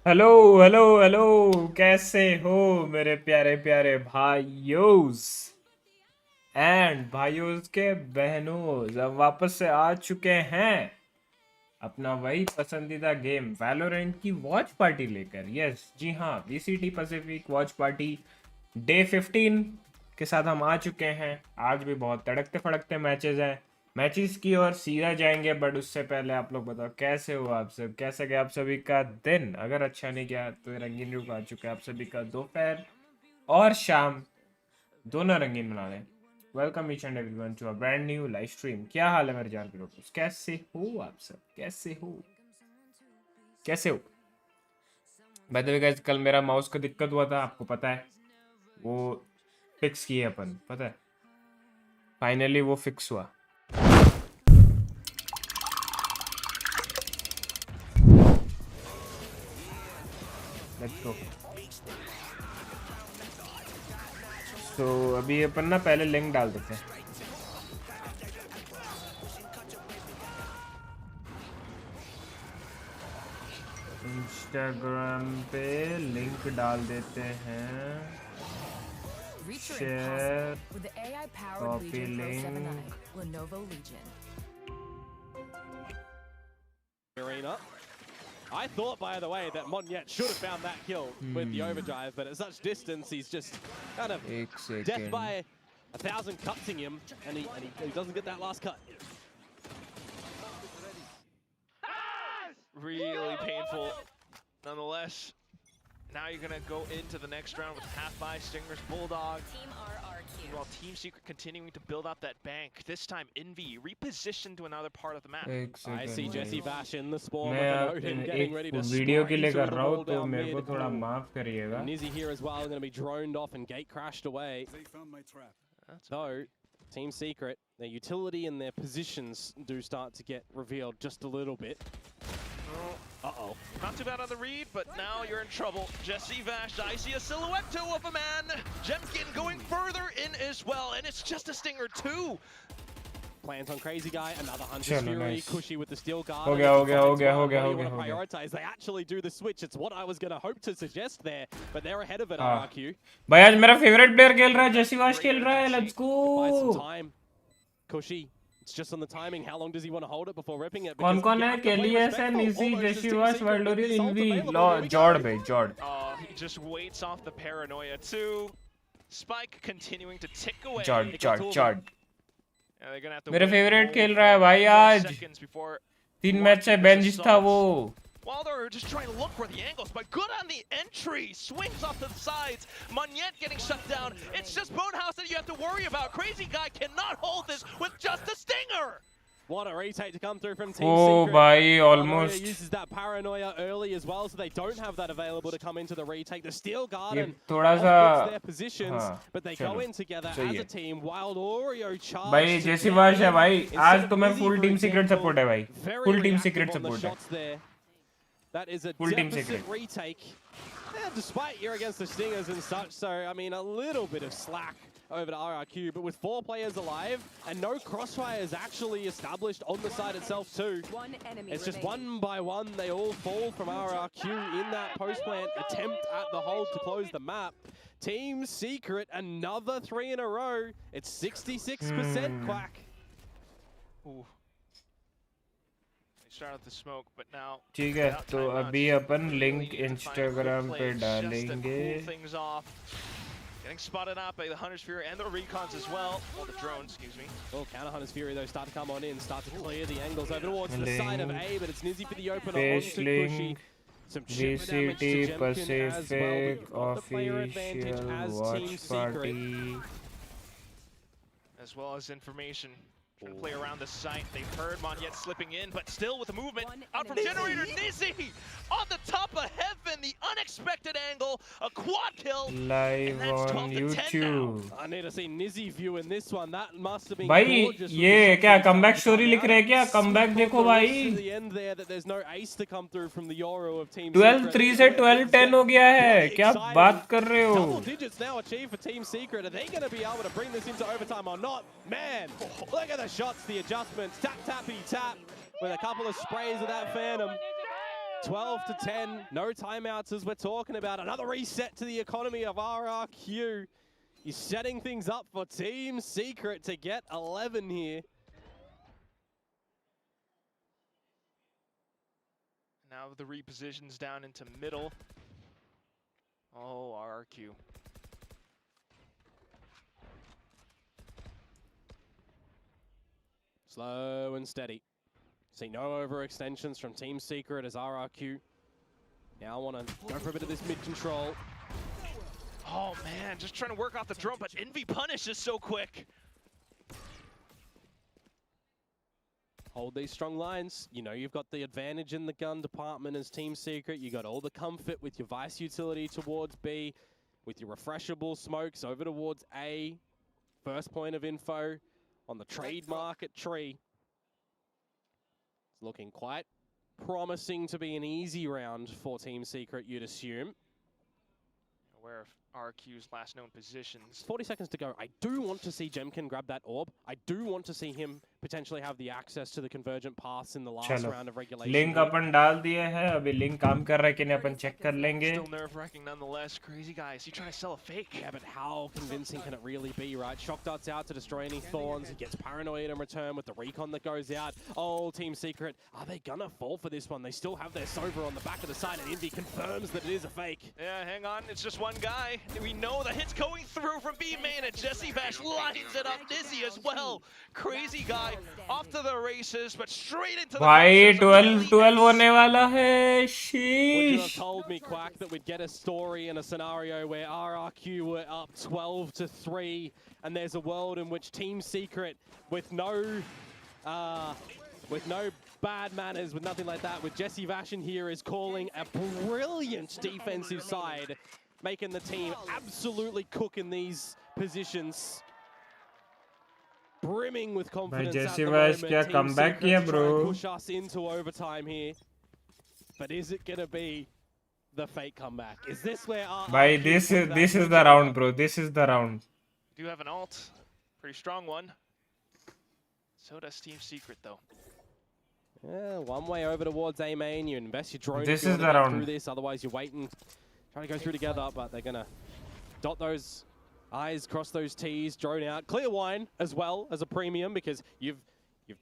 Hello hello hello, कैसे हो मेरे प्यारे प्यारे भाइयों एंड भाइयों के बहनों। हम वापस से आ चुके हैं अपना वही पसंदीदा गेम वैलोरेंट की वॉच पार्टी लेकर। यस जी हाँ, VCT Pacific watch party day 15 के साथ हम आ चुके हैं। आज भी बहुत तड़कते फड़कते मैचेस हैं, मैचेस की ओर सीधा जाएंगे। बट उससे पहले आप लोग बताओ कैसे हो आप सब, कैसे गया आप सभी का दिन। अगर अच्छा नहीं गया तो रंगीन रूप आ चुका है आप सभी का दोपहर और शाम दोनों रंगीन बना लें। Welcome each and everyone to a brand new live stream. क्या हाल है मेरे जान के लोग, कैसे हो आप सब, कैसे हो कैसे हो। बाय द वे गाइस, कल मेरा माउस का दिक्कत हुआ था, आपको पता है, वो फिक्स किए अपन, पता है, फाइनली वो फिक्स हुआ। Let's go. तो अभी अपन ना पहले लिंक डाल देते हैं। इंस्टाग्राम पे लिंक डाल देते हैं, share, copy link. Arena. I thought, by the way, that Monyet should have found that kill with the overdrive, but at such distance, he's just kind of death by 1,000 cutting him, and he doesn't get that last cut. Really painful, nonetheless. Now you're gonna go into the next round with half by Stingers, Bulldog. Team RRQ. While Team Secret continuing to build up that bank. This time Envy repositioned to another part of the map. I see Jesse Bash in the spawn मैं with an Odin getting ready to video के लिए strike कर through रहा the हूँ wall तो down मेरे को mid. थोड़ा माफ करिएगा। Nizzy here as well, going to be droned off and gate crashed away. They found my trap. So, Team Secret, their utility and their positions do start to get revealed just a little bit. Uh-oh. Not too bad on the read, but now you're in trouble. Jesse Vash, I see a silhouette of a man. Jemkin going further in as well, and it's just a Stinger too. Plans on Crazy Guy, another Hunter's Fury, nice. Cushy with the Steel Guard. हो गया। Prioritize. They actually do the switch. It's what I was going to hope to suggest there, but they're ahead of it, हाँ। RRQ. भाई आज मेरा favourite player खेल रहा है, जेसी wash खेल रहा है, let's Buy some go. time. Cushy. It's just on the timing. How long does he want to hold it before ripping it? कौन Because कौन you है? have to play केली एस है, respectful. निजी, Almost as जेसी Team वाश, Secret वैल्डोरियन, with the इन्वी, assault लॉ, available. Here we जॉर्ड go. भाई, जॉर्ड। He just waits off the paranoia too. Spike continuing to tick away. जॉर्ड। Yeah, they're gonna have to मेरा wait फेवरेट more खेल रहा है भाई आज। seconds before 3 मैच से बेंच था वो। While they're just trying to look for the angles, but good on the entry. Swings off to the sides. Monyet getting shut down. It's just Bonehouse that you have to worry about. Crazy Guy cannot hold this with just a Stinger. What a retake to come through from Team Oh Secret. भाई, Paranoia almost। uses that paranoia early as well, so they don't have that available to come into the retake. The Steel Guard ये and थोड़ा सा their positions, हाँ, but they चलो, go in together सही as है। a team. Wild Oreo charge. भाई जेसी wash है भाई, आज तो मैं फुल टीम सीक्रेट सपोर्ट है भाई, फुल टीम सीक्रेट सपोर्ट है। That is a Full team deficit secret. retake. Yeah, despite you're against the Stingers and such, so I mean a little bit of slack over to RRQ, but with 4 players alive and no crossfires actually established on the side itself too. One enemy It's just remaining. one by one they all fall from RRQ in that post-plant attempt at the hold to close the map. Team Secret, another 3 in a row. It's 66% Quack. Ooh. They started the smoke, but now ठीक है, without तो timeouts, अभी अपन really link need to find Instagram quick पे plays just to डालेंगे। cool things off. Getting spotted out by the Hunter's Fury and the Recons as well. Well, the drones, excuse me. Oh, counter Hunter's Fury though start to come on in, start to clear the angles over towards the side of A, but it's Nizzy for the opener Fish onto Cushy. link, Some chip damage to VCT Jemkin as well, Pacific but got the player advantage official as watch Team Secret. party। As well as information. Trying to play around the site. They've heard Monyet slipping in, but still with the movement out from Generator. Nizzy on the top of heaven. The unexpected angle. A quad kill. Live on YouTube. I need to see Nizzy view in this one. That must have been भाई gorgeous. ये क्या comeback story लिख रहे हैं क्या? Comeback देखो भाई. The end there that there's no ace to come through from the Yoru of Team 12-3 से 12-10 हो गया है. क्या बात कर रहे हो? Double digits now achieved for Team Secret. Are they going to be able to bring this into overtime or not? Man, look at the shots, the adjustments. Tap, tappity, tap with a couple of sprays of that Phantom. 12-10, no timeouts as we're talking about. Another reset to the economy of RRQ. He's setting things up for Team Secret to get 11 here. Now the repositions down into middle. Oh, RRQ. Slow and steady. See no overextensions from Team Secret as RRQ now want to go for a bit of this mid control. Oh man, just trying to work off the drone, but Envy punishes so quick. Hold these strong lines. You know you've got the advantage in the gun department as Team Secret. You got all the comfort with your Vice utility towards B, with your refreshable smokes over towards A. First point of info on the trade market tree. It's looking quite promising to be an easy round for Team Secret, you'd assume. Aware of RQ's last known positions. 40 seconds to go. I do want to see Jemkin grab that orb. I do want to see him potentially have the access to the convergent paths in the last round of regulation. Link अपन डाल दिए हैं. अभी link काम कर रहा है कि नहीं अपन चेक कर लेंगे. Still nerve-wracking nonetheless. Crazy guy. Is he trying to sell a fake? Yeah, but how convincing can it really be, right? Shock darts out to destroy any thorns. He gets paranoid in return with the recon that goes out. Oh, Team Secret, are they gonna fall for this one? They still have their Sova on the back of the side, and Envy confirms that it is a fake. Yeah, hang on. It's just one guy. We know the hit's going through from B main, and Jesse Bash lines it up. Dizzy as well. Crazy guy off to the races, but straight into the भाई 12-12 होने वाला है. Would you have शीश. told me, Quack, that we'd get a story in a scenario where RRQ were up 12-3, and there's a world in which Team Secret, with no bad manners, with nothing like that, with Jesse Vash in here, is calling a brilliant defensive side, making the team absolutely cook in these positions. Brimming with confidence at the moment. क्या Team comeback Secret किया, to try and bro. push us into overtime here. But is it gonna be the fake comeback? Is this where our भाई this is the round, bro. This is the round. Do have an ult. Pretty strong one. So does Team Secret, though. Yeah, one way over towards A main. You invest your drone. This if you is wanna the get round. through this. Otherwise, you're waiting, trying to go through together. But they're gonna dot those I's, cross those T's, drone out. Clear wine as well as a premium because you've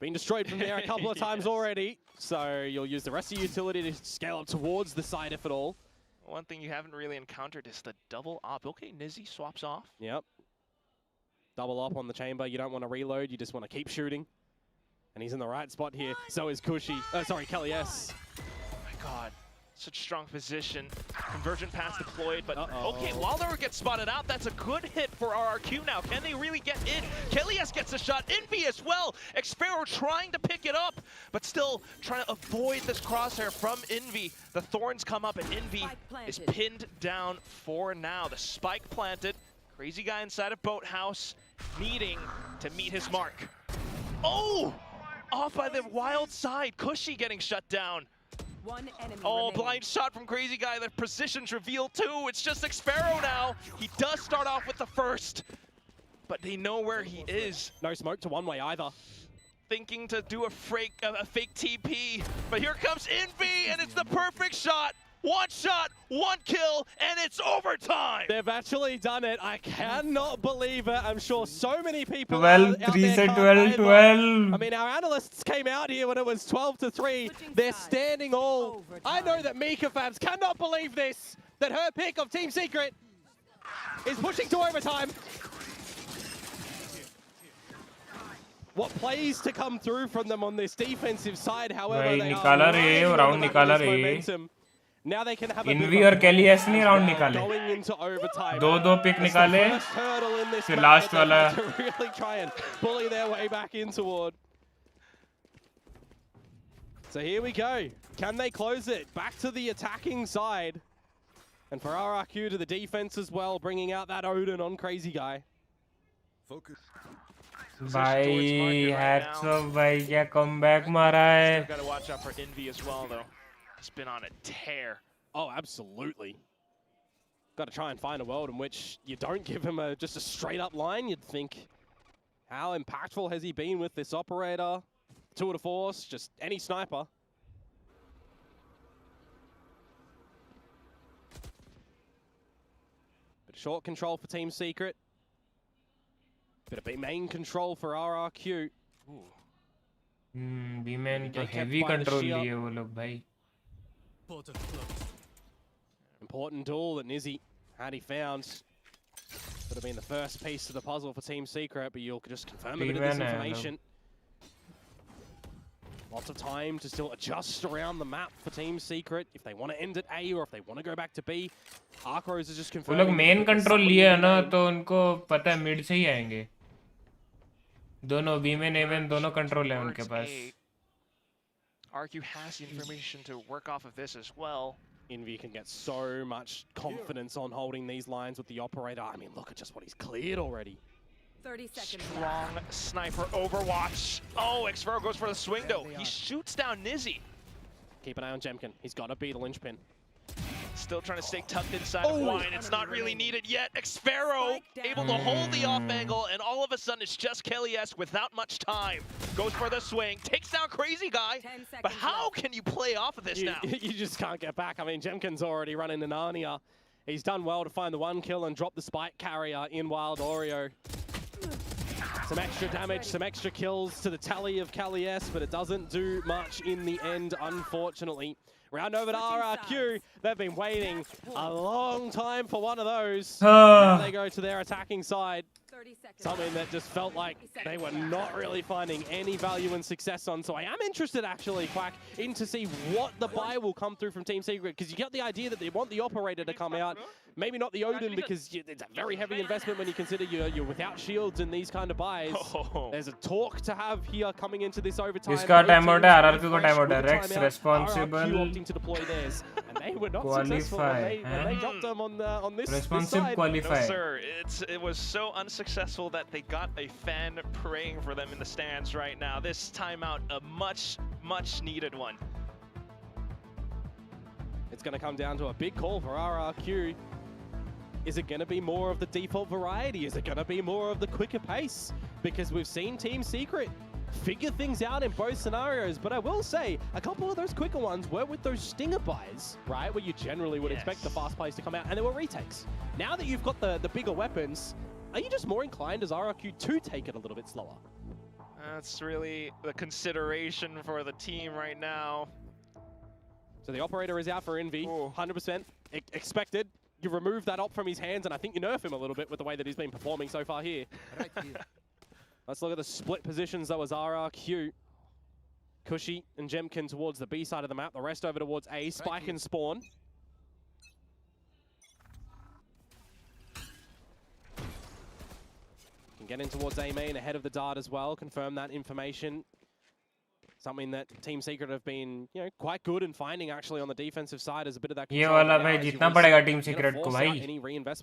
been destroyed from there a couple of times already. So you'll use the rest of your utility to scale up towards the side if at all. One thing you haven't really encountered is the double op. Okay, Nizzy swaps off. Yep. Double up on the chamber. You don't want to reload. You just want to keep shooting. And he's in the right spot here. So is Cushy. Sorry, Kelly S. Oh my god. Such strong position. Convergent pass deployed, but okay, Walder gets spotted out. That's a good hit for RRQ now. Can they really get in? Kelly S gets a shot. Envy as well. Xpero trying to pick it up, but still trying to avoid this crosshair from Envy. The thorns come up and Envy is pinned down for now. The spike planted. Crazy guy inside of Boathouse needing to meet his mark. Oh! Off by the wild side. Cushy getting shut down. One enemy remaining. Blind shot from Crazy Guy. The position's revealed too. It's just Xpero now. He does start off with the first, but they know where he is. No smoke to one way either. Thinking to do a fake TP, but here comes Envy, and it's the perfect shot. One shot, one kill, and it's overtime! They've actually done it. I cannot believe it. I'm sure so many people 12-3 से 12-12. I mean, our analysts came out here when it was 12-3. They're standing all. I know that Mika fans cannot believe this, that her pick of Team Secret is pushing to overtime. What plays to come through from them on this defensive side, however, भाई they निकाला are रे, riding round on the back निकाला of this रे. momentum. Now they can have a Envy और Kelly S ने round निकाले. going into overtime. दो pick निकाले. First hurdle in this फिर match last that वाला. they had to really try and bully their way back in toward. So here we go. Can they close it? Back to the attacking side. And for RRQ to the defense as well, bringing out that Odin on Crazy Guy. Focus. भाई hats off भाई क्या comeback मारा है. Still gotta watch out for Envy as well, though. He's been on a tear. Oh, absolutely. Got to try and find a world in which you don't give him just a straight up line. You'd think, how impactful has he been with this operator? Tour de force, just any sniper. Bit of short control for Team Secret. Bit of main control for RRQ. B-man तो heavy control लिए वो लोग भाई. Important duel that Nizzy had he found. Could have been the first piece of the puzzle for Team Secret, but you'll just confirm a bit of this information. Lots of time to still adjust around the map for Team Secret if they want to end at A or if they want to go back to B. Arcros is just confirming. वो लोग main control लिए है ना तो उनको पता है mid से ही आएंगे. दोनों B-man A-man दोनों control है उनके पास. RRQ has the information to work off of this as well. Envy can get so much confidence on holding these lines with the operator. I mean, look at just what he's cleared already. 30 seconds. Strong sniper overwatch. Oh, Xfero goes for the swing though. He shoots down Nizzy. Keep an eye on Jemkin. He's got to be the linchpin. Still trying to stay tucked inside of Wine. It's not really needed yet. Xfero able to hold the off angle, and all of a sudden it's just Kelly S without much time. Goes for the swing, takes down Crazy Guy. But how can you play off of this now? You just can't get back. I mean, Jemkin's already running to Narnia. He's done well to find the one kill and drop the spike carrier in Wild Oreo. Some extra damage, some extra kills to the tally of Kelly S, but it doesn't do much in the end, unfortunately. Round over to RRQ. They've been waiting a long time for one of those. Now they go to their attacking side. Something that just felt like they were not really finding any value and success on. So I am interested, actually, Quack, in to see what the buy will come through from Team Secret, because you get the idea that they want the operator to come out. Maybe not the Odin, because it's a very heavy investment when you consider you're without shields and these kind of buys. There's a talk to have here coming into this overtime. इसका timeout है, RRQ का timeout है. Rex responsible. RRQ opting to deploy theirs, and they were not successful. And they dropped them on this side. Qualify. No, sir. It was so unsuccessful that they got a fan praying for them in the stands right now. This timeout, a much needed one. It's going to come down to a big call for RRQ. Is it going to be more of the default variety? Is it going to be more of the quicker pace? Because we've seen Team Secret figure things out in both scenarios, but I will say a couple of those quicker ones were with those stinger buys, right? Where you generally would expect the fast plays to come out, and there were retakes. Now that you've got the bigger weapons, are you just more inclined as RRQ to take it a little bit slower? That's really the consideration for the team right now. So the operator is out for Envy, 100% expected. You remove that op from his hands, and I think you nerf him a little bit with the way that he's been performing so far here. Let's look at the split positions, though, as RRQ. Cushy and Jemkin towards the B side of the map, the rest over towards A. Spike and Spawn. Can get in towards A main ahead of the dart as well, confirm that information. Something that Team Secret have been, quite good in finding actually on the defensive side as a bit of that. ये वाला भाई जितना पड़ेगा team secret को भाई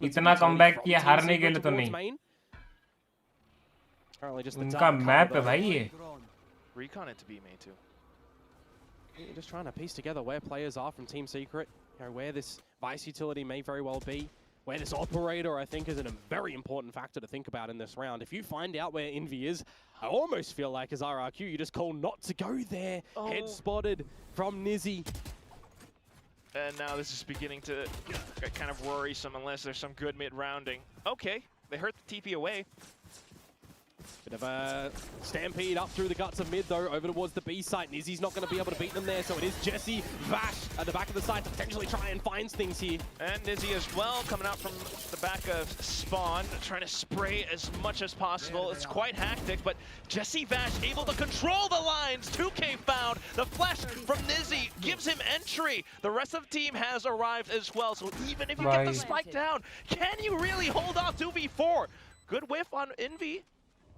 इतना comeback किया हारने के लिए तो नहीं उनका मैप है भाई ये Recon it to be made too. You're just trying to piece together where players are from Team Secret, where this Vice utility may very well be, where this operator I think is a very important factor to think about in this round. If you find out where Envy is, I almost feel like as RRQ, you just call not to go there. Head spotted from Nizzy. And now this is beginning to get kind of worrisome unless there's some good mid-rounding. Okay, they hurt the TP away. Bit of a stampede up through the guts of mid, though, over towards the B site. Nizzy's not going to be able to beat them there, so it is Jesse Vash at the back of the site to potentially try and find things here. And Nizzy as well, coming out from the back of spawn, trying to spray as much as possible. It's quite hectic, but Jesse Vash able to control the lines. 2K found. The flash from Nizzy gives him entry. The rest of the team has arrived as well, so even if you get the spike down, can you really hold off 2v4? Good whiff on Envy.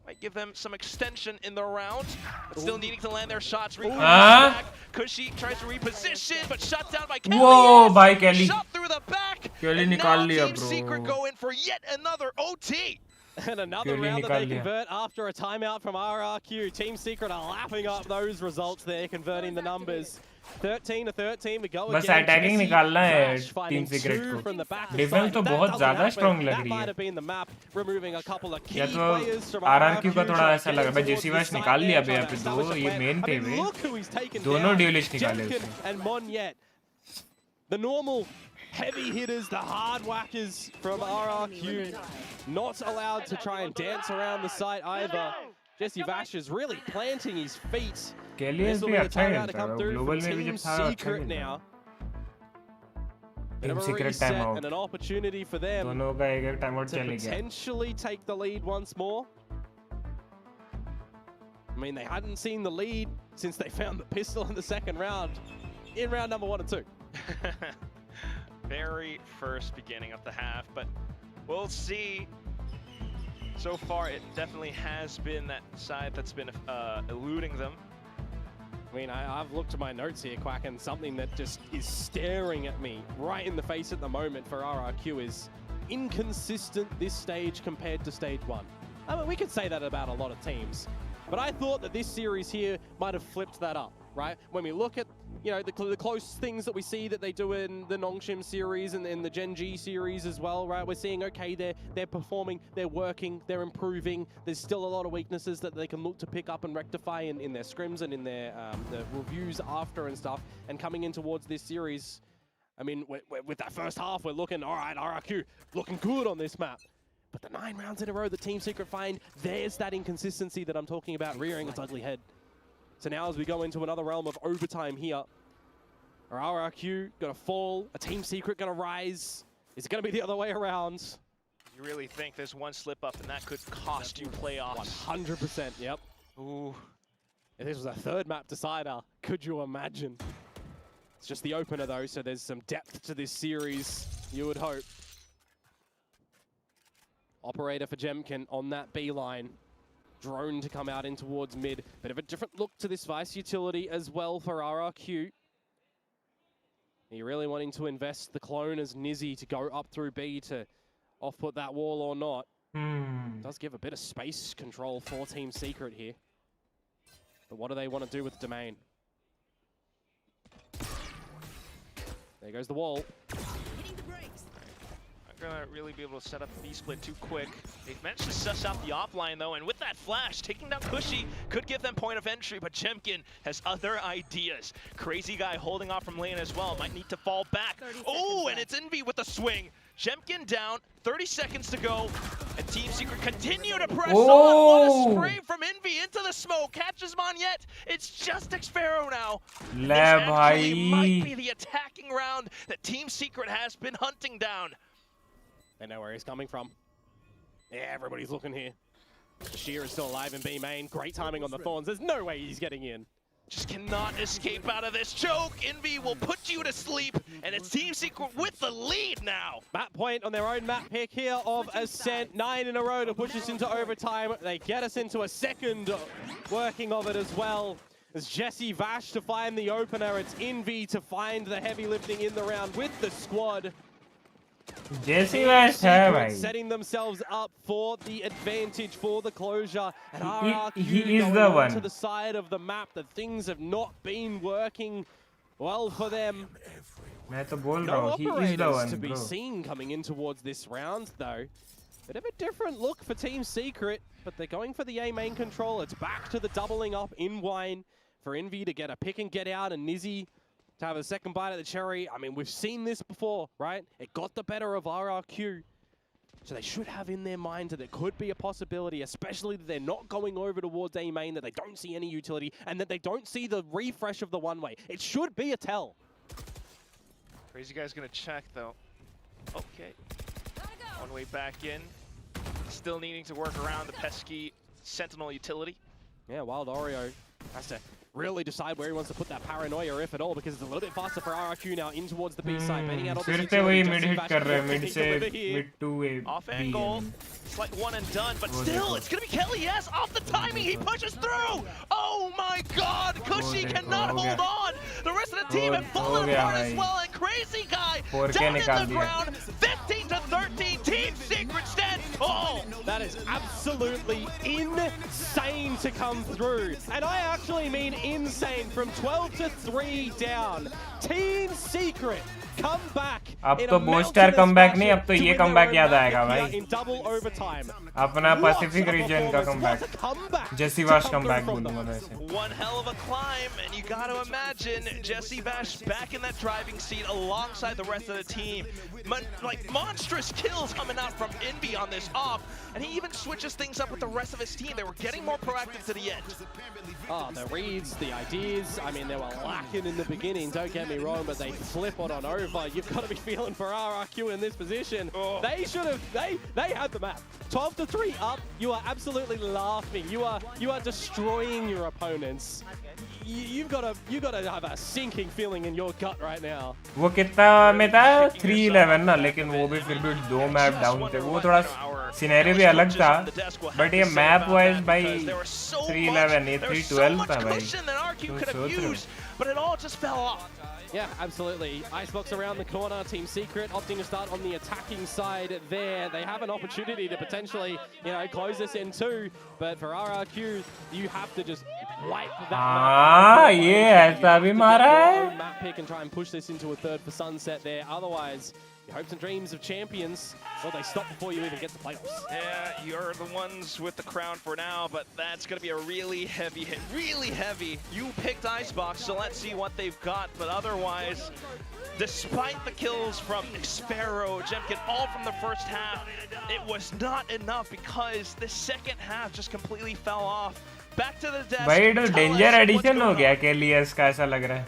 Might give them some extension in the round, but still needing to land their shots. Back. Cushy tries to reposition, but shut down by Kelly. Whoa, by Kelly. Shot through the back. Kelly And nikal now liya, Team bro. Secret go in for yet another OT. And another round that they convert after a timeout from RRQ. Team Secret are lapping up those results there, converting the numbers. 13-13, we go बस again. Attacking निकालना है team secret को. Defence तो बहुत ज़्यादा strong लग रही है. या तो RRQ का थोड़ा ऐसा लग रहा है. जेसी वैश निकाल लिया अभी यहाँ पे दो. ये मेन पे दोनों ड्यूलिस्ट निकाले उसने. And Monyet, the normal heavy hitters, the hard whackers from RRQ, not allowed to try and dance around the site either. Jesse Vash is really planting his feet. Kelly भी अच्छा खेलता है. Global में भी जब था अच्छा खेलता. Team Secret timeout. And an opportunity for them दोनों का एक timeout to चले गया. potentially take the lead once more. I mean, they hadn't seen the lead since they found the pistol in the second round, in round number 1 and 2. Very first beginning of the half, but we'll see. So far, it definitely has been that side that's been eluding them. I mean, I've looked at my notes here, Quack, and something that just is staring at me right in the face at the moment for RRQ is inconsistent this stage compared to stage 1. I mean, we could say that about a lot of teams, but I thought that this series here might have flipped that up, right? When we look at, you know, the close things that we see that they do in the Nongshim series and in the Gen G series as well, right? We're seeing, okay, they're performing, they're working, they're improving. There's still a lot of weaknesses that they can look to pick up and rectify in their scrims and in their the reviews after and stuff. And coming in towards this series, I mean, with that first half, we're looking, all right, RRQ, looking good on this map. But the 9 rounds in a row that Team Secret find, there's that inconsistency that I'm talking about rearing its ugly head. So now as we go into another realm of overtime here, are RRQ going to fall? A Team Secret going to rise? Is it going to be the other way around? You really think there's one slip up and that could cost you playoffs? 100%, yep. Ooh. If this was a third map decider, could you imagine? It's just the opener though, so there's some depth to this series, you would hope. Operator for Jemkin on that B line. Drone to come out in towards mid. Bit of a different look to this Vice utility as well for RRQ. Are you really wanting to invest the clone as Nizzy to go up through B to off-put that wall or not? Does give a bit of space control for Team Secret here. But what do they want to do with the domain? There goes the wall. Gonna really be able to set up the B-split too quick. They've managed to suss out the offline though, and with that flash, taking down Cushy could give them point of entry, but Jemkin has other ideas. Crazy guy holding off from lane as well, might need to fall back. Oh, and it's Envy with the swing. Jemkin down, 30 seconds to go, and Team Secret continue to press on. What a spray from Envy into the smoke, catches Monyet. It's just Xpharaoh now. This actually might be the attacking round that Team Secret has been hunting down. They know where he's coming from. Yeah, everybody's looking here. Sheer is still alive in B main. Great timing on the Thorns. There's no way he's getting in. Just cannot escape out of this choke. Envy will put you to sleep, and it's Team Secret with the lead now. Map point on their own map pick here of Ascent. 9 in a row to push us into overtime. They get us into a second working of it as well. It's Jesse Vash to find the opener. It's Envy to find the heavy lifting in the round with the squad. Jesse Vash है भाई. Setting themselves up for the advantage, for the closure, and he is the one to the side of the map that things have not been working well for them. मैं तो बोल रहा हूँ, he is the one, to be seen coming in towards this round though. Bit of a different look for Team Secret, but they're going for the A main control. It's back to the doubling up in Wine for Envy to get a pick and get out, and Nizzy to have a second bite at the cherry. I mean, we've seen this before, right? It got the better of RRQ. So they should have in their mind that it could be a possibility, especially that they're not going over towards A main, that they don't see any utility, and that they don't see the refresh of the one-way. It should be a tell. Crazy Guy's gonna check though. Okay. One way back in. Still needing to work around the pesky Sentinel utility. Yeah, Wild Oreo has to really decide where he wants to put that paranoia, if at all, because it's a little bit faster for RRQ now in towards the B side. Bending out all the फिर से वही mid hit कर रहे हैं, mid से mid to a Off B angle. It's like one and done, but still, it's gonna be Kelly. Yes, off the timing, he pushes through. Oh my God, Cushy cannot hold on. The rest of the team have fallen apart as well, and Crazy Guy down in the ground. 15 to 13, Team Secret stand. Oh, that is absolutely insane to come through, and I actually mean insane. From 12 to 3 down, Team Secret come back. अब तो booster comeback नहीं, अब तो ये comeback याद आएगा भाई. In double overtime. अपना पैसिफिक रीजन का कमबैक. Jesse Bash कमबैक बोलूँगा वैसे. One hell of a climb, and you got to imagine Jesse Bash back in that driving seat alongside the rest of the team. Like monstrous kills coming out from Envy on this off, and he even switches things up with the rest of his team. They were getting more proactive to the end. Oh, the reads, the ideas. I mean, they were lacking in the beginning, don't get me wrong, but they flip on over. You've got to be feeling for RRQ in this position. Oh. They should have, they had the map. 12 to 3 up, you are absolutely laughing. You are destroying your opponents. You've got to have a sinking feeling in your gut right now. वो कितना में था 3-11 ना, लेकिन वो भी फिर भी 2 मैप डाउन थे. वो थोड़ा सिनेरियो भी अलग था, बट ये मैप वाइज भाई 3-11 ये 3-12 था भाई. But it all just fell off. Yeah, absolutely. Icebox around the corner. Team Secret opting to start on the attacking side there. They have an opportunity to potentially, close this in too. But for RRQ, you have to just wipe that ऐसा भी मारा है. map pick and try and push this into a third for Sunset there. Otherwise, your hopes and dreams of champions, well, they stop before you even get to playoffs. Yeah, you're the ones with the crown for now, but that's going to be a really heavy hit. Really heavy. You picked Icebox, so let's see what they've got. But otherwise, despite the kills from Sparrow, Jemkin, all from the first half, it was not enough because the second half just completely fell off. Back to the desk. भाई तो danger addition हो गया के लिए इसका ऐसा लग रहा है.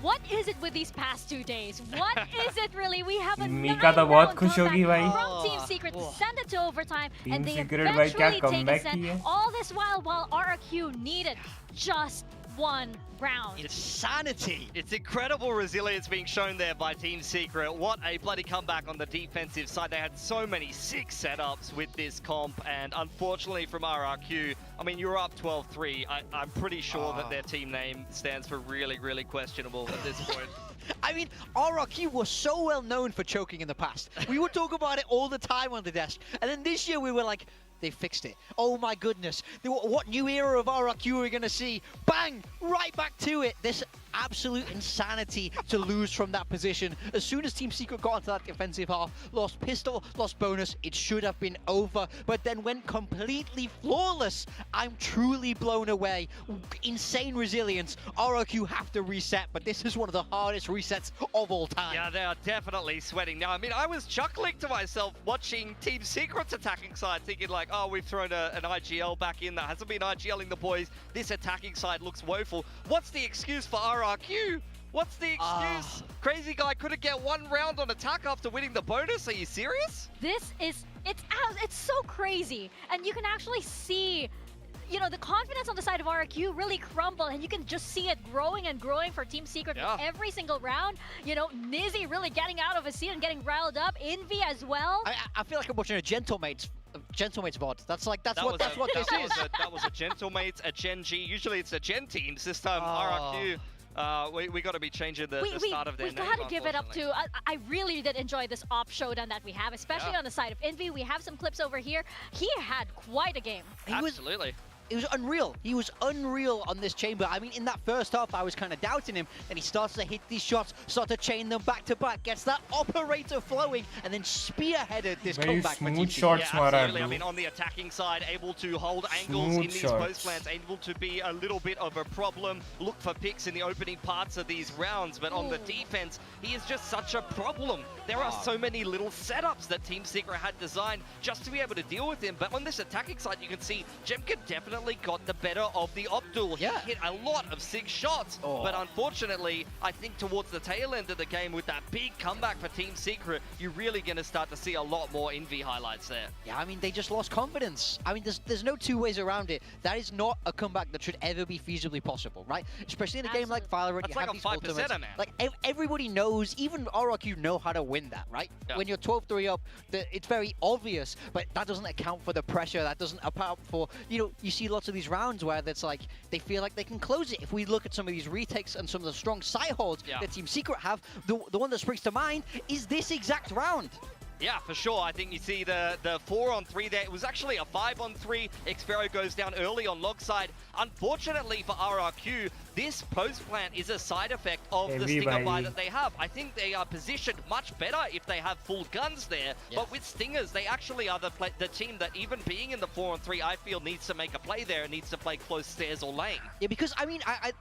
What is it with these past 2 days? What is it really? We have a Mika तो बहुत खुश होगी भाई. From Team Secret to send it to overtime, and they Secret भाई क्या eventually take a comeback send. की है. All this while RRQ needed just one round. It's sanity. It's incredible resilience being shown there by Team Secret. What a bloody comeback on the defensive side. They had so many sick setups with this comp, and unfortunately from RRQ, I mean, you're up 12-3. I'm pretty sure that their team name stands for really, really questionable at this point. I mean, RRQ was so well known for choking in the past. We would talk about it all the time on the desk. And then this year we were like, they fixed it. Oh my goodness. What new era of RRQ are we going to see? Bang! Right back to it. This absolute insanity to lose from that position. As soon as Team Secret got into that defensive half, lost pistol, lost bonus, it should have been over, but then went completely flawless. I'm truly blown away. Insane resilience. RRQ have to reset, but this is one of the hardest resets of all time. Yeah, they are definitely sweating now. I mean, I was chuckling to myself watching Team Secret's attacking side, thinking like, oh, we've thrown an IGL back in. There hasn't been IGLing the boys. This attacking side looks woeful. What's the excuse for RRQ? What's the excuse? Crazy Guy couldn't get one round on attack after winning the bonus. Are you serious? This is, it's so crazy. And you can actually see, the confidence on the side of RRQ really crumble, and you can just see it growing and growing for Team Secret every single round. Nizzy really getting out of his seat and getting riled up. Envy as well. I feel like I'm watching a Gentlemates VOD. That's what this is. That was a Gentlemates, a Gen G. Usually it's a Gen Teams. This time RRQ. We got to be changing the start of their name. We got to give it up to. I really did enjoy this op showdown that we have, especially on the side of Envy. We have some clips over here. He had quite a game. Absolutely. it was unreal. He was unreal on this chamber. I mean, in that first half, I was kind of doubting him. Then he starts to hit these shots, start to chain them back to back, gets that operator flowing, and then spearheaded this Very comeback for smooth TC. shots, Yeah, Mara, absolutely. I bro. mean, on the attacking side, able to hold angles Smooth in these shots. post plants, able to be a little bit of a problem. Look for picks in the opening parts of these rounds, but on the defense, he is just such a problem. There are so many little setups that Team Secret had designed just to be able to deal with him. But on this attacking side, you can see Jemka definitely got the better of the Opdual. He hit a lot of 6 shots, but unfortunately, I think towards the tail end of the game with that big comeback for Team Secret, you're really going to start to see a lot more Envy highlights there. Yeah, I mean, they just lost confidence. I mean, there's no two ways around it. That is not a comeback that should ever be feasibly possible, right? Especially in a game like Valorant, That's you like have a these 5%er, ultimates. man. Like, everybody knows, even RRQ know how to win that, right? Yeah. When you're 12-3 up, it's very obvious, but that doesn't account for the pressure. That doesn't account for, you know, you see lots of these rounds where it's like, they feel like they can close it. If we look at some of these retakes and some of the strong side holds that Team Secret have, the one that springs to mind is this exact round. Yeah, for sure. I think you see the 4-on-3 there. It was actually a 5-on-3. Xpero goes down early on log side. Unfortunately for RRQ, this post plant is a side effect of the Stinger buy that they have. I think they are positioned much better if they have full guns there. But with Stingers, they actually are the team that, even being in the 4-on-3, I feel needs to make a play there and needs to play close stairs or lane. Yeah, because, I mean,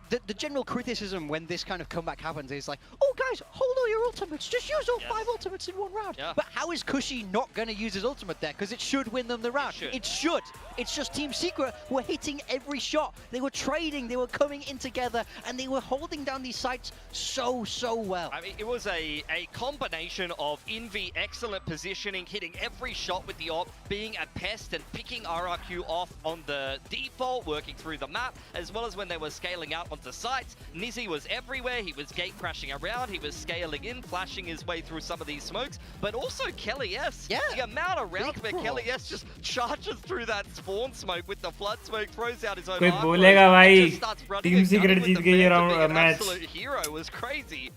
the general criticism when this kind of comeback happens is like, oh, guys, hold all your ultimates. Just use all 5 ultimates in one round. But how is Cushy not going to use his ultimate there? Because it should win them the round. It should. It's just Team Secret were hitting every shot. They were trading. They were coming in together. And they were holding down these sites so well. I mean, it was a combination of Envy, excellent positioning, hitting every shot with the op, being a pest and picking RRQ off on the default, working through the map, as well as when they were scaling out onto sites. Nizzy was everywhere. He was gate crashing around. He was scaling in, flashing his way through some of these smokes. But also Kelly S. The amount of rounds where Kelly S just charges through that spawn smoke with the flood smoke, throws out his own कोई arc बोलेगा and भाई just starts running team and secret gunning with Jeet the गई ये man to round being an match absolute hero was crazy.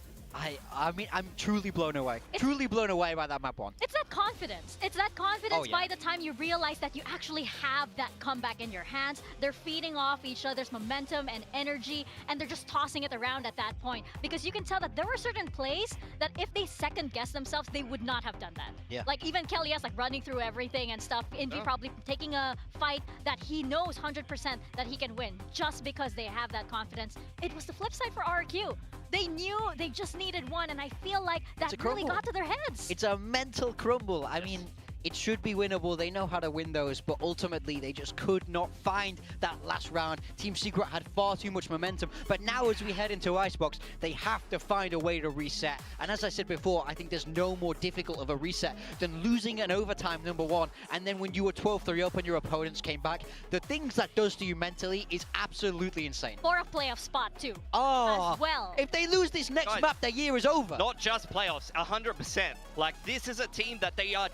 I mean, I'm truly blown away. Truly blown away by that map one. It's that confidence. It's that confidence by the time you realize that you actually have that comeback in your hands. They're feeding off each other's momentum and energy, and they're just tossing it around at that point. Because you can tell that there were certain plays that if they second-guess themselves, they would not have done that. Like even Kelly S, like running through everything and stuff. Envy probably taking a fight that he knows 100% that he can win just because they have that confidence. It was the flip side for RRQ. They knew they just needed one, and I feel like that really got to their heads. It's a mental crumble. I mean, it should be winnable. They know how to win those, but ultimately they just could not find that last round. Team Secret had far too much momentum, but now as we head into Icebox, they have to find a way to reset. And as I said before, I think there's no more difficult of a reset than losing an overtime #1, and then when you were 12-3 up and your opponents came back, the things that does to you mentally is absolutely insane. Or a playoff spot too, as well. If they lose this next map, their year is over. Not just playoffs, 100%. Like, this is a team that they are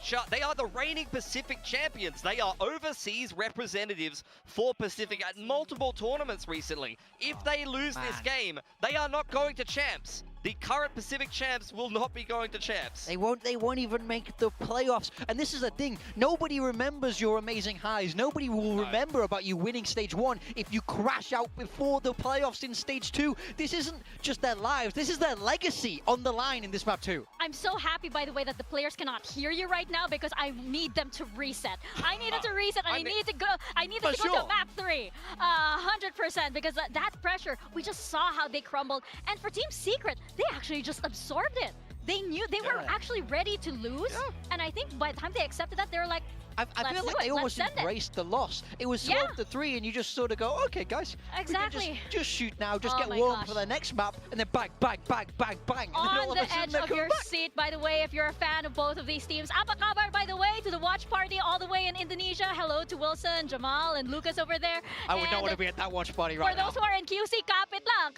the reigning Pacific champions. They are overseas representatives for Pacific at multiple tournaments recently. If they lose this game, they are not going to champs. The current Pacific champs will not be going to champs. They won't even make the playoffs. And this is the thing. Nobody remembers your amazing highs. Nobody will remember about you winning stage 1 if you crash out before the playoffs in stage 2. This isn't just their lives. This is their legacy on the line in this map too. I'm so happy, by the way, that the players cannot hear you right now because I need them to reset. I need them to reset. I need them to go to map 3. 100%, because that pressure, we just saw how they crumbled. And for Team Secret, they actually just absorbed it. They knew they were actually ready to lose. And I think by the time they accepted that, they were like, I feel like they almost embraced the loss. It was 12-3, and you just sort of go, okay, guys, exactly. Just shoot now, just get warm for the next map, and then bang, bang, bang, bang, bang. On the edge of your seat, by the way, if you're a fan of both of these teams. Apa kabar, by the way, to the watch party all the way in Indonesia. Hello to Wilson, Jamal, and Lucas over there. I would not want to be at that watch party right now. For those who are in QC, kapit lang,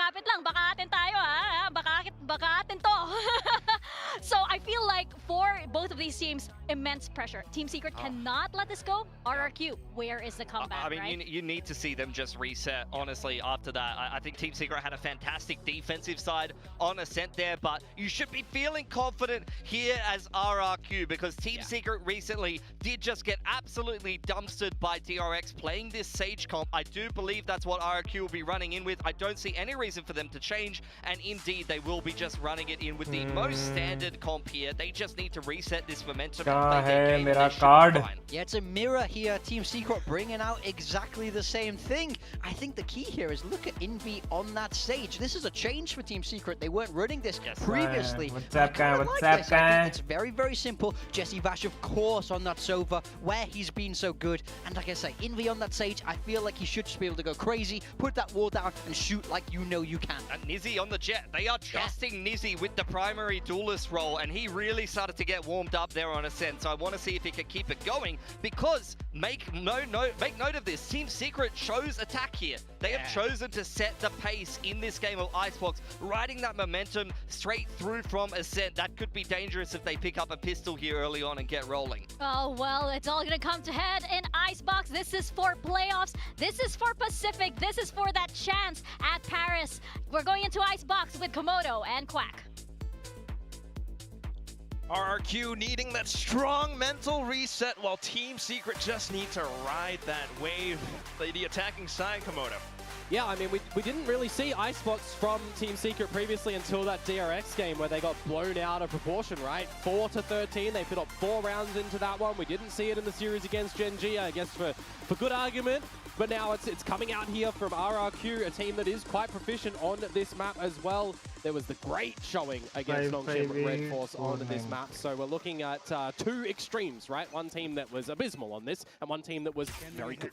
baka atin tayo, baka atin to. So I feel like for both of these teams, immense pressure. Team Secret cannot let this go. RRQ, where is the comeback, I mean, right? you need to see them just reset, honestly, after that. I think Team Secret had a fantastic defensive side on Ascent there, but you should be feeling confident here as RRQ, because Team Secret recently did just get absolutely dumpstered by DRX playing this Sage comp. I do believe that's what RRQ will be running in with. I don't see any reason for them to change, and indeed, they will be just running it in with the most standard comp here. They just need to reset this momentum and play their game. They should be fine. Yeah, it's a mirror here. Team Secret bringing out exactly the same thing. I think the key here is look at Envy on that stage. This is a change for Team Secret. They weren't running this previously. What's up, guy? What's I up, think guy? it's very, very simple. Jesse Vash, of course, on that Sova, where he's been so good. And like I say, Envy on that stage, I feel like he should just be able to go crazy, put that wall down, and shoot like you know you can. And Nizzy on the Jet. They are trusting Nizzy with the primary duelist role, and he really started to get warmed up there on Ascent. So I want to see if he can keep it going, because make note of this. Team Secret chose attack here. They have chosen to set the pace in this game of Icebox, riding that momentum straight through from Ascent. That could be dangerous if they pick up a pistol here early on and get rolling. Oh, well, it's all going to come to head in Icebox. This is for playoffs. This is for Pacific. This is for that chance at Paris. We're going into Icebox with Komodo and Quack. RRQ needing that strong mental reset, while Team Secret just need to ride that wave. The attacking side, Komodo. Yeah, I mean, we didn't really see Icebox from Team Secret previously until that DRX game where they got blown out of proportion, right? 4-13, they put up 4 rounds into that one. We didn't see it in the series against Gen G, I guess for good argument. But now it's coming out here from RRQ, a team that is quite proficient on this map as well. There was the great showing against Nongshim Red Force on this map. So we're looking at 2 extremes, right? One team that was abysmal on this, and one team that was very good.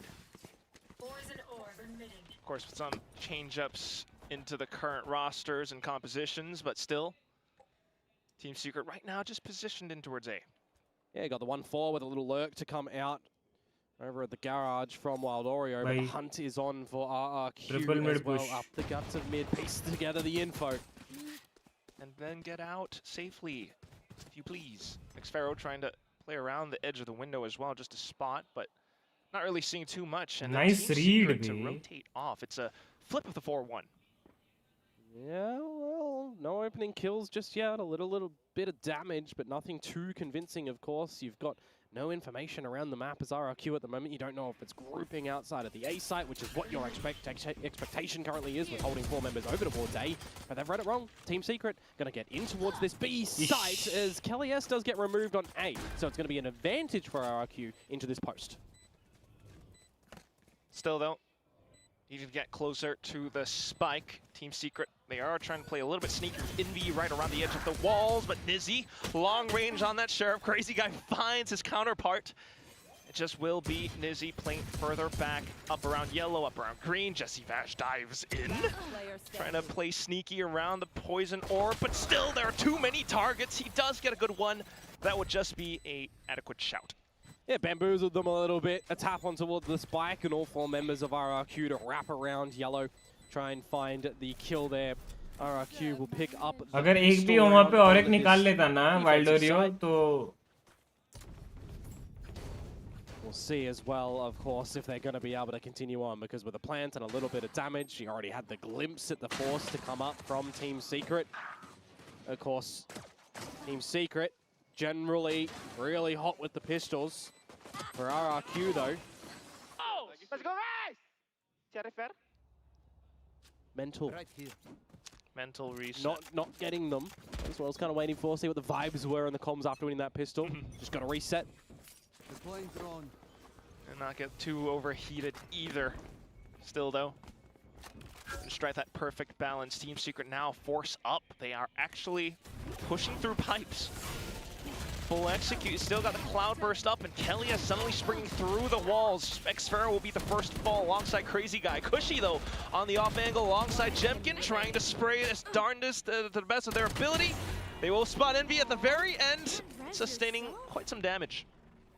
Of course, with some change-ups into the current rosters and compositions, but still, Team Secret right now just positioned in towards A. Yeah, got the 1-4 with a little lurk to come out over at the garage from Wild Oreo, but the hunt is on for RRQ as well. Up the guts of mid, piece together the info. And then get out safely, if you please. Xpharaoh trying to play around the edge of the window as well, just to spot, but not really seeing too much. And nice read to rotate off. It's a flip of the 4-1. Yeah, well, no opening kills just yet. A little bit of damage, but nothing too convincing, of course. You've got no information around the map as RRQ at the moment. You don't know if it's grouping outside of the A site, which is what your expectation currently is with holding 4 members over towards A. But they've read it wrong. Team Secret going to get in towards this B site as Kelly S does get removed on A. So it's going to be an advantage for RRQ into this post. Still, though, need to get closer to the spike. Team Secret, they are trying to play a little bit sneaky with Envy right around the edge of the walls, but Nizzy, long range on that Sheriff. Crazy Guy finds his counterpart. It just will be Nizzy playing further back, up around yellow, up around green. Jesse Vash dives in, trying to play sneaky around the poison orb, but still there are too many targets. He does get a good one. That would just be an adequate shout. Yeah, bamboozled them a little bit. A tap on towards the spike, and all 4 members of RRQ to wrap around yellow. Try and find the kill there. RRQ will pick up. अगर एक भी वहाँ पे और एक निकाल लेता ना वाइल्ड ओरियो तो we'll see as well, of course, if they're going to be able to continue on, because with a plant and a little bit of damage, you already had the glimpse at the force to come up from Team Secret. Of course, Team Secret generally really hot with the pistols. For RRQ though. Oh, let's go guys! Mental. Right here. Mental reset. Not getting them. As well as kind of waiting for, see what the vibes were in the comms after winning that pistol. Just got to reset. And not get too overheated either. Still though, to strike that perfect balance. Team Secret now force up. They are actually pushing through pipes. Full execute, still got the cloud burst up, and Kelly is suddenly springing through the walls. Xpharaoh will be the first to fall alongside Crazy Guy. Cushy though, on the off angle alongside Jemkin, trying to spray this darndest to the best of their ability. They will spot Envy at the very end, sustaining quite some damage.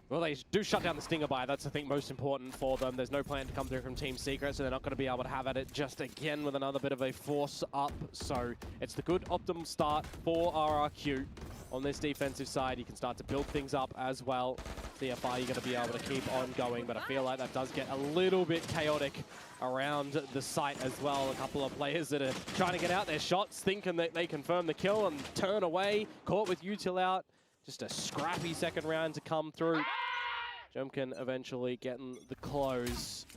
Well, they do shut down the Stinger buy. That's, I think, most important for them. There's no plan to come through from Team Secret, so they're not going to be able to have at it just again with another bit of a force up. So it's the good optimal start for RRQ. On this defensive side, you can start to build things up as well. CFI, you're going to be able to keep on going, but I feel like that does get a little bit chaotic around the site as well. A couple of players that are trying to get out their shots, thinking that they confirm the kill and turn away, caught with util out. Just a scrappy second round to come through. Jemkin eventually getting the close.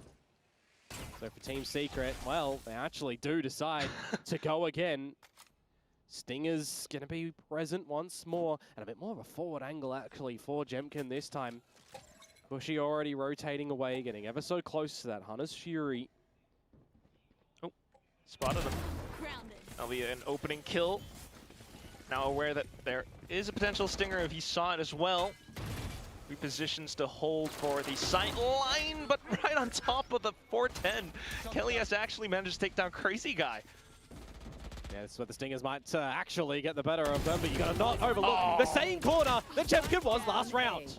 So for Team Secret, well, they actually do decide to go again. Stinger's going to be present once more, and a bit more of a forward angle actually for Jemkin this time. Bushy already rotating away, getting ever so close to that Hunter's Fury. Oh, spotted him. That'll be an opening kill. Now aware that there is a potential Stinger if he saw it as well. Repositions to hold for the sight line, but right on top of the 410. Kelly has actually managed to take down Crazy Guy. Yeah, this is where the Stingers might actually get the better of them, but you gotta not overlook the same corner that Jemkin was last round.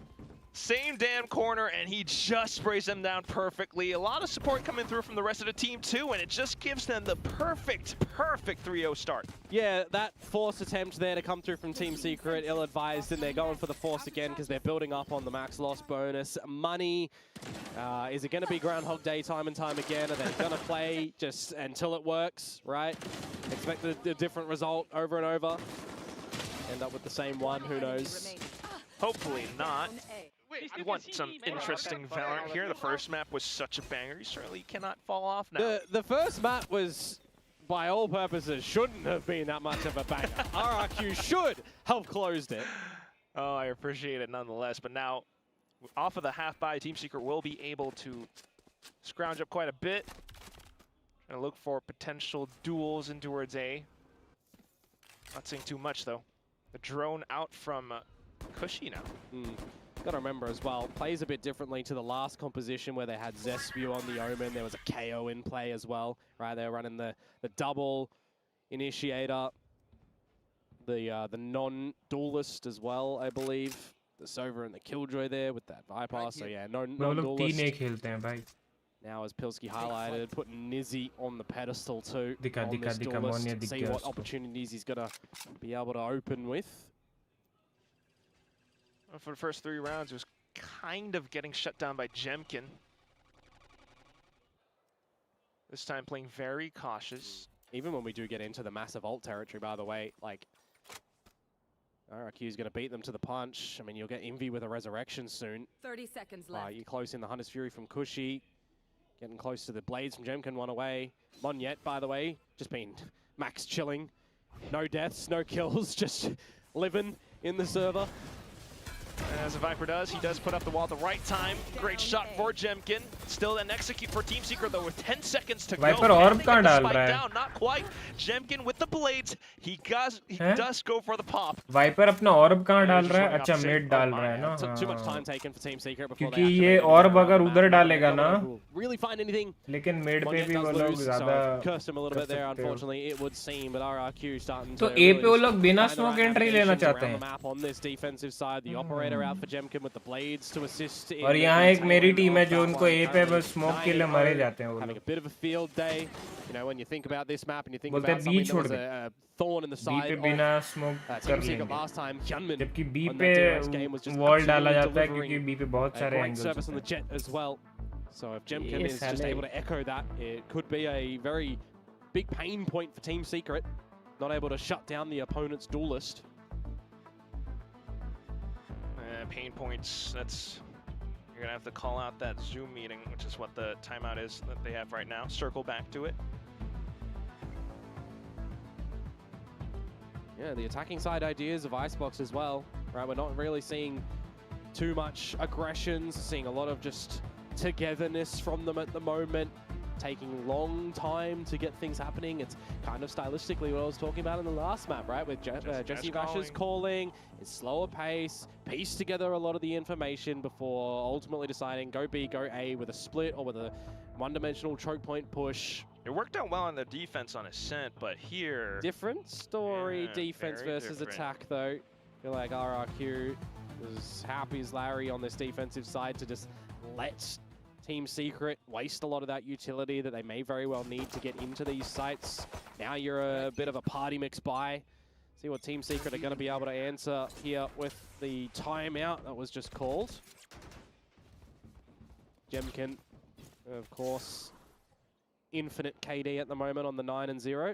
Same damn corner, and he just sprays them down perfectly. A lot of support coming through from the rest of the team too, and it just gives them the perfect 3-0 start. Yeah, that force attempt there to come through from Team Secret, ill-advised, and they're going for the force again because they're building up on the max loss bonus. Money, is it going to be Groundhog Day time and time again? Are they going to play just until it works, right? Expect a different result over and over. End up with the same one, who knows? Hopefully not. We want some interesting Valorant here. The first map was such a banger. You certainly cannot fall off now. The first map was, by all purposes, shouldn't have been that much of a banger. RRQ should have closed it. Oh, I appreciate it nonetheless. But now, off of the half buy, Team Secret will be able to scrounge up quite a bit. Trying to look for potential duels in towards A. Not seeing too much, though. The drone out from Cushy now. Gotta remember as well, plays a bit differently to the last composition where they had Zespew on the Omen. There was a KO in play as well, right? They were running the double initiator, the non-duelist as well, I believe. The Sova and the Killjoy there with that Viper. So yeah, non-duelist. Now, as Pilsky highlighted, putting Nizzy on the pedestal too. See what opportunities he's gonna be able to open with. For the first 3 rounds, it was kind of getting shut down by Jemkin. This time playing very cautious. Even when we do get into the massive ult territory, by the way, like, RRQ is going to beat them to the punch. I mean, you'll get Envy with a resurrection soon. 30 seconds left. You're close in the Hunter's Fury from Cushy. Getting close to the Blades from Jemkin, one away. Monyet, by the way, just been max chilling. No deaths, no kills, just living in the server. As the Viper does, he does put up the wall at the right time. Great shot for Jemkin. Still an execute for Team Secret though with 10 seconds to Viper go. orb कहाँ डाल रहा है? Down, not quite. Jemkin with the blades. He does go for the pop. Viper अपना orb कहाँ डाल रहा है? अच्छा mid डाल रहा है ना? Took too much time taken for Team Secret before क्योंकि ये orb अगर उधर डालेगा ना, really find anything. लेकिन mid पे भी वो लोग ज़्यादा cursed him a little bit there, unfortunately. It would seem, but RRQ starting तो to A पे वो लोग बिना smoke entry लेना चाहते हैं. Map on this defensive side, the operator out for Jemkin with the blades to assist. और यहाँ एक मेरी टीम है जो उनको A पे बस smoke के लिए मरे जाते हैं वो Having लोग. a bit of a field day, you know, when you think about this map and you think बोलते about हैं something B that छोड़ was they. a thorn in the B side पे of बिना smoke कर Team Secret लेंगे. last time, Hyunmin जबकि B on पे that DRS game was just wall डाला absolutely जाता है delivering क्योंकि B पे बहुत a सारे great angles service on होते the jet as well. So if Jemkin Yes, is just able to echo that, it could be a very big pain point for Team Secret. Not able to shut down the opponent's duelist. Pain points, that's... You're going to have to call out that Zoom meeting, which is what the timeout is that they have right now. Circle back to it. Yeah, the attacking side ideas of Icebox as well, right? We're not really seeing too much aggressions, seeing a lot of just togetherness from them at the moment, taking long time to get things happening. It's kind of stylistically what I was talking about in the last map, right? With Jesse Rush's calling, it's slower pace, piece together a lot of the information before ultimately deciding go B, go A with a split or with a one-dimensional choke point push. It worked out well on the defense on Ascent, but here... Different story, Yeah, defense very versus different. attack though. I feel like RRQ As happy as Larry on this defensive side to just let Team Secret waste a lot of that utility that they may very well need to get into these sites. Now you're a bit of a party mix buy. See what Team Secret are going to be able to answer here with the timeout that was just called. Jemkin, of course, infinite KD at the moment on the 9 and 0.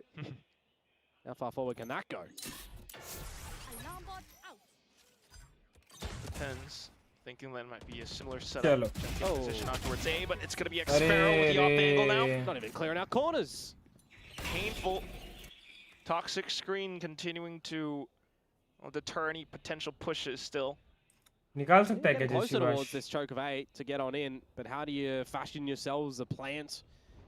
How far forward can that go? Depends. Thinking that might be a similar setup. Oh. Position out towards A, but it's going to be Xfero with the off angle now. Not even clearing out corners. Painful. Toxic screen continuing to deter any potential pushes still. निकाल सकता है क्या Getting closer जैसी towards this choke of 8 to get on in, but how do you fashion yourselves a plant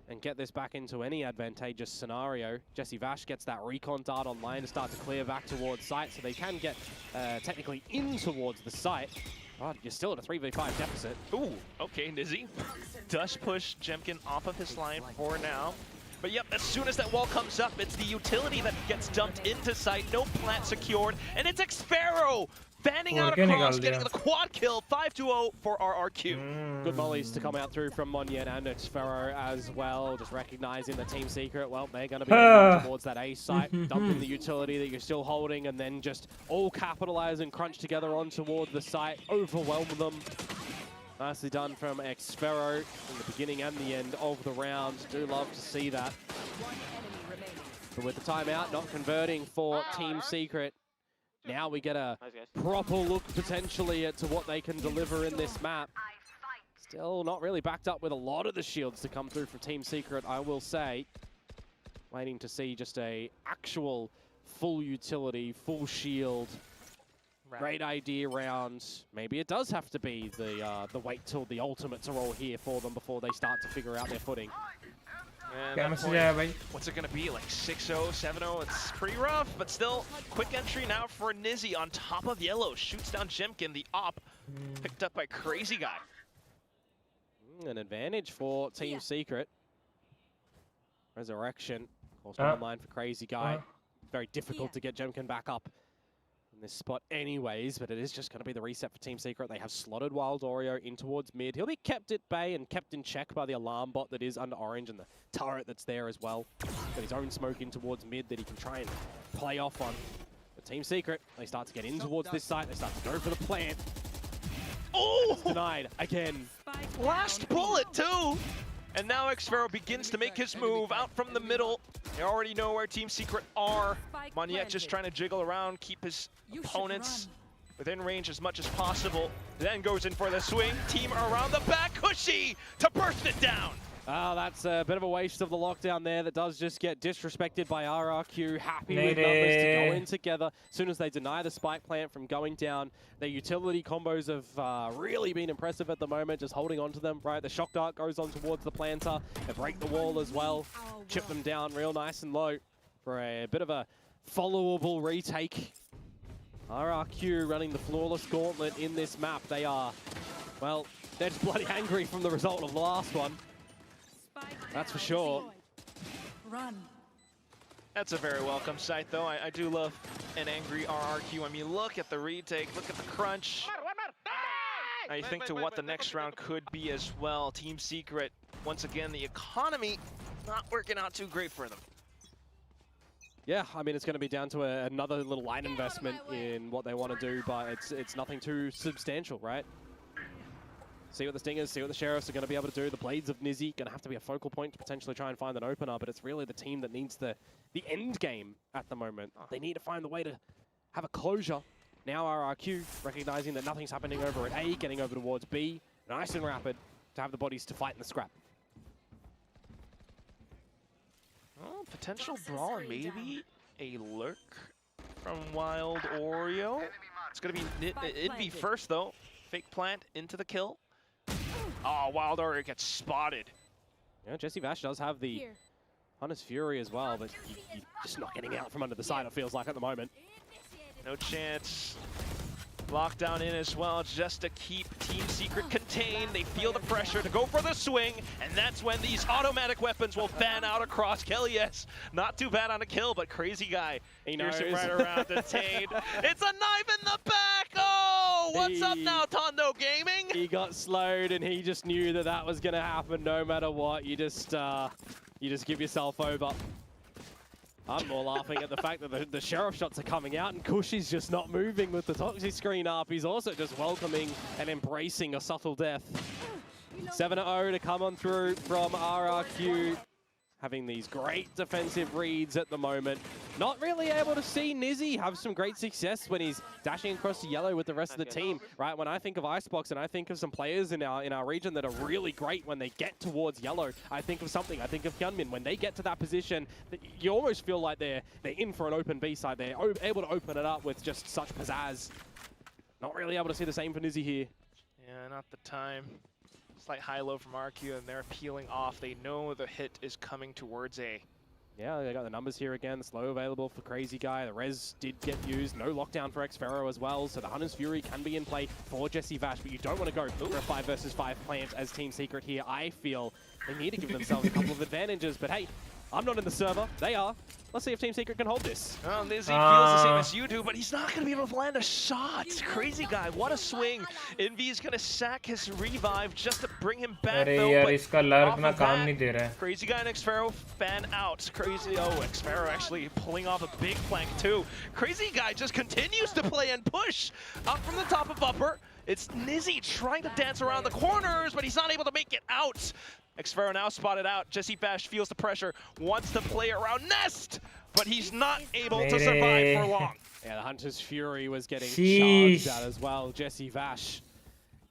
and get this back into any advantageous scenario? Jesse Vash gets that recon dart online to start to clear back towards site, so they can get technically in towards the site. But you're still at a 3v5 deficit. Ooh, okay, Nizzy does push Jemkin off of his line for now. But yep, as soon as that wall comes up, it's the utility that gets dumped into sight. No plant secured, and it's Xfero fanning out across, getting the quad kill, 5-0 for RRQ. Good mollies to come out through from Monyet and Xfero as well, just recognizing the Team Secret. Well, they're going to be moving towards that A site, dumping the utility that you're still holding, and then just all capitalize and crunch together on towards the site, overwhelm them. Nicely done from Xfero in the beginning and the end of the round. Do love to see that. But with the timeout not converting for Team Secret, now we get a proper look potentially at to what they can deliver in this map. Still not really backed up with a lot of the shields to come through for Team Secret, I will say. Waiting to see just a actual full utility, full shield. Great idea round. Maybe it does have to be the wait till the ultimates are all here for them before they start to figure out their footing. And what's it going to be, like 6-0, 7-0? It's pretty rough, but still, quick entry now for Nizzy on top of yellow. Shoots down Jemkin, the op, picked up by Crazy Guy. An advantage for Team Secret. Resurrection, of course, online for Crazy Guy. Very difficult to get Jemkin back up this spot anyways, but it is just going to be the reset for Team Secret. They have slotted Wild Oreo in towards mid. He'll be kept at bay and kept in check by the alarm bot that is under orange and the turret that's there as well. Got his own smoke in towards mid that he can try and play off on. But Team Secret, they start to get in towards this site. They start to go for the plant. Oh! It's denied again. Last bullet too! And now Xfero begins to make his move out from the middle. They already know where Team Secret are. Monyet just trying to jiggle around, keep his opponents within range as much as possible. Then goes in for the swing. Team around the back. Cushy to burst it down. Oh, that's a bit of a waste of the lockdown there. That does just get disrespected by RRQ. Happy with numbers to go in together. As soon as they deny the spike plant from going down, their utility combos have really been impressive at the moment, just holding on to them, right? The shock dart goes on towards the planter. They break the wall as well. Chip them down real nice and low for a bit of a followable retake. RRQ running the flawless gauntlet in this map. They are, well, they're just bloody angry from the result of the last one. That's for sure. That's a very welcome sight, though. I do love an angry RRQ. I mean, look at the retake, look at the crunch. Now you think to what the next round could be as well. Team Secret, once again, the economy not working out too great for them. Yeah, I mean, it's going to be down to another little line investment in what they want to do, but it's nothing too substantial, right? See what the Stingers, see what the Sheriffs are going to be able to do. The Blades of Nizzy going to have to be a focal point to potentially try and find an opener, but it's really the team that needs the end game at the moment. They need to find the way to have a closure. Now RRQ recognizing that nothing's happening over at A, getting over towards B. Nice and rapid to have the bodies to fight in the scrap. Oh, potential brawl, maybe a lurk from Wild Oreo. It's going to be it'd be first, though. Fake plant into the kill. Oh, Wild Oreo gets spotted. Yeah, Jesse Vash does have the Hunter's Fury as well, but you're just not getting out from under the side, it feels like, at the moment. No chance. Lockdown in as well, just to keep Team Secret contained. They feel the pressure to go for the swing, and that's when these automatic weapons will fan out across. Kelly, yes, not too bad on a kill, but Crazy Guy. He knows him right around detained. It's a knife in the back. Oh, what's up now, Tondo Gaming? He got slowed, and he just knew that that was going to happen no matter what. You just give yourself over. I'm more laughing at the fact that the Sheriff shots are coming out, and Kushi's just not moving with the Toxic screen up. He's also just welcoming and embracing a subtle death. 7-0 to come on through from RRQ. Having these great defensive reads at the moment. Not really able to see Nizzy have some great success when he's dashing across the yellow with the rest of the team, right? When I think of Icebox and I think of some players in our region that are really great when they get towards yellow, I think of something. I think of Hyunmin. When they get to that position, you almost feel like they're in for an open B side. They're able to open it up with just such pizzazz. Not really able to see the same for Nizzy here. Yeah, not the time. Slight high-low from RQ, and they're peeling off. They know the hit is coming towards A. Yeah, they got the numbers here again. Slow available for Crazy Guy. The res did get used. No lockdown for Xfero as well. So the Hunter's Fury can be in play for Jesse Vash, but you don't want to go for a 5 versus 5 plant as Team Secret here. I feel they need to give themselves a couple of advantages, but hey, I'm not in the server. They are. Let's see if Team Secret can hold this. Well, Nizzy feels the same as you do, but he's not going to be able to land a shot. Crazy Guy, what a swing. Envy's going to sack his revive just to bring him back, though. Crazy Guy and Xfero fan out. Xfero actually pulling off a big flank, too. Crazy Guy just continues to play and push up from the top of upper. It's Nizzy trying to dance around the corners, but he's not able to make it out. Xfero now spotted out. Jesse Vash feels the pressure, wants to play around Nest, but he's not able to survive for long. Yeah, the Hunter's Fury was getting charged at as well. Jesse Vash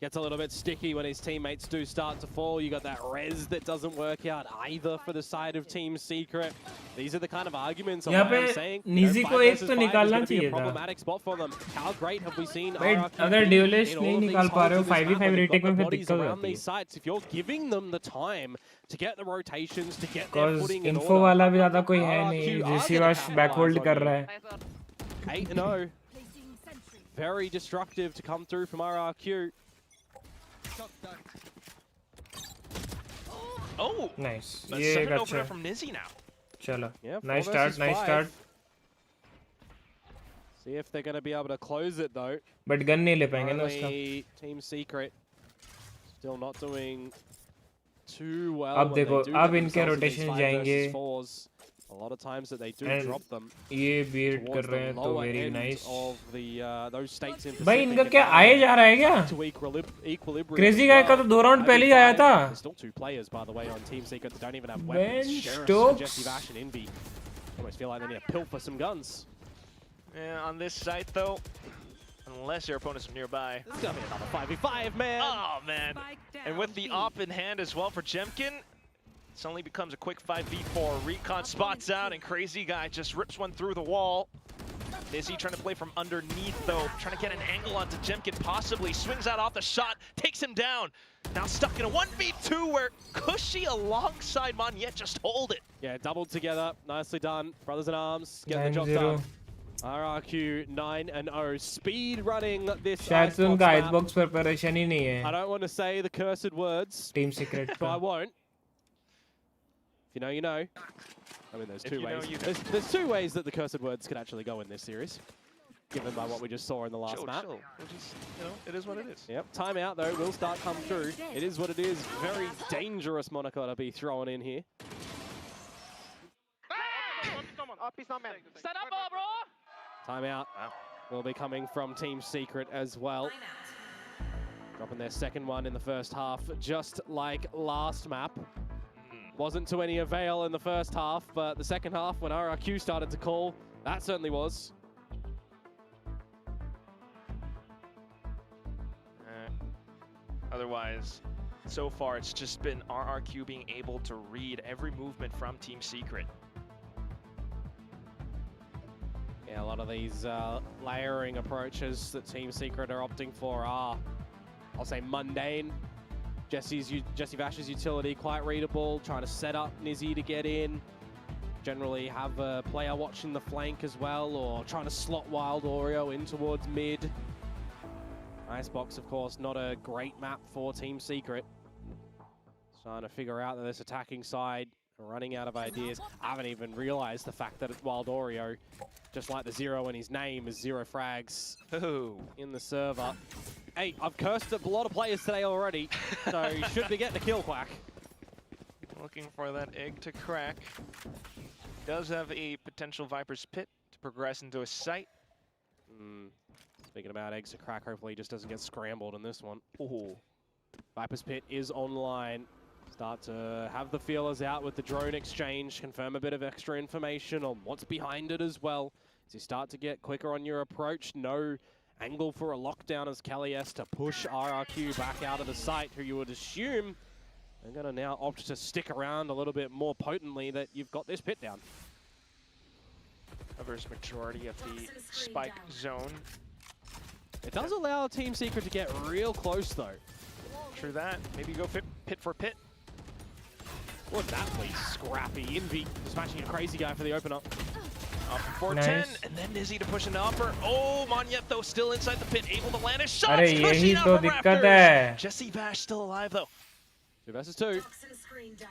gets a little bit sticky when his teammates do start to fall. You got that res that doesn't work out either for the side of Team Secret. These are the kind of arguments I'm saying. Nizzy को एक तो निकालना चाहिए था. Problematic spot for them. How great have we seen RRQ अगर duelist नहीं निकाल पा रहे हो 5v5 retake में फिर दिक्कत around होती these sites? If you're giving them the time to get the rotations, to get their Because footing in info order, वाला भी ज़्यादा कोई है नहीं. Jesse Vash backhold कर रहा है. 8-0. Very destructive to come through from RRQ. Oh, nice. ये एक अच्छा from Nizzy now. चलो. Yeah, Nice start, nice start. See if they're going to be able to close it though. But gun नहीं ले पाएंगे ना उसका. Team Secret still not doing too well. अब देखो, अब इनके rotation जाएंगे. A lot of times that they do drop them. ये beat कर रहे हैं तो very nice. Of the those states in भाई इनका क्या आए जा रहा है क्या? To equilibrium. Crazy Guy का तो 2 round पहले ही आया था. There's still 2 players by the way on Team Secret that don't even have weapons. Ben Sheriff, Stokes. Jesse Vash and Envy. Almost feel like they need to pilfer some guns. Yeah, on this site though, unless your opponents are nearby. This is gonna be another 5v5, man. Oh man! And with the op in hand as well for Jemkin, it suddenly becomes a quick 5v4. Recon spots out, and Crazy Guy just rips one through the wall. Nizzy trying to play from underneath though, trying to get an angle onto Jemkin possibly. Swings out off the shot, takes him down. Now stuck in a 1v2 where Cushy alongside Monyet just hold it. Yeah, doubled together. Nicely done. Brothers in arms, get the job done. RRQ 9-0, speed running this शायद से उनका map. Icebox preparation ही नहीं है. I don't want to say the cursed words. Team Secret. But I won't. If you know, you know. I mean, there's two ways. There's 2 ways that the cursed words could actually go in this series, given by what we just saw in the last map. Just, it is what it is. Yep, timeout though will start come through. It is what it is. Very dangerous moniker to be thrown in here. Set up, bro! Timeout will be coming from Team Secret as well. Dropping their second one in the first half, just like last map. Wasn't to any avail in the first half, but the second half when RRQ started to call, that certainly was. Otherwise, so far it's just been RRQ being able to read every movement from Team Secret. Yeah, a lot of these layering approaches that Team Secret are opting for are, I'll say, mundane. Jesse Vash's utility quite readable, trying to set up Nizzy to get in. Generally have a player watching the flank as well, or trying to slot Wild Oreo in towards mid. Icebox, of course, not a great map for Team Secret. Trying to figure out that this attacking side running out of ideas. I haven't even realized the fact that it's Wild Oreo, just like the 0 in his name, is 0 frags in the server. Hey, I've cursed a lot of players today already, so you should be getting a kill, Quack. Looking for that egg to crack. Does have a potential Viper's Pit to progress into a site. Speaking about eggs to crack, hopefully he just doesn't get scrambled in this one. Ooh. Viper's Pit is online. Start to have the feelers out with the drone exchange, confirm a bit of extra information on what's behind it as well. As you start to get quicker on your approach, no angle for a lockdown as Kelly's to push RRQ back out of the site, who you would assume are going to now opt to stick around a little bit more potently that you've got this pit down. Covers majority of the spike zone. It does allow Team Secret to get real close though. True that. Maybe go pit for pit. Wouldn't that be scrappy? Envy dispatching a crazy guy for the opener. Up 410, and then Nizzy to push into upper. Oh, Monyet though still inside the pit, able to land his shots. अरे यही तो दिक्कत है. Jesse Vash still alive though. 2 versus 2.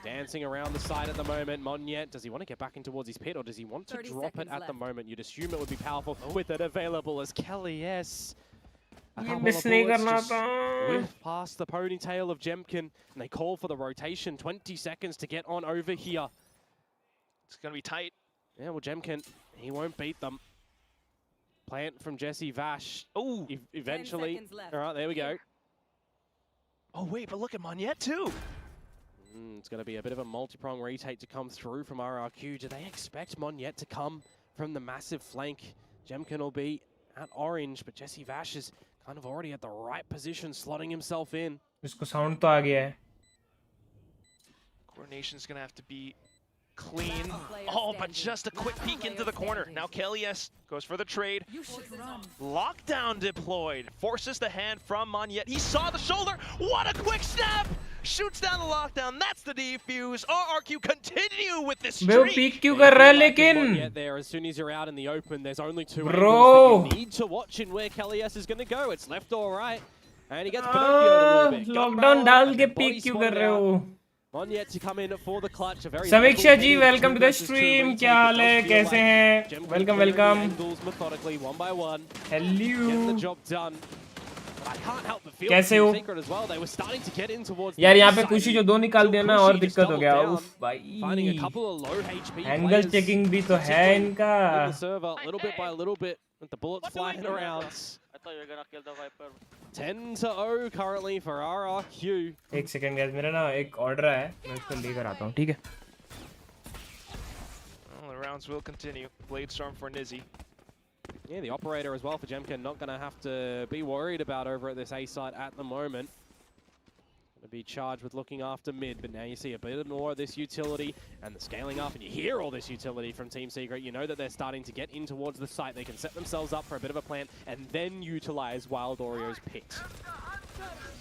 Dancing around the side at the moment. Monyet, does he want to get back in towards his pit, or does he want to drop it at the moment? You'd assume it would be powerful with it available as Kelly S. Miss नहीं करना था. Whiff past the ponytail of Jemkin, and they call for the rotation. 20 seconds to get on over here. It's going to be tight. Yeah, well, Jemkin, he won't beat them. Plant from Jesse Vash. Oh, eventually. All right, there we go. Oh, wait, but look at Monyet too. It's going to be a bit of a multi-prong retake to come through from RRQ. Do they expect Monyet to come from the massive flank? Jemkin will be at orange, but Jesse Vash is kind of already at the right position, slotting himself in. इसको sound तो आ गया है. Coordination's going to have to be clean. Oh, but just a quick peek into the corner. Now Kelly S goes for the trade. Lockdown deployed. Forces the hand from Monyet. He saw the shoulder. What a quick snap! Shoots down the lockdown. That's the defuse. RRQ continue with this streak. वो peek क्यों कर रहा है लेकिन? Get there as soon as you're out in the open. There's only 2 Bro. angles that you need to watch in where Kelly S is going to go. It's left or right, and he gets Pinocchioed a little bit. Lockdown डाल के peek क्यों कर रहे हो? Monyet to come in for the clutch. A very समीक्षा जी, welcome to the stream. क्या हाल है? कैसे हैं? Welcome, welcome. Angles methodically, 1 by 1. Hello. Getting the job done. But I can't help but feel कैसे हो? Secret as well. They were starting to get in towards. यार यहाँ पे खुशी जो 2 निकाल दिया ना और दिक्कत हो गया. उफ Finding a भाई. couple of low HP Angle checking भी तो है इनका. in the server, little bit by little bit, with the bullets flying around. I thought you were gonna kill the Viper. 10-0 currently for RRQ. एक second guys, मेरा ना एक order है, मैं उसको लेकर आता हूँ, ठीक है? Well, the rounds will continue. Blade Storm for Nizzy. Yeah, the operator as well for Jemkin, not going to have to be worried about over at this A site at the moment. Going to be charged with looking after mid, but now you see a bit more of this utility and the scaling up, and you hear all this utility from Team Secret. You know that they're starting to get in towards the site. They can set themselves up for a bit of a plant and then utilize Wild Oreo's pit.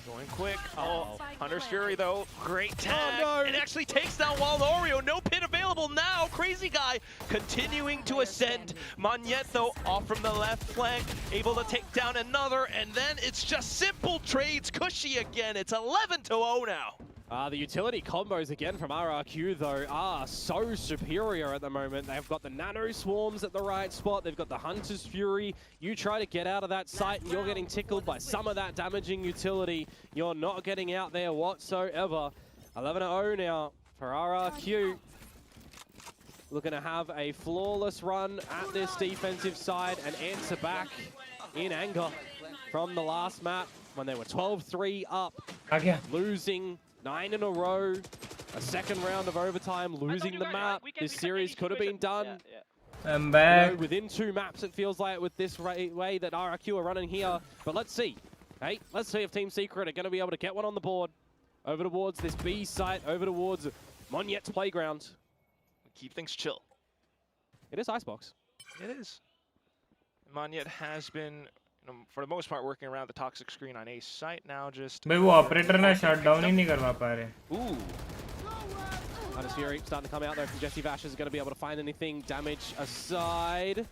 Going quick. Oh, Hunter's Fury though. Great tag. Oh, no. It actually takes down Wild Oreo. No pit available now. Crazy guy continuing to ascend. Monyet though off from the left flank. Able to take down another. And then it's just simple trades. Cushy again. It's 11-0 now. The utility combos again from RRQ though are so superior at the moment. They've got the nano swarms at the right spot. They've got the Hunter's Fury. You try to get out of that site and you're getting tickled by some of that damaging utility. You're not getting out there whatsoever. 11-0 now for RRQ. Looking to have a flawless run at this defensive side and answer back in anger from the last map when they were 12-3 up, losing 9 in a row, a second round of overtime, losing the map. This series could have been done. I'm back. You know, within 2 maps, it feels like, with this way that RRQ are running here. But let's see. Hey, let's see if Team Secret are going to be able to get one on the board. Over towards this B site, over towards Monyet's playground. Keep things chill. It is Icebox. It is. Monyet has been, for the most part, working around the toxic screen on Ace site now. Just भाई वो operator ना shut down ही नहीं करवा पा रहे. Ooh. Hunter's Fury starting to come out there from Jesse Vash. Is going to be able to find anything. Damage aside.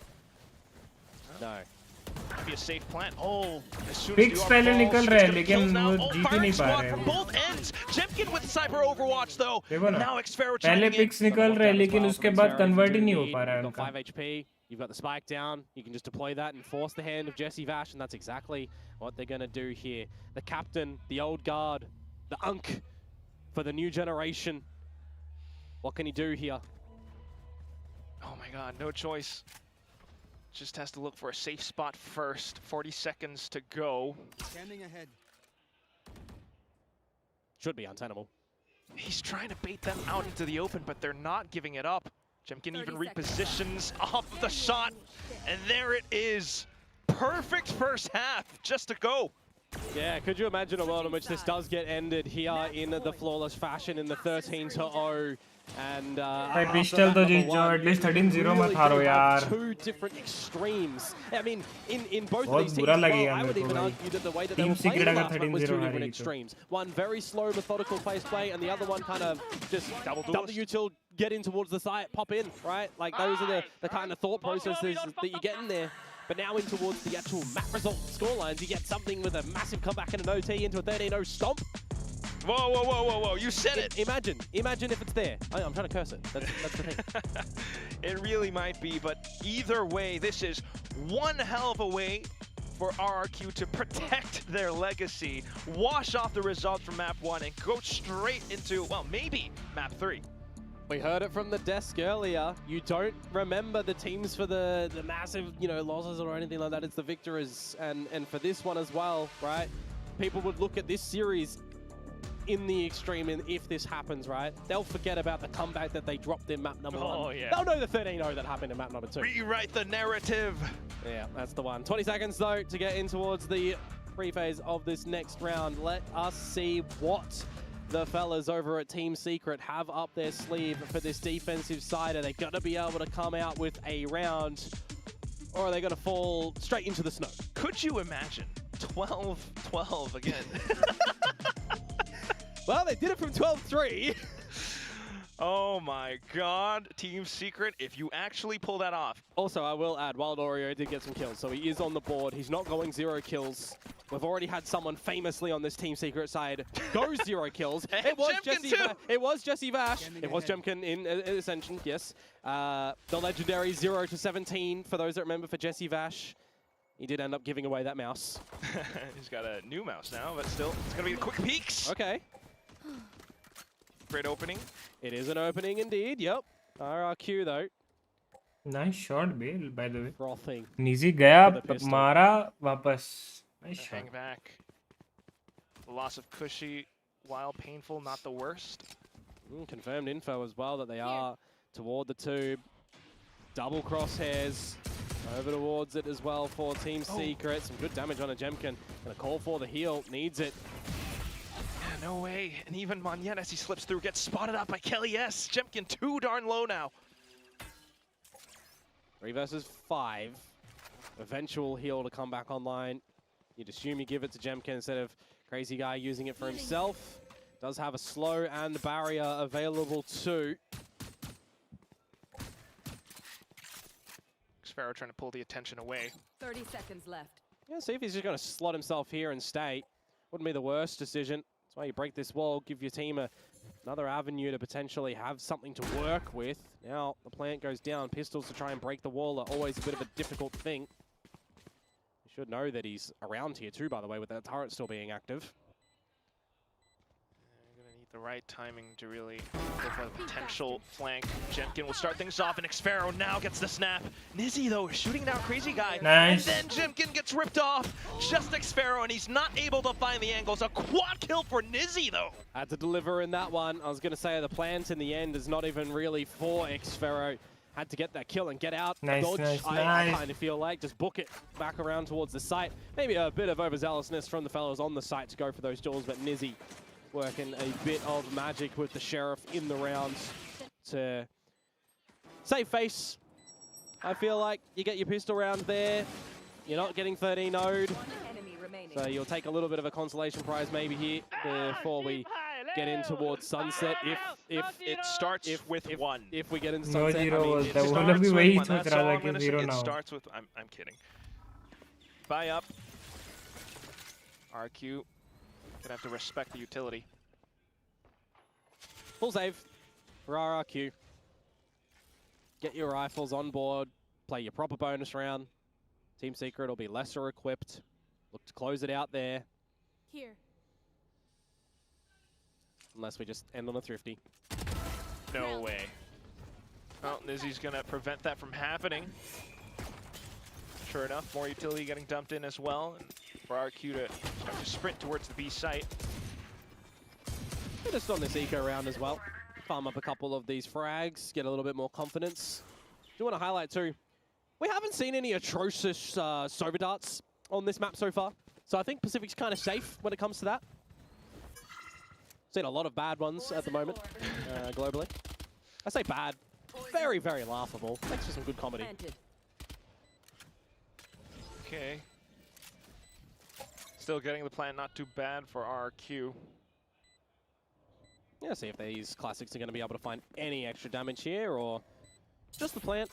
No. be a safe plant. Oh, as soon as Picks the पहले falls, निकल it's रहे हैं gonna be लेकिन kills now. वो Oh, जीत ही firing नहीं पा squad रहे from हैं। both ends. Jemkin with cyber overwatch though. देखो ना, Now Xfero पहले trying to पिक्स निकल रहे हैं लेकिन उसके बाद कन्वर्ट ही नहीं हो पा रहा है You've got उनका। 5 HP, you've got the spike down, you can just deploy that and force the hand of Jesse Vash, and that's exactly what they're going to do here. The captain, the old guard, the unk for the new generation. What can he do here? Oh my god, no choice. Just has to look for a safe spot first. 40 seconds to go. Standing ahead. Should be untenable. He's trying to bait them out into the open, but they're not giving it up. Jemkin even repositions off of the shot, and there it is. Perfect first half, just to go. Yeah, could you imagine a world in which this does get ended here in the flawless fashion in the 13-0? And भाई pistol तो जीत जाओ, at least 13-0 मत हारो यार। two different extremes. I mean, in both of बहुत these teams, बुरा well, लगेगा I मेरे would को even भाई। argue that the way that they Team were playing Secret अगर last night was 13-0 two different हारी तो। extremes. One very slow, methodical pace play, and the other one kind of just W till get in towards the site, pop in, right? Like those are the kind of thought processes that you get in there. But now in towards the actual map result scorelines, you get something with a massive comeback and an OT into a 13-0 stomp. Whoa, whoa, whoa, whoa, whoa, you said it. Imagine if it's there. I'm trying to curse it. That's the thing. It really might be, but either way, this is one hell of a way for RRQ to protect their legacy, wash off the results from map 1, and go straight into, well, maybe map 3. We heard it from the desk earlier. You don't remember the teams for the massive, losses or anything like that. It's the victors, and for this one as well, right? People would look at this series in the extreme, and if this happens, right, they'll forget about the comeback that they dropped in map number 1. Oh, yeah. They'll know the 13-0 that happened in map number 2. Rewrite the narrative. Yeah, that's the one. 20 seconds, though, to get in towards the pre-phase of this next round. Let us see what the fellas over at Team Secret have up their sleeve for this defensive side. Are they going to be able to come out with a round, or are they going to fall straight into the snow? Could you imagine 12-12 again? Well, they did it from 12-3. Oh my god, Team Secret, if you actually pull that off. Also, I will add, Wild Oreo did get some kills, so he is on the board. He's not going 0 kills. We've already had someone famously on this Team Secret side go 0 kills. It was Jesse Vash. It was Jesse Vash. It was Jemkin in Ascension, yes. The legendary 0-17, for those that remember, for Jesse Vash. He did end up giving away that mouse. He's got a new mouse now, but still, it's going to be the quick peeks. Okay. Great opening. It is an opening indeed, yep. RRQ though. Nice shot, Bale, by the way. Frothing. Nizi गया, मारा, वापस. Nice shot. Hang back. The loss of Cushy, while painful, not the worst. Confirmed info as well that they are toward the tube. Double crosshairs over towards it as well for Team Secret. Some good damage on a Jemkin. Gonna call for the heal, needs it. Yeah, no way. And even Monyet, as he slips through, gets spotted out by Kelly S. Jemkin too darn low now. 3 versus 5. Eventual heal to come back online. You'd assume you give it to Jemkin instead of Crazy Guy using it for himself. Does have a slow and barrier available too. Xfero trying to pull the attention away. 30 seconds left. Yeah, see if he's just going to slot himself here and stay. Wouldn't be the worst decision. That's why you break this wall, give your team another avenue to potentially have something to work with. Now the plant goes down. Pistols to try and break the wall are always a bit of a difficult thing. You should know that he's around here too, by the way, with that turret still being active. The right timing to really go for the potential flank. Jemkin will start things off, and Xfero now gets the snap. Nizzy, though, shooting down Crazy Guy. Nice. And then Jemkin gets ripped off. Just Xfero, and he's not able to find the angles. A quad kill for Nizzy, though. Had to deliver in that one. I was going to say the plant in the end is not even really for Xfero. Had to get that kill and get out. Nice, Dodge, nice, I nice. kind of feel like just book it back around towards the site. Maybe a bit of overzealousness from the fellows on the site to go for those duels, but Nizzy working a bit of magic with the Sheriff in the rounds to save face. I feel like you get your pistol round there. You're not getting 13-0'd. So you'll take a little bit of a consolation prize maybe here before we get in towards sunset. If It starts with one. If we get into No sunset, zero I mean, was It the starts one. अभी with वही one. सोच That's रहा all था I'm कि gonna say. zero It now. starts with, I'm kidding. buy up. RRQ gonna have to respect the utility. Full save for RRQ. Get your rifles on board, play your proper bonus round. Team Secret will be lesser equipped. Look to close it out there. Here. Unless we just end on a thrifty. No way. Well, Nizzy's gonna prevent that from happening. Sure enough, more utility getting dumped in as well. And for RRQ to start to sprint towards the B site. Just on this eco round as well. Farm up a couple of these frags, get a little bit more confidence. Do want to highlight too, we haven't seen any atrocious Sova darts on this map so far. So I think Pacific's kind of safe when it comes to that. Seen a lot of bad ones at the moment, globally. I say bad, very, very laughable. Thanks for some good comedy. Okay. Still getting the plan not too bad for RRQ. Yeah, see if these classics are going to be able to find any extra damage here, or just the plant.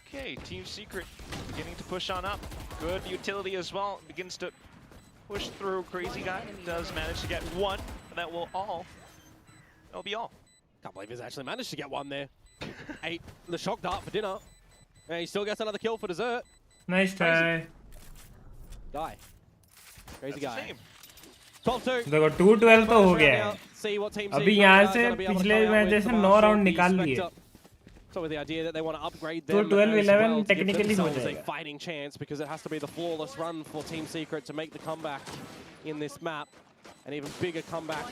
Okay, Team Secret beginning to push on up. Good utility as well. Begins to push through. Crazy Guy does manage to get one, but that'll be all. Can't believe he's actually managed to get one there. Ate the shock dart for dinner. And he still gets another kill for dessert. Nice try. Die. Crazy That's Guy. 12-2. देखो 2-12 तो हो गया है. See what team अभी यहाँ से पिछले match जैसे 9 राउंड निकाल लिए. So with the idea that they want to upgrade them 12-11 technically हो a जाएगा. fighting chance, because it has to be the flawless run for Team Secret to make the comeback in this map. An even bigger comeback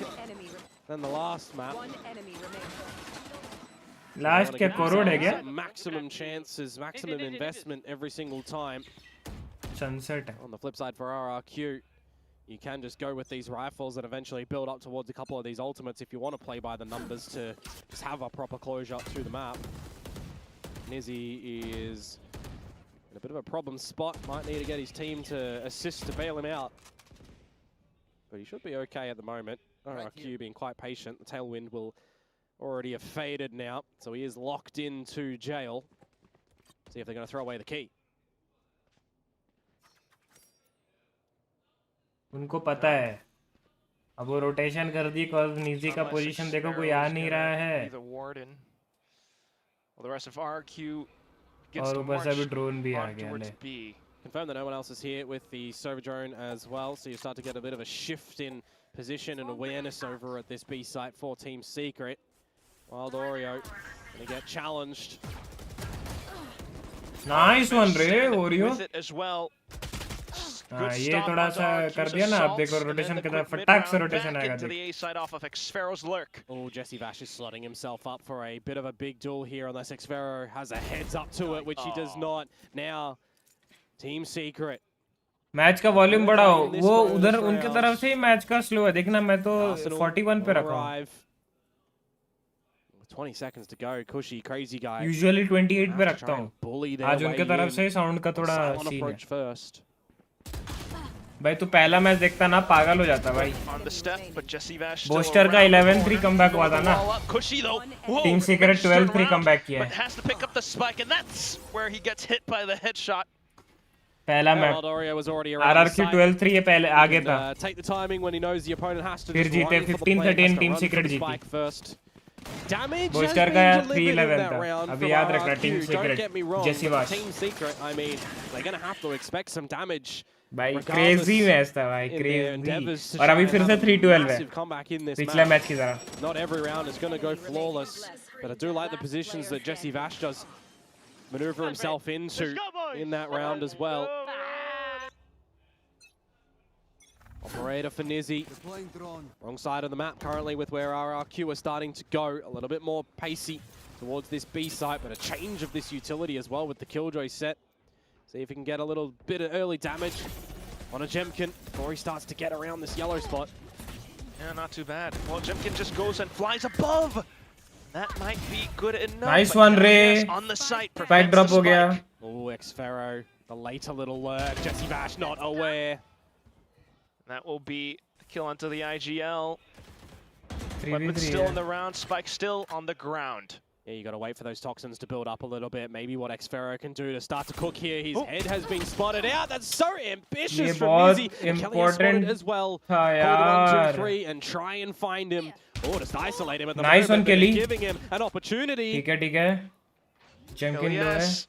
than the last map. Last क्या करोड़ है क्या? Maximum chances, maximum investment every single time. Sunset. On the flip side for RRQ, you can just go with these rifles and eventually build up towards a couple of these ultimates if you want to play by the numbers to just have a proper closure up through the map. Nizzy is in a bit of a problem spot. Might need to get his team to assist to bail him out. But he should be okay at the moment. RRQ being quite patient. The tailwind will already have faded now, so he is locked into jail. See if they're going to throw away the key. उनको पता है. अब वो rotation कर दी cause निजी का position देखो कोई आ नहीं रहा है. Well, the rest of RRQ gets और to ऊपर से अभी ड्रोन भी आ march गया towards ले. B. Confirm that no one else is here with the Sova drone as well, so you start to get a bit of a shift in position and awareness over at this B site for Team Secret. Wild Oreo gonna get challenged. Nice one रे Oreo. With it as well. हाँ ये थोड़ा सा कर दिया ना. अब देखो रोटेशन के तरफ फटाक से रोटेशन आएगा. To the A side off of Xfero's lurk. Oh, Jesse Vash is slotting himself up for a bit of a big duel here, unless Xfero has a heads up to it, which he does not. Now, Team Secret. Match का volume बढ़ाओ. वो उधर उनके तरफ से ही match का slow है. देखना मैं तो 41 पे रखा हूँ. 20 seconds to go. Cushy, Crazy Guy. Usually 28 पे रखता हूँ. आज उनके तरफ से साउंड का थोड़ा सीन है. भाई तू पहला मैच देखता ना पागल हो जाता भाई. बोस्टर का 11-3 कमबैक हुआ था ना. टीम सीक्रेट 12-3 कमबैक किया है. पहला मैच RRQ 12-3 ये पहले आगे था. फिर जीते 15-13 टीम सीक्रेट जीती. बोस्टर का 3-11 था. अभी याद रखना टीम सीक्रेट जेसी वाश. भाई क्रेजी मैच था भाई. क्रेजी. और अभी फिर से 3-12 है पिछले मैच की तरह. Not every round is going to go flawless, but I do like the positions that Jesse Vash does maneuver himself into in that round as well. Operator for Nizzy. Wrong side of the map currently with where RRQ are starting to go. A little bit more pacey towards this B site, but a change of this utility as well with the Killjoy set. See if he can get a little bit of early damage on a Jemkin before he starts to get around this yellow spot. Yeah, not too bad. Well, Jemkin just goes and flies above. That might be good enough. Nice one, Ray. On the site. Spike drop हो गया. Oh, Xfero, the later little lurk. Jesse Vash not aware. That will be the kill onto the IGL. Weapon still in the round. Spike still on the ground. Yeah, you got to wait for those toxins to build up a little bit. Maybe what Xfero can do to start to cook here. His head has been spotted out. That's so ambitious from Nizzy. Kelly has spotted as well. Call 1, 2, 3 and try and find him. Oh, just isolate him at the nice moment. One, Kelly. Giving him an opportunity. ठीक है. Junkin लो है.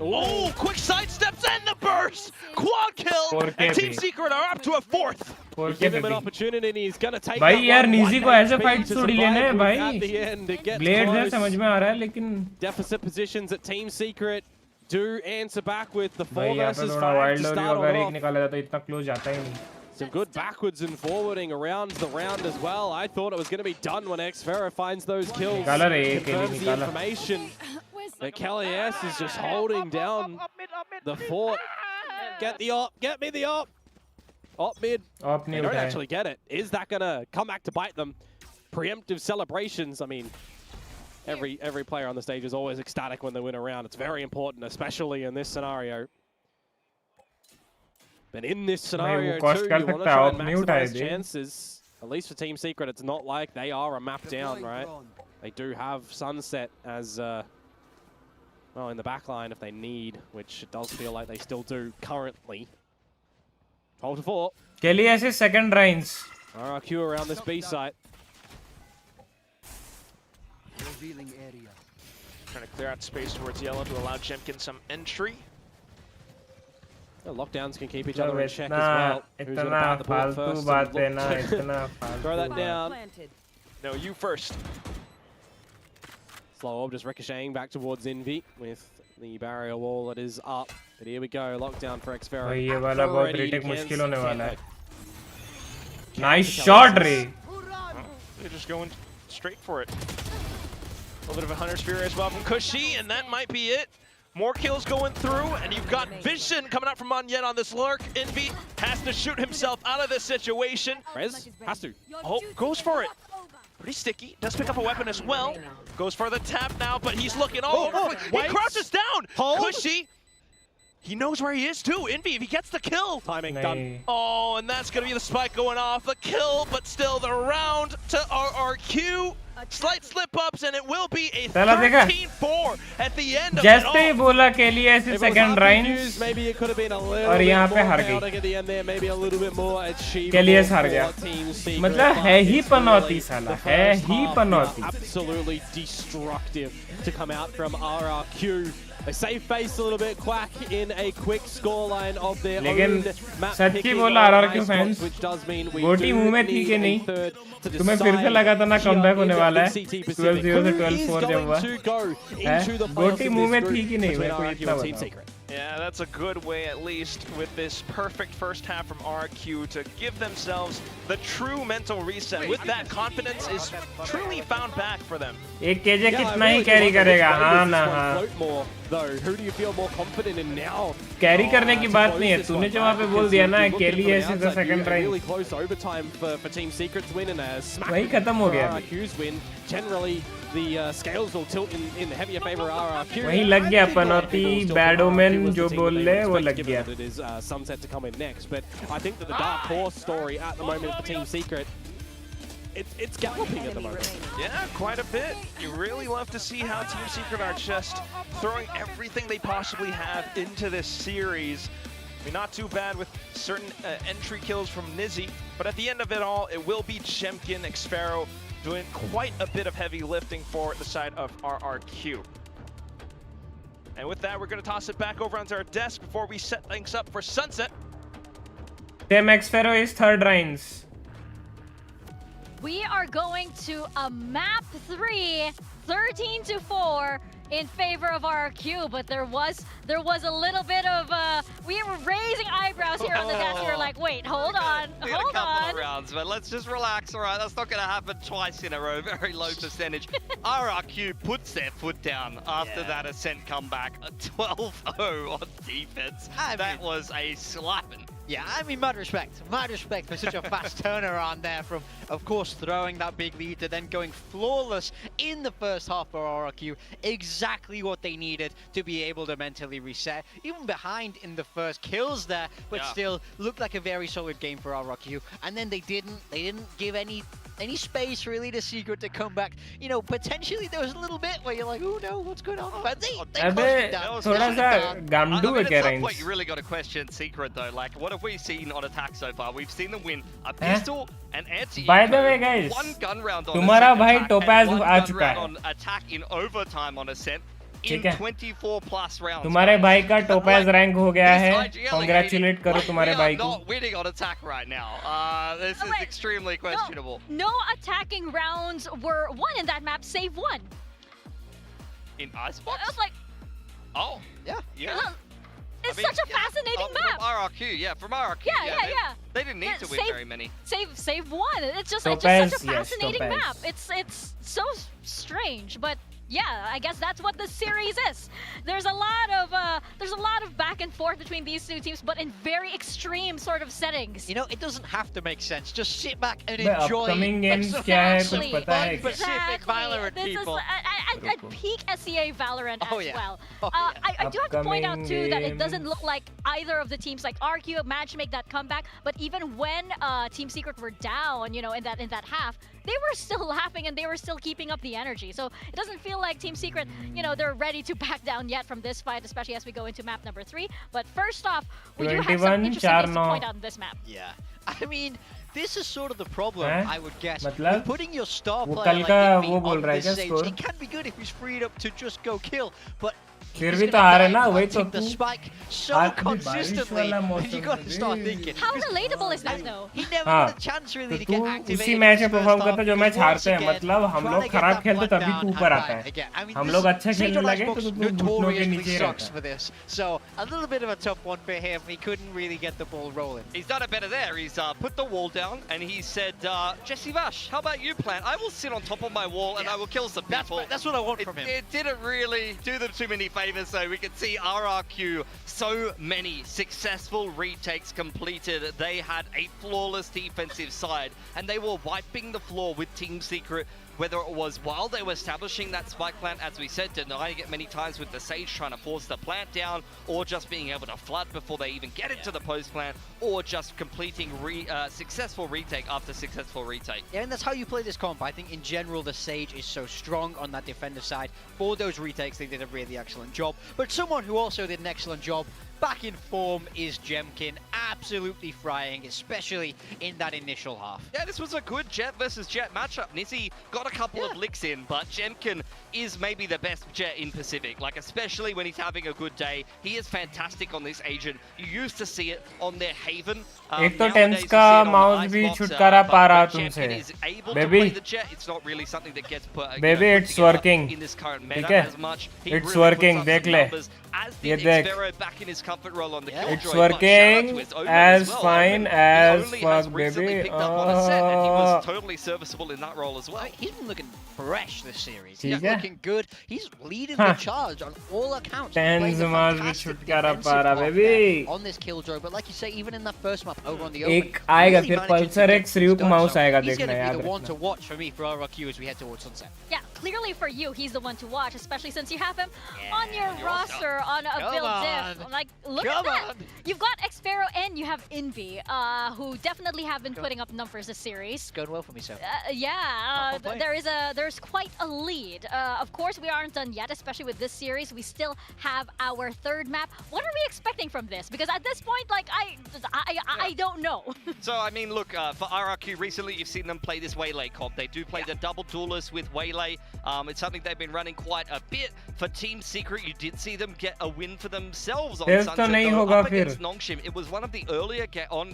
Oh, quick sidesteps and the burst! Quad kill! And Team Secret are up to a 4th. Give him an opportunity and he's gonna take भाई यार Nizzy को ऐसे HP fight to थोड़ी लेने हैं survive भाई. at the end. It gets Blade है close. समझ में आ रहा है लेकिन Deficit positions at Team Secret do answer back with the 4 भाई यहाँ पे versus थोड़ा 5 wild to और start अगर on एक off. निकाला जाता इतना close जाता ही नहीं. Some good backwards and forwarding around the round as well. I thought it was going to be done when Xfero finds those kills. निकाला रे एक Kelly Confirms the निकाला. information. But Kelly S is just holding down the fort. Get the op. Get me the op. Op mid. Op They नहीं don't उठाया. actually get it. Is that going to come back to bite them? Preemptive celebrations. I mean, every player on the stage is always ecstatic when they win a round. It's very important, especially in this scenario. But in this scenario too, you want to try and maximize chances. At least for Team Secret, it's not like they are a map down, right? They do have Sunset as, well, in the back line if they need, which it does feel like they still do currently. 12 to 4. Kelly has his second Reigns. RRQ around this B site. Trying to clear out space towards yellow to allow Jemkin some entry. The lockdowns can keep each other in check as well. Who's going to buy the ball first? Throw that down. No, you first. Slow orb just ricocheting back towards Envy with the barrier wall that is up. But here we go, lockdown for Xfero. भाई ये वाला बहुत retake मुश्किल होने वाला है. Nice shot, Ray. They're just going straight for it. A little bit of a Hunter's Fury as well from Cushy, and that might be it. More kills going through, and you've got Vision coming out from Monyet on this lurk. Envy has to shoot himself out of this situation. Rez has to. Oh, goes for it. Pretty sticky. Does pick up a weapon as well. Goes for the tap now, but he's looking all over. He crouches down. Cushy. He knows where he is too. Envy, if he gets the kill. Timing done. Oh, and that's going to be the spike going off. The kill, but still the round to RRQ. Slight slip-ups, and it will be a 13-4 at the end of जैसे ही बोला Kelly has his second Reigns. Maybe it could have been a little और यहाँ पे हार at the end there, maybe a little bit more achievable. Kelly has हार गया. मतलब है ही पनौती साला. है ही पनौती. Absolutely destructive to come out from RRQ. They save face a little bit, Quack in a quick scoreline of their own map सच की बोला RRQ fans, गोटी मुंह में थी कि नहीं? तुम्हें फिर से लगा था ना कमबैक होने वाला है 12-0 से 12-4 जब हुआ गोटी मुंह में थी कि नहीं मेरे को इतना बताओ. Yeah, that's a good way, at least, with this perfect first half from RRQ to give themselves the true mental reset. With that, confidence is truly found back for them. एक केजे कितना ही carry करेगा? हाँ ना हाँ. Who do you feel more confident in now? Carry करने की बात नहीं है. तूने जो वहाँ पे बोल दिया ना Kelly has his second Reigns. Really close overtime for Team Secret's win and a smack. वही खत्म हो गया. RRQ's win. Generally, the scales will tilt in the heavier favor of RRQ. वही लग गया पनौती Bad Omen जो बोल ले वो लग गया. It is Sunset to come in next, but I think that the Dark Horse story at the moment for Team Secret, it's galloping at the moment. Yeah, quite a bit. You really love to see how Team Secret are just throwing everything they possibly have into this series. I mean, not too bad with certain entry kills from Nizzy, but at the end of it all, it will be Jemkin, Xfero, doing quite a bit of heavy lifting for the side of RRQ. And with that, we're going to toss it back over onto our desk before we set things up for Sunset. Team Xfero is third Reigns. We are going to a map 3, 13-4 in favor of RRQ, but there was a little bit of we were raising eyebrows here on the desk. We were like, wait, hold on, hold a couple on. of rounds, but let's just relax. All right, that's not going to happen twice in a row. Very low percentage. RRQ puts their foot down after that Ascent comeback. 12-0 on defense. That was a slapping. Yeah, I mean, mad respect for such a fast turnaround there from, of course, throwing that big lead to then going flawless in the first half for RRQ. Exactly what they needed to be able to mentally reset. Even behind in the first kills there, but still looked like a very solid game for RRQ. And then they didn't give any any space really to Secret to come back. You know, potentially there was a little bit where you're like, oh no, what's going on? But they अबे थोड़ा सा गांडू है क्या at some range point you really got to question Secret though. Like, what have we seen on attack so far? We've seen them win a pistol, an anti. By the way, guys, one gun round on तुम्हारा a भाई attack, टोपाज and one आ gun चुका round है on attack in overtime on Ascent in ठीक है 24 plus rounds. तुम्हारे भाई का टोपाज रैंक हो गया है IGL कांग्रेचुलेट करो तुम्हारे भाई को We are not winning on attack right now. This is extremely questionable. No attacking rounds were won in that map, save one. In Icebox? I was like, Oh, yeah. It's such a fascinating map. From RRQ, from RRQ. Yeah. They didn't need to win very many. Save one. It's just Topaz, such a fascinating yes, map. It's so strange, but yeah, I guess that's what the series is. There's a lot of back and forth between these two teams, but in very extreme sort of settings. You know, it doesn't have to make sense. Just sit back and The enjoy. upcoming games क्या है कुछ पता है क्या? Pacific Valorant This people. is at peak SEA Valorant as well. Oh, yeah. I do have to point out too that it Upcoming doesn't look like either of the teams like RQ managed to make that comeback, but even when Team Secret were down, you know, in that half, they were still laughing and they were still keeping up the energy. So it doesn't feel like Team Secret, you know, they're ready to back down yet from this fight, especially as we go into map number 3. But first off, we do have some 21, interesting things to 4-9. point out in this map. Yeah. I mean, this is sort of the problem, I would guess. मतलब? With putting your star वो player कल like का Envy वो बोल on रहा है this क्या stage, score? it can be good if he's freed up to just go kill, but फिर he's भी तो gonna आ रहे die ना वही तो planting the तू spike so आज भी बारिश consistently, वाला and मौसम you got to start है thinking. How relatable is that though? He never हाँ got a chance really तो to तू get activated. उसी मैच में in his परफॉर्म first करता है जो half. मैच Once हारते हैं again, मतलब हम trying लोग to get खराब that खेलते blood तभी down तू and ऊपर fight आता है again. I mean, हम this लोग अच्छा खेलने St. लगे तो Icebox तू घुटनों के notoriously नीचे sucks रहता for this, so a little bit of a tough one for him. He couldn't really get the ball rolling. He's done it better there. He's put the wall down and he said, Jesse Vash, how about you, Plant? I will sit on top of my wall and I will kill some people. That's what I want from him. It didn't really do them too many favors, though. We could see RRQ, so many successful retakes completed. They had a flawless defensive side, and they were wiping the floor with Team Secret, whether it was while they were establishing that spike plant, as we said, denying it many times with the Sage trying to force the plant down, or just being able to flood before they even get into the post plant, or just completing successful retake after successful retake. Yeah, and that's how you play this comp. I think in general the Sage is so strong on that defender side. For those retakes, they did a really excellent job. But someone who also did an excellent job back in form is Jemkin, absolutely frying, especially in that initial half. Yeah, this was a good Jet versus Jet matchup. Nizzy got a couple of licks in, but Jemkin is maybe the best Jet in Pacific, like especially when he's having a good day. He is fantastic on this agent. You used to see it on their Haven. एक तो tense का mouse भी छुटकारा पा रहा तुमसे baby baby it's working ठीक है इट्स वर्किंग देख ले ये देख it's working as fine as fuck baby He's been looking fresh this series. ठीक He's है looking good. He's leading the charge on all accounts. Tense Playing a mouse भी fantastic छुटकारा defensive पा रहा part baby there on this killjoy, but like you say, even in that first map over on the open, एक आएगा really फिर managing to Pulsar get x things RyuK done. Mouse So आएगा he's देखना going to याद be the one रखना to watch for me for RRQ as we head towards sunset. Yeah, clearly for you, he's the one to watch, especially since you have him on your Yeah. roster on a Come build on. diff. Like, look Come at that. on. You've got Xpharaoh and you have Envy, who definitely have been putting up numbers this series. It's going well for me, so. Yeah, complain. there's quite a lead. Of course, we aren't done yet, especially with this series. We still have our third map. What are we expecting from this? Because at this point, like, I don't know. So, I mean, look, for RRQ, recently you've seen them play this Waylay comp. They do play the double duelist with Waylay. It's something they've been running quite a bit. For Team Secret, you did see them get a win for themselves on This Sunset, तो नहीं though, होगा up against फिर। Nongshim. It was one of the earlier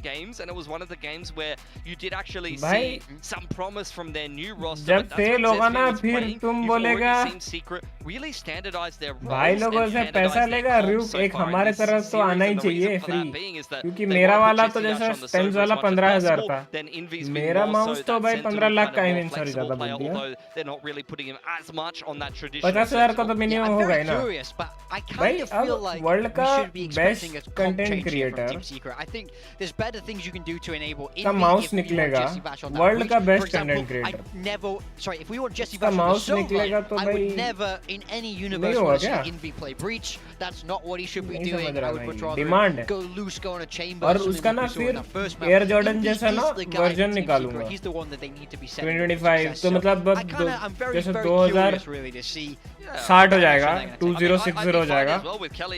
games, and it was one of the games where you did actually भाई, see some promise from their new roster. जब but that's fail what होगा Zesty ना was फिर playing. तुम You've already बोलेगा seen Secret really standardize their roles भाई लोगों and से standardize पैसा their लेगा comps RyuK so एक far in हमारे this तरफ तो series, आना ही and the चाहिए reason for free that being is that क्योंकि they मेरा want वाला to तो chase जैसा it on the tense server वाला as much as 15,000 possible. था Then Envy's been मेरा more माउस so तो that भाई sentiment 15 लाख kind का of more event sorry flexible ज्यादा player, बोल दिया although they're not really putting putting him as much on that traditional. 50,000 का तो minimum I'm होगा very ही ना. curious, but I kind भाई of feel अब like world we का should be expecting a best comp content change here from creator Team Secret. I think there's better things you can do to enable का Envy mouse if we want निकलेगा. Jesse Bash on that World breach. का best For example, content creator. if we want Jesse उसका Bash on the mouse solo, निकलेगा तो I would भाई never in any universe होगा want to क्या? see Envy play breach. That's not what he should be नहीं doing. समझ रहा I would much भाई. rather Demand है. go loose, go on a chamber. और something उसका like ना we saw in फिर that first map. Air Jordan Envy जैसा is ना the guy in version Team निकालूंगा. Secret. He's the one that they need to be setting 2025 success. तो मतलब I kinda, I'm very, जैसे very 2000 curious really to see 60 हो जाएगा, I mean, 2060 हो जाएगा,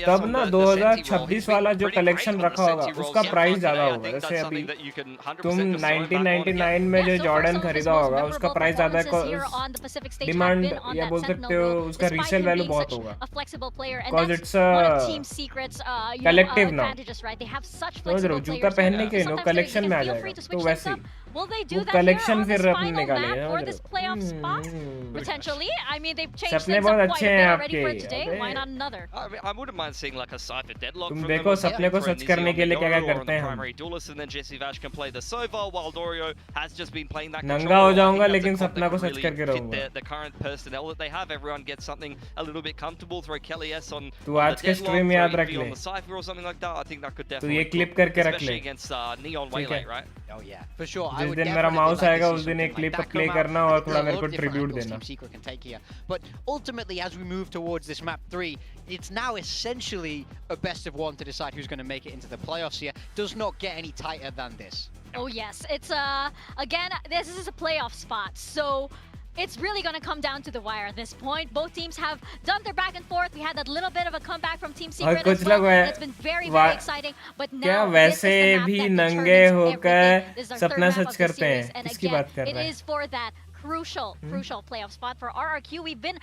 तब ना 2026 वाला जो कलेक्शन रखा होगा उसका प्राइस ज्यादा होगा. जैसे अभी तुम 1999 में जो जॉर्डन खरीदा होगा उसका प्राइस ज्यादा है. डिमांड या बोल सकते हो उसका रीसेल वैल्यू बहुत होगा. Because it's a collective now. समझ रहे हो, जूता पहनने के नो कलेक्शन में आ जाएगा. तो वैसे ही Will they do वो that collection here on फिर this अपने final निकालेंगे, map समझ for रहे this हो? playoff spot? Potentially. I mean, they've changed सपने things बहुत up quite अच्छे a हैं bit already for आपके. today. अबे. Why not another? I wouldn't mind seeing like a Cypher deadlock. तुम from देखो them, सपने को for सच Nizzy करने on के लिए the क्या Dorio or करते on हैं the हम. primary duelist, and then Jesse Vash can play the Sova, while Dorio has just been playing that नंगा control. हो I think जाऊंगा that's a लेकिन comp सपना that को could सच really करके fit रहूंगा. the current personnel that they have. Everyone gets something a little bit comfortable. Throw Kelly S on तू the आज के deadlock, stream throw याद Envy रख ले. on the Cypher or something like that. I think that could तू definitely ये clip करके रख especially ले. against Neon ठीक Waylay, है. right? Oh yeah, for sure. I जिस would दिन मेरा definitely mouse like आएगा to उस see दिन ये something clip like that play come करना out. और There's थोड़ा a मेरे lot को of different tribute angles देना. Team Secret can take here. But ultimately, as we move towards this map 3, it's now essentially a best of one to decide who's going to make it into the playoffs here. Does not get any tighter than this. Oh yes, it's again, this is a playoff spot, so it's really going to come down to the wire at this point. Both teams have done their back and forth. We had that little bit of a comeback from Team Secret as well. It's been very, very exciting. But now this is the map that determines everything. This is our third map of the series, and again, it is for that crucial playoff spot for RRQ. We've been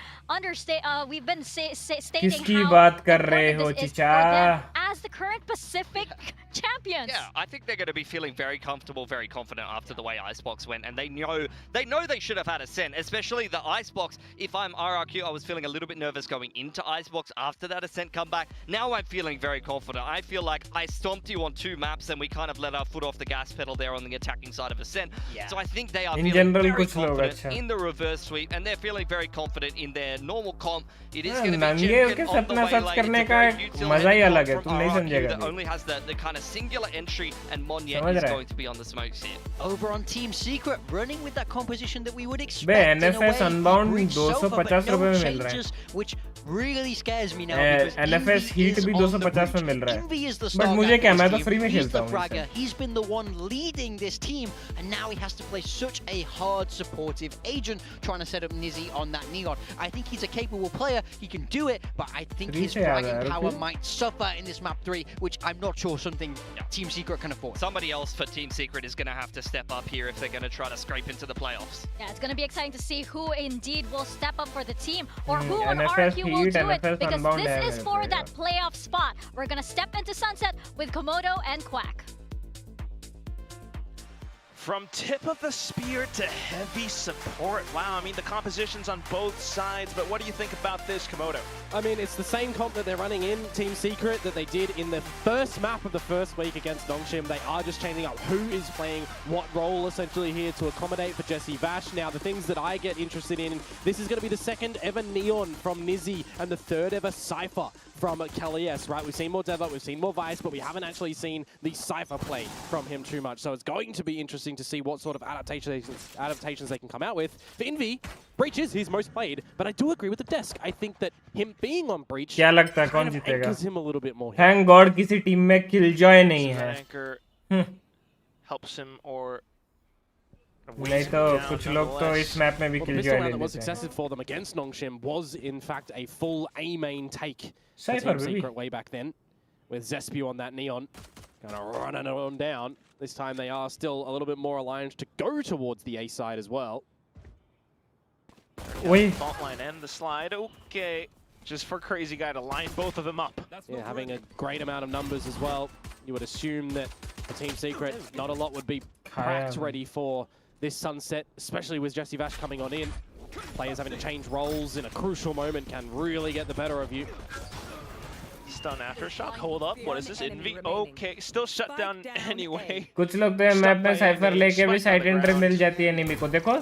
stating किसकी how बात कर रहे important हो this is चिचा? for them as the current Pacific champions. Yeah, I think they're going to be feeling very comfortable, very confident after the way Icebox went, and they know they should have had ascent, especially the Icebox. If I'm RRQ, I was feeling a little bit nervous going into Icebox after that ascent comeback. Now I'm feeling very confident. I feel like I stomped you on 2 maps, and we kind of let our foot off the gas pedal there on the attacking side of ascent. Yeah. So I think they are In feeling general, very कुछ लोग confident अच्छा. in the reverse sweep, and they're feeling very confident in their normal comp. It is going to be नंगे Jimkin होके on the सपना सच Waylay. करने It's a का very एक util मजा ही heavy अलग है. comp तुम from नहीं RRQ समझेगा that अभी. only has the kind of singular entry, and Monyet समझ is रहा है. going to be on the smokes here. Over on Team Secret, running with that composition that we would expect. Bay in a NFS way. Unbound Breach Sofa, but 250 no रुपए में मिल रहा है. changes, which really scares me now. because NFS Envy Heat is भी on the 250 में breach. मिल रहा है. Envy is the But star मुझे guy क्या, for मैं this तो team. free में He's खेलता the हूँ fragger. इससे. He's been the one leading this team, and now he has to play such a hard, supportive agent, trying to set up Nizzy on that Neon. I think he's a capable player. He can do it, but I think his bragging power might suffer in this map 3, which I'm not sure something Team Secret can afford. Somebody else for Team Secret is going to have to step up here if they're going to try to scrape into the playoffs. Yeah, it's going to be exciting to see who indeed will step up for the team or who on NFS RRQ will Heat, do it, NFS because Unbound this है is मेरे for को that यार. playoff spot. We're going to step into Sunset with Komodo and Quack. From tip of the spear to heavy support. Wow, I mean, the compositions on both sides, but what do you think about this, Komodo? I mean, it's the same comp that they're running in Team Secret that they did in the first map of the first week against Nongshim. They are just changing up who is playing what role essentially here to accommodate for Jesse Vash. Now, the things that I get interested in, this is going to be the second ever Neon from Nizzy and the third ever Cypher from Kelly S, right? We've seen more Deva, we've seen more Vice, but we haven't actually seen the Cypher play from him too much. So it's going to be interesting to see what sort of adaptations they can come out with. For Envy, Breach is his most played, but I do agree with the desk. I think that him being on Breach क्या लगता है कौन kind of जीतेगा? anchors him a little bit more. Thank God किसी team में Killjoy नहीं है. Anchor helps him or नहीं तो कुछ लोग तो इस मैप में भी Well, the Killjoy pistol ले round that was लेते हैं. successful for them against Nongshim was, in fact, a full A main take for Cypher, Team baby. Secret way back then, with Zespew on that Neon, kind of running it on down. This time they are still a little bit more aligned to go towards the A side as well. Wait. fault line and the slide. Okay, just for Crazy Guy to line both of them up. Yeah, having a great amount of numbers as well. You would assume that for Team Secret, not a lot would be cracked ready for this Sunset, especially with Jesse Vash coming on in. Players having to change roles in a crucial moment can really get the better of you. stun aftershock. Hold up, what is this? Envy? Okay, still shut down anyway. कुछ लोग तो map में cipher लेके भी side entry मिल जाती है enemy को. देखो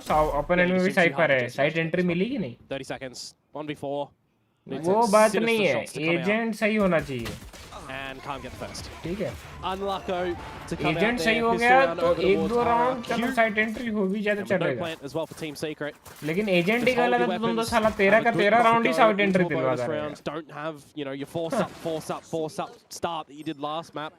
ओपोनेंट में भी साइफर है, साइड एंट्री मिली कि नहीं? 30 seconds. 1v4. वो बात नहीं है, एजेंट सही होना चाहिए. And can't get the first. ठीक है. Unlucko to come agent out सही there. हो गया तो एक दो राउंड चलो साइड एंट्री हो भी जाए तो चलेगा. As well for Team Secret. लेकिन एजेंट ही गलत है, तुम तो साला 13 का 13 राउंड ही साइड एंट्री दिलवा रहे हो. Don't have, you know, your force up start that you did last map.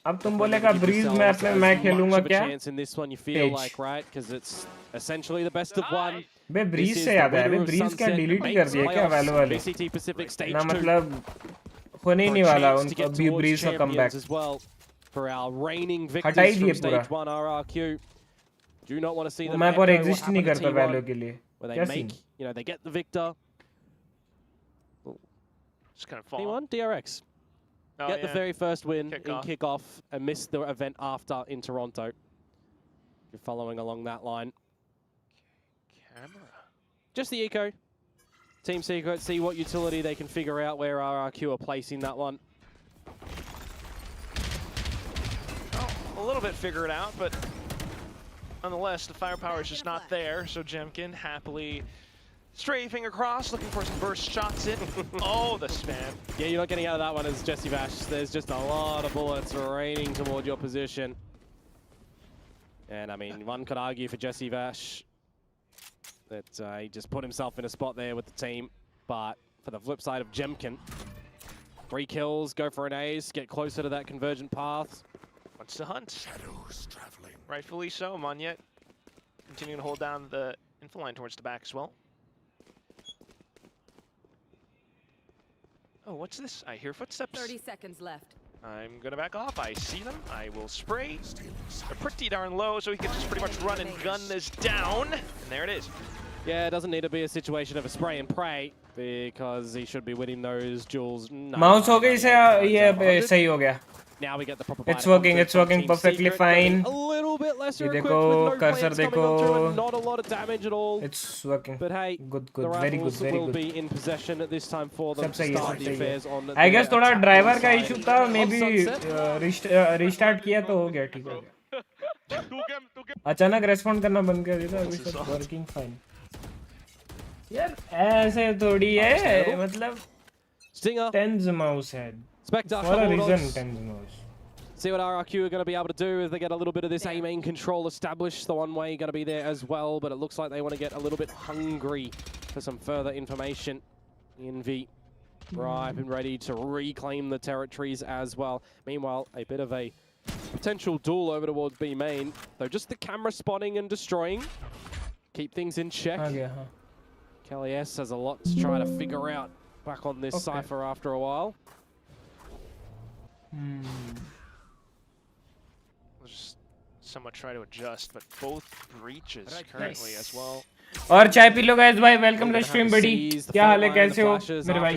अब तुम बोलेगा ब्रीज मैप में मैं खेलूंगा क्या? In this one, you feel like, right, because it's essentially the best of one. बे ब्रीज से याद है, बे ब्रीज क्या डिलीट ही कर दिया क्या वैलो वाले? VCT Pacific Stage 2. ना मतलब होने ही नहीं वाला उनका भी ब्रीज का comeback. For our reigning victors from Stage 1 RRQ. Do not want to see them map और एग्जिस्ट नहीं करता वैलो के लिए. Where they make, you know, they get the victor. Just kind of fall. Team 1 DRX. Get the very first win in kickoff and miss the event after in Toronto. If you're following along that line. Camera. Just the eco. Team Secret, see what utility they can figure out where RRQ are placing that one. Oh, a little bit figure it out, but nonetheless, the firepower is just not there. So Jemkin happily strafing across, looking for some burst shots in. Oh, the spam. Yeah, you're not getting out of that one as Jesse Vash. There's just a lot of bullets raining toward your position. And I mean, one could argue for Jesse Vash that he just put himself in a spot there with the team. But for the flip side of Jemkin, 3 kills, go for an ace, get closer to that convergent path. Wants to hunt. Shadows traveling. Rightfully so. Monyet continuing to hold down the info line towards the back as well. Oh, what's this? I hear footsteps. 30 seconds left. I'm gonna back off. I see them. I will spray. They're pretty darn low, so he can just pretty much run and gun this down. And there it is. Yeah, it doesn't need to be a situation of a spray and pray because he should be winning those duels. No, mouse हो गई से ये सही हो गया. Now we get the proper. It's working perfectly fine. A little bit lesser ये equipped देखो with no cursor plants coming onto देखो. it, not a lot of damage at all. It's working. But hey, good, the very good, Rivals very will good. be in possession at this time for them to start the affairs on. I guess थोड़ा driver का issue था, maybe restart किया तो हो गया, ठीक हो गया. अचानक रेस्पॉन्ड करना बंद कर दिया, अभी सब वर्किंग फाइन. यार ऐसे थोड़ी है, मतलब Tens mouse head. Spectre for a reason, Tens mouse. See what RRQ are going to be able to do as they get a little bit of this A-main control established. The one way going to be there as well, but it looks like they want to get a little bit hungry for some further information. Envy ripe and ready to reclaim the territories as well. Meanwhile, a bit of a potential duel over towards B main, though just the camera spotting and destroying. Keep things in check. Kelly S has a lot to try to figure out back on this Cypher after a while. We'll just somewhat try to adjust, but both breaches currently as well. और चाय P low guys भाई, welcome to stream बडी. क्या हाल है, कैसे हो मेरे भाई?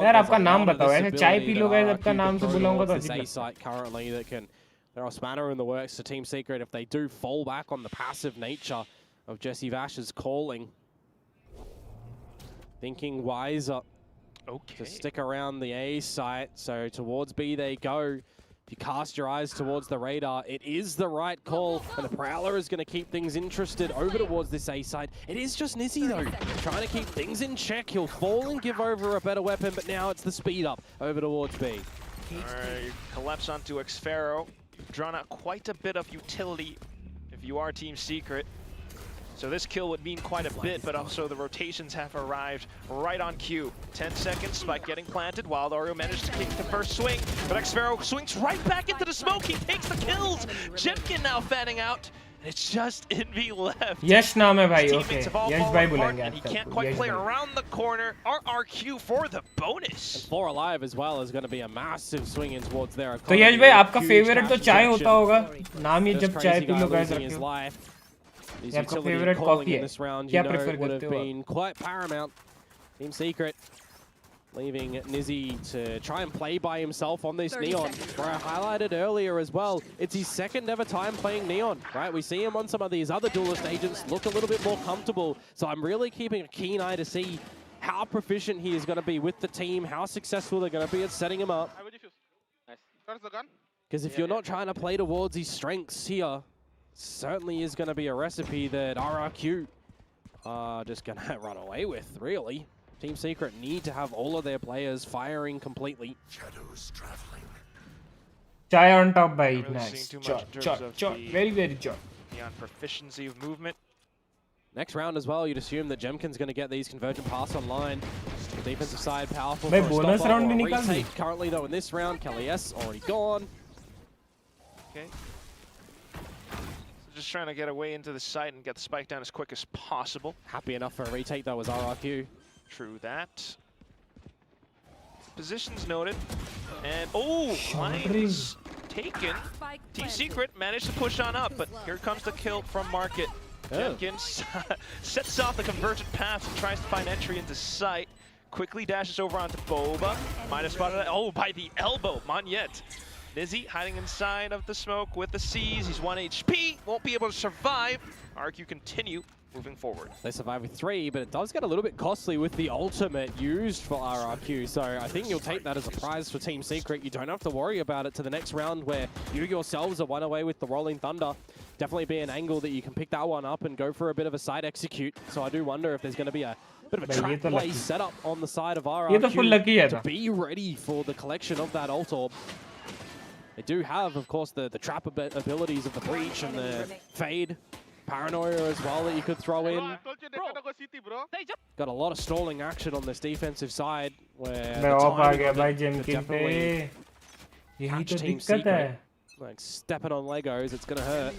यार आपका नाम बताओ, ऐसे चाय पी लो गाइस, आपका नाम से बुलाऊंगा तो अच्छी site currently that can, there are spanner in the works to Team Secret if they do fall back on the passive nature of Jesse Vash's calling. Thinking wiser to stick around the A site, so towards B they go. If you cast your eyes towards the radar, it is the right call, and the Prowler is going to keep things interested over towards this A side. It is just Nizzy though, trying to keep things in check. He'll fall and give over a better weapon, but now it's the speed up over towards B. Alright, collapse onto Xpharaoh. You've drawn out quite a bit of utility if you are Team Secret. So this kill would mean quite a bit, but also the rotations have arrived right on cue. 10 seconds, Spike getting planted. Wild Oreo managed to kick the first swing, but Xpharaoh swings right back into the smoke. He takes the kills. Jemkin now fanning out. And it's just Envy left. Yes, नाम है भाई. Okay. Yes भाई बुलाएंगे. And he can't quite play around the corner. RRQ for the bonus. And 4 alive as well is going to be a massive swing in towards their. तो यश भाई आपका favorite तो चाय होता होगा. नाम ही जब चाय पी लो गाइस रखते हो. His utility calling in this round, you know, would have been quite paramount. Team Secret leaving Nizzy to try and play by himself on this Neon. Where I highlighted earlier as well, it's his second ever time playing Neon, right? We see him on some of these other duelist agents look a little bit more comfortable. So I'm really keeping a keen eye to see how proficient he is going to be with the team, how successful they're going to be at setting him up. I will defuse. Nice. Where's the gun? Because if you're not trying to play towards his strengths here, certainly is going to be a recipe that RRQ are just going to run away with, really. Team Secret need to have all of their players firing completely. Shadows traveling. Chai on top by Really nice. seeing too much in Shot, terms of shot. the- Very, very shot. Beyond proficiency of movement. Next round as well, you'd assume that Jemkin's going to get these convergent pass online. The defensive side powerful Bhai, for a bonus stopper round or a bhi nikal di. retake. Currently though in this round, Kelly S already gone. Okay. So just trying to get away into the site and get the spike down as quick as possible. Happy enough for a retake though was RRQ. True that. Positions noted. And oh, lines taken. Team Secret managed to push on up, but here comes the kill from Market. Jenkins sets off the convergent path and tries to find entry into sight. Quickly dashes over onto Boba. Might have spotted it. Oh, by the elbow, Monyet. Nizzy hiding inside of the smoke with the C's. He's 1 HP, won't be able to survive. RQ continue moving forward. They survive with 3, but it does get a little bit costly with the ultimate used for RRQ. So I think you'll take that as a prize for Team Secret. You don't have to worry about it to the next round where you yourselves are 1 away with the Rolling Thunder. Definitely be an angle that you can pick that one up and go for a bit of a side execute. So I do wonder if there's going to be a bit of a trap play setup on the side of RRQ to be ready for the collection of that ult orb. They do have, of course, the trap abilities of the Breach and the Fade. Paranoia as well that you could throw in. Got a lot of stalling action on this defensive side where the timing of it could definitely catch Team Secret. Like stepping on Legos, it's going to hurt.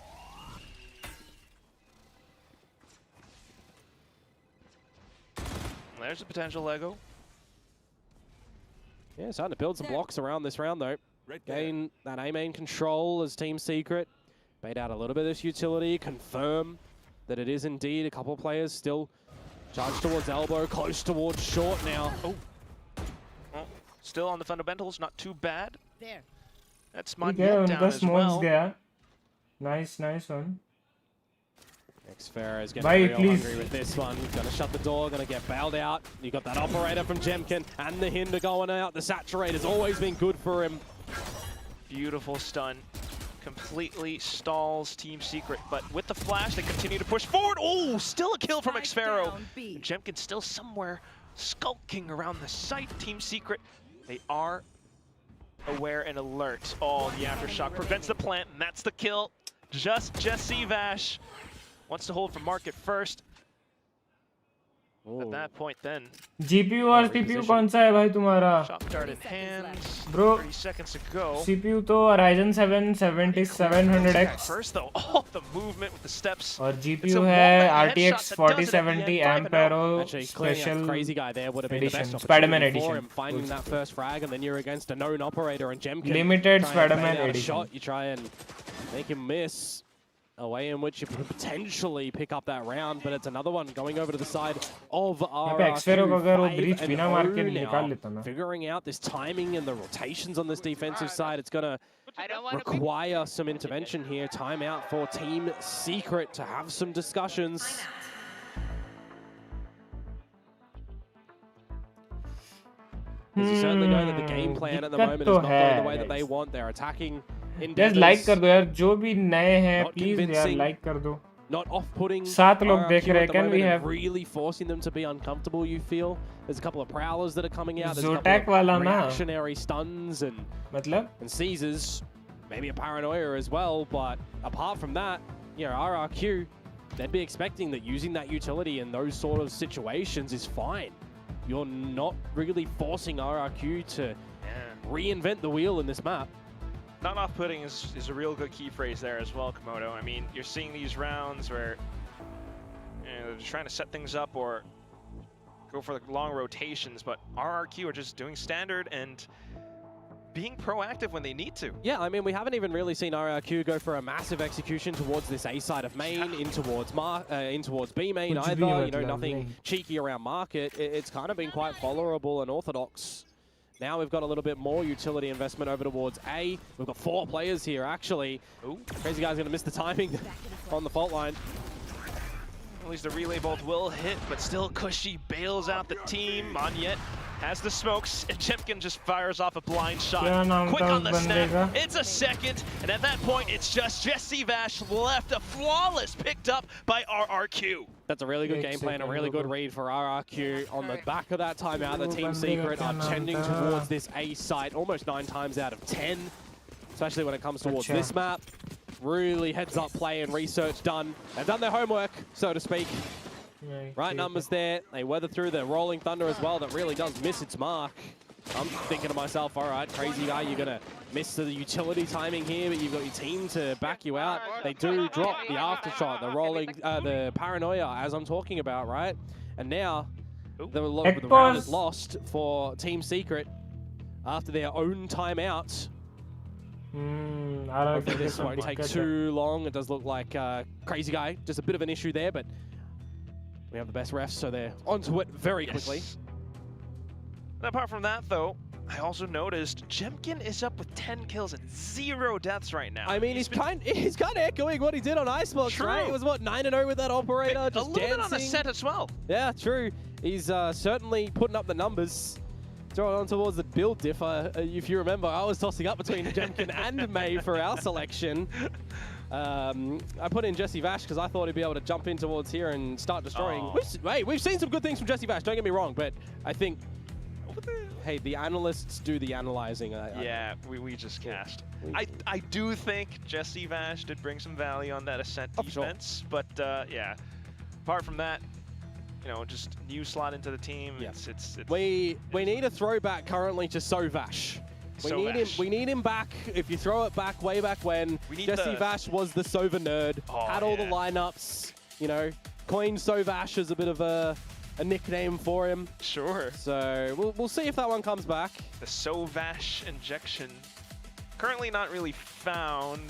There's a potential Lego. Yeah, starting to build some blocks around this round though. Gain that A-main control as Team Secret. Bait out a little bit of this utility, confirm that it is indeed a couple of players still charged towards elbow, close towards short now. Oh. Well, still on the fundamentals, not too bad. There. That's Monyet down as well. Gaya. Nice, nice one. Xferra is getting real hungry with this one. Gonna shut the door, gonna get bailed out. You got that operator from Jemkin and the Hinder going out. The Saturator's always been good for him. Beautiful stun. Completely stalls Team Secret, but with the flash, they continue to push forward. Oh, still a kill from Xferro. Jemkin still somewhere skulking around the site. Team Secret, they are aware and alert. Oh, the Aftershock prevents the plant, and that's the kill. Just Jesse Vash wants to hold for Market first. At that point then. GPU और CPU कौन सा है भाई तुम्हारा? Shot dart in hand. Bro, 30 seconds to go. CPU तो Ryzen 7 700X. First though, oh, the movement with the steps. और GPU है RTX 4070 Ampero Special Crazy guy there would have been the best Spider-Man opportunity for edition. him, finding that first frag, and then you're against a known operator and Jemkin. Limited Spider-Man edition. Shot, you try and make him miss. A way in which you could potentially pick up that round, but it's another one going over to the side of RRQ. Figuring out this timing and the rotations on this defensive side, it's going to require some intervention here. Timeout for Team Secret to have some discussions. Because you certainly know that the game plan at the moment is not going the way that they want. They're attacking. Just like कर दो यार, जो भी नए हैं please यार like कर दो. Not off-putting. 7 लोग देख रहे हैं. Can we have really forcing them to be uncomfortable? You feel there's a couple of prowlers that are coming out. There's Zotac a couple वाला of ना. reactionary stuns and Caesars, maybe a paranoia as well. But apart from that, you know, RRQ, they'd be expecting that using that utility in those sort of situations is fine. You're not really forcing RRQ to reinvent the wheel in this map. Not off-putting is a real good key phrase there as well, Komodo. I mean, you're seeing these rounds where they're trying to set things up or go for the long rotations, but RRQ are just doing standard and being proactive when they need to. Yeah, I mean, we haven't even really seen RRQ go for a massive execution towards this A side of main, in towards B main either. You know, nothing cheeky around market. It's kind of been quite tolerable and orthodox. Now we've got a little bit more utility investment over towards A. We've got 4 players here, actually. Ooh, Crazy Guy's going to miss the timing on the fault line. At least the relay bolt will hit, but still Cushy bails out the team. Monyet has the smokes, and Jemkin just fires off a blind shot. Quick on the snap, it's a second, and at that point, it's just Jesse Vash left, a flawless picked up by RRQ. That's a really good game plan, a really good read for RRQ. On the back of that timeout, the Team Secret are tending towards this A site almost 9 times out of 10, especially when it comes towards this map. Really heads up play and research done. They've done their homework, so to speak. Right numbers there. They weather through the Rolling Thunder as well. That really does miss its mark. I'm thinking to myself, all right, crazy guy, you're going to miss the utility timing here, but you've got your team to back you out. They do drop the aftershot, the paranoia, as I'm talking about, right? And now the round is lost for Team Secret after their own timeout. Hopefully this won't take too long. It does look like crazy guy, just a bit of an issue there, but we have the best refs, so they're onto it very quickly. And apart from that, though, I also noticed Jemkin is up with 10 kills and 0 deaths right now. I mean, he's kind of echoing what he did on Icebox, right? He was, what, 9-0 with that operator, just a little bit on the set as well. Yeah, true. He's certainly putting up the numbers. Throw it on towards the build diff. If you remember, I was tossing up between Jemkin and May for our selection. I put in Jesse Vash because I thought he'd be able to jump in towards here and start destroying. We've seen some good things from Jesse Vash, don't get me wrong, but I think, hey, the analysts do the analyzing. Yeah, we just cast. I do think Jesse Vash did bring some value on that Ascent defense, but yeah, apart from that, you know, just new slot into the team. Yeah. It's we need a throwback currently to Sovash. We need him back. If you throw it back way back when, Jesse Vash was the Sova nerd, had all the lineups, you know, coined Sovash as a bit of a nickname for him. Sure. So we'll see if that one comes back. The Sovash injection, currently not really found.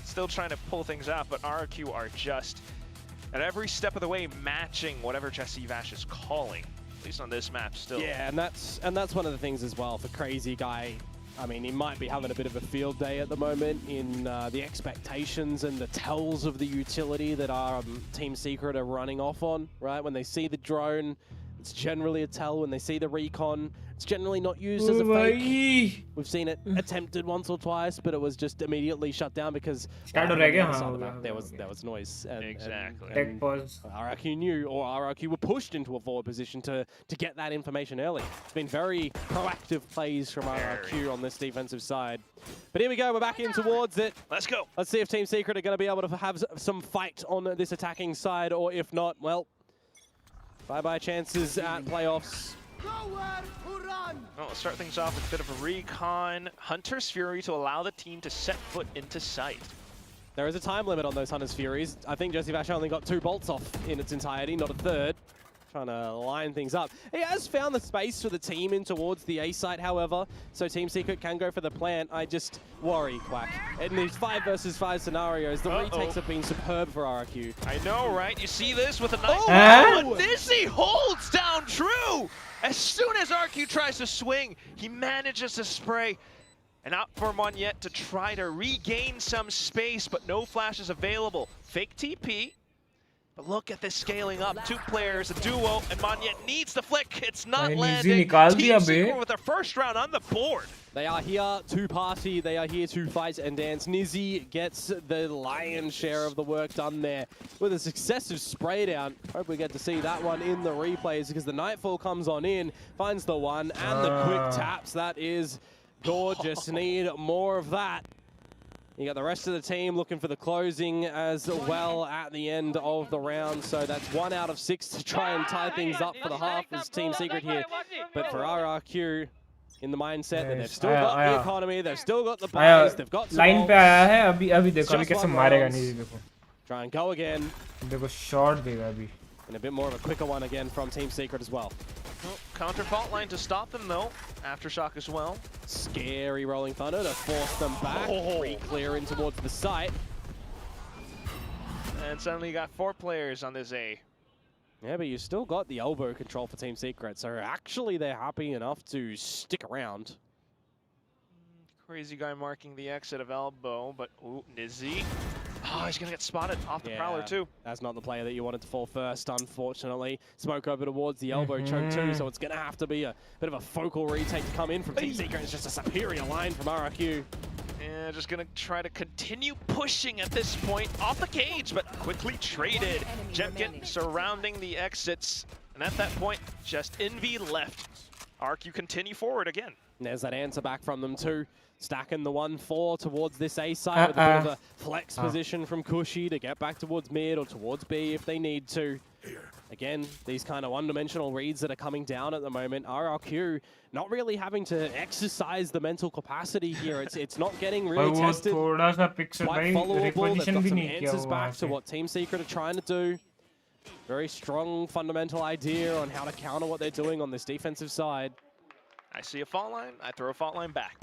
Still trying to pull things out, but RRQ are just at every step of the way matching whatever Jesse Vash is calling. At least on this map still. Yeah, and that's one of the things as well for Crazy Guy. I mean, he might be having a bit of a field day at the moment in the expectations and the tells of the utility that our Team Secret are running off on, right? When they see the drone, it's generally a tell. When they see the recon, it's generally not used as a fake. We've seen it attempted once or twice, but it was just immediately shut down because there was noise. Exactly. And RRQ knew, or RRQ were pushed into a forward position to get that information early. It's been very proactive plays from RRQ on this defensive side. But here we go, we're back in towards it. Let's go. Let's see if Team Secret are going to be able to have some fight on this attacking side, or if not, well, bye-bye chances at playoffs. Well, let's start things off with a bit of a recon. Hunter's Fury to allow the team to set foot into sight. There is a time limit on those Hunter's Furies. I think Jesse Vash only got 2 bolts off in its entirety, not a third. Trying to line things up. He has found the space for the team in towards the A site, however, so Team Secret can go for the plant. I just worry, Quack. In these 5 versus 5 scenarios, the retakes have been superb for RRQ. I know, right? You see this with a knife. Nizzy holds down True! As soon as RQ tries to swing, he manages to spray. And out for Monyet to try to regain some space, but no flashes available. Fake TP. But look at this scaling up. 2 players, a duo, and Monyet needs the flick. It's not landing. Team Secret with their first round on the board. They are here to party. They are here to fight and dance. Nizzy gets the lion's share of the work done there with a successive spray down. Hope we get to see that one in the replays because the Nightfall comes on in, finds the one, and the quick taps. That is gorgeous. Need more of that. You got the rest of the team looking for the closing as well at the end of the round. So that's 1 out of 6 to try and tie things up for the half as Team Secret here. But for RRQ, in the mindset that they've still got the economy, they've still got the buys, they've got some line पे आया है अभी देखो अभी कैसे मारेगा नहीं देखो. Try and go again. देखो short देगा अभी. And a bit more of a quicker one again from Team Secret as well. Counter fault line to stop them though. Aftershock as well. Scary Rolling Thunder to force them back. Re-clear in towards the site. And suddenly you got 4 players on this A. Yeah, but you still got the elbow control for Team Secret, so actually they're happy enough to stick around. Crazy guy marking the exit of elbow, but ooh, Nizzy. Oh, he's gonna get spotted off the Prowler too. That's not the player that you wanted to fall first, unfortunately. Smoke over towards the elbow choke too, so it's gonna have to be a bit of a focal retake to come in from Team Secret. It's just a superior line from RRQ. Yeah, just gonna try to continue pushing at this point off the cage, but quickly traded. Jemkin surrounding the exits, and at that point, just Envy left. RRQ continue forward again. And there's that answer back from them too. Stacking the 1-4 towards this A side with a bit of a flex position from Cushy to get back towards mid or towards B if they need to. Again, these kind of one-dimensional reads that are coming down at the moment. RRQ not really having to exercise the mental capacity here. It's not getting really tested. Quite followable. They've got some answers back to what Team Secret are trying to do. Very strong fundamental idea on how to counter what they're doing on this defensive side. I see a fault line, I throw a fault line back.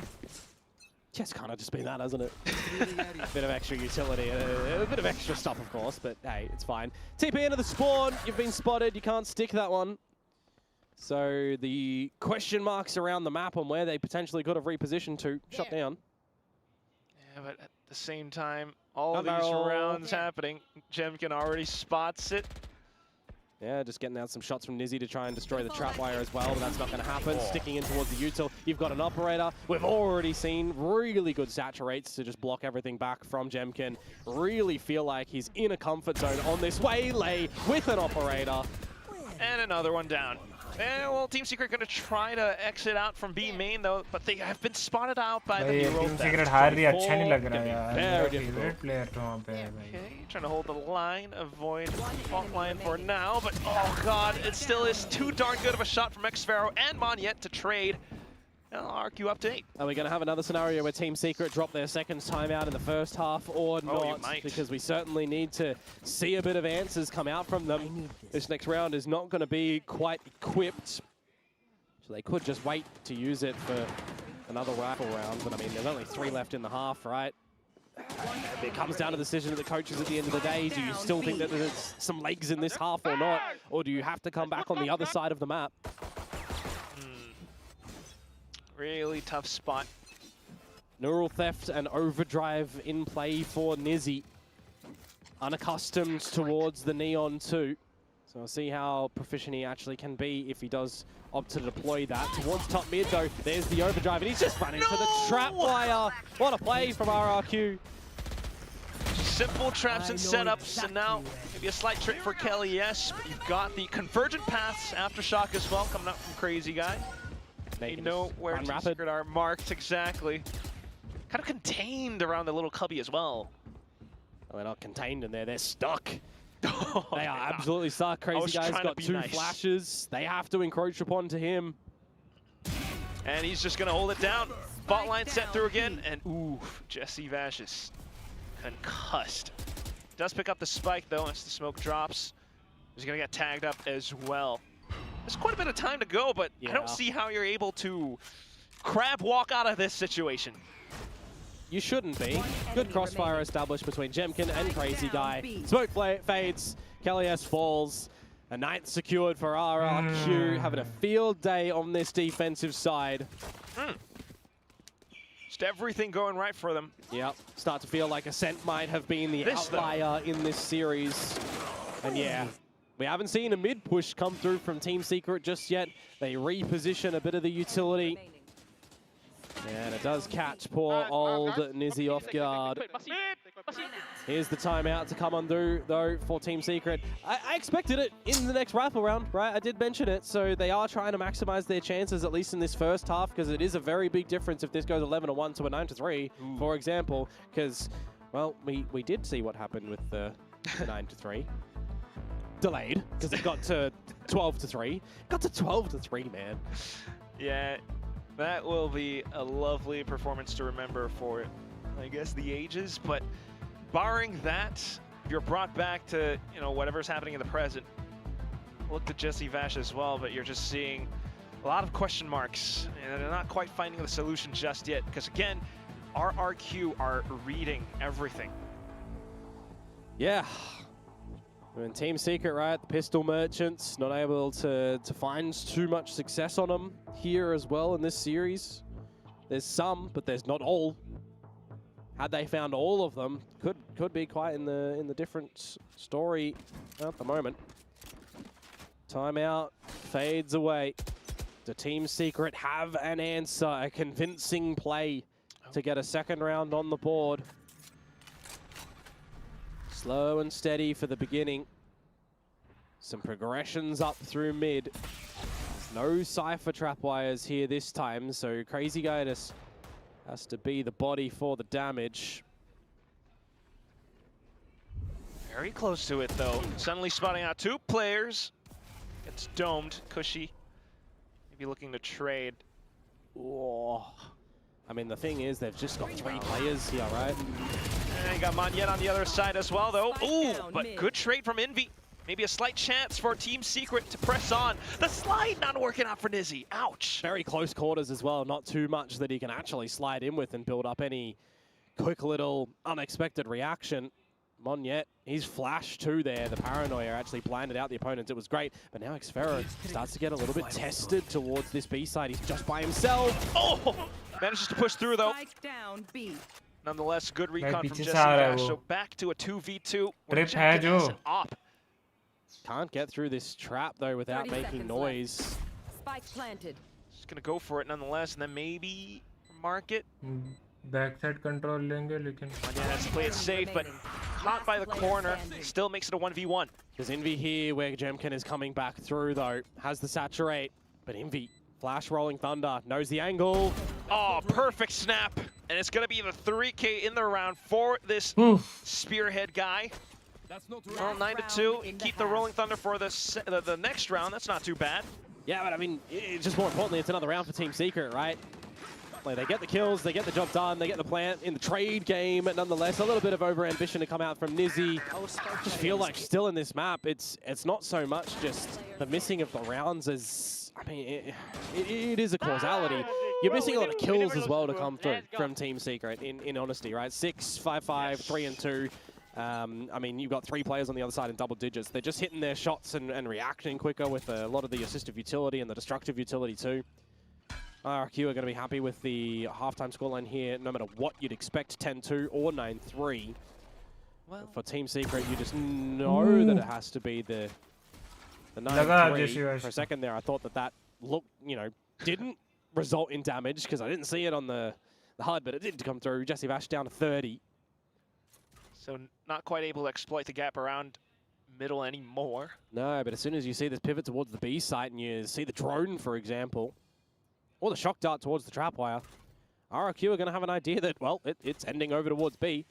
Just kind of just been that, hasn't it? A bit of extra utility, a bit of extra stuff, of course, but hey, it's fine. TP into the spawn, you've been spotted, you can't stick that one. So the question marks around the map on where they potentially could have repositioned to, shot down. Yeah, but at the same time, all these rounds happening, Jemkin already spots it. Yeah, just getting out some shots from Nizzy to try and destroy the trap wire as well, but that's not going to happen. Sticking in towards the util. You've got an operator. We've already seen really good saturates to just block everything back from Jemkin. Really feel like he's in a comfort zone on this waylay with an operator. And another one down. And well, Team Secret going to try to exit out from B main though, but they have been spotted out by the hero. Team Secret हार रही अच्छा नहीं लग रहा है यार. Very difficult. Player तो वहाँ पे है भाई. Okay, trying to hold the line, avoid fault line for now, but oh god, it still is too darn good of a shot from Xfaro and Monyet to trade. RRQ up to 8. Are we going to have another scenario where Team Secret drop their second timeout in the first half or not? Because we certainly need to see a bit of answers come out from them. This next round is not going to be quite equipped. So they could just wait to use it for another rifle round. But I mean, there's only 3 left in the half, right? It comes down to the decision of the coaches at the end of the day. Do you still think that there's some legs in this half or not? Or do you have to come back on the other side of the map? Really tough spot. Neural Theft and Overdrive in play for Nizzy. Unaccustomed towards the Neon too. So we'll see how proficient he actually can be if he does opt to deploy that. Towards top mid though, there's the Overdrive and he's just run into the trap wire. What a play from RRQ. Simple traps and setups, and now maybe a slight trick for Kelly, yes. But you've got the convergent paths, Aftershock as well, coming up from Crazy Guy. They know where Team Secret are marked exactly. Kind of contained around the little cubby as well. Well, they're not contained in there, they're stuck. They are absolutely stuck. Crazy Guy's got 2 flashes. They have to encroach upon to him. And he's just going to hold it down. Bot line set through again, and ooh, Jesse Vash is concussed. Does pick up the spike though as the smoke drops. He's going to get tagged up as well. There's quite a bit of time to go, but I don't see how you're able to crab walk out of this situation. You shouldn't be. Good crossfire established between Jemkin and Crazy Guy. Smoke fades, Kelly S falls. A 9th secured for RRQ, having a field day on this defensive side. Just everything going right for them. Yep, start to feel like Ascent might have been the outlier in this series. And yeah. We haven't seen a mid push come through from Team Secret just yet. They reposition a bit of the utility. And it does catch poor old Nizzy off guard. Here's the timeout to come on through, though, for Team Secret. I expected it in the next rifle round, right? I did mention it. So they are trying to maximize their chances, at least in this first half, because it is a very big difference if this goes 11-1 to a 9-3, for example. Because, well, we did see what happened with the 9-3. Delayed because it got to 12-3. Got to 12-3, man. Yeah, that will be a lovely performance to remember for, I guess, the ages. But barring that, you're brought back to, you know, whatever's happening in the present. Look to Jesse Vash as well, but you're just seeing a lot of question marks, and they're not quite finding the solution just yet. Because again, RRQ are reading everything. Yeah. And Team Secret, right, the pistol merchants, not able to find too much success on them here as well in this series. There's some, but there's not all. Had they found all of them, could be quite in the different story at the moment. Timeout fades away. The Team Secret have an answer, a convincing play to get a second round on the board. Slow and steady for the beginning. Some progressions up through mid. There's no Cypher trap wires here this time, so Crazy Guy just has to be the body for the damage. Very close to it though. Suddenly spotting out 2 players. It's domed. Cushy. Maybe looking to trade. Oh. I mean, the thing is, they've just got 3 players here, right? And you got Monyet on the other side as well though. Ooh, but good trade from Envy. Maybe a slight chance for Team Secret to press on. The slide not working out for Nizzy. Ouch. Very close quarters as well. Not too much that he can actually slide in with and build up any quick little unexpected reaction. Monyet, he's flashed too there. The paranoia actually blinded out the opponents. It was great. But now Xfero starts to get a little bit tested towards this B side. He's just by himself. Oh! Manages to push through though. Down B. Nonetheless, good recon from पीछे Jesse से आ रहा है Vash. वो। So back to a 2v2. Trip है जो। Can't get through this trap though without 30 making seconds noise. Spike planted. Just gonna go for it nonetheless, and then maybe mark it. Backside control लेंगे लेकिन। Yeah, has to play it safe, but not by the corner. Still makes it a 1v1. There's Envy here where Jemkin is coming back through though. Has the saturate, but Envy, flash rolling thunder, knows the angle. Oh, perfect snap. And it's gonna be the 3K in the round for this spearhead guy. Well, 9-2. You keep the rolling thunder for the next round. That's not too bad. Yeah, but I mean, it's just more importantly, it's another round for Team Secret, right? Like, they get the kills, they get the job done, they get the plant in the trade game. Nonetheless, a little bit of over-ambition to come out from Nizzy. Just feel like still in this map, it's not so much just the missing of the rounds as, I mean, it is a causality. You're missing a lot of kills as well to come through from Team Secret, in honesty, right? 6, 5, 5, 3 and 2. I mean, you've got 3 players on the other side in double digits. They're just hitting their shots and reacting quicker with a lot of the assistive utility and the destructive utility too. RRQ are going to be happy with the halftime scoreline here, no matter what you'd expect, 10-2 or 9-3. Well, for Team Secret, you just know that it has to be the 9-3. For a second there, I thought that looked, didn't result in damage because I didn't see it on the HUD, but it did come through. Jesse Vash down to 30. So not quite able to exploit the gap around middle anymore. No, but as soon as you see this pivot towards the B site and you see the drone, for example, or the shock dart towards the trap wire, RRQ are going to have an idea that, well, it's ending over towards B.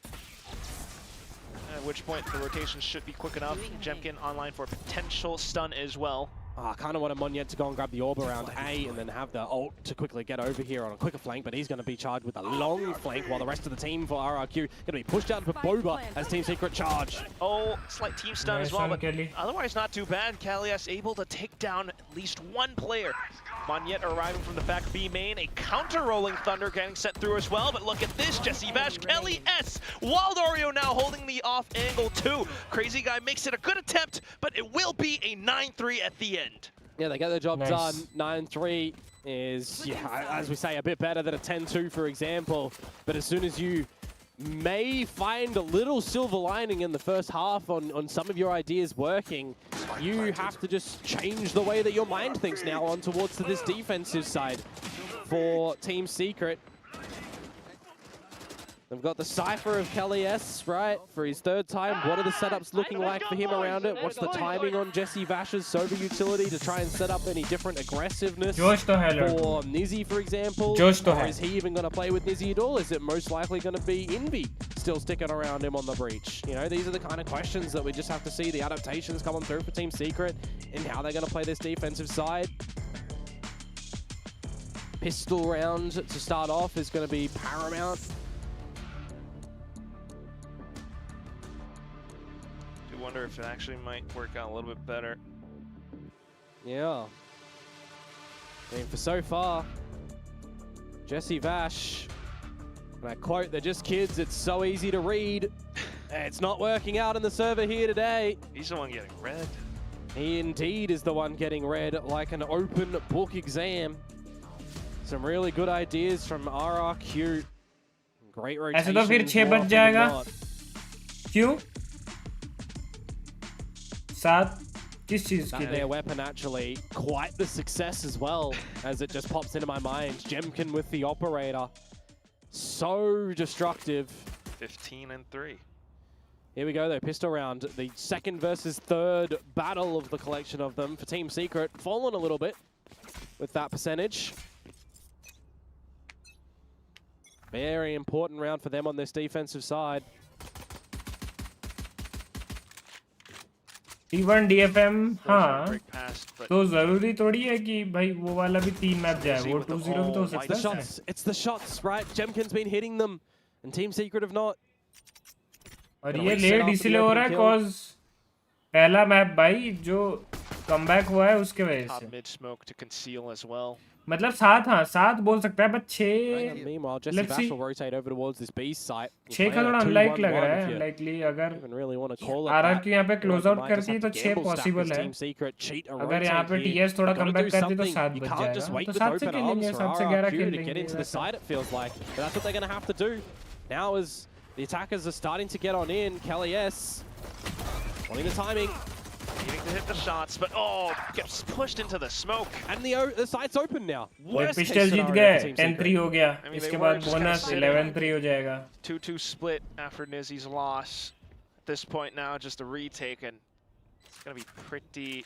At which point the rotation should be quick enough. Jemkin online for a potential stun as well. I kind of wanted Monyet to go and grab the orb around A and then have the ult to quickly get over here on a quicker flank, but he's going to be charged with a long flank while the rest of the team for RRQ going to be pushed out for Boba as Team Secret charge. Oh, slight team stun as well, but otherwise not too bad. Kalias able to take down at least 1 player. Monyet arriving from the back B main, a counter-rolling thunder getting sent through as well, but look at this, Jesse Vash, Kelly S. Waldorio now holding the off angle too. Crazy Guy makes it a good attempt, but it will be a 9-3 at the end. Yeah, they get the job done. 9-3 is, as we say, a bit better than a 10-2, for example. But as soon as you may find a little silver lining in the first half on some of your ideas working, you have to just change the way that your mind thinks now on towards to this defensive side for Team Secret. They've got the Cypher of Kelly S, right, for his 3rd time. What are the setups looking like for him around it? What's the timing on Jesse Vash's Sober utility to try and set up any different aggressiveness for Nizzy, for example? Or is he even going to play with Nizzy at all? Is it most likely going to be Envy still sticking around him on the breach? These are the kind of questions that we just have to see the adaptations coming through for Team Secret and how they're going to play this defensive side. Pistol round to start off is going to be paramount. Wonder if it actually might work out a little bit better. Yeah. I mean, for so far, Jesse Vash, and I quote, "They're just kids, it's so easy to read." It's not working out in the server here today. He's the one getting read. He indeed is the one getting read like an open book exam. Some really good ideas from RRQ. Great rotation. ऐसे तो फिर 6 बच जाएगा. क्यों? 7 किस चीज की? Their weapon actually quite the success as well, as it just pops into my mind. Jemkin with the operator. So destructive. 15 and 3. Here we go though, pistol round. The second versus third battle of the collection of them for Team Secret. Fallen a little bit with that percentage. Very important round for them on this defensive side. T1 DFM, हाँ, तो जरूरी थोड़ी है कि भाई वो वाला भी 3 मैच जाए, वो 2-0 भी तो हो सकता है. It's the shots, right? Jemkin's been hitting them, and Team Secret have not. और ये लेट इसलिए हो रहा है cause पहला मैप भाई जो कमबैक हुआ है उसके वजह से. Mid smoke to conceal as well. मतलब 7 हाँ 7 बोल सकता है, but 6. Meanwhile, Jesse Bash will rotate over towards this B site. 6 का थोड़ा unlike लग रहा है, likely अगर RRQ यहाँ पे close out करती है तो 6 possible है. अगर यहाँ पे TS थोड़ा comeback करती तो 7 बच जाएगा. तो 7 से खेलेंगे, 7 से 11 खेलेंगे. Get into the side, it feels like. But that's what they're going to have to do. Now as the attackers are starting to get on in, Kelly S. wanting the timing. Needing to hit the shots, but gets pushed into the smoke. And the site's open now. Pistol जीत गए, 10-3 हो गया. इसके बाद bonus 11-3 हो जाएगा. 2-2 split after Nizzy's loss. At this point now, just a retake, and it's gonna be pretty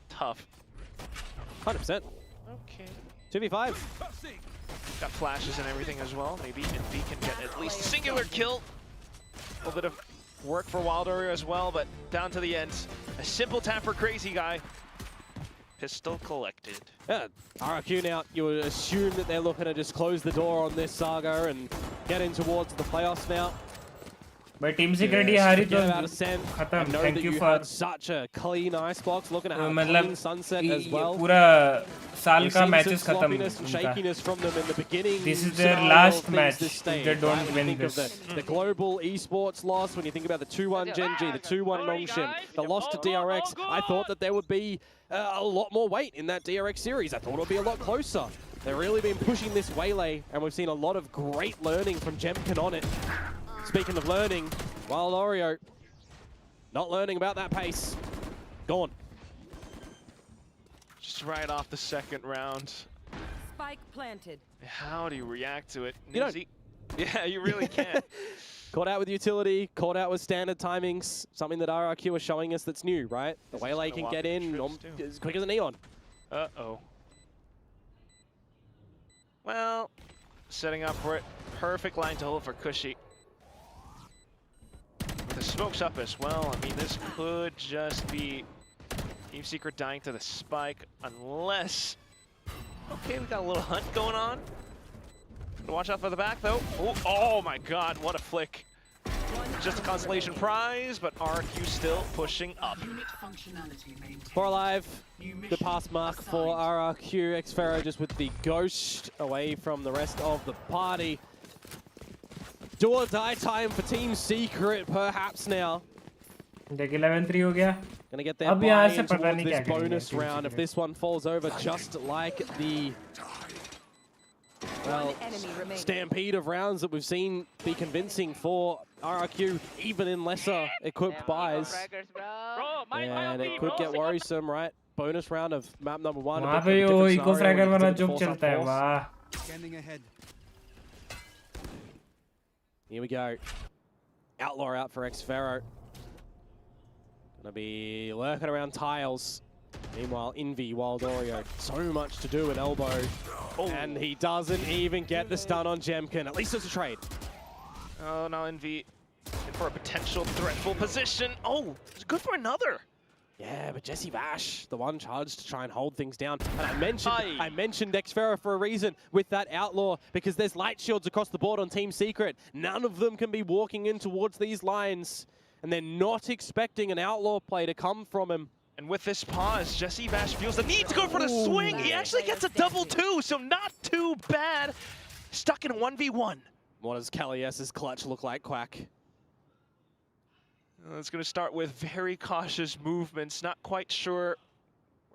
tough. 100%. Okay. 2v5. Got flashes and everything as well. Maybe Envy can get at least a singular kill. A little bit of work for Wild Warrior as well, but down to the end. A simple tap for Crazy Guy. Pistol collected. Yeah, RRQ now, you would assume that they're looking to just close the door on this saga and get in towards the playoffs now. But Team Secret ही हारी तो खत्म. Thank you for such a clean icebox. Looking at a clean sunset as well. पूरा साल का matches खत्म. Shakiness from them in the beginning. This is their last match. If they don't win this. The global esports loss. When you think about the 2-1 Genji, the 2-1 Nongshim, the loss to DRX, I thought that there would be a lot more weight in that DRX series. I thought it would be a lot closer. They've really been pushing this waylay, and we've seen a lot of great learning from Jemkin on it. Speaking of learning, Wild Oreo not learning about that pace. Gone. Just right off the second round. Spike planted. How do you react to it? You don't. Yeah, you really can't. Caught out with utility, caught out with standard timings, something that RRQ are showing us that's new, right? The waylay can get in as quick as a neon. Uh-oh. Well, setting up for it. Perfect line to hold for Cushy. The smoke's up as well. I mean, this could just be Team Secret dying to the spike, unless... Okay, we got a little hunt going on. Watch out for the back, though. Oh my god, what a flick. Just a consolation prize, but RRQ still pushing up. 4 alive. Good pass mark for RRQ. Xferro just with the ghost away from the rest of the party. Do or die time for Team Secret, perhaps now. देख 11-3 हो गया. Gonna get their buy-in towards this bonus round. If this one falls over, just like the stampede of rounds that we've seen be convincing for RRQ, even in lesser equipped buys. And it could get worrisome, right? Bonus round of map number 1. वहाँ पे वो eco fragger वाला joke चलता है. वाह. Scanning ahead. Here we go. Outlaw out for Xferro. Gonna be lurking around tiles. Meanwhile, Envy, Wild Oreo, so much to do with elbow. And he doesn't even get the stun on Jemkin. At least it's a trade. Oh, now Envy in for a potential threatful position. Oh, it's good for another. Yeah, but Jesse Vash, the one charged to try and hold things down. And I mentioned Xferro for a reason with that Outlaw, because there's light shields across the board on Team Secret. None of them can be walking in towards these lines, and they're not expecting an Outlaw play to come from him. And with this pause, Jesse Vash feels the need to go for the swing. He actually gets a double 2, so not too bad. Stuck in 1v1. What does Kelly S's clutch look like, Quack? It's going to start with very cautious movements. Not quite sure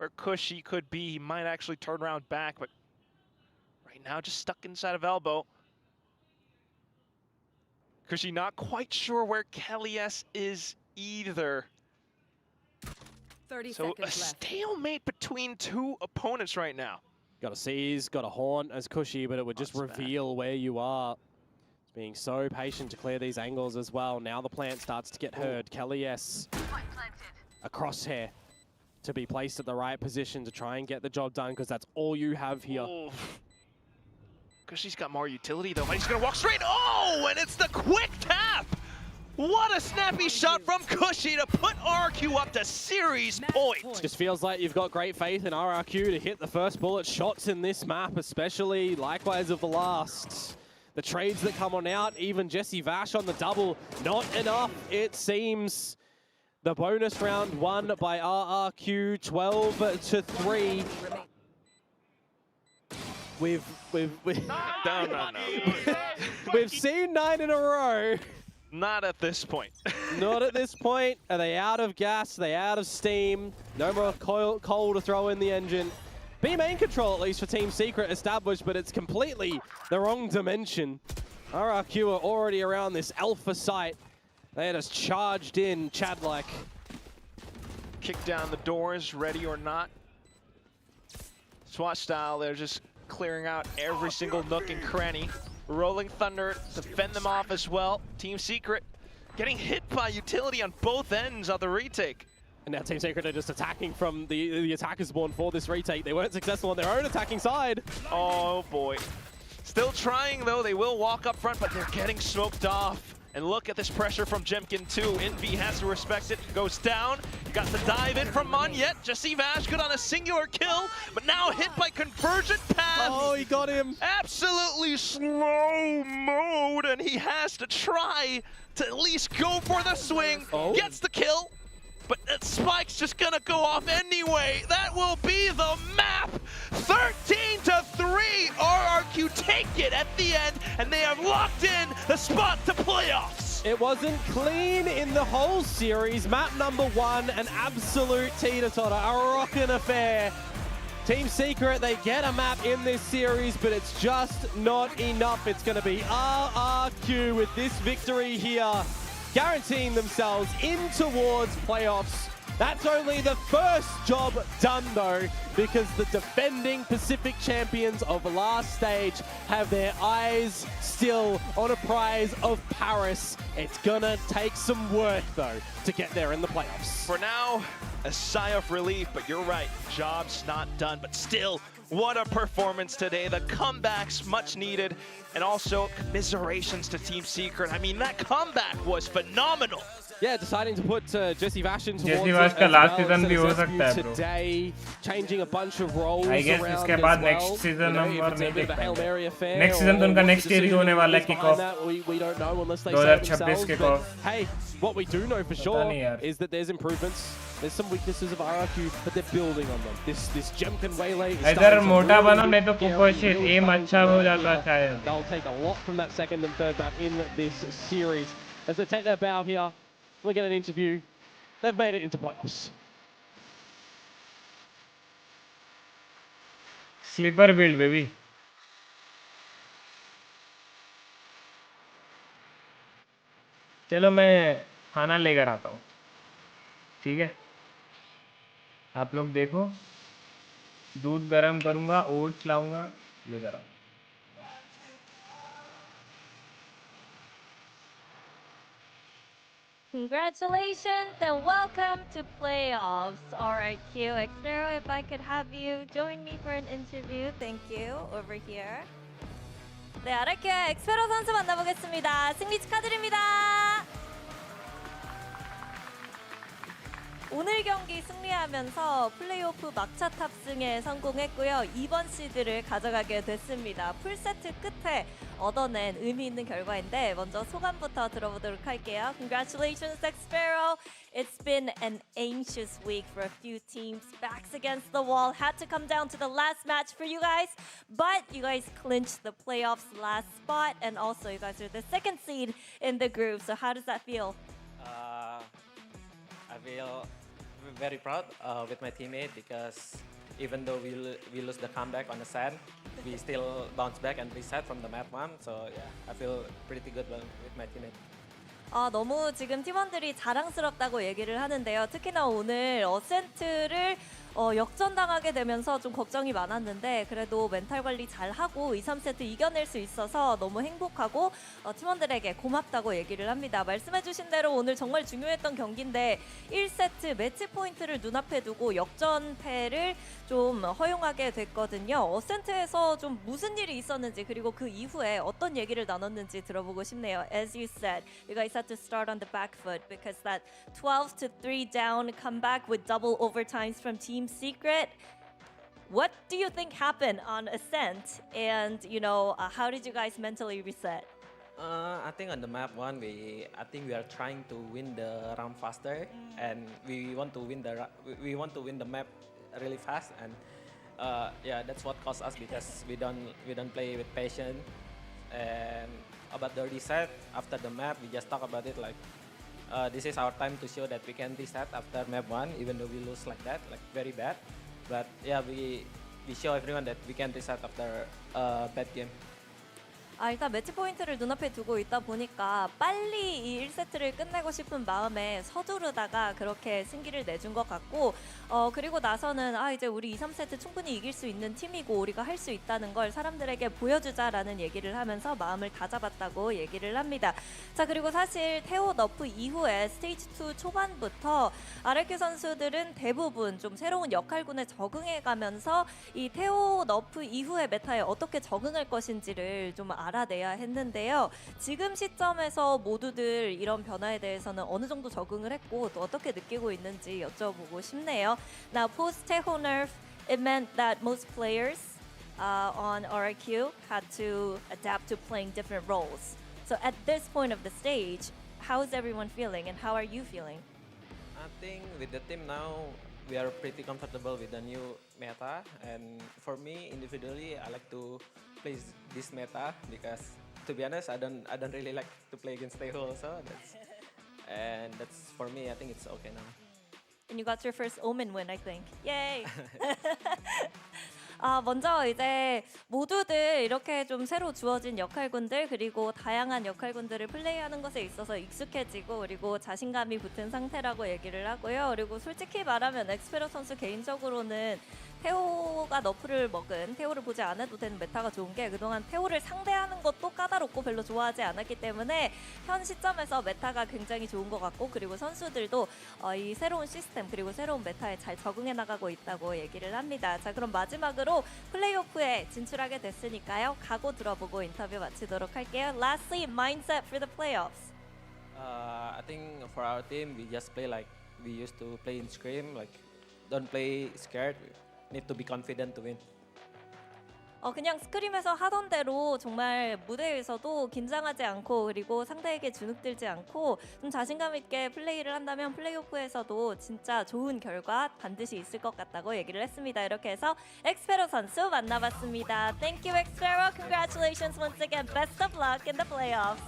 where Cushy could be. He might actually turn around back, but right now just stuck inside of elbow. Cushy not quite sure where Kelly S is either. 30 So seconds a left. stalemate between two opponents right now. Got a seize, got a haunt as Cushy, but it would just reveal where you are. It's being so patient to clear these angles as well. Now the plant starts to get heard. Kelly S, a crosshair to be placed at the right position to try and get the job done, because that's all you have here. Oh. Cushy's got more utility though, but he's gonna walk straight. Oh, and it's the quick tap! What a snappy shot from Cushy to put RRQ up to series point. Just feels like you've got great faith in RRQ to hit the first bullet shots in this map, especially likewise of the last. The trades that come on out, even Jesse Vash on the double, not enough, it seems. The bonus round won by RRQ 12-3. We've We've seen 9 in a row. Not at this point. Not at this point. Are they out of gas? Are they out of steam? No more coal to throw in the engine. B main control, at least for Team Secret, established, but it's completely the wrong dimension. RRQ are already around this alpha site. They just charged in, Chad-like. Kick down the doors, ready or not. SWAT style, they're just clearing out every single nook and cranny. Rolling Thunder to fend them off as well. Team Secret getting hit by utility on both ends of the retake. And now Team Secret are just attacking from the attackers spawn for this retake. They weren't successful on their own attacking side. Oh boy. Still trying though, they will walk up front, but they're getting smoked off. And look at this pressure from Jemkin too. Envy has to respect it, goes down. You got the dive in from Monyet. Jesse Vash good on a singular kill, but now hit by Convergent Path. Oh, he got him. Absolutely slow mode, and he has to try to at least go for the swing. Oh. Gets the kill, but that spike's just gonna go off anyway. That will be the map. 13-3, RRQ take it at the end, and they have locked in the spot to playoffs. It wasn't clean in the whole series. Map number 1, an absolute teeter-totter, a rockin' affair. Team Secret, they get a map in this series, but it's just not enough. It's gonna be RRQ with this victory here, guaranteeing themselves in towards playoffs. That's only the first job done though, because the defending Pacific champions of last stage have their eyes still on a prize of Paris. It's gonna take some work though to get there in the playoffs. For now, a sigh of relief, but you're right, job's not done, but still, what a performance today. The comeback's much needed, and also commiserations to Team Secret. I mean, that comeback was phenomenal. Yeah, deciding to put Jesse Vash in towards Jesse Vash का last season भी हो सकता है bro. Today, changing a bunch of roles I guess around इसके as बाद well. next season हम और नहीं देख पाएंगे. Next Next season तो उनका next year ही होने वाला है kick off. We don't know unless they 2026 kick off. Hey, what we do know for sure नहीं यार. is that there's improvements. There's some weaknesses of RRQ, but they're building on them. This Jemkin Waylay is इधर starting to मोटा really बनो नहीं तो Cooper shit aim अच्छा हो जाता शायद. They'll take a lot from that second and third map in this series. As they take their bow here, we get an interview. They've made it into playoffs. Sleeper build baby. चलो मैं खाना लेकर आता हूँ. ठीक है? आप लोग देखो. दूध गरम करूँगा, ओट्स लाऊँगा, लेकर आओ. Congratulations and welcome to playoffs, RRQ. Xero, if I could have you join me for an interview, thank you. Over here. 네, RRQ 엑스페로 선수 만나보겠습니다. 승리 축하드립니다. 오늘 경기 승리하면서 플레이오프 막차 탑승에 성공했고요. 2번 시드를 가져가게 됐습니다. 풀세트 끝에 얻어낸 의미 있는 결과인데 먼저 소감부터 들어보도록 할게요. Congratulations, Xero. It's been an anxious week for a few teams. Backs against the wall. Had to come down to the last match for you guys. But you guys clinched the playoffs last spot. And also you guys are the second seed in the group. So how does that feel? I feel very proud with my teammate because even though we lose the comeback on the sand, we still bounce back and reset from the map 1. So yeah, I feel pretty good with my teammate. 너무 지금 팀원들이 자랑스럽다고 얘기를 하는데요. 특히나 오늘 어센트를 역전당하게 되면서 좀 걱정이 많았는데 그래도 멘탈 관리 잘하고 2, 3세트 이겨낼 수 있어서 너무 행복하고 팀원들에게 고맙다고 얘기를 합니다. 말씀해주신 대로 오늘 정말 중요했던 경기인데 1세트 매치 포인트를 눈앞에 두고 역전패를 좀 허용하게 됐거든요. 어센트에서 좀 무슨 일이 있었는지 그리고 그 이후에 어떤 얘기를 나눴는지 들어보고 싶네요. As you said, you guys had to start on the back foot because that 12-3 down comeback with double overtimes from Team Secret. What do you think happened on Ascent? And how did you guys mentally reset? I think on the map 1, I think we are trying to win the round faster, and we want to win the map really fast, and yeah, that's what cost us because we don't play with patience. And about the reset after the map, we just talk about it like this is our time to show that we can reset after map 1, even though we lose like that, like very bad. But yeah, we show everyone that we can reset after bad game. 일단 매치 포인트를 눈앞에 두고 있다 보니까 빨리 이 1세트를 끝내고 싶은 마음에 서두르다가 그렇게 승기를 내준 것 같고 그리고 나서는 이제 우리 2, 3세트 충분히 이길 수 있는 팀이고 우리가 할 수 있다는 걸 사람들에게 보여주자라는 얘기를 하면서 마음을 다잡았다고 얘기를 합니다. 자, 그리고 사실 태오 너프 이후에 스테이지 2 초반부터 RRQ 선수들은 대부분 좀 새로운 역할군에 적응해가면서 이 태오 너프 이후의 메타에 어떻게 적응할 것인지를 좀 알아내야 했는데요. 지금 시점에서 모두들 이런 변화에 대해서는 어느 정도 적응을 했고 또 어떻게 느끼고 있는지 여쭤보고 싶네요. Now, post Teho nerf, it meant that most players on RRQ had to adapt to playing different roles. So at this point of the stage, how is everyone feeling and how are you feeling? I think with the team now, we are pretty comfortable with the new meta, and for me individually, I like to play this meta because, to be honest, I don't really like to play against Teho also. That's for me. I think it's okay now. And you got your first Omen win, I think. Yay! 먼저 이제 모두들 이렇게 좀 새로 주어진 역할군들 그리고 다양한 역할군들을 플레이하는 것에 있어서 익숙해지고 그리고 자신감이 붙은 상태라고 얘기를 하고요. 그리고 솔직히 말하면 엑스페로 선수 개인적으로는 태호가 너프를 먹은 태호를 보지 않아도 되는 메타가 좋은 게 그동안 태호를 상대하는 것도 까다롭고 별로 좋아하지 않았기 때문에 현 시점에서 메타가 굉장히 좋은 것 같고 그리고 선수들도 이 새로운 시스템 그리고 새로운 메타에 잘 적응해 나가고 있다고 얘기를 합니다. 자, 그럼 마지막으로 플레이오프에 진출하게 됐으니까요. 각오 들어보고 인터뷰 마치도록 할게요. Lastly, mindset for the playoffs. I think for our team, we just play like we used to play in Scream. Like, don't play scared. Need to be confident to win. 그냥 스크림에서 하던 대로 정말 무대에서도 긴장하지 않고 그리고 상대에게 주눅들지 않고 좀 자신감 있게 플레이를 한다면 플레이오프에서도 진짜 좋은 결과 반드시 있을 것 같다고 얘기를 했습니다. 이렇게 해서 엑스페로 선수 만나봤습니다. Thank you, 엑스페로. Congratulations once again. Best of luck in the playoffs.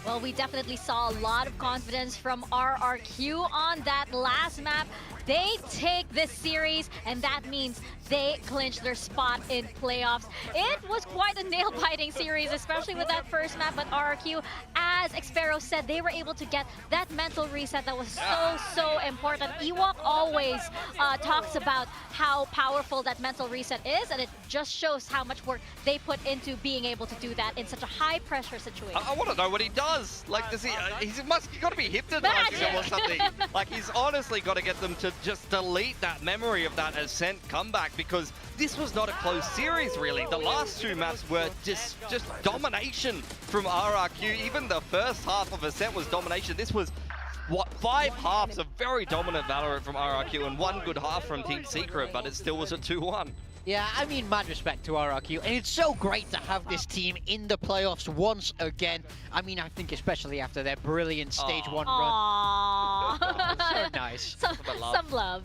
Well, we definitely saw a lot of confidence from RRQ on that last map. They take this series, and that means they clinch their spot in playoffs. It was quite a nail-biting series, especially with that first map, but RRQ, as Xpero said, they were able to get that mental reset that was so important. Ewok always talks about how powerful that mental reset is, and it just shows how much work they put into being able to do that in such a high-pressure situation. I want to know what he does. Like, does he? He's got to be hypnotizing them or something. Like, he's honestly got to get them to just delete that memory of that Ascent comeback because this was not a close series, really. The last two maps were just domination from RRQ. Even the first half of Ascent was domination. This was, what, 5 halves of very dominant Valorant from RRQ and 1 good half from Team Secret, but it still was a 2-1. Yeah, I mean, mad respect to RRQ, and it's so great to have this team in the playoffs once again. I mean, I think especially after their brilliant stage one run. Aww. So nice.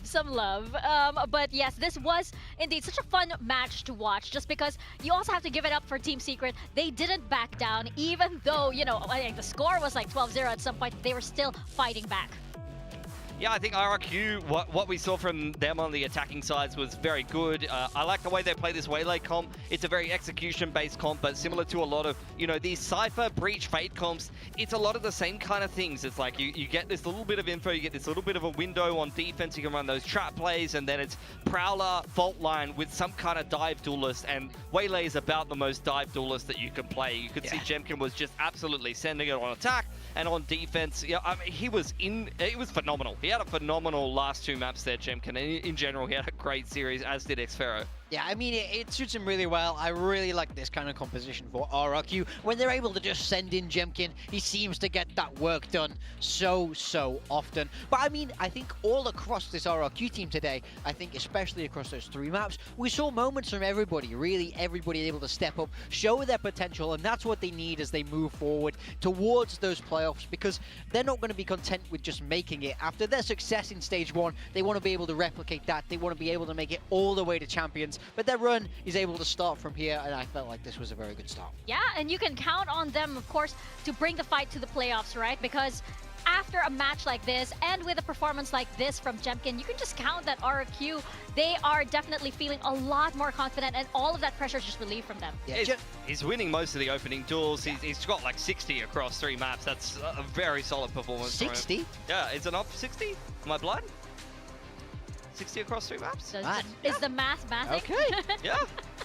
Some love. But yes, this was indeed such a fun match to watch, just because you also have to give it up for Team Secret. They didn't back down, even though, you know, the score was like 12-0 at some point. They were still fighting back. Yeah, I think RRQ, what we saw from them on the attacking sides was very good. I like the way they play this Waylay comp. It's a very execution-based comp, but similar to a lot of, you know, these Cypher, Breach, Fate comps, it's a lot of the same kind of things. It's like you get this little bit of info, you get this little bit of a window on defense, you can run those trap plays, and then it's Prowler, Fault Line with some kind of dive duelist, and Waylay is about the most dive duelist that you can play. You could see Jemkin was just absolutely sending it on attack and on defense. Yeah, I mean, he was phenomenal. He had a phenomenal last two maps there, Jemkin. And in general, he had a great series, as did Xfero. Yeah, I mean, it suits him really well. I really like this kind of composition for RRQ. When they're able to just send in Jemkin, he seems to get that work done so often. But I mean, I think all across this RRQ team today, I think especially across those three maps, we saw moments from everybody, really everybody able to step up, show their potential, and that's what they need as they move forward towards those playoffs, because they're not going to be content with just making it. After their success in stage one, they want to be able to replicate that. They want to be able to make it all the way to champions. But their run is able to start from here, and I felt like this was a very good start. Yeah, and you can count on them, of course, to bring the fight to the playoffs, right? Because after a match like this, and with a performance like this from Jemkin, you can just count that RRQ, they are definitely feeling a lot more confident, and all of that pressure is just relieved from them. Yeah, he's winning most of the opening duels. Yeah. He's got like 60 across three maps. That's a very solid performance. 60? Yeah, is it not 60? Am I blind? 60 across three maps? Is the math mathing? Okay. Yeah.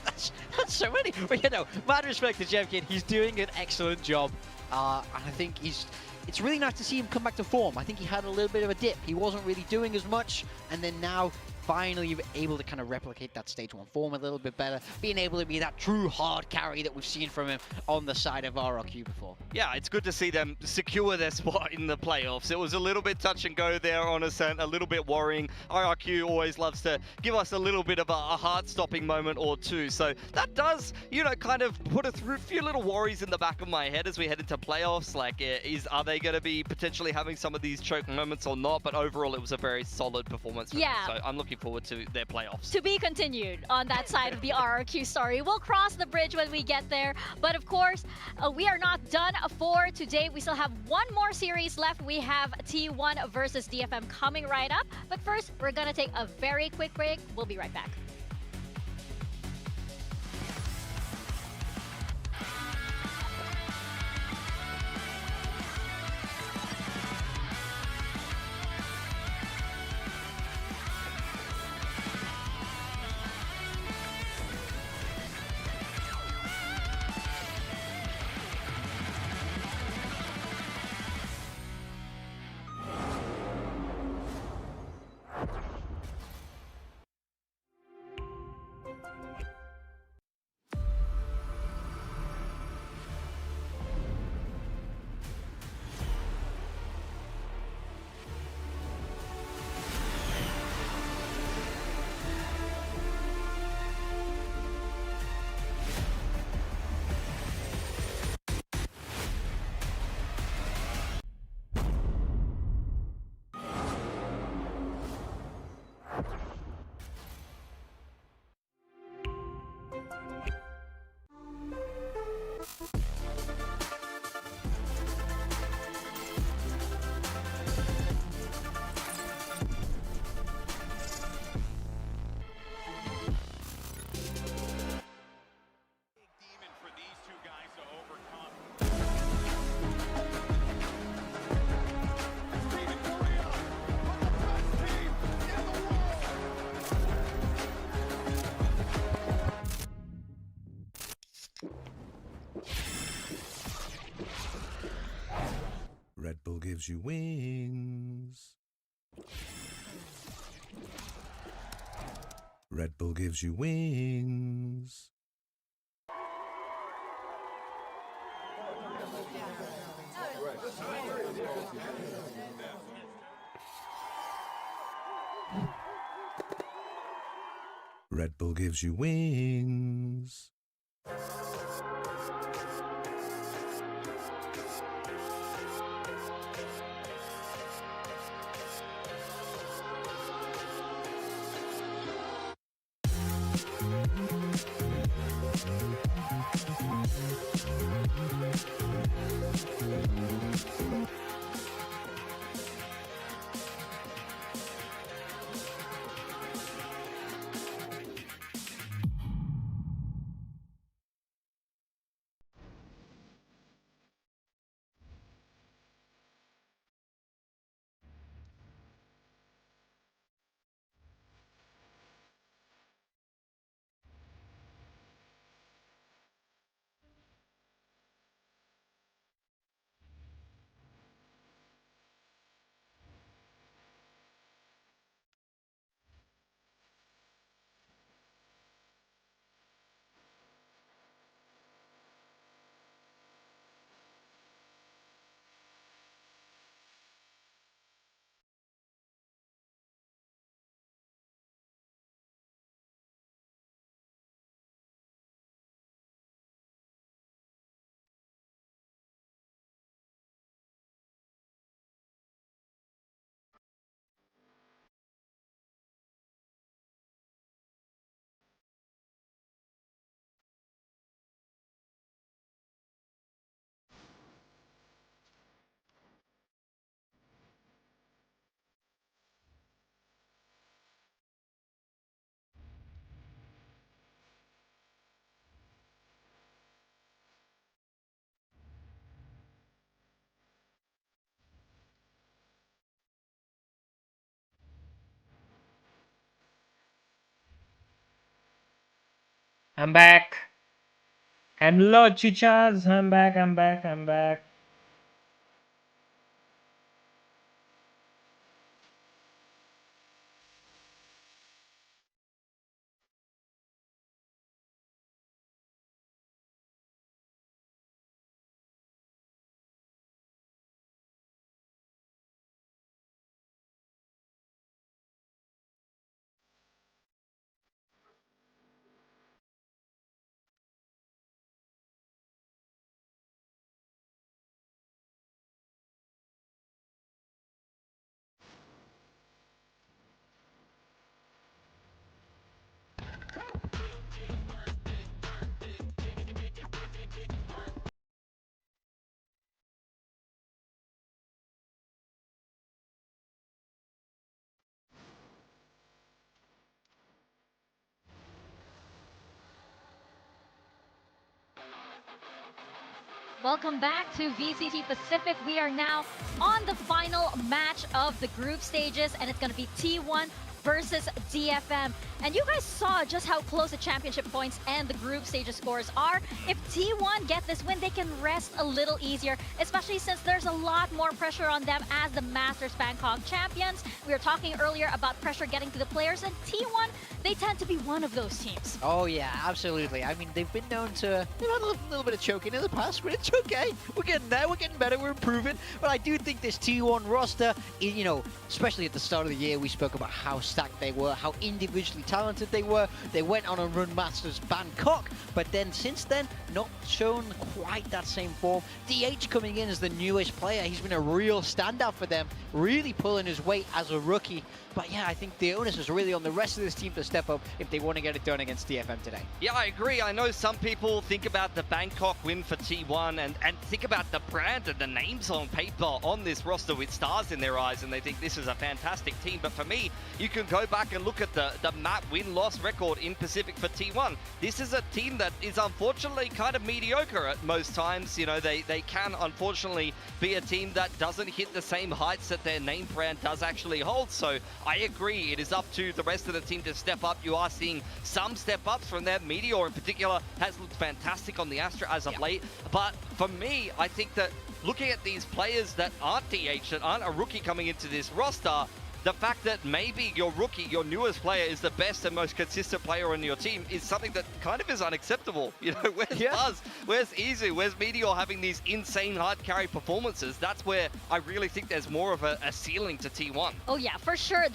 That's so many. But you know, mad respect to Jemkin. He's doing an excellent job. And I think it's really nice to see him come back to form. I think he had a little bit of a dip. He wasn't really doing as much, and then now finally able to kind of replicate that stage one form a little bit better, being able to be that true hard carry that we've seen from him on the side of RRQ before. Yeah, it's good to see them secure their spot in the playoffs. It was a little bit touch and go there on Ascent, a little bit worrying. RRQ always loves to give us a little bit of a heart-stopping moment or two. So that does, you know, kind of put a few little worries in the back of my head as we head into playoffs. Like, are they going to be potentially having some of these choke moments or not? But overall, it was a very solid performance. So I'm looking forward to their playoffs. To be continued on that side of the RRQ story. We'll cross the bridge when we get there. But of course, we are not done for today. We still have one more series left. We have T1 versus DFM coming right up. But first, we're going to take a very quick break. We'll be right back. Red Bull gives you wings. Red Bull gives you wings. Red Bull gives you wings. I'm back. Hello, chichas. I'm back. I'm back. I'm back. Welcome back to VCT Pacific. We are now on the final match of the group stages, and it's going to be T1 versus DFM. And you guys saw just how close the championship points and the group stages scores are. If T1 get this win, they can rest a little easier, especially since there's a lot more pressure on them as the Masters Bangkok champions. We were talking earlier about pressure getting to the players, and T1, they tend to be one of those teams. Oh yeah, absolutely. I mean, they've been known to, they've had a little bit of choking in the past, but it's okay. We're getting there, we're getting better, we're improving. But I do think this T1 roster, you know, especially at the start of the year, we spoke about how stacked they were, how individually talented they were. They went on a run Masters Bangkok, but then since then, not shown quite that same form. DH coming in as the newest player, he's been a real standout for them, really pulling his weight as a rookie. But yeah, I think the onus is really on the rest of this team to step up if they want to get it done against DFM today. Yeah, I agree. I know some people think about the Bangkok win for T1 and think about the brand and the names on paper on this roster with stars in their eyes, and they think this is a fantastic team. But for me, you can go back and look at the map win-loss record in Pacific for T1. This is a team that is unfortunately kind of mediocre at most times. You know, they can unfortunately be a team that doesn't hit the same heights that their name brand does actually hold. So I agree, it is up to the rest of the team to step up. You are seeing some step-ups from them. Meteor in particular has looked fantastic on the Astra as of late. But for me, I think that looking at these players that aren't DH, that aren't a rookie coming into this roster, the fact that maybe your rookie, your newest player, is the best and most consistent player on your team is something that kind of is unacceptable. You know, where's Buzz? Where's Izu? Where's Meteor having these insane hard carry performances? That's where I really think there's more of a ceiling to T1. Oh yeah, for sure.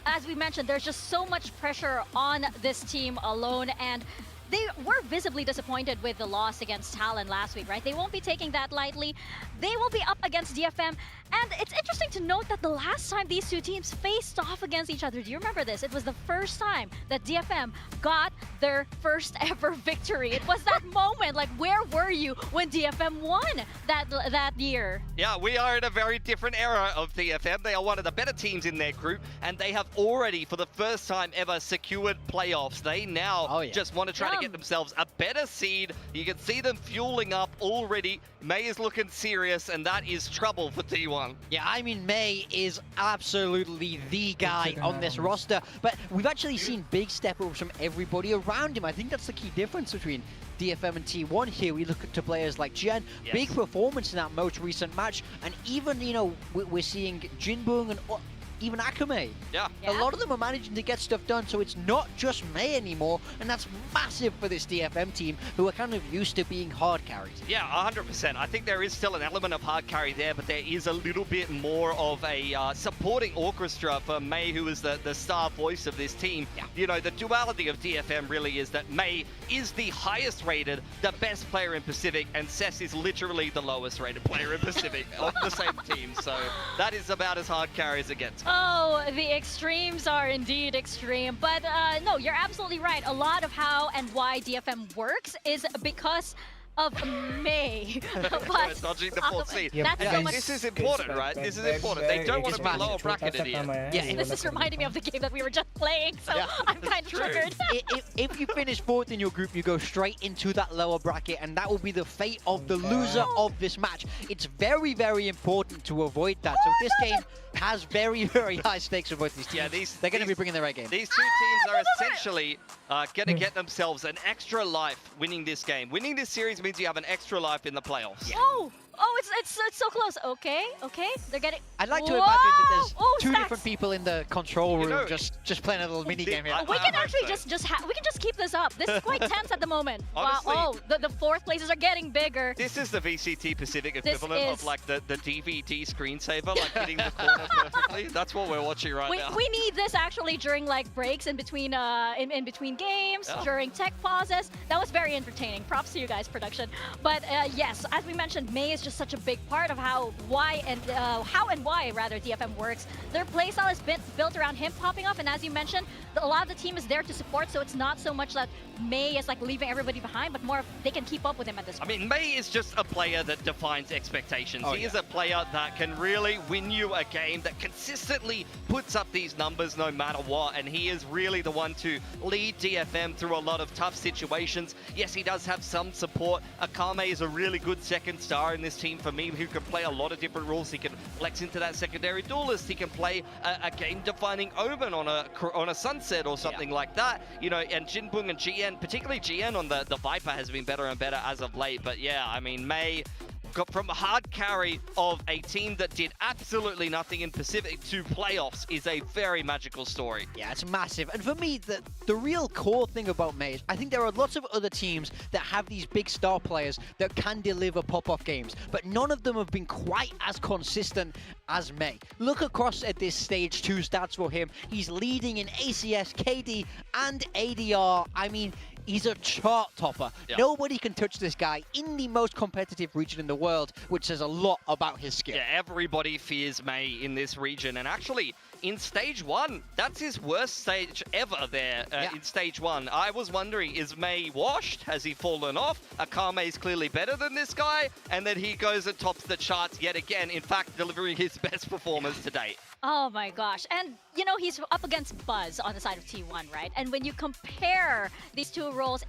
As we mentioned, there's just so much pressure on this team alone, and they were visibly disappointed with the loss against Talon last week, right? They won't be taking that lightly. They will be up against DFM, and it's interesting to note that the last time these two teams faced off against each other, do you remember this? It was the first time that DFM got their first ever victory. It was that moment, like, where were you when DFM won that year? Yeah, we are in a very different era of DFM. They are one of the better teams in their group, and they have already, for the first time ever, secured playoffs. They now just want to try to get themselves a better seed. You can see them fueling up already. May is looking serious, and that is trouble for T1. Yeah, I mean, May is absolutely the guy on this roster, but we've actually seen big step-ups from everybody around him. I think that's the key difference between DFM and T1 here. We look to players like Gen, big performance in that most recent match, and even, you know, we're seeing Jinbung and even Akame. Yeah. A lot of them are managing to get stuff done, so it's not just May anymore, and that's massive for this DFM team, who are kind of used to being hard carries. Yeah, 100%. I think there is still an element of hard carry there, but there is a little bit more of a supporting orchestra for May, who is the star voice of this team. You know, the duality of DFM really is that May is the highest rated, the best player in Pacific, and Cess is literally the lowest rated player in Pacific of the same team. So that is about as hard carry as it gets. Oh, the extremes are indeed extreme. But no, you're absolutely right. A lot of how and why DFM works is because of May. But dodging the full seed. That's so much. This is important, right? This is important. They don't want to be lower bracketed here. Yeah, this is reminding me of the game that we were just playing, so I'm kind of triggered. If you finish fourth in your group, you go straight into that lower bracket, and that will be the fate of the loser of this match. It's very, very important to avoid that. So this game has very, very high stakes for both these teams. Yeah, they're going to be bringing their A game. These two teams are essentially going to get themselves an extra life winning this game. Winning this series means you have an extra life in the playoffs. Yeah. Oh, it's so close. Okay. They're getting. I'd like to imagine that there's two stacks. different people in the control room just playing a little mini game here. We can actually we can just keep this up. This is quite tense at the moment. Honestly, wow. Oh, the fourth places are getting bigger. This is the VCT Pacific equivalent of like the DVD screensaver, like hitting the corner perfectly. That's what we're watching right now. We need this actually during like breaks in between in between games, during tech pauses. That was very entertaining. Props to you guys, production. But yes, as we mentioned, May is just such a big part of how and why DFM works. Their playstyle is built around him popping off, and as you mentioned, a lot of the team is there to support, so it's not so much that May is like leaving everybody behind, but more of they can keep up with him at this point. I mean, May is just a player that defines expectations. He is a player that can really win you a game, that consistently puts up these numbers no matter what, and he is really the one to lead DFM through a lot of tough situations. Yes, he does have some support. Akame is a really good second star in this team for me, who can play a lot of different roles. He can flex into that secondary duelist. He can play a game-defining Omen on a Sunset or something like that. You know, and Jinbung and GN, particularly GN on the Viper, has been better and better as of late. But yeah, I mean, May got from a hard carry of a team that did absolutely nothing in Pacific to playoffs is a very magical story. Yeah, it's massive. And for me, the real core thing about May is I think there are lots of other teams that have these big star players that can deliver pop-off games, but none of them have been quite as consistent as May. Look across at this stage 2 stats for him. He's leading in ACS, KD, and ADR. I mean, he's a chart topper. Nobody can touch this guy in the most competitive region in the world, which says a lot about his skill. Yeah, everybody fears May in this region. And actually, in stage 1, that's his worst stage ever there in stage 1. I was wondering, is May washed? Has he fallen off? Akame is clearly better than this guy. And then he goes and tops the charts yet again, in fact, delivering his best performance to date. Oh my gosh. And, you know, he's up against Buzz on the side of T1, right? And when you compare these two roles,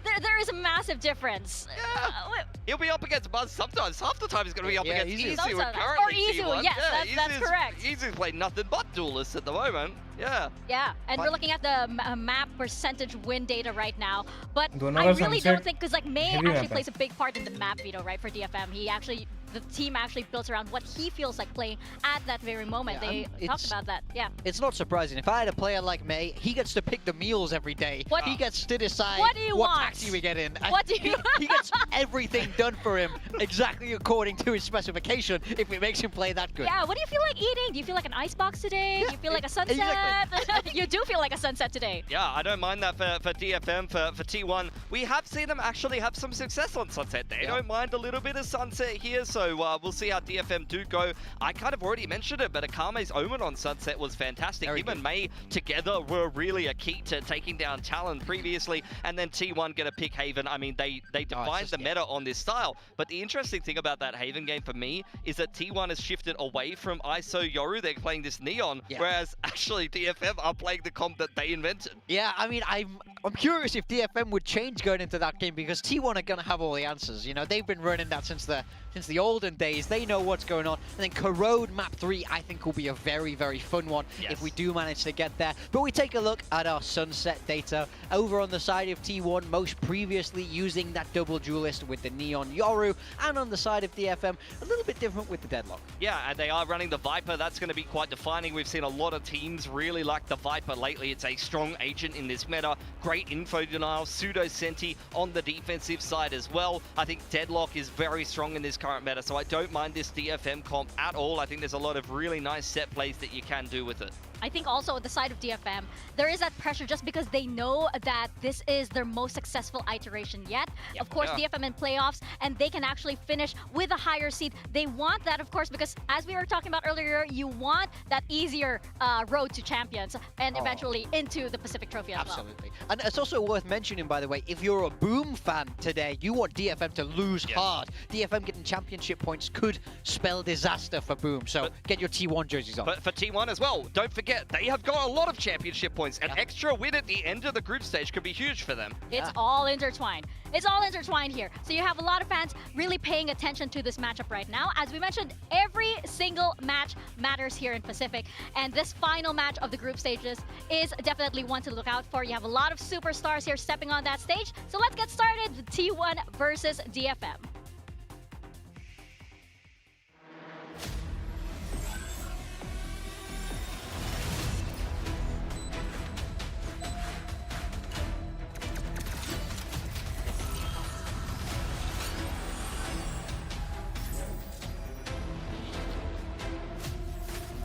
there is a massive difference. Yeah. He'll be up against Buzz sometimes. Half the time he's going to be up against Izu. Or Izu, yes, that's correct. Izu's playing nothing but duelists at the moment. Yeah. Yeah, and we're looking at the map percentage win data right now. But I really don't think, because like May actually plays a big part in the map veto, right, for DFM. He actually the team actually built around what he feels like playing at that very moment. They talked about that. Yeah. It's not surprising. If I had a player like May, he gets to pick the meals every day. He gets to decide what taxi we get in. What do you He gets everything done for him exactly according to his specification if it makes him play that good. Yeah, what do you feel like eating? Do you feel like an icebox today? Do you feel like a sunset? Exactly. You do feel like a sunset today. Yeah, I don't mind that for DFM, for T1. We have seen them actually have some success on Sunset. They don't mind a little bit of Sunset here, so we'll see how DFM do go. I kind of already mentioned it, but Akame's Omen on Sunset was fantastic. Him and May together were really a key to taking down Talon previously, and then T1 get a pick Haven. I mean, they defined the meta on this style, but the interesting thing about that Haven game for me is that T1 has shifted away from ISO Yoru. They're playing this Neon, whereas actually DFM are playing the comp that they invented. Yeah, I mean, I'm curious if DFM would change going into that game, because T1 are going to have all the answers. You know, they've been running that since the olden days. They know what's going on. And then Corrode map 3, I think, will be a very, very fun one if we do manage to get there. But we take a look at our Sunset data. Over on the side of T1, most previously using that double duelist with the Neon Yoru, and on the side of DFM, a little bit different with the Deadlock. Yeah, and they are running the Viper. That's going to be quite defining. We've seen a lot of teams really like the Viper lately. It's a strong agent in this meta. Great info denial. Pseudo Senti on the defensive side as well. I think Deadlock is very strong in this current meta, so I don't mind this DFM comp at all. I think there's a lot of really nice set plays that you can do with it. I think also at the side of DFM, there is that pressure just because they know that this is their most successful iteration yet. Of course, DFM in playoffs, and they can actually finish with a higher seed. They want that, of course, because as we were talking about earlier, you want that easier road to champions and eventually into the Pacific Trophy as well. Absolutely. And it's also worth mentioning, by the way, if you're a Boom fan today, you want DFM to lose hard. DFM getting championship points could spell disaster for Boom, so get your T1 jerseys on. But for T1 as well, don't forget, they have got a lot of championship points. An extra win at the end of the group stage could be huge for them. It's all intertwined. It's all intertwined here. So you have a lot of fans really paying attention to this matchup right now. As we mentioned, every single match matters here in Pacific. And this final match of the group stages is definitely one to look out for. You have a lot of superstars here stepping on that stage. So let's get started with T1 versus DFM.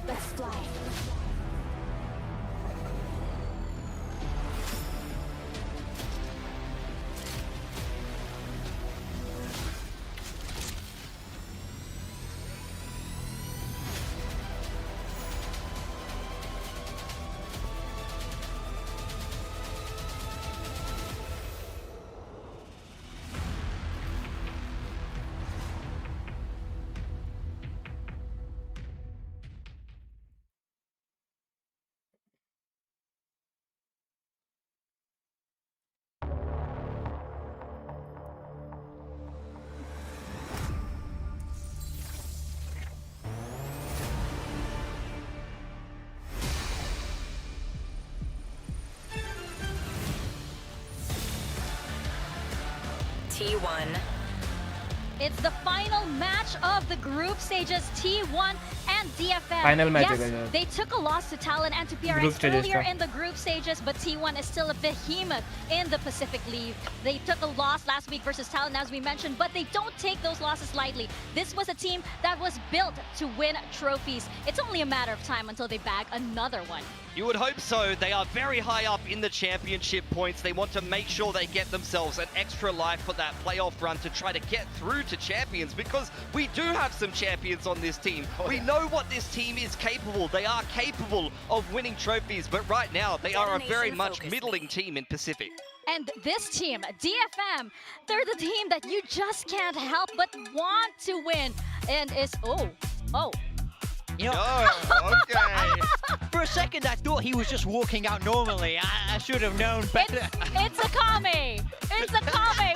Let's fly. T1. It's the final match of the group stages, T1 and DFM. Final match. Yes, they took a loss to Talon and to PRX earlier in the group stages, but T1 is still a behemoth in the Pacific League. They took a loss last week versus Talon, as we mentioned, but they don't take those losses lightly. This was a team that was built to win trophies. It's only a matter of time until they bag another one. You would hope so. They are very high up in the championship points. They want to make sure they get themselves an extra life for that playoff run to try to get through to champions, because we do have some champions on this team. We know what this team is capable. They are capable of winning trophies, but right now they are a very much middling team in Pacific. And this team, DFM, they're the team that you just can't help but want to win. And is, You know, okay. For a second, I thought he was just walking out normally. I should have known better. It's Akame. It's Akame.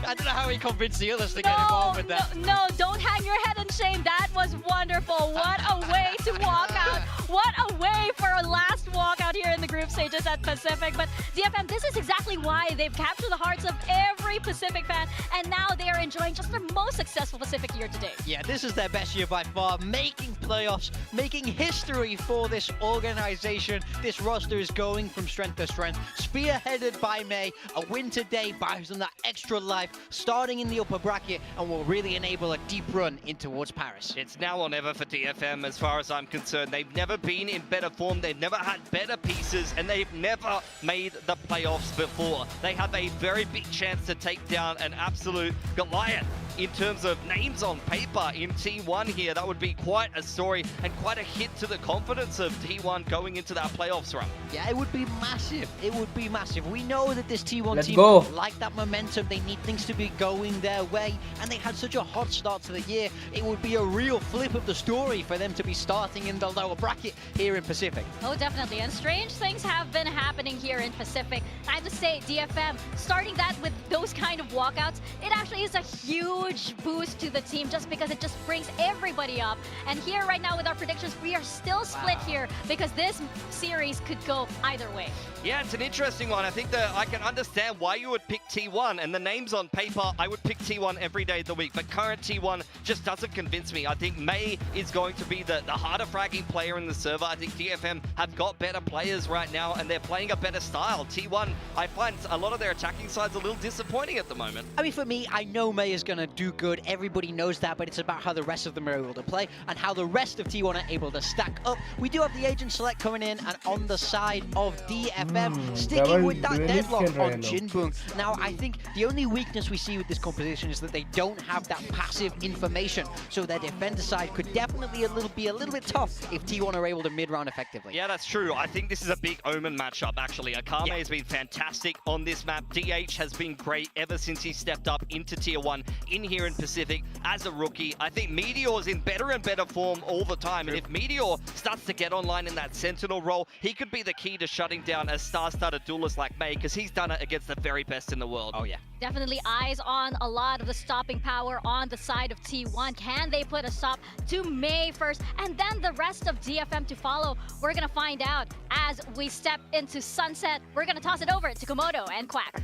I don't know how he convinced the others to get involved with that. No, don't hang your head in shame. That was wonderful. What a way to walk out. What a way for a last walkout here in the group group stages at Pacific. But DFM, this is exactly why they've captured the hearts of every Pacific fan, and now they are enjoying just their most successful Pacific year to date. Yeah, this is their best year by far, making playoffs, making history for this organization. This roster is going from strength to strength, spearheaded by May. A win today buys them that extra life, starting in the upper bracket, and will really enable a deep run in towards Paris. It's now or never for DFM as far as I'm concerned. They've never been in better form, they've never had better pieces, and they've never made the playoffs before. They have a very big chance to take down an absolute Goliath in terms of names on paper in T1 here. That would be quite a story and quite a hit to the confidence of T1 going into that playoffs run. Yeah, it would be massive. It would be massive. We know that this T1 Let's team go. like that momentum. They need things to be going their way, and they had such a hot start to the year. It would be a real flip of the story for them to be starting in the lower bracket here in Pacific. Oh, definitely. And strange things have been happening here in Pacific. I have to say, DFM, starting that with those kind of walkouts, it actually is a huge boost to the team just because it just brings everybody up. And here right now with our predictions, we are still split here because this series could go either way. Yeah, it's an interesting one. I think that I can understand why you would pick T1, and the names on paper, I would pick T1 every day of the week, but current T1 just doesn't convince me. I think May is going to be the harder fragging player in the server. I think DFM have got better players right now, and they're playing a better style. T1, I find a lot of their attacking sides a little disappointing at the moment. I mean, for me, I know May is going to do good. Everybody knows that, but it's about how the rest of them are able to play and how the rest of T1 are able to stack up. We do have the agent select coming in, and on the side of DFM, sticking with that deadlock on Jinbung. Now, I think the only weakness we see with this composition is that they don't have that passive information, so their defender side could definitely be a little bit tough if T1 are able to mid-round effectively. Yeah, that's true. I think this is a big Omen matchup, actually. Akame has been fantastic on this map. DH has been great ever since he stepped up into Tier 1 in here in Pacific as a rookie. I think Meteor's in better and better form all the time, and if Meteor starts to get online in that Sentinel role, he could be the key to shutting down a star-studded duelist like May, because he's done it against the very best in the world. Oh, yeah. Definitely eyes on a lot of the stopping power on the side of T1. Can they put a stop to May first, and then the rest of DFM to follow? We're going to find out as we step into Sunset. We're going to toss it over to Komodo and Quack.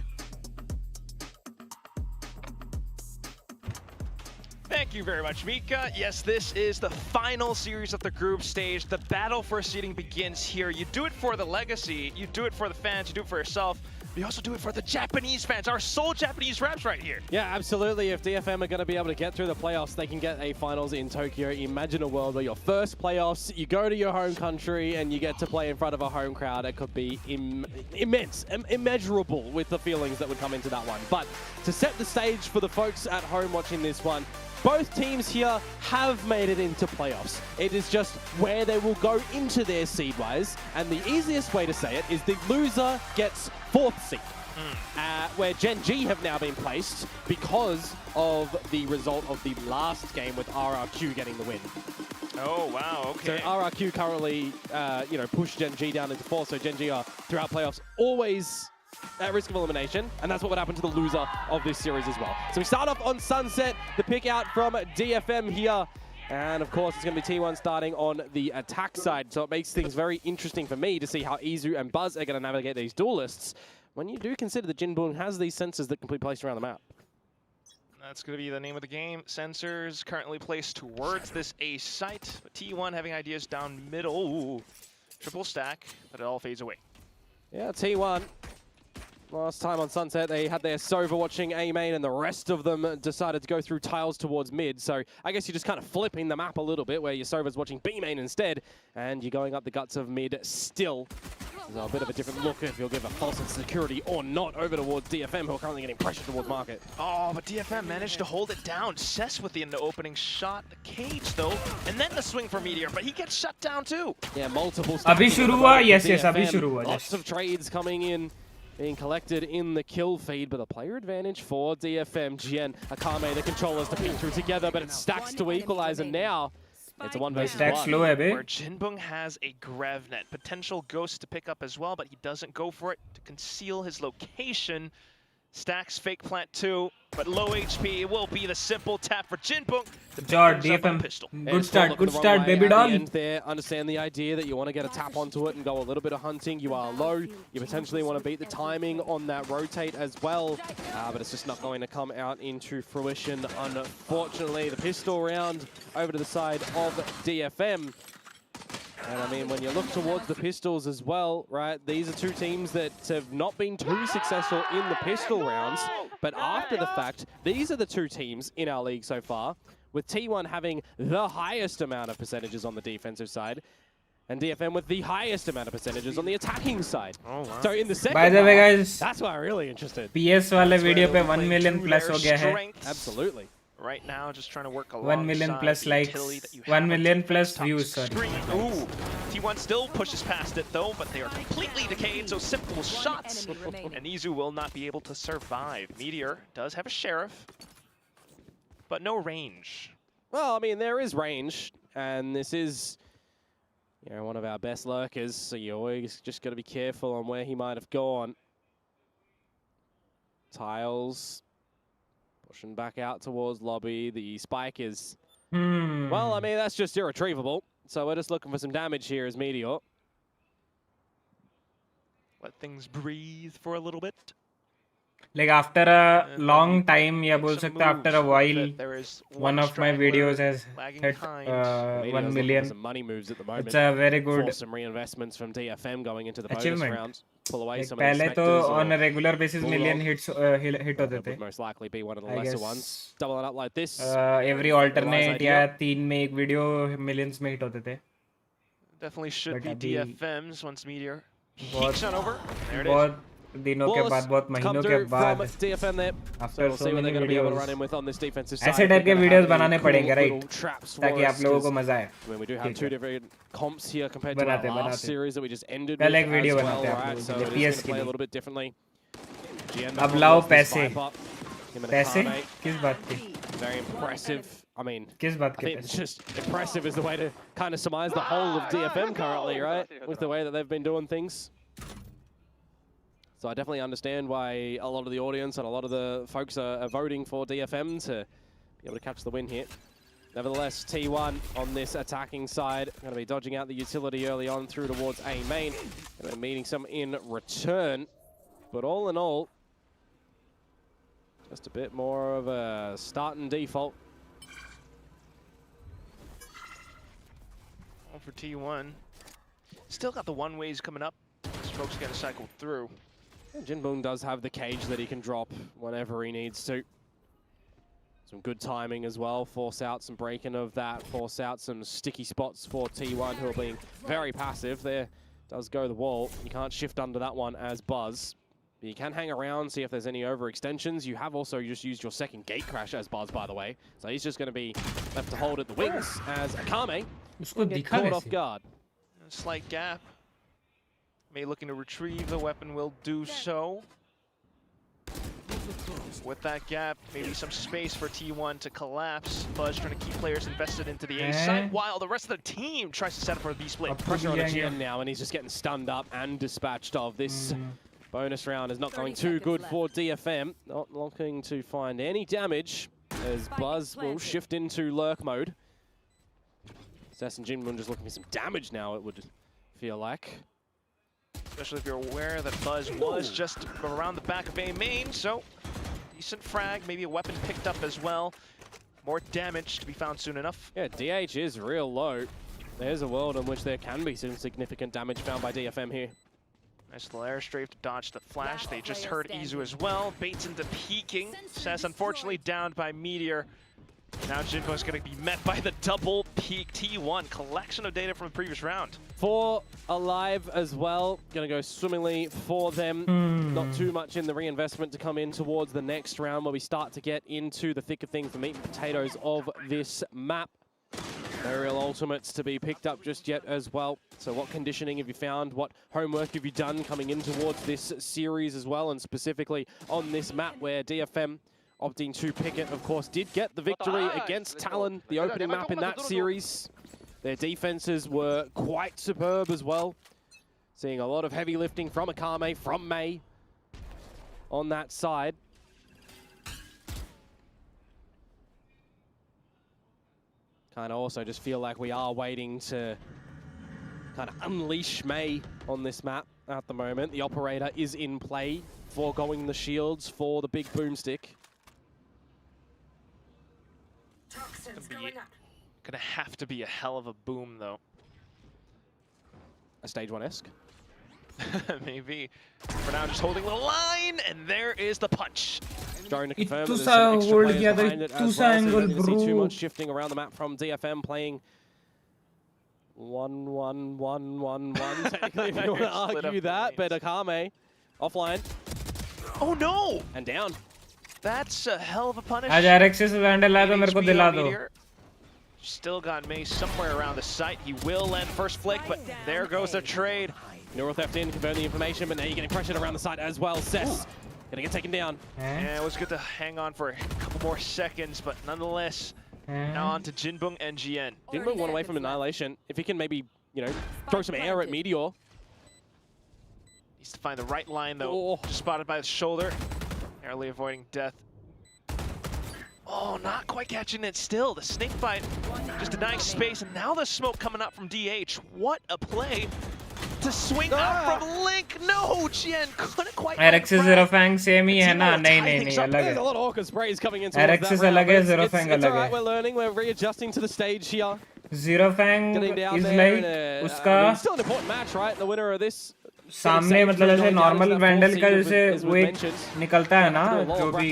Thank you very much, Mika. Yes, this is the final series of the group stage. The battle for seeding begins here. You do it for the legacy, you do it for the fans, you do it for yourself. We also do it for the Japanese fans, our sole Japanese reps right here. Yeah, absolutely. If DFM are going to be able to get through the playoffs, they can get a finals in Tokyo. Imagine a world where your first playoffs, you go to your home country and you get to play in front of a home crowd. It could be immense, immeasurable with the feelings that would come into that one. But to set the stage for the folks at home watching this one, both teams here have made it into playoffs. It is just where they will go into their seed-wise, and the easiest way to say it is the loser gets 4th seed, where Gen G have now been placed because of the result of the last game with RRQ getting the win. Oh, wow, okay. So RRQ currently, pushed Gen G down into 4th, so Gen G are, throughout playoffs, always at risk of elimination, and that's what would happen to the loser of this series as well. So we start off on Sunset, the pick out from DFM here, and of course it's going to be T1 starting on the attack side, so it makes things very interesting for me to see how Izu and Buzz are going to navigate these duelists when you do consider that Jinbun has these sensors that can be placed around the map. That's going to be the name of the game. Sensors currently placed towards this A site, but T1 having ideas down middle. Ooh, triple stack, but it all fades away. Yeah, T1. Last time on Sunset, they had their Sova watching A main, and the rest of them decided to go through tiles towards mid. So I guess you're just kind of flipping the map a little bit, where your Sova's watching B main instead, and you're going up the guts of mid still. So a bit of a different look if you'll give a false security or not over towards DFM, who are currently getting pressure towards market. Oh, but DFM managed to hold it down. Cess within the opening shot, the cage though, and then the swing for Meteor, but he gets shut down too. Yeah, multiple. Abhi shuru hua, yes, abhi shuru hua. Lots of trades coming in, being collected in the kill feed, but a player advantage for DFM. Jien, Akame, the controllers to peek through together, but it stacks to equalize, and now it's a 1 versus 1. Where Jinbung has a Grevnet, potential ghost to pick up as well, but he doesn't go for it to conceal his location. Stacks fake plant 2, but low HP will be the simple tap for Jinbong. DFM. Good start, baby doll. There, understand the idea that you want to get a tap onto it and go a little bit of hunting. You are low. You potentially want to beat the timing on that rotate as well, but it's just not going to come out into fruition. Unfortunately, the pistol round over to the side of DFM. And I mean, when you look towards the pistols as well, right, these are two teams that have not been too successful in the pistol rounds, but after the fact, these are the two teams in our league so far, with T1 having the highest amount of percentages on the defensive side, and DFM with the highest amount of percentages on the attacking side. Oh, wow. So in the second By the way, guys, that's why I'm really interested. PS wale video pe 1 million plus ho gaya hai. Absolutely. Right now, just trying to work 1 million plus likes, 1 million plus views, sorry. Ooh, T1 still pushes past it though, but they are completely decayed, so simple shots. And Izu will not be able to survive. Meteor does have a Sheriff, but no range. Well, I mean, there is range, and this is, you know, one of our best lurkers, so you always just got to be careful on where he might have gone. Tiles. Pushing back out towards lobby. The spike is, well, I mean, that's just irretrievable. So we're just looking for some damage here as Meteor. Let things breathe for a little bit. Like after a long time, yeah, bol sakta after a while, one of my videos has hit 1 million. Some money moves at the moment. It's a very good for some reinvestments from DFM going into the bonus achievement. round. Pull away Like some of the पहले तो on a regular basis million hits hit होते थे. Would most likely be one of the I lesser guess, ones. Doubling up like this. Every alternate या 3 में एक video millions में hit होते थे. Definitely should But be अभी DFM's once Meteor peeks on over. There it is. बहुत दिनों के बाद, बहुत महीनों के बाद, DFM there. after we'll so see what they're many going to be able to videos, run in with on this defensive side. ऐसे type के videos बनाने पड़ेंगे, right? Traps ताकि आप लोगों को मजा आए. When we do have two different comps here compared to our last series that we just ended with पहले एक video as well, बनाते हैं आप right? लोगों So के it लिए, is PS going to के play a लिए. little bit differently. अब लाओ पैसे. पैसे? किस बात के? Very impressive. I mean, किस बात I के think it's पैसे? just impressive is the way to kind of surmise the whole of DFM currently, right? With the way that they've been doing things. So I definitely understand why a lot of the audience and a lot of the folks are voting for DFM to be able to catch the win here. Nevertheless, T1 on this attacking side, going to be dodging out the utility early on through towards A main. Going to be meeting some in return. But all in all, just a bit more of a starting default. All for T1. Still got the one-ways coming up. Strokes got to cycle through. Yeah, Jinbong does have the cage that he can drop whenever he needs to. Some good timing as well. Force out some breaking of that. Force out some sticky spots for T1, who are being very passive. There does go the wall. You can't shift under that one as Buzz. But you can hang around, see if there's any overextensions. You have also just used your second gate crash as Buzz, by the way. So he's just going to be left to hold at the wings as Akame get caught off guard. A slight gap. May looking to retrieve the weapon, will do so. With that gap, maybe some space for T1 to collapse. Buzz trying to keep players invested into the A side, while the rest of the team tries to set up for a B split. Pressure on the GM now, and he's just getting stunned up and dispatched of. This bonus round is not going too good for DFM. Not looking to find any damage as Buzz will shift into lurk mode. Sess and Jinbong just looking for some damage now, it would feel like. Especially if you're aware that Buzz was just around the back of A main, so decent frag, maybe a weapon picked up as well. More damage to be found soon enough. Yeah, DH is real low. There's a world in which there can be some significant damage found by DFM here. Nice little airstrafe to dodge the flash. They just heard Izu as well. Baits into peeking. Sess unfortunately downed by Meteor. Now Jinbong's going to be met by the double peak T1. Collection of data from the previous round. 4 alive as well. Going to go swimmingly for them. Not too much in the reinvestment to come in towards the next round where we start to get into the thick of things, the meat and potatoes of this map. No real ultimates to be picked up just yet as well. So what conditioning have you found? What homework have you done coming in towards this series as well? And specifically on this map where DFM opting to pick it, of course, did get the victory against Talon, the opening map in that series. Their defenses were quite superb as well. Seeing a lot of heavy lifting from Akame, from May. on that side. Kind of also just feel like we are waiting to kind of unleash May on this map at the moment. The operator is in play, foregoing the shields for the big boomstick. Gonna have to be a hell of a boom, though. A stage 1-esque. Maybe. For now, just holding the line, and there is the punch. Starting to confirm that there's some extra players behind it as well, so you're not going to see too much shifting around the map from DFM playing 1-1-1-1-1, technically, if you want to argue that, but Akame offline. Oh no! And down. That's a hell of a punish. आज RX से land ला दो मेरे को दिला दो. Still got May somewhere around the site. He will land first flick, but there goes the trade. Neural Theft in, confirm the information, but now you're getting pressured around the site as well. Cess gonna get taken down. Yeah, it was good to hang on for a couple more seconds, but nonetheless, now on to Jinbung and GN. Jinbung one away from Annihilation. If he can maybe, you know, throw some air at Meteor. Needs to find the right line, though. Just spotted by the shoulder. Narrowly avoiding death. Oh, not quite catching it still. The snake bite just denying space, and now the smoke coming up from DH. What a play to swing out from Link. No, Jian couldn't quite. RX से Zero Fang same ही है ना? नहीं अलग There's है. a lot of Orca sprays coming into RX से अलग है, Zero Fang it's अलग alright, है. we're learning, we're readjusting to the stage here. Zero Fang Getting down is there like and, उसका still an important match, right? The winner of this. सामने मतलब जैसे normal vandal का जैसे वो एक निकलता है ना जो भी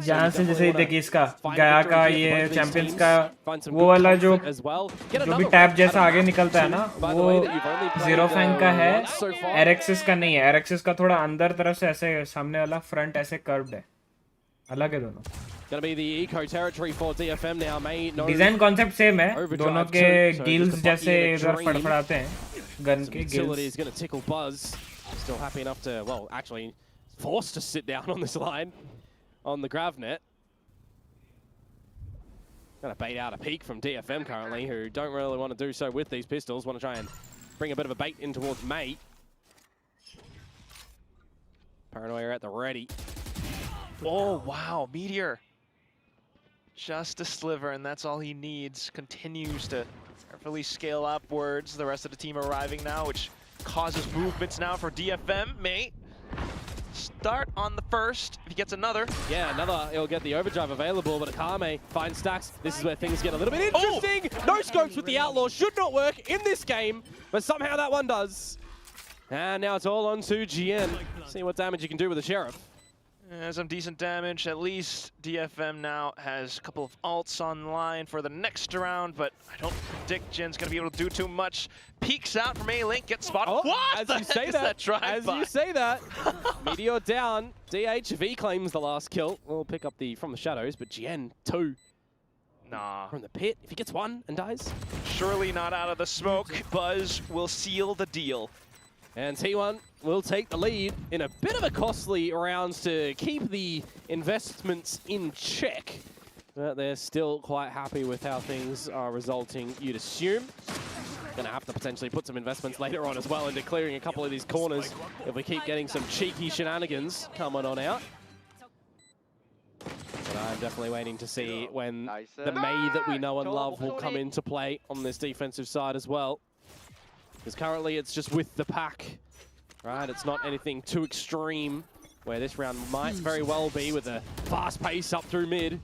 जहाँ से जैसे देखिए इसका गया का ये चैंपियंस का वो वाला जो भी टैप जैसा आगे निकलता है ना वो जीरो फैंग का है. एरेक्सिस का नहीं है. एरेक्सिस का थोड़ा अंदर तरफ से ऐसे सामने वाला फ्रंट ऐसे कर्व्ड है. अलग है दोनों. Gonna be the eco territory for DFM now. Design concept same है. दोनों के गिल्स जैसे इधर फड़फड़ाते हैं. Gun utility is going to tickle Buzz. Still happy enough to, well, actually forced to sit down on this line on the Gravnet. Going to bait out a peek from DFM currently, who don't really want to do so with these pistols. Want to try and bring a bit of a bait in towards May. Paranoia at the ready. Oh, wow. Meteor. Just a sliver, and that's all he needs. Continues to carefully scale upwards. The rest of the team arriving now, which causes movements now for DFM. May start on the first. If he gets another. Yeah, another. He'll get the overdrive available, but Akame finds stacks. This is where things get a little bit interesting. No scopes with the Outlaw. Should not work in this game, but somehow that one does. And now it's all on to GN. See what damage you can do with the Sheriff. Some decent damage. At least DFM now has a couple of ults online for the next round, but I don't predict Jin's going to be able to do too much. Peeks out from A-Link, gets spotted. Oh, what as the you heck say is that, drive by? you say that, Meteor down. DHV claims the last kill. We'll pick up the from the shadows, but GN 2. Nah. From the pit, if he gets one and dies. Surely not out of the smoke. Buzz will seal the deal. And T1 will take the lead in a bit of a costly round to keep the investments in check. But they're still quite happy with how things are resulting, you'd assume. Gonna have to potentially put some investments later on as well into clearing a couple of these corners if we keep getting some cheeky shenanigans coming on out. But I'm definitely waiting to see when the May that we know and love will come into play on this defensive side as well. Because currently it's just with the pack, right? It's not anything too extreme, where this round might very well be with a fast pace up through mid.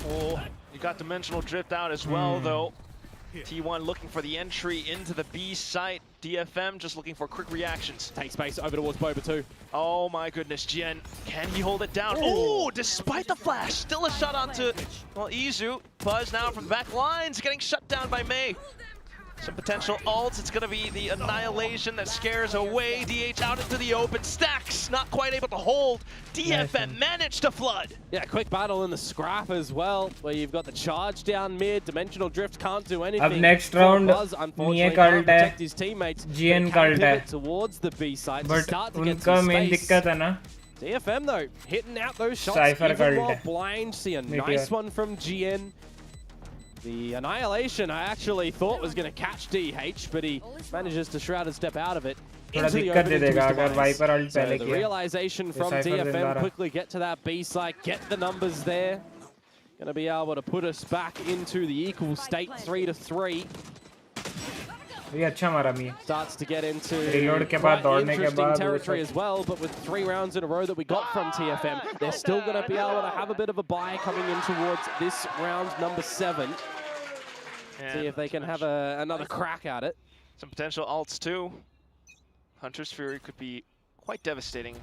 Oh, you got dimensional drift out as well, though. T1 looking for the entry into the B site. DFM just looking for quick reactions. Take space over towards Boba too. Oh my goodness, Jian. Can he hold it down? Oh, despite the flash, still a shot onto, well, Izu. Buzz now from the back lines, getting shut down by May. Some potential ults. It's going to be the Annihilation that scares away DH out into the open. Stacks not quite able to hold. DFM managed to flood. Yeah, quick battle in the scrap as well, where you've got the charge down mid. Dimensional drift can't do anything. Ab next round, Buzz, unfortunately, can't protect his teammates. GN cult hai. Towards the B site but to start to get unka some main space. dikkat hai na. DFM though, hitting out those shots Cypher even while cult hai. blind. See a Meteor. nice one from GN. The Annihilation I actually thought was going to catch DH, but he manages to shroud and step out of it. थोड़ा दिक्कत दे देगा अगर wiper alt पहले The किया. realization from DFM, quickly get to that B site, get the numbers there. Going to be able to put us back into the equal state, 3-3. ये अच्छा मारा मी. Starts to get into Reload के बाद दौड़ने के interesting बाद territory as well, but with 3 rounds in a row that we got from TFM, they're still going to be able to have a bit of a buy coming in towards this round number 7. See if they can have another crack at it. Some potential ults too. Hunter's Fury could be quite devastating.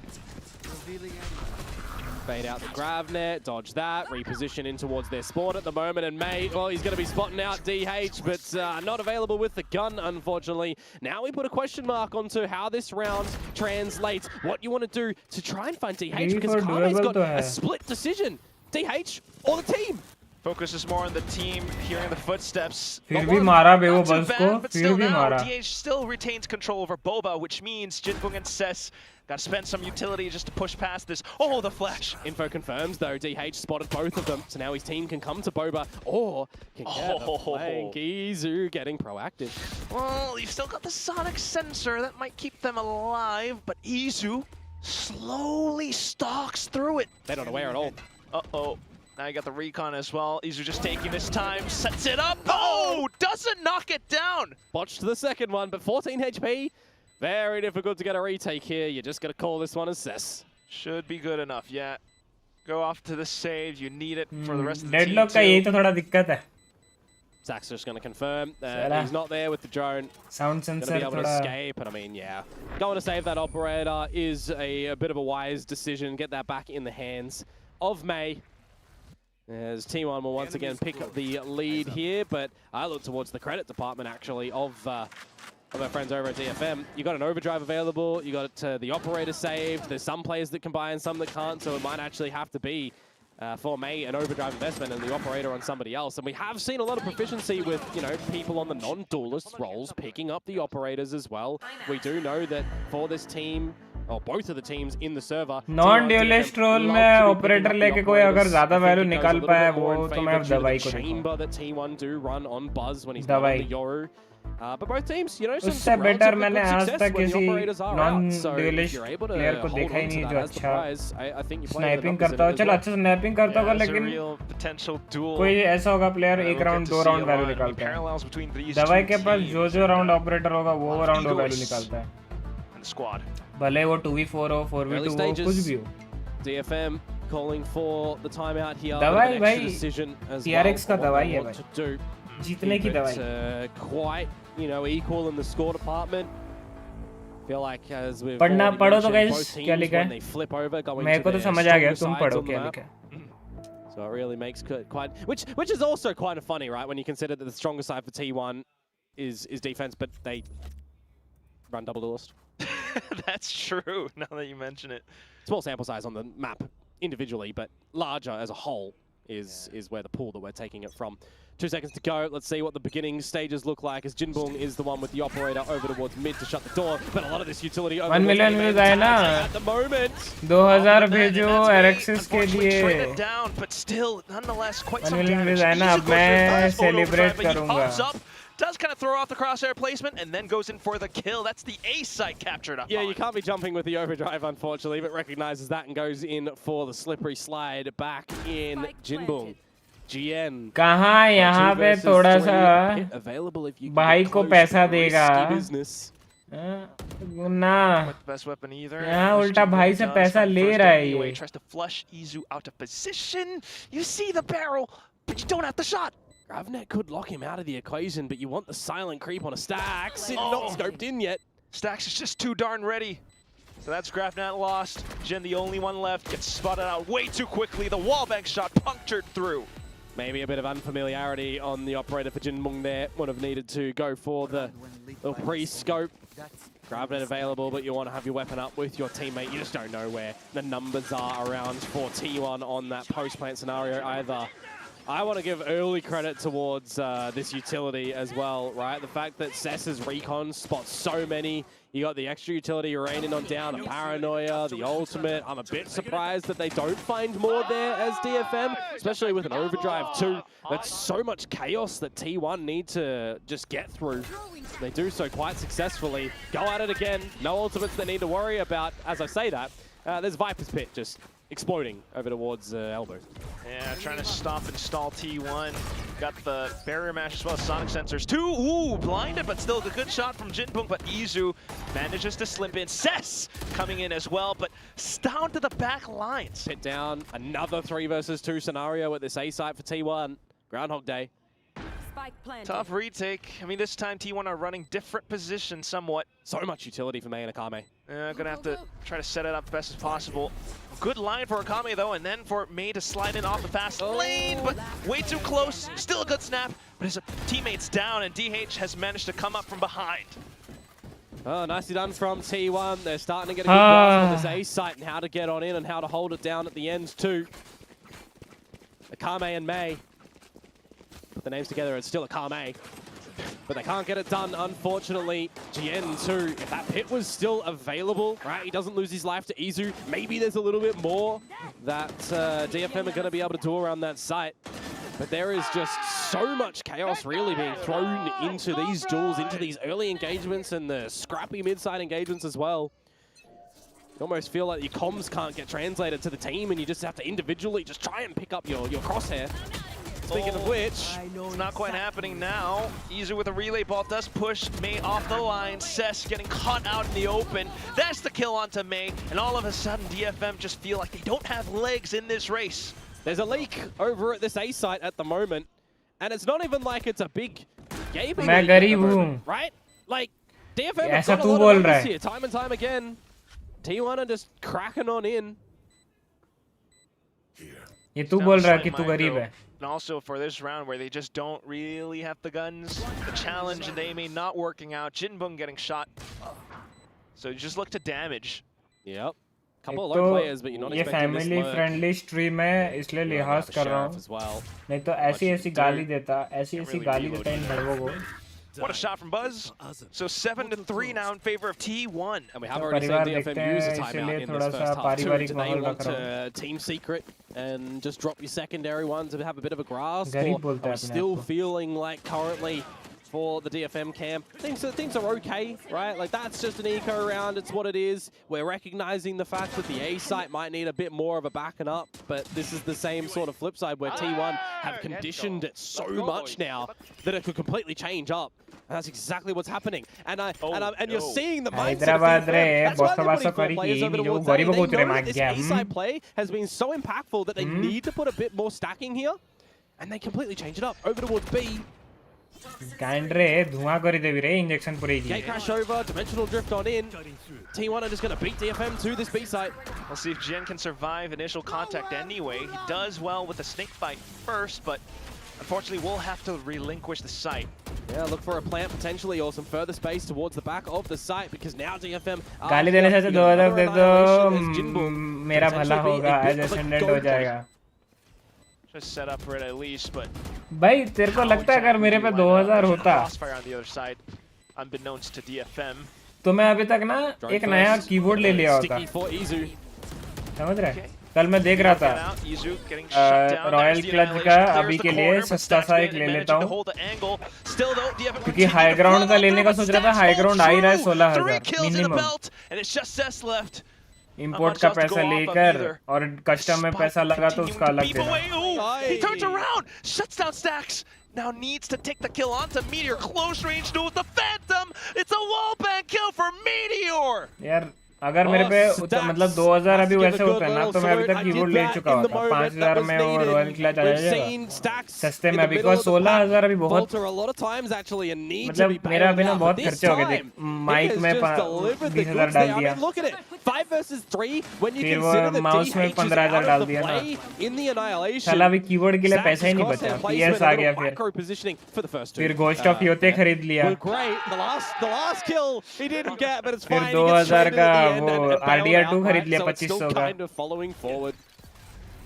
Bait out the grab net, dodge that, reposition in towards their spawn at the moment, and May, well, he's going to be spotting out DH, but not available with the gun, unfortunately. Now we put a question mark onto how this round translates, what you want to do to try and find DH, because Kame's got a split decision, DH or the team. Focus is more on the team, hearing the footsteps. फिर भी मारा बे वो बस को, but फिर still भी now मारा. DH still retains control over Boba, which means Jinbong and Cess got to spend some utility just to push past this. Oh, the flash! Info confirms though, DH spotted both of them, so now his team can come to Boba, or can get a flank. Izu getting proactive. Well, you've still got the sonic sensor that might keep them alive, but Izu slowly stalks through it. They're not aware at all. Uh-oh. Now you got the recon as well. Izu just taking his time, sets it up. Oh, doesn't knock it down. Botched the second one, but 14 HP. Very difficult to get a retake here. You're just going to call this one as Cess. Should be good enough, yeah. Go off to the save. You need it for the rest of the Deadlock team का यही तो थोड़ा दिक्कत है. Zach's just going to confirm that he's not there with the drone. Sound sensor going to be able to थोड़ा. escape, and I mean, yeah. Going to save that operator is a bit of a wise decision. Get that back in the hands of May. As T1 will once again pick up the lead here, but I look towards the credit department actually of our friends over at DFM. You got an overdrive available, you got the operator saved, there's some players that can buy and some that can't, so it might actually have to be for May an overdrive investment and the operator on somebody else. And we have seen a lot of proficiency with, you know, people on the non-duelist roles picking up the operators as well. We do know that for this team, or both of the teams in the server, Non-duelist role में operator लेके कोई अगर ज़्यादा value निकाल पाए वो तो मैं दवाई को chamber that T1 do run on Buzz when he's not on the Yoru. But both teams, you know, उससे better मैंने आज तक किसी non-duelist player को देखा ही नहीं जो अच्छा sniping करता हो. चलो अच्छा sniping करता होगा लेकिन कोई ऐसा होगा player एक round 2 round value निकालता है. दवाई के पास जो round operator होगा वो round value निकालता है. Squad. भले वो 2v4 हो 4v2 हो कुछ भी हो. DFM calling for the timeout here. दवाई भाई TRX का दवाई है भाई. जीतने की दवाई. Quite, you know, equal in the score department. Feel like as we've पढ़ना पढ़ो तो guys क्या लिखा है? मेरे को तो समझ आ गया तुम पढ़ो क्या लिखा है. So it really makes quite, which is also kind of funny, right? When you consider that the strongest side for T1 is defense, but they run double duelist. That's true, now that you mention it. Small sample size on the map individually, but larger as a whole is where the pool that we're taking it from. 2 seconds to go. Let's see what the beginning stages look like, as Jinbong is the one with the operator over towards mid to shut the door, but a lot of this utility over 1 million views आए ना. at the moment. 2000 भेजो Alexis के लिए. Down, but still, nonetheless, quite 1 some million damage. views आए ना. अब मैं celebrate करूँगा. Does kind of throw off the crosshair placement and then goes in for the kill. That's the A site captured up. Yeah, you can't be jumping with the overdrive, unfortunately, but recognizes that and goes in for the slippery slide back in Jinbong. GN. कहाँ यहाँ पे थोड़ा सा भाई को पैसा देगा. ना. Best weapon either. यहाँ उल्टा भाई से पैसा ले रहा है ये. Tries to flush Izu out of position. You see the barrel, but you don't have the shot. Ravnet could lock him out of the equation, but you want the silent creep on a Stax. It's not scoped in yet. Stax is just too darn ready. So that's Grafnat lost. Jin, the only one left, gets spotted out way too quickly. The wallbang shot punctured through. Maybe a bit of unfamiliarity on the operator for Jinbong there. Would have needed to go for the pre-scope. Grafnet available, but you want to have your weapon up with your teammate. You just don't know where the numbers are around for T1 on that post-plant scenario either. I want to give early credit towards this utility as well, right? The fact that Cess's recon spots so many. You got the extra utility raining on down, a Paranoia, the ultimate. I'm a bit surprised that they don't find more there as DFM, especially with an overdrive too. That's so much chaos that T1 need to just get through. They do so quite successfully. Go at it again. No ultimates they need to worry about. As I say that, there's Viper's Pit just exploding over towards elbow. Yeah, trying to stop and stall T1. Got the barrier mash as well as sonic sensors. Two, ooh, blinded, but still a good shot from Jinpung, but Izu manages to slip in. Cess coming in as well, but down to the back lines. Hit down, another 3 versus 2 scenario at this A site for T1. Groundhog Day. Tough retake. I mean, this time T1 are running different positions somewhat. So much utility for Mei and Akame. Gonna have to try to set it up best as possible. Good line for Akame though, and then for Mei to slide in off the fast lane, but way too close. Still a good snap, but his teammate's down, and DH has managed to come up from behind. Oh, nicely done from T1. They're starting to get a good grasp on this A site and how to get on in and how to hold it down at the ends too. Akame and Mei. Put the names together, it's still Akame. But they can't get it done, unfortunately. GN too, if that pit was still available, right, he doesn't lose his life to Izu. Maybe there's a little bit more that DFM are going to be able to do around that site. But there is just so much chaos really being thrown into these duels, into these early engagements and the scrappy mid-side engagements as well. You almost feel like your comms can't get translated to the team and you just have to individually just try and pick up your crosshair. Speaking of which, it's not quite happening now. Izu with a relay ball does push Mei off the line. Cess getting caught out in the open. That's the kill onto Mei, and all of a sudden DFM just feel like they don't have legs in this race. There's a leak over at this A site at the moment, and it's not even like it's a big gaming leak at the moment, right? Like, DFM have got a lot of numbers here, time and time again. T1 are just cracking on in. ये तू बोल रहा है कि तू गरीब है. And also for this round where they just don't really have the guns, the challenge and aiming not working out, Jinbung getting shot. So you just look to damage. Yep. Couple of low players, but you're not expecting this family friendly stream है इसलिए लिहाज कर रहा हूँ. नहीं तो ऐसी गाली देता इन बड़ों को. What a shot from Buzz. So 7-3 now in favor of T1. And we have already seen DFM use a timeout in this first half too. Do they want to team secret and just drop your secondary one to have a bit of a grasp? Or are we still feeling like currently for the DFM camp, things are okay, right? Like, that's just an eco round, it's what it is. We're recognizing the fact that the A site might need a bit more of a backing up, but this is the same sort of flip side where T1 have conditioned it so much now that it could completely change up. And that's exactly what's happening. And you're seeing the mindset of DFM. That's why they're putting 4 players over towards A. They know that this A-side play has been so impactful that they need to put a bit more stacking here. And they completely change it up. Over towards B. धुआं करी देवी रे injection पूरी की. Gate crash over, dimensional drift on in. T1 are just going to beat DFM to this B site. We'll see if Jen can survive initial contact anyway. He does well with the snake fight first, but unfortunately we'll have to relinquish the site. Yeah, look for a plant potentially or some further space towards the back of the site because now DFM गाली देने से 2000 दे दो मेरा भला होगा as ascendant हो जाएगा. Just set up for it at least, but भाई तेरे को लगता है अगर मेरे पे 2000 होता crossfire on the other side, unbeknownst to DFM, तो मैं अभी तक ना एक नया कीबोर्ड ले लिया होता. समझ रहे? कल मैं देख रहा था रॉयल क्लच का अभी के लिए सस्ता सा एक ले लेता हूँ क्योंकि हाई ग्राउंड का लेने का सोच रहा था. हाई ग्राउंड आ ही रहा है 16000 मिनिमम. इंपोर्ट का पैसा लेकर और कस्टम में पैसा लगा तो उसका अलग देना. He turns around, shuts down Stacks. Now needs to take the kill onto Meteor. Close range duel with the Phantom. It's a wallbang kill for Meteor. यार अगर मेरे पे मतलब 2000 अभी वैसे होता है ना तो मैं अभी तक कीबोर्ड ले चुका होता. 5000 में वो रॉयल क्लच आ जाएगा सस्ते में. अभी को 16000 अभी बहुत मतलब मेरा अभी ना बहुत खर्चे हो गए. माइक में 20000 डाल दिया, फिर वो माउस में 15000 डाल दिया ना. साला अभी कीबोर्ड के लिए पैसा ही नहीं बचा. PS आ गया फिर घोस्ट ऑफ योते खरीद लिया. फिर 2000 का वो RDR2 खरीद लिया 2500 का.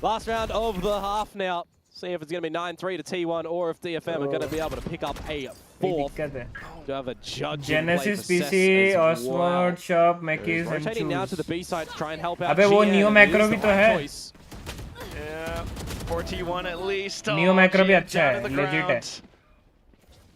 Last round of the half now. See if it's going to be 9-3 to T1 or if DFM are going to be able to pick up a fourth. To have a judge Genesis PC, Osmod, Shop, Mackies, and rotating now to the B side to try and help out. अबे वो Neo Macro भी तो है. Yeah, for T1 at least. Neo Macro भी अच्छा है, legit है.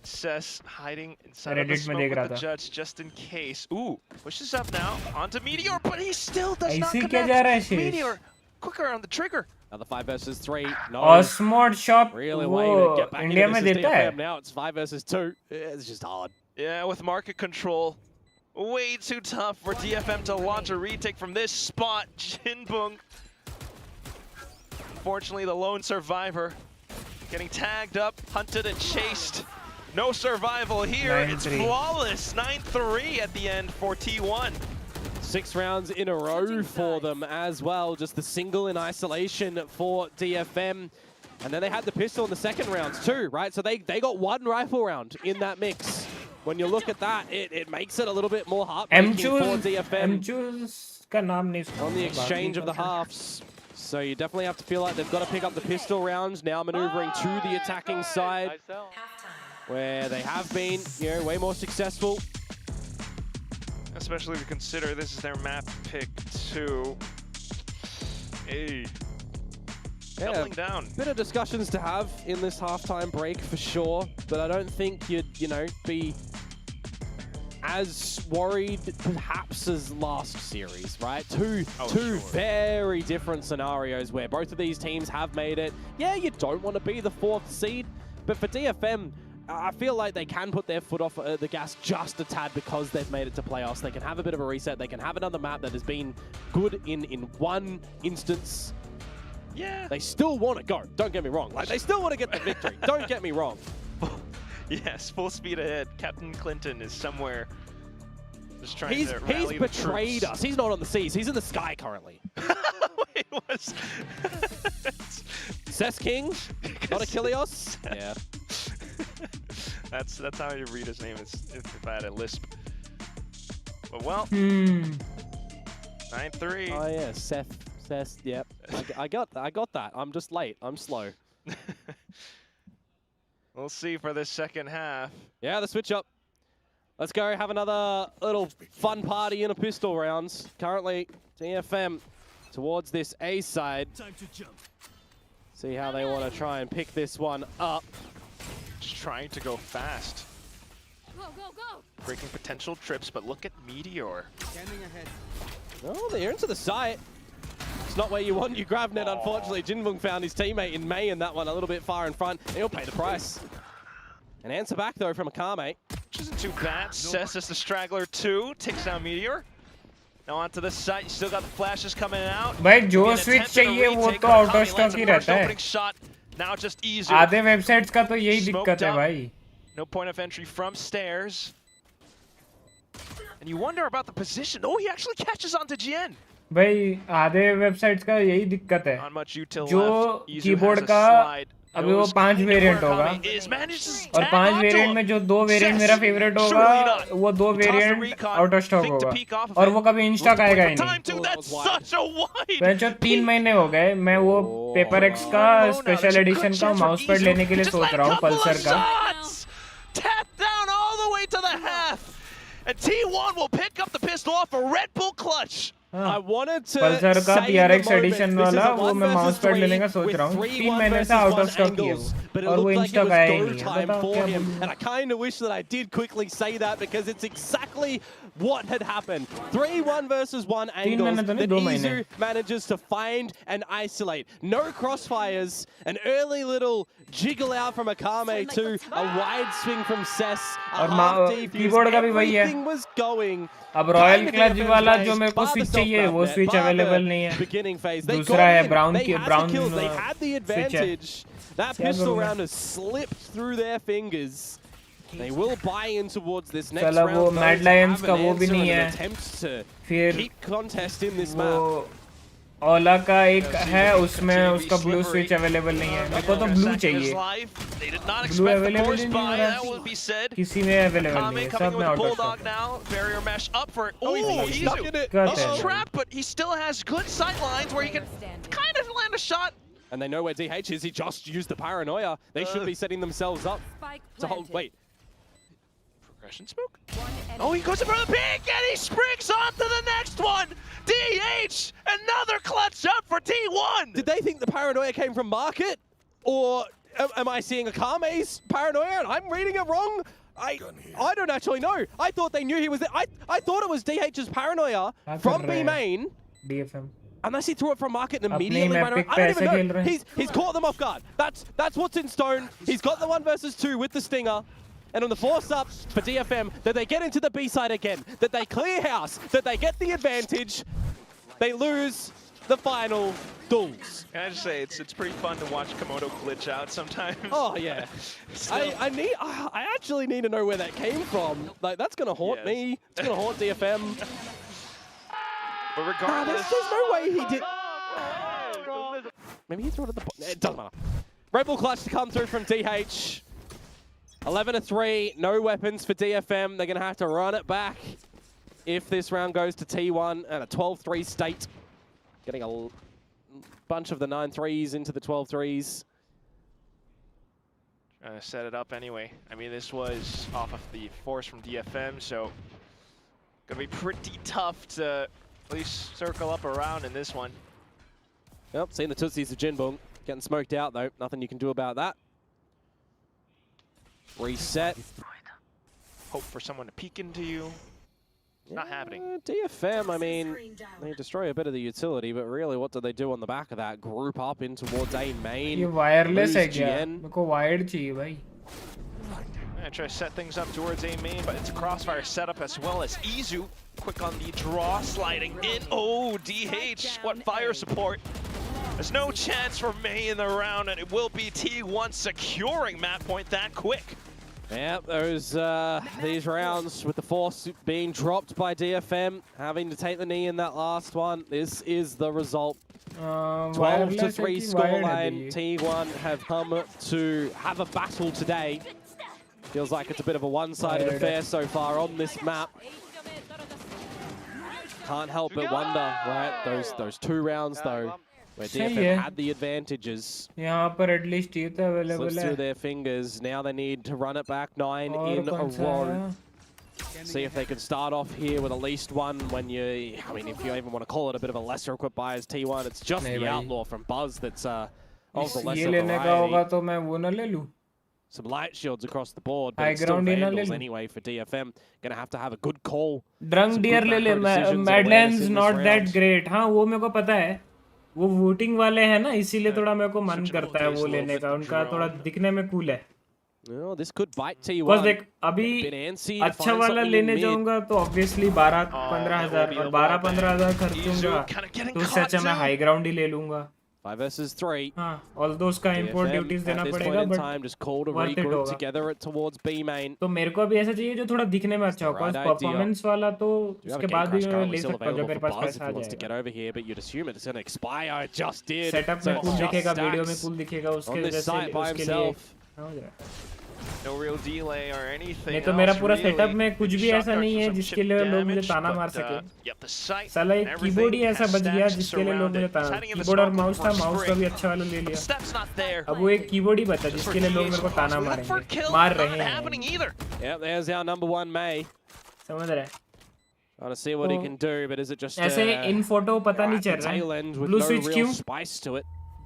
Cess hiding inside of the smoke with the judge just in case. Ooh, pushes up now onto Meteor, but he still does not connect. Meteor quicker on the trigger. Another 5 versus 3. No. Osmod Shop really वो India में देता है. Now it's 5 versus 2. It's just hard. Yeah, with market control, way too tough for DFM to launch a retake from this spot. Jinbung, unfortunately, the lone survivor, getting tagged up, hunted and chased. No survival here. It's flawless. 9-3 at the end for T1. 6 rounds in a row for them as well. Just the single in isolation for DFM. And then they had the pistol in the second rounds too, right? So they got 1 rifle round in that mix. When you look at that, it makes it a little bit more heartbreaking for DFM. On the exchange of the halves. So you definitely have to feel like they've got to pick up the pistol rounds. Now maneuvering to the attacking side, where they have been, you know, way more successful. Especially if you consider this is their map pick too. Hey. Doubling down. Bit of discussions to have in this halftime break for sure, but I don't think you'd, you know, be as worried perhaps as last series, right? Two very different scenarios where both of these teams have made it. Yeah, you don't want to be the 4th seed, but for DFM, I feel like they can put their foot off the gas just a tad because they've made it to playoffs. They can have a bit of a reset. They can have another map that has been good in one instance. Yeah. They still want to go. Don't get me wrong. Like, they still want to get the victory. Don't get me wrong. Yes, full speed ahead. Captain Clinton is somewhere just trying to rally He's the betrayed troops. us. He's not on the seas. He's in the sky currently. Wait, what's... Cess King? Not Achilles? Yeah. That's how you read his name if I had a lisp. But well, 9-3. Oh yeah, Seth, yep. I got that. I'm just late. I'm slow. We'll see for this second half. Yeah, the switch up. Let's go have another little fun party in a pistol rounds. Currently, DFM towards this A side. Time to jump. See how they want to try and pick this one up. Just trying to go fast. Go, go, go. Breaking potential trips, but look at Meteor. Scanning ahead. Oh, they're into the site. It's not where you want your grab net, unfortunately. Jinbung found his teammate in May in that one a little bit far in front. He'll pay the price. An answer back, though, from Akame. Which isn't too bad. Cess is the straggler, too. Takes down Meteor. Now onto the site. You still got the flashes coming out. भाई जो switch चाहिए वो तो out of stock ही रहता है. Now just easier. आधे websites का तो यही दिक्कत है भाई. No point of entry from stairs. And you wonder about the position. Oh, he actually catches onto GN. भाई आधे websites का यही दिक्कत है. Not much util जो left. keyboard का अभी वो 5 वेरिएंट होगा और 5 वेरिएंट में जो 2 वेरिएंट मेरा फेवरेट होगा वो 2 वेरिएंट आउट ऑफ स्टॉक होगा और वो कभी इन स्टॉक आएगा ही नहीं. जो 3 महीने हो गए मैं वो पेपर एक्स का स्पेशल एडिशन का माउस पैड लेने के लिए सोच रहा हूँ पल्सर का. And T1 will pick up the pistol off a Red Bull clutch. I wanted to Pulsar का PRX एडिशन वाला वो मैं माउस पैड लेने का सोच रहा हूँ. 3 महीने से आउट ऑफ स्टॉक ही है वो और वो इन स्टॉक आया ही नहीं है. बताओ क्या बोलूं. And I kind of wish that I did quickly say that because it's exactly what had happened. 3-1 versus 1 angles that Izu manages to find and isolate. No crossfires, an early little jiggle out from Akame to a wide swing from Cess. A half defuse. Everything was going. अब royal clutch वाला जो मेरे को switch चाहिए वो switch available नहीं है. दूसरा है brown switch. That pistol round has slipped through their fingers. They will buy in towards this next round. चला वो मैड लायंस का वो भी नहीं है. फिर keep contest in this map. ओला का एक है उसमें उसका ब्लू स्विच अवेलेबल नहीं है. मेरे को तो ब्लू चाहिए. ब्लू अवेलेबल नहीं हो रहा. किसी में अवेलेबल नहीं है. सब में out of stock. Barrier mesh up for it. Oh, Izu. He's trapped, but he still has good sight lines where he can kind of land a shot. And they know where DH is. He just used the paranoia. They should be setting themselves up to hold. Wait. Progression smoke? Oh, he goes in for the peek and he springs on to the next one! DH! Another clutch up for T1! Did they think the paranoia came from Market? Or am I seeing a Kame's paranoia and I'm reading it wrong? I don't actually know. I thought they knew he was there. I thought it was DH's paranoia from B main. DFM. Unless he threw it from Market and immediately ran around. I don't even know. He's caught them off guard. That's what's in stone. He's got the 1 versus 2 with the Stinger. And on the force up for DFM, that they get into the B side again, that they clear house, that they get the advantage, they lose the final duels. Can I just say, it's pretty fun to watch Komodo glitch out sometimes. Oh yeah. I actually need to know where that came from. Like, that's gonna haunt me. It's gonna haunt DFM. But regardless, there's no way he did. Maybe he threw it at the bottom. It doesn't matter. Red Bull clutch to come through from DH. 11-3, no weapons for DFM. They're gonna have to run it back if this round goes to T1 and a 12-3 state. Getting a bunch of the 9-3s into the 12-3s. Trying to set it up anyway. I mean, this was off of the force from DFM, so gonna be pretty tough to at least circle up around in this one. Yep, seeing the Tootsies of Jinbong. Getting smoked out though. Nothing you can do about that. Reset. Hope for someone to peek into you. Not happening. DFM, I mean, they destroy a bit of the utility, but really, what do they do on the back of that? Group up in towards A main. ये wireless है क्या? मेरे को wired चाहिए भाई. I try to set things up towards A main, but it's a crossfire setup as well as Izu. Quick on the draw, sliding in. Oh, DH, what fire support. There's no chance for May in the round, and it will be T1 securing map point that quick. Yeah, those these rounds with the force being dropped by DFM, having to take the knee in that last one. This is the result. 12-3 scoreline. T1 have come to have a battle today. Feels like it's a bit of a one-sided affair so far on this map. Can't help but wonder, right? Those 2 rounds though, where DFM had the advantages. यहाँ पर at least ये तो available Slips through their fingers. Now they need to run it back 9 in a row. See if they can start off here with at least one when you, I mean, if you even want to call it a bit of a lesser equipped buy as T1, it's just the Outlaw from Buzz that's of the lesser variety. Some light shields across the board, but it's still Vandals anyway for DFM. Gonna have to have a good call. Drunk Deer ले ले. Madlands not that great. हाँ वो मेरे को पता है. वो voting वाले हैं ना, इसीलिए थोड़ा मेरे को मन करता है वो लेने का. उनका थोड़ा दिखने में कूल है. Oh, this could bite T1. बस देख अभी अच्छा वाला लेने जाऊंगा तो obviously 12-15 हजार और 12-15 हजार खर्चूंगा तो उससे अच्छा मैं हाई ग्राउंड ही ले लूंगा. 5 versus 3. हाँ, although उसका import duties देना पड़ेगा, but just call to regroup together towards B main. तो मेरे को अभी ऐसा चाहिए जो थोड़ा दिखने में अच्छा हो. Cause performance वाला तो उसके बाद भी मैं ले सकता हूँ जब मेरे पास पैसा आ जाएगा. Get over here, but you'd assume it's going to expire. It just did. Setup में cool दिखेगा, वीडियो में cool दिखेगा उसके वजह से उसके लिए. No real delay or anything. नहीं तो मेरा पूरा सेटअप में कुछ भी ऐसा नहीं है जिसके लिए लोग मुझे ताना मार सके. साला एक कीबोर्ड ही ऐसा बच गया जिसके लिए लोग मुझे ताना. कीबोर्ड और माउस था, माउस का भी अच्छा वाला ले लिया. अब वो एक कीबोर्ड ही बचा जिसके लिए लोग मेरे को ताना मारेंगे. मार रहे हैं. Yeah, there's our number 1 May. समझ रहे हैं. Trying to see what he can do, but is it just ऐसे इन फोटो पता नहीं चल रहा है. ब्लू स्विच क्यों?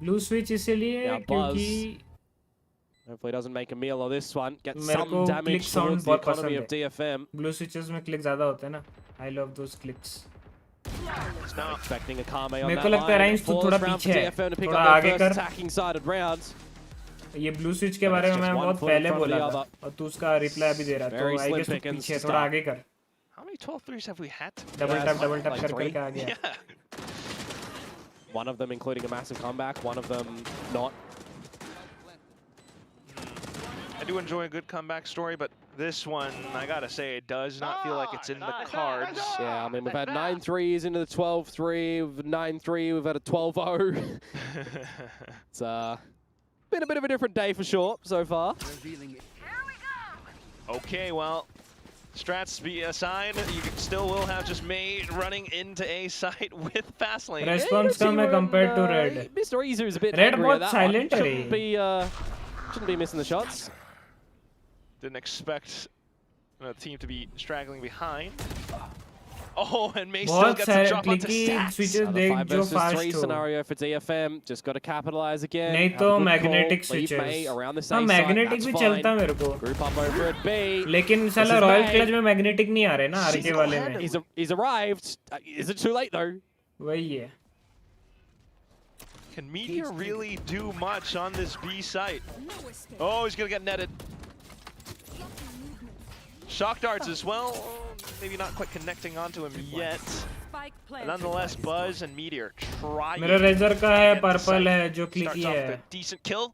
ब्लू स्विच इसलिए क्योंकि hopefully doesn't make a meal of this one. Get some damage towards the economy of DFM. Blue switches में click ज़्यादा होते हैं ना. I love those clicks. Not expecting a Kame on मेरे that को लगता है राइंस तू थोड़ा पीछे है. थोड़ा आगे कर. Attacking sided rounds. ये blue switch के बारे में मैं बहुत पहले बोला था और तू उसका reply अभी दे रहा है. तो I guess तू पीछे थोड़ा आगे कर. How many 12-3s have we had? Double tap करके आ गया. One of them including a massive comeback. One of them not. I do enjoy a good comeback story, but this one, I gotta say, it does not feel like it's in the cards. Yeah, I mean, we've had 9-3s into the 12-3, we've 9-3, we've had a 12-0. It's been a bit of a different day for sure so far. Okay, well, Strats be aside, you still will have just May running into A site with fast lane. Response कम है compared to red. Mr. Izu is a bit Red angry at बहुत that silent one. है. Shouldn't be missing the shots. Didn't expect the team to be straggling behind. Oh, and May still gets a drop onto Stacks. Switches Another देख 5 जो versus 3 fast हो. scenario for DFM. Just got to capitalize again. नहीं Have तो a good magnetic call, leave switches. May around the हाँ same side, magnetic that's भी fine. चलता मेरे को. Group up over at B. लेकिन साला रॉयल क्लच में magnetic नहीं आ रहे ना RK वाले में. He's arrived. Is it too late though? वही है. Can Meteor really do much on this B site? Oh, he's gonna get netted. Shock darts as well. Maybe not quite connecting onto him yet. But nonetheless, Buzz and Meteor trying. मेरा razor का है purple है जो clicky Starts off है. with a decent kill.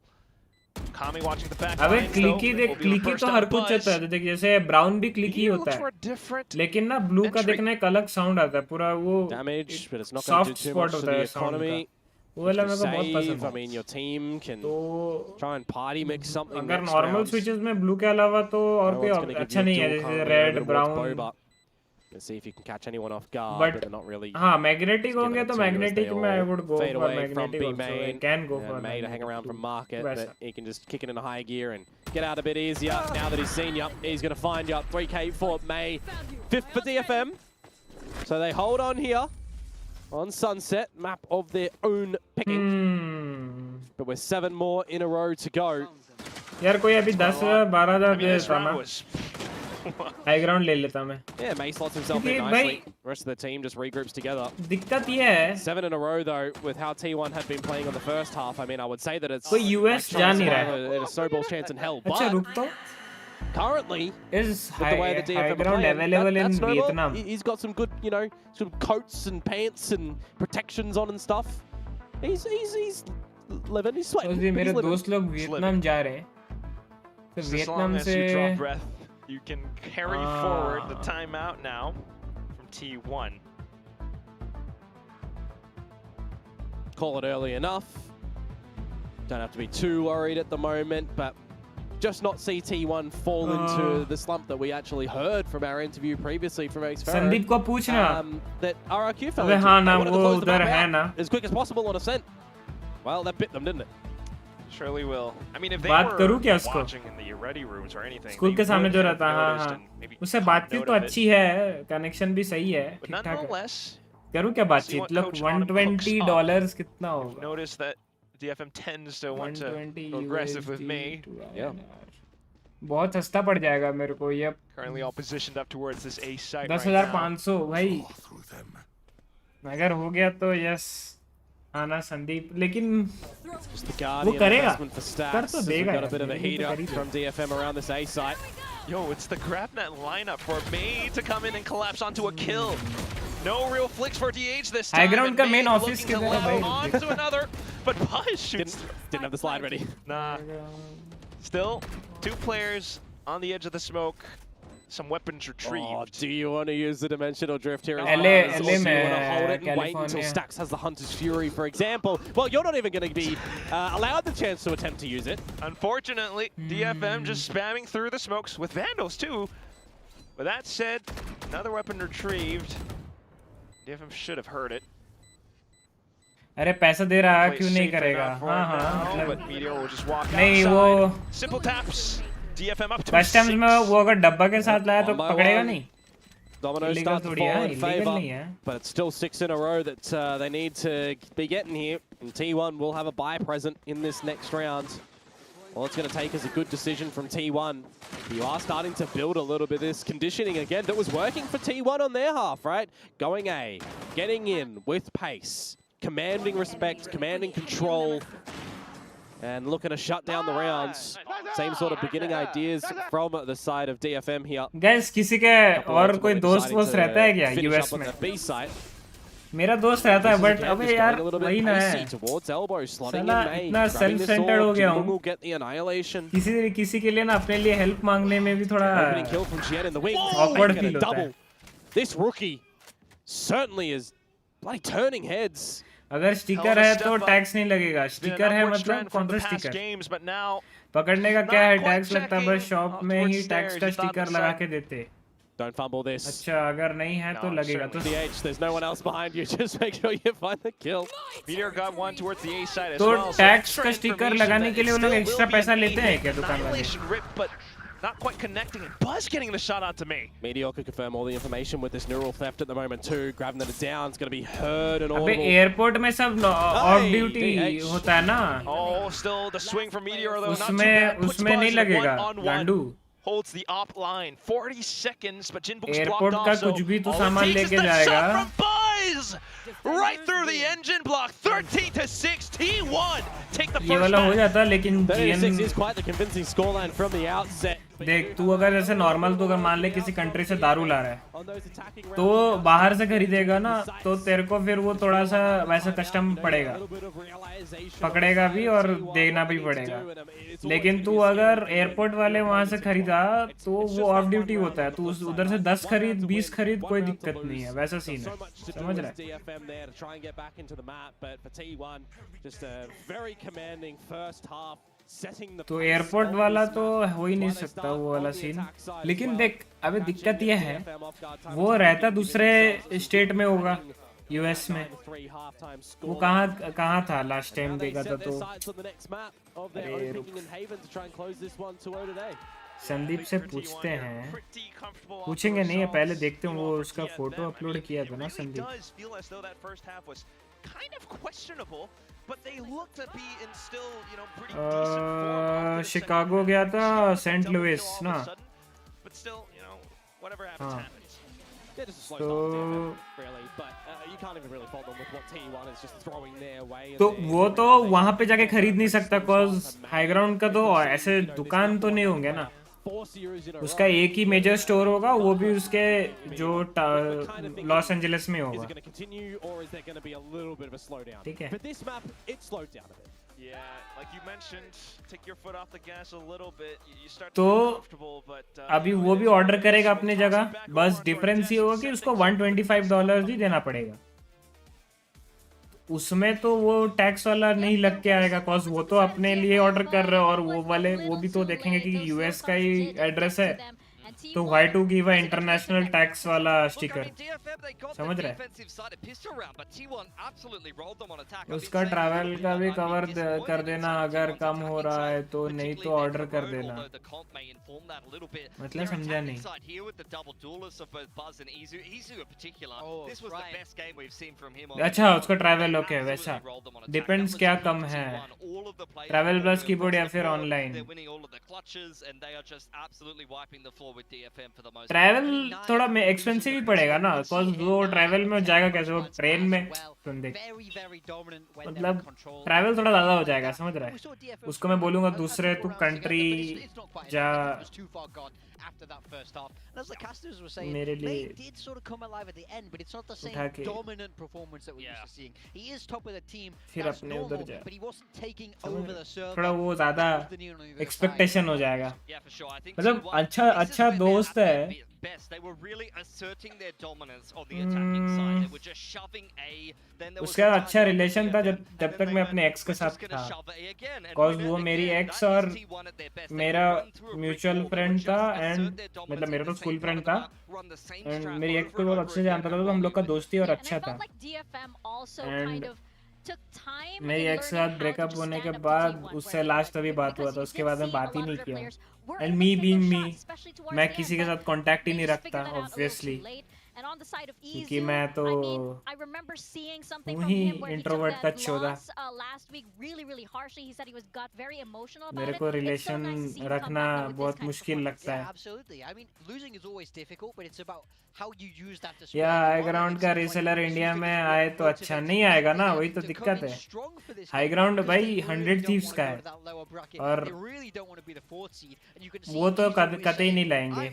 Kami watching the back. अबे clicky देख clicky तो हर कुछ होता है. देख जैसे ब्राउन भी क्लिकी होता है. लेकिन ना ब्लू का देखना एक अलग साउंड आता है. पूरा वो damage, but it's not going to do soft too spot much to होता the है साउंड का. economy. वो वाला मेरे को बहुत Save, पसंद I है. mean, your team can तो try and party mix something. अगर next नॉर्मल round. स्विचेस में ब्लू के अलावा तो और It's gonna कोई give अच्छा you a नहीं है dual जैसे current red towards brown. Boba. Let's see if you can catch anyone off guard, But but they're not really. हाँ मैग्नेटिक Just होंगे giving तो it to you as magnetic they में I all would go fade for away from magnetic B also. I main. can go And for May to hang around from market, वैसा. but he can just kick it in a high gear and get out a bit easier. Now that he's seen you, he's going to find you. 3K for May, 5th for DFM. So they hold on here on Sunset, map of their own picking. But with 7 more in a row to go. यार कोई अभी 10-12 हज़ार दे देता ना. High ground ले लेता मैं. Yeah, May slots himself in nicely. The rest of the team just regroups together. दिक्कत ये है. 7 in a row though, with how T1 had been playing on the first half. I mean, I would say that it's कोई US जा नहीं रहा है. a snowball's chance in hell. अच्छा But रुक तो. currently, is with the way the DFM high are ground playing, available in Snowball, Vietnam. He's got some good, you know, some coats and pants and protections on and stuff. He's living. He's sweating. उससे मेरे He's living. दोस्त लोग Vietnam जा रहे हैं. तो Just as long Vietnam as से you draw breath, you can carry forward the timeout now from T1. Call it early enough. Don't have to be too worried at the moment, but just not see T1 fall into the slump that we actually heard from our interview previously from Ace Ferro. Sandeep को पूछना. That RRQ fell अबे into. हाँ They ना wanted to वो close the उधर map है out ना. as quick as possible on Ascent. Well, that bit them, didn't it? Surely will. I mean, if they बात करूँ क्या were उसको? watching in the ready rooms or anything, school they के सामने would जो have रहता है. हाँ noticed हाँ. and maybe उससे caught बातचीत note तो of it. अच्छी है. कनेक्शन भी सही है. But ठीक ठाक है. nonetheless, करूँ क्या see बातचीत? what लोग Coach Autumn cooks $120 up. कितना होगा? Notice that DFM tends to want to 120 go aggressive with May. Yeah. बहुत सस्ता पड़ जाएगा मेरे को ये. Currently all positioned up towards this A site right 10,500 भाई. अगर हो गया तो यस. आना संदीप लेकिन Just the वो Guardian करेगा. investment for कर Stacks. तो As we've देगा got a यार. bit of a ये heat तो up कर ही from देगा. DFM around this A site. Yo, it's the GrabNet lineup for May to come in and collapse onto a kill. No real flicks for DH this time. High ground and का May main office looking to किधर है level भाई? onto another, but Buzz shoots. Didn't have the slide ready. Nah. Still, 2 players on the edge of the smoke. Some weapons retrieved. Oh, do you want to use the dimensional drift here? LA Or do you want to में hold it and wait until California. Stacks has the Hunter's Fury, for example? Well, you're not even going to be allowed the chance to attempt to use it. Unfortunately, DFM just spamming through the smokes with Vandals too. But that said, another weapon retrieved. DFM should have heard it. अरे पैसा दे रहा है Play क्यों नहीं safe करेगा? enough for हाँ it हाँ now, मतलब but Meteor will just walk नहीं outside. वो Simple taps. DFM up to customs 6. में वो अगर डब्बा के साथ लाया तो One by पकड़ेगा one. नहीं. Domino Illegal start to थोड़ी fall है, in illegal favour, नहीं है. but it's still 6 in a row that they need to be getting here. And T1 will have a bye present in this next round. All it's going to take is a good decision from T1. You are starting to build a little bit of this conditioning again that was working for T1 on their half, right? Going A, getting in with pace, commanding respect, commanding control, and looking to shut down the rounds. Same sort of beginning ideas from the side of DFM here. Guys, किसी के और कोई दोस्त वोस्त रहता है क्या US में? B side. मेरा दोस्त रहता है बट अबे यार वही ना है. साला इतना self centered हो गया हूँ. किसी के लिए ना अपने लिए help मांगने में भी थोड़ा awkward feel होता है. This rookie certainly is bloody turning heads. अगर स्टिकर है तो टैक्स नहीं लगेगा. स्टिकर है मतलब काउंटर स्टिकर. पकड़ने का क्या है टैक्स लगता है बस शॉप में ही टैक्स का स्टिकर लगा के देते. Don't fumble this. अच्छा अगर नहीं है तो लगेगा तो DH, there's no one else behind you. Just make sure you find the kill. Meteor got one towards the A side as तो well. टैक्स का स्टिकर लगाने के लिए वो लोग एक्स्ट्रा पैसा लेते हैं क्या दुकान वाले? Annihilation rip, but not quite connecting. And Buzz getting the shot out to me. Meteor could confirm all the information with this neural theft at the moment too. Grabbing that down is going to be heard and अबे audible. Airport में सब of duty होता है ना? Oh, still the swing from Meteor though. उसमें नहीं लगेगा गांडू. Holds the op line. 40 seconds, but Jinbook's airport blocked का off. So कुछ भी तो all it सामान takes is लेके the जाएगा. Shot from Buzz! Right through the engine block. 13-6. T1 take the ये first वाला हो match. जाता लेकिन 36 is quite the convincing scoreline from the outset. देख तू अगर जैसे नॉर्मल तो अगर मान ले किसी कंट्री से दारू ला रहा है तो बाहर से खरीदेगा ना तो तेरे को फिर वो थोड़ा सा वैसा कस्टम पड़ेगा, पकड़ेगा भी और देना भी पड़ेगा. लेकिन तू अगर एयरपोर्ट वाले वहां से खरीदा तो वो ऑफ ड्यूटी होता है, तू उधर से 10 खरीद 20 खरीद कोई दिक्कत नहीं है, वैसा सीन है. समझ रहा है? DFM there to try and get back into the map, but for T1 just a very commanding first half. तो एयरपोर्ट वाला तो हो ही नहीं सकता वो वाला सीन. लेकिन देख अबे दिक्कत यह है वो रहता दूसरे स्टेट में होगा, यूएस में. वो कहाँ था लास्ट टाइम देखा था तो. संदीप से पूछते हैं, पूछेंगे नहीं है पहले देखते हैं. वो उसका फोटो अपलोड किया था ना संदीप. शिकागो गया था, सेंट लुइस ना. हाँ तो वो तो वहां पे जाके खरीद नहीं सकता कॉज हाई ग्राउंड का तो ऐसे दुकान तो नहीं होंगे ना. उसका एक ही मेजर स्टोर होगा, वो भी उसके जो लॉस एंजलिस में होगा. ठीक है. तो अभी वो भी ऑर्डर करेगा अपने जगह, बस डिफरेंस ये होगा कि उसको $125 ही देना पड़ेगा. उसमें तो वो टैक्स वाला नहीं लग के आएगा कॉज वो तो अपने लिए ऑर्डर कर रहे हो और वो वाले वो भी तो देखेंगे कि यूएस का ही एड्रेस है तो why to give a international tax वाला स्टिकर. समझ रहे हैं? उसका ट्रैवल का भी कवर कर देना अगर कम हो रहा है तो, नहीं तो ऑर्डर कर देना. मतलब समझा नहीं. अच्छा उसका ट्रैवल ओके वैसा डिपेंड्स क्या कम है, ट्रैवल प्लस कीबोर्ड या फिर ऑनलाइन. ट्रैवल थोड़ा में एक्सपेंसिव ही पड़ेगा ना बिकॉज वो ट्रैवल में जाएगा कैसे, वो ट्रेन में सुन देख मतलब ट्रैवल थोड़ा ज्यादा हो जाएगा. समझ रहा है? उसको मैं बोलूंगा दूसरे तू कंट्री जा after that first half. And as the casters were saying, मेरे लिए they did sort of come alive at the end, but it's not the same dominant performance that we're used to seeing. He is top of the team, that's normal, but he wasn't taking over the server. थोड़ा वो ज़्यादा expectation हो जाएगा. मतलब अच्छा दोस्त है. They were really asserting their dominance on the attacking side. They were just shoving A. Then there was उसका अच्छा रिलेशन था जब तक मैं अपने एक्स के साथ था. Cause वो मेरी एक्स और मेरा म्यूचुअल फ्रेंड था एंड मतलब मेरा तो स्कूल फ्रेंड था एंड मेरी एक्स को बहुत अच्छे से जानता था तो हम लोग का दोस्ती और अच्छा था. एंड मेरी एक्स के साथ ब्रेकअप होने के बाद उससे लास्ट अभी बात हुआ था, उसके बाद मैं बात ही नहीं किया. एंड मी बीइंग मी, मैं किसी के साथ कांटेक्ट ही नहीं रखता ऑब्वियसली क्योंकि मैं तो हूँ ही इंट्रोवर्ट का चौधा. मेरे को रिलेशन रखना बहुत मुश्किल लगता है. या हाई ग्राउंड का रीसेलर इंडिया में आए तो अच्छा नहीं आएगा ना, वही तो दिक्कत है. हाई ग्राउंड भाई 100 थीव्स का है और वो तो कतई नहीं लाएंगे.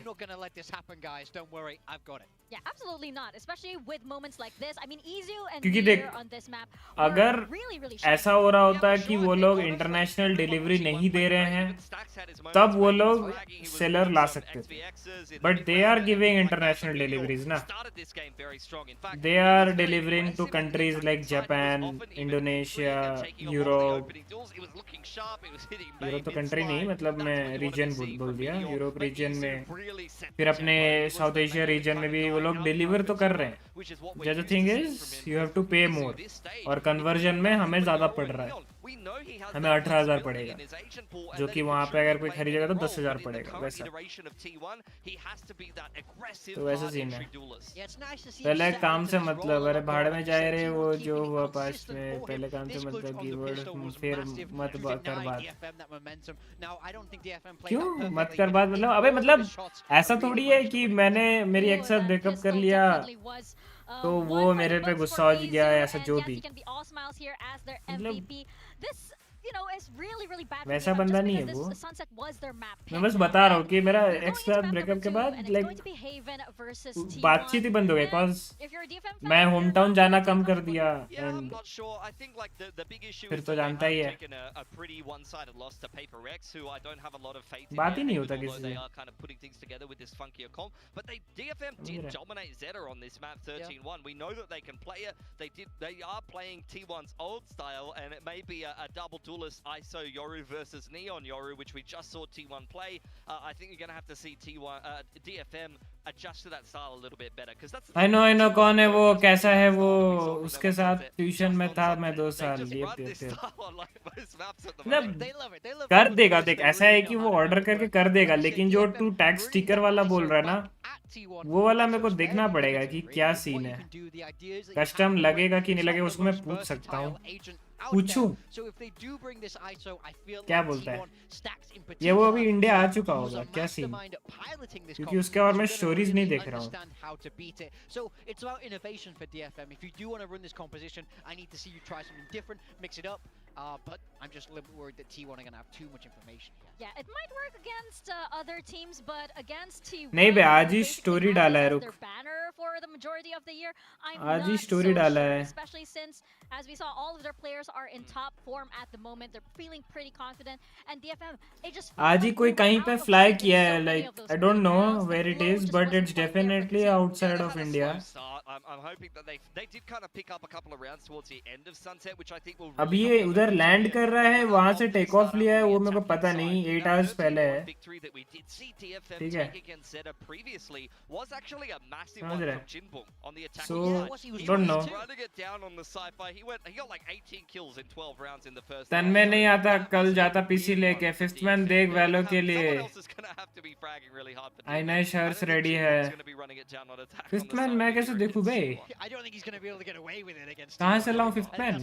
Absolutely not, especially with moments like this. I mean, Izu and क्योंकि Mir देख on this map अगर were really ऐसा हो रहा होता कि वो लोग इंटरनेशनल डिलीवरी नहीं दे रहे हैं तब वो लोग सेलर ला सकते थे but they are giving international deliveries ना they are delivering to countries like Japan Indonesia Europe Europe तो कंट्री नहीं मतलब मैं रीजन बोल दिया यूरोप रीजन में फिर अपने साउथ एशिया रीजन में भी वो लोग डिलीवर तो कर रहे हैं the thing is you have to pay more और कन्वर्जन में हमें ज़्यादा पड़ रहा है हमें 18,000 पड़ेगा जो कि वहाँ पे अगर कोई खरीदेगा तो 10,000 पड़ेगा वैसा तो वैसा सीन है पहले काम से मतलब अरे भाड़ में जाए रहे वो जो हुआ पास्ट में पहले काम से मतलब कीवर्ड फिर मत कर बात क्यों मत कर बात मतलब अबे मतलब ऐसा थोड़ी है कि मैंने मेरी एक साथ ब्रेकअप कर लिया तो वो मेरे पे गुस्सा हो गया ऐसा जो भी मतलब वैसा बंदा नहीं है वो मैं बस बता रहा हूँ कि मेरा एक्स साथ ब्रेकअप के बाद लाइक बातचीत ही बंद हो गई बिकॉज मैं होम टाउन जाना कम कर दिया एंड फिर तो जानता ही है बात ही नहीं होता किसी से duelist ISO Yoru versus Neon Yoru, which we just saw T1 play. I think you're going to have to see T1 DFM adjust to that style a little bit better because that's I know कौन है वो कैसा है वो उसके साथ tuition में था मैं 2 साल मतलब कर देगा देख ऐसा है कि वो ऑर्डर करके कर देगा लेकिन जो टू टैग स्टिकर वाला बोल रहा है ना वो वाला मेरे को देखना पड़ेगा कि क्या सीन है कस्टम लगेगा कि नहीं लगेगा उसको मैं पूछ सकता हूँ पूछूं क्या बोलता है ये वो अभी इंडिया आ चुका होगा क्या सीन क्योंकि उसके और मैं स्टोरीज नहीं देख रहा हूँ but I'm just a little bit worried that T1 are going to have too much information here. Yeah, it might work against other teams, but against T1 नहीं बे आज ही स्टोरी डाला है रुक banner for the majority of the year. I'm आज ही not story so डाला sure, है especially since as we saw all of their players are in top form at the moment. They're feeling pretty confident and DFM it just आज ही कोई कहीं पे fly किया है like I don't know where it is but it's definitely outside of India. I'm hoping that they did kind of pick up a couple of rounds towards the end of Sunset, which I think will अभी ये उधर land कर रहा है वहां से take off लिया है वो मेरे को पता नहीं 8 आवर्स पहले है ठीक है so don't know तन्मय नहीं आता कल जाता पीसी लेके फिफ्थ मैन देख वैलो के लिए आईना शर्ट्स रेडी है फिफ्थ मैन मैं कैसे देखूं बे कहां से लाऊं fifth man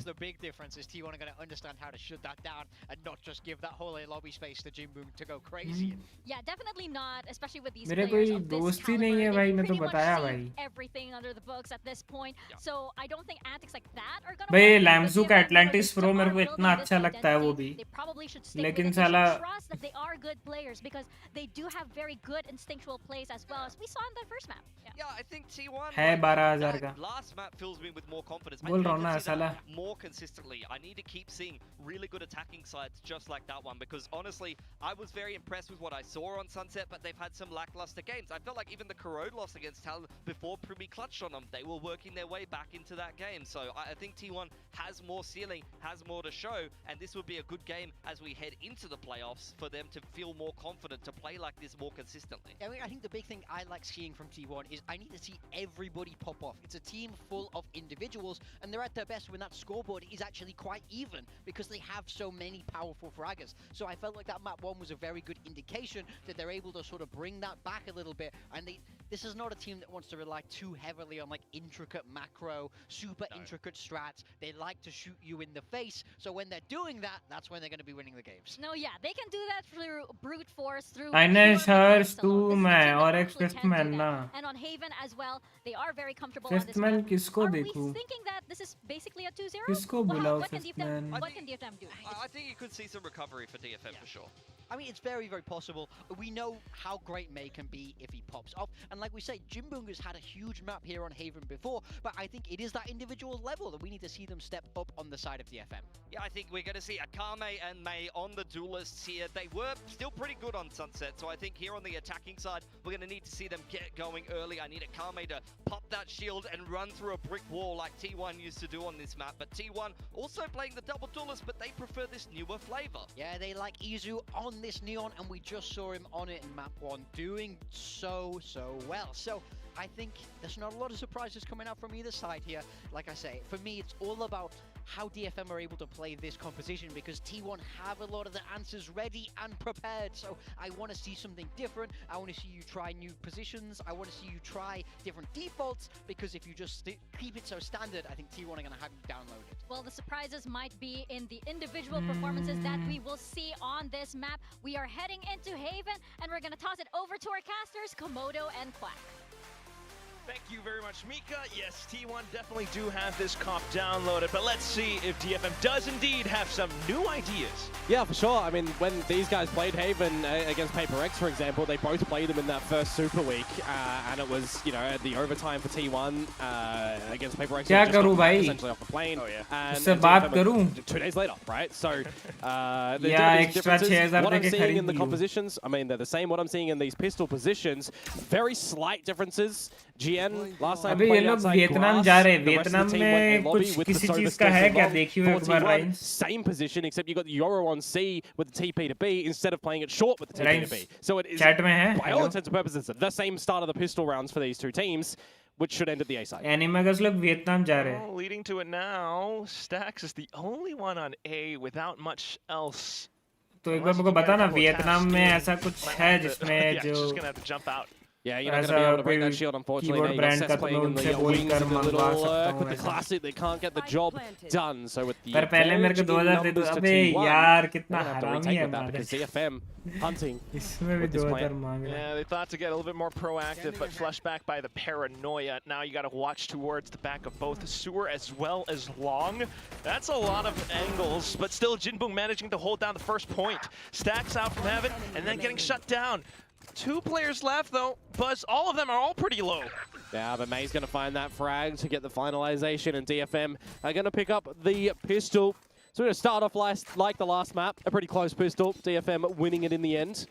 understand how to shut that down and not just give that whole lobby space to Jim Boom to go crazy. Yeah, definitely not, especially with these मेरे players कोई of this दोस्त ही caliber. नहीं है भाई मैं तो Pretty much बताया see भाई everything under the books at this point. So I don't think antics like that are gonna भाई work. लैम्सू But का DFM, Atlantis they pro still मेरे are को इतना building अच्छा this लगता है वो identity. भी They probably should stay लेकिन with it. They साला should trust that they are good players because they do have very good instinctual plays as well as we saw in that first map. Yeah, I think T1 है 12,000 का last map fills me with more confidence. बोल रहा हूँ ना साला More consistently. I need to keep seeing really good attacking sides just like that one because honestly, I was very impressed with what I saw on Sunset, but they've had some lackluster games. I felt like even the Corrode loss against Talon before Primi clutched on them, they were working their way back into that game. So I think T1 has more ceiling, has more to show, and this would be a good game as we head into the playoffs for them to feel more confident to play like this more consistently. I mean, I think the big thing I like seeing from T1 is I need to see everybody pop off. It's a team full of individuals, and they're at their best when that scoreboard is actually quite even because they have so many powerful fraggers. So I felt like that map 1 was a very good indication that they're able to sort of bring that back a little bit. And this is not a team that wants to rely too heavily on like intricate macro, super intricate strats. They like to shoot you in the face. So when they're doing that, that's when they're going to be winning the games. No, yeah, they can do that through brute force, through Ines hers too मैं और एक fifth man ना and on Haven as well. They are very comfortable fifth on this man map. किसको Are we देखूं thinking that this is basically a 2-0? किसको बुलाओ What can fifth DFM, man what can DFM do? I think you could see some recovery for DFM for sure. I mean, it's very, very possible. We know how great May can be if he pops off. And like we say, Jinbung has had a huge map here on Haven before, but I think it is that individual level that we need to see them step up on the side of DFM. Yeah, I think we're going to see Akame and May on the duelists here. They were still pretty good on Sunset, so I think here on the attacking side, we're going to need to see them get going early. I need Akame to pop that shield and run through a brick wall like T1 used to do on this map. But T1 also playing the double duelist, but they prefer this newer flavor. Yeah, they like Izu on this Neon, and we just saw him on it in map 1, doing so well. So I think there's not a lot of surprises coming out from either side here. Like I say, for me, it's all about how DFM are able to play this composition, because T1 have a lot of the answers ready and prepared. So I want to see something different. I want to see you try new positions. I want to see you try different defaults, because if you just keep it so standard, I think T1 are going to have you downloaded. Well, the surprises might be in the individual performances that we will see on this map. We are heading into Haven, and we're going to toss it over to our casters, Komodo and Quack. Thank you very much, Mika. Yes, T1 definitely do have this comp downloaded, but let's see if DFM does indeed have some new ideas. Yeah, for sure. I mean, when these guys played Haven against Paper X, for example, they both played them in that first Super Week, and it was, you know, the overtime for T1 against Paper X. Essentially off the plane. Oh, yeah. And DFM 2 days later, right? So, Yeah, extra 6,000 what I'm के seeing in the खरीद लो। compositions, I mean, they're the same. What I'm seeing in these pistol positions, very slight differences. GN last time अबे ये played लोग outside Vietnam grass. जा रहे हैं। The rest of the Vietnam team went में in lobby कुछ with the किसी Sova चीज का है skills क्या? as well. देखियो एक बार 41, Rhymes। same position, except you got the Yoro on C with the TP to B instead of playing it short with the TP to B. So it is, Chat में है? by all intents and purposes, the same start of the pistol rounds for these two teams, which should end at the A side. एनिमेगस लोग Vietnam जा रहे हैं। Oh, leading to it now, Stax is the only one on A without much else. तो एक बार मुझे बता ना, Vietnam में ऐसा कुछ है जिसमें Yeah, जो just gonna have to jump out. Yeah, you're not going to be able to break that shield, unfortunately. Now you've got Cess playing in the wings of the little lurk with the classic. They can't get the job done. So with the पर पहले मेरे को 2000 दे दो। अबे यार कितना हरामी है that because DFM hunting इसमें भी with this 2000 plan. मांग रहा है। Yeah, they thought to get a little bit more proactive, but flushed back by the paranoia. Now you got to watch towards the back of both Sewer as well as Long. That's a lot of angles, but still Jinbung managing to hold down the first point. Stacks out from Heaven and then getting shut down. 2 players left though. Buzz, all of them are all pretty low. Yeah, but May's going to find that frag to get the finalization, and DFM are going to pick up the pistol. So we're going to start off like the last map, a pretty close pistol. DFM winning it in the end.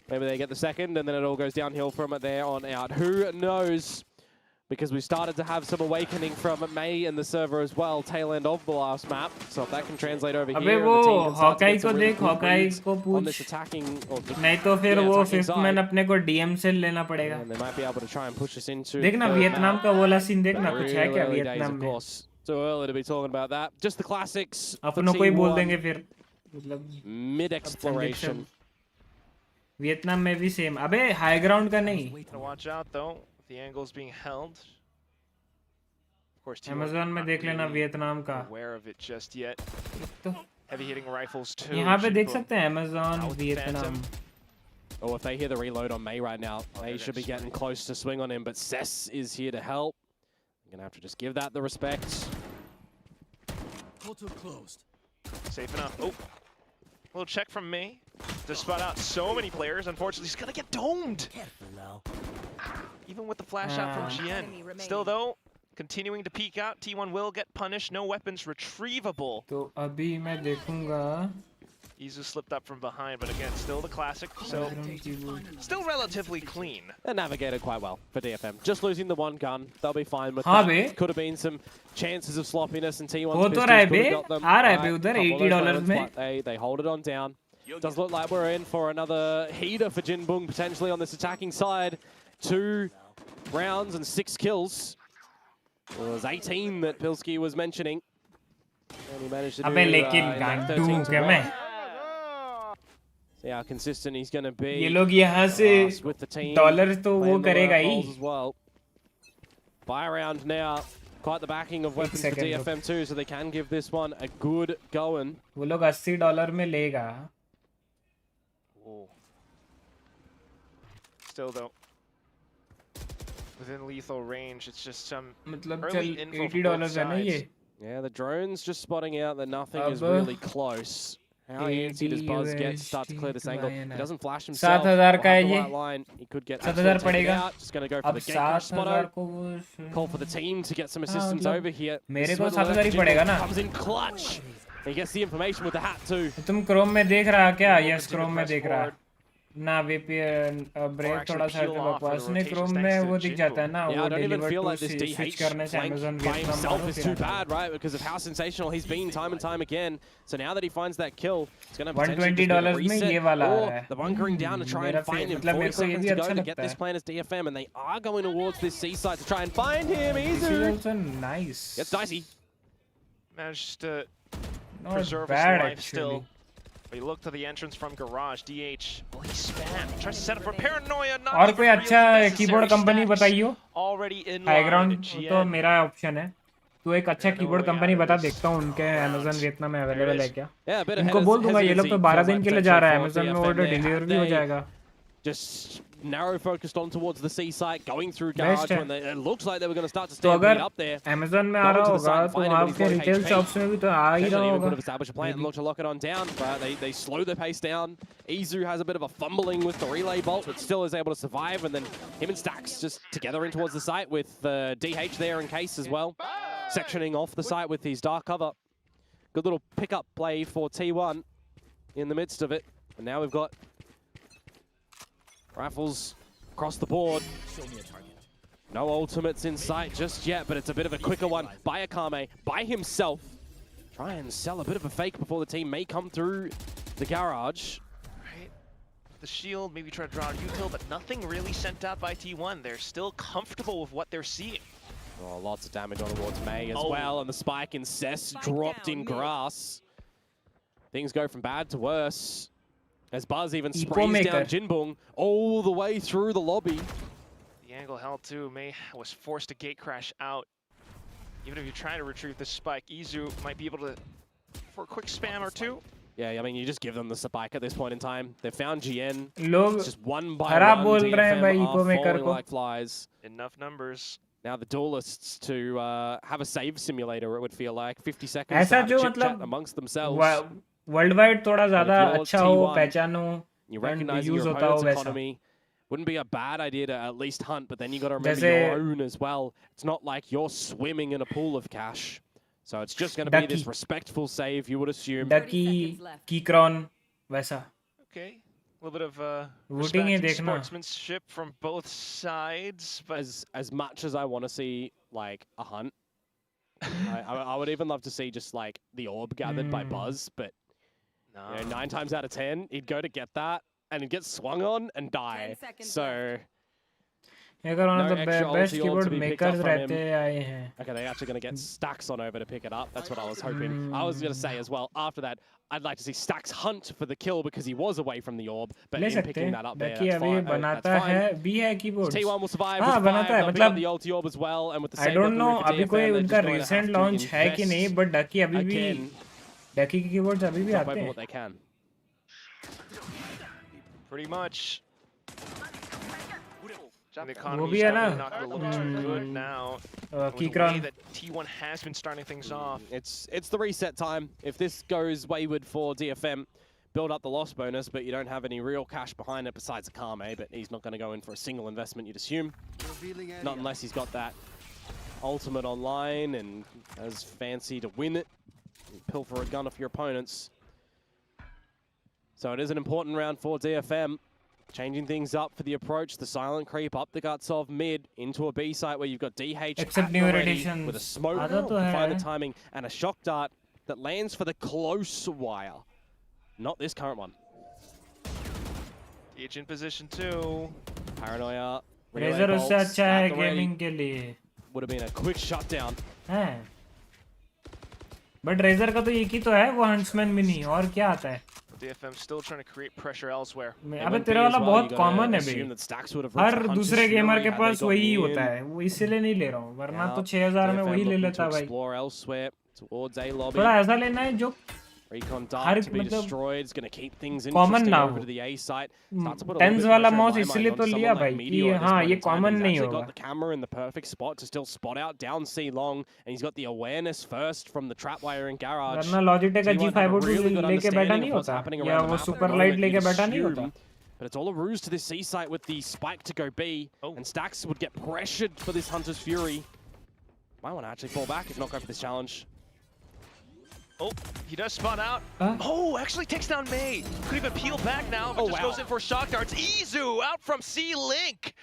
Maybe they get the second, and then it all goes downhill from there on out. Who knows? Because we started to have some awakening from May in the server as well, tail end of the last map. So if that can translate over अबे here, वो and the team can start to Hawkeye get को some really देख, good Hawkeye reads को on पूछ। this attacking, or the, नहीं तो फिर yeah, वो attacking फिफ्थ मैन side. अपने को डीएम से लेना पड़ेगा। And they might be able to try and push us into देखना third वियतनाम map. का वो वाला सीन देखना, कुछ है क्या Really early days, Vietnam of में? course. Too early to be talking about that. Just the classics. for अपनों को ही बोल T1. देंगे फिर। मतलब Mid exploration. वियतनाम में भी सेम। अबे हाई ग्राउंड का नहीं। Gotta watch out though. The angle's being held. Of course, T1 Amazon में देख लेना वियतनाम का। aware of it just yet. तो Heavy hitting rifles too. यहाँ पे देख Jinbung. सकते हैं Amazon Out with Vietnam. Phantom. Oh, if they hear the reload on May right now, Oh, they they're should be gonna getting close to swing on him, but Cess is here to help. I'm going to have to just give that the respect. Safe enough. Oh, little check from me to spot out so many players. Unfortunately, he's gonna get domed. Even with the flash out from GN. Still though, continuing to peek out. T1 will get punished. No weapons retrievable. तो अभी मैं देखूंगा। Izu slipped up from behind, but again, still the classic. So still relatively clean. They navigated quite well for DFM. Just losing the one gun, they'll be fine with हाँ that. Bay. Could have been some chances of sloppiness, and T1's हो तो pistols रहा है could have bay. got them. आ रहा है बे right. उधर Couple of those $80 moments, में। but they hold it on down. Does look like we're in for another heater for Jinbung potentially on this attacking side. 2 rounds and 6 kills. It was 18 that Pilski was mentioning. And he managed to do अबे लेकिन in that गांडू 13 to क्या 1. मैं? See how consistent he's going to be. ये लोग यहाँ से with the team. Dollar तो वो playing the करेगा work he. goals as well. Buy around now. Quite the backing of weapons for second, DFM too, so they can give this one a good going. वो लोग $80 में लेगा। Oh. Still though, within lethal range, it's just some मतलब early चल info from both $80 है ना ये। sides. Yeah, the drone's just spotting out that nothing is अब really close. How antsy does Buzz get to start to clear this angle? He doesn't flash himself. 7000 का है the ये. right line. He could get 7000 पड़ेगा. Just going to go for the gate crash spot. Call for the team to get some assistance over here. मेरे को 7000 ही पड़ेगा ना. Comes in clutch. He gets the information with the hat too. तुम Chrome में देख रहा क्या? Yes Chrome में देख रहा. ना VPN ब्रेक थोड़ा सा बकवास नहीं क्रोम में वो दिख जाता है ना वो डिलीवर टू स्विच करने से Amazon Vietnam is too bad, right? Because of how sensational he's been time and time again. So now that he finds that kill, it's going to $120 में ये वाला आ रहा है. The bunkering down to try and find him. 40 seconds to go to get this plan as DFM, and they are going towards this seaside to try and find him. Easy. Nice. Gets dicey. Managed to Not preserve bad, his life actually. still. But you look to the entrance from garage. DH. Well, he spammed. Tries to set up for paranoia. Not और कोई अच्छा keyboard company बताइयो. Already in high ground तो मेरा option है. तो एक अच्छा कीबोर्ड कंपनी बता देखता हूँ उनके Amazon वियतनाम में अवेलेबल है क्या. इनको बोल दूंगा ये लोग तो 12 दिन के लिए जा रहा है Amazon में ऑर्डर डिलीवर भी हो जाएगा. Just narrow focused on towards the seaside, going through garage when it looks like they were going to start to तो stampede up there. Amazon में आ रहा होगा तो आपके रिटेल शॉप्स में भी तो आ ही रहा Could होगा. have established a plan and look to lock it on down, but they slow the pace down. Izu has a bit of a fumbling with the relay bolt, but still is able to survive. And then him and Stax just together in towards the site with DH there in case as well, sectioning off the site with his dark cover. Good little pickup play for T1 in the midst of it. And now we've got rifles across the board. No ultimates in sight just yet, but it's a bit of a quicker one by Akame, by himself. Try and sell a bit of a fake before the team may come through the garage. Right. The shield, maybe try to draw a util, but nothing really sent out by T1. They're still comfortable with what they're seeing. Oh, lots of damage on towards May as well, and the spike in Cess dropped in grass. Things go from bad to worse. As Buzz even sprays down Jinbong all the way through the lobby. The angle held too. May was forced to gate crash out. Even if you're trying to retrieve the spike, Izu might be able to, for a quick spam or two. Yeah, I mean, you just give them the spike at this point in time. They found GN. It's just one by one. DFM are falling like flies. Enough numbers. Now the duelists to have a save simulator, it would feel like. 50 seconds to have a chit-chat amongst themselves. World wide थोड़ा ज्यादा अच्छा हो पहचानो you recognize your opponent's economy. Wouldn't be a bad idea to at least hunt, but then you got to remember your own as well. It's not like you're swimming in a pool of cash, so it's just going to be this respectful save, you would assume. Ducky, Keycron, वैसा. Okay, a little bit of respect and sportsmanship from both sides. But as much as I want to see like a hunt, I would even love to see just like the orb gathered by Buzz, but. No. You know, 9 times out of 10, he'd go to get that, and he'd get swung on and die. So, अगर one of the best keyboard makers रहते आए हैं. Okay, they're actually going to get Stax on over to pick it up. That's what I was hoping. I was going to say as well, after that, I'd like to see Stax hunt for the kill because he was away from the orb, but in picking that up there, that's fine. बनाता है भी है keyboards. T1 will survive हाँ with 5, बनाता है मतलब the ulti orb as well, and with the I don't know अभी कोई उनका recent launch है कि नहीं, but Ducky अभी भी Ducky के keyboards अभी भी आते हैं. What they can. Pretty much. वो भी है ना. Keycron. That T1 has been starting things off. It's the reset time. If this goes wayward for DFM, build up the loss bonus, but you don't have any real cash behind it besides Akame, but he's not going to go in for a single investment, you'd assume. Not unless he's got that ultimate online and is fancy to win it. Pilfer a gun off your opponents. So it is an important round for DFM. Changing things up for the approach, the silent creep up the guts of mid into a B site where you've got DH except new editions with a smoke to find the timing and a shock dart that lands for the close wire. Not this current one. DH in position too. Paranoia. Razor उससे अच्छा है gaming के लिए. Would have been a quick shutdown. हैं. But Razor का तो एक ही तो है वो Huntsman मिनी और क्या आता है? DFM still trying to create pressure elsewhere. अबे तेरा वाला बहुत कॉमन है बे. हर दूसरे गेमर के पास वही होता है. वो इसीलिए नहीं ले रहा हूँ. वरना तो 6000 में वही ले लेता भाई. Explore elsewhere towards A lobby. थोड़ा ऐसा लेना है जो Recon Dart to be destroyed. It's going to keep things common interesting ना over हो to the A site. Start to put a little tense bit वाला pressure माउस in my इसलिए mind तो on लिया someone भाई like कि Meteor at this हाँ point ये in time. कॉमन He's नहीं actually होगा got the camera in the perfect spot to still spot out down C long, and he's got the awareness first from the trapwire in garage. वरना Logitech का G502 लेके बैठा नहीं होता या वो सुपर लाइट लेके बैठा नहीं होता. But it's all a ruse to this C site with the spike to go B, and Stax would get pressured for this Hunter's Fury. Might want to actually fall back if not go for this challenge. Oh, he does spot out. Oh, actually takes down May. Could even peel back now, but just goes in for shock darts. Izu out from C-Link.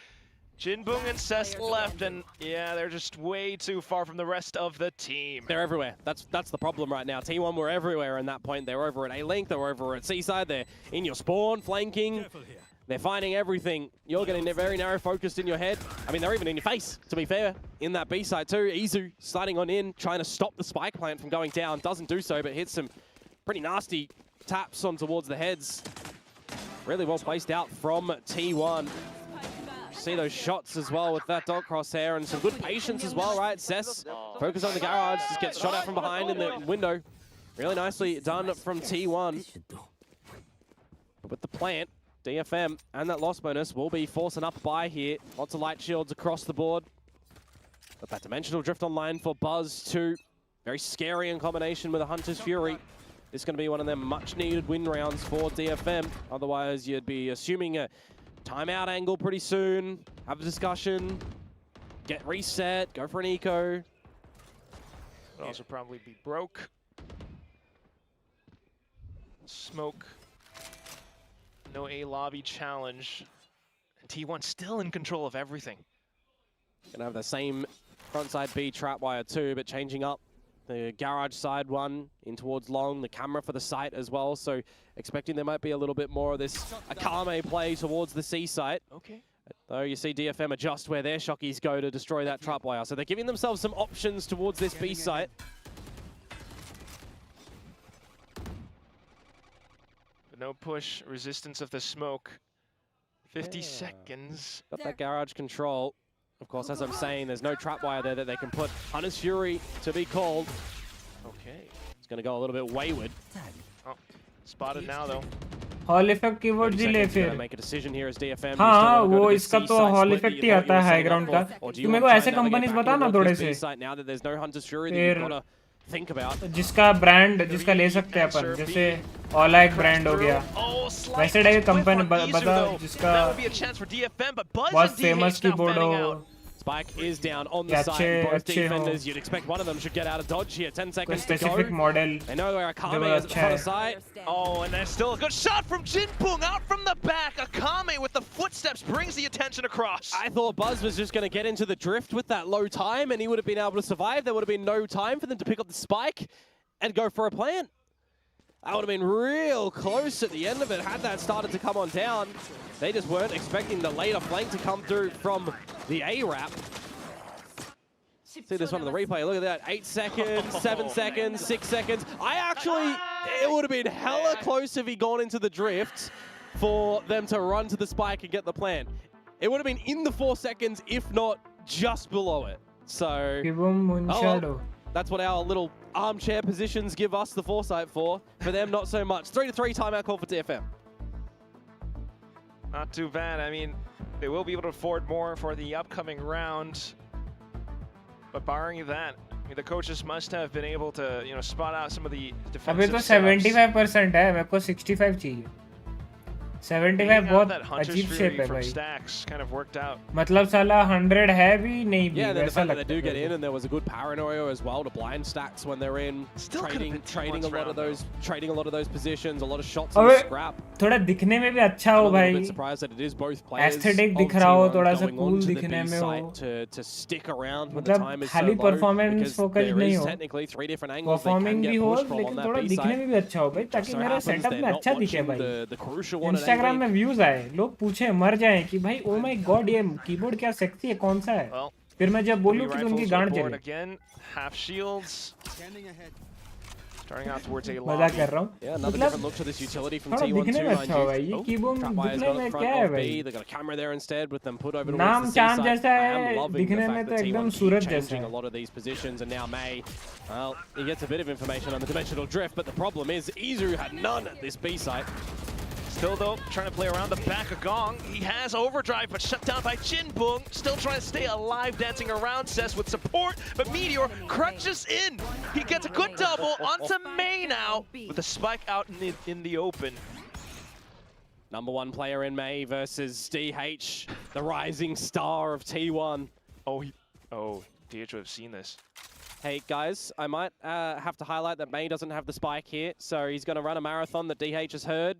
Jinbung and Cess left, and yeah, they're just way too far from the rest of the team. They're everywhere. That's the problem right now. T1 were everywhere in that point. They're over at A-Link, they're over at C-side, they're in your spawn, flanking. They're finding everything. You're getting very narrow focused in your head. I mean, they're even in your face, to be fair, in that B side too. Izu sliding on in, trying to stop the spike plant from going down. Doesn't do so, but hits some pretty nasty taps on towards the heads. Really well placed out from T1. See those shots as well with that dot crosshair and some good patience as well, right? Cess focus on the garage, just gets shot out from behind in the window. Really nicely done from T1. But with the plant, DFM and that loss bonus will be forcing up by here. Lots of light shields across the board. But that dimensional drift online for Buzz too. Very scary in combination with a Hunter's Fury. This is going to be one of them much needed win rounds for DFM. Otherwise, you'd be assuming a timeout angle pretty soon. Have a discussion. Get reset. Go for an eco. Would also probably be broke. Smoke. No A lobby challenge. And T1 still in control of everything. Gonna have the same frontside B trapwire too, but changing up the garage side one in towards long, the camera for the site as well. So expecting there might be a little bit more of this Akame play towards the C site. Okay. Though you see DFM adjust where their shockies go to destroy that trapwire. So they're giving themselves some options towards this B site. No push, resistance of the smoke. 50 seconds. Got that garage control. Of course, as I'm saying, there's no trapwire there that they can put Hunter's Fury to be called. Okay. It's going to go a little bit wayward. Oh, spotted now though. Hall effect keyword ही ले फिर. Make a decision here as DFM. हाँ वो इसका तो hall effect ही आता है high ground का. तू मेरे को ऐसे कंपनीज बता ना थोड़े से. फिर जिसका ब्रांड जिसका ले सकते हैं अपन, जैसे ऑलाइक ब्रांड हो गया, वैसे टाइप कंपनी बता जिसका बहुत फेमस कीबोर्ड हो. Spike is down on the side. Both defenders, you'd expect one of them should get out of dodge here. 10 seconds to go. Model. They know where Akame is at the front of site. Oh, and there's still a good shot from Jinbung out from the back. Akame with the footsteps brings the attention across. I thought Buzz was just going to get into the drift with that low time and he would have been able to survive. There would have been no time for them to pick up the spike and go for a plant. That would have been real close at the end of it had that started to come on down. They just weren't expecting the later flank to come through from the A-Rap. See this one on the replay, look at that. 8 seconds, 7 seconds, 6 seconds. It would have been hella close if he gone into the drift for them to run to the spike and get the plant. It would have been in the 4 seconds, if not just below it. So, well, that's what our little armchair positions give us the foresight for. For them, not so much. 3-3 timeout call for DFM. Not too bad. I mean, they will be able to afford more for the upcoming round. But barring that, I mean, the coaches must have been able to, you know, spot out some of the defensive अभी तो 75% है, मेरे को 65 चाहिए. 75 बहुत अजीब shape है भाई. Stacks kind of worked out. मतलब साला 100 है भी नहीं भी. Yeah, the fact that they do get in, and there was a good paranoia as well to blind Stacks when they're in. Still trading a lot of those positions, a lot of shots in the scrap. थोड़ा दिखने में भी अच्छा हो भाई. I'm a bit surprised that it is both players. Aesthetic दिख रहा हो, थोड़ा सा cool दिखने में हो. To stick around when the time is so खाली low, performance focus नहीं हो. Technically 3 different angles they Performing can भी get हो, pushed from on लेकिन that थोड़ा B दिखने side. में भी अच्छा हो भाई, ताकि मेरा सेटअप में अच्छा दिखे भाई. The crucial one. इंस्टाग्राम में व्यूज आए, लोग पूछे मर जाएं कि भाई ओ माय गॉड ये कीबोर्ड क्या सेक्सी है, कौन सा है. फिर मैं जब बोलूं कि उनकी गांड जले. Again, half shields. Starting out towards A मजाक कर रहा हूँ. Yeah, another different look to this utility from थोड़ा T1 दिखने too, में mind अच्छा हुआ है. you. ये कीबोर्ड डिस्प्ले में क्या है भाई? They got a camera there instead with them put over नाम towards the चांद C जैसा side. I है, am loving the दिखने में fact तो that एकदम T1 सूरज keep जैसा changing है. a lot of these positions, and now May, well, he gets a bit of information on the dimensional drift, but the problem is Izu had none at this B site. Still though, trying to play around the back of Gong. He has overdrive, but shut down by Jinbung. Still trying to stay alive, dancing around Cess with support, but Meteor crunches in. He gets a good double onto May now, with a spike out in the open. Number one player in May versus DH, the rising star of T1. DH would have seen this. Hey guys, I might have to highlight that May doesn't have the spike here, so he's going to run a marathon that DH has heard,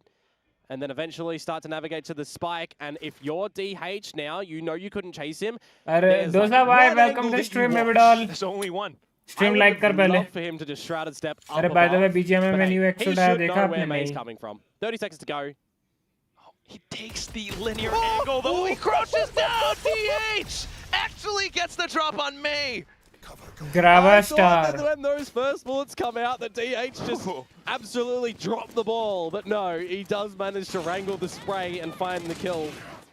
and then eventually start to navigate to the spike. And if you're DH now, you know you couldn't chase him. दोस्तों भाई welcome to stream में बिडाल. There's only one. Stream like कर पहले. For him to just shrouded step up अरे by the way above. BGM में new He extra should आया know देखा where आपने May's नहीं? coming from. 30 seconds to go. He takes the linear angle though. He crouches down. DH actually gets the drop on May. Grava That star. when those first bullets come out, the DH just absolutely dropped the ball. But no, he does manage to wrangle the spray and find the kill.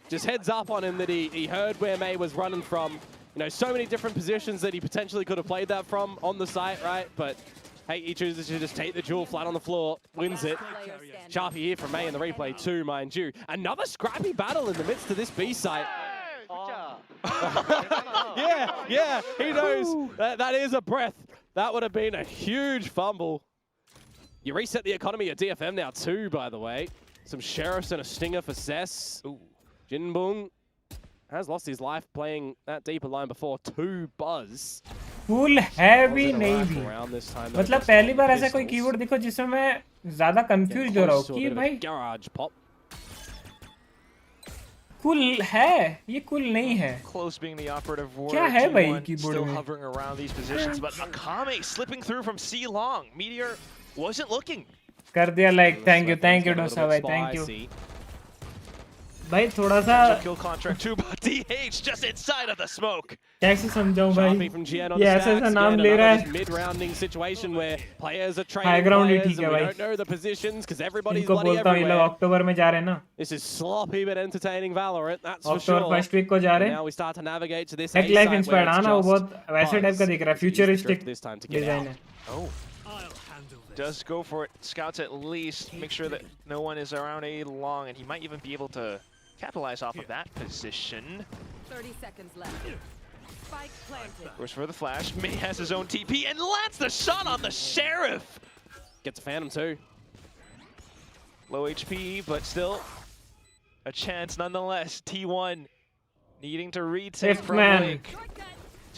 Just heads up on him that he heard where May was running from. You know, so many different positions that he potentially could have played that from on the site, right? But hey, he chooses to just take the duel flat on the floor, wins it. Sharpie here from May in the replay too, mind you. Another scrappy battle in the midst of this B site. Yeah, he knows. That is a breath. That would have been a huge fumble. You reset the economy at DFM now too, by the way. Some sheriffs and a stinger for Cess. Jinbung has lost his life playing that deeper line before. 2 buzz. Full heavy navy. मतलब पहली बार ऐसा कोई keyword देखो जिसमें मैं ज़्यादा confuse हो रहा हूँ कि भाई garage pop. कुल है ये कुल नहीं है. Close being the operative word. क्या है भाई T1 कीबोर्ड still में? hovering around these positions, but Akame slipping through from C long. Meteor wasn't looking. कर दिया like thank you डोसा भाई thank you. भाई थोड़ा सा Kill contract too, but DH just inside of the smoke. कैसे समझाऊं भाई? Sharpie from GN on ये the ऐसा stacks. नाम Again, ले रहा another है. mid-rounding situation where players are High trading ground he players ठीक है and we भाई. don't know the positions because everybody's इनको bloody बोलता हूँ ये लोग everywhere. अक्टूबर में जा रहे हैं ना. This is sloppy but entertaining Valorant, that's for October sure. First week को जा रहे And हैं. now we start to navigate to this Tech A Life site where inspired it's हाँ ना वो just बहुत वैसे टाइप का दिख रहा है. Futuristic this time to get design out. है. Oh. Does go for it. Scouts at least. Make sure that no one is around A long, and he might even be able to capitalize off of that position. 30 seconds left. Spike planted. Goes for the flash. May has his own TP and lands the shot on the Sheriff. Gets a Phantom too. Low HP, but still a chance nonetheless. T1 needing to retake Fifth from man. Lake.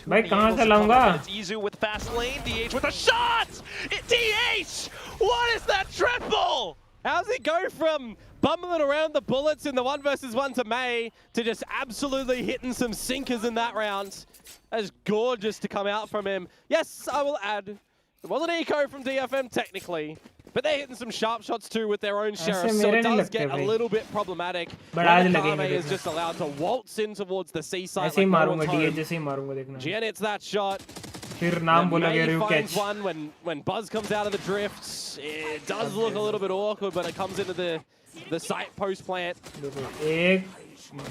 भाई कहाँ से लाऊंगा? It's Izu with fast lane. DH with a shot. DH! What is that triple? How's it go from bumbling around the bullets in the 1 versus 1 to May to just absolutely hitting some sinkers in that round? That is gorgeous to come out from him. Yes, I will add, it wasn't eco from DFM technically, but they're hitting some sharp shots too with their own sheriff, so it does get a little bit problematic. But Akame is just allowed to waltz in towards the seaside. ऐसे ही मारूंगा DH जैसे ही मारूंगा देखना. Gian hits that shot. फिर नाम बोलोगे RyuK. Finds one when Buzz comes out of the drifts. It does look a little bit awkward, but it comes into the site post plant. एक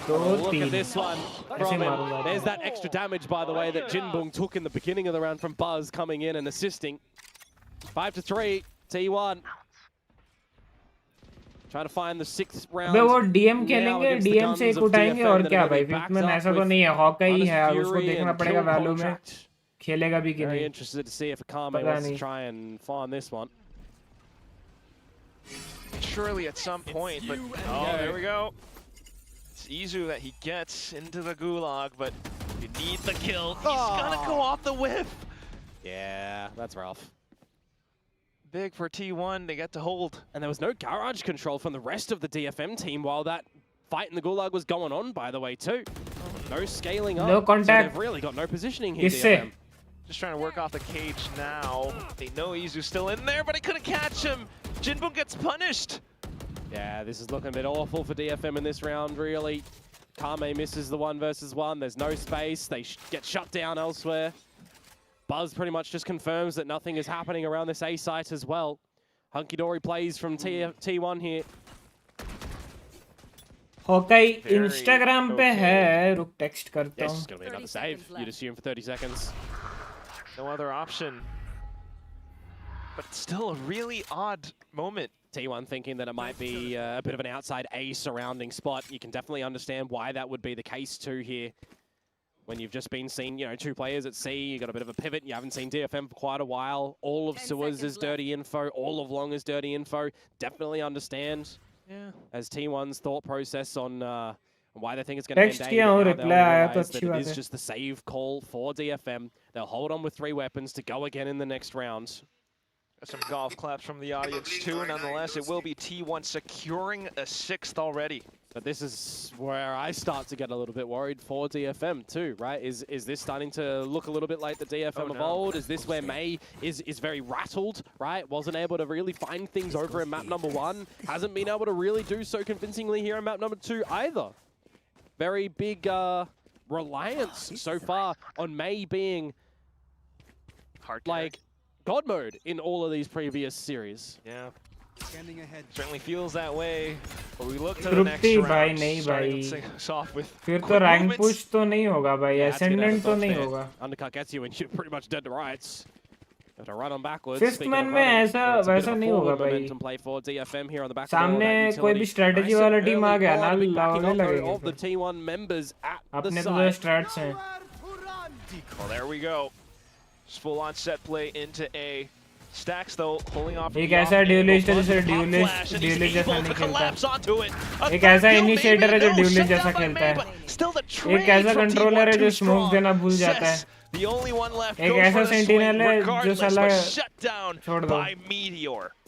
दो Look तीन. at this one from him. There's that extra damage, by the way, that Jinbung took in the beginning of the round from Buzz coming in and assisting. 5-3, T1. Trying to find the 6th round. बे वो DM खेलेंगे, DM से एक उठाएंगे और क्या भाई? Fifth ऐसा तो नहीं है, हॉकाई है, उसको देखना पड़ेगा वैल्यू में. खेलेगा भी कि नहीं. Very interested to see if Akame wants to try and find this one. Surely at some point, but oh, there we go. It's Izu that he gets into the gulag, but you need the kill. He's gonna go off the whiff. Yeah, that's rough. Big for T1, they get to hold. And there was no garage control from the rest of the DFM team while that fight in the gulag was going on, by the way, too. No scaling up. No contact. So they've really got no positioning here, Kisse? DFM. Just trying to work off the cage now. They know Izu's still in there, but he couldn't catch him. Jinbung gets punished. Yeah, this is looking a bit awful for DFM in this round, really. Kame misses the 1 versus 1. There's no space. They get shut down elsewhere. Buzz pretty much just confirms that nothing is happening around this A site as well. Hunky Dory plays from T1 here. Okay, Instagram पे है, रुक text करता Yes, हूँ. it's gonna be another save. You'd assume for 30 seconds. No other option. But still a really odd moment. T1 thinking that it might be a bit of an outside A surrounding spot. You can definitely understand why that would be the case too here. When you've just been seeing, you know, 2 players at C, you got a bit of a pivot. You haven't seen DFM for quite a while. All of Sewers is dirty info. All of Long is dirty info. Definitely understand. Yeah. As T1's thought process on why they think it's going to Text end किया हूँ, reply आया तो अच्छी it बात is है. just the save call for DFM. They'll hold on with 3 weapons to go again in the next round. Some golf claps from the audience too. Nonetheless, it will be T1 securing a 6th already. But this is where I start to get a little bit worried for DFM too, right? Is this starting to look a little bit like the DFM of old? Is this where May is very rattled, right? Wasn't able to really find things over in map number 1. Hasn't been able to really do so convincingly here in map number 2 either. Very big reliance so far on May being like God mode in all of these previous series. Yeah. Certainly feels that way. But we look to the next round. नहीं भाई. फिर तो quick rank movements. push तो नहीं होगा भाई. Yeah, that's a bit Ascendant तो out of नहीं dodge होगा. there. Undercut gets you and you're pretty much dead to rights. You have to run on backwards. Fifth Speaking man of में running, ऐसा it's a bit वैसा of a नहीं होगा forward भाई. momentum play for DFM here on the back सामने कोई भी strategy वाला team आ गया ना, लावने लगेगा. of the T1 members at the अपने तो side. strats हैं. Well, there we go. Just full on set play into A. Stacks though, pulling off. एक ऐसा duelist है जैसे duelist जैसा नहीं खेलता. एक ऐसा initiator है जो duelist जैसा खेलता है. एक ऐसा controller है जो smoke देना भूल जाता है. एक ऐसा sentinel है जो साला छोड़ दो.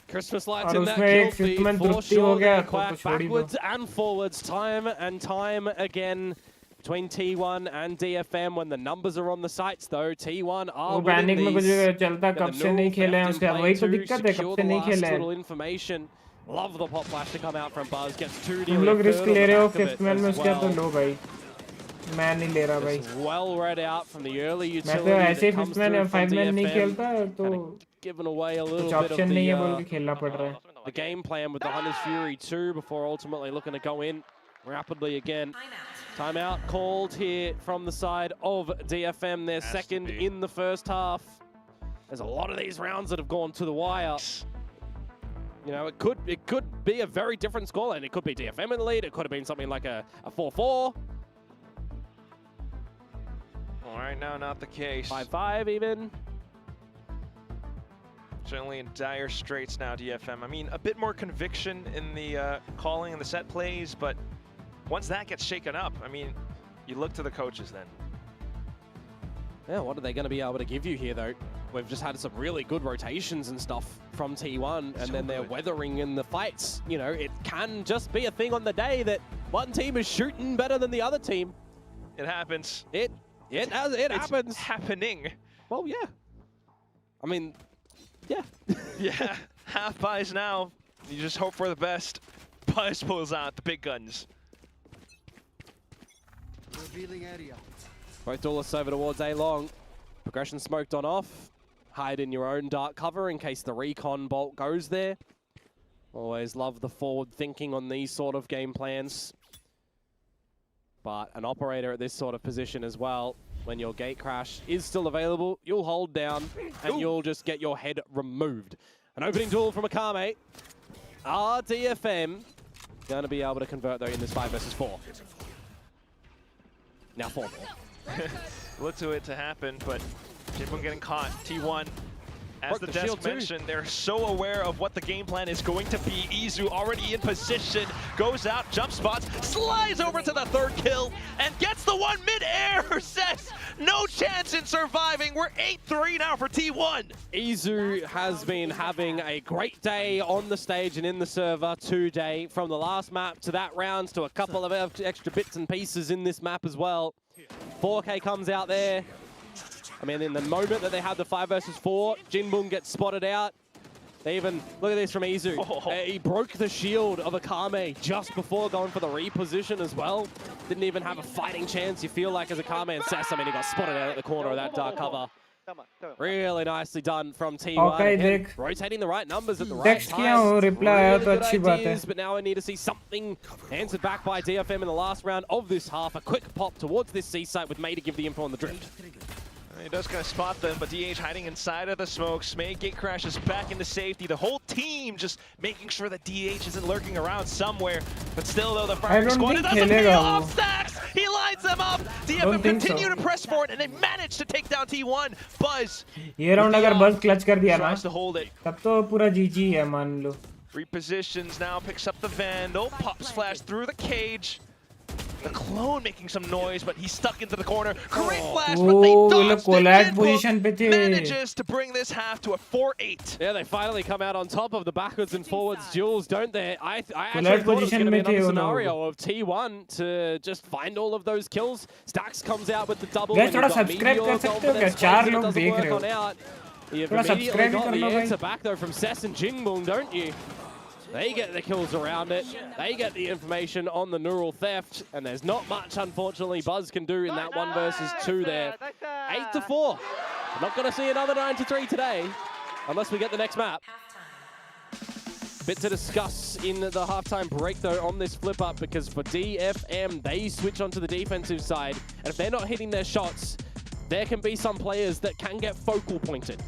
Christmas lights और in that उसमें एक kill feed fifth man for तृप्ति हो sure. गया They're तो quack छोड़ ही दो. backwards and forwards time and time again between T1 and DFM when the numbers are on the sites though. T1 are वो panic में कुछ चलता कब से नहीं खेले हैं उसका वही तो दिक्कत है कब से नहीं खेले हैं. little information. Love the pop flash to come out from Buzz. Gets 2 तुम लोग रिस्क ले रहे हो 5th man में उसका तो लो भाई. मैं नहीं ले रहा भाई. Well read out from the early मैं utility तो that ऐसे ही comes 5th man through या from 5 man नहीं DFM. खेलता तो Given away a little कुछ bit of option नहीं है बोल the के खेलना पड़ रहा है. the game plan with the Hunter's Fury 2 before ultimately looking to go in rapidly again. Timeout called here from the side of DFM. Their second in the first half. There's a lot of these rounds that have gone to the wire. You know, it could be a very different scoreline. It could be DFM in the lead. It could have been something like a 4-4. All right, now not the case. 5-5 even. Certainly in dire straits now, DFM. I mean, a bit more conviction in the calling and the set plays, but once that gets shaken up, I mean, you look to the coaches then. Yeah, what are they going to be able to give you here, though? We've just had some really good rotations and stuff from T1, and then they're weathering in the fights. You know, it can just be a thing on the day that one team is shooting better than the other team. It happens. It happens. It's happening. Well, yeah. I mean, yeah. Yeah, half buys now. You just hope for the best. Buzz pulls out the big guns. Revealing area. Both duelists over towards A-Long. Progression smoked on off. Hide in your own dark cover in case the recon bolt goes there. Always love the forward thinking on these sort of game plans. But an operator at this sort of position as well, when your gate crash is still available, you'll hold down and you'll just get your head removed. An opening duel from Akame. Are DFM going to be able to convert though in this 5 versus 4? Now 4 more. Look to it to happen, but Jinbun getting caught. T1, as Broke the the desk shield too. mentioned, they're so aware of what the game plan is going to be. Izu already in position, goes out, jump spots, slides over to the 3rd kill, and gets the one mid-air. Says no chance in surviving. We're 8-3 now for T1. Izu has been having a great day on the stage and in the server today. From the last map to that round to a couple of extra bits and pieces in this map as well. 4K comes out there. I mean, in the moment that they had the 5 versus 4, Jinbun gets spotted out. They even, look at this from Izu. He broke the shield of Akame just before going for the reposition as well. Didn't even have a fighting chance, you feel like, as Akame and Sass. I mean, he got spotted out at the corner of that dark cover. Really nicely done from T1. Okay, Again, देख rotating the right numbers at the right text किया time. हूँ reply आया तो अच्छी बात है. Ideas, but now I need to see something answered back by DFM in the last round of this half. A quick pop towards this C site with May to give the info on the drift. He does kind of spot them, but DH hiding inside of the smokes. May gate crashes back into safety. The whole team just making sure that DH isn't lurking around somewhere. But still, though, the firing squad doesn't pay off. Stacks! He lines them up. DFM continue to press for it, and they manage to take down T1. Buzz. ये round अगर बस clutch कर दिया ना, tries to hold it. तब तो पूरा GG है मान लो. Repositions now, picks up the Vandal, pops flash through the cage. The clone making some noise, but he's stuck into the corner. Great flash, but they dodged it. Position पे थे. Manages to bring this half to a 4-8. Yeah, they finally come out on top of the backwards and forwards duels, don't they? I actually thought it was position going to be में थे another वो scenario of T1 to just find all of those kills. Stacks comes out with the double. Guys, थोड़ा subscribe कर सकते हो क्या? 4 लोग देख रहे हो. You've थोड़ा immediately subscribe got करना the भाई. answer back though from Cess and Jingmung, don't you? They get the kills around it. They get the information on the neural theft, and there's not much, unfortunately, Buzz can do in that 1 versus 2 there. 8-4. I'm not going to see another 9-3 today, unless we get the next map. Bit to discuss in the halftime break, though, on this flip-up, because for DFM, they switch onto the defensive side, and if they're not hitting their shots, there can be some players that can get focal pointed.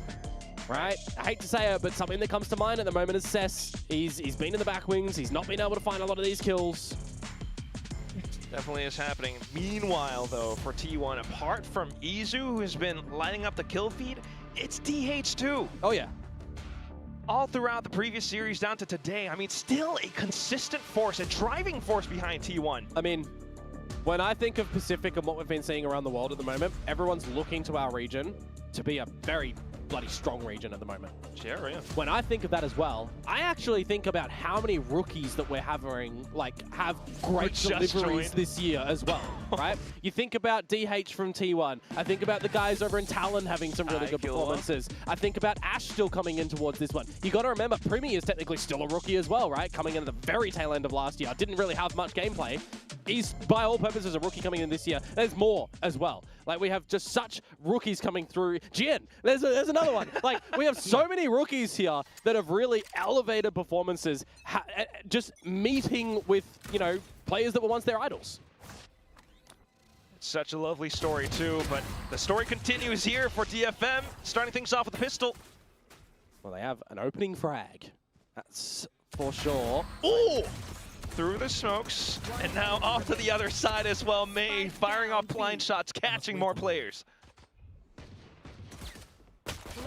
Right? I hate to say it, but something that comes to mind at the moment is Cess. He's been in the back wings. He's not been able to find a lot of these kills. Definitely is happening. Meanwhile, though, for T1, apart from Izu, who has been lighting up the kill feed, it's DH2. Oh, yeah. All throughout the previous series down to today, I mean, still a consistent force, a driving force behind T1. I mean, when I think of Pacific and what we've been seeing around the world at the moment, everyone's looking to our region to be a very bloody strong region at the moment. Sure, yeah. When I think of that as well, I actually think about how many rookies that we're having, have great deliveries this year as well, right? You think about DH from T1. I think about the guys over in Talon having some really good performances. I think about Ash still coming in towards this one. You got to remember, Primi is technically still a rookie as well, right? Coming in at the very tail end of last year. Didn't really have much gameplay. He's, by all purposes, a rookie coming in this year. There's more as well. Like, we have just such rookies coming through. Jien, there's another one. Like, we have so many rookies here that have really elevated performances, just meeting with, you know, players that were once their idols. Such a lovely story, too, but the story continues here for DFM, starting things off with a pistol. Well, they have an opening frag. That's for sure. Ooh! Through the smokes, and now off to the other side as well. May firing off blind shots, catching more players.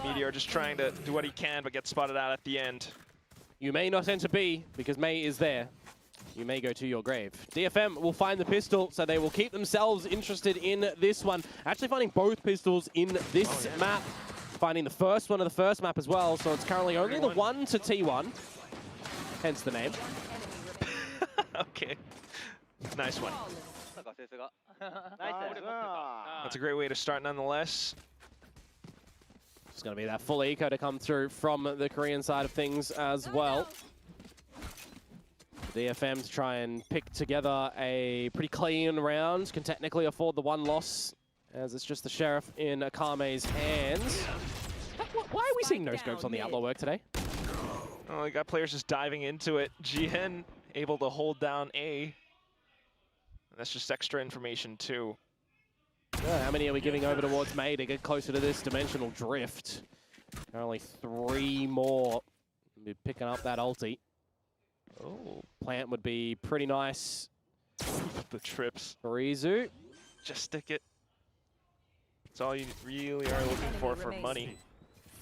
Meteor just trying to do what he can, but gets spotted out at the end. You may not enter B, because May is there. You may go to your grave. DFM will find the pistol, so they will keep themselves interested in this one. Actually finding both pistols in this map. Finding the first one of the first map as well, so it's currently only the 1 to T1. Hence the name. Okay. Nice one. That's a great way to start nonetheless. It's going to be that full eco to come through from the Korean side of things as well. DFM to try and pick together a pretty clean round. Can technically afford the 1 loss, as it's just the Sheriff in Akame's hands. Why are we seeing no scopes on the Outlaw work today? Oh, we got players just diving into it. GN able to hold down A. That's just extra information, too. How many are we giving over towards May to get closer to this dimensional drift? Only 3 more. We'll be picking up that ulti. Oh, plant would be pretty nice. The trips. Rizu. Just stick it. That's all you really are looking for money.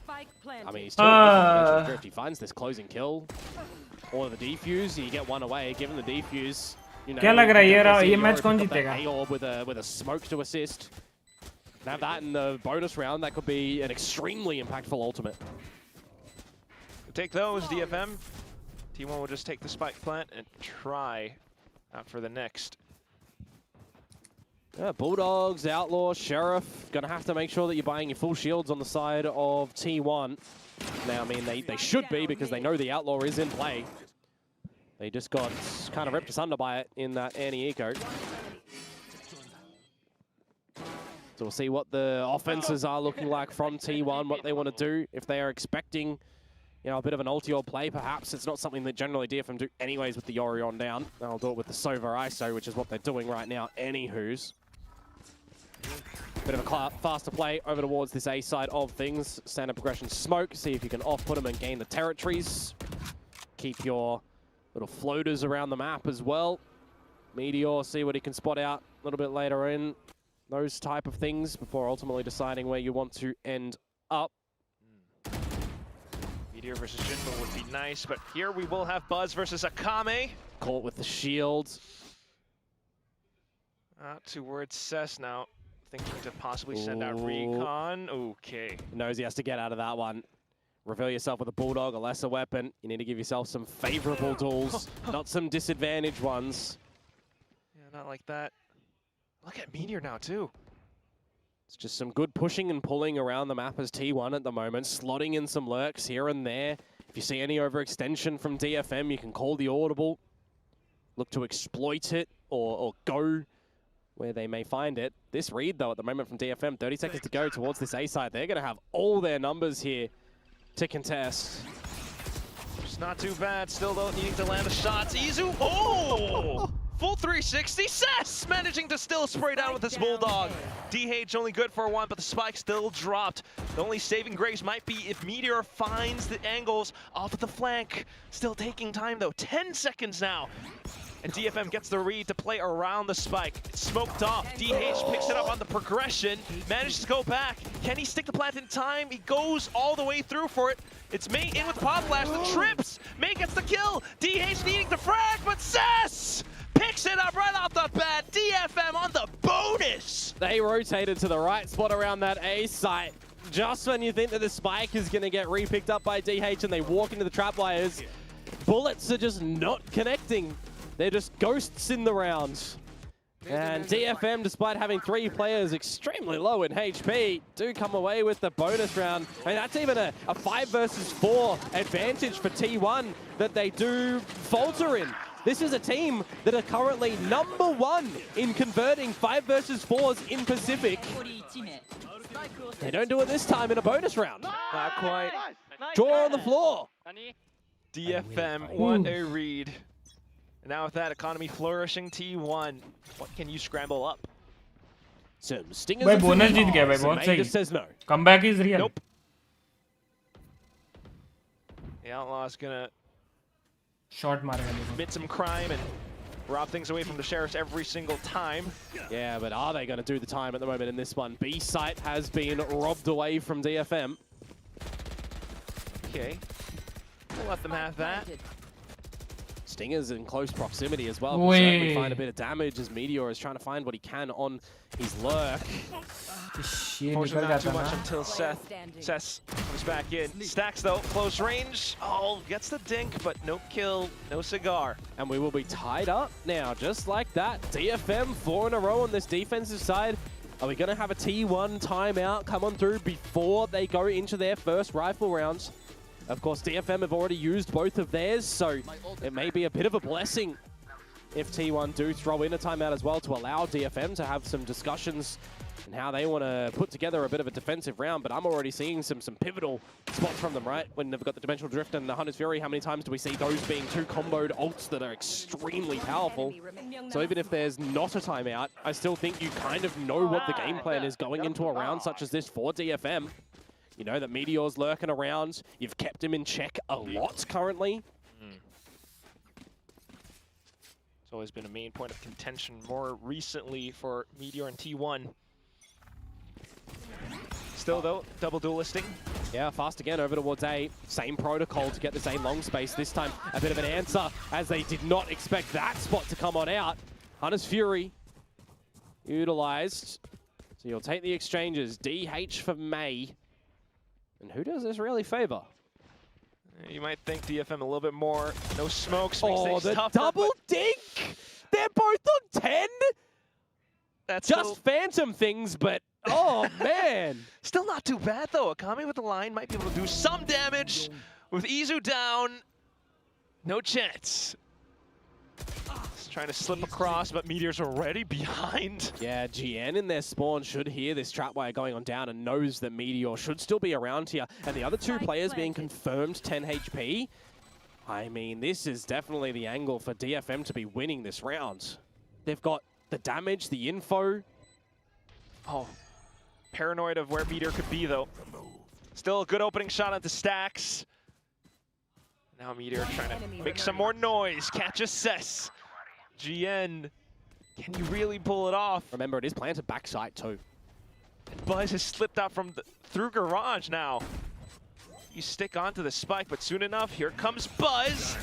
I mean, he's still dimensional drift. He finds this closing kill. Or the defuse, you get 1 away. Given the defuse, you know, क्या लग रहा है ये match कौन जीतेगा? A-orb with a smoke to assist. And have that in the bonus round, that could be an extremely impactful ultimate. Take those, DFM. T1 will just take the spike plant and try out for the next. Yeah, Bulldogs, Outlaw, Sheriff, gonna have to make sure that you're buying your full shields on the side of T1. Now, I mean, they should be because they know the Outlaw is in play. They just got kind of ripped asunder by it in that anti-eco. So we'll see what the offenses are looking like from T1, what they want to do. If they are expecting, you know, a bit of an ulti or play, perhaps. It's not something that generally DFM do anyways with the Orion down. They'll do it with the Sova ISO, which is what they're doing right now, anywho's. Bit of a faster play over towards this A side of things. Standard progression smoke, see if you can off-put them and gain the territories. Keep your little floaters around the map as well. Meteor, see what he can spot out a little bit later in. Those type of things before ultimately deciding where you want to end up. Meteor versus Jinbo would be nice, but here we will have Buzz versus Akame. Caught with the shield. Towards Cess now. Thinking to possibly send out Recon. Okay. He knows he has to get out of that one. Reveal yourself with a Bulldog, a lesser weapon. You need to give yourself some favorable duels, not some disadvantaged ones. Yeah, not like that. Look at Meteor now, too. It's just some good pushing and pulling around the map as T1 at the moment, slotting in some lurks here and there. If you see any overextension from DFM, you can call the audible. Look to exploit it or go where they may find it. This read, though, at the moment from DFM, 30 seconds to go towards this A side. They're going to have all their numbers here to contest. It's not too bad. Still, though, needing to land the shots. Izu, oh! Full 360. Cess managing to still spray down with this Bulldog. DH only good for one, but the spike still dropped. The only saving grace might be if Meteor finds the angles off of the flank. Still taking time, though. 10 seconds now. And DFM gets the read to play around the spike. It's smoked off. DH picks it up on the progression. Manages to go back. Can he stick the plant in time? He goes all the way through for it. It's May in with Pod Flash. The trips. May gets the kill. DH needing to frag, but Cess picks it up right off the bat. DFM on the bonus. They rotated to the right spot around that A site. Just when you think that the spike is going to get re-picked up by DH and they walk into the trap wires, bullets are just not connecting. They're just ghosts in the round. And DFM, despite having 3 players extremely low in HP, do come away with the bonus round. I mean, that's even a 5 versus 4 advantage for T1 that they do falter in. This is a team that are currently #1 in converting 5 versus 4s in Pacific. They don't do it this time in a bonus round. Not quite. Draw on the floor. DFM, what a read. And now with that economy flourishing, T1, what can you scramble up? Some stingers. भाई bonus जीत गया भाई बहुत सही. Says no. Comeback is real. Nope. The Outlaw's gonna Shot मारेगा. commit some crime and rob things away from the Sheriffs every single time. Yeah, but are they going to do the time at the moment in this one? B site has been robbed away from DFM. Okay, we'll let them have that. Stingers in close proximity as well. We'll certainly find a bit of damage as Meteor is trying to find what he can on his lurk. Fortunately, not too much until Cess comes back in. Stacks, though, close range. Oh, gets the dink, but no kill, no cigar. And we will be tied up now, just like that. DFM 4 in a row on this defensive side. Are we going to have a T1 timeout come on through before they go into their first rifle rounds? Of course, DFM have already used both of theirs, so it may be a bit of a blessing if T1 do throw in a timeout as well to allow DFM to have some discussions and how they want to put together a bit of a defensive round. But I'm already seeing some pivotal spots from them, right? When they've got the Dimensional Drift and the Hunter's Fury, how many times do we see those being 2 comboed ults that are extremely powerful? So even if there's not a timeout, I still think you kind of know what the game plan is going into a round such as this for DFM. You know that Meteor's lurking around. You've kept him in check a lot currently. It's always been a main point of contention more recently for Meteor and T1. Still, though, double duelisting. Yeah, fast again over towards A. Same protocol to get the same long space. This time, a bit of an answer as they did not expect that spot to come on out. Hunter's Fury utilized. So you'll take the exchanges. DH for May. And who does this really favor? You might think DFM a little bit more. No smokes. Oh, the tougher, double dink! They're both on 10? That's just phantom things, but oh, man. Still not too bad, though. Akame with the line might be able to do some damage. With Izu down, no chance. Trying to slip across, but Meteor's already behind. Yeah, GN in their spawn should hear this trapwire going on down and knows that Meteor should still be around here. And the other two players being confirmed 10 HP. I mean, this is definitely the angle for DFM to be winning this round. They've got the damage, the info. Oh, paranoid of where Meteor could be, though. Still a good opening shot onto Stacks. Now Meteor trying to make some more noise. Catch assess. GN, can you really pull it off? Remember, it is planted backside too. And Buzz has slipped out from through Garage now. You stick onto the spike, but soon enough, here comes Buzz.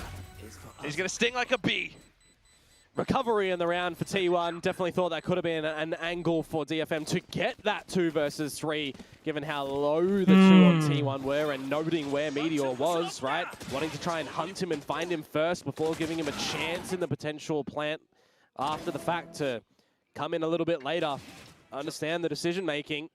He's gonna sting like a bee. Recovery in the round for T1. Definitely thought that could have been an angle for DFM to get that 2 versus 3, given how low the 2 on T1 were and noting where Meteor was, right? Wanting to try and hunt him and find him first before giving him a chance in the potential plant after the fact to come in a little bit later. Understand the decision making,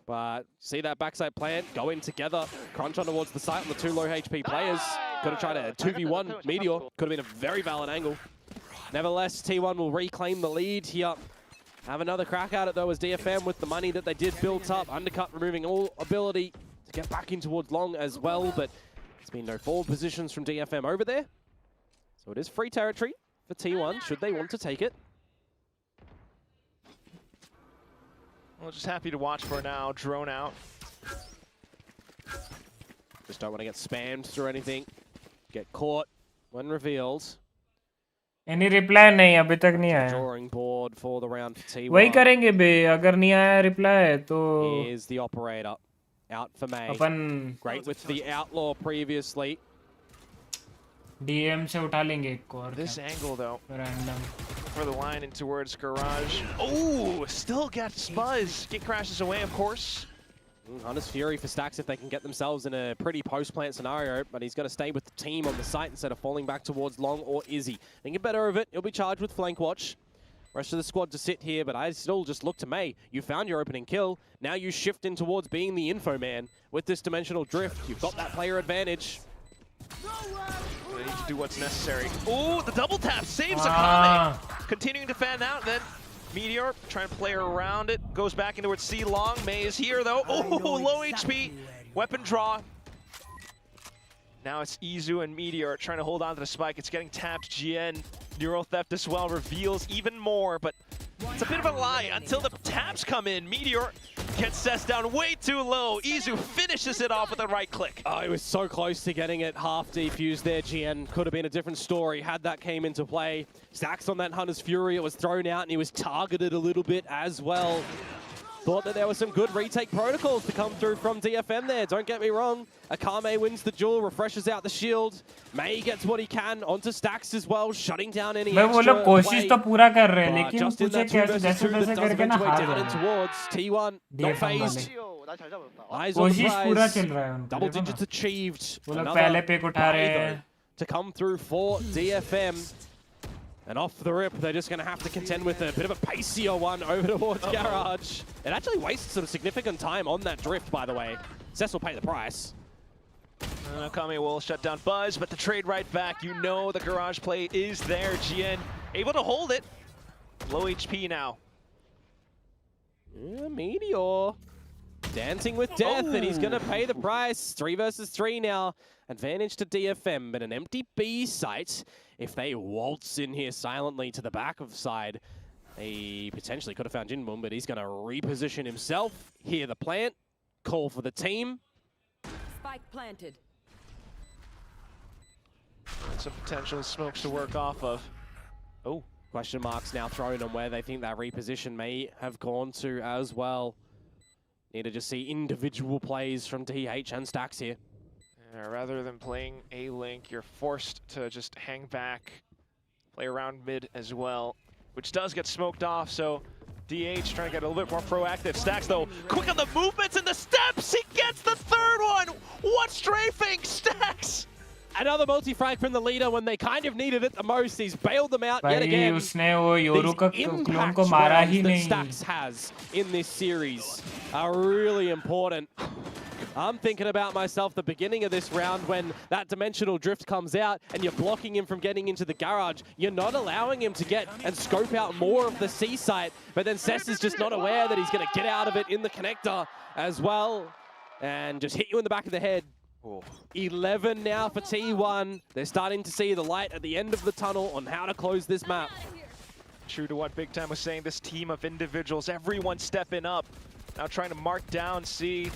but see that backside plant go in together, crunch on towards the site on the 2 low HP players. Could have tried a 2v1 Meteor, could have been a very valid angle. Nevertheless, T1 will reclaim the lead here. Have another crack at it though as DFM with the money that they did build up. Undercut removing all ability to get back in towards long as well, but there's been no forward positions from DFM over there. So it is free territory for T1 should they want to take it. Well, just happy to watch for now. Drone out. Just don't want to get spammed through anything. Get caught when revealed. Any reply नहीं अभी तक नहीं आया. Drawing board for the round for T1. वही करेंगे बे अगर नहीं आया reply तो. Here's the operator out for May. Upon great with the outlaw previously. DM से उठा लेंगे एक को और. This angle though. Random. For the line in towards Garage. Oh, still gets Buzz. Get crashes away, of course. Hunter's Fury for Stacks if they can get themselves in a pretty post-plant scenario, but he's going to stay with the team on the site instead of falling back towards Long or Izzy. Thinking better of it, he'll be charged with flank watch. Rest of the squad to sit here, but I still just look to May. You found your opening kill. Now you shift in towards being the info man. With this dimensional drift, you've got that player advantage. They need to do what's necessary. Oh, the double tap saves Akame. Continuing to fan out, then Meteor trying to play around it. Goes back into its C long. May is here though. Oh, low HP. Weapon draw. Now it's Izu and Meteor trying to hold on to the spike. It's getting tapped. GN. Neuro Theft as well reveals even more, but it's a bit of a lie until the taps come in. Meteor gets Cess down way too low. Izu finishes it off with a right click. Oh, he was so close to getting it half defused there, GN. Could have been a different story had that came into play. Stacks on that Hunter's Fury. It was thrown out and he was targeted a little bit as well. Thought that there were some good retake protocols to come through from DFM there. Don't get me wrong. Akame wins the duel, refreshes out the shield. May gets what he can onto Stacks as well, shutting down any extra वो लोग कोशिश तो पूरा कर रहे हैं, play. लेकिन Just in मुझे that 2 कैसे versus जैसे 2 that तैसे does करके ना eventuate हार down in गए. towards T1. Not DFM phased. वाले. Eyes on the कोशिश पूरा चल prize. रहा है उनका. Double देखो ना. digits achieved. वो लोग Another पहले पिक उठा रहे play, हैं. though, to come through for DFM. And off the rip, they're just going to have to contend with a bit of a pacier one over towards Garage. It actually wastes some significant time on that drift, by the way. Cess will pay the price. Akame will shut down Buzz, but the trade right back. You know the Garage play is there. GN able to hold it. Low HP now. Yeah, Meteor dancing with death, and he's going to pay the price. 3 versus 3 now. Advantage to DFM, but an empty B site. If they waltz in here silently to the back of the side, he potentially could have found Jinbum, but he's going to reposition himself. Hear the plant, call for the team. Spike planted. Some potential smokes to work off of. Oh. Question marks now thrown on where they think that reposition may have gone to as well. Need to just see individual plays from TH and Stacks here. Yeah, rather than playing a link, you're forced to just hang back, play around mid as well, which does get smoked off, so DH trying to get a little bit more proactive. Stacks though, quick on the movements and the steps, he gets the third one! What strafing, Stacks! Another multi-frag from the leader when they kind of needed it the most. He's bailed them out yet again. उसने वो Yoru का clone को Impact मारा ही that नहीं. Stacks has in this series are really important. I'm thinking about myself the beginning of this round when that dimensional drift comes out and you're blocking him from getting into the garage. You're not allowing him to get and scope out more of the C site, but then Cess is just not aware that he's going to get out of it in the connector as well and just hit you in the back of the head. 11 now for T1. They're starting to see the light at the end of the tunnel on how to close this map. True to what Big Time was saying, this team of individuals, everyone stepping up. Now trying to mark down C.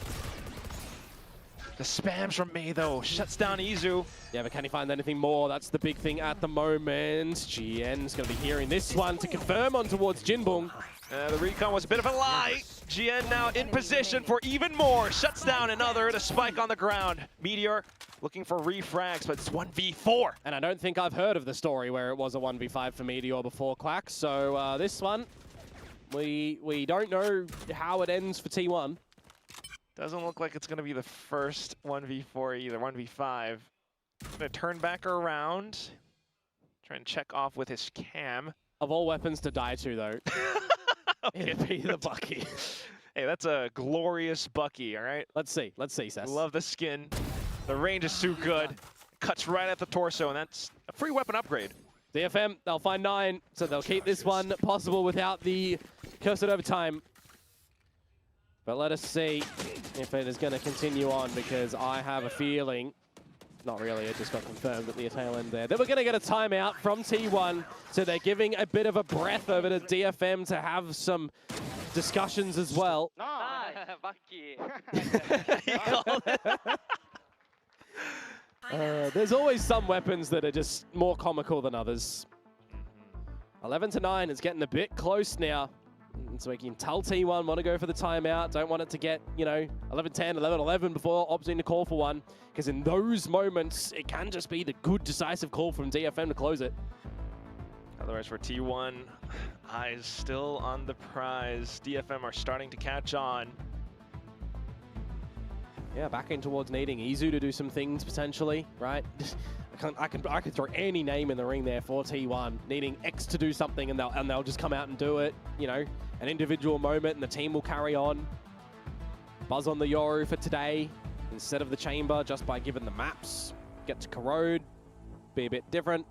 The spams from May, though, shuts down Izu. Yeah, but can he find anything more? That's the big thing at the moment. GN's going to be hearing this one to confirm on towards Jinbong. The recon was a bit of a lie. GN now in position for even more. Shuts down another, the spike on the ground. Meteor looking for refrags, but it's 1v4. And I don't think I've heard of the story where it was a 1v5 for Meteor before Quack. So this one, we don't know how it ends for T1. Doesn't look like it's going to be the first 1v4 either, 1v5. Going to turn back around. Try and check off with his cam. Of all weapons to die to, though, it'd be the Bucky. Hey, that's a glorious Bucky, all right? Let's see, Cess. Love the skin. The range is too good. Cuts right at the torso, and that's a free weapon upgrade. DFM, they'll find 9, so they'll keep this one possible without the cursed overtime. But let us see if it is going to continue on, because I have a feeling, not really, it just got confirmed at the tail end there, that we're going to get a timeout from T1. So they're giving a bit of a breath over to DFM to have some discussions as well. No, Bucky. There's always some weapons that are just more comical than others. 11-9, it's getting a bit close now. So we can tell T1 want to go for the timeout. Don't want it to get, 11-10, 11-11 before opting to call for one. Because in those moments, it can just be the good decisive call from DFM to close it. Otherwise for T1, eyes still on the prize. DFM are starting to catch on. Yeah, back in towards needing Izu to do some things potentially, right? I could throw any name in the ring there for T1, needing X to do something, and they'll just come out and do it. An individual moment, and the team will carry on. Buzz on the Yoru for today instead of the chamber, just by giving the maps. Get to corrode, be a bit different.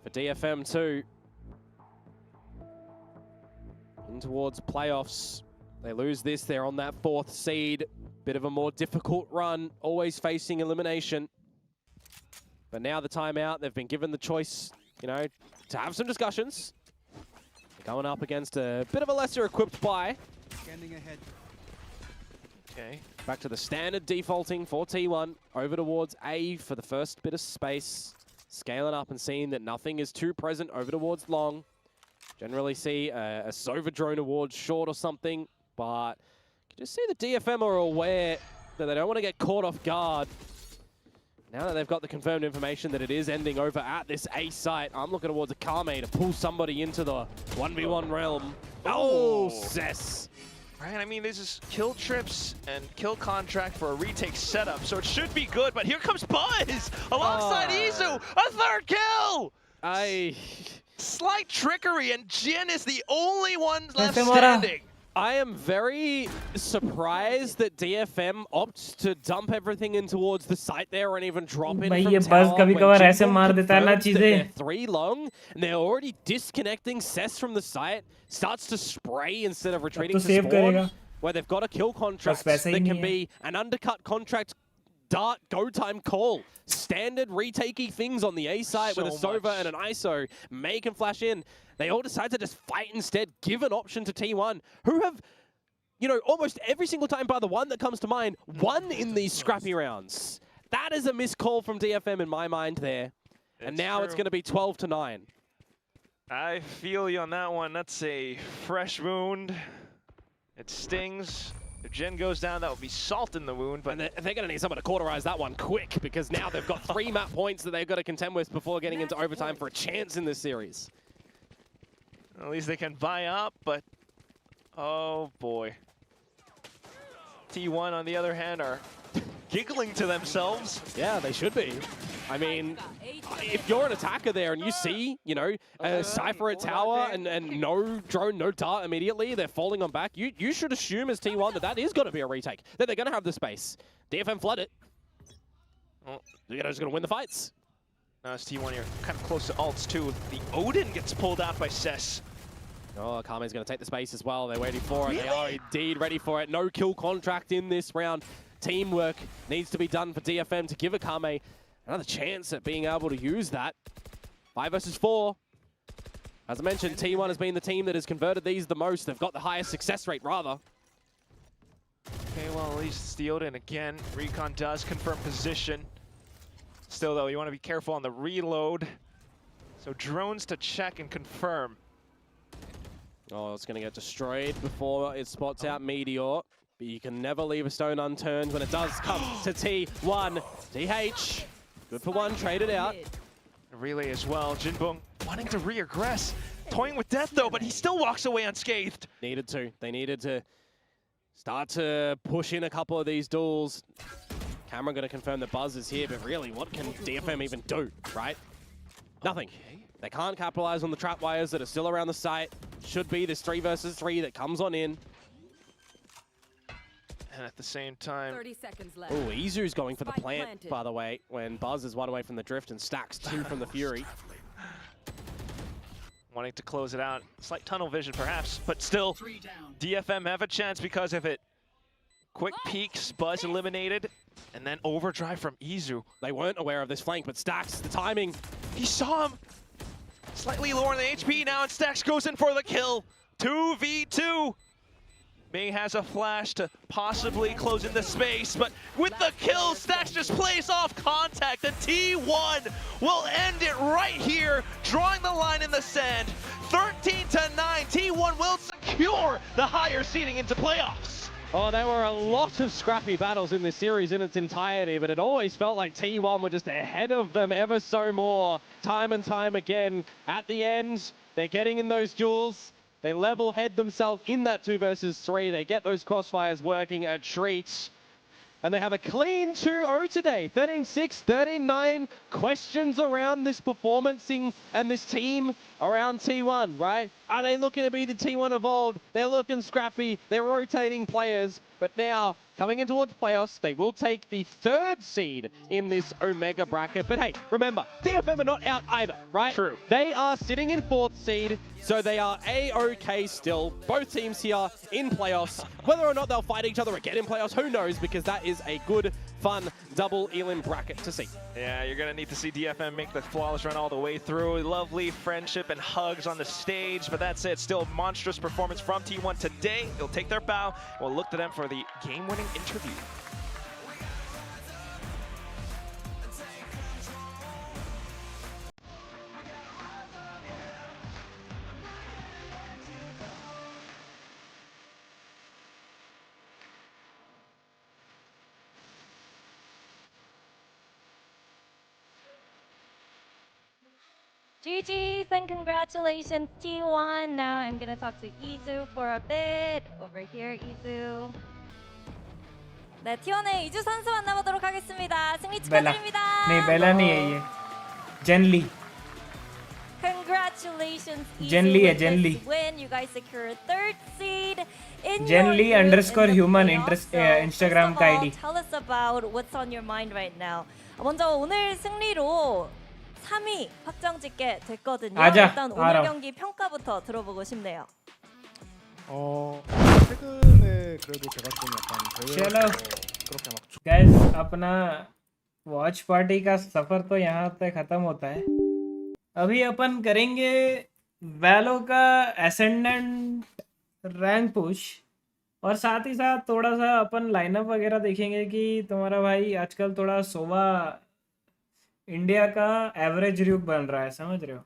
For DFM too, in towards playoffs. They lose this, they're on that 4th seed. Bit of a more difficult run, always facing elimination. But now the timeout, they've been given the choice, to have some discussions. Going up against a bit of a lesser equipped buy. Scanning ahead. Okay. Back to the standard defaulting for T1. Over towards A for the first bit of space. Scaling up and seeing that nothing is too present over towards long. Generally see a Sova drone award short or something. But you can just see the DFM are aware that they don't want to get caught off guard. Now that they've got the confirmed information that it is ending over at this A site, I'm looking towards a Kame to pull somebody into the 1v1 realm. Oh, Cess. Right, I mean, this is kill trips and kill contract for a retake setup, so it should be good, but here comes Buzz alongside Izu, a 3rd kill! Slight trickery, and Jin is the only one left standing. I am very surprised that DFM opts to dump everything in towards the site there and even drop in from tower when Jinbong confirms that they're 3 long and they're already disconnecting Cess from the site, starts to spray instead of retreating to spawn, where they've got a kill contract that can be an undercut contract, dart, go time call. Standard retakey things on the A site with a Sova and an ISO. May can flash in. They all decide to just fight instead, give an option to T1, who have, almost every single time by the one that comes to mind, won in these scrappy rounds. That is a missed call from DFM in my mind there. And now it's going to be 12-9. I feel you on that one. That's a fresh wound. It stings. If Jin goes down, that will be salt in the wound. But they're going to need someone to cauterize that one quick, because now they've got 3 map points that they've got to contend with before getting into overtime for a chance in this series. At least they can buy up, but oh boy. T1, on the other hand, are giggling to themselves. Yeah, they should be. I mean, if you're an attacker there and you see, you know, a Cypher at tower and no drone, no dart immediately, they're falling on back, you should assume as T1 that is going to be a retake, that they're going to have the space. DFM flood it. Well, they're just going to win the fights. Now it's T1 here, kind of close to ults too. The Odin gets pulled out by Cess. Oh, Kame's going to take the space as well. They're waiting for it. Really? They are indeed ready for it. No kill contract in this round. Teamwork needs to be done for DFM to give Akame another chance at being able to use that. 5 versus 4. As I mentioned, T1 has been the team that has converted these the most. They've got the highest success rate, rather. Okay, well, at least it's the Odin again. Recon does confirm position. Still, though, you want to be careful on the reload. So drones to check and confirm. Oh, it's going to get destroyed before it spots out Meteor. But you can never leave a stone unturned when it does come to T1. DH, good for one, traded out. Relay as well. Jinbong wanting to re-aggress. Toying with death, though, but he still walks away unscathed. Needed to. They needed to start to push in a couple of these duels. Cameron going to confirm the Buzz is here, but really, what can DFM even do, right? Nothing. Okay. They can't capitalize on the trap wires that are still around the site. Should be this 3 versus 3 that comes on in. And at the same time... 30 seconds left. Oh, Izu's going for the plant, by the way, when Buzz is 1 away from the drift and Stacks 2 from the Fury. Wanting to close it out. Slight tunnel vision, perhaps, but still, DFM have a chance because of it. Quick peeks, Buzz eliminated, and then overdrive from Izu. They weren't aware of this flank, but Stacks, the timing. He saw him! Slightly lower than HP now, and Stacks goes in for the kill. 2v2. May has a flash to possibly close in the space, but with the kill, Stacks just plays off contact, and T1 will end it right here, drawing the line in the sand. 13-9, T1 will secure the higher seeding into playoffs. Oh, there were a lot of scrappy battles in this series in its entirety, but it always felt like T1 were just ahead of them ever so more, time and time again. At the end, they're getting in those duels. They level head themselves in that 2 versus 3. They get those crossfires working a treat. And they have a clean 2-0 today. 13-6, 13-9. Questions around this performancing and this team around T1, right? Are they looking to be the T1 evolved? They're looking scrappy. They're rotating players. But now, coming in towards playoffs, they will take the 3rd seed in this Omega bracket. But hey, remember, DFM are not out either, right? True. They are sitting in 4th seed, so they are A-OK still. Both teams here in playoffs. Whether or not they'll fight each other again in playoffs, who knows, because that is a good, fun, double elim bracket to see. Yeah, you're going to need to see DFM make the flawless run all the way through. Lovely friendship and hugs on the stage, but that's it. Still a monstrous performance from T1 today. They'll take their bow. We'll look to them for the game-winning interview. GG's and congratulations, T1. Now I'm gonna talk to Izu for a bit. Over here, Izu. 네, T1의 이주 선수 만나보도록 하겠습니다. 승리 बेला 축하드립니다. नहीं बेला नहीं है ये genuinely Congratulations, Izu, Jenly है, with Jenly. this win. You guys secured 3rd seed in Jenly your group underscore in the human playoffs. So, Instagram first of all, का ID. Tell us about what's on your mind right now. 먼저 오늘 승리로 3위 확정짓게 됐거든요. 아자, 일단 오늘 알아. 경기 평가부터 들어보고 싶네요. 최근에 그래도 제가 좀 약간 चलो 대회에서 그렇게 막 gas अपना watch party का सफर तो यहाँ तक खत्म होता है। अभी अपन करेंगे वैलो का एसेंडेंट रैंक पुश और साथ ही साथ थोड़ा सा अपन लाइनअप वगैरह देखेंगे कि तुम्हारा भाई आजकल थोड़ा सोवा इंडिया का एवरेज RyuK बन रहा है, समझ रहे हो?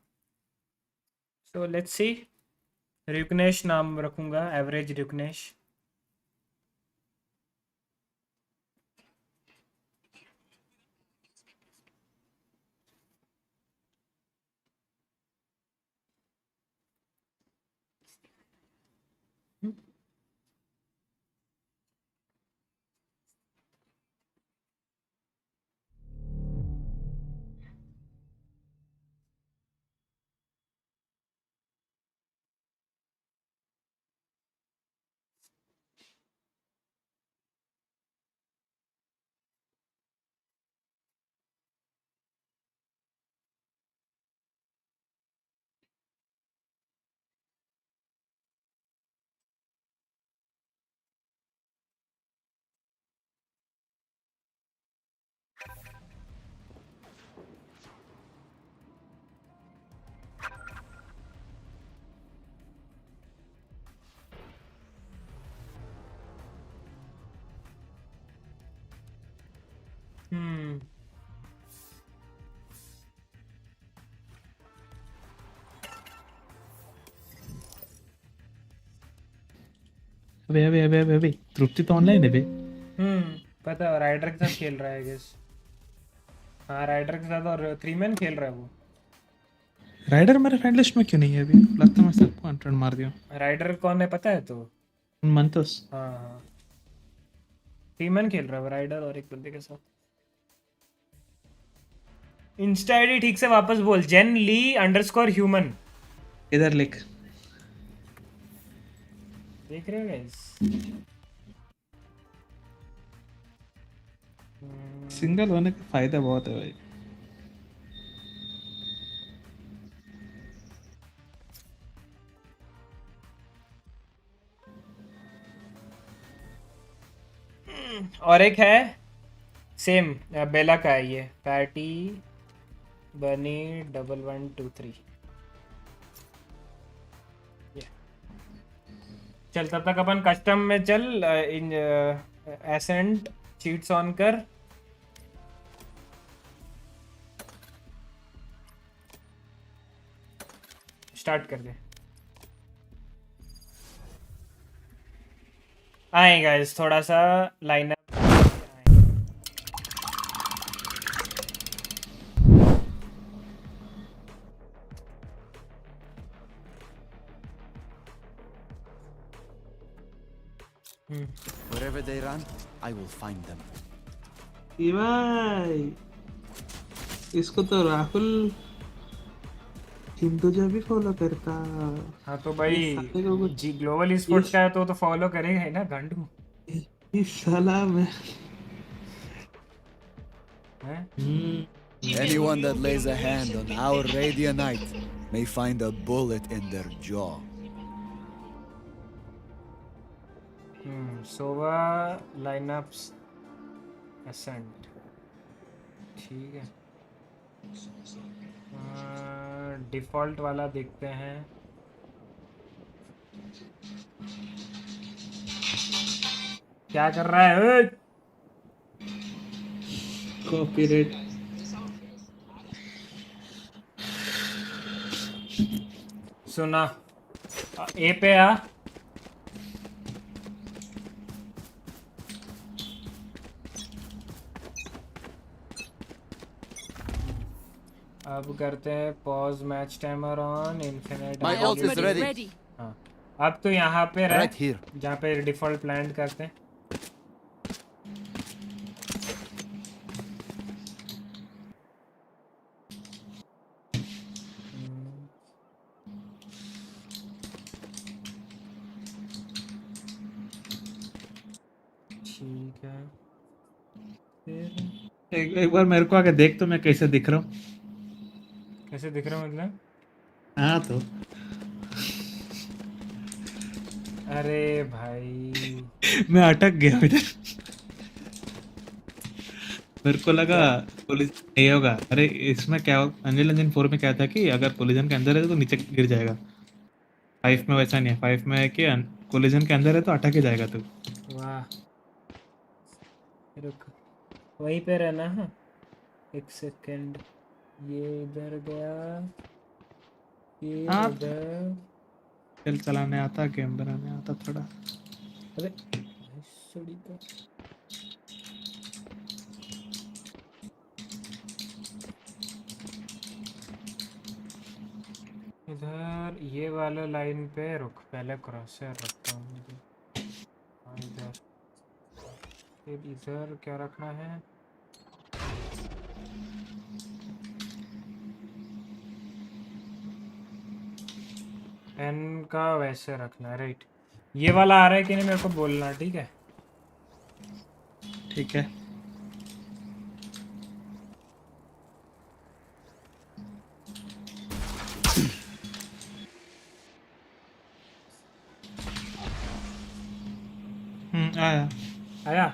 सो लेट्स सी, RyuKnesh नाम रखूंगा, एवरेज RyuKnesh। अबे तृप्ति तो ऑनलाइन है बे। पता है, राइडर के साथ खेल रहा है गेस। हाँ राइडर के साथ, और 3 मैन खेल रहा है वो। राइडर मेरे फ्रेंड लिस्ट में क्यों नहीं है अभी? लगता है मैं सबको अनफ्रेंड मार दिया। राइडर कौन है पता है तो? मंतोस। हाँ 3 मैन खेल रहा है वो, राइडर और एक बंदे के साथ। इंस्टा आईडी ठीक से वापस बोल। जेन ली _ह्यूमन। इधर लिख। देख रहे हो गाइस? सिंगल होने का फायदा बहुत है भाई। और एक है सेम बेला का है ये, पैटी बनी 1123। चल तब तक अपन कस्टम में चल। इन एसेंट चीट्स ऑन कर। स्टार्ट कर दे। आए गाइस थोड़ा सा line up. Wherever they run, I will find them. ये भाई इसको तो राहुल हिंदुजा भी फॉलो करता। हाँ तो भाई जी ग्लोबल esports का है तो फॉलो करेगा ही ना गांडू। इस साला में Anyone that lays a hand on our Radianite may find a bullet in their jaw. Sova lineups Ascent ठीक है। डिफॉल्ट वाला देखते हैं। क्या कर रहा है? कॉपीराइट। सुना ए पे आ। अब करते हैं pause match timer on infinite. My ult is ready. हाँ अब तो यहाँ पे रह Right here. जहाँ पे डिफॉल्ट प्लान करते हैं। ठीक है फिर एक बार मेरे को आके देख तो मैं कैसे दिख रहा हूँ। कैसे दिख रहा हूँ मतलब? हाँ तो अरे भाई मैं अटक गया इधर। मेरे को लगा पुलिस नहीं होगा। अरे इसमें क्या अंजल इंजन 4 में क्या था कि अगर कोलिजन के अंदर है तो नीचे गिर जाएगा। 5 में वैसा नहीं है। 5 में है कि कोलिजन के अंदर है तो अटक ही जाएगा तू। वाह रुक वहीं पे रहना। हाँ एक सेकंड ये इधर गया ये इधर। खेल चलाने आता गेम बनाने आता थोड़ा। अरे सड़ी को इधर ये वाला लाइन पे रुक। पहले क्रॉसर रखता हूँ मुझे। हाँ इधर फिर इधर क्या रखना है? एन का वैसे रखना है राइट। ये वाला आ रहा है कि नहीं मेरे को बोलना ठीक है। ठीक है आया आया।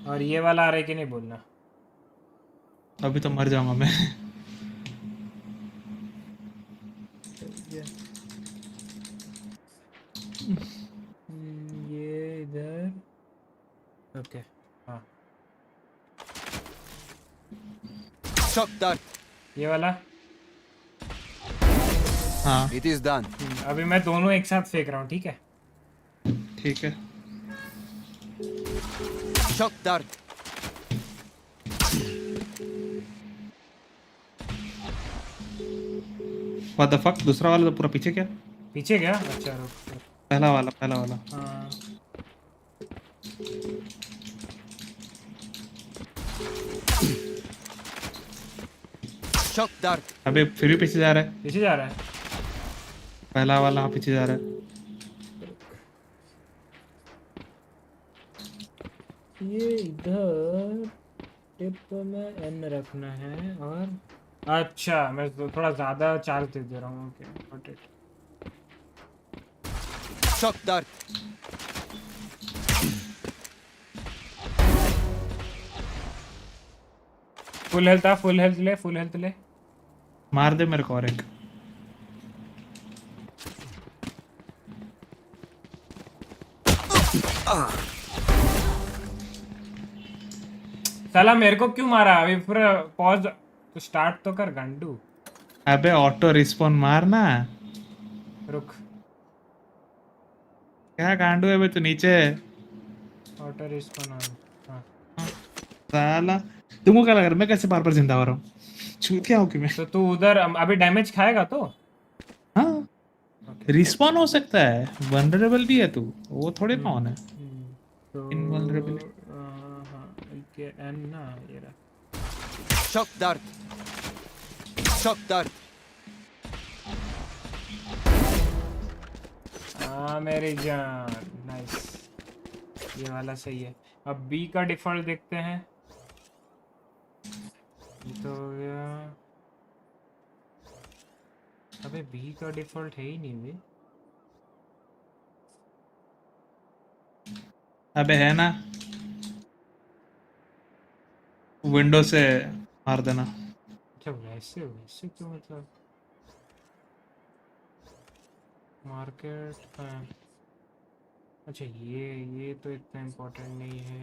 और ये वाला आ रहा है कि नहीं बोलना। अभी तो मर जाऊंगा मैं। ये इधर ओके। हाँ Shock dart. ये वाला हाँ It is done. अभी मैं दोनों एक साथ फेंक रहा हूँ, ठीक है? ठीक है। Shock dart. What the fuck? दूसरा वाला तो पूरा पीछे क्या? पीछे गया? अच्छा रुक। पहला वाला, पहला वाला। हाँ। Shock dart. अबे फिर भी पीछे जा रहा है। पीछे जा रहा है। पहला वाला हाँ पीछे जा रहा है। ये इधर टिप में एन रखना है और अच्छा मैं तो थोड़ा ज़्यादा चार्ज दे दे रहा हूँ। Okay got it. Shock dart. Full health आ, फुल हेल्थ ले, फुल हेल्थ ले। मार दे मेरे को और एक। साला मेरे को क्यों मारा? अभी पूरा पॉज तो स्टार्ट तो कर गंडू। अबे ऑटो रिस्पॉन मारना। रुक। क्या गांडू है बे तू नीचे? Auto respawn on. हाँ। साला तुमको क्या लग रहा है मैं कैसे बार बार जिंदा हो रहा हूँ? छूट क्या हो कि मैं? तो तू उधर अभी डैमेज खाएगा तो? हाँ रिस्पॉन हो सकता है, वनरेबल भी है तू, वो थोड़े ना ऑन है। तो इनवल्नरेबल। हाँ के एन ना ये रहा। Shock dart. Shock dart. हाँ मेरी जान, नाइस। ये वाला सही है। अब बी का डिफॉल्ट देखते हैं। ये तो हो गया। अबे बी का डिफॉल्ट है ही नहीं बे। अबे है ना, विंडो से मार देना। अच्छा वैसे वैसे क्यों मतलब? मार्केट हाँ। अच्छा ये तो इतना इम्पोर्टेंट नहीं है।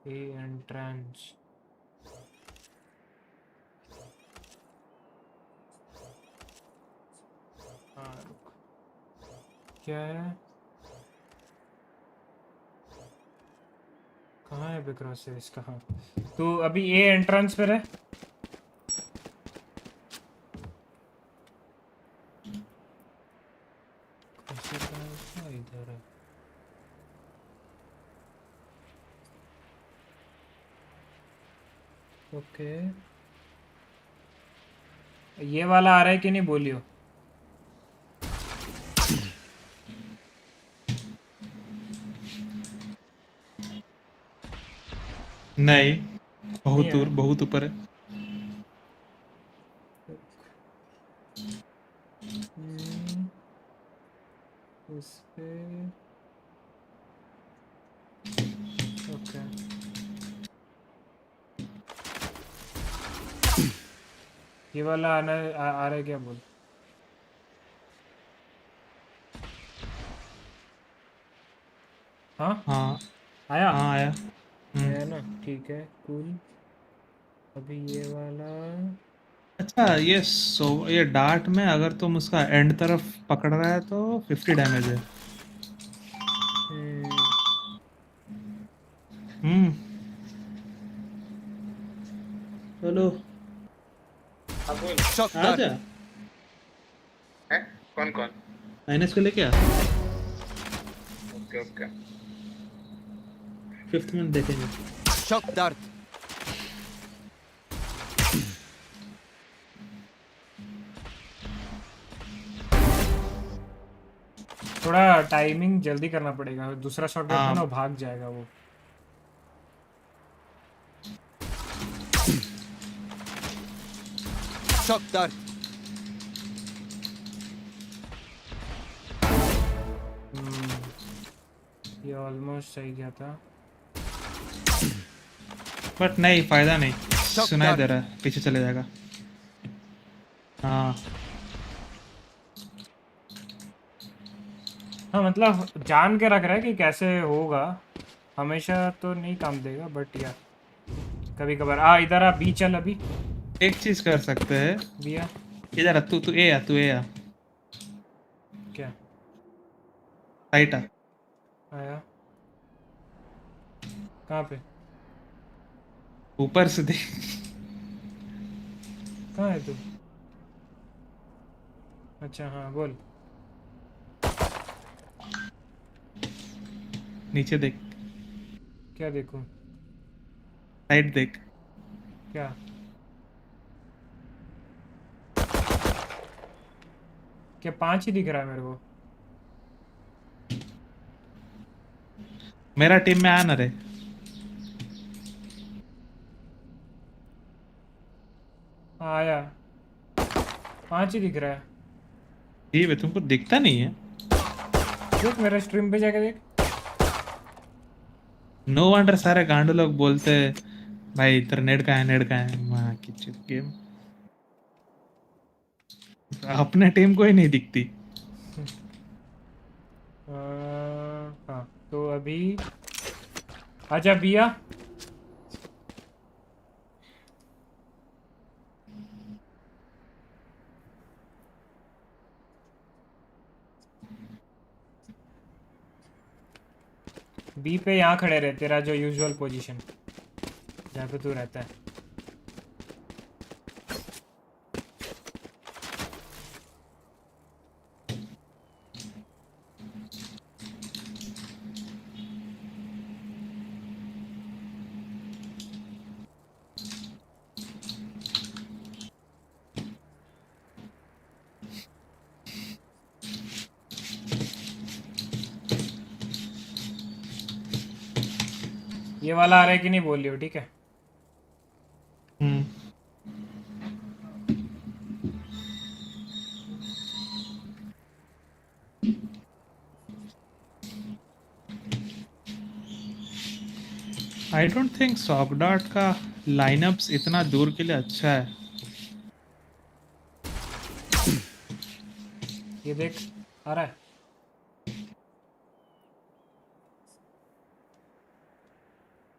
ए एंट्रेंस। हाँ रुक। क्या है? कहाँ है बिक्रॉस है इसका? हाँ तो अभी ए एंट्रेंस पे है। इधर है। ओके ये वाला आ रहा है कि नहीं बोलियो? नहीं बहुत दूर, बहुत ऊपर है। इस पे ओके। ये वाला आना आ रहा है क्या बोल? हाँ हाँ आया? हाँ आया। है ना, ठीक है कूल। अभी ये वाला अच्छा ये डार्ट में अगर तुम उसका एंड तरफ पकड़ रहा है तो 50 डैमेज है। चलो आजा। कौन कौन? माइनस को लेके आ। Okay okay. 5th मिनट देखेंगे। Shock dart. थोड़ा टाइमिंग जल्दी करना पड़ेगा, दूसरा शॉट हाँ। ना भाग जाएगा वो। Shock dart. ये ऑलमोस्ट सही गया था बट नहीं फायदा नहीं, सुनाई दे रहा है, पीछे चले जाएगा। हाँ हाँ मतलब जान के रख रहा है कि कैसे होगा, हमेशा तो नहीं काम देगा बट यार कभी कभार। इधर आ, बी चल। अभी एक चीज कर सकते हैं, बिया इधर तू ए आ। साइट आ आया कहाँ पे? ऊपर से देख कहाँ है तू? अच्छा हाँ बोल। नीचे देख क्या देखूं? साइट देख क्या? क्या 5 ही दिख रहा है मेरे को? मेरा टीम में आ ना रे हाँ आया 5 ही दिख रहा है। ठीक है तुमको दिखता नहीं है देख मेरा स्ट्रीम पे जाके देख। नो वंडर सारे गांडू लोग बोलते भाई तेरा नेट का है माँ की चुप गेम अपने टीम को ही नहीं दिखती। हाँ तो अभी आजा बिया। बी पे यहाँ खड़े रहे, तेरा जो यूजुअल पोजीशन जहाँ पे तू रहता है। ये वाला आ रहा है कि नहीं बोल लियो, ठीक है? आई डोंट थिंक सॉकडॉट का लाइनअप्स इतना दूर के लिए अच्छा है। ये देख आ रहा है।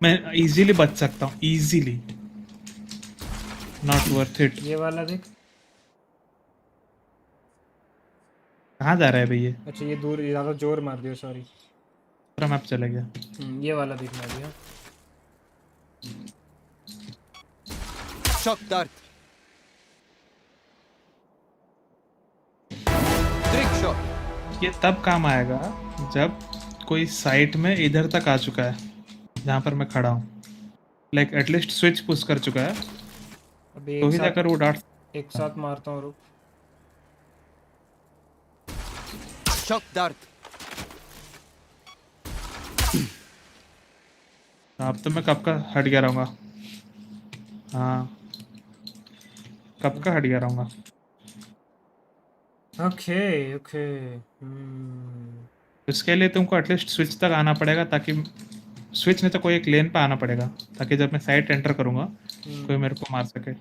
मैं इजीली बच सकता हूँ इजीली नॉट वर्थ इट। ये वाला देख। कहाँ जा रहा है भैया? अच्छा ये दूर ज़्यादा जोर मार दियो, सॉरी। पूरा मैप चला गया। ये वाला दिखना दिया। Shock dart. Trick shot. ये तब काम आएगा जब कोई साइट में इधर तक आ चुका है जहाँ पर मैं खड़ा हूँ, लाइक एटलीस्ट स्विच पुश कर चुका है अभी तो ही जाकर वो डार्ट एक साथ मारता हूँ। रुक। Shock dart. अब तो मैं कब का हट गया रहूँगा। हाँ कब का हट गया रहूँगा। Okay okay. इसके लिए तुमको एटलीस्ट स्विच तक आना पड़ेगा, ताकि स्विच नहीं तो कोई एक लेन पे आना पड़ेगा, ताकि जब मैं साइट एंटर करूँगा कोई मेरे को मार सके।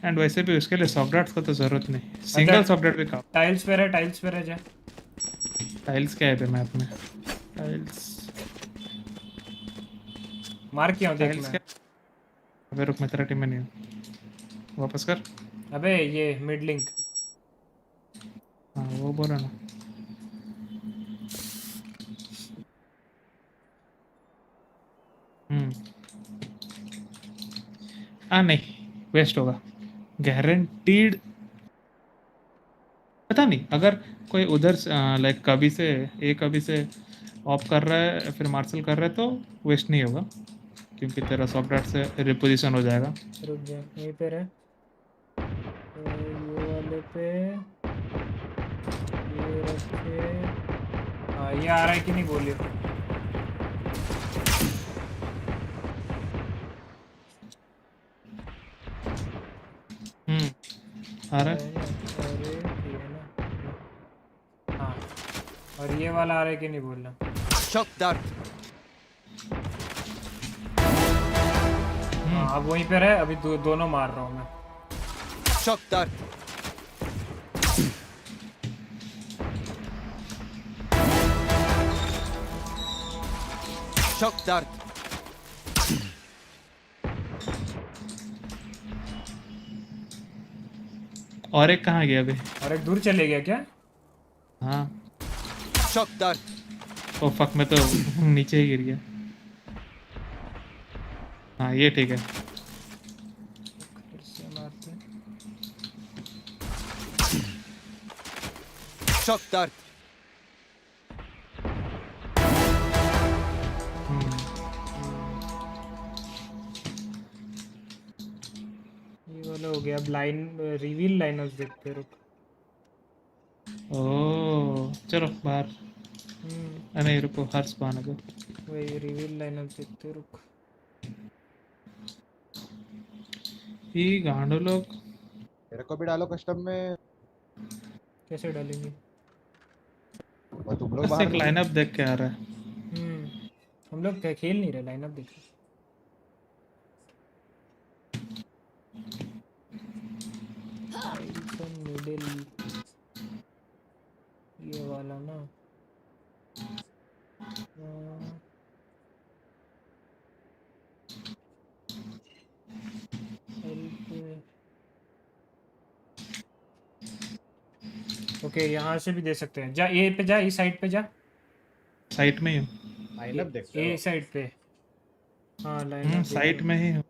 एंड वैसे भी उसके लिए सॉफ्टवेयर का तो जरूरत नहीं, सिंगल सॉफ्टवेयर भी काम। टाइल्स पे रह, टाइल्स पे रह जा। टाइल्स क्या है पे मैप में? टाइल्स मार क्यों देख टाइल्स मैं। क्या? अबे रुक, मैं तेरा टीम में नहीं हूँ, वापस कर। अबे ये मिड लिंक। हाँ वो बोला ना। नहीं वेस्ट होगा गारंटीड। पता नहीं अगर कोई उधर लाइक कभी से ऑफ कर रहा है फिर मार्शल कर रहा है तो वेस्ट नहीं होगा, क्योंकि तेरा सॉफ्टवेयर से रिपोजिशन हो जाएगा। रुक जा यहीं पे रह। ये वाले पे ये रखे। हाँ ये आ रहा है कि नहीं बोलिए। आ रहा है। अरे ये ना। हाँ और ये वाला आ रहा है कि नहीं बोलना। Shock dart. हाँ अब वहीं पे रहे, अभी दोनों मार रहा हूँ मैं। Shock dart. Shock dart. और एक कहाँ गया अभी? और एक दूर चले गया क्या? हाँ Shock dart. ओ फक मैं तो नीचे ही गिर गया। हाँ ये ठीक है। फिर से मारते हैं। Shock dart. ये वाला हो गया। अब लाइन रिवील लाइनअप देखते हैं, रुक। ओह चलो बाहर। नहीं रुको, हर स्पॉन है। वही रिवील लाइनअप देखते हैं, रुक। ये गांडो लोग। मेरे को भी डालो कस्टम में। कैसे डालेंगे? और तुम लोग बस बाहर एक लाइनअप देख के आ रहा है। हम लोग क्या खेल नहीं रहे, लाइनअप देख रहे। मिडिल ये वाला ना। ओके यहाँ से भी दे सकते हैं। जा ए पे जा, इस साइड पे जा। साइड में ही हूँ। लाइनअप देखते ए साइड पे। हाँ लाइनअप साइड में ही हूँ।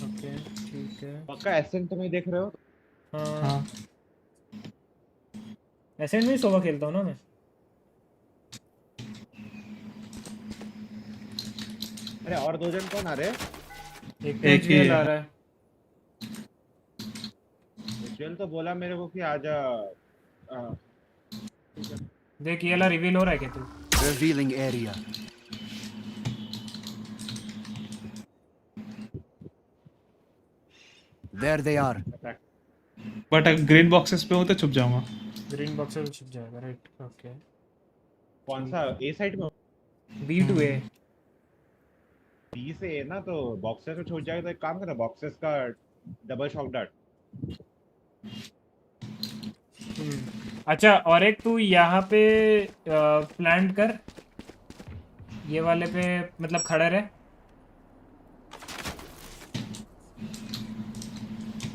ओके ठीक है। पक्का एसेंट में देख रहे हो? हाँ ऐसे में सोवा खेलता हूँ ना मैं। अरे और दो जन कौन आ रहे? एक ही आ रहा है। विजुअल तो बोला मेरे को कि आजा। देख ये वाला रिवील हो रहा है क्या तू? Revealing area. There they are. But अगर ग्रीन बॉक्सेस पे हो तो छुप जाऊंगा। ग्रीन बॉक्स में छुप जाएगा, राइट? ओके। कौन सा ए साइड में? B to A. बी से ए ना, तो बॉक्सेस में छूट जाएगा। तो एक काम करना, बॉक्सेस का डबल शॉक डार्ट। अच्छा और एक तू यहाँ पे प्लांट कर, ये वाले पे मतलब खड़ा रहे।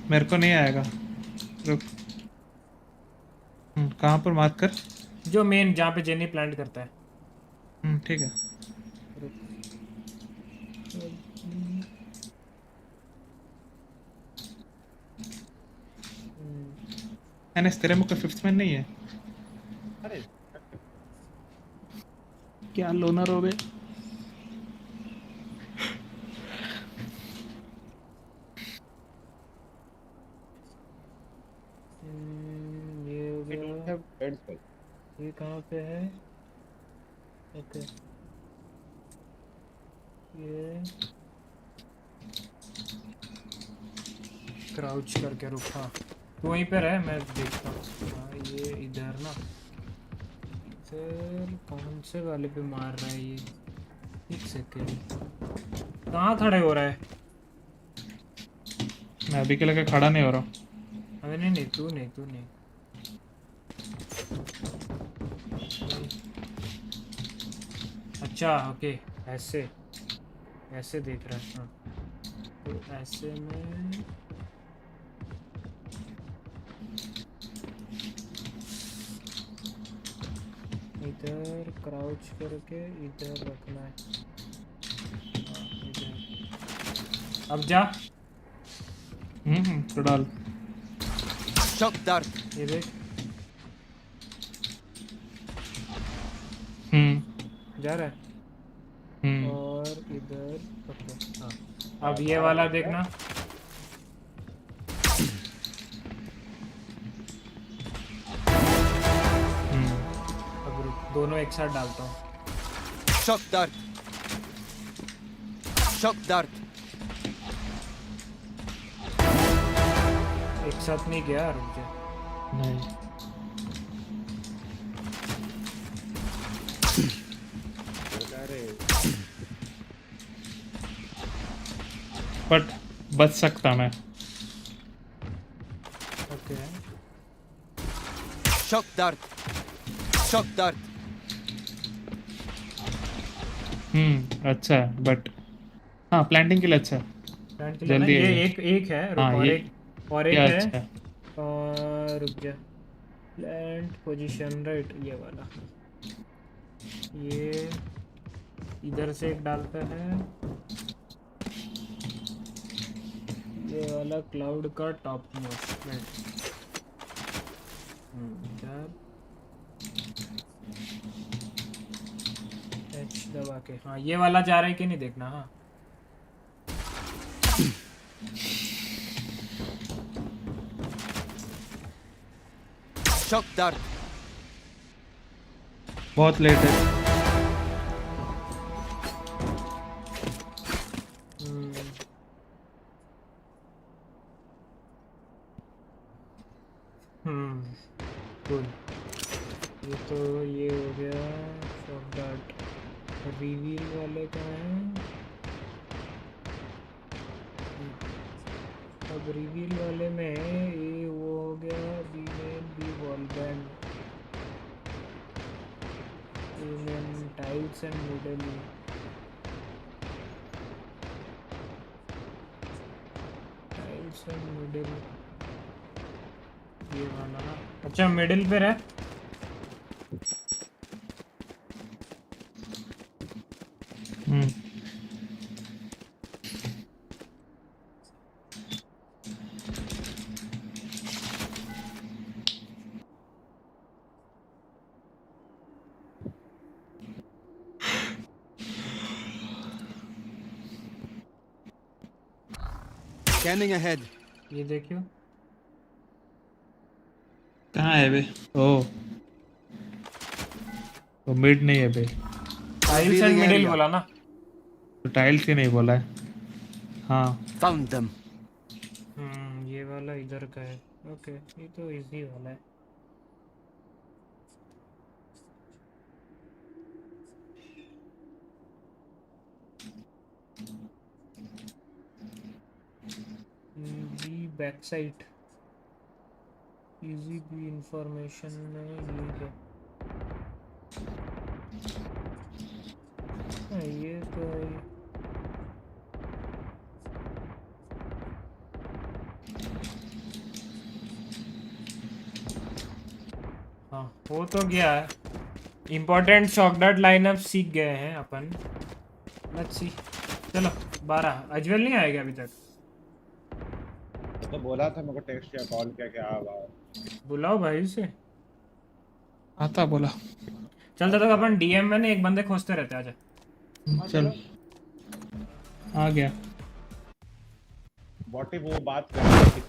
मेरे को नहीं आएगा, रुक। कहाँ पर मार्क कर? जो मेन जहाँ पे जेनी प्लांट करता है। ठीक है। एनएस तेरे मुझे फिफ्थ मैन नहीं है? अरे क्या लोनर हो गए। ये हो गया। ये कहाँ पे है? ओके ये क्राउच करके रुका। तो वहीं पे रहे, मैं देखता हूँ। हाँ ये इधर ना। फिर कौन से वाले पे मार रहा है ये? एक सेकेंड, कहाँ खड़े हो रहा है? मैं अभी के लिए खड़ा नहीं हो रहा हूँ। अबे नहीं तू नहीं। अच्छा ओके, ऐसे देख रहा है। हाँ तो ऐसे में इधर क्राउच करके इधर रखना है। हाँ इधर। अब जा। तो डाल। Shock dart. ये देख। जा रहा है। और इधर ओके। हाँ अब ये वाला देखना। अब रुक, दोनों एक साथ डालता हूँ। Shock dart. Shock dart. एक साथ नहीं गया, रुक जा। नहीं बट बच सकता मैं। Okay Shock dart. Shock dart. अच्छा है बट हाँ प्लांटिंग के लिए अच्छा है। जल्दी ये एक है, रुक। हाँ, और एक ये है। अच्छा है। और रुक जा। प्लांट पोजीशन राइट, ये वाला, ये इधर से एक डालता है, ये वाला क्लाउड का टॉप मोस्ट में। एच दबा के, हाँ ये वाला जा रहा है कि नहीं देखना। हाँ शॉक डार्ट बहुत लेट है। गुड, ये तो ये हो गया शॉक डार्ट। रिवील वाले कहाँ हैं? अब रिवील वाले में ये वो हो गया, B main, B wall band, A main, tiles and middle, tiles and middle, ये वाला ना। अच्छा मिडिल पे है। Scanning ahead. ये देखियो कहाँ है बे? ओ तो मिड नहीं है बे, टाइल्स एंड मिडिल बोला ना, तो टाइल्स ही नहीं बोला है। हाँ Found them. ये वाला इधर का है। ओके ये तो इजी वाला है। B back side, easy B information में ये है। ये तो हाँ वो तो गया है। इम्पोर्टेंट शॉकडार्ट लाइनअप सीख गए हैं अपन। Let's see. चलो 12 अजवल नहीं आएगा अभी तक। तो बोला था, मेरे को टेक्स्ट या कॉल किया क्या आवाज। बुलाओ भाई उसे। आता बोला। चल तो अपन डीएम में ना एक बंदे खोजते रहते हैं। आजा चल आ गया। बॉटी वो बात कर रहा है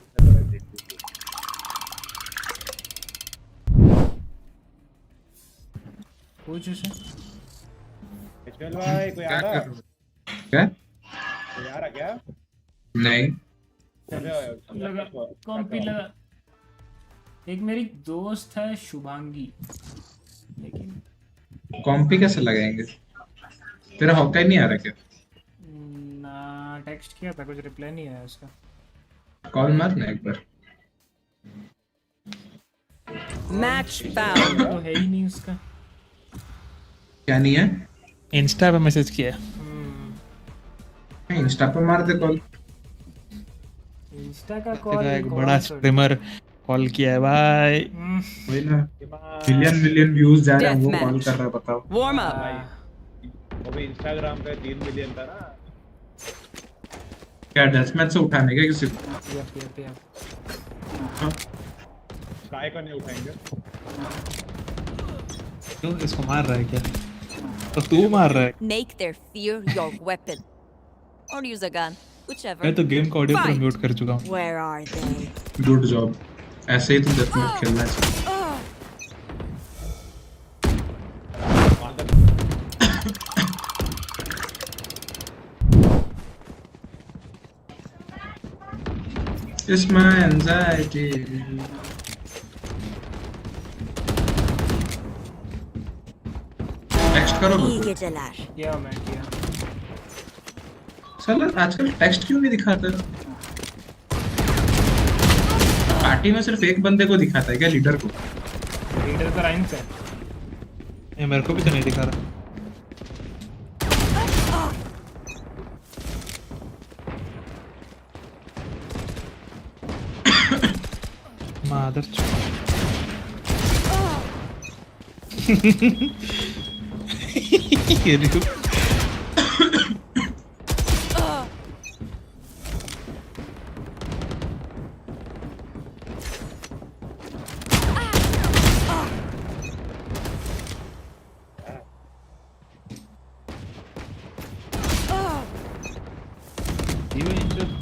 पूछ उसे। चल भाई कोई आ रहा? क्या? कोई आ रहा क्या? नहीं। लगा कॉम्पी लगा। एक मेरी दोस्त है शुभांगी, लेकिन कॉम्पी कैसे लगाएंगे? तेरा हॉकाई नहीं आ रहा क्या? ना टेक्स्ट किया था, कुछ रिप्लाई नहीं आया उसका। कॉल मार ना एक बार। Match found. तो है ही नहीं उसका। क्या नहीं है? इंस्टा पे मैसेज किया। इंस्टा पे मार दे कॉल। इंस्टा का कॉल एक बड़ा स्ट्रीमर कॉल किया है भाई। वही ना, मिलियन व्यूज जा रहे हैं, वो कॉल कर रहा है। बताओ वार्म अप। वो भी इंस्टाग्राम पे 3 मिलियन था ना। क्या डेथ मैच से उठाने का किसी को? काय का नहीं उठाएंगे? क्यों इसको मार रहा है क्या? तो तू मार रहा है। Make their fear your weapon. Or use a gun, whichever. मैं तो गेम का ऑडियो पूरा म्यूट कर चुका हूँ। Where are they? Good job. ऐसे ही तो डेथ मैच खेलना चाहिए। It's my anxiety. टेक्स्ट करो। İyi geceler. किया मैं किया। साला आजकल टेक्स्ट क्यों नहीं दिखाता? पार्टी में सिर्फ एक बंदे को दिखाता है क्या? लीडर को? लीडर तो राइम्स है। ये मेरे को भी तो नहीं दिखा रहा। मादर तो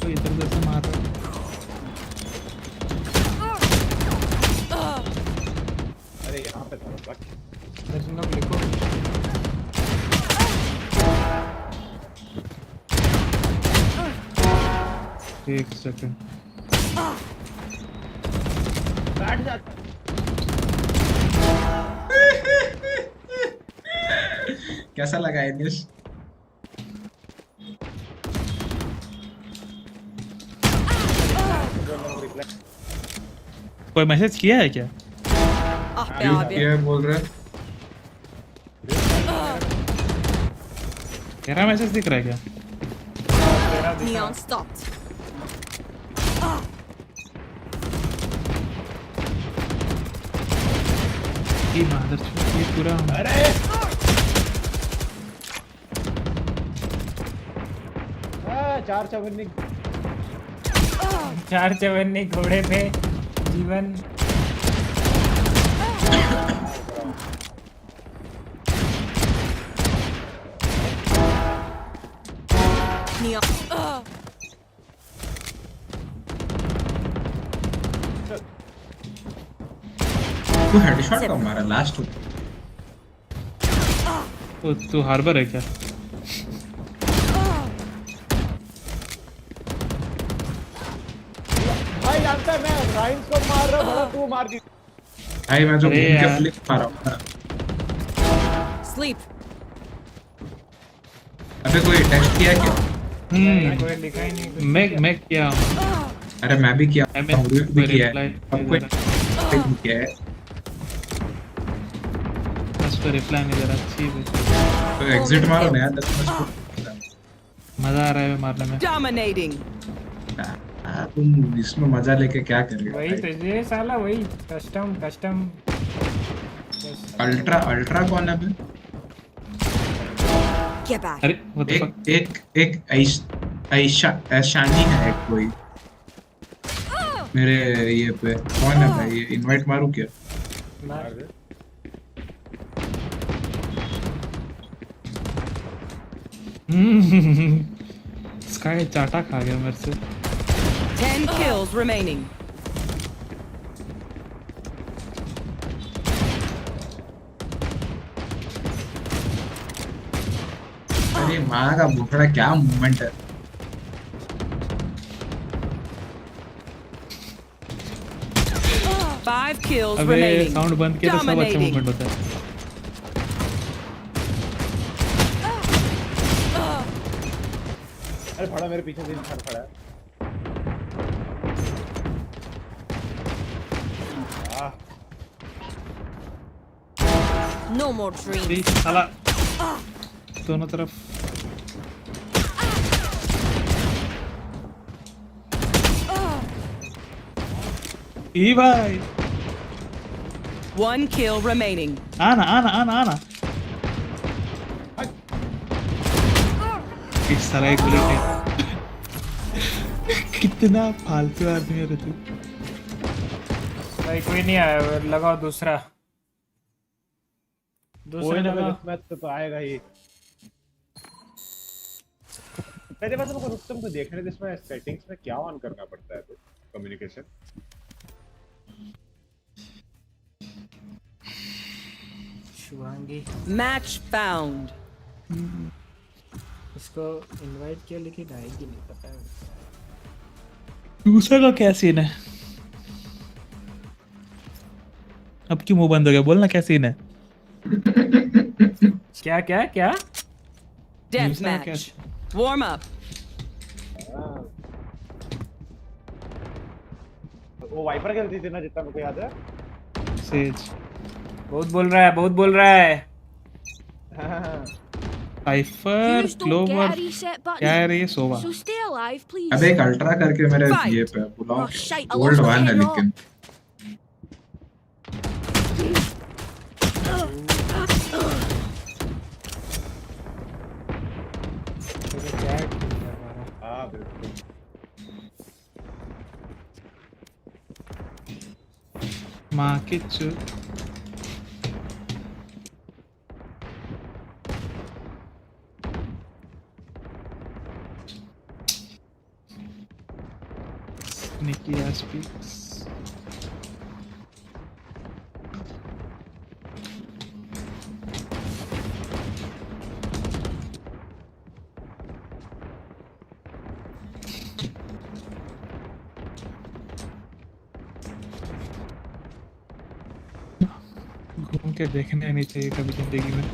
इधर उधर से मार रहा अरे यहाँ पे था लिखो। एक सेकंड बैठ जा। कैसा लगा इनिश? कोई मैसेज किया है क्या? क्या बोल रहा है? तेरा मैसेज दिख रहा है क्या? Neon stopped. ये मादरचोद ये पूरा अरे चार चवन्नी घोड़े पे जीवन। Neon. तू हेडशॉट कब मारा लास्ट? तू हार्बर है क्या? भाई जानता है मैं राइन्स को मार रहा हूँ, बड़ा तू मार दी। भाई मैं जो घूम के फ्लिक मार रहा हूँ। Sleep. अबे कोई टेक्स्ट किया क्या? कोई लिखा ही नहीं। मैं किया। अरे मैं भी किया। मैं भी किया है। अब कोई किया है। बस तो रिप्लाई नहीं दे रहा। अच्छी है। तो एग्जिट मारो ना यार 10 मिनट। मजा आ रहा है मारने में। Dominating. तुम इसमें मजा लेके क्या करेगा? वही तो ये साला वही कस्टम अल्ट्रा कौन है? Get back. अरे एक ऐशानी है एक कोई मेरे ये पे कौन है भाई? इनवाइट मारूं क्या? स्काई चाटा खा गया मेरे से। 10 kills remaining. अरे माँ का भूखड़ा क्या मूवमेंट है? Five kills अबे remaining. साउंड बंद किया तो सब अच्छा मूवमेंट होता है। अरे खड़ा मेरे पीछे से खड़ा है। No more dreams. साला दोनों तरफ। ई भाई। 1 kill remaining. आना। इस तरह एक बुलेट है। कितना फालतू आदमी है तू। भाई कोई नहीं आया, लगाओ दूसरा लगाओ। तो आएगा ही। पहले बात हमको रुस्तम को देखने दे, इसमें सेटिंग्स में क्या ऑन करना पड़ता है? तो कम्युनिकेशन शुभांगी Match found. इसको इनवाइट किया लेकिन आएगी नहीं, पता है। दूसरा का क्या सीन है? अब क्यों मुंह बंद हो गया? बोलना क्या सीन है? क्या? Death match. Warm up. वो वाइपर खेलती थी ना, जितना मुझे याद है। सेज बहुत बोल रहा है। साइफर क्लोवर क्या है रे? सोवा। अबे एक अल्ट्रा करके मेरे ये पे बुलाओ। गोल्ड 1 है लेकिन माँ की चूत Sneaky ass peaks. घूम के देखने नहीं चाहिए कभी जिंदगी में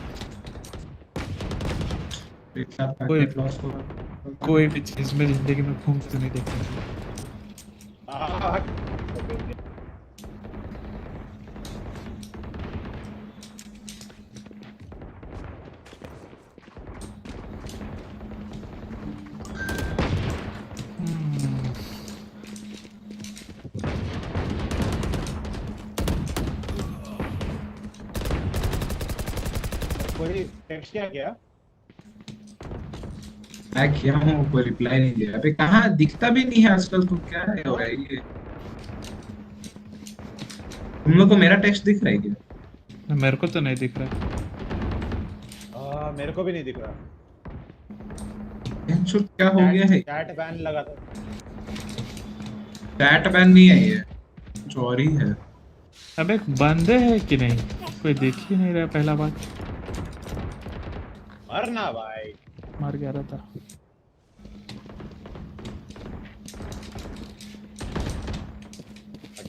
कोई भी चीज में जिंदगी में घूम के नहीं देखना चाहिए कोई टेक्स्ट क्या मैं किया हूँ कोई रिप्लाई नहीं दिया अबे कहाँ दिखता भी नहीं है आजकल तो क्या है हो रहा है ये तुम लोग को मेरा टेक्स्ट दिख रहा है क्या मेरे को तो नहीं दिख रहा मेरे को भी नहीं दिख रहा क्या हो गया है चैट बैन लगा था चैट बैन नहीं है ये कुछ और ही है अबे बंदे है कि नहीं कोई देख ही नहीं रहा पहला बार मरना भाई मार गया रहा था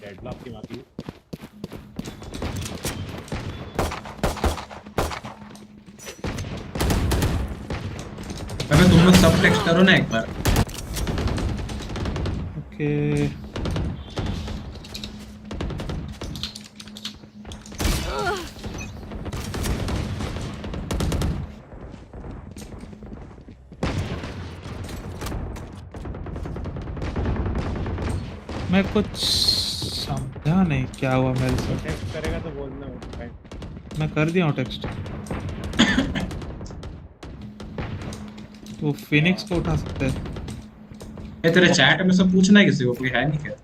डेडलॉक की माफी अबे तुम लोग सब टेक्स्ट करो ना एक बार ओके मैं कुछ समझा नहीं क्या हुआ मेरे साथ टेक्स्ट करेगा तो बोलना मैं कर दिया हूँ टेक्स्ट वो फिनिक्स को उठा सकते हैं ये तेरे चैट में सब पूछना है किसी को कोई है नहीं क्या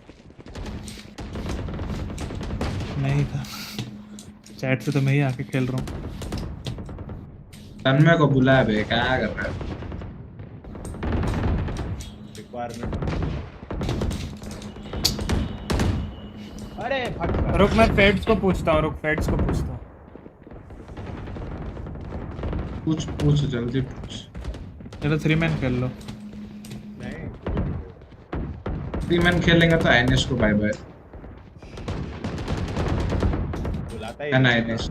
नहीं था चैट से तो मैं ही आके खेल रहा हूँ तन्मय को बुलाया बे क्या कर रहा है रिक्वायरमेंट अरे रुक मैं फेड्स को पूछता हूँ पूछ जल्दी पूछ चलो 3 मैन खेल लो नहीं 3 मैन खेलेंगे तो आईएनएस को बाय बाय बुलाता ही आईएनएस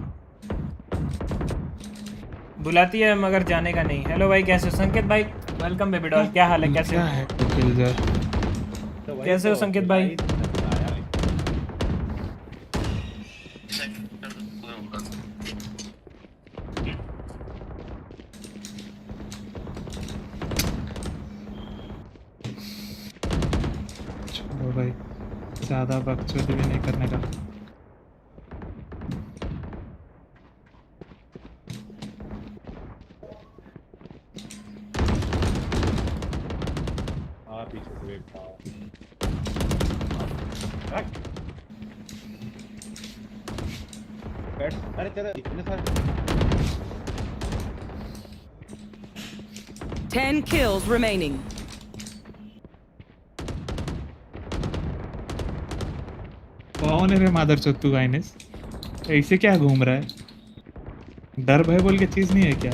बुलाती है मगर जाने का नहीं। हेलो भाई कैसे हो संकेत भाई वेलकम बेबी डॉल क्या हाल है कैसे हो कैसे हो संकेत भाई भाई ज्यादा बकचोदी भी नहीं करने का पीछे से वेट अरे तेरा इतने सारे 10 kills remaining. कौन है रे मादर चोत्तू गाइनेस ऐसे क्या घूम रहा है डर भय बोल के चीज नहीं है क्या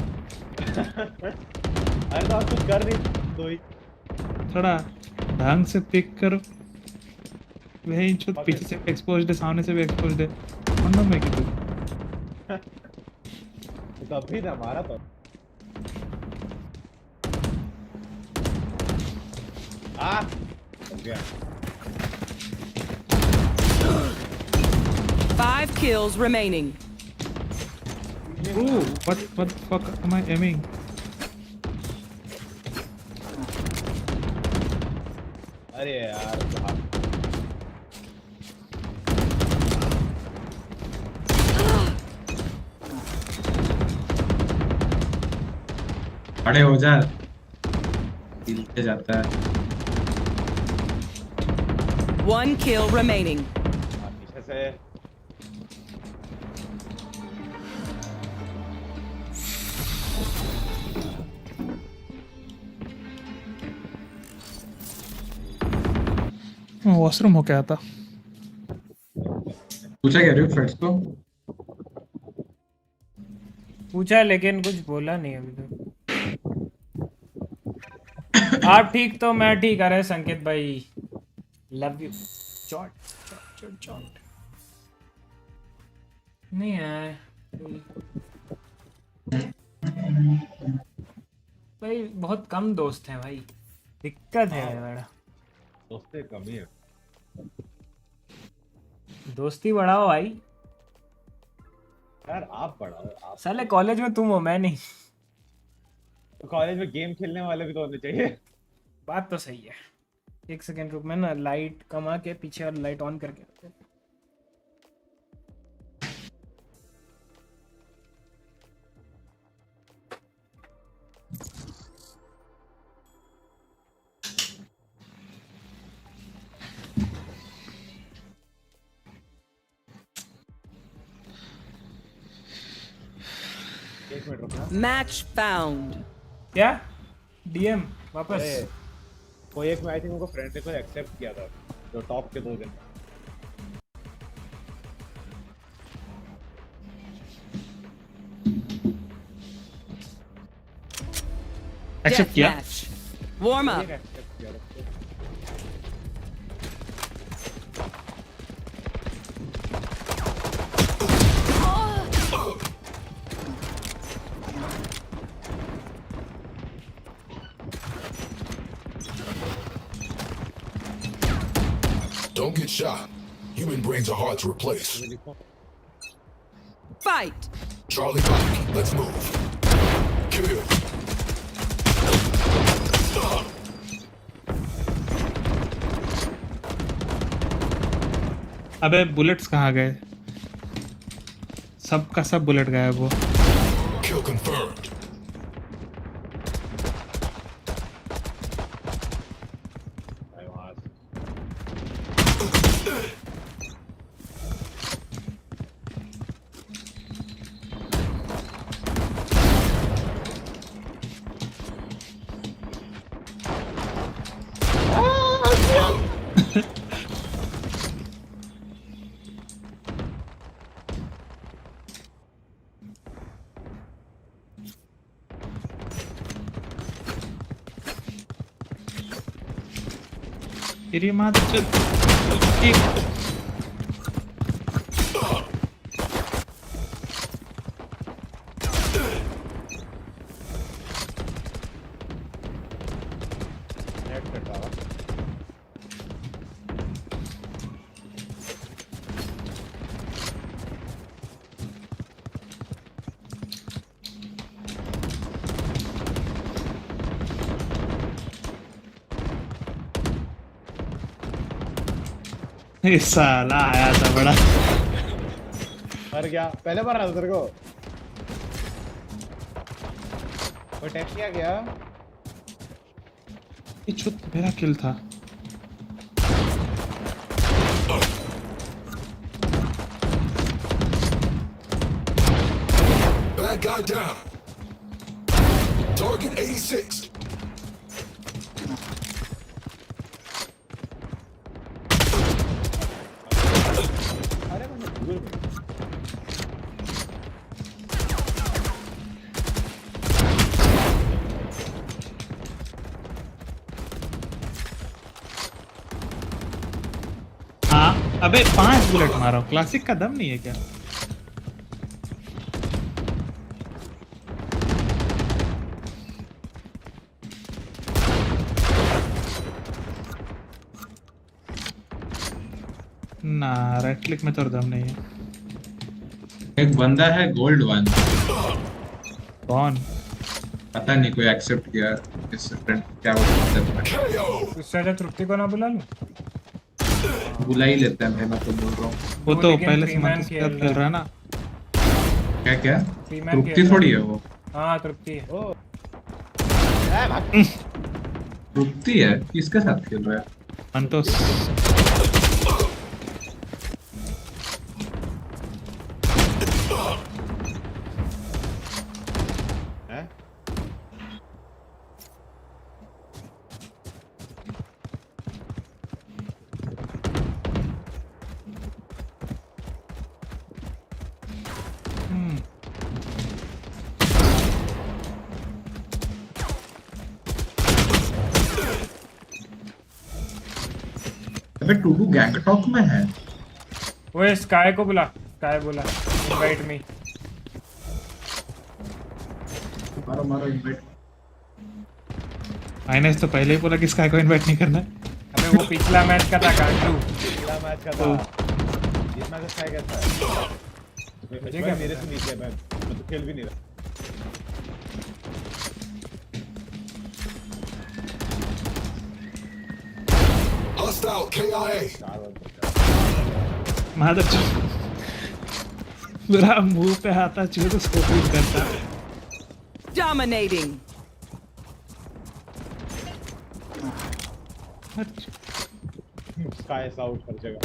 अरे तो कुछ कर नहीं दो ही थोड़ा ढंग से पिक करो वही छुट पीछे से एक्सपोज्ड है सामने से भी एक्सपोज्ड है कौन में कि तू तो अभी ना मारा तो हो गया 5 kills remaining. Ooh, what the fuck am I aiming? अरे यार खड़े हो जा हिलते जाता है। One kill remaining. पीछे से वॉशरूम हो क्या था? पूछा क्या RyuK फ्रेंड्स को? पूछा लेकिन कुछ बोला नहीं अभी तक। आप ठीक तो मैं ठीक। अरे संकेत भाई लव यू। चॉट चॉट चॉट चॉट नहीं है भाई, बहुत कम दोस्त हैं भाई, दिक्कत है बड़ा। दोस्ती कम ही है। दोस्ती बढ़ाओ भाई। यार आप बढ़ाओ आप। साले कॉलेज में तुम हो, मैं नहीं। तो कॉलेज में गेम खेलने वाले भी तो होने चाहिए। बात तो सही है। एक सेकंड रुक, मैं ना लाइट कमा के पीछे और लाइट ऑन करके। एक मिनट रुकना। Match found. क्या डीएम वापस? कोई एक मैच उनको फ्रेंड रिक्वेस्ट एक्सेप्ट किया था जो टॉप के 2 दिन। एक्सेप्ट किया। Warm up. Don't get shot. Human brains are hard to replace. Fight. Charlie Mike, let's move. Kill. अबे बुलेट्स कहाँ गए? सब का सब बुलेट गायब वो। Kill confirmed. तेरी माँ ये साला आया था बड़ा। मर गया पहले बार आया तेरे को। वो टैप किया गया। ये छुप मेरा किल था। Bad guy down. Target 86. हाँ अबे 5 बुलेट मारो। क्लासिक का दम नहीं है क्या? ना राइट क्लिक में तो दम नहीं है। एक बंदा है गोल्ड 1। कौन? पता नहीं कोई एक्सेप्ट किया इससे फ्रेंड क्या बोलते हैं। उससे अच्छा तृप्ति को ना बुला लो। बुला ही लेते हैं मैं तो बोल रहा हूँ। वो तो पहले से मंथ से खेल रहा है ना। क्या क्या? तृप्ति थोड़ी है वो। हाँ तृप्ति है। रुकती है, किसके साथ खेल रहा है? अंतोस हैं? अबे टूडू गैंगटॉक में है। वो स्काई को बुला, स्काई बोला इनवाइट मी। मारो मारो इनवाइट। माइनस तो पहले ही बोला कि स्काई को इनवाइट नहीं करना है। अबे वो पिछला मैच का था कांटू। पिछला मैच का था। इस मैच का स्काई कैसा है? मेरे से नीचे है, मैं तो खेल भी नहीं रहा। Hostile KIA. मादर मेरा मुंह पे आता चाहिए तो स्कोप यूज करता। Dominating. स्काई आउट कर जगह।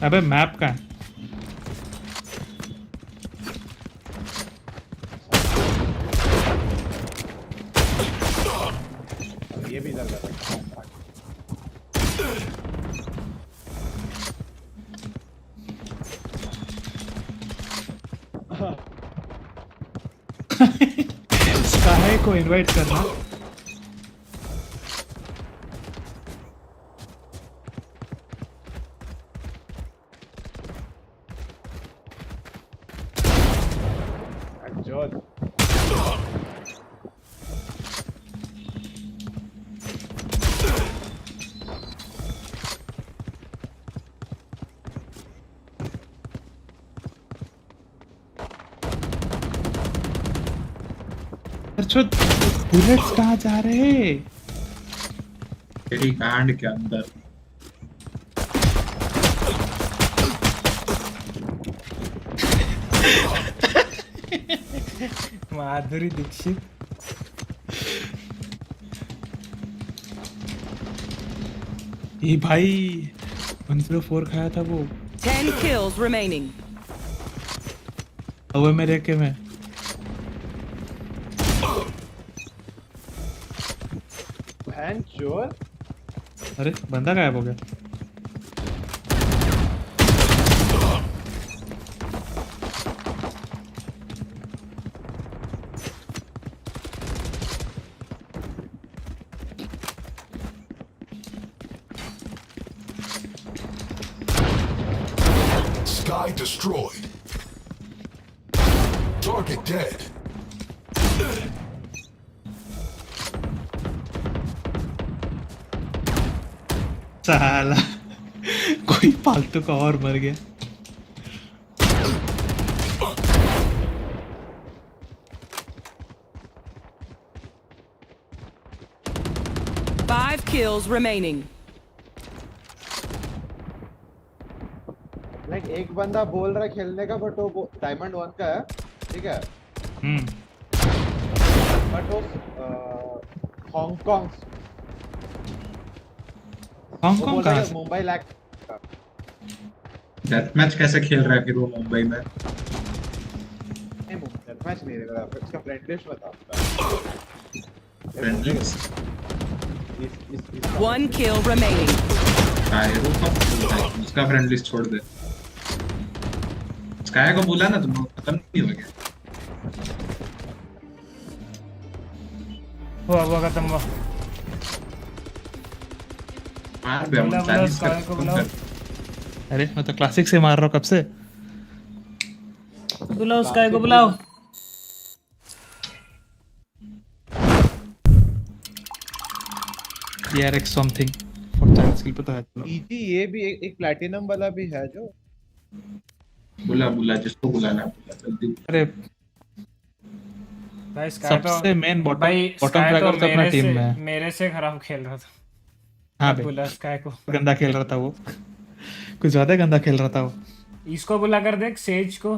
अबे मैप का है। ये भी इधर कर सकता है। स्काई को इनवाइट करना। जोत बुलेट्स कहाँ जा रहे हैं? तेरी बैंड के अंदर। माधुरी दीक्षित। ये भाई 104 खाया था वो। 10 kills remaining. अब वो मेरे के में। चोर। अरे बंदा गायब हो गया। Sky destroyed. Target dead. साला कोई फालतू का और मर गया। Five kills remaining. लाइक एक बंदा बोल रहा है खेलने का, बट वो डायमंड 1 का है, ठीक है। बट वो हांगकांग का मुंबई लैक। डेथ मैच कैसे खेल रहा है फिर वो मुंबई में? नहीं डेथ मैच नहीं रहा, इसका फ्रेंड लिस्ट बता। Friend list. One kill remaining. उसका फ्रेंड लिस्ट छोड़ दे। स्काई को बोला ना, तुम खत्म नहीं हो गया। वो खत्म हुआ। मार बे हम 40 कर। अरे मैं तो क्लासिक से मार रहा हूँ कब से। बुलाओ स्काई को बुलाओ। यार एक समथिंग फॉर टाइम स्किल पता है। ईजी ये भी एक प्लैटिनम वाला भी है जो। बुला जिसको बुलाना है जल्दी। अरे भाई स्काई तो सबसे मेन बॉटम स्काई ट्रैकर तो अपना टीम में है। मेरे से खराब खेल रहा था। हाँ बुला स्काई को। गंदा खेल रहा था वो। कुछ ज्यादा गंदा खेल रहा था वो। इसको बुला कर देख, सेज को।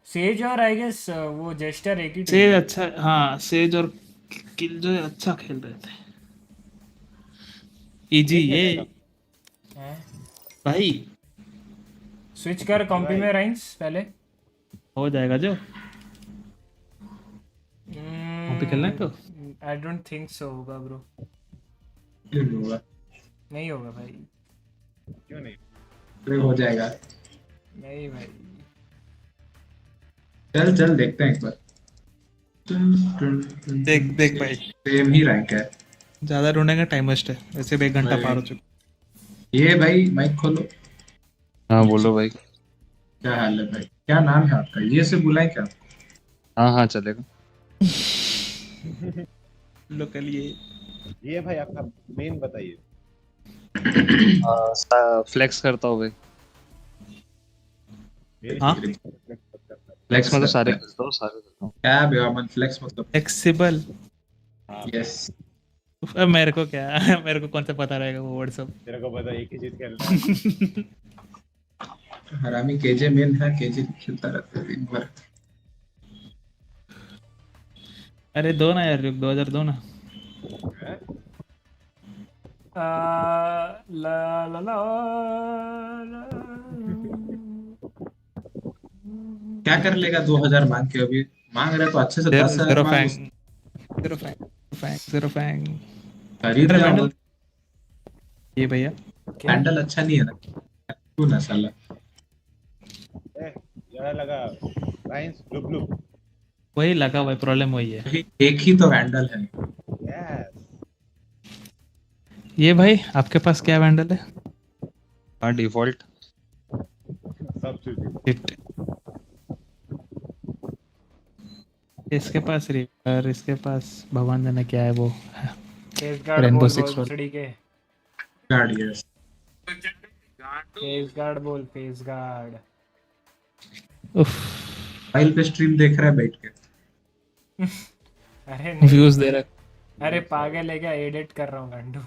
सेज और आई गेस वो जेस्टर एक ही टीम सेज में। अच्छा, हाँ सेज और किल जो अच्छा खेल रहे थे। इजी ये हैं? भाई, स्विच कर कॉम्पी में राइंस पहले। हो जाएगा जो कॉम्पी खेलना है तो। आई डोंट थिंक सो होगा ब्रो। क्यों नहीं होगा? नहीं होगा भाई। क्यों नहीं? अरे हो जाएगा। नहीं भाई। चल चल देखते हैं एक बार। देख देख भाई, सेम ही रैंक है। ज्यादा ढूंढेंगे टाइम वेस्ट है, वैसे भी 1 घंटा भाई। पार हो चुका। ये भाई माइक खोलो। हाँ बोलो भाई। क्या हाल है भाई? क्या नाम है आपका? ये से बुलाएं क्या? हाँ हाँ चलेगा। लोकल ये भाई आपका मेन बताइए। फ्लेक्स करता हूँ भाई। हाँ फ्लेक्स मतलब सारे करता हूँ, सारे करता हूँ। क्या बेवामन फ्लेक्स मतलब? फ्लेक्सिबल। यस। अब मेरे को क्या मेरे को कौन सा पता रहेगा वो वर्ड सब। तेरे को पता एक ही चीज खेलना है। हरामी केजे मेन है, केजे खेलता रहता है दिन भर। अरे दो ना यार, 2002 ना। ला ला ला क्या कर लेगा 2000 मांग के? अभी मांग रहे तो अच्छे से 10,000 जीरो मांग। Fang, zero fang, zero fang खरीद ले वो। ये भैया हैंडल अच्छा नहीं है ना, क्यों ना साला। यार लगा राइंस ब्लू ब्लू। वही लगा, वही प्रॉब्लम वही है। एक ही तो हैंडल है। यस। ये भाई आपके पास क्या हैंडल है? हाँ डिफॉल्ट। सब्स्टिट्यूट। इसके पास रिवर, इसके पास भगवान जाने क्या है वो। फेस गार्ड रेनबो बोल 6 भोसड़ी के। Guard yes. फेस गार्ड बोल, फेस गार्ड। फाइल पे स्ट्रीम देख रहा है बैठ के। अरे नहीं, व्यूज दे रहा। अरे पागल है क्या, एडिट कर रहा हूँ गंडू।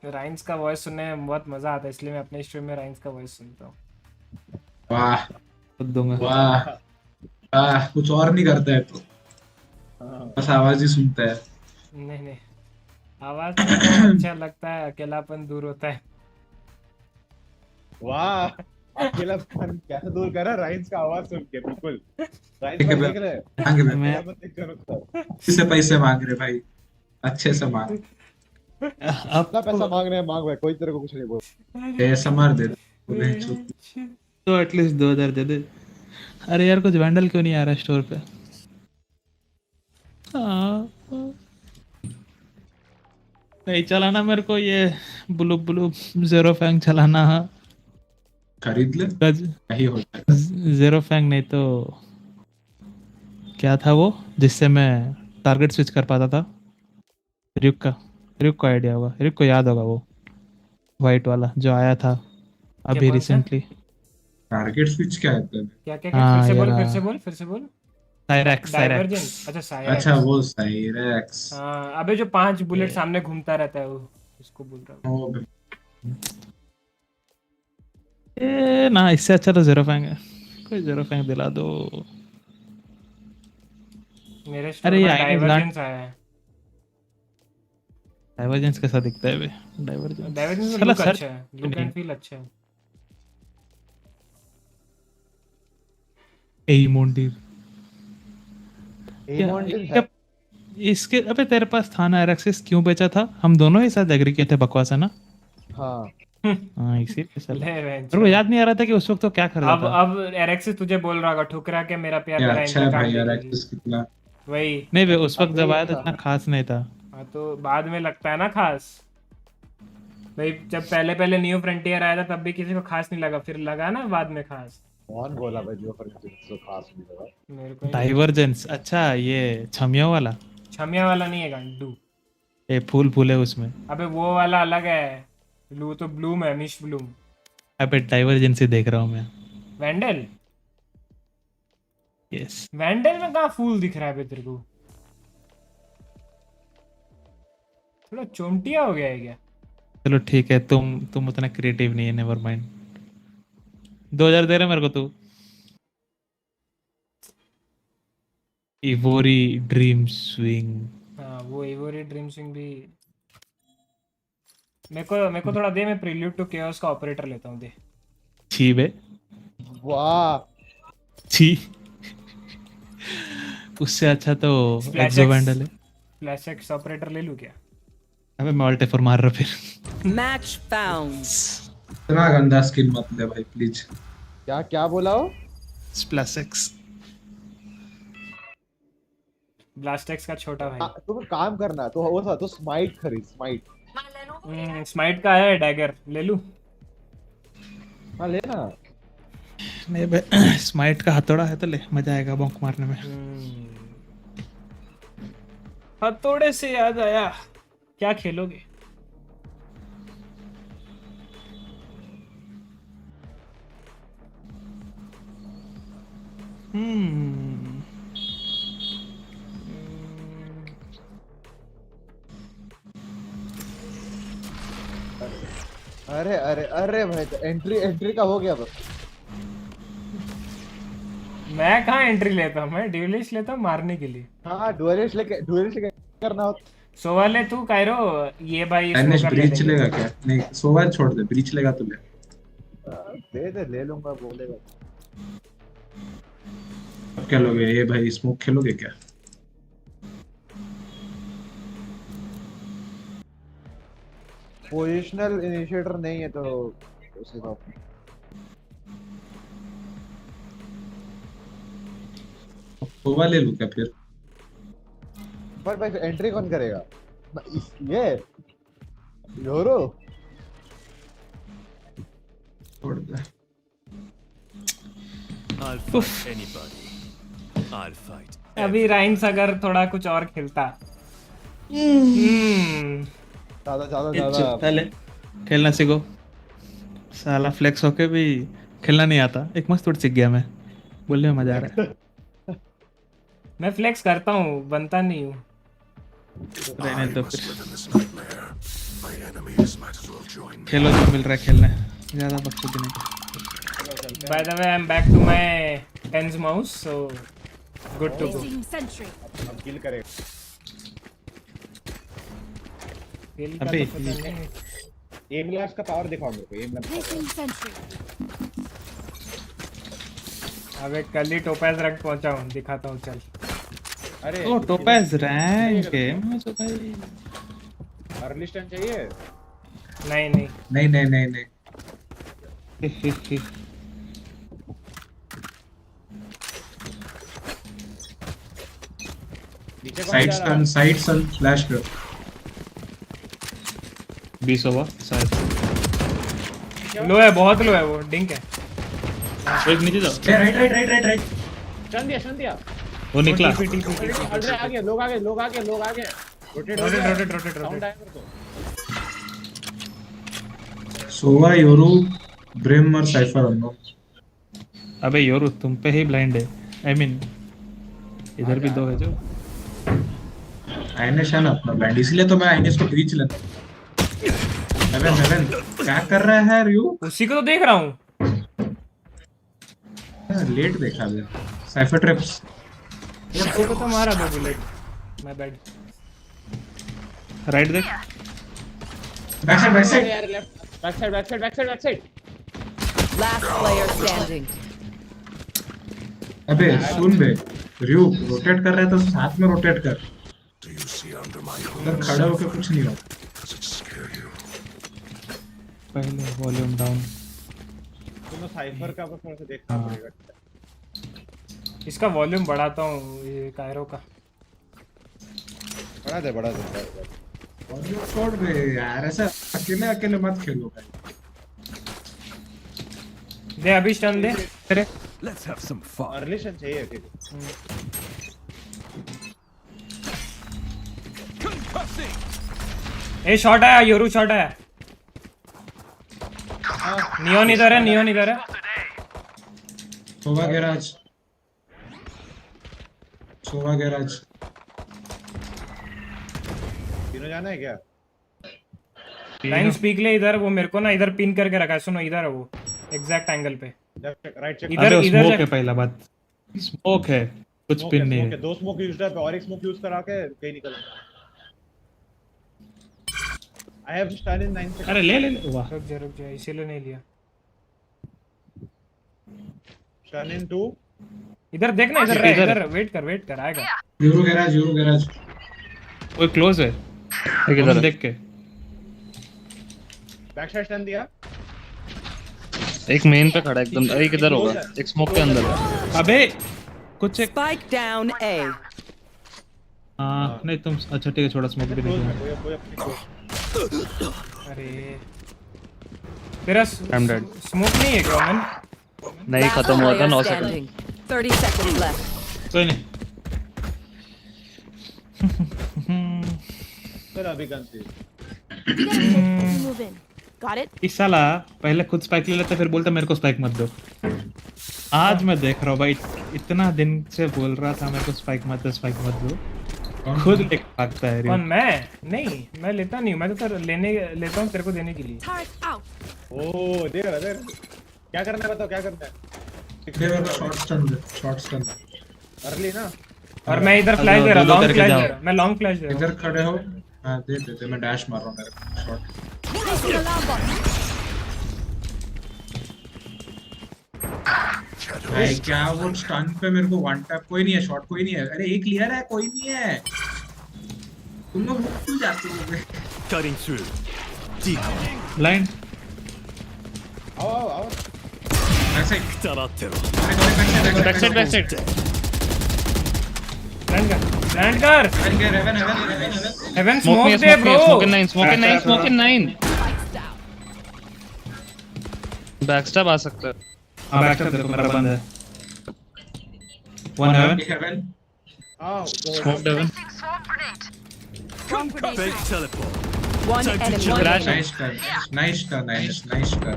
राइंस का वॉइस सुनने में बहुत मजा आता है, इसलिए मैं अपने स्ट्रीम में राइंस का वॉइस सुनता हूँ। वाह दूंगा। वाह वाह, कुछ और नहीं करता है तो बस आवाज ही सुनता है। नहीं नहीं, आवाज तो अच्छा लगता है, अकेलापन दूर होता है। वाह, अकेलापन कैसे दूर कर रहा है राइंस का आवाज सुन के। बिल्कुल राइंस भाई देख रहे हैं। किसे पैसे मांग रहे भाई? अच्छे से मांग। अपना पैसा मांग रहे हैं, मांग भाई, कोई तेरे को कुछ नहीं बोल। ऐसा मार दे तो एटलीस्ट 2000 दे दे। अरे यार कुछ वैंडल क्यों नहीं आ रहा स्टोर पे? नहीं चलाना मेरे को ये ब्लू ब्लू जीरो फैंग चलाना। खरीद ले, यही होता है। जीरो फैंग नहीं तो क्या था वो जिससे मैं टारगेट स्विच कर पाता था? RyuK का आइडिया होगा, RyuK को याद होगा वो वाइट वाला जो आया था अभी रिसेंटली। टारगेट स्विच क्या है? क्या क्या क्या? फिर से बोल, फिर से बोल, फिर से बोल। साइरेक्स, डाइवर्जेंस। अच्छा साइरेक्स। अच्छा वो साइरेक्स। हाँ, अबे जो 5 बुलेट सामने घूमता रहता है वो, उसको बोल रहा हूँ। ए ना, इससे अच्छा तो जीरो फैंग है। कोई जीरो फैंग दिला दो। मेरे स्टोर में डाइवर्जेंस आया है। डाइवर्जेंस कैसा दिखता है बे? डाइवर्जेंस का लुक अच्छा है, लुक एंड फील अच्छा है। इसके अबे तेरे पास था ना एरेक्सिस, क्यों बेचा था? हम दोनों ही साथ एग्री किए थे, बकवास है ना? हाँ हाँ इसीलिए मेरे को याद नहीं आ रहा था कि उस वक्त तो क्या कर रहा था। अब एरेक्सिस तुझे बोल रहा होगा ठुकरा के मेरा प्यार तेरा अच्छा है इंतकाम भाई, देखेगी। एरेक्सिस कितना वही नहीं बे, उस वक्त जब आया तो इतना खास नहीं था। हाँ तो बाद में लगता है ना खास भाई। जब पहले पहले न्यू फ्रंटियर आया था तब भी किसी को खास नहीं लगा, फिर लगा ना बाद में खास। कौन बोला भाई जो फ्रंटियर तो खास नहीं लगा? मेरे को डाइवर्जेंस अच्छा, ये छमिया वाला? छमिया वाला नहीं है गंडू, ये फूल फूल है उसमें। अबे वो वाला अलग है, ब्लू तो ब्लूम है, मिश ब्लूम। अबे डाइवर्जेंस ही देख रहा हूँ मैं। वैंडल? यस। वैंडल में कहाँ फूल दिख रहा है बे तेरे को? थोड़ा चोंटिया हो गया है क्या? चलो ठीक है, तुम उतना क्रिएटिव नहीं है, नेवर माइंड। 2000 दे रहे मेरे को तू। Ivory dream swing. हाँ वो इवोरी ड्रीम स्विंग भी मेरे को थोड़ा दे, मैं प्रील्यूड टू केओस का ऑपरेटर लेता हूँ, दे। छी बे, वाह छी। उससे अच्छा तो एक्सो वैंडल है। फ्लैश एक्स ऑपरेटर ले लूँ क्या? अबे मैं ऑल्ट F4 मार रहा फिर। Match found. इतना गंदा स्किन मत ले भाई प्लीज। क्या बोला हो? Splash x. ब्लास्टेक्स का छोटा भाई। तुम काम करना तो वो था तो स्माइट खरीद, स्माइट। स्माइट का है डैगर, ले लूं? हाँ लेना। नहीं बे, स्माइट का हथौड़ा है तो ले, मजा आएगा बॉन्क मारने में। हथौड़े से याद आया, क्या खेलोगे? अरे अरे अरे भाई, तो एंट्री का हो गया बस। मैं कहाँ एंट्री लेता हूँ, मैं ड्यूलिस्ट लेता हूँ मारने के लिए। हाँ ड्यूलिस्ट लेके करना हो। सोवा ले तू कायरो, ये भाई एनएच ब्रीच लेगा क्या? नहीं सोवा छोड़ दे, ब्रीच लेगा तो ले। दे ले लूंगा, बोलेगा। अब क्या लोगे ये भाई, स्मोक खेलोगे क्या? पोजिशनल इनिशिएटर नहीं है तो उसे तो सोवा ले लूं क्या फिर? पर भाई एंट्री कौन करेगा? ये योरो छोड़ दे। अभी राइन्स अगर थोड़ा कुछ और खेलता। ज्यादा पहले खेलना सीखो। साला फ्लेक्स होके भी खेलना नहीं आता, एक मस्त सीख गया मैं, बोलने में मजा आ रहा है। मैं फ्लेक्स करता हूँ, बनता नहीं हूँ। रहने दो फिर, खेलो जो मिल रहा है खेलने, ज्यादा बकचोदी नहीं। By the way, I'm back to my tens mouse, so good to go. अब किल करेगा। अबे एम लैब्स का पावर दिखाओ मेरे को, एम लैब्स। अबे कल ही टोपैज रैंक पहुंचा हूँ, दिखाता हूँ चल। अरे ओ टोपैज रैंक है मुझे भाई। अर्ली स्टैंड चाहिए? नहीं नहीं नहीं नहीं नहीं नहीं। साइड सन फ्लैश कर 20 होगा शायद। लो है, बहुत लो है वो, डिंक है। एक नीचे जाओ। राइट। चल दिया। वो निकला। आगे लोग आगे। रोटेट। सोवा योरू ब्रेम और साइफर अननो। अबे योरू तुम पे ही ब्लाइंड है, आई मीन इधर भी दो है जो। आइनेश है ना अपना ब्लाइंड, इसलिए तो मैं आइनेश को ब्रीच लेता। हेवन क्या कर रहा है रयू? उसी को तो देख रहा हूँ। लेट देखा बे। साइफर ट्रैप्स ये तो मारा दो बुलेट, माय बैड। राइट देख। बैक साइड यार left, back side. Last player standing. अबे सुन बे, रयू रोटेट कर रहा है तो साथ में रोटेट कर। उधर खड़ा होकर कुछ नहीं होता। पहले वॉल्यूम डाउन। तुम्हें साइफर का बस थोड़ा सा देखना पड़ेगा। इसका वॉल्यूम बढ़ाता हूँ, ये कायरो का। बढ़ा दे। वॉल्यूम छोड़ बे यार, ऐसा अकेले मत खेलो भाई। दे अभी स्टन दे तेरे। Let's have some fun. Early stand चाहिए फिर। ए शॉट आया, योरू शॉट आया। नियोन इधर है। सोवा गैराज। तीनों जाना है क्या? लाइन स्पीक ले इधर, वो मेरे को ना इधर पिन करके रखा है, सुनो इधर है वो एग्जैक्ट एंगल पे, राइट चेक। इधर इधर स्मोक है, पहला बात स्मोक है, कुछ पिन नहीं है। दो स्मोक यूज्ड है, और एक स्मोक यूज करा के कहीं निकल। I have stun in 9 second. अरे ले ले ले, वाह रुक जा इसीलिए नहीं लिया। स्टन इन 2। इधर देखना, इधर रह, इधर वेट कर आएगा। यूरो गैराज वो क्लोज है, एक इधर देख के बैक साइड स्टन दिया। एक मेन पे खड़ा एकदम, एक इधर होगा, एक स्मोक के अंदर है। अबे कुछ एक Spike down A. हाँ नहीं तुम, अच्छा ठीक है, छोड़ा स्मोक भी नहीं। अरे तेरा स्मोक नहीं है क्या मन? नहीं, खत्म हुआ था 9 सेकंड। Standing. 30 seconds left. कोई नहीं। चल अभी गन से Move in. Got it? इस साला पहले खुद स्पाइक ले लेता, फिर बोलता मेरे को स्पाइक मत दो। आज मैं देख रहा हूँ भाई, इतना दिन से बोल रहा था मेरे को स्पाइक मत दो, खुद लेके भागता है। कौन? मैं नहीं, मैं लेता नहीं, मैं तो लेता हूँ तेरे को देने के लिए। ओ देख रहा क्या करना है, बताओ क्या करना है। शॉर्ट स्टन अर्ली ना। और मैं इधर फ्लैश दे रहा, लॉन्ग फ्लैश दे रहा, मैं लॉन्ग फ्लैश दे रहा। इधर खड़े हो, हां दे मैं डैश मार रहा हूं मेरे शॉट। भाई क्या वो स्टन पे मेरे को वन टैप, कोई नहीं है, शॉट कोई नहीं है। अरे एक क्लियर है, कोई नहीं है, तुम लोग क्यों जाते हो? Cutting through. ब्लाइंड आओ बैक साइड लैंड कर हेवन स्मोक दे ब्रो। स्मोक इन 9 बैकस्टैब आ सकता है। हां बैकस्टैब देखो मेरा बंद है। 1 heaven smoke heaven. Fake teleport. One enemy. Nice कर।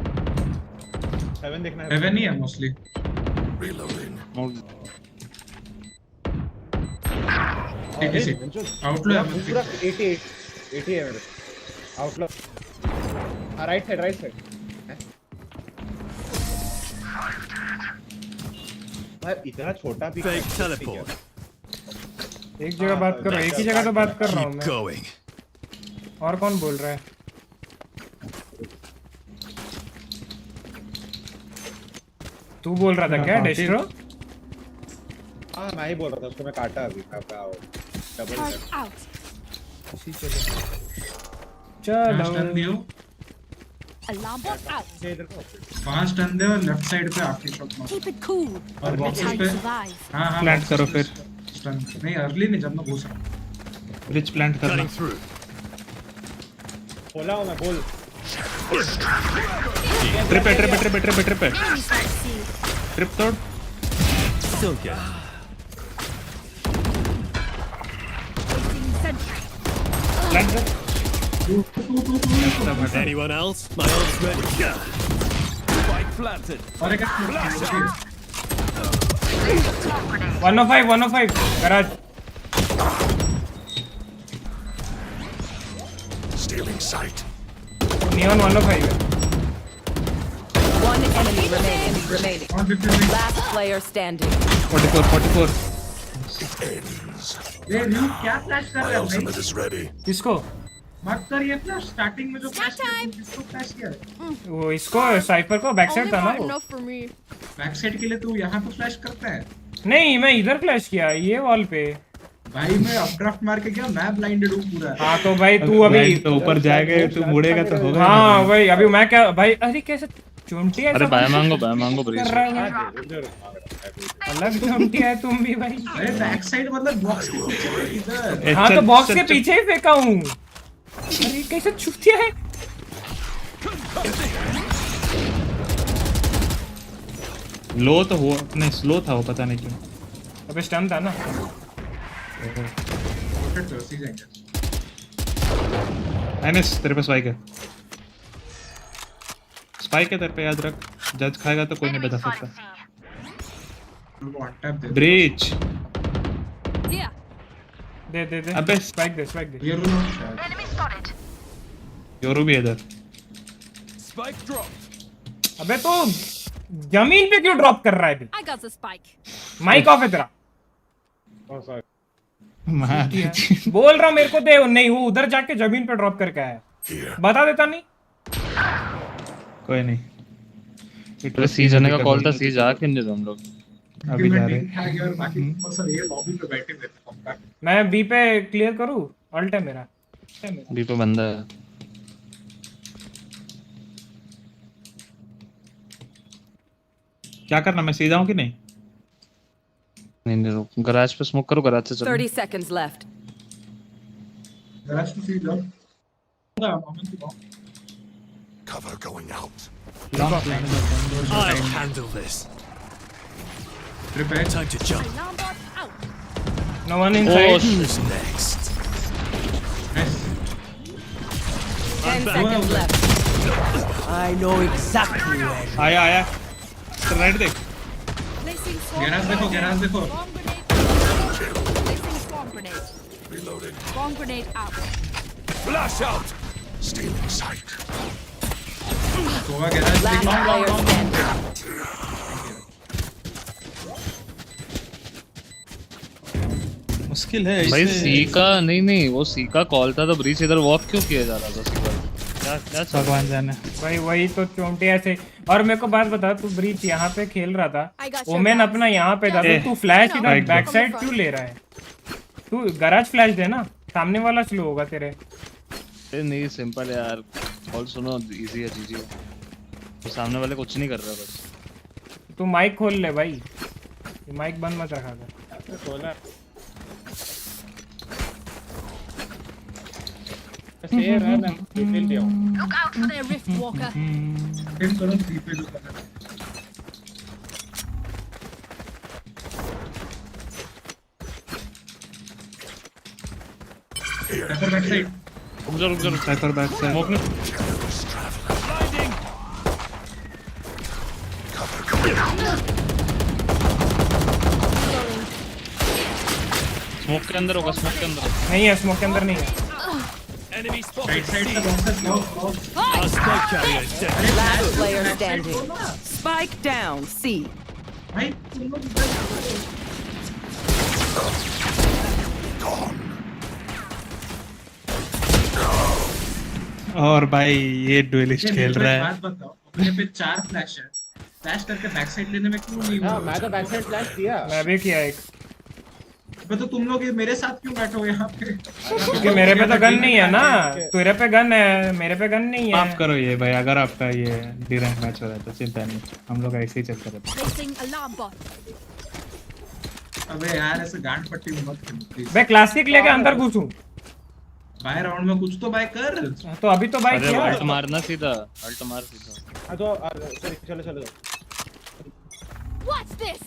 हेवन देखना है। हेवन ही है मोस्टली। Reloading. आउटलो है पूरा 80 है मेरे आउटलो। हां राइट साइड भाई इतना छोटा भी। Fake teleport. एक जगह बात करो, एक ही जगह तो बात कर रहा हूँ Keep मैं। going. और कौन बोल रहा है? तू बोल रहा था क्या डेस्ट्रो? हाँ मैं ही बोल रहा था, उसको मैं काटा अभी। डबल चलो टर्न दियो, Alarm bot out. 5 टर्न दे और लेफ्ट साइड पे आखिरी शॉट मार। Keep it cool. और That's बॉक्सेस how पे you survive. हां प्लांट करो फिर। स्टन नहीं, अर्ली नहीं, जब मैं घुसा रिच प्लांट करना। Cutting through. बोला हूं मैं, बोल। ट्रिप है ट्रिप तोड़। Still good. प्लांट कर। Anyone else? My ult's ready. Spike planted. और एक 105 गराज। Stealing sight. नियॉन 105 है। One enemy remaining. Last player standing. 44 ये न्यू क्या फ्लैश कर रहा है भाई? Ultimate is ready. किसको? मत कर ये फ्लैश, स्टार्टिंग में जो फ्लैश किया किसको फ्लैश किया है? वो इसको साइफर को बैक साइड था ना वो। बैक साइड के लिए तू यहाँ पे फ्लैश करता है? नहीं मैं इधर फ्लैश किया, ये वॉल पे। भाई मैं अपड्राफ्ट मार के गया, मैं ब्लाइंडेड हूँ पूरा। हाँ तो भाई तू अभी तो ऊपर जाएगा, तू मुड़ेगा तो होगा। हाँ भाई अभी मैं क्या भाई, अरे कैसे चुंटी है? अरे बाय मांगो ब्रीज। अलग चुंटी है तुम भी भाई। अरे बैक साइड मतलब बॉक्स के पीछे इधर। हाँ तो बॉक्स के पीछे ही फेंका हूँ। अरे कैसे चुतिया है? लो तो हुआ, नहीं स्लो था वो, पता नहीं क्यों। अबे स्टन था ना। एनएस तेरे पे स्पाइक है, तेरे पे याद रख। जज खाएगा तो कोई नहीं बता सकता। ब्रीच दे अबे स्पाइक दे। योरू भी इधर। अबे तो जमीन पे क्यों ड्रॉप कर रहा है? I got the spike. Mic off है तेरा। बोल रहा मेरे को दे, नहीं वो उधर जाके जमीन पे ड्रॉप करके आया, बता देता नहीं। कोई नहीं, तो सी जाने का कॉल था, सी जा खेलने दो हम लोग। अभी जा रहे। मैं बी पे क्लियर करूं? अल्ट है मेरा। बी पे बंदा है। क्या करना, मैं सीधा हूं कि नहीं? नहीं रुक, गैराज पे स्मोक करो, गैराज से चलो। 30 seconds left. गैराज पे सीधा Cover going out. Long plan. I'll handle this. Prepare. Time to jump. No one inside. Who's next? 10 seconds left. I know exactly where. आया राइट देख। गैराज देखो, garage देखो। Reloading. Bomb grenade out. Flash out. Stealing sight. Goa garage देख। मुश्किल है भाई सी का नहीं वो सी का कॉल था, तो ब्रीच इधर वॉक क्यों किया जा रहा था? क्या भगवान जाने। भाई वही तो चोंटिया से। और मेरे को बात बता, तू ब्रीच यहाँ पे खेल रहा था, ओमेन अपना यहाँ पे था, तो तू फ्लैश इधर बैक साइड क्यों ले रहा है? तू गैराज फ्लैश दे ना, सामने वाला स्लो होगा तेरे। नहीं सिंपल है यार, कॉल सुनो, इजी है जीजी। तो सामने वाले कुछ नहीं कर रहा, बस तू माइक खोल ले भाई, माइक बंद मत रखा कर। खोला Look out for their rift walker. रुक जा साइपर बैक से स्मोक में। स्मोक के अंदर होगा, स्मोक के अंदर नहीं है, स्मोक के अंदर नहीं है। राइट साइड से बॉक्स से smoke. Last player standing. Spike down. C. भाई और भाई ये डुएलिस्ट खेल रहा है। बात बताओ, अपने पे 4 फ्लैश है, फ्लैश करके बैक साइड लेने में क्यों नहीं हुआ? मैं तो बैक साइड फ्लैश दिया। मैं भी किया एक। तो तुम लोग ये मेरे साथ क्यों बैठे हो यहाँ पे? क्योंकि मेरे पे तो गन नहीं है ना, तेरे पे गन है, मेरे पे गन नहीं है। माफ करो ये भाई, अगर आपका ये डी रैंक मैच हो रहा है तो चिंता नहीं, हम लोग ऐसे ही चलते रहते हैं। अबे यार ऐसे गांड पट्टी मत कर प्लीज। मैं क्लासिक लेके अंदर घुसूं? बाय राउंड में कुछ तो बाय कर। तो अभी तो बाय किया। अल्ट मारना सीधा, अल्ट मार सीधा। हां तो चलो What's this?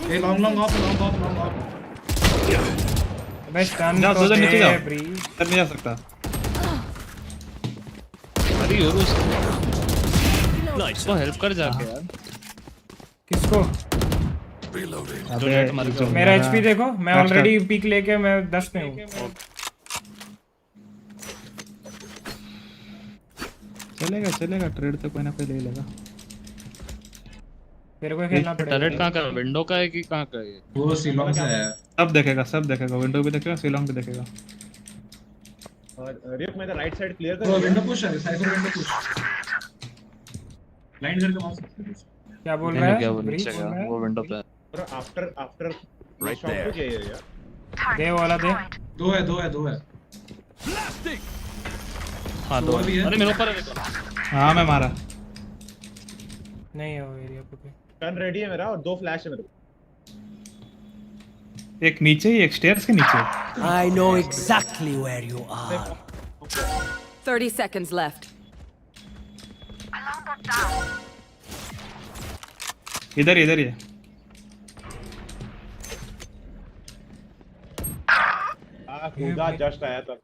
A long off. मैं स्टन जाओ, तो नीचे जाओ। ब्री इधर नहीं जा सकता। अरे योरू इसको हेल्प कर जाके यार। किसको? अबे मेरा एचपी देखो, मैं ऑलरेडी पीक लेके मैं 10 पे हूँ। चलेगा ट्रेड तो कोई ना कोई ले लेगा। तेरे को खेलना पड़ेगा। टरेट कहाँ का है? विंडो का है कि कहाँ का है? वो सिलोंग से है। सब देखेगा, विंडो भी देखेगा, सिलोंग भी देखेगा। और रियक मैं तो राइट साइड क्लियर कर। वो विंडो पुश है, साइबर विंडो पुश। लाइन करके मार सकते हो। क्या बोल रहा है? वो विंडो पे है। After Right there. दे वाला दे। दो है। हाँ दो है। अरे मेरे ऊपर है देखो। हाँ मैं मारा। नहीं है वो एरिया पे। गन रेडी है मेरा और 2 फ्लैश है मेरे को। एक नीचे ही, एक स्टेयर्स के नीचे। I know exactly where you are. 30 seconds left. इधर ही है। कूदा जस्ट आया था।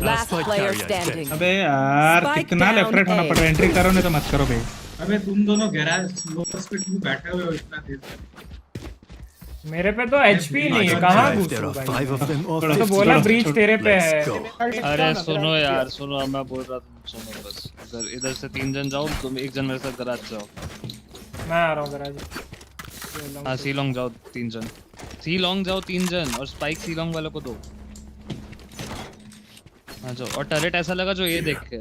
Last player standing. अबे यार कितना लेफ्ट राइट होना पड़ रहा है, एंट्री करो नहीं तो मत करो भाई। अबे तुम दोनों गैराज लोकस पे क्यों बैठे हुए हो इतना देर? मेरे पे तो HP नहीं है, कहाँ घुसूं भाई? तो बोला ब्रीच तेरे पे है। अरे सुनो यार, सुनो, मैं बोल रहा था, सुनो बस। इधर से 3 जन जाओ, तुम 1 जन मेरे साथ गराज जाओ। मैं आ रहा हूँ गराज। हाँ सी लॉन्ग जाओ 3 जन, सी लॉन्ग जाओ 3 जन, और स्पाइक सी लॉन्ग वाले को दो। हाँ जाओ, और टरेट ऐसा लगा जो ये देख के।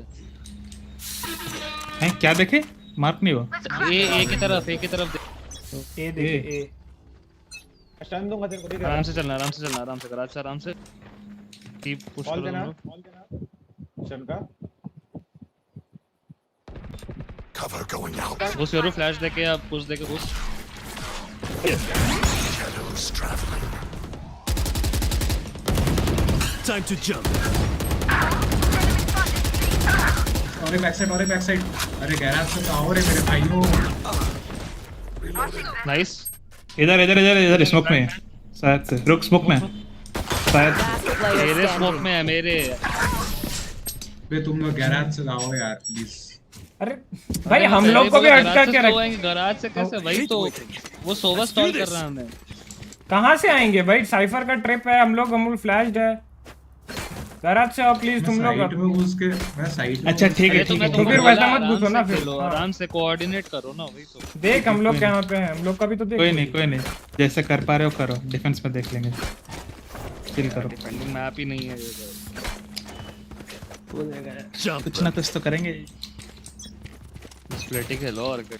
हैं क्या देखे? मार्क नहीं हुआ। ए की तरफ देख। ए देखे ए। स्टन दूंगा तेरे को, ठीक है? आराम से चलना, आराम से गराज से आराम से। कीप पुश बॉल करो। देना स्टन का। Cover going out. घुस करो, फ्लैश देके या पुश देके घुस। Shadows traveling. Time to jump. और बैक साइड। अरे गैराज से तो आओ रे मेरे भाइयों। नाइस। इधर स्मोक में है शायद से। रुक स्मोक में शायद। मेरे स्मोक में है मेरे। बे तुम लोग गैराज से आओ यार प्लीज। अरे भाई हम लोग को भी अटका के रख। गराज से कैसे? वही तो वो सोवा स्टॉल कर रहा है हमें। कहाँ से आएंगे भाई? साइफर का ट्रिप है, हम लोग फ्लैश्ड है। गराज से आओ प्लीज तुम लोग। साइड में घुस के मैं साइड में। अच्छा ठीक है। तो फिर वैसा मत घुसो ना, फिर आराम से कोऑर्डिनेट करो ना। वही तो देख हम लोग कहाँ पे हैं, हम लोग का भी तो देख। कोई नहीं, जैसे कर पा रहे हो करो, डिफेंस में देख लेंगे। चिल करो, डिफेंडिंग मैप ही नहीं है ये। कुछ ना कुछ तो करेंगे। स्प्लिट ही खेलो और क्या।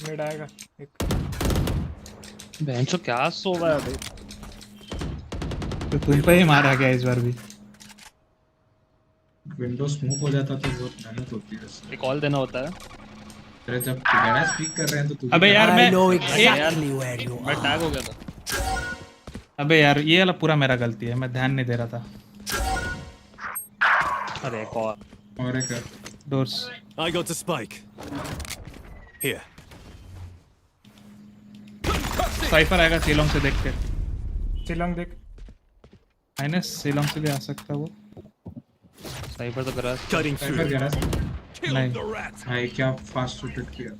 मिड आएगा एक। बेंचो क्या सोवा है भाई। तो तुम पे ही मारा गया इस बार भी। विंडो स्मोक हो जाता तो बहुत मेहनत होती है। एक कॉल देना होता है। अरे जब गैराज स्पीक कर रहे हैं तो तू। अबे यार मैं टैग हो गया था। अबे यार ये वाला पूरा मेरा गलती है, मैं ध्यान नहीं दे रहा था। अरे कॉल और एक doors. I got a spike. Here. Cipher आएगा सीलोंग से देख के। सीलोंग देख। माइनस सीलोंग से भी आ सकता वो। साइफर तो गराज। Cutting through. गैराज नहीं भाई क्या फास्ट शूट किया।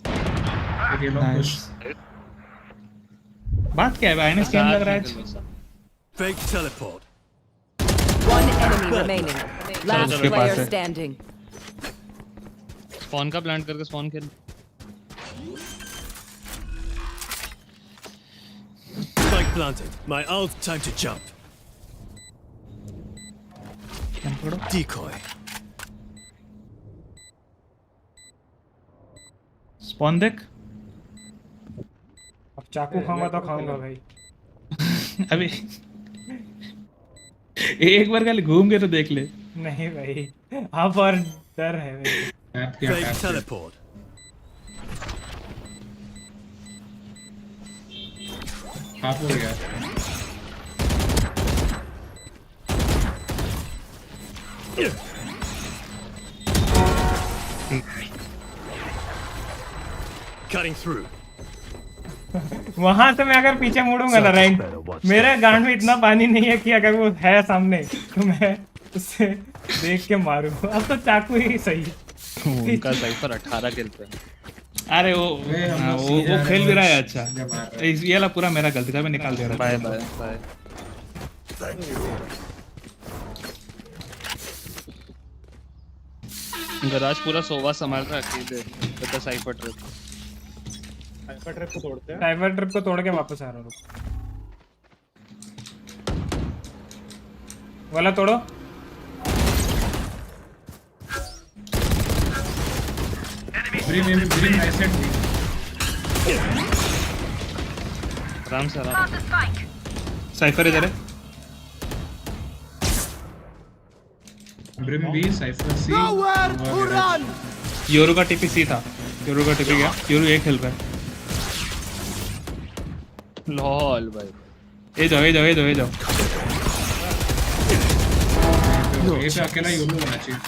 ये लोग पुश। बात क्या है भाई? ने स्कैम लग रहा है। Fake teleport. One enemy remaining. Last player standing. Spawn का प्लांट करके स्पॉन खेल। Spike planted. My ult. Time to jump. Decoy. Spawn देख। अब चाकू खाऊंगा तो खाऊंगा भाई। अभी एक बार खाली घूम के तो देख ले। नहीं भाई आप और डर है भाई। Fake teleport. आप हो गया। Cutting through. वहां से मैं अगर पीछे मुड़ूंगा ना रैंक, मेरे गांड में इतना पानी नहीं है कि अगर वो है सामने तो मैं उससे देख के मारूं। अब तो चाकू ही सही है। उनका साइफर 18 किल पे। अरे वो खेल भी रहा है। अच्छा ये वाला पूरा मेरा गलती था, मैं निकाल दे रहा था। Bye bye bye. गराज पूरा सोवा संभाल रहा है अकेले। बता साइफर ट्रिप को तोड़ते हैं। साइफर ट्रिप को तोड़ के वापस आ रहा हूँ। वाला तोड़ो। आराम से आराम। साइफर इधर है। ब्रिम बी साइफर सी। योरू का टीपी सी था। योरू का टीपी गया। योरू ये खेल रहा है। लॉल भाई। ये जाओ। ये पे अकेला योरू होना चाहिए।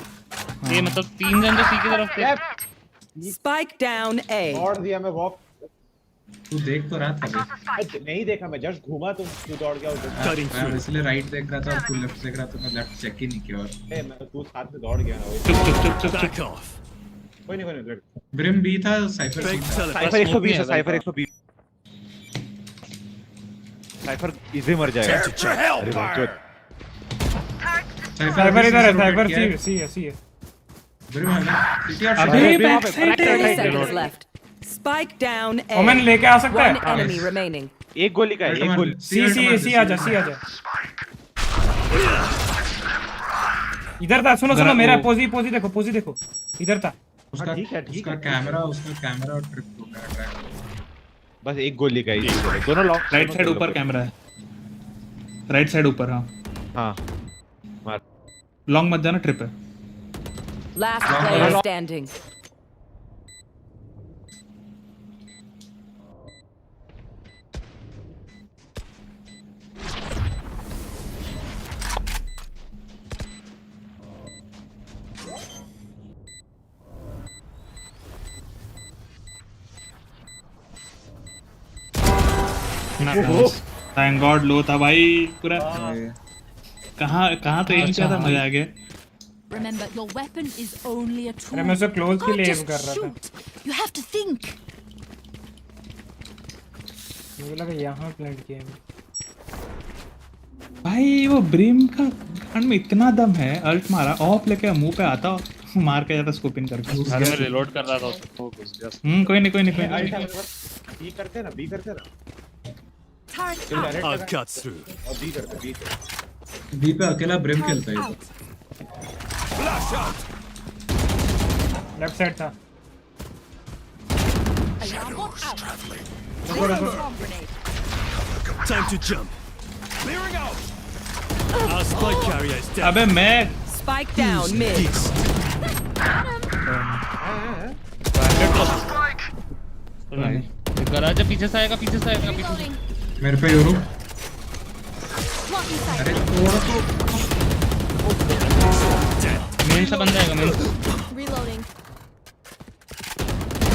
ये मतलब 3 जन जो सी की तरफ थे। Spike down A. दौड़ दिया मैं वॉक। तू देख तो रहा था। नहीं देखा मैं, जस्ट घूमा तो तू दौड़ गया उधर। मैं इसलिए राइट देख रहा था और तू लेफ्ट देख रहा था। मैं लेफ्ट चेक ही नहीं किया। और मैं तू साथ में दौड़ गया ना। चुप। Back off. कोई नहीं ब्रिम बी था, साइफर साइफर 120 है, साइफर 120। साइफर इजी मर जाएगा। अरे बहुत साइफर इधर है, साइफर सी है। ब्रिम है ना, सिटी और अभी बैक साइड स्पाइक डाउन ए। ओमेन लेके आ सकता है। One enemy remaining. एक गोली का है, एक गोली। सी आजा। इधर था, सुनो मेरा पोजी देखो इधर था। उसका कैमरा और ट्रिप हो गया। बस एक गोली का ही, दोनों लॉक। राइट साइड ऊपर कैमरा है, राइट साइड ऊपर। हाँ मार। लॉन्ग मत जाना, ट्रिप है। Last player standing. Thank god low था भाई पूरा। कहाँ तो एम किया था, मजा आ गया। Remember, your weapon is only a tool. अरे मैं उसे क्लोज के लिए एम कर रहा था। You have to think. मुझे लगा यहाँ प्लांट किया है। भाई वो ब्रिम का गन में इतना दम है, अल्ट मारा, ऑफ लेके मुंह पे आता, मार के जाता स्कोपिंग करके। अरे मैं रिलोड कर रहा था उसको, घुस गया। कोई नहीं। बी करते ना। I've cut through. और बी करते। बी पे अकेला ब्रिम खेलता है। लेफ्ट साइड था। Time to jump. Clearing out. Our spike carrier is dead. अबे मैं Spike down mid. गराज पीछे से आएगा। मेरे पे यूरो। अरे मेन से बंदा आएगा, मेन से। Reloading.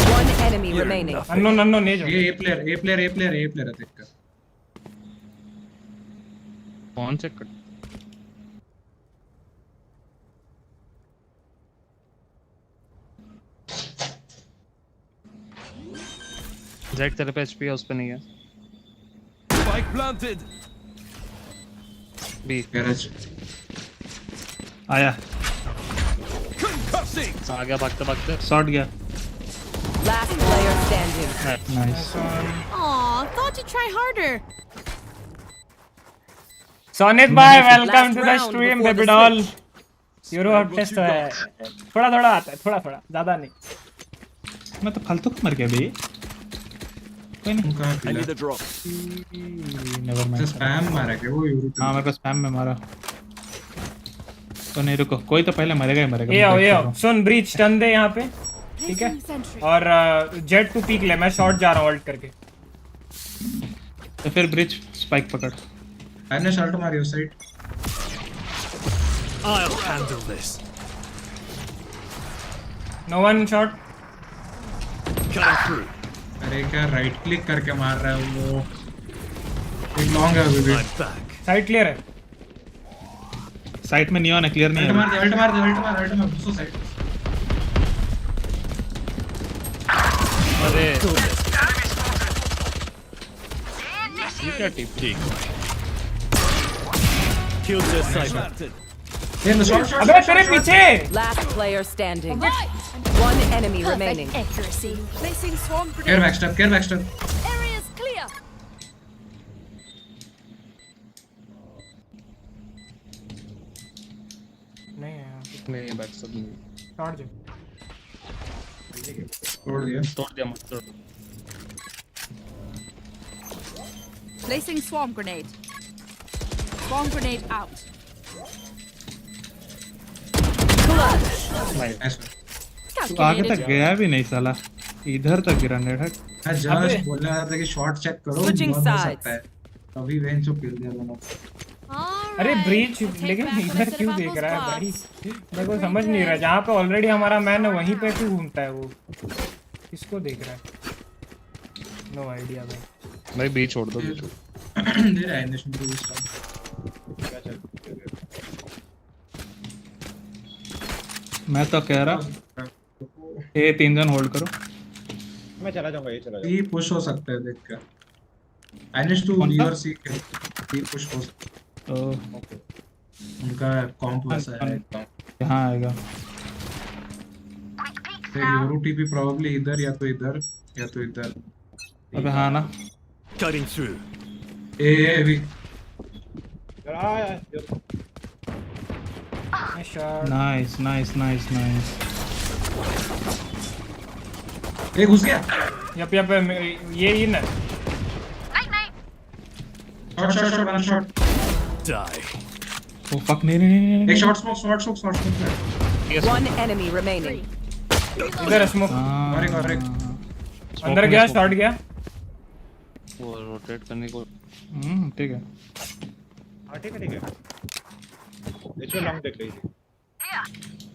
One enemy remaining. Unknown नहीं ये ए प्लेयर है, देख कर। कौन से कट? जैक तेरे पे एचपी है, उस पे नहीं है। Spike planted. बी गैरेज आया, आ गया भागते। शॉट गया। Last player standing. Nice. Aw, thought you'd try harder. Sonit भाई welcome to the stream baby doll. यूरो अब टेस्ट है, थोड़ा आता है, थोड़ा ज्यादा नहीं। मैं तो फालतू मर गया भाई। कोई नहीं। I need a drop. Never mind. Spam मारा क्या वो यूरो? हाँ मेरे को स्पैम में मारा। तो नहीं रुको, कोई तो पहले मरेगा। ये आओ सुन, ब्रीच टर्न दे यहाँ पे, ठीक है? और जेट टू पीक ले, मैं शॉट जा रहा हूँ ऑल्ट करके। तो फिर ब्रिज स्पाइक पकड़। मैंने शॉट मारी उस side. I'll handle this. No one shot. Cutting through. अरे क्या राइट क्लिक करके मार रहा है वो? एक लॉन्ग है अभी भी। साइड क्लियर है। साइड में नियॉन है, क्लियर नहीं है। अल्ट मार दूसरा साइड। अरे ये क्या टिप? Kill the sniper. अबे तेरे पीछे। Last player standing. One enemy remaining. Accuracy. Placing swarm grenade. Care backstab. Area's clear. नहीं बैकस्टैब नहीं। तोड़ दिया मत। Placing swarm grenade. Swarm grenade out. तो आगे तक गया भी नहीं साला, इधर तक गिरा नेट। मैं जस्ट बोल रहा था कि शॉट चेक करो, Switching हो sides. सकता है अभी वेन चो किल दिया दोनों। अरे ब्रीच लेकिन इधर क्यों देख रहा है भाई? मेरे को समझ नहीं रहा, जहाँ पे ऑलरेडी हमारा मैन है वहीं पे क्यों घूमता है वो? किसको देख रहा है? नो आइडिया भाई बी छोड़ दो। दे रहा है नेशन टू स्टार। मैं तो कह रहा ये 3 जन होल्ड करो। मैं चला जाऊंगा, ये चला जाऊंगा। ये पुश हो सकता है, देख कर आइनेश टू बी और सी के ये पुश हो सकता है। ओके उनका कॉम्प वैसा है एकदम। कहाँ आएगा? योरू टीपी प्रोबब्ली इधर या तो इधर या तो इधर। अबे हाँ ना। Cutting through. ए भी नाइस नाइस नाइस नाइस। ए घुस गया। यप ये इन है। Shot one shot. Die. Oh fuck नहीं। एक shot smoke. One enemy remaining. इधर स्मोक। और एक अंदर गया, शॉट गया। वो रोटेट करने को। ठीक है। हां ठीक है। इसको लॉन्ग देख रही थी।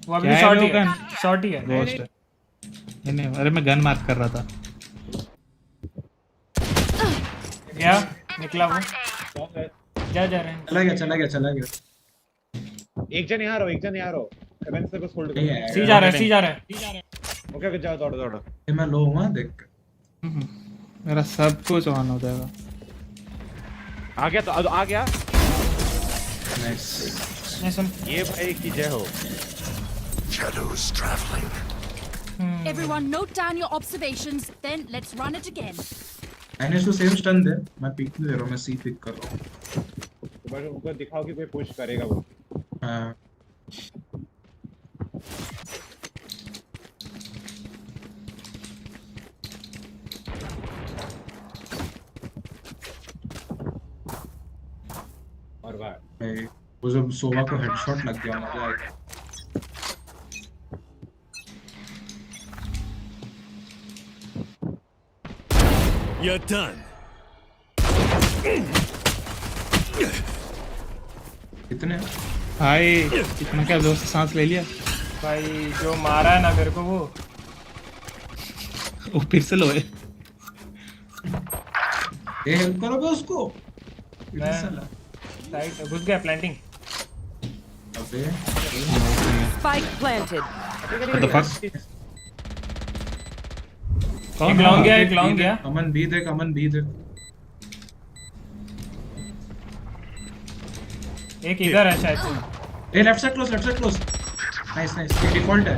वो अभी शॉट ही है। रोस्ट है। नहीं अरे मैं गन मार्क कर रहा था। गया निकला वो। जा रहे हैं। चला गया। एक जन यहाँ रहो। कमेंट से कुछ होल्ड करो। सी जा रहा है। ओके जाओ दौड़ो। ये मैं लो हूं देख। मेरा सब कुछ ऑन हो जाएगा। आ गया। नाइस। ये भाई की जय हो। Shadows traveling. Everyone note down your observations, then let's run it again. आइनेश टू सेम स्टन दे। मैं पिक नहीं दे रहा हूं, मैं सी पिक कर रहा हूं। तो बस उनको दिखाओ कि कोई पुश करेगा वो। हां और वाह वो जब सोवा को हेडशॉट लग गया मजा आया। You're done. कितने भाई इतना क्या जोर से सांस ले लिया भाई। जो मारा है ना मेरे को वो फिर से लो है। ये हेल्प करोगे उसको? साइड घुस गया प्लांटिंग। अबे Spike planted. What the fuck? एक लॉन्ग गया। अमन बी दे। एक इधर है शायद। ए लेफ्ट साइड क्लोज। नाइस। एक डिफॉल्ट है।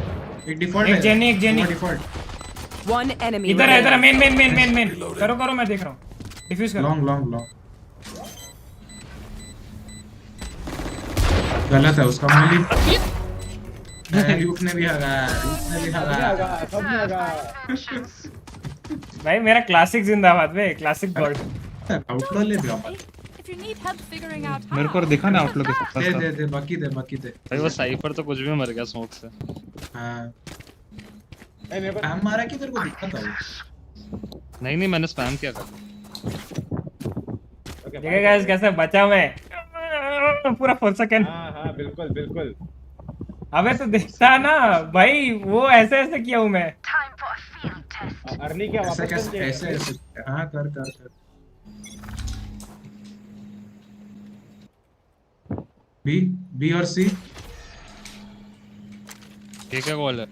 एक जेनी डिफॉल्ट। One enemy. इधर है मेन। करो मैं देख रहा हूँ। डिफ्यूज करो। लॉन्ग गलत है उसका मूली। RyuK ने भी हगा। भाई मेरा क्लासिक जिंदाबाद बे। Classic God. आउटलो ले दिया। If you need help figuring out how. मेरे को दिखा ना आउटलुक के साथ। दे बाकी दे। भाई वो साइफर तो कुछ भी मर गया स्मोक से। हां स्पैम मारा कि तेरे को दिखा था? नहीं मैंने स्पैम किया था। देखिए गाइस कैसे बचा मैं पूरा 4 सेकंड। हां बिल्कुल। अबे तो देखता ना भाई, वो ऐसे किया हूं मैं। अर्ली क्या वापस ऐसे हां कर बी और सी। ये क्या कॉल है?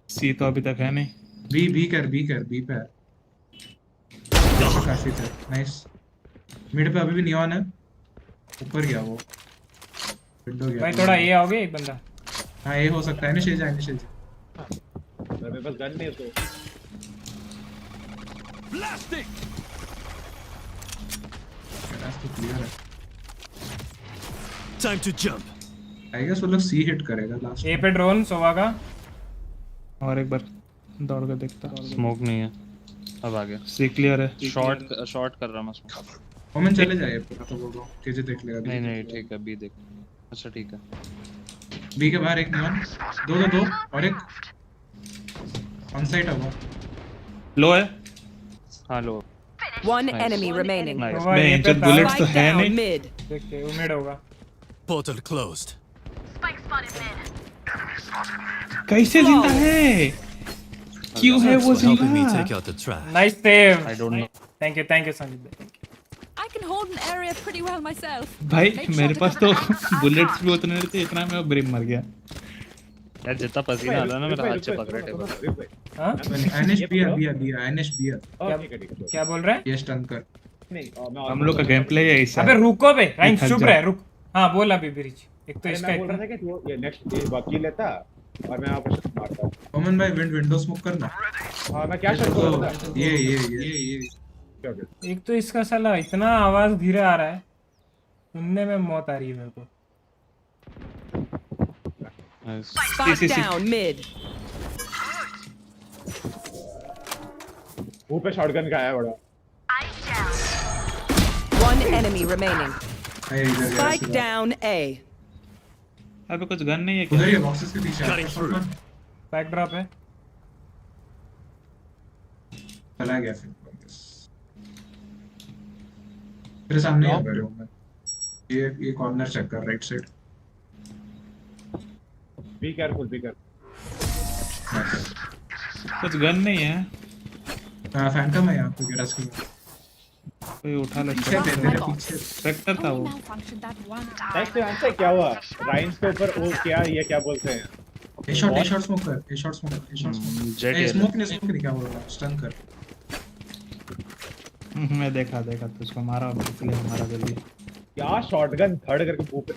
सी तो अभी तक है नहीं। बी पे काफी था। नाइस। मिड पे अभी भी नियॉन है। ऊपर गया वो। विंडो गया भाई थोड़ा ये आओगे एक बंदा। हां ये हो सकता है। निशेज मेरे पास गन नहीं है तो Blasting. क्लियर है। Time to jump. I guess वो लोग सी हिट करेगा लास्ट। ए पे ड्रोन सोवा का। और एक बार दौड़ के देखता। स्मोक नहीं है। अब आ गया। सी क्लियर है। शॉर्ट कर रहा मैं स्मोक। ओमन चले जाए पूरा तो वो केजे देख लेगा। नहीं ठीक है बी देख। अच्छा ठीक है। बी के बाहर एक नियॉन। दो और एक ऑन साइट है वो। लो है। हां लो। One enemy remaining. मैं जो बुलेट्स तो है नहीं। देखते वो मिड होगा। Portal closed. कैसे जिंदा है? क्यों है वो Helping me जिंदा? take out the trash. Nice save. I don't know. Thank you Sandeep. Thank you. I can hold an area pretty well myself. भाई Make sure मेरे to पास have तो a path बुलेट्स out. भी उतने नहीं थे, इतना मैं ब्रिम मर गया। यार जितना पसीना आ रहा है ना मेरा हाथ से पकड़े टेबल। हाँ एनएच बियर क्या बोल रहे हैं? ये स्टन कर। हम लोग का गेम प्ले है ऐसा। अबे रुको बे, राइंस चुप रहे, रुक। हाँ बोल अभी ब्रिज। एक तो इसका मैं बोल रहा था कि वो ये नेक्स्ट ये बाकी लेता और मैं आपको शॉट मारता। कॉमन भाई विंडो स्मोक करना। हां मैं क्या शॉट कर रहा था? ये एक तो इसका साला इतना आवाज धीरे आ रहा है, सुनने में मौत आ रही है मेरे को। Spike down mid. मुंह पे शॉटगन का है बड़ा। One enemy remaining. Spike down A. अबे कुछ गन नहीं है उधर ये क्या? बॉक्सेस के पीछे बैक ड्रॉप है। चला गया फिर तेरे सामने है बैठो मैं। ये कॉर्नर चेक कर right side. Be careful be careful. कुछ गन नहीं है। फैंटम है यहाँ पे गैराज के कोई उठा ले। पीछे सेक्टर था वो। नेक्स्ट आंसर क्या हुआ? राइंस के ऊपर वो क्या ये क्या बोलते हैं? ए शॉट स्मोक कर। ए शॉट स्मोक नहीं क्या बोल रहा है? स्टन कर। मैं देखा तो उसको मारा इसलिए मारा जल्दी। क्या शॉटगन थर्ड करके मुंह पे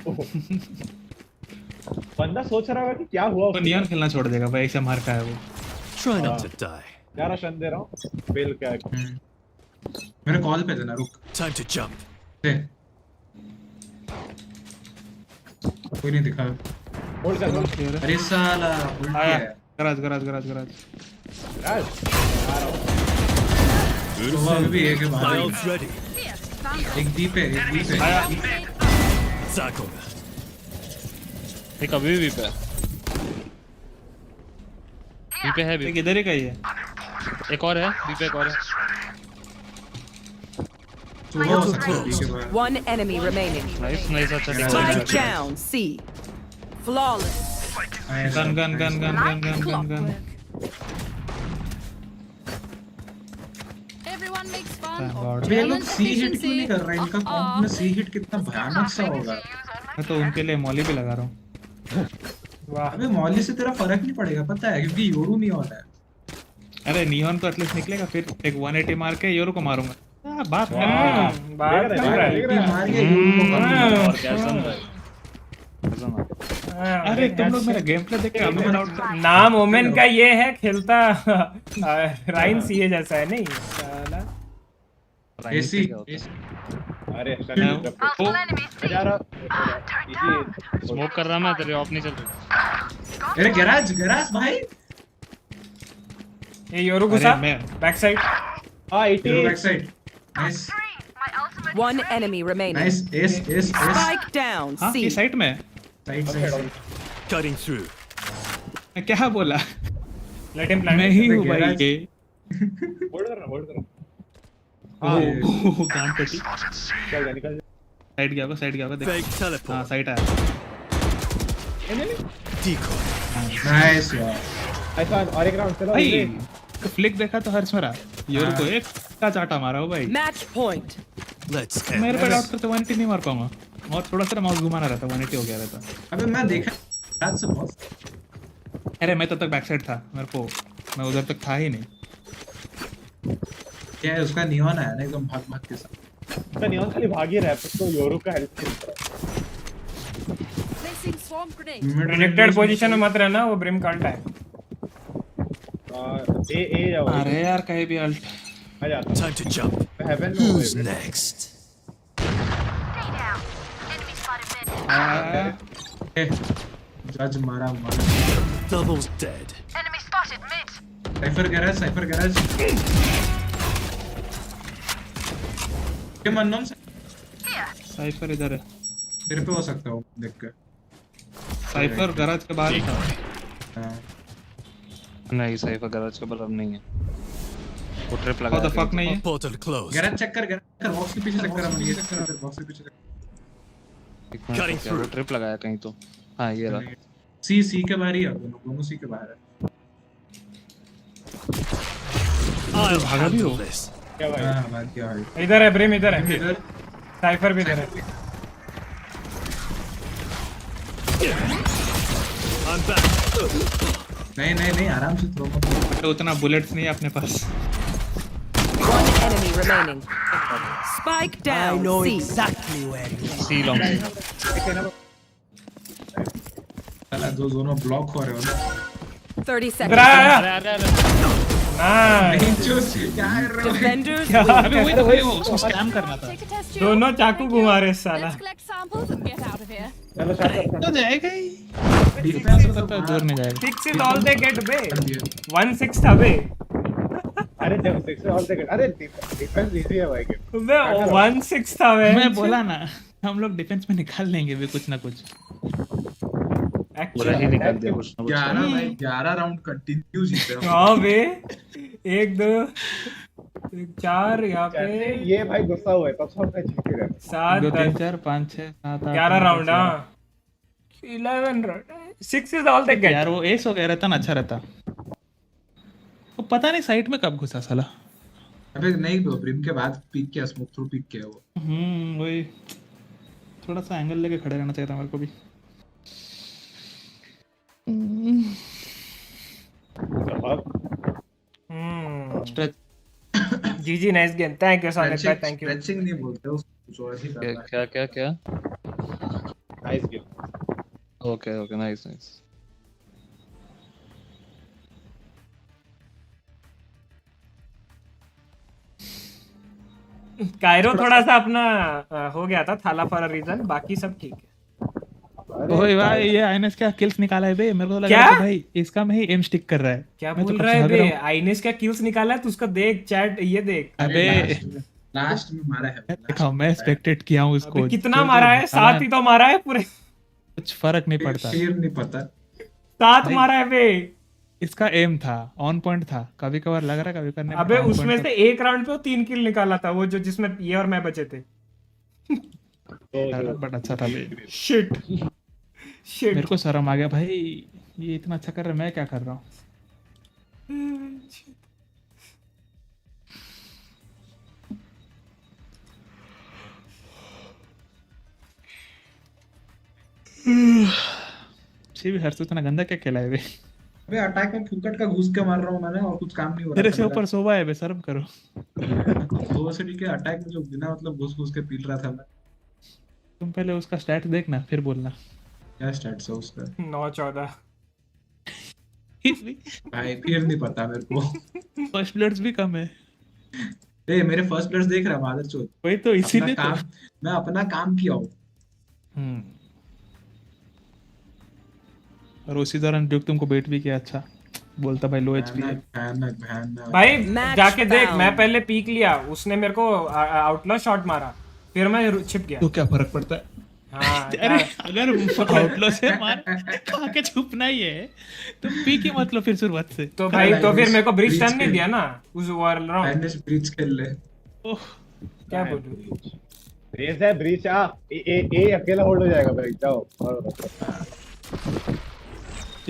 बंदा सोच रहा है कि क्या हुआ। तो नियॉन खेलना छोड़ देगा भाई, ऐसे मार का है वो। Try not to die. यार शन दे रहा हूं बेल क्या मेरे कॉल पे देना रुक। Time to jump. दे कोई नहीं दिखा। होल्ड कर। अरे साला होल्ड आया किया। गराज वो अभी एक है बाहर। Miles ready. एक दी पे आया। Cycle. एक अभी भी पे है भी। इधर ही का ही है। एक और है बी पे, एक और है। One enemy remaining. नाइस अच्छा Spike down C. Flawless. Gun. Everyone makes fun Thank of God. अबे ये लोग talent सी हिट क्यों नहीं efficiency. कर रहे? इनका कॉम्प में सी हिट कितना भयानक सा होगा। मैं तो उनके लिए मॉली भी लगा रहा हूँ। अबे मॉली से तेरा फर्क नहीं पड़ेगा पता है, क्योंकि योरू नहीं होता है। अरे नियॉन तो एटलीस्ट निकलेगा, फिर एक 180 मार के योरू को मारूंगा। बात कर बात कर रहा है। मार के योरू को मारूंगा। और क्या सुन रहा है? अरे तुम लोग मेरा गेम प्ले देख के अभी आउट। नाम ओमेन का ये है, खेलता राइन सीए जैसा है नहीं साला। एसी अरे स्मोक कर रहा मैं, तेरे ऑफ नहीं चल रहा। अरे गैराज भाई ये योरू घुसा बैक साइड। हां 80 back side. Nice. One enemy remaining. Nice S Spike down हां C. ये साइड में साइड Cutting through. मैं क्या बोला? Let him plant. मैं ही हूं भाई ये। होल्ड कर ओह गान पटी। चल निकल। साइड गया होगा देख। Fake teleport. हां साइड आया। Decoy. नाइस यार। ऐसा और एक राउंड चलो। भाई तो फ्लिक देखा तो हर्ष मेरा योरू को एक का चाटा मारा हो भाई। Match point. Let's मेरे end पे this. डॉक्टर तो 180 नहीं मार पाऊंगा, और थोड़ा सा माउस घुमाना रहता 180 हो गया रहता। अबे मैं देखा रात से बॉस। अरे मैं तब तक बैक साइड था, मेरे को मैं उधर तक था ही नहीं। क्या है उसका नियॉन है ना एकदम भाग के साथ। तो नियॉन खाली भाग ही रहा है, तो योरू का help Placing swarm grenade. Projected position में मत रहना, वो ब्रिम काल्ट है। ए जाओ। अरे यार कहीं भी अल्ट आ जा। Time to jump. Heaven Who's next? जज मारा Double's dead. साइफर गैराज ये मनोन साइफर इधर है। तेरे पे हो सकता हूँ देख के। साइफर गैराज के बाहर ही था। नहीं साइफर गैराज के बाहर नहीं है, वो ट्रिप लगा। What the fuck नहीं है? Portal closed. गैराज चेक कर बॉक्स के पीछे चेक कर। मन ये चेक कर बॉक्स के पीछे। Cutting through. ट्रिप लगाया कहीं तो। हाँ ये रहा। सी के बाहर ही है, दोनों सी के बाहर है। I'll handle this. क्या भाई? हाँ भाग गया भाई। इधर है ब्रिम, इधर है साइफर भी इधर है। I'm back. नहीं आराम से थ्रो मत। उतना बुलेट्स नहीं है अपने पास। One enemy remaining. Spike down. I know C. exactly where you are. C long. साला दो दोनों ब्लॉक हो रहे हो ना। 30 इधर seconds. आया। नहीं चूस क्या कर रहे हो? Defenders. क्या वही उसको स्कैम करना था। दोनों चाकू घुमा रहे साला। Let's collect samples and get out of here. चलो शायद तो जाएगा ही। डिफेंस तो तब दूर नहीं जाएगा। 6 is all they get बे। 1-6 था बे। अरे जब 6 ऑल सेकंड अरे डिफेंस इजी है भाई गेम। बे 1-6 था बे। मैं बोला ना हम लोग डिफेंस में निकाल लेंगे भी कुछ ना कुछ। पूरा ही निकाल दिया कुछ ना कुछ। 11 भाई 11 राउंड कंटिन्यू जीते हम। हाँ बे 1 2 4 यहाँ पे ये भाई गुस्सा हुआ है तब सब मैं जीते रहे 7 2 3 10 4 5 6 7 8 11 राउंड हाँ 11 round 6 is all they get यार वो एस हो गया रहता ना अच्छा रहता। वो पता नहीं साइड में कब घुसा साला। अबे नहीं ब्रिम के बाद पिक किया स्मोक थ्रू पिक किया वो। वही थोड़ा सा एंगल लेके खड़े रहना चाहिए था मेरे को भी। स्ट्रेच जीजी nice game thank you sonic भाई थैंक यू। स्ट्रेचिंग नहीं बोलते उसको कुछ और ही करना है। क्या nice game. Okay nice Cairo थोड़ा सा अपना हो गया था थाला फॉर अ रीजन बाकी सब ठीक है। ओए भाई ये आईनेस क्या किल्स निकाला है बे मेरे को लगा क्या? कि भाई इसका में ही एम स्टिक कर रहा है। क्या मैं तो बोल कुछ रहा है भाग बे रहा हूँ। आईनेस क्या किल्स निकाला है तू उसका देख चैट ये देख। अबे लास्ट में मारा है। देखा मैं स्पेक्टेट किया हूँ उसको। अबे कितना मारा है 7 ही तो मारा है पूरे। कुछ फर्क नहीं पड़ता। फिर नहीं पता 7 मारा है बे। इसका एम था ऑन पॉइंट था कभी कभार लग रहा कभी करने। अबे उसमें से एक राउंड पे वो 3 किल निकाला था वो जो जिसमें ये और मैं बचे थे। बट अच्छा था बे। शिट मेरे को शर्म आ गया भाई ये इतना अच्छा कर रहा है मैं क्या कर रहा हूँ। भी हर्ष इतना गंदा क्या खेला है बे। अबे अटैक में फुकट का घुस के मार रहा हूँ मैंने और कुछ काम नहीं हो रहा। तेरे से ऊपर सोवा है बे शर्म करो। दो से के अटैक में जो बिना मतलब घुस के पील रहा था मैं। तुम पहले उसका स्टैट देखना फिर बोलना। क्या स्टैट्स है उसका? 9-14 भाई फिर नहीं पता मेरे को। फर्स्ट ब्लड्स भी कम है। ए मेरे फर्स्ट ब्लड्स देख रहा मादरचोद। वही तो इसीलिए तो मैं अपना काम किया हूँ। और उसी दौरान ड्यूक तुमको बेट भी किया अच्छा बोलता भाई लो एचपी है। भाई जाके देख मैं पहले पीक लिया उसने मेरे को आउटलॉ शॉट मारा फिर मैं छिप गया। तो क्या फर्क पड़ता है? हाँ, अरे अगर आउटलॉ से मार तो आके छुपना ही है तो पी के मतलब फिर शुरुआत से। तो भाई तो फिर मेरे को ब्रीच टर्न नहीं दिया ना उस वार राउंड। ब्रीच खेल ले। क्या बोलूं रेस है ब्रीच आ ए अकेला होल्ड हो जाएगा भाई जाओ।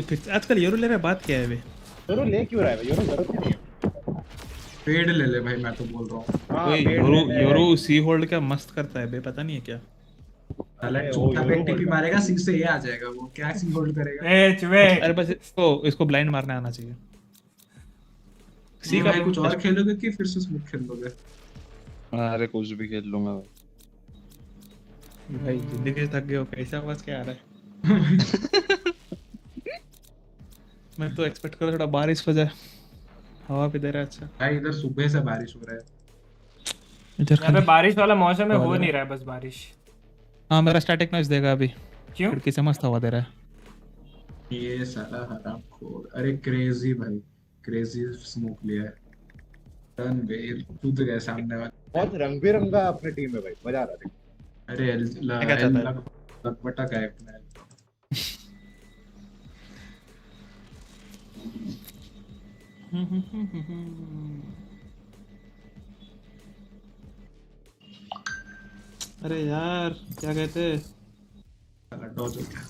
फिर आजकल यूरो ले रहा बात क्या है बे? यूरो ले क्यों रहा है भाई यूरो जरूरत नहीं है। पेड ले ले भाई मैं तो बोल रहा हूँ। यूरो सी होल्ड क्या मस्त करता है बे पता नहीं है क्या। चूता पे टीपी मारेगा सी से ये आ जाएगा वो क्या सी होल्ड करेगा। ए चुवे अरे बस इसको ब्लाइंड मारने आना चाहिए। सी का कुछ और खेलोगे कि फिर से स्मोक खेल लोगे? अरे कुछ भी खेल लूंगा भाई जिंदगी थक गए हो कैसा आवाज क्या आ रहा है? मैं तो एक्सपेक्ट कर थोड़ा बारिश हो जाए हवा भी दे रहा है अच्छा। भाई इधर सुबह से बारिश हो रहा है। यहाँ पे बारिश वाला मौसम है हो नहीं रहा है बस बारिश। हाँ मेरा स्टैटिक नॉइस देगा अभी। क्यों? खिड़की से मस्त हवा दे रहा है। ये साला हरामखोर। अरे क्रेजी भाई क्रेजी स्मोक लिया है। टर्न वेल कूद गए सामने वाले। बहुत रंग बिरंगा अपनी टीम में भाई मजा आ रहा है। अरे लकबटा का अपना अरे यार क्या कहते डॉज हो गया।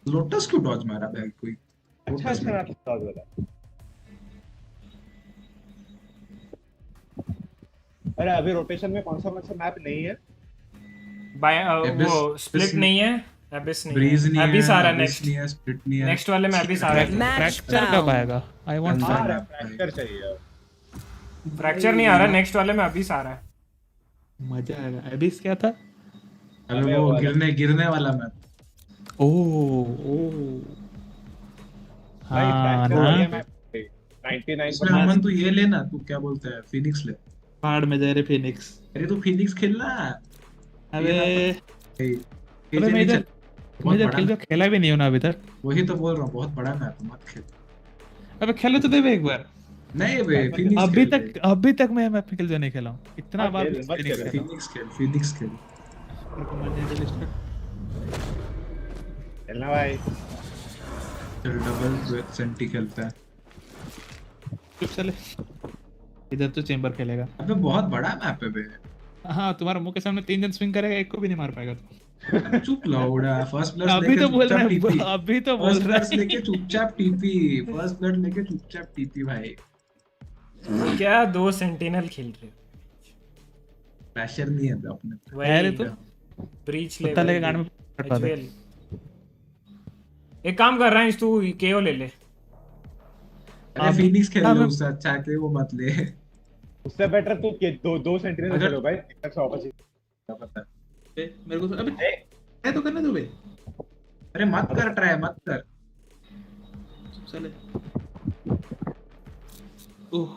लोटस क्यों डॉज मारा भाई कोई? अच्छा डॉज वाला। अरे अभी रोटेशन में कौन सा मैप नहीं है? वो स्प्लिट नहीं है एबिस ब्रीज नहीं नहीं है, है, एबिस आ रहा है एबिस नेक्स्ट, नहीं है, स्प्लिट नहीं है। नेक्स्ट वाले में एबिस आ रहा है। फ्रैक्चर कब आएगा? आई वांट फ्रैक्चर चाहिए। फ्रैक्चर नहीं आ रहा, नेक्स्ट वाले में एबिस आ रहा है। मजा आएगा। एबिस क्या था? अबे वो गिरने वाला मैप। ओह भाई हाँ फ्रैक्चर ना, बढ़िया मैप है। 99 इसमें अमन तू ये लेना, तू क्या बोलता है, फिनिक्स ले। पहाड़ में जा रहे फिनिक्स। अरे तू फिनिक्स खेलना। अबे मैं मैं इधर खेल जो खेला भी नहीं हूं ना अभी तक। वही तो बोल रहा हूँ, बहुत बड़ा मैप है, मत खेल। अबे खेलो तो दे एक बार। नहीं बे, फिनिक्स अभी तक मैं मैप खेल जो नहीं खेला हूं। इतना बार फिनिक्स खेल। खेलना भाई। चल डबल सेंटी खेलता है। चले इधर तो चेंबर खेलेगा। अबे बहुत बड़ा मैप है बे। हाँ तुम्हारे मुंह के सामने 3 जन स्विंग करेगा, एक को भी नहीं मार पाएगा तू। चुप लाउडा, फर्स्ट ब्लड अभी तो बोल रहा है, अभी तो बोल रहा है लेके चुपचाप टीपी, फर्स्ट ब्लड लेके चुपचाप टीपी भाई। क्या 2 सेंटिनल खेल रहे हो? प्रेशर नहीं है अपने। अरे तो ब्रीच ले पता लगे गांड में फटवा दे। एक काम कर रहा है, तू केओ ले ले। अरे फिनिक्स खेल ले, उससे अच्छा के वो मत ले। उससे बेटर तू के दो सेंटिनल खेलो भाई, तक 100% पता है मेरे को। अबे है तो करने दो बे। अरे मत कर, ट्राई मत कर। चले ओह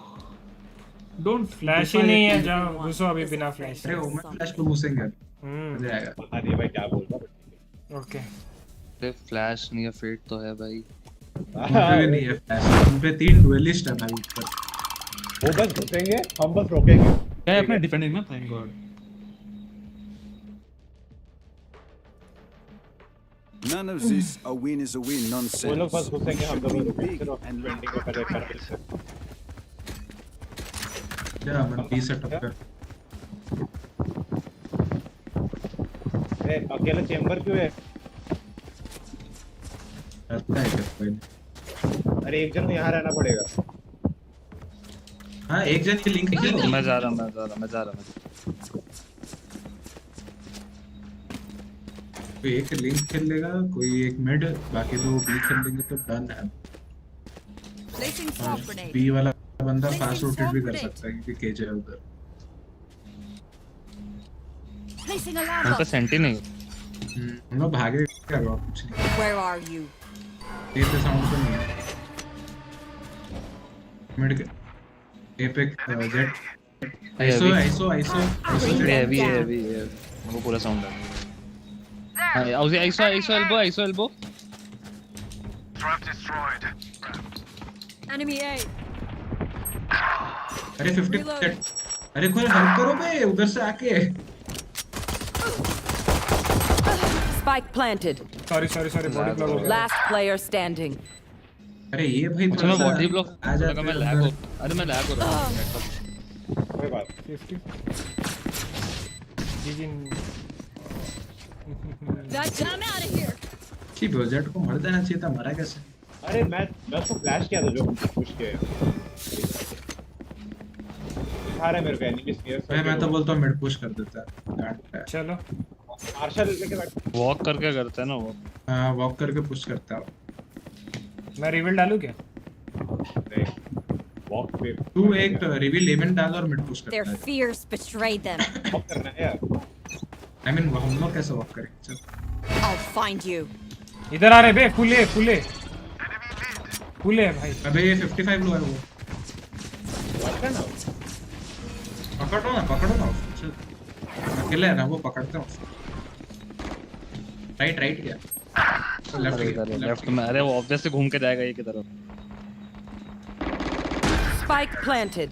डोंट फ्लैश ही नहीं है, जाओ घुसो अभी बिना फ्लैश। अरे वो मैं फ्लैश पे घुसेंगे, मजा आएगा। पता नहीं भाई क्या बोल रहा। ओके अरे फ्लैश नहीं है, फेट तो है भाई। उनपे नहीं है फ्लैश, उनपे 3 डुएलिस्ट है भाई ऊपर। वो बस घुसेंगे, हम बस रोकेंगे। क्या अपने डिफेंडिंग में? Thank God. None of this a win is a win nonsense. वो लोग बस घुसेंगे, हम लोग रोकेंगे और वेंडिंग को कर क्या मन पी सेटअप कर। ए अकेला चेंबर क्यों है? करता है क्या कोई? अरे एक जन यहाँ रहना पड़ेगा। हाँ एक जन ये लिंक खेलो। मैं जा रहा। कोई एक लिंक खेल लेगा, कोई एक मिड, बाकी 2 बी खेल लेंगे तो डन है। बी वाला बंदा फास्ट रोटेट भी कर सकता है क्योंकि केज है उधर। उनका सेंटी नहीं। हम लोग भागे कर रहा कुछ नहीं। Where are you? ये तो साउंड तो नहीं है। मिड के एपिक जेट आईसो है वो पूरा साउंड है। ISO elbow Enemy A. अरे 50 अरे कोई हेल्प करो बे उधर से आके। Spike planted. Sorry body block हो गया। Last player standing. अरे ये भाई अच्छा मैं बॉडी ब्लॉक लगा, मैं लैग हो। अरे मैं लैग हो रहा हूं। कोई बात 50 जीजी। I'm out of here. की प्रोजेक्ट को मर देना चाहिए था, मरा कैसे? अरे मैं उसको फ्लैश किया था जो पुश किया दिखा रहा है मेरे को एनिमीज नियर। मैं तो बोलता हूं मिड पुश कर देता है। चलो मार्शल लेके बैठ। वॉक करके करते हैं ना वो। हां वॉक करके पुश करता हूं। मैं रिवील डालूं क्या? वॉक पे तू एक रिवील इवेंट डाल और मिड पुश करता Their है। fears betrayed them. वॉक करना है यार। आई मीन हम लोग कैसे वॉक करेंगे? चल I'll find you. इधर आ रहे बे, फुले भाई। अबे ये 55 लो है वो। पकड़ो ना। चल अकेले है ना वो, पकड़ते हैं। राइट क्या? लेफ्ट में। अरे वो ऑब्वियस से घूम के जाएगा ये की तरफ। Spike planted.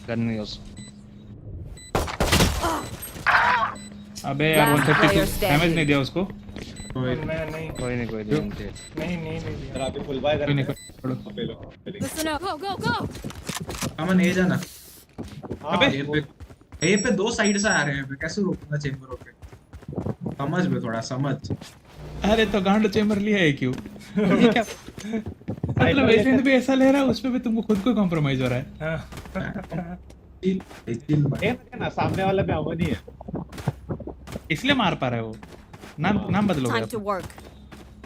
गन नहीं उस। अबे यार 132 डैमेज नहीं दिया उसको। कोई नहीं तेरा अभी फुल बाय कर। Listen up. Go. अमन ए जाना। अबे ए पे 2 साइड से आ रहे हैं, कैसे रोकूंगा चेंबर होके? समझ में थोड़ा समझ। अरे तो गांड चेंबर लिया है क्यों? ये क्या मतलब एजेंट भी ऐसा ले रहा है, उसपे भी तुमको खुद को कॉम्प्रोमाइज हो रहा है। ना सामने वाला पे अमन ही है, इसलिए मार पा रहा है वो। नाम बदलो Time to work.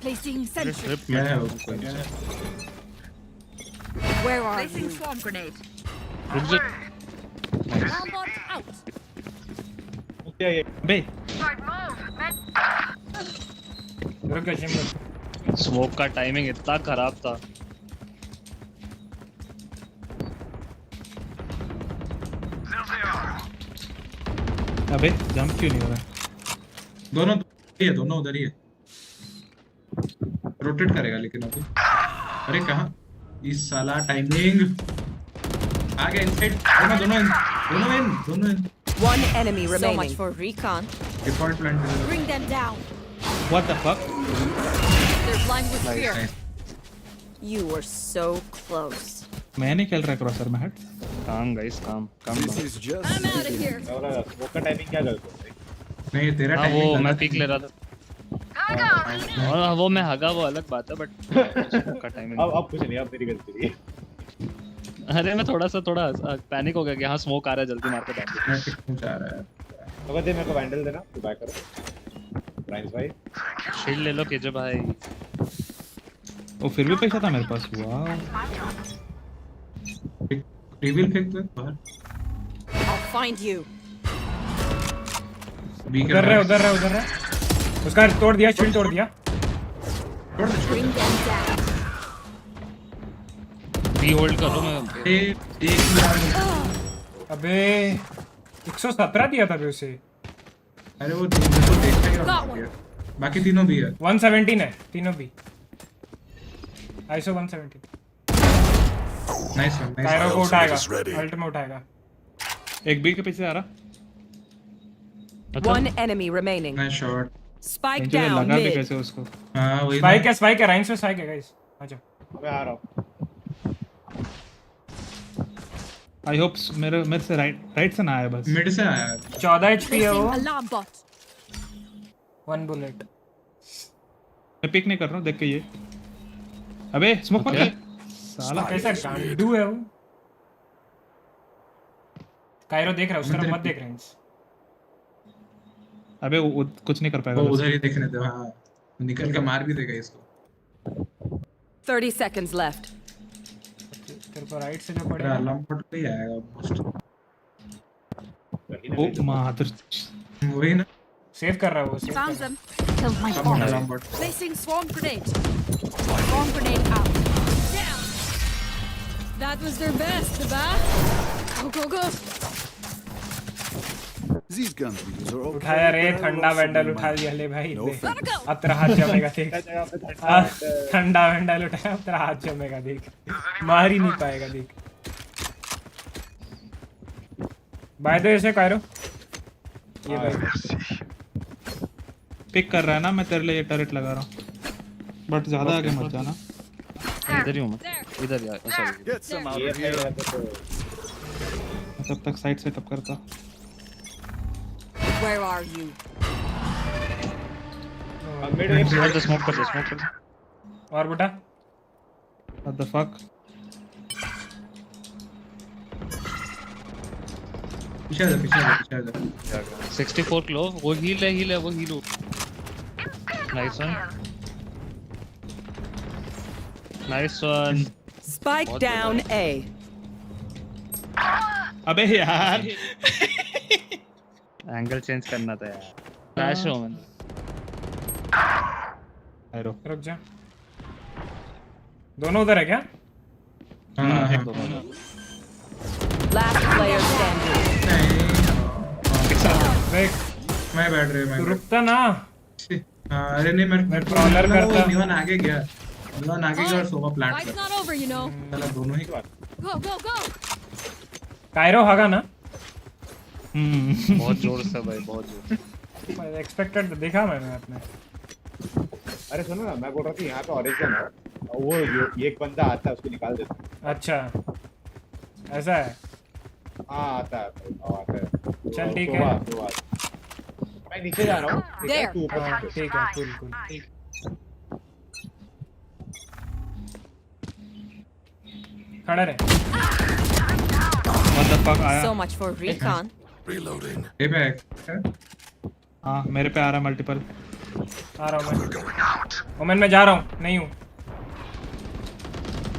Placing sentry. क्या है वो? Where are Placing you? swarm grenade. रुक जा Alarm bot out. बे रुक जा चिंबर। स्मोक का टाइमिंग इतना खराब था। अबे जंप क्यों नहीं हो रहा? दोनों उधर ही है। रोटेट करेगा लेकिन अभी। अरे कहाँ? इस साला टाइमिंग आ गया इनसाइड। दोनों इन। One enemy remaining. So much for recon. Default plant. Bring them down. What the fuck? They're blind with fear. Nice. You were so close. मैं नहीं खेल रहा क्रॉसर में हट। काम गाइस काम This is just I'm out of here. Smoke का timing क्या करते हो? नहीं तेरा हाँ वो टाइमिंग मैं पीक ले रहा था। और वो मैं हगा वो अलग बात है बट का टाइमिंग। अब कुछ नहीं, अब मेरी गलती है। अरे मैं थोड़ा पैनिक हो गया कि हाँ स्मोक आ रहा है जल्दी मार के डाल दे। जा रहा है। अगर दे मेरे को वैंडल देना तो बाय करो प्राइस भाई। शील्ड ले लो केजे भाई। वो फिर भी पैसा था मेरे पास। वाह रिवील फेंक दो बाहर। I'll find you. उधर रहे। उसका तोड़ दिया, शील्ड तोड़ दिया। Bring them down. B hold करो मैं। अबे 117 दिया था उसे। अरे वो तो देखा ही होगा। बाकी तीनों भी है। 117 है तीनों भी। ISO 117। Nice one. कायरो को उठाएगा, अल्ट में उठाएगा। एक बी के पीछे आ रहा। One enemy remaining. Nice shot. Spike down लगा भी mid. कैसे उसको? हां वही। स्पाइक है राइंस में स्पाइक है गाइस। आजा मैं आ रहा हूं। आई होप मेरे से राइट से ना आया बस। मिड से आया। 14 HP है वो। Alarm bot. 1 बुलेट। मैं पिक नहीं कर रहा हूं, देख के ये। अबे स्मोक मत कर। साला कैसा गांडू है वो। कायरो देख रहा है, उस तरफ मत देख राइंस। अबे वो कुछ नहीं कर पाएगा। वो उधर ही देखने दो। हां निकल के मार भी देगा इसको। 30 seconds left. तेरे को राइट से जो पड़ेगा। अलार्म बट पे ही आएगा ऑलमोस्ट। ओ मादर। वही ना। सेव कर रहा है वो। Found them. Killed my bot. Placing swarm grenade. Swarm grenade out. Down. That was their best, Go. These guns we use are okay. उठाया रे, ठंडा वैंडल उठा लिया ले भाई। अब तेरा हाथ जमेगा देख। ठंडा वैंडल उठाया, अब तेरा हाथ जमेगा देख। मार ही नहीं पाएगा देख। बाय द वे से कायरो ये भाई पिक कर रहा है ना, मैं तेरे लिए ये टर्रेट लगा रहा हूं। बट ज्यादा आगे मत जाना। इधर ही हूं मैं। इधर यार sorry. Get some out of here. तब तक साइड सेटअप करता। Where are you? स्मोक कर। और बेटा What the fuck? पीछे जा। 64 क्लो। वो हील है वो heal. Nice one. Spike down A. अबे यार एंगल चेंज करना था यार। फ्लैश हो मैंने। रुक जा। दोनों उधर है क्या? Last player standing. देख मैं बैठ रहा हूं। तू रुकता ना। अरे नहीं मैं प्रॉलर करता। निवन आगे गया और सोवा plant Fight's not over, you know. चला दोनों ही बात। Go. कायरो हागा ना। बहुत जोर से भाई, बहुत जोर। एक्सपेक्टेड देखा मैंने अपने। अरे सुनो ना, मैं बोल रहा था यहाँ पे ऑरिजिन है, वो ये एक बंदा आता है उसको निकाल देता है। अच्छा ऐसा है। हाँ आता है। चल ठीक है, मैं नीचे जा रहा हूँ। ठीक है कूल। खड़ा रहे। What the fuck आया? So much for recon. Reloading. ये बैग। हाँ मेरे पे आ रहा है मल्टीपल। आ रहा हूँ मैं। ओमेन मैं जा रहा हूँ, नहीं हूँ।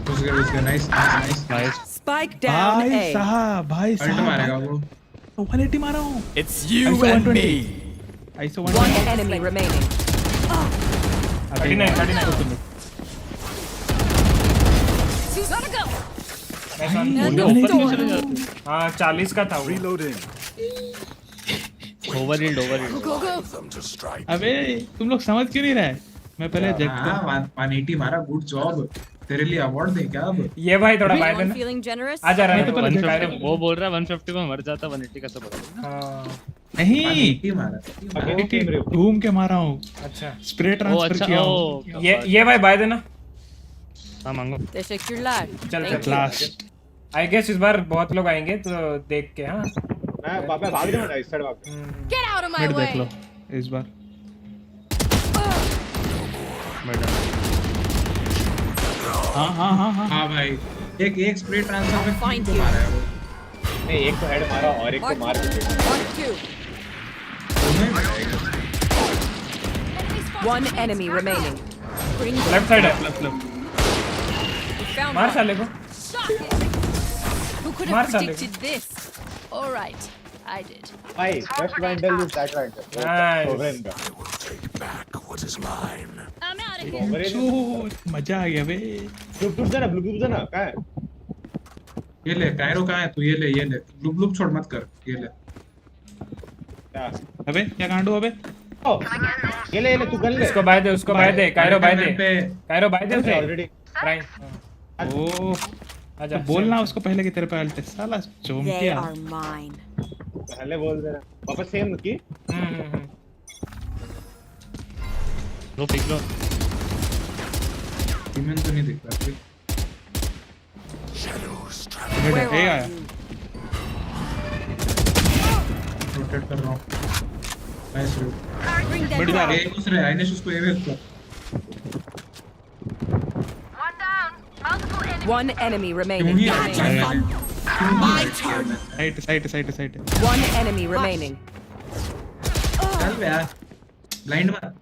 घुस गया, nice nice nice. Spike down A. भाई अल्ट मारेगा वो। 180 मारा हूँ। It's you and me. ISO One 120. enemy remaining. 39 Gotta go. हाँ 40 का था वो। ओवरहील्ड Go go. अबे तुम लोग समझ क्यों नहीं रहे? मैं पहले हाँ 180 मारा, गुड जॉब। तेरे लिए अवार्ड दे क्या अब? ये भाई थोड़ा बाय Anyone देना। feeling generous? आ जा रहा है। 150 वो बोल रहा है 150 में मर जाता 180 कैसे बोला? नहीं 180 मारा। 180 घूम के मारा हूँ। अच्छा स्प्रे ट्रांसफर किया हूँ। ये भाई बाय देना। हाँ मांगो। Teşekkürler. चल लास्ट आई गेस इस बार बहुत लोग आएंगे तो देख के। हाँ मैं भाग रहा हूँ इस साइड भाग। Get out of my mid देख way. लो इस बार। हाँ हाँ भाई एक स्प्रे ट्रांसफर में Find को you. मारा है वो। नहीं एक तो हेड मारा और एक को मार दिया। One enemy remaining. Left side है। Found मार one. साले को। Who could Mar have sale predicted this? All right, I did. भाई first vandal is that vandal. Nice. Sovereign का। I'm out of here. Sovereign। मजा आ गया बे। ब्लू जाना कहाँ है? ये ले कायरो कहाँ है तू? ये ले ब्लू छोड़ मत कर, ये ले। क्या? अबे क्या कांडू अबे? ये ले तू गन ले। उसको बाय दे, उसको बाय दे। कायरो बाय दे, कायरो बाय दे उसे। ऑलरेडी। राइट। ओह आजा। तो बोलना उसको पहले की तेरे पे अल्ट है। साला चोम They किया। are mine. पहले बोल दे रहा। वापस सेम की। लो पिक लो। टीमन तो नहीं दिख रहा। मिड है आया। रोटेट कर रहा हूँ। Nice route. Bring them mid जा down. रहे। घुस रहे आइनेश उसको ये भेज दो। One enemy क्यों remaining. ही आया? साइड। One enemy remaining. चल बे यार। ब्लाइंड मार।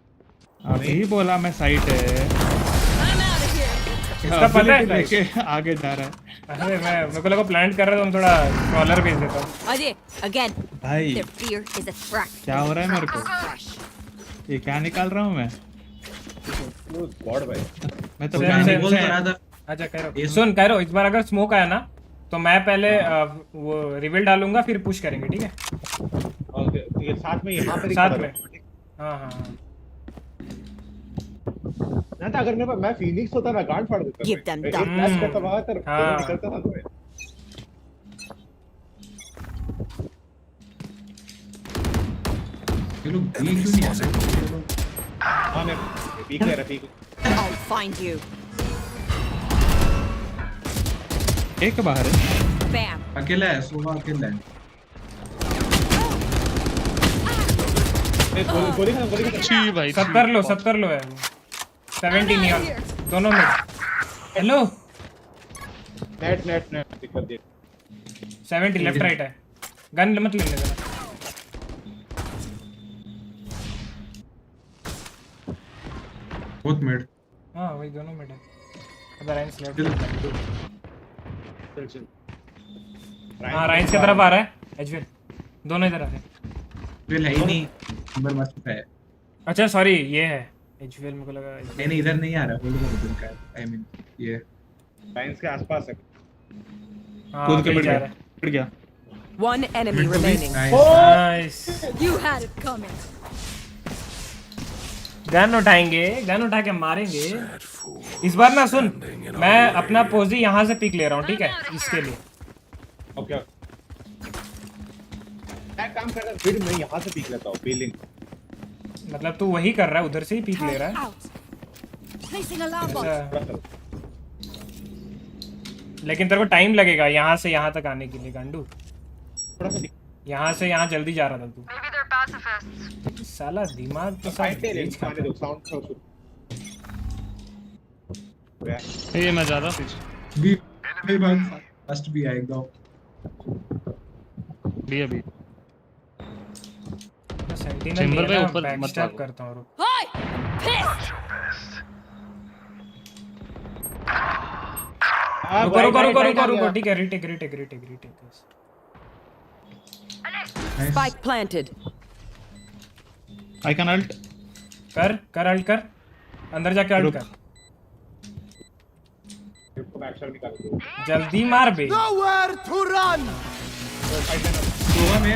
अभी बोला मैं साइड है। I'm out of here. इसका पता है लेके आगे जा रहा है। अरे मेरे को लगा प्लांट कर रहा था, हम थोड़ा स्क्रॉलर भेज देता हूँ। Ajay, again. भाई Their fear is a threat. क्या हो रहा है मेरे को? ये क्या निकाल रहा हूँ मैं? गॉड भाई। मैं तो से- बोल तो रहा था। अच्छा कायरो सुन, कायरो इस बार अगर स्मोक आया ना तो मैं पहले वो रिवील डालूंगा, फिर पुश करेंगे, ठीक है? ओके ये साथ में यहाँ पे साथ में। हाँ ना था अगर मैं फिनिक्स होता ना गांड फाड़ देता। Give them एक dumb. मैच करता वहां तर हाँ। निकलता था तो। ये लोग बी क्यों नहीं आ रहे? हाँ मैं पीक ले रहा पीक। I'll find you. एक बाहर है। Bam. अकेला है, सोवा अकेला है। गोली खत्म। छी भाई 70 लो है वो। 70 नहीं और दोनों में। हेलो नेट दिक्कत दे। 70 लेफ्ट राइट है। गन मत लेने देना। बहुत मिड। हाँ वही दोनों में है। अगर राइन्स लेफ्ट। चल। हाँ राइन्स की तरफ आ रहा है। एजवेल दोनों इधर आ रहे हैं। वेल है ही नहीं, नंबर मत चुका है। अच्छा सॉरी ये है एजवेल, मेरे को लगा नहीं इधर नहीं आ रहा, होल्ड कर उधर का। आई मीन ये लाइंस के आसपास है। हाँ कूद के कहीं बढ़ जा गया। रहा है। बढ़ गया। One enemy remaining. Nice. You had it coming. Gun उठाएंगे, गन उठा के मारेंगे इस बार ना। सुन मैं अपना पोजी यहाँ से पिक ले रहा हूँ, ठीक है? इसके लिए ओके मैं काम कर रहा हूँ, फिर मैं यहाँ से पीक लेता हूँ। फीलिंग मतलब तू वही कर रहा है, उधर से ही पीक ले रहा है। Out. Placing alarm bot. अच्छा। लेकिन तेरे को टाइम लगेगा यहाँ से यहाँ तक आने के लिए गांडू। यहाँ से यहाँ जल्दी जा रहा था तू। साला दिमाग तो सब glitch खा रहा है। ये मैं जा रहा हूँ। बी बात फर्स्ट भी आएगा। बी अभी सेंटिनल चेंबर पे नहीं है ना, ऊपर मत backstab भागो। करता हूँ। Hi. Pissed. रुको ठीक है retake Spike planted. I can ult. कर अल्ट कर अंदर जाके अल्ट कर जल्दी मार बे Nowhere to run.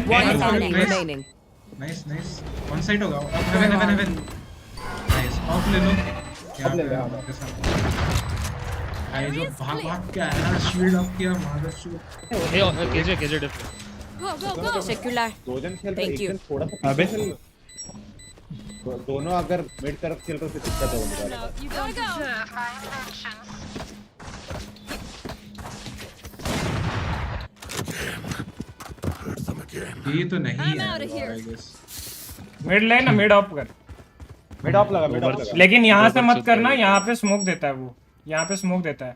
One enemy remaining. Nice one side होगा हेवन नाइस ऑफ ले लो यहां पे भाई जो भाग के आया ना शील्ड ऑफ किया मादर शूट केजे डिफ Go. Secular. दो जन खेल Thank you. थोड़ा सा अबे दोनों अगर मिड तरफ खेल रहे तो दिक्कत होगी You gotta go. ये तो नहीं I'm है out of here. I guess mid ले ना मिड ऑफ कर मिड ऑफ लगा लेकिन यहाँ से मत करना यहाँ पे स्मोक देता है वो यहाँ पे स्मोक देता है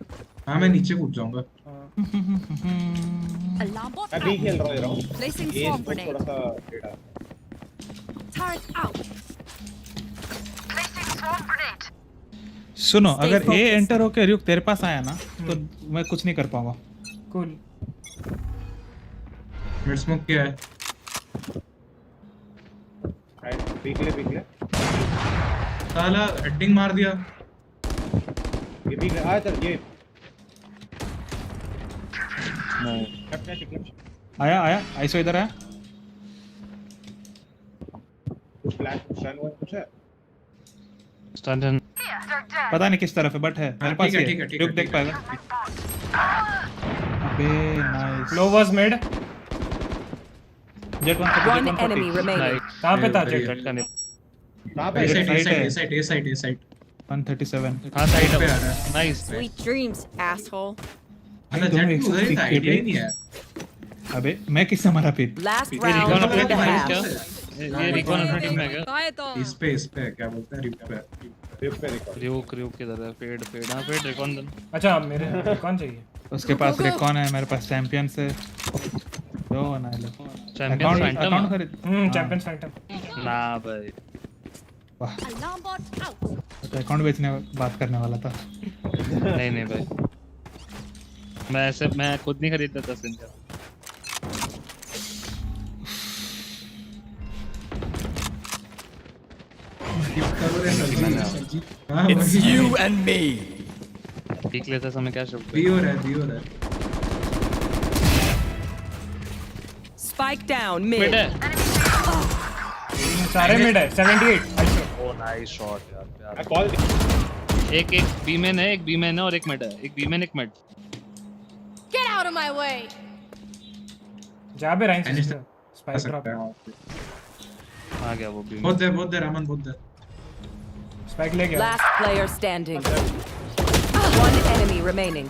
हां मैं नीचे कूद जाऊंगा Alarm bot मैं भी out. खेल रहा हूँ Placing ये swarm थोड़ा grenade. सा टेढ़ा Turret out. सुनो अगर ए एंटर होके RyuK तेरे पास आया ना तो मैं कुछ नहीं कर पाऊंगा कूल मिड स्मोक किया है पीक ले साला हेडिंग मार दिया ये पीक ले आ चल ये आया आइसो इधर आया कुछ फ्लैश स्टन हुआ कुछ है स्टन पता नहीं किस तरफ है बट है मेरे पास ठीक है RyuK देख पाएगा अबे nice low was mid jet One enemy 140 remaining. कहाँ पे था जेट कहां पे ए साइड 137 हां साइड पे आ रहा है नाइस Sweet dreams, asshole. अरे जेट उधर ही था आईडिया ही नहीं है अबे मैं किससे मारा फिर Last ये round recon of the अपने half. क्या ये रिकॉन अपने टीम में क्या Quiet on. इस पे क्या बोलते हैं रिप पे RyuK किधर है फेड हां फेड रिकॉन देन अच्छा मेरे कौन चाहिए उसके पास रिकॉन है मेरे पास चैंपियंस है लो ना लो चैंपियंस फैंटम अकाउंट खरीद चैंपियंस फैंटम ना भाई वाह Alarm bot out. तो अकाउंट बेचने बात करने वाला था नहीं भाई मैं खुद नहीं खरीदता था स्किन का It's you and me. Peak लेते समय क्या शब्द बी हो रहा है Spike down मिड mid. है सारे मिड है 78 ओ नाइस शॉट यार प्यार कॉल एक बी में है एक बी में है और एक मिड है एक बी में एक mid Get out of my way. जा बे राइन स्पाइक ड्रॉप आ गया वो बी बहुत देर अमन बहुत देर स्पाइक ले गया Last player standing. One enemy remaining.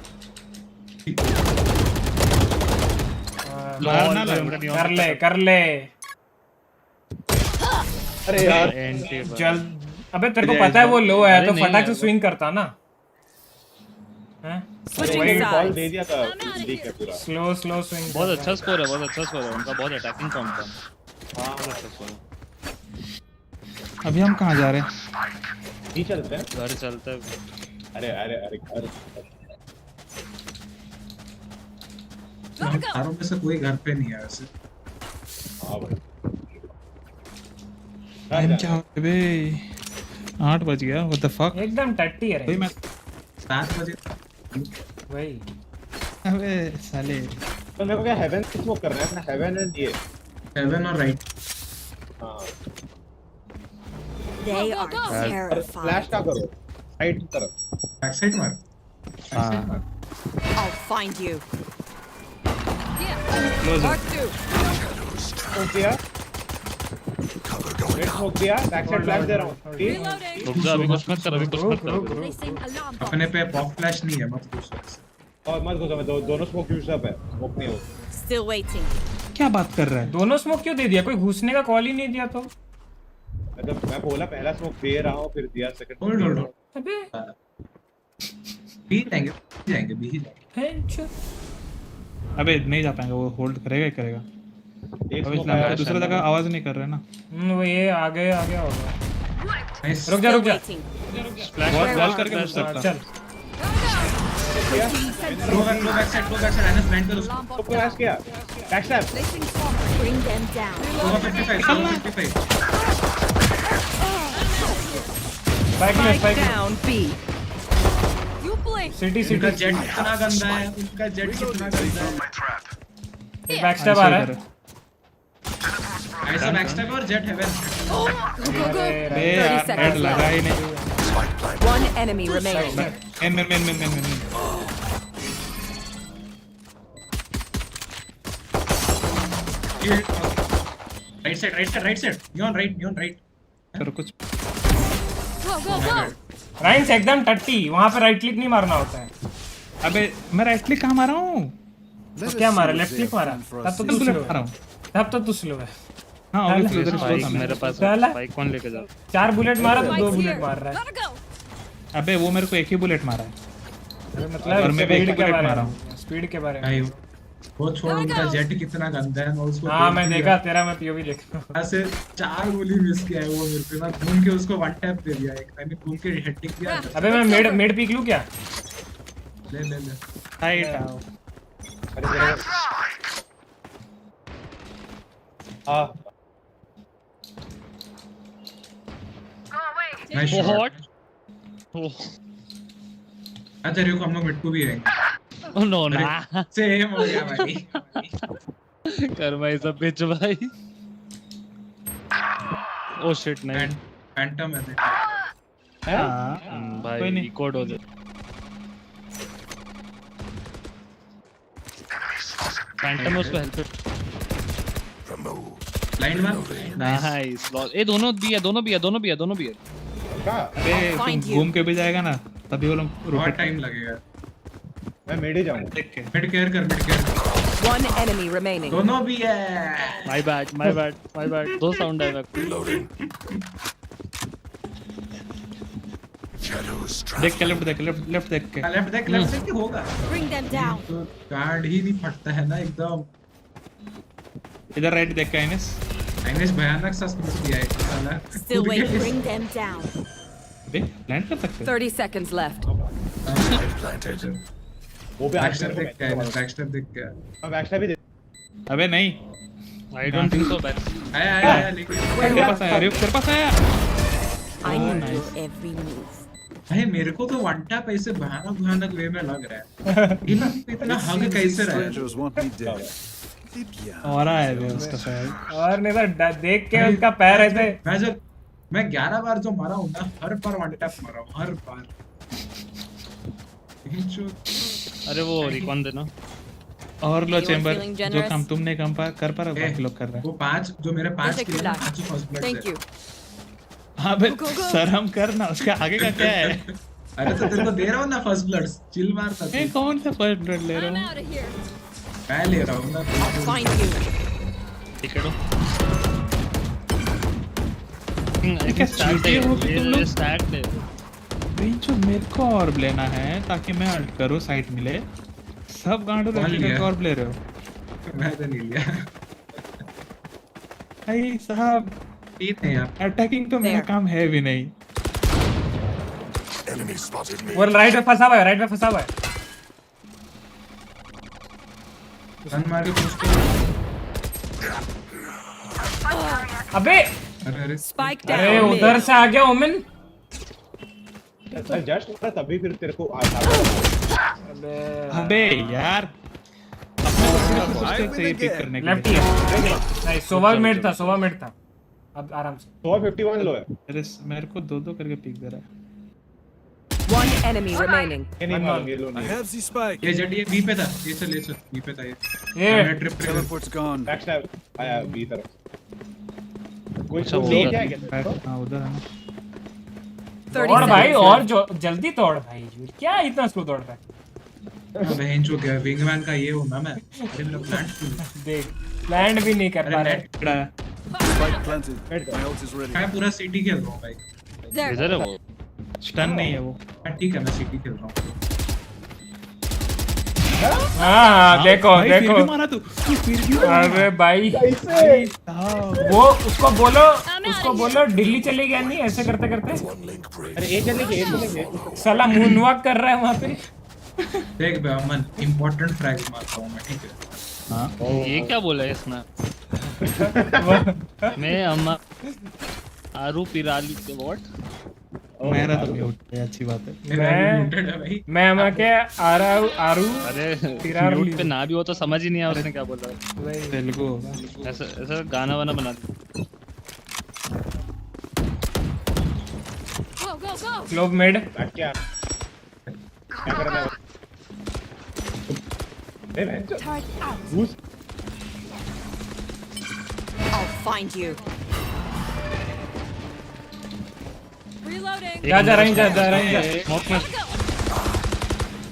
कर ले अरे यार जल्द अबे तेरे को पता है वो लो है तो फटाक से स्विंग करता ना हैं Switching कॉल sides. दे दिया था ठीक है पूरा स्लो स्विंग बहुत अच्छा स्कोर है उनका बहुत अटैकिंग फॉर्म था बहुत अच्छा स्कोर है अभी हम कहाँ जा रहे हैं ही चलते हैं घर चलते हैं अरे घर चारों में से कोई घर पे नहीं है वैसे हां भाई टाइम क्या हो गया बे 8 बज गया व्हाट द फक एकदम टट्टी है भाई मैं 7 बजे वही अबे साले तो मेरे को क्या हेवन स्मोक कर रहा है अपना हेवन एंड ये हेवन और राइट हां They are terrified. फ्लैश का करो राइट की तरफ बैक साइड मार हां I'll find you. Close Mark 2. Smoke दिया रेड स्मोक दिया बैक साइड फ्लैश दे रहा हूं ठीक रुक जा अभी कुछ मत कर Placing alarm bot. अपने पे पॉप फ्लैश नहीं है मत घुस और मत घुसो मैं दोनों स्मोक यूज अप है स्मोक नहीं हो Still waiting. क्या बात कर रहा है दोनों स्मोक क्यों दे दिया कोई घुसने का कॉल ही नहीं दिया तो मतलब मैं बोला पहला स्मोक दे रहा हूं फिर दिया सेकंड होल्ड अबे बी जाएंगे बी ही जाएंगे अबे नहीं जा पाएंगे वो होल्ड करेगा ही करेगा एक अब इसलिए हम दूसरी जगह आवाज नहीं कर रहे ना वो ये आगे आ गया होगा Nice. रुक जा फ्लैश करके घुस सकता। चल Go back side. Anas blind कर उसको. क्रैश किया backstab Bring them down. Over 55. Spike Down B. You play. City उनका जेट कितना गंदा है. बैकस्टैप आ रहा है। ऐसा बैकस्टैप और Jett heaven. Go, go, go. अरे यार हेड लगा ही नहीं। One enemy remaining. Main Right side. Neon right. करो कुछ। Go, go, go. राइन्स एकदम टट्टी, वहाँ पे राइट क्लिक नहीं मारना होता है। अबे मैं राइट क्लिक कहाँ मारा हूँ? तो क्या मारा? लेफ्ट क्लिक मारा। तब तो तू स्लो है। हाँ obviously उधर स्लो था मेरे पास साला। बाइक कौन लेके जा? 4 बुलेट मारा तो 2 बुलेट मार रहा है। Gotta go. अबे वो मेरे को एक ही बुलेट मारा है। अरे और मतलब मैं भी एक स्पीड के बुलेट बारे मारा में, हूँ। स्पीड के बारे में। भाई वो छोड़, उनका जेट कितना गंदा है. मैं उसको हाँ मैं देखा, तेरा मैं पीओवी देखा। ऐसे 4 गोली मिस किया है वो मेरे पे. मैं घूम के उसको वन टैप दे दिया. एक मैंने घूम के हेडटिक किया. अबे मैं मेड पीक लूं क्या? ले हाइट आओ। हां नाइस What? अच्छा RyuK हम लोग मिड को भी रहेंगे. Oh no ना. सेम हो गया भाई. कर भाई सब बिच भाई. Oh shit नहीं. फैंटम है. हाँ भाई रिकॉर्ड हो जाए. फैंटम उसको हेल्प. लाइन में. नाइस. ये दोनों भी है. अबे तुम घूम के भी जाएगा ना तभी वो लोग बहुत टाइम लगेगा. मैं मिड ही जाऊंगा. मिड केयर कर. One enemy remaining. दोनों भी है. My bad. दो साउंड है. देख के लेफ्ट देख के. लेफ्ट देख के होगा. Bring them down. कार्ड ही नहीं फटता है ना एकदम. इधर राइट देख के आइनेस भयानक सा स्किल दिया है साला. Still wait. Bring them down. बे प्लांट कर सकते हैं। 30 seconds left. वो भी बैकस्टैप देख के है. मैं बैकस्टैप भी दे. अबे नहीं, I don't think so. आया लेकिन तेरे पास आया. RyuK तेरे पास आया. I know your every move. भाई मेरे को तो वन टैप ऐसे भयानक वे में लग रहा है. इतना हग कैसे रहा है. और आया है उसका शायद. और नहीं तो देख के उसका पैर ऐसे. मैं 11 बार जो मारा हूँ ना, हर बार वन टैप मारा हूँ, हर बार. अरे वो रिकॉन देना. और लो चेंबर जो काम तुमने कर पा रहे हो बाकी लोग कर रहे हैं. वो 5 जो मेरे 5 किल हैं, 5 फर्स्ट ब्लड. Thank you. हाँ बे शर्म करना, उसके आगे का क्या है. अरे तो तेरे को दे रहा हूँ ना फर्स्ट ब्लड. चिल मार सकते. ए कौन सा फर्स्ट ब्लड ले रहा I'm out of here. मैं ले रहा हूँ ना. Find you. टिकटो. क्या चीटिए हो तुम लोग. स्टार्ट है. जो मेरे को और लेना है ताकि मैं अल्ट करूँ, साइट मिले. सब गांडो रखने का और ले रहे हो. मैं तो नहीं लिया. भाई साहब ठीक है यार. अटैकिंग तो मेरा काम है भी नहीं. वो राइट में फंसा हुआ है. रन मार के पुश कर. अबे अरे Spike अरे down. उधर से आ गया ओमेन. जस्ट तभी फिर तेरे को अबे यार अपने को सिर्फ सही पिक करने के लिए. लेफ्टी है. नहीं सोवा मिड था. अब आराम से. 51 लो है. अरे मेरे को 2-2 करके पिक दे रहा है. One enemy remaining. नहीं मालूम ये लो I नहीं. have the spike. ये जट ये बी पे था. ये चल बी पे था ये. ये ट्रिप Teleport's gone. बैकस्टैप आया बी तरफ. कोई अच्छा, नहीं क्या है. हाँ उधर है ना. 30 और भाई seconds और left. जो जल्दी तोड़ भाई. क्या इतना स्लो तोड़ रहा है. बहन चो गया. विंगमैन का ये हूं ना मैं. अरे मेरा प्लांट देख लैंड भी नहीं कर पा रहे. Spike planted. My ult is ready. मैं पूरा सिटी खेल रहा हूं भाई. There. इधर है वो. स्टन नहीं है वो. ठीक है मैं सिटी खेल रहा हूं. हाँ देखो भाई, फिर देखो भी मारा तू फिर भी मारा। अरे भाई वो उसको बोलो दिल्ली चले गया नहीं ऐसे करते करते। अरे एक चलेंगे साला मून वॉक कर रहा है वहाँ पे। देख बे अमन इंपॉर्टेंट फ्रैग मारता हूँ मैं ठीक है। हाँ ये क्या बोला है इसने? मैं अम्मा आरू पिराली के व्हाट? मेरा तो म्यूट है, अच्छी बात है। मैं अमा के आरू अरे म्यूट पे ना भी हो तो समझ ही नहीं आया उसने क्या बोला। तेलुगु ऐसा ऐसा गाना वाना बना दे। Go, go, go! Globe made क्या करना है? Turret out. I'll find you. Reloading. जा रही जा स्मोक में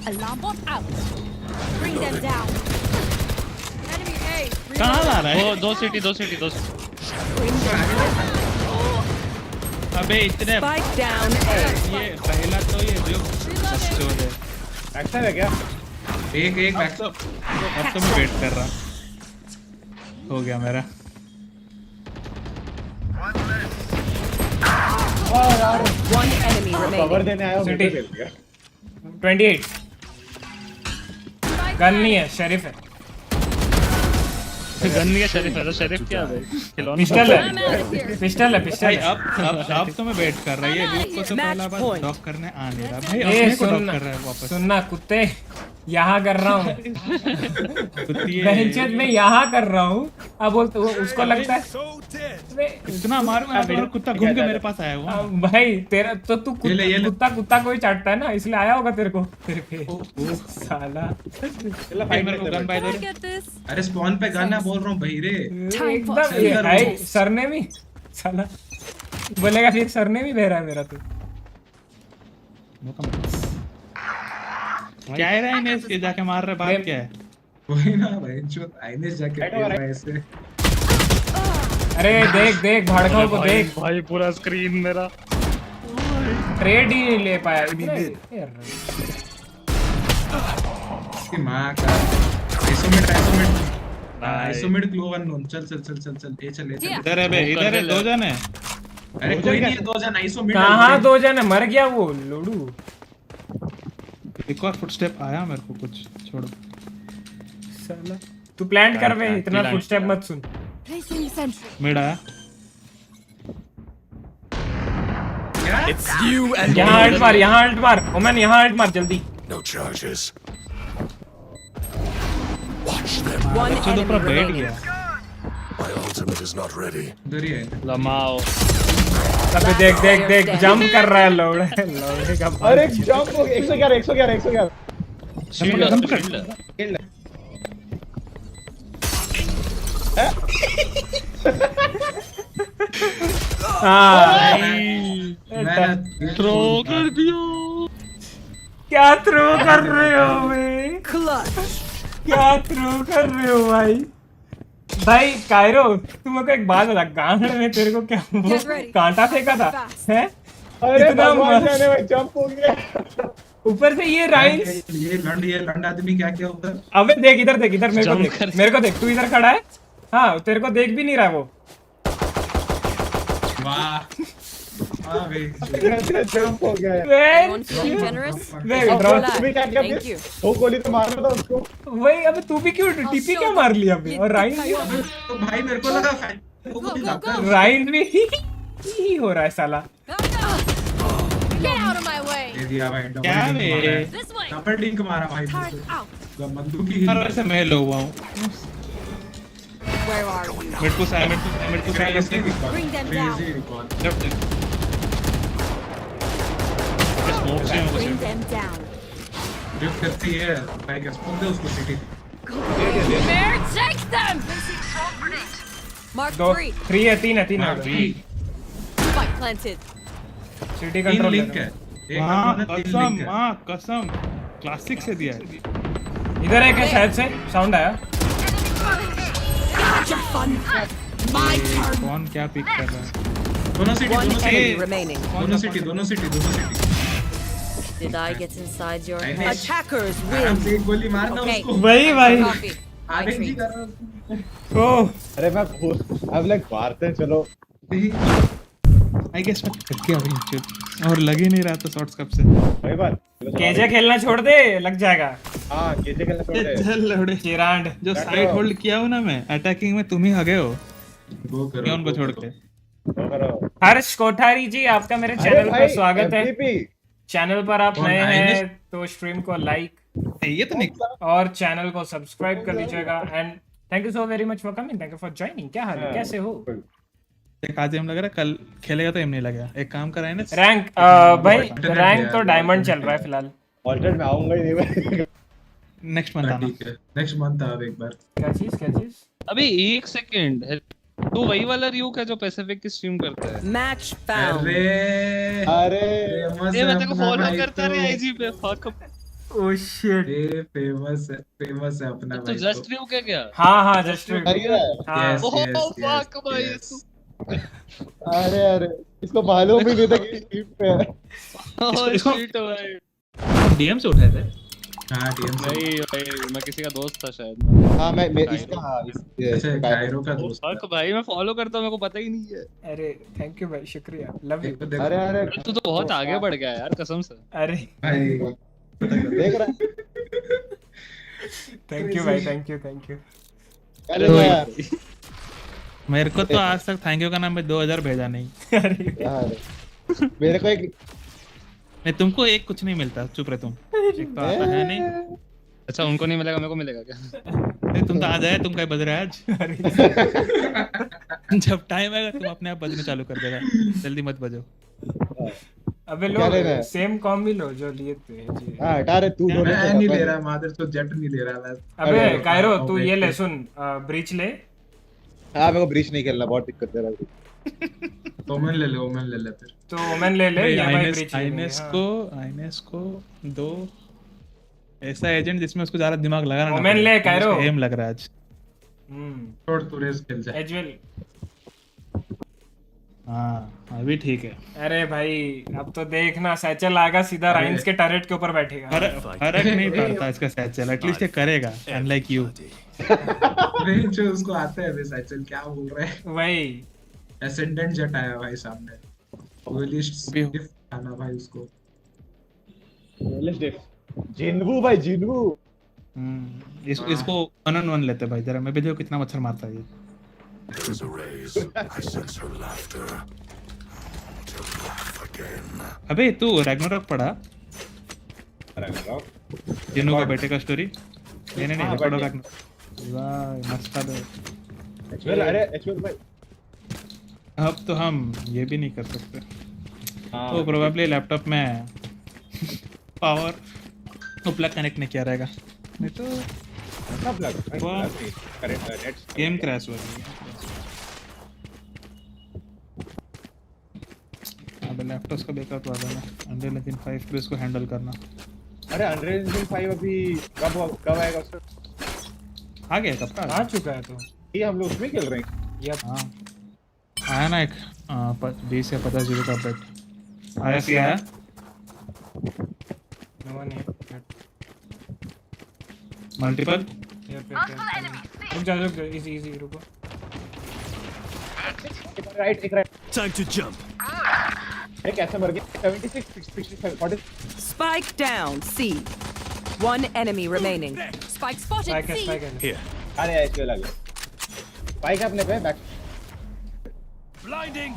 Alarm bot out. Bring them down. Enemy A. कहाँ ला रहा है? दो सिटी अबे इतने Spike down A. ये पहला तो ये जो बच्चों है। एक्टर है क्या? एक बैक अब तो मैं वेट कर रहा। हो गया मेरा। One enemy cover remaining. देने आया हूँ सिटी। खेल गया 28 गन नहीं है शरीफ है। गन नहीं है शरीफ है तो शरीफ क्या है खिलौना? पिस्टल है भाई अब तो मैं वेट कर रहा है। ये ल्यूक को तो पहला बार ड्रॉप करने आ नहीं रहा भाई। ए अपने को ड्रॉप कर रहा है वापस। सुनना कुत्ते यहाँ कर रहा हूँ कुत्ती मैं यहाँ कर रहा हूँ। अब बोलते उसको लगता है इतना मारूंगा तो कुत्ता घूम के मेरे पास आया हुआ। भाई तेरा तो तू कुत्ता कोई चाटता है ना इसलिए आया होगा तेरे को तेरे पे साला। भाई मेरे को गन बाय दो। Get this. अरे स्पॉन पे गाना बोल रहा हूँ भाई रे। एकदम सरने भी साला बोलेगा फिर सरने भी बह रहा है मेरा तो। क्या है रहा है इसके जाके मार रहे बात क्या है? वही ना भाई जो आईने जाके खेल रहा है ऐसे। अरे देख भाड़काओ को देख भाई पूरा स्क्रीन मेरा ट्रेड ही नहीं ले पाया। इसकी माँ का आइसोमेट ग्लो वन चल ये चल इधर है बे इधर है दो जन है। अरे कोई नहीं है दो जन आइसोमेट कहाँ दो जन है मर गया वो लोडू। एक और फुटस्टेप आया मेरे को कुछ छोड़ो साला तू प्लांट कर बे इतना फुटस्टेप मत सुन। Placing sentry. मेरा It's you and यहाँ अल्ट मार ओमन यहाँ अल्ट मार जल्दी। no charges. Watch them. One तो enemy पूरा बैठ remaining. गया। My ultimate is not ready. उधर ही है। लमाओ अबे देख जंप कर रहा है लोड़े का। अरे जंप हो 111 शील्ड मैंने थ्रो कर दिया। क्या थ्रो कर रहे हो बे? क्या थ्रो कर रहे हो भाई कायरो तू मेरे को एक बात बता गांड में तेरे को क्या वो कांटा फेंका था हैं? अरे भगवान जाने भाई जंप हो गया ऊपर से ये राइन्स ये लंड आदमी क्या उधर। अबे देख इधर मेरे को देख तू इधर खड़ा है। हाँ तेरे को देख भी नहीं रहा वो। वाह जंप हो गया। Anyone feeling generous? Thank you. वो गोली तो मारना था उसको। वही अबे तू भी क्यों टीपी क्या मार लिया बे? और राइन तो भाई मेरे को लगा राइन भी ही हो रहा है साला। Get out of my way. दे दिया भाई क्या बे? This way. डबल डिंक मारा भाई Turret out. बंदूक की। हर वैसे मैं लो हुआ हूँ। Where are you? मेरे को Bring them down. स्मोक से Bring them down. ड्रिफ्ट करती है भाई का स्पॉन दे उसको city. Bear, take them. Mark दो 3. 3 है 3 है Spike planted. सिटी तीन कंट्रोल लिंक है। एक माँ कसम क्लासिक से दिया है। इधर है क्या शायद से साउंड आया। My turn. कौन क्या पिक कर रहा है? दोनों सिटी One enemy remaining. दोनों city Did I get inside your I head? know. Attackers आराम win. से एक गोली मारना Okay. उसको। वही भाई। Coffee. I आगे की treat. कर रहा हूँ। ओह अरे मैं अब लाइक मारते हैं चलो। आई गेस मैं थक गया भाई चुप और लग ही नहीं रहा था शॉट्स कब से। वही बात। केजे खेलना छोड़ दे, लग जाएगा। हाँ केजे खेलना छोड़ दे। चल लौड़े चिरांड जो साइड होल्ड किया हो ना मैं अटैकिंग में तुम ही आगे हो। वो करो। क्यों उनको छोड़ के? हर्ष कोठारी जी, आपका मेरे चैनल पर स्वागत है। चैनल पर आप नए हैं तो स्ट्रीम को लाइक ये तो नहीं और चैनल को सब्सक्राइब कर लीजिएगा। And thank you so very much for coming, thank you for joining. क्या हाल है, कैसे हो? एक आज हम लग रहा है कल खेलेगा तो एम नहीं लगेगा। एक काम कराए ना रैंक भाई रैंक तो डायमंड चल रहा है फिलहाल। ऑल्टर्नेट में आऊंगा ही नहीं। नेक्स्ट मंथ आना। ठीक है नेक्स्ट मंथ आ एक बार। क्या चीज? अभी एक सेकंड तू वही वाला RyuK है जो पैसिफिक की स्ट्रीम करता है? Match found. अरे ये मैं तेरे को फॉलो करता रहा आईजी पे। फक ओह शिट, ये फेमस है अपना तो भाई। जस्ट RyuK है क्या? हाँ जस्ट यस ओह फक भाई तू। अरे इसको मालूम ही नहीं था कि टीम पे है। ओह शिट भाई। डीएम से उठाए थे। हाँ टीम से। भाई मैं किसी का दोस्त था शायद। हाँ मैं इसका अच्छा कायरो का दोस्त। फक भाई मैं फॉलो करता हूँ, मेरे को पता ही नहीं है। अरे थैंक यू भाई, शुक्रिया, लव यू। अरे तू तो बहुत आगे बढ़ गया यार कसम से। अरे भाई देख रहा है। थैंक यू भाई, थैंक यू। अरे यार मेरे को तो आज तक थैंक यू का नाम में 2000 भेजा नहीं। यार मेरे को एक नहीं, तुमको एक कुछ नहीं मिलता, चुप रहे तुम। एक तो आता है नहीं। अच्छा उनको नहीं मिलेगा, मेरे को मिलेगा क्या? अरे तुम तो आ जाए, तुम क्या बज रहे आज? जब टाइम आएगा तुम अपने आप बजने चालू कर देगा, जल्दी मत बजो। अबे लो सेम कॉम भी लो जो लिए थे जी। हां हटा रे तू बोले मैं नहीं ले रहा मादर तो जेट नहीं ले रहा मैं। अबे कायरो तू ये ले, सुन ब्रीच ले। हां मेरे को ब्रीच नहीं खेलना, बहुत दिक्कत दे रहा है। ओमेन ले ले फिर। तो ओमेन ले ये भाई ब्रीच। आईनेस को दो ऐसा एजेंट जिसमें उसको ज्यादा दिमाग लगाना ना। ओमेन ले कायरो। एम लग रहा है आज। छोड़ तू रेस खेल जा। एजवेल। हाँ अभी ठीक है। अरे भाई अब तो देखना सैचल आएगा सीधा राइन्स के टरेट के ऊपर बैठेगा। फर्क नहीं पड़ता इसका सैचल, एटलीस्ट ये करेगा अनलाइक यू। नहीं जो उसको आता है वैसा सैचल क्या बोल रहा है वही। एसेंडेंट जेट आया भाई सामने। लिस्ट डिफ आना भाई उसको। लिस्ट डिफ जिन्वू भाई जिन्वू। इसको 1-on-1 लेते भाई जरा। मैं भी देखो कितना मच्छर मारता है ये। There's a raise. I sense her laughter. To laugh again. अबे तू रैग्नारॉक पढ़ा? रैग्नारॉक जिन्नू का बेटे का स्टोरी? नहीं पढ़ो रैग्नारॉक। वाह मस्त था। एचवेल अरे एचवेल भाई अब तो हम ये भी नहीं कर सकते। तो प्रोबेबली लैपटॉप में पावर प्लग कनेक्ट नहीं किया रहेगा, नहीं तो गेम क्रैश हो जाएगी। अब लैपटॉप का बेकार प्रॉब्लम है। अनरियल इंजन 5 पे इसको हैंडल करना। अरे अनरियल इंजन 5 अभी कब आएगा उसका? आ गया कब का? आ चुका है तो ये हम लोग उसमें खेल रहे हैं। यप हाँ आया ना एक 20 या 50 जीबी का अपडेट आया। क्या है? नो नहीं मल्टीपल। रुक जा इजी रुको। राइट एक राइट। Time to jump. अरे कैसे मर गया? 76 65 40। Spike down. C. One enemy remaining. Spike spotted. C. Here. अरे ऐसे लगा। स्पाइक अपने पे बैक। Blinding.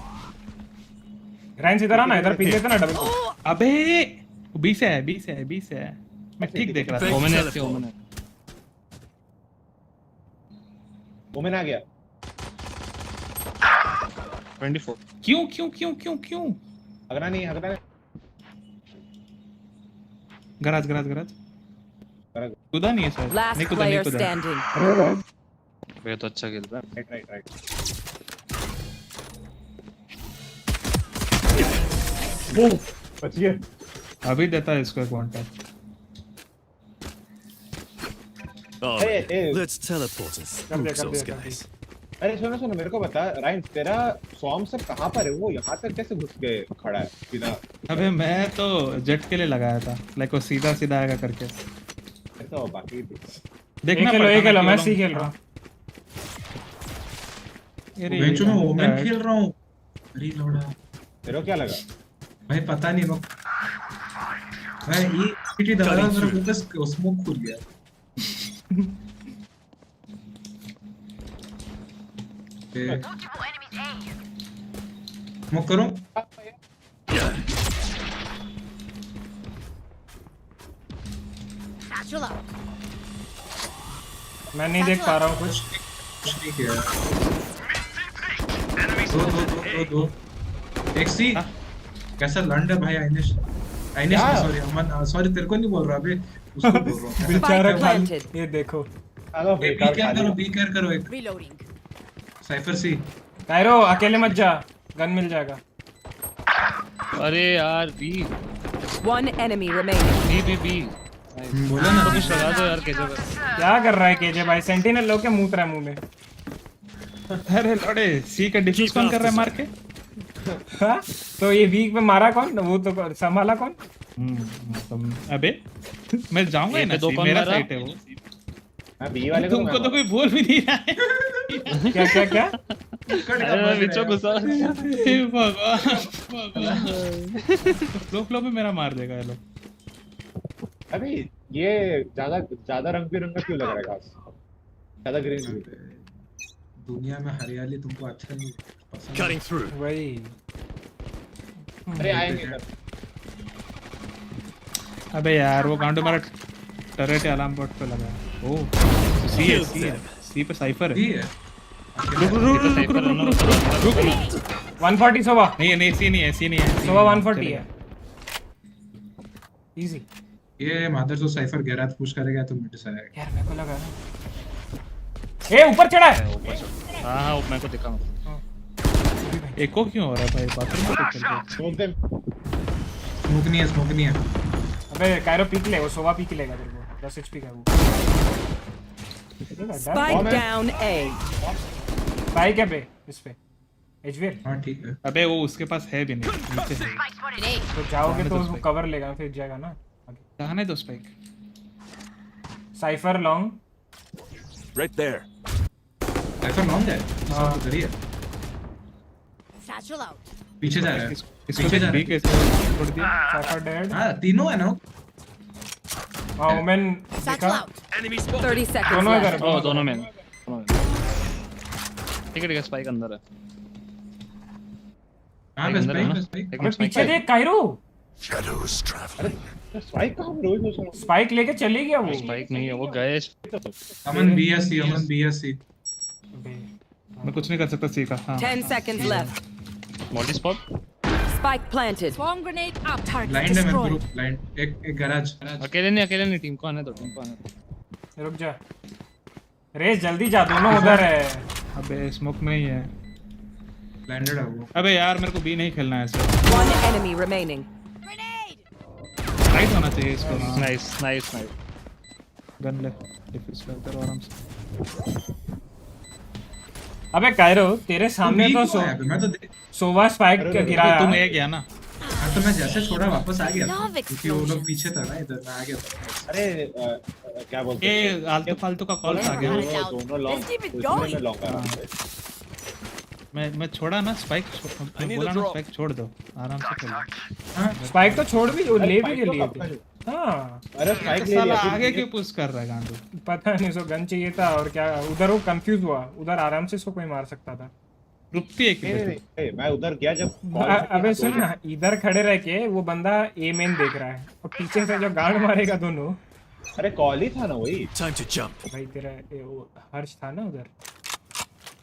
रैंस इधर आना, इधर पीछे ना डबल। अबे 20 है। मैं ठीक देख रहा था। ओमेन आ गया। 24। क्यों? अगना नहीं गराज कूदा नहीं है सर। Last नहीं कूदा player standing. वे तो अच्छा खेल रहा है। राइट बच गया। अभी देता है इसको एक one tap. All right, let's teleport us. Those guys. अरे सुनो मेरे को बता राइन, तेरा स्वॉर्म सब कहाँ पर है? वो यहाँ तक कैसे घुस के खड़ा है बिना? अबे मैं तो जेट के लिए लगाया था, लाइक वो सीधा सीधा आएगा करके। तो बाकी देखना पड़ेगा। मैं सी खेल रहा हूँ। बेंचो में ओमेन खेल रहा हूँ। अरे लौड़ा, तेरे को क्या लगा भाई? पता नहीं लोग भाई, ये पीटी दबा मेरा फोकस स्मोक खुल गया। स्मोक करूं? मैं नहीं देख पा रहा हूँ कुछ नहीं किया। दो एक सी कैसा लंड है भाई। आइनेश सॉरी अमन, सॉरी तेरे को नहीं बोल रहा अबे, उसको बोल रहा हूं। बेचारा खाली। ये देखो बी केयर करो एक साइफर सी। कायरो अकेले मत जा, गन मिल जाएगा। अरे यार B. One enemy remaining. B बोला ना कुछ लगा दो यार केजे पर। क्या कर रहा है केजे भाई? सेंटिनल लो के मूत रहा है मुंह में। अरे लड़े सी का डिफ्यूज कौन कर रहा है मार के? हाँ? तो ये वीक में मारा कौन? वो तो संभाला कौन? अबे मैं जाऊंगा ना, मेरा साइट है वो। बी वाले को तुमको तो कोई बोल भी नहीं रहा है। क्या अरे बिचो गुस्सा। फ्लो में मेरा मार देगा ये लोग। अभी ये ज्यादा रंग बिरंगा क्यों लग रहा है घास? ज्यादा ग्रीन दुनिया में हरियाली तुमको अच्छा नहीं पसंद? Cutting through. वही। अरे आएंगे इधर। अबे यार वो गांडू मारा टरेट अलार्म बोर्ड पे लगा है। ओ सी पे साइफर है। रुक 140 सोवा। नहीं सी नहीं है सोवा 140 है। इजी। ये मादर जो साइफर गैराज पुश करेगा तो मिड से आएगा यार। मेरे को लगा ना ए ऊपर चढ़ा है। हां मेरे को दिखा। एको क्यों हो रहा है भाई? बाथरूम में चल रहा है। स्मोक नहीं है। अबे कायरो पीक ले, वो सोवा पीक लेगा तेरे को। 10 एचपी का वो। Spike down A. स्पाइक है पे इस पे एजवेर। हां ठीक है। अबे वो उसके पास है भी नहीं, नीचे है। तो जाओगे तो उसको कवर लेगा, फिर जाएगा ना आगे। जाने दो spike. Cipher long Right there. Cipher long है। हां तो करिए। Satchel out. पीछे जा रहा है। पीछे जा रहा है। छोड़ दिया। Cipher dead. हां तीनों है ना। हां ओमेन देखा। Enemy spotted. 30 seconds दोनों left. इधर। दोनों में ठीक है स्पाइक अंदर है। हां बस स्पाइक। अबे पीछे देख कायरो। Shadows traveling. स्पाइक कहां है? रोज स्पाइक लेके चले गया वो। स्पाइक नहीं है वो गए। अमन बीएससी। मैं कुछ नहीं कर सकता सी का। हां 10 seconds left. Multi spot. Spike planted. Swarm grenade up. Target blind है मैं destroyed. Group blind. एक गैराज। अकेले नहीं टीम को आने दो। रुक जा रेस, जल्दी जा, दोनों उधर है। अबे स्मोक में ही है। ब्लाइंडेड है वो। अबे यार मेरे को बी नहीं खेलना है ऐसे। One enemy remaining. राइट होना चाहिए इसको। नाइस गन ले, डिफ्यूज कर दो आराम से। अबे कायरो तेरे सामने तो मैं तो सोवा स्पाइक गिराया। तुम एक गया ना। हां तो मैं जैसे छोड़ा वापस आ गया क्योंकि वो लोग पीछे था ना, इधर मैं आ गया था। अरे क्या बोलते हैं? ये आलतू फालतू का कॉल आ गया। दोनों लॉन्ग मैं छोड़ा ना स्पाइक। बोला ना स्पाइक छोड़ दो, आराम से खेलो। स्पाइक तो छोड़ भी ले भी लिए थे। हां अरे स्पाइक ले साला लिया। आगे क्यों पुश कर रहा है गांडू? पता नहीं, उसको गन चाहिए था और क्या। उधर वो कंफ्यूज हुआ, उधर आराम से उसको कोई मार सकता था। रुकती है कि मैं उधर गया जब। अबे सुन ना, इधर खड़े रह के वो बंदा ए मेन देख रहा है और पीछे से जो गार्ड मारेगा दोनों। अरे कॉल ही था ना वही। Time to jump. भाई तेरा वो हर्ष था ना उधर।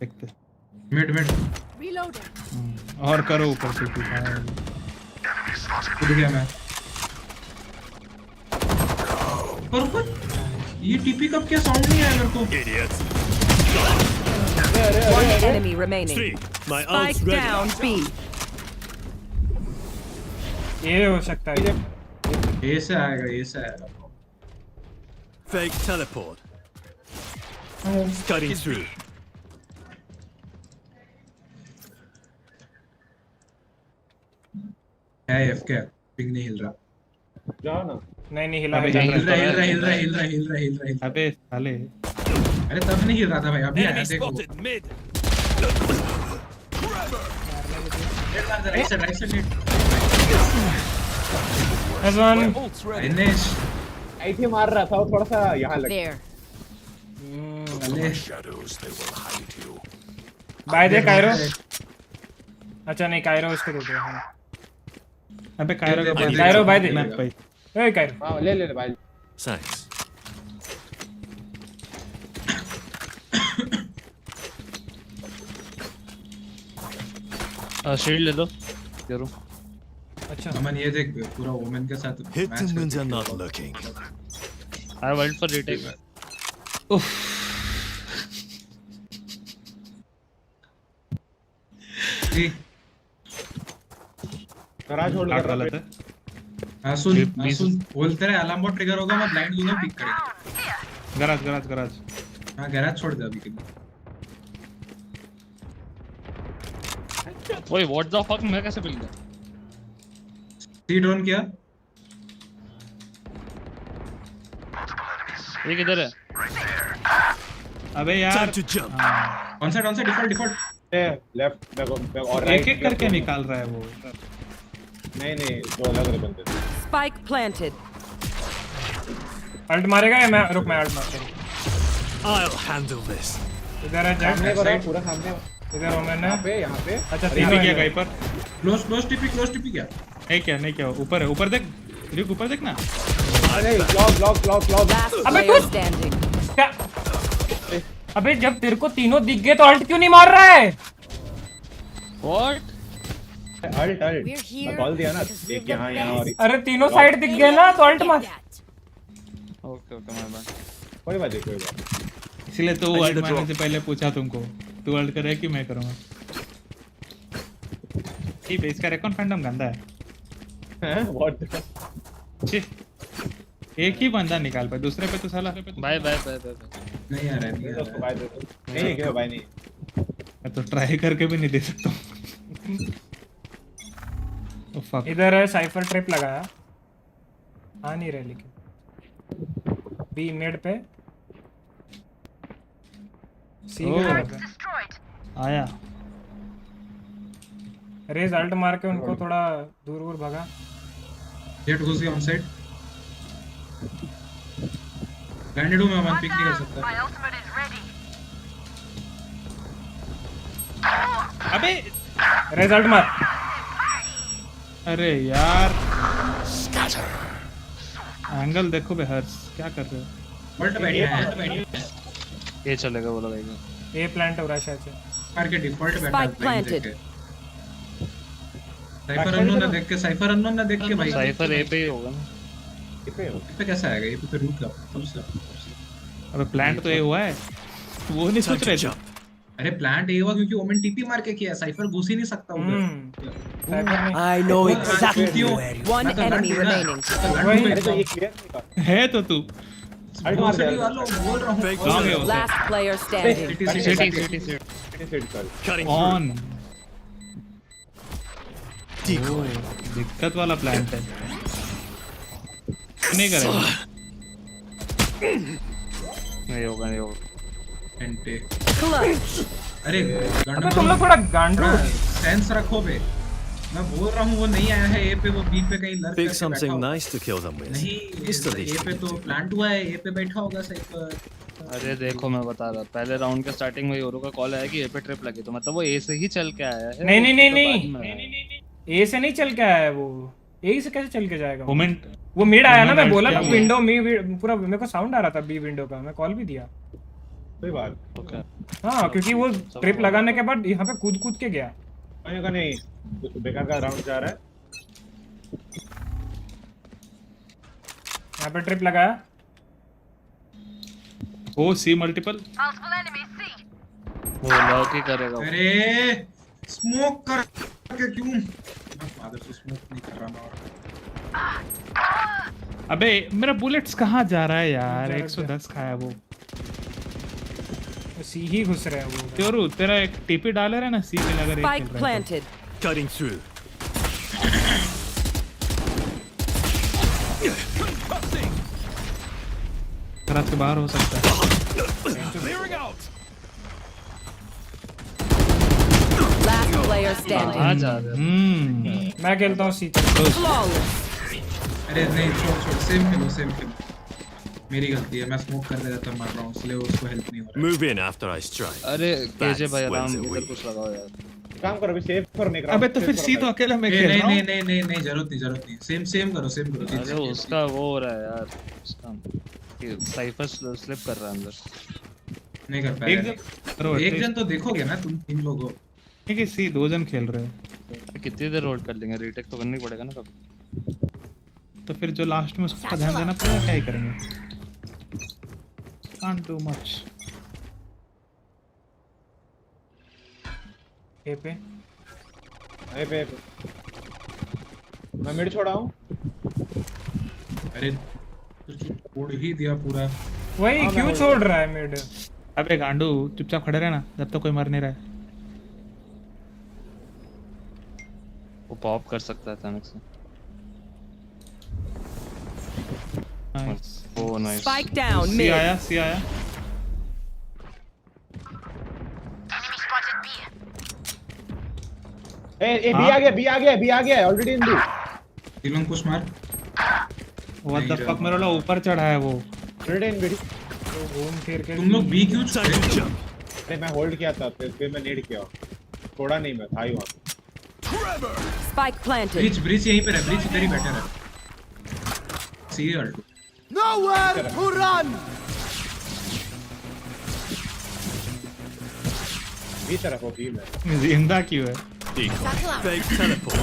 देखते मिड Reloading. और करो ऊपर से। कूद गया मैं। पर ये टीपी कब क्या साउंड नहीं आया मेरे को? Idiots. One enemy remaining. My Spike ult's ready. down B. ये हो सकता है। ये से आएगा। Fake teleport. Cutting through. है एफके पिंग नहीं हिल रहा जाओ ना नहीं हिला हिल रहा अबे साले अरे तब नहीं हिल रहा था भाई अभी आया देखो राइट साइड दिनेश आईटी मार रहा था वो थोड़ा सा यहाँ लग बाय दे कायरो अच्छा नहीं कायरो इसको दे दो हाँ अबे कायरो बाय दे ए कायरो हाँ ले भाई Thanks. शील्ड ले लो जरूर अच्छा अमन ये देख पूरा वुमेन के साथ Hit the moons are not looking. I went for retake. उफ गराज होल्ड कर रहा है सुन बोलते रहे अलार्म बॉट ट्रिगर होगा मैं ब्लाइंड दूंगा पिक करेगा गराज हां गैराज छोड़ दे अभी के लिए ओए व्हाट द फक मैं कैसे मिल गया सी ड्रोन किया ये किधर है अबे यार ऑन साइड डिफॉल्ट लेफ्ट और राइट एक करके निकाल रहा है वो नहीं दो अलग अलग बंदे Spike planted. अल्ट मारेगा या मैं रुक मैं अल्ट मारता हूं I'll handle this. इधर है सामने जैक करो पूरा सामने इधर हो मैंने यहाँ पे अच्छा टीपी तीनों क्या है कहीं पर क्लोज टीपी क्या नहीं क्या ऊपर है ऊपर देख RyuK ऊपर देख ना अरे ब्लॉक अबे तू क्या अबे जब तेरे को तीनों दिख गए तो अल्ट क्यों नहीं मार रहा है व्हाट अल्ट कॉल दिया ना एक यहाँ और अरे तीनों साइड दिख गए ना तो अल्ट मार ओके माय बैड कोई बात नहीं इसलिए तो अल्ट मारने से पहले पूछा तुमको तू अल्ट करे कि मैं करूंगा ठीक है इसका रेकॉर्ड फैंडम गंदा है व्हाट छी एक ही बंदा निकाल पाए दूसरे पे तो साला बाय नहीं आ रहा नहीं क्या भाई नहीं मैं तो ट्राई करके भी नहीं दे सकता ओ फक इधर है साइफर ट्रिप लगाया आ नहीं रहे लेकिन बी मिड पे सी आया रेज अल्ट मार के उनको थोड़ा दूर भगा जेट घुस गया ऑन साइड ब्लाइंडेड हूं मैं वन पिक नहीं कर सकता अबे रिजल्ट मार अरे यार एंगल देखो बे हर्ष क्या कर रहे हो अल्ट बैठिया ये चलेगा बोला भाई ए प्लांट हो रहा है शायद से मार के default Spike planted. Cipher unknown ना देख के भाई साइफर ए पे ही होगा ना पे कैसा आएगा ये पे तो रूट का अबे प्लांट तो ये हुआ है वो नहीं सोच रहे थे अरे प्लांट ये हुआ क्योंकि ओमेन टीपी मार के किया साइफर घुस ही नहीं सकता उधर I know exactly where you One enemy remaining. है तो तू बोल रहा हूं Last player standing. Cutting on दिक्कत वाला प्लांट है नहीं करेगा नहीं होगा एंटे Clutch. अरे अबे तुम लोग थोड़ा गांडू सेंस रखो बे मैं बोल रहा हूँ वो नहीं आया है ए पे वो बी पे कहीं lurk Pick something nice to kill them with. नहीं ए पे तो प्लांट हुआ है ए पे बैठा होगा साइफर अरे देखो मैं बता रहा पहले राउंड के स्टार्टिंग में योरो का कॉल आया कि ए पे ट्रिप लगी तो मतलब वो ए से ही चल के आया है नहीं ए से नहीं चल के आया है वो ए से कैसे चल के जाएगा मोमेंट वो मिड आया ना मैं बोला विंडो में पूरा मेरे को साउंड आ रहा था बी विंडो का मैं कॉल भी दिया कोई बात ओके हाँ क्योंकि वो ट्रिप लगाने के बाद यहाँ पे कूद के गया नहीं बेकार का राउंड जा रहा है यहाँ पे ट्रिप लगाया ओ सी मल्टीपल वो लॉक ही करेगा अरे स्मोक कर के क्यों मैं फादर से स्मोक नहीं कर रहा मैं अबे मेरा बुलेट्स कहाँ जा रहा है यार 110 खाया वो सी ही घुस रहा है वो योरू तेरा एक टीपी डाले रहा ना सी पे लगा Spike planted. Cutting through. रात के बाहर हो सकता है। Last player standing. मैं खेलता हूँ सीट। अरे नहीं छोड़ सेम खेलो मेरी गलती है, मैं स्मोक करते रहता मार रहा हूँ इसलिए उसको हेल्प नहीं हो रहा। Move in after I strike. अरे केजे भाई That's आराम when's it इधर weak. कुछ लगाओ यार। काम करो, अभी सेव करो नहीं। अबे तो फिर सी तो अकेला मैं खेल रहा हूँ। नहीं जरूरत नहीं। सेम करो। अरे उसका वो हो रहा है यार, उसका साइफर स्लिप कर रहा है अंदर। नहीं कर पाएगा। एक जन तो देखोगे ना तुम 3 लोग हो। ठीक है सी 2 जन खेल रहे हैं। कितनी देर होल्ड कर लेंगे, रीटेक तो करनी पड़ेगा ना कभी। तो फिर जो लास्ट में उसका ध्यान देना पड़ेगा, क्या ही करेंगे। Can't do much. ए पे मैं मिड छोड़ा हूँ। अरे छोड़ ही दिया पूरा। वही क्यों छोड़ रहा है मिड? अबे गांडू चुपचाप खड़े रहना जब तक कोई मर नहीं रहा है। वो पॉप कर सकता है अचानक से। Nice. Oh nice. Spike down C mid. आया। ए बी आ गया ऑलरेडी इन बी। तीनों पुश मार। व्हाट द फक, मेरे वाला ऊपर चढ़ा है वो। Already in B. तो घूम फिर के तुम लोग बी क्यों छोड़े? अरे मैं होल्ड किया था फिर मैं नीड किया, छोड़ा नहीं, मैं था ही वहाँ। Spike planted. ब्रिज यहीं पे है, ब्रिज इधर ही बैठा है। सी अल्टो। Nowhere to run! बी तरफ हो, बी में जिंदा क्यों है? Fake teleport.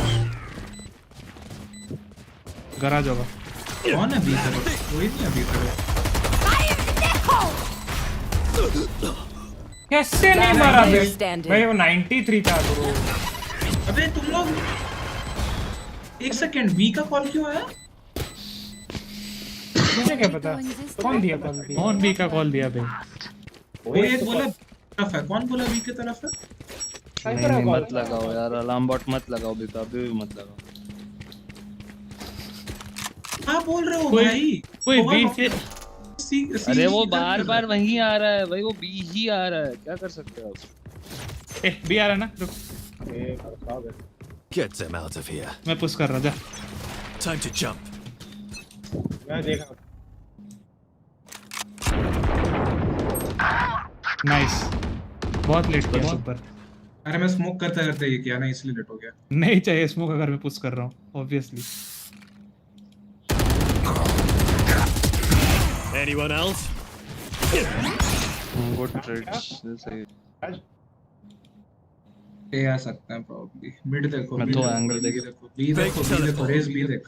गराज होगा। कौन है बी तरफ? कोई नहीं है बी तरफ। कैसे नहीं मारा भाई? वो 93 था ब्रो। अबे तुम लोग एक सेकंड, बी का कॉल क्यों आया? मुझे क्या पता कौन दिया कॉल? कौन बी का कॉल दिया भाई? वो एक बोला तरफ है, कौन बोला बी की तरफ है? नहीं मत लगाओ यार, अलार्म बॉट मत लगाओ, बी का भी मत लगाओ। क्या बोल रहे हो भाई? कोई बी से अरे वो बार वहीं आ रहा है भाई, वो बी ही आ रहा है, क्या कर सकते हो आप? बी आ रहा है ना, रुक। Get them out of here. मैं पुश कर रहा हूँ, जा। Time to jump. मैं देखा। नाइस, बहुत लेट किया ऊपर। अरे मैं स्मोक करते करते ये किया ना, इसलिए लेट हो गया। नहीं चाहिए स्मोक अगर मैं पुश कर रहा हूँ obviously. Anyone else? Good trades. ये आ सकता है प्रॉब्ली। मिड देखो, मैं तो एंगल बी देखो, रेस बी देख।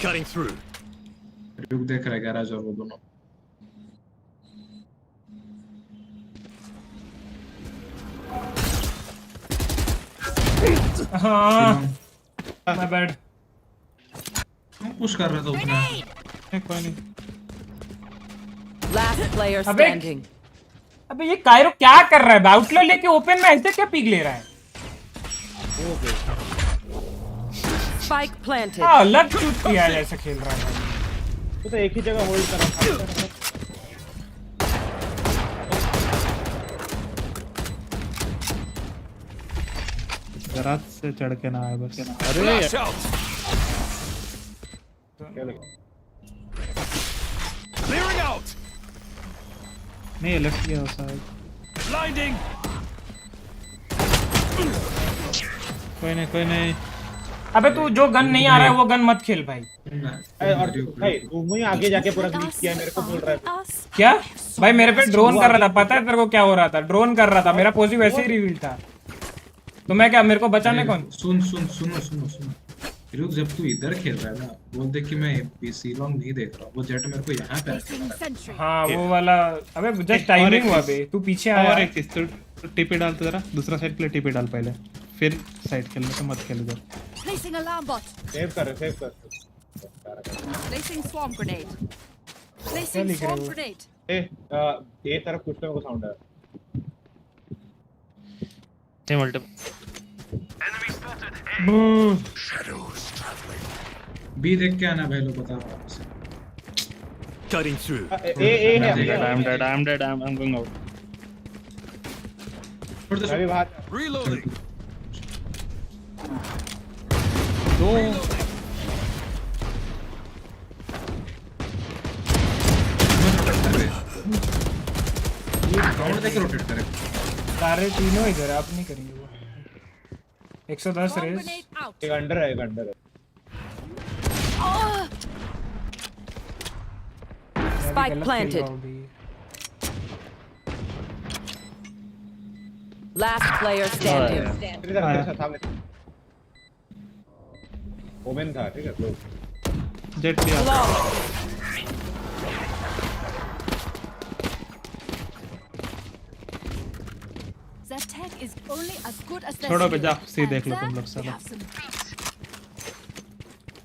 Cutting through. RyuK देख रहा है गैराज और वो दोनों। हाँ my bad. पुश कर रहा था उसने। कोई नहीं। Last player अबे standing. अबे ये कायरो क्या कर रहा है? आउटलर लेके ओपन में ऐसे क्या पिक ले रहा है? Spike planted. हाँ अलग शूट किया है जैसे खेल रहा है। तो एक ही जगह होल्ड कर रहा था। गराज से चढ़ के ना आए बस। अरे Clearing out. नहीं लेफ्ट गया शायद। Blinding. कोई नहीं। अबे तू जो गन नहीं आ रहा है वो गन मत खेल भाई। और भाई तू ही आगे जाके पूरा क्लिक किया, मेरे को बोल रहा है क्या? भाई मेरे पे ड्रोन कर रहा था, पता है तेरे को क्या हो रहा था? ड्रोन कर रहा था, मेरा पोजी वैसे ही रिवील था। तो मैं क्या, मेरे को बचाने कौन? सुनो RyuK, जब तू इधर खेल रहा है ना, बोल दे कि मैं पीसी लॉन्ग नहीं देख रहा हूँ, वो जेट मेरे को यहाँ पे। हाँ वो वाला, अबे जस्ट टाइमिंग हुआ बे, तू पीछे आया। और एक चीज तो टीपी डाल तो जरा, दूसरा साइड प्ले टीपी डाल पहले, फिर साइड खेलने तो मत खेल इधर। Placing alarm bot. सेव कर। Placing swarm grenade. Placing swarm grenade. ए तरफ कुछ तो साउंड है। ये मल्टीपल बी देख के आना भाई, लोग बता रहा हूँ। Cutting through. I'm dead. I'm going out. Reloading. Rotate करे सारे तीनों इधर आप नहीं करेंगे वो 110 रेस एक अंडर है Spike planted. Last player standing. Omen था ठीक है तो जेट किया छोड़ो पे जा सी देख लो तुम लोग सब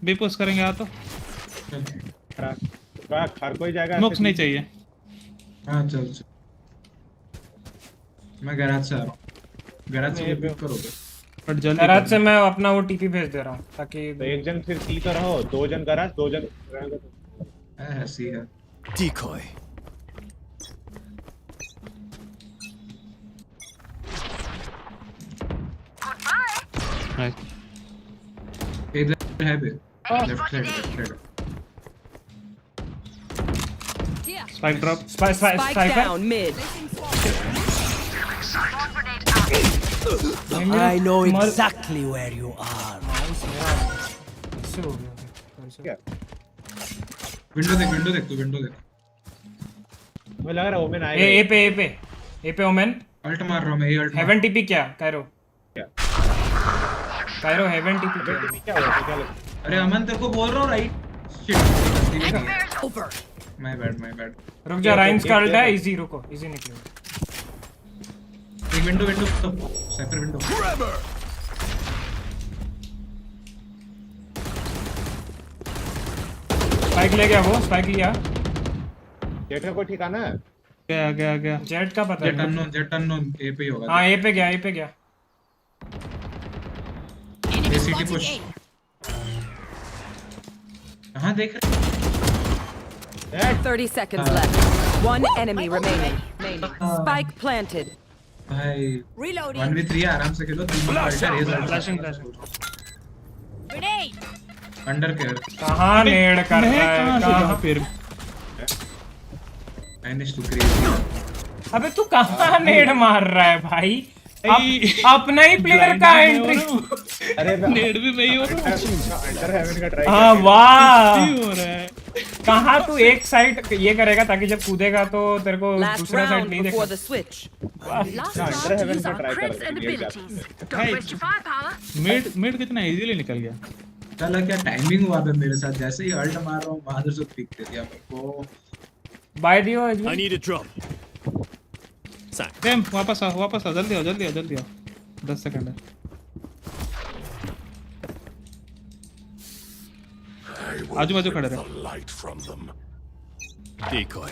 बी पुश करेंगे आ तो हर कोई जाएगा नुक्स नहीं चाहिए हाँ चल मैं गैराज से आ रहा हूँ गैराज से पिक करोगे बट जल्दी गैराज से मैं अपना वो टीपी भेज दे रहा हूँ ताकि तो एक जन फिर सी तो रहो 2 जन गैराज 2 जन सी है Decoy. इधर है बे left side spike drop Spike down mid. I know exactly where you are. Window देख तू विंडो देख मुझे लग रहा है ओमेन आएगा ए पे ओमेन अल्ट मार रहा हूं मैं ये अल्ट हेवन टीपी क्या कायरो हेवन टीपी क्या अरे अमन तेरे को बोल रहा हूं right shit over my bad रुक जा राइन्स का अल्ट है इजी रुको इजी निकलो एक विंडो तो साइपर विंडो स्पाइक ले गया वो स्पाइक लिया जेट का कोई ठिकाना है गया जेट का पता है जेट अननोन ए पे ही होगा हां ए पे गया एसीटी पुश हां देख 30 seconds left. One enemy remaining. Spike planted. भाई Reloading. 1v3 आराम से खेलो 3 फ्लैशिंग Grenade. अंडर केयर कहां नेड कर रहा है कहां फिर मैनेज टू क्रेजी अबे तू कहां नेड मार रहा है भाई अपना ही प्लेयर का एंट्री अरे नेड भी मैं ही हो रहा अंडर हेवन का ट्राई हां वाह हो रहा है कहां तू एक साइड ये करेगा ताकि जब कूदेगा तो तेरे को Last दूसरा साइड round नहीं before देगा the switch. अंडर हेवन का ट्राई कर मिड कितना इजीली निकल गया चल क्या टाइमिंग हुआ पे मेरे साथ जैसे ही अल्ट मार रहा हूं मादर से पिक दे दिया मेरे को बाय दियो I need a drop. Them वापस आ जल्दी आओ 10 सेकंड है आजू-बाजू खड़े रहे light from them. Decoy.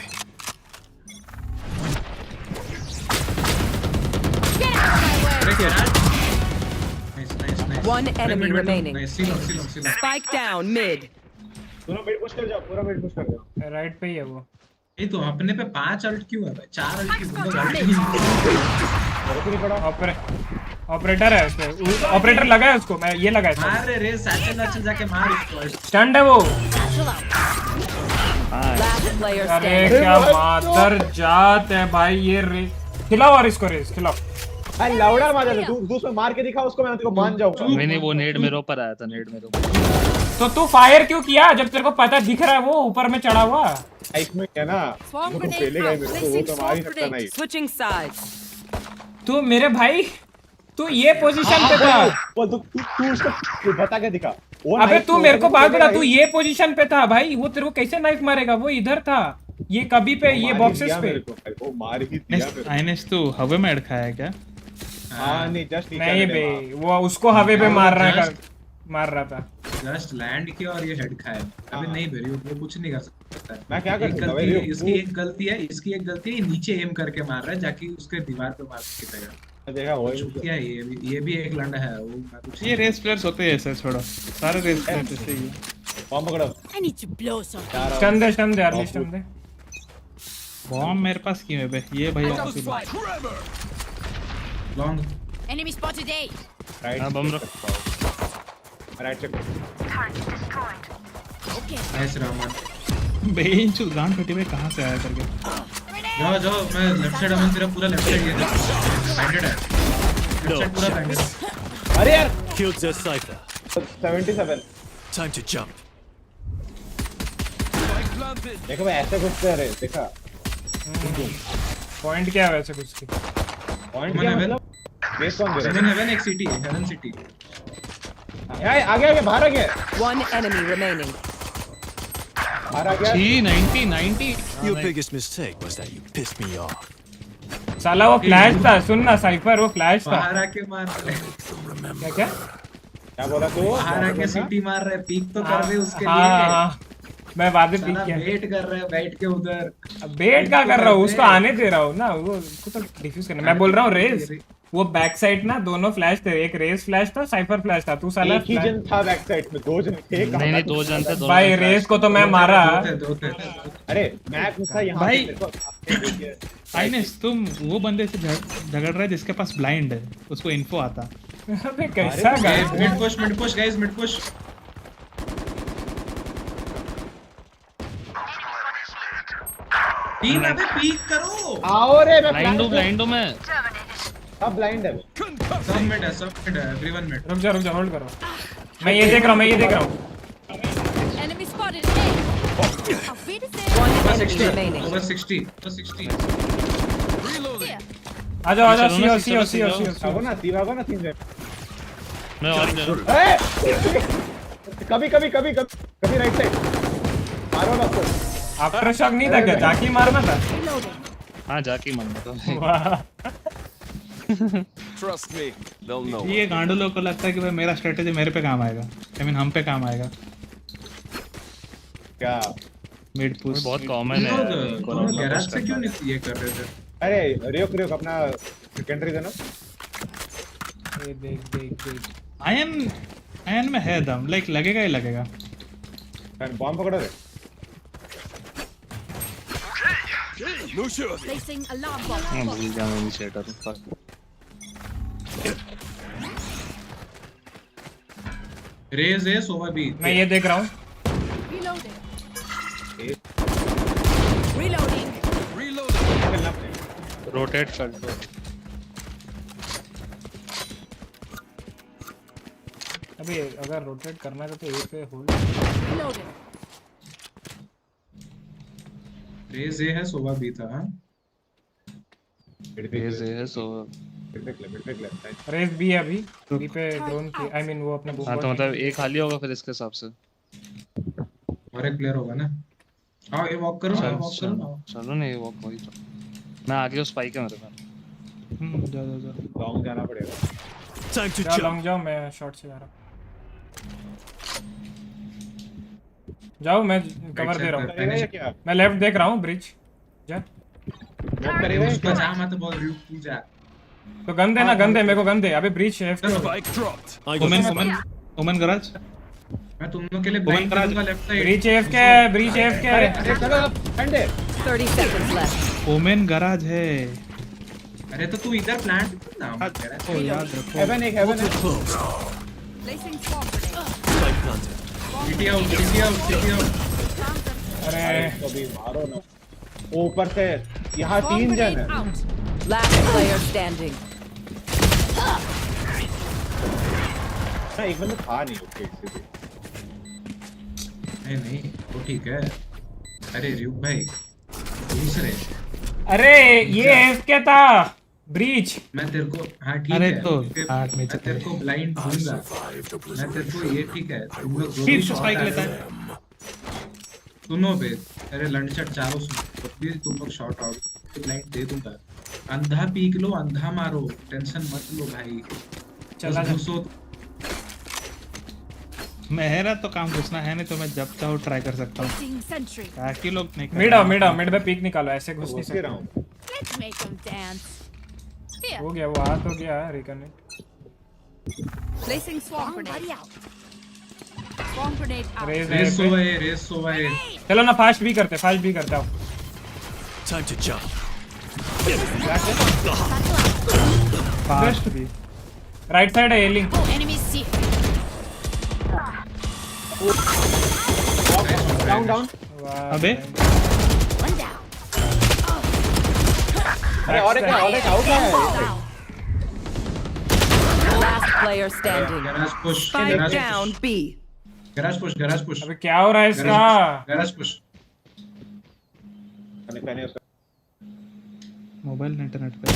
Nice. One enemy remaining. Nice. See long. Spike down mid. पूरा मिड पुश कर जाओ राइट पे ही है वो ये तो अपने पे 5 अल्ट क्यों है भाई 4 अल्ट क्यों ऑपरेटर है उसपे ऑपरेटर लगा है उसको मैं ये लगा है मार रे सैचल जाके मार इसको स्टंट है वो Last player अरे standing. क्या मादर जात है भाई ये रे खिलाओ और इसको रेस खिलाओ अरे लाउडा मार दे तू उसमें मार के दिखा उसको मैं तेरे को मान जाऊंगा मैंने वो नेड मेरे ऊपर आया था नेड मेरे ऊपर तो तू फायर क्यों किया जब तेरे को पता दिख रहा है वो ऊपर में चढ़ा हुआ लाइफ में है ना वो तो पहले गए मेरे को वो तो मार ही सकता नहीं Switching sides. तू मेरे भाई तू ये पोजीशन पे था वो तू उसको बता के दिखा अबे तू मेरे को बात बता तू ये पोजीशन पे था भाई वो तेरे को कैसे नाइफ मारेगा वो इधर था ये कभी पे ये बॉक्सेस पे वो मार ही दिया मेरे को आइनेस तू हवे में अड़का है क्या हां नहीं जस्ट नहीं बे वो उसको हवे पे मार रहा था जस्ट लैंड किया और ये हेड खाया अबे नहीं बेरी वो कुछ नहीं कर सकता मैं क्या कर सकता भाई इसकी एक गलती है नीचे एम करके मार रहा है जाके उसके दीवार पे मार के देगा देखा हो क्या ये भी एक लंडा है वो मैं कुछ ये रेस प्लेयर्स होते हैं ऐसे छोड़ो सारे रेस प्लेयर्स ऐसे ही बॉम्ब पकड़ो। I need to blow something. Stun दे अर्ली स्टन दे। बॉम्ब मेरे पास क्यों है बे? ये भाई आपकी बात। Long Enemy spotted A. Right bomb रख। Right check. Okay. Nice Raman. बेंच गान फटी में कहां से आया करके? जाओ मैं लेफ्ट साइड में तेरा पूरा लेफ्ट साइड ये देख। बैंडेड है। लेफ्ट साइड पूरा बैंडेड। अरे यार Killed their cipher. 77। Time to jump. देखो मैं ऐसे घुसते रहे देखा। पॉइंट क्या है वैसे कुछ की? पॉइंट क्या मतलब? बेस कौन दे रहा है? हेवन एक सिटी हेवन सिटी। यार आगे बाहर आ गया। One enemy remaining. बाहर आ गया। 90 Your biggest mistake was that you pissed me off. साला वो फ्लैश था, सुन ना साइफर वो फ्लैश था। बाहर आके मार। क्या बोला तू? बाहर आके सिटी मार रहे पीक तो कर रहे उसके लिए। हाँ मैं वादे पीक किया। वेट कर रहे हैं बैठ के उधर। वेट क्या कर रहा हूँ? उसको आने दे रहा हूँ ना, वो उसको तो डिफ्यूज करना। मैं बोल रहा हूँ रेस, वो बैक साइड ना दोनों फ्लैश थे, एक रेस फ्लैश था, साइफर फ्लैश था। तू साला एक ही जन था बैक साइड में, दो जन थे। नहीं 2 जन थे। भाई रेस को तो मैं मारा। अरे मैं घुसा यहाँ भाई पे। आइनेस तुम वो बंदे से झगड़ रहे जिसके पास ब्लाइंड है, उसको इन्फो आता। अबे कैसा guys? Mid push guys mid push. Team अबे पीक करो। आओ रे मैं ब्लाइंड हूं मैं। सब ब्लाइंड है। सब मिड है एवरीवन मिड। रुक जा होल्ड करो। मैं ये देख रहा हूँ Enemy spotted A. Wait a second. One enemy remaining. Over 60. आ जाओ सीओ। आगो ना तीन जन। मैं और कभी राइट साइड मारो ना तो। आफ्टर शॉक नहीं था क्या? जाके मारना था। हां जाके मारना था। Trust me, they'll know. ये गांडू लोग को लगता है कि भाई मेरा स्ट्रेटेजी मेरे पे काम आएगा। I mean हम पे काम आएगा। क्या? मिड पुश बहुत कॉमन है। गैराज से क्यों नहीं ये कर रहे थे? अरे रियोक अपना सेकेंडरी देना। ये देख आयन में है दम, लाइक लगेगा ही लगेगा। बॉम्ब पकड़ो रे। Placing alarm bomb. मैं भूल गया मैं इनिशिएटर हूं। रेज है सोवा बी। मैं ये देख रहा हूँ। Reloading. रोटेट कर दो। अभी अगर रोटेट करना है तो ए पे होल्ड। Reloading. रेज है सोवा बी था। हां रेज है सो रेस बी है अभी। बी पे ड्रोन की आई मीन वो अपने हां तो मतलब एक खाली होगा फिर इसके हिसाब से और एक प्लेयर होगा ना। हां ये वॉक करो चलो नहीं वॉक वही तो मैं आगे उस स्पाइक है मेरे पास। जा लॉन्ग जाना पड़ेगा। Time to long jump. जाओ, मैं शॉर्ट से जा रहा हूँ। जाओ मैं कवर दे रहा हूँ। मैं लेफ्ट देख रहा हूँ ब्रिज। जा उसको जा मत बोल RyuK तू जा। तो गन दे मेरे को गन दे। अबे ब्रिज है। Spike dropped. ओमन गराज। मैं तुम लोग के लिए ब्लाइंड करूंगा लेफ्ट साइड। Bridge AFK। अरे चलो एंड 30 seconds left. ओमन गराज है। अरे तो तू इधर प्लांट ना मत कर। ओ याद रखो। हेवन है। Placing swarm grenade. Spike planted. City out. अरे कभी मारो ना। ऊपर से यहाँ तीन जन है। Last player standing. एक बंदा था नहीं। ओके नहीं वो ठीक है। अरे RyuK भाई दूसरे। अरे ये AFK था ब्रीच। मैं तेरे को हाँ ठीक अरे है। तो मैं तेरे को ब्लाइंड दूंगा। मैं तेरे को ये ठीक है। तुम लोग जो फिर भी स्पाइक लेता है। सुनो बे अरे लंडशट चारों सुनो। प्लीज तुम लोग शॉट आउट ब्लाइंड दे दूंगा। अंधा पीक लो अंधा मारो टेंशन मत लो भाई। चला घुसो। मेरा तो काम घुसना है नहीं तो मैं जब चाहूँ ट्राई कर सकता हूँ। Placing sentry. बाकी लोग नहीं मिड पे पीक निकालो। ऐसे घुस नहीं सकते। Let's make them dance. Here. हो गया वो हाथ हो गया reconnect. Placing swarm grenade. Bomb grenade out. Race over है चलो ना फास्ट भी करते आओ। Time to jump. फास्ट भी राइट साइड है एलिंग। Enemy C. डाउन अबे One down. अरे और एक आउट है। Last player standing. Garage push Spike down B. Garage push अबे क्या हो रहा है इसका? गैराज पुश मोबाइल इंटरनेट पे।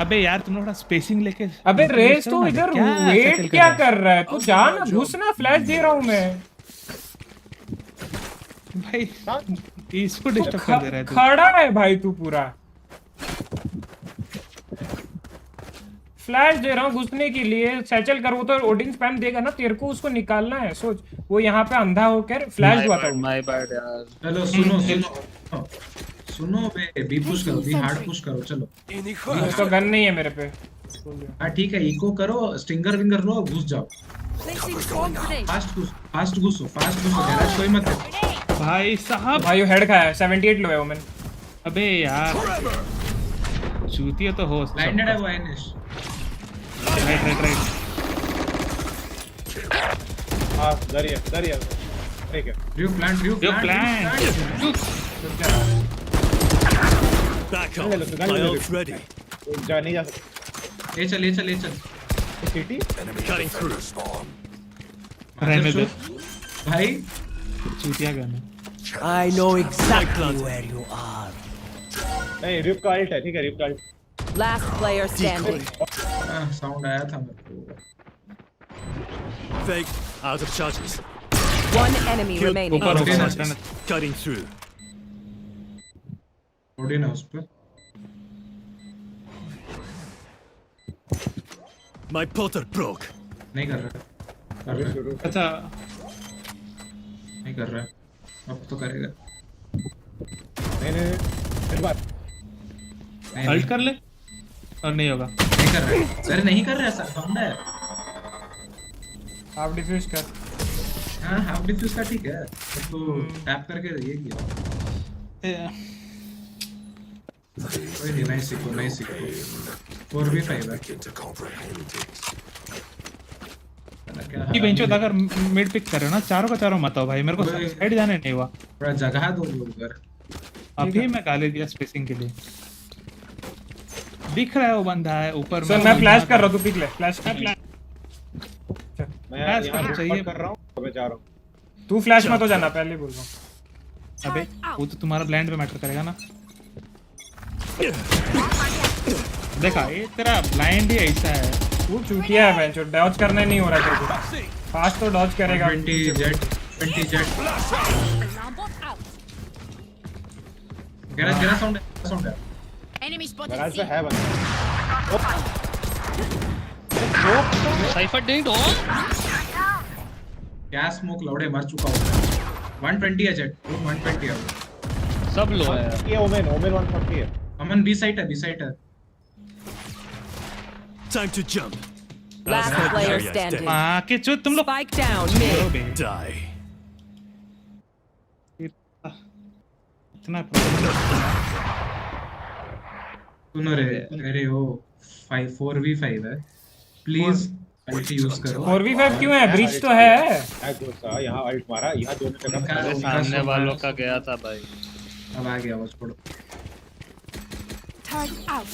अबे यार तुम लोग थोड़ा स्पेसिंग लेके। अबे रेस तो इधर वेट क्या कर रहा है? तू जा ना, घुसना, फ्लैश दे रहा हूँ मैं भाई। इसको डिस्टर्ब कर दे रहा है तू। खड़ा है भाई तू पूरा। फ्लैश दे रहा हूँ घुसने के लिए। सैचल कर, वो तो ओडिन स्पैम देगा ना तेरे को, उसको निकालना है। सोच वो यहाँ पे अंधा होकर फ्लैश हुआ था। माय बैड यार। चलो सुनो बे, बी पुश करो, बी हार्ड पुश करो। चलो तो गन नहीं है मेरे पे। हाँ ठीक है, इको करो, स्टिंगर विंगर लो, घुस जाओ। Placing bomb grenade. फास्ट घुसो गैराज कोई मत दे। भाई साहब भाई हेड खाया है। 78 लो है ओमेन। अबे यार चूतिया तो हो। ब्लाइंडेड है वो एनिश। राइट हां दरिया ठीक है। RyuK plant Back up. My ult's ready. नहीं जा सकता। ले चल सिटी Cutting through. रहने दे भाई, चूतिया गन है। I know exactly where you are. नहीं RyuK का अल्ट है, ठीक है RyuK का ult. Last player standing. Sound आया था मेरे को। Fake. Out of charges. One enemy remaining. Out of charges. Cutting through. Odin है उस पे। My portal broke. नहीं कर रहा। अच्छा नहीं कर रहा, अब तो करेगा। नहीं बात अल्ट कर ले और नहीं होगा। नहीं कर रहा, अरे नहीं कर रहा, साउंड है। हाफ डिफ्यूज कर। हाँ हाफ डिफ्यूज का ठीक है, तो टैप करके ये किया। कोई नहीं, नहीं सीखो 4v5 है। ये बेंचो अगर मिड पिक कर रहे हो ना, चारों का चारों मत आओ भाई, मेरे को साइड जाने नहीं हुआ। थोड़ा जगह दो उधर। अभी मैं गाली दिया स्पेसिंग के लिए। दिख रहा है वो बंदा है ऊपर। सर मैं फ्लैश कर रहा हूं, तू पिक ले। फ्लैश कर। मैं यहां चाहिए कर रहा हूं, तो मैं जा रहा हूं। तू फ्लैश मत हो जाना, पहले बोल रहा हूं। अबे वो तो तुम्हारा ब्लाइंड पे मैटर करेगा ना। देखा ये तेरा ब्लाइंड ही ऐसा है। तू चूतिया है बेंचो, डॉज करना नहीं हो रहा तेरे को। फास्ट तो डॉज करेगा। 20 जेट गैराज साउंड है। Enemy spotted. गैराज पे है बंदा। साइफर डिंग दो। क्या स्मोक लौड़े, मर चुका हूं। 120 है जेट, 120 है। सब लो है ये ओमेन 140 है। अमन बी साइड है। Time to jump. Last player standing. मां के चो तुम लोग। Spike down mid. Die. इतना सुनो रे, अरे वो 4v5 है, प्लीज अल्ट यूज करो। 4v5 क्यों है? ब्रीच तो है। यहाँ अल्ट मारा, यहाँ दोनों जगह सामने वालों का गया था भाई। अब आ गया बस, छोड़ो। Turn out.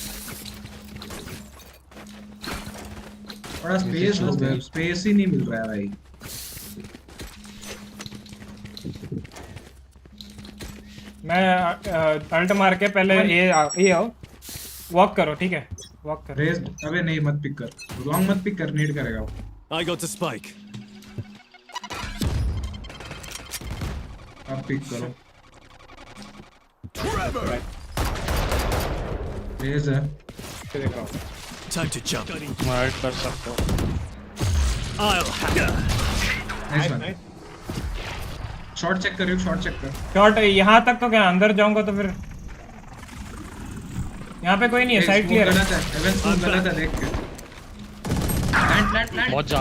थोड़ा स्पेस हो गया, स्पेस ही नहीं मिल रहा है भाई। मैं अल्ट मार के पहले ये आओ, वॉक करो, ठीक है? वॉक करो। रेस, अबे नहीं मत पिक कर, लॉन्ग मत पिक कर, नीड करेगा वो। I got the spike. अब पिक करो। रेस है। Time to jump. मार्क कर सकते हो। I'll have it. Nice one. Shot check करियो, शॉट चेक कर। शॉट यहाँ तक तो क्या, अंदर जाऊंगा तो फिर यहाँ पे कोई नहीं है, साइड क्लियर है। गलत है, गलत है, देख के। लैंड बहुत जा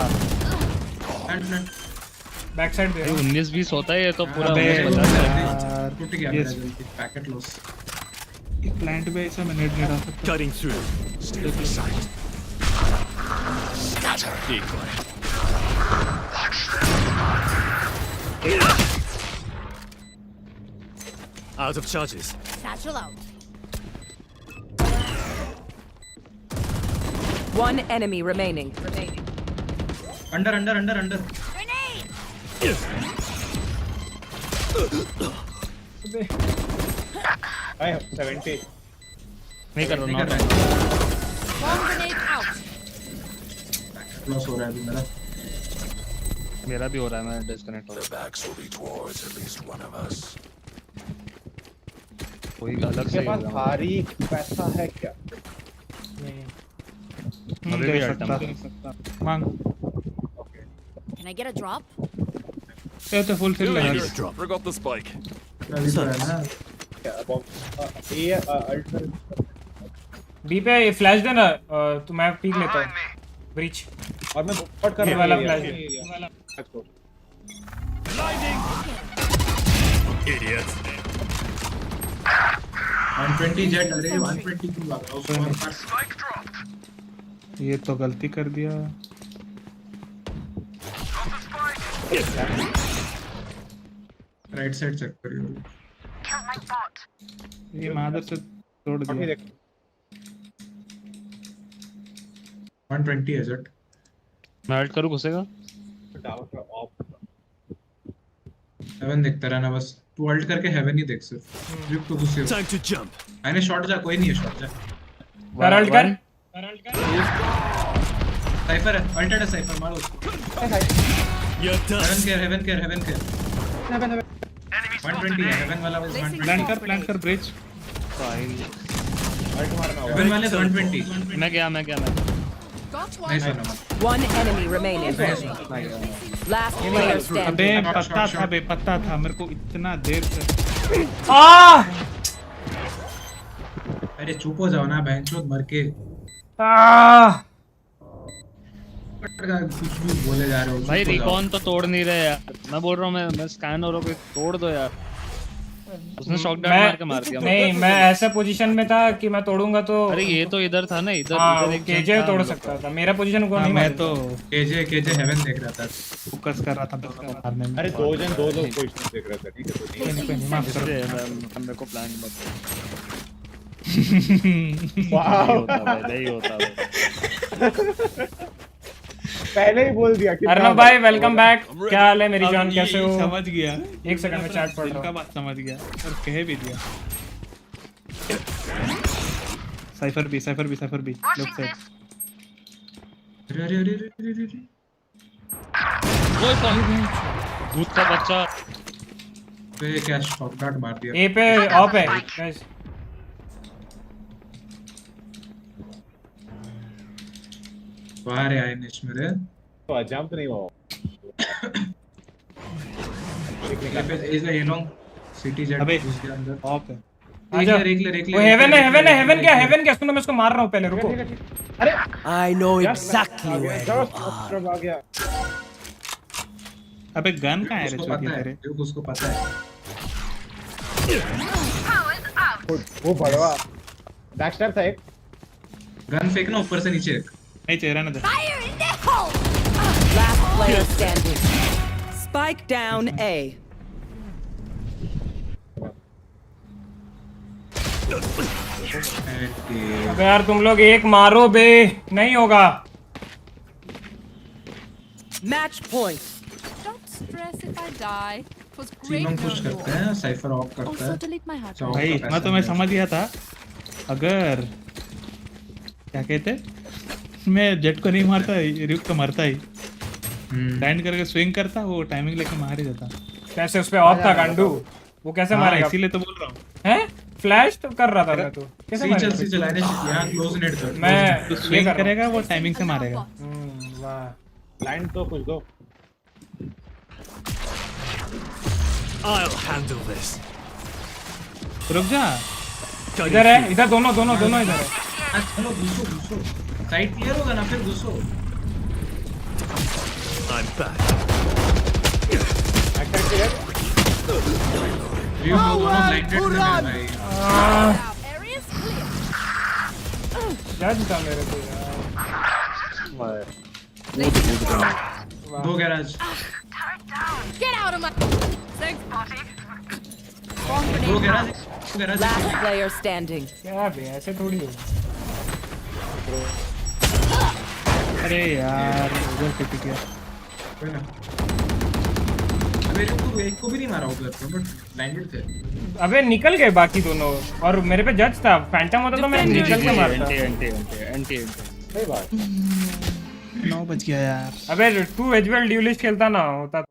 बैक साइड दे 19-20 होता है ये तो पूरा टूट गया मेरा Yes. जल्दी पैकेट लॉस प्लांट पे ऐसा मैं नेट नहीं डाल सकता Cutting through. Still in sight. Scatter. Decoy. Out of charges. Satchel out. One enemy remaining. Under I have 70. नहीं कर रहा हूँ Bomb grenade out. लॉस हो रहा है अभी मेरा भी हो रहा है मैं डिस्कनेक्ट हो Their backs will be towards at least one of us. कोई अलग के से पास भारी पैसा है क्या? अभी भी सकता मांग Can I get a drop? ये तो फुल फिल लगा Here, drop. Rig up the spike. अभी तो है ना ये अल्टर बी पे फ्लैश देना तो मैं पीक लेता हूँ ब्रीच और मैं बॉट कर ये रहा वाला हूँ फ्लैश Idiot. 120 जेट अरे 120 क्यों लग रहा है उसको ये तो गलती कर दिया राइट साइड चेक करियो ये मादर से तोड़ दिया 120 है जेट मैं अल्ट करूँ घुसेगा हेवन देखता रहना बस तू अल्ट करके हेवन ही देख सिर्फ रिप तो घुसे हो Time to jump. मैंने शॉट जा कोई नहीं है शॉट जा करल्ट कर साइफर है अल्टेड है साइफर मारो उसको You're done. हेवन केयर 120 है हेवन वाला बस 120 प्लान कर ब्रिज हेवन वाले 120 मैं गया Got one. Nice one One enemy remaining. Last player अबे standing. पता था मेरे को इतना देर से अरे चुप हो जाओ ना बहनचोद मर के कुछ भी बोले जा रहे हो भाई रिकॉन तो तोड़ नहीं रहे यार मैं बोल रहा हूँ मैं स्कैन हो रहा हूँ तोड़ दो यार उसने शॉट डाउन मार दिया नहीं मैं ऐसा पोजीशन में था कि मैं तोड़ूंगा तो अरे ये तो इधर था ना इधर एक केजे तोड़ सकता था मेरा पोजीशन को नहीं मैं तो केजे हेवन देख रहा था फोकस कर रहा था मारने में अरे दो लोग पोजीशन देख रहे थे ठीक है तो नहीं माफ कर मेरे को प्लान मत नहीं होता भाई पहले ही बोल दिया कि अर्नब भाई वेलकम बैक क्या हाल है मेरी जान कैसे हो समझ गया एक सेकंड में चैट पढ़ रहा का हूं बात समझ गया और कह भी दिया साइफर बी लोग से अरे वो भूत का बच्चा पे क्या शॉट डाउन मार दिया ए पे ऑफ है गाइस बाहर आए निश मेरे तो जंप नहीं हुआ इज ये लॉन्ग सिटी जेट अबे उसके अंदर ऑफ है एक ले वो हेवन क्या सुनो मैं इसको मार रहा हूं पहले रुको अरे I know exactly where you are. आ गया अबे गन कहां है रे उसको चोटी पता है तेरे उसको पता है वो बड़वा बैकस्टैब था एक गन फेंकना ऊपर से नीचे नहीं चेहरा ना दे Fire in the hole! Last player standing. Spike down A. अबे यार तुम लोग एक मारो बे नहीं होगा Match point. Don't stress if I die. It was great तीनों पुश knowing you करते हैं साइफर ऑफ करता Also है delete my heart. भाई इतना तो मैं समझ गया था अगर क्या कहते मैं जेट को नहीं मारता RyuK को मारता ही लैंड करके स्विंग करता वो टाइमिंग लेके मार ही देता कैसे उस पे ऑफ था गांडू वो कैसे मारेगा इसीलिए तो बोल रहा हूँ हैं फ्लैश तो कर रहा था मैं तो कैसे मारेगा सी चलाने यहां क्लोज नेट कर मैं तो स्विंग करेगा वो टाइमिंग से मारेगा वाह लाइन तो कुछ दो I'll handle this. रुक जा इधर है इधर दोनों इधर है चलो घुसो साइड क्लियर होगा ना फिर घुसो I'm back. रियो को दोनों ब्लाइंडेड थे भाई। जज था मेरे को यार। दो garage. Get out of my. Thanks, Potty. दो गैराज। Last player standing. क्या बे ऐसे थोड़ी होगा। अरे यार उधर पिट गया। अबे एक को भी नहीं मारा उधर, बट ब्लाइंडेड थे। अबे निकल गए बाकी दोनों और मेरे पे जज था। फैंटम होता तो मैं निकल के मारता। एंटी सही बात। 9 बज गया यार। अबे तू एजवेल ड्यूलिस्ट खेलता ना होता।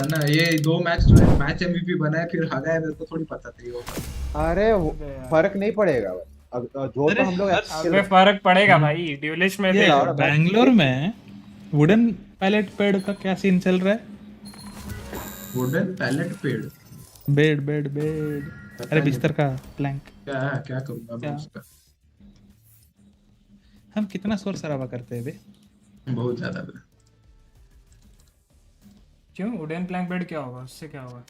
ना ये 2 मैच जो मैच एमवीपी बना है फिर हारा है, मेरे को थोड़ी पता थी वो। अरे फर्क नहीं पड़ेगा जो तो हम लोग अबे फर्क पड़ेगा भाई ड्यूलिस्ट में। बैंगलोर में वुडन पैलेट पेड़ का क्या सीन चल रहा है? वुडन पैलेट पेड़ बेड अरे बिस्तर का प्लैंक। क्या करूंगा मैं उसका? हम कितना शोर शराबा करते हैं बे? बहुत ज्यादा बे। क्यों वुडन प्लैंक बेड क्या होगा? उससे क्या होगा?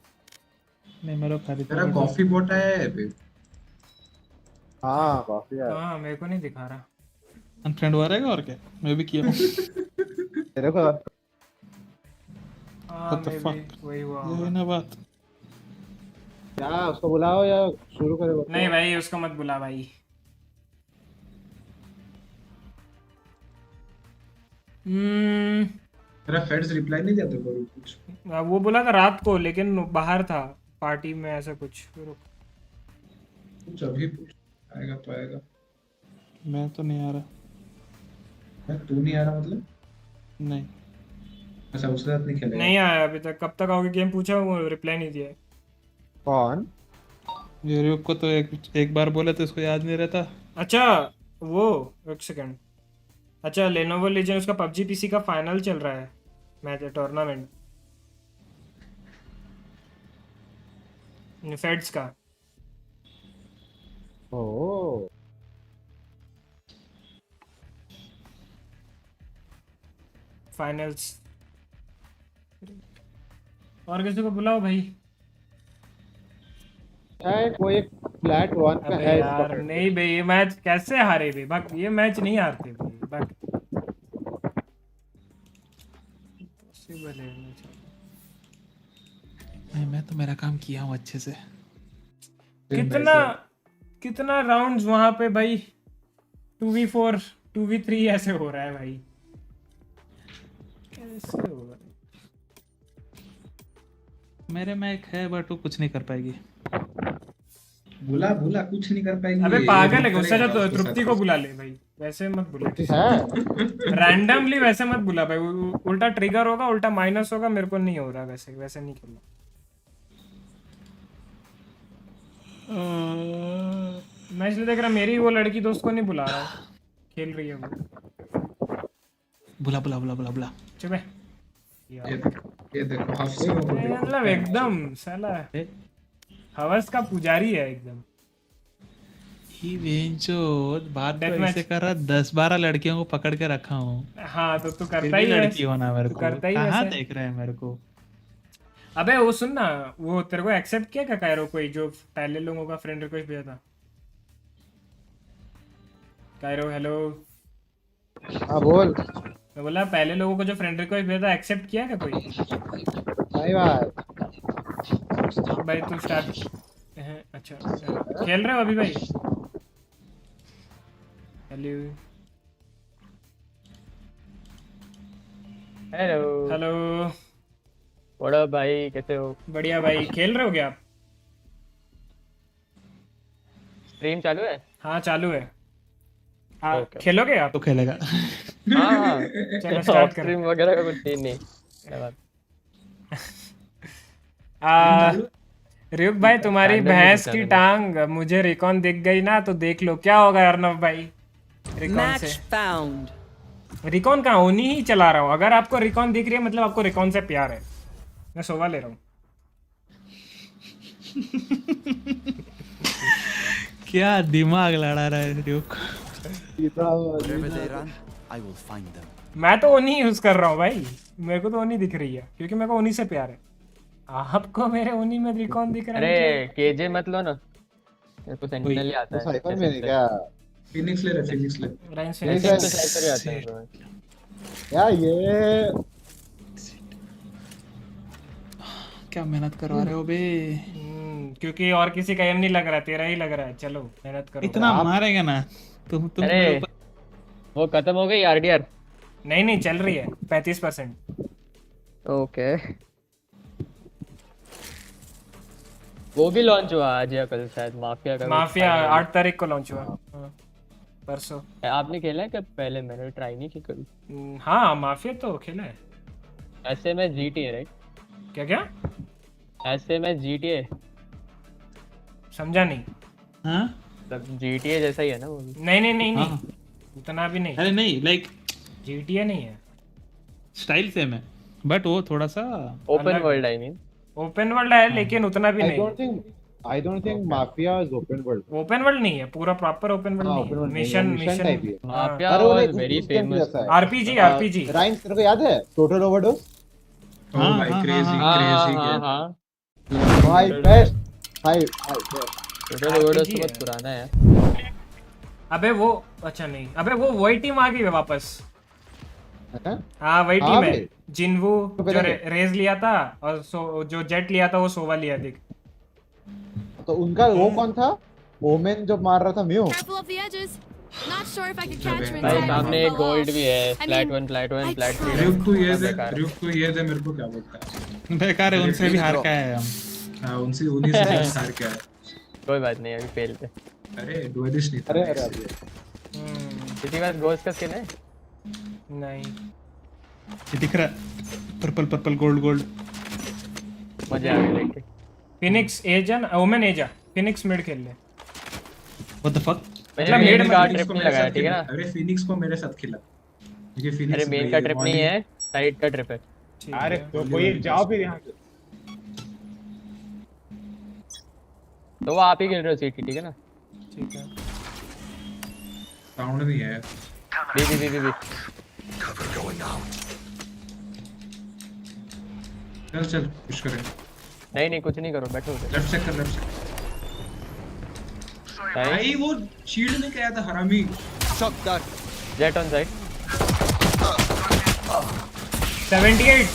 नहीं मेरे खाली तेरा कॉफी बोट है बे। हाँ कॉफी है। हाँ मेरे को नहीं दिखा रहा। अनफ्रेंड हुआ रहेगा और क्या? मैं भी किया हूँ। तेरे को हाँ वही हुआ ये ना बात। क्या उसको बुलाओ या शुरू करें? नहीं भाई उसको मत बुला भाई। तेरा फेड्स रिप्लाई नहीं दिया था कुछ? वो बोला था रात को लेकिन बाहर था पार्टी में ऐसा कुछ। कुछ अभी आएगा तो आएगा। मैं तो नहीं आ रहा। तू नहीं आ रहा मतलब? नहीं अच्छा उसके साथ नहीं खेलेगा? नहीं आया अभी तक। कब तक आओगे गेम पूछा वो रिप्लाई नहीं दिया। कौन? ये RyuK को तो एक बार बोले तो इसको याद नहीं रहता। अच्छा वो एक सेकंड। अच्छा लेनोवो लीजेंड उसका PUBG PC का फाइनल चल रहा है मैच टूर्नामेंट फेड्स का। ओह फाइनल्स। और किसी को बुलाओ भाई। कोई एक फ्लैट 1 का है यार नहीं भाई ये मैच कैसे हारे भाई? बक ये मैच नहीं हारते भाई। बक पॉसिबल है नहीं मैं तो मेरा काम किया हूँ अच्छे से। कितना राउंड्स वहां पे भाई 2v4 2v3 ऐसे हो रहा है भाई। कैसे होगा? मेरे में एक है बट वो कुछ नहीं कर पाएगी। बुला कुछ नहीं कर पाएगी। अबे पागल है गुस्सा जा तो तृप्ति को बुला ले भाई। वैसे मत बुला रैंडमली वैसे मत बुला भाई। उल्टा ट्रिगर होगा उल्टा माइनस होगा। मेरे को नहीं हो रहा वैसे नहीं खेलना। मैं इसलिए देख रहा मेरी वो लड़की दोस्त को नहीं बुला रहा खेल रही है वो। बुला चुप है। ये देखो हफ्से को मतलब एकदम साला हवस का पुजारी है एकदम। ही वेंचो बात तो ऐसे कर रहा 10-12 लड़कियों को पकड़ के रखा हूँ। हाँ तो तू करता ही लड़की होना मेरे को करता ही कहाँ वैसे। देख रहे हैं मेरे को? अबे वो सुन ना वो तेरे को एक्सेप्ट किया क्या कायरो कोई जो पहले लोगों का फ्रेंड रिक्वेस्ट भेजा था? Cairo hello. हाँ बोल। मैं बोला पहले लोगों को जो फ्रेंड रिक्वेस्ट भेजा था एक्सेप्ट किया क्या कोई? नहीं भाई तू स्टार्ट अच्छा खेल रहे हो अभी भाई? हेलो बड़ा भाई कैसे हो? बढ़िया भाई। खेल रहे हो क्या आप? स्ट्रीम चालू है? हाँ चालू है। खेलोगे आप? तो खेलेगा। हाँ चलो स्टार्ट करो। स्ट्रीम वगैरह का कुछ सीन नहीं। RyuK भाई तुम्हारी भैंस की टांग मुझे रिकॉन दिख गई ना तो देख लो क्या होगा अर्नव भाई। रिकॉन से रिकॉन का ओनी ही चला रहा हूँ। अगर आपको रिकॉन दिख रही है मतलब आपको रिकॉन से प्यार है। मैं सोवा ले रहा हूँ। क्या दिमाग लड़ा रहा है RyuK। I will find them. मैं तो ओनी यूज कर रहा हूँ भाई, मेरे को तो ओनी दिख रही है क्योंकि मेरे को ओनी से प्यार है। आपको मेरे ओनी में रिकॉन दिख रहा है? अरे केजे मत लो ना, मेरे को सेंटिनल ही आता है। साइफर में नहीं क्या? फिनिक्स ले रहे, फिनिक्स ले। राइन्स तो साइफर ही आता है bro। यार ये क्या मेहनत करवा रहे हो बे? क्योंकि और किसी का एम नहीं लग रहा, तेरा ही लग रहा है। चलो मेहनत करो। इतना मारेगा ना तुम अरे वो खत्म हो गई आरडीआर? नहीं चल रही है 35%। ओके वो भी लॉन्च हुआ आज या कल शायद, माफिया का। माफिया 8 तारीख को लॉन्च हुआ। परसों। आपने खेला है? कब? पहले मैंने ट्राई नहीं की कभी। हाँ माफिया तो खेला है। ऐसे में जीटीए राइट? क्या? ऐसे में जीटीए समझा नहीं। हाँ मतलब जीटीए जैसा ही है ना वो? नहीं उतना भी नहीं। अरे नहीं लाइक जीटीए नहीं है, स्टाइल सेम है बट वो थोड़ा सा open world. I mean open world है लेकिन उतना भी नहीं। I don't think Mafia is open world. Open world नहीं है, पूरा प्रॉपर ओपन वर्ल्ड नहीं है। मिशन टाइप ही है। माफिया अरे वो was like very instant famous. जैसा है। आरपीजी राइन्स तेरे को याद है? Total overdose. Oh भाई क्रेजी गेम। भाई बेस्ट भाई बेस्ट। टोटल ओवरडोज तो बहुत पुराना है। अबे वो अच्छा नहीं, अबे वो वही टीम आ गई है वापस। हाँ वही टीम है। जिनवू जो रेज लिया था और जो जेट लिया था वो सोवा लिया देख। तो उनका वो कौन था? ओमेन जो मार रहा था म्यू। भाई सामने एक गोल्ड भी है। Flat 1 flat 3। RYuK तो ये दे मेरे को क्या बोलता है? बेकार है, उनसे भी हार का है हम। हाँ उन्हीं से हार के आए। कोई बात नहीं, अभी फेल पे। अरे डुएलिस्ट नहीं था। अरे किसी बात गोस्ट का स्किन है? नहीं ये दिख रहा पर्पल गोल्ड। मजा आ गया देख के। फिनिक्स एजन ओमेन एजा फिनिक्स मिड खेल ले। What the fuck? मतलब मेन का ट्रिप नहीं लगाया ठीक है ना? अरे फिनिक्स को मेरे साथ खिला क्योंकि फिनिक्स अरे मेन का ट्रिप नहीं है, साइड का ट्रिप है। अरे तो कोई जाओ फिर यहाँ से। तो वो आप ही खेल रहे हो सीटी ठीक है ना? ठीक है। साउंड नहीं है। बी चल पुश करें। नहीं कुछ नहीं करो, बैठो। लेफ्ट चेक कर, लेफ्ट चेक। भाई वो शील्ड लेके आया था हरामी। Shot done. Jett on side. 78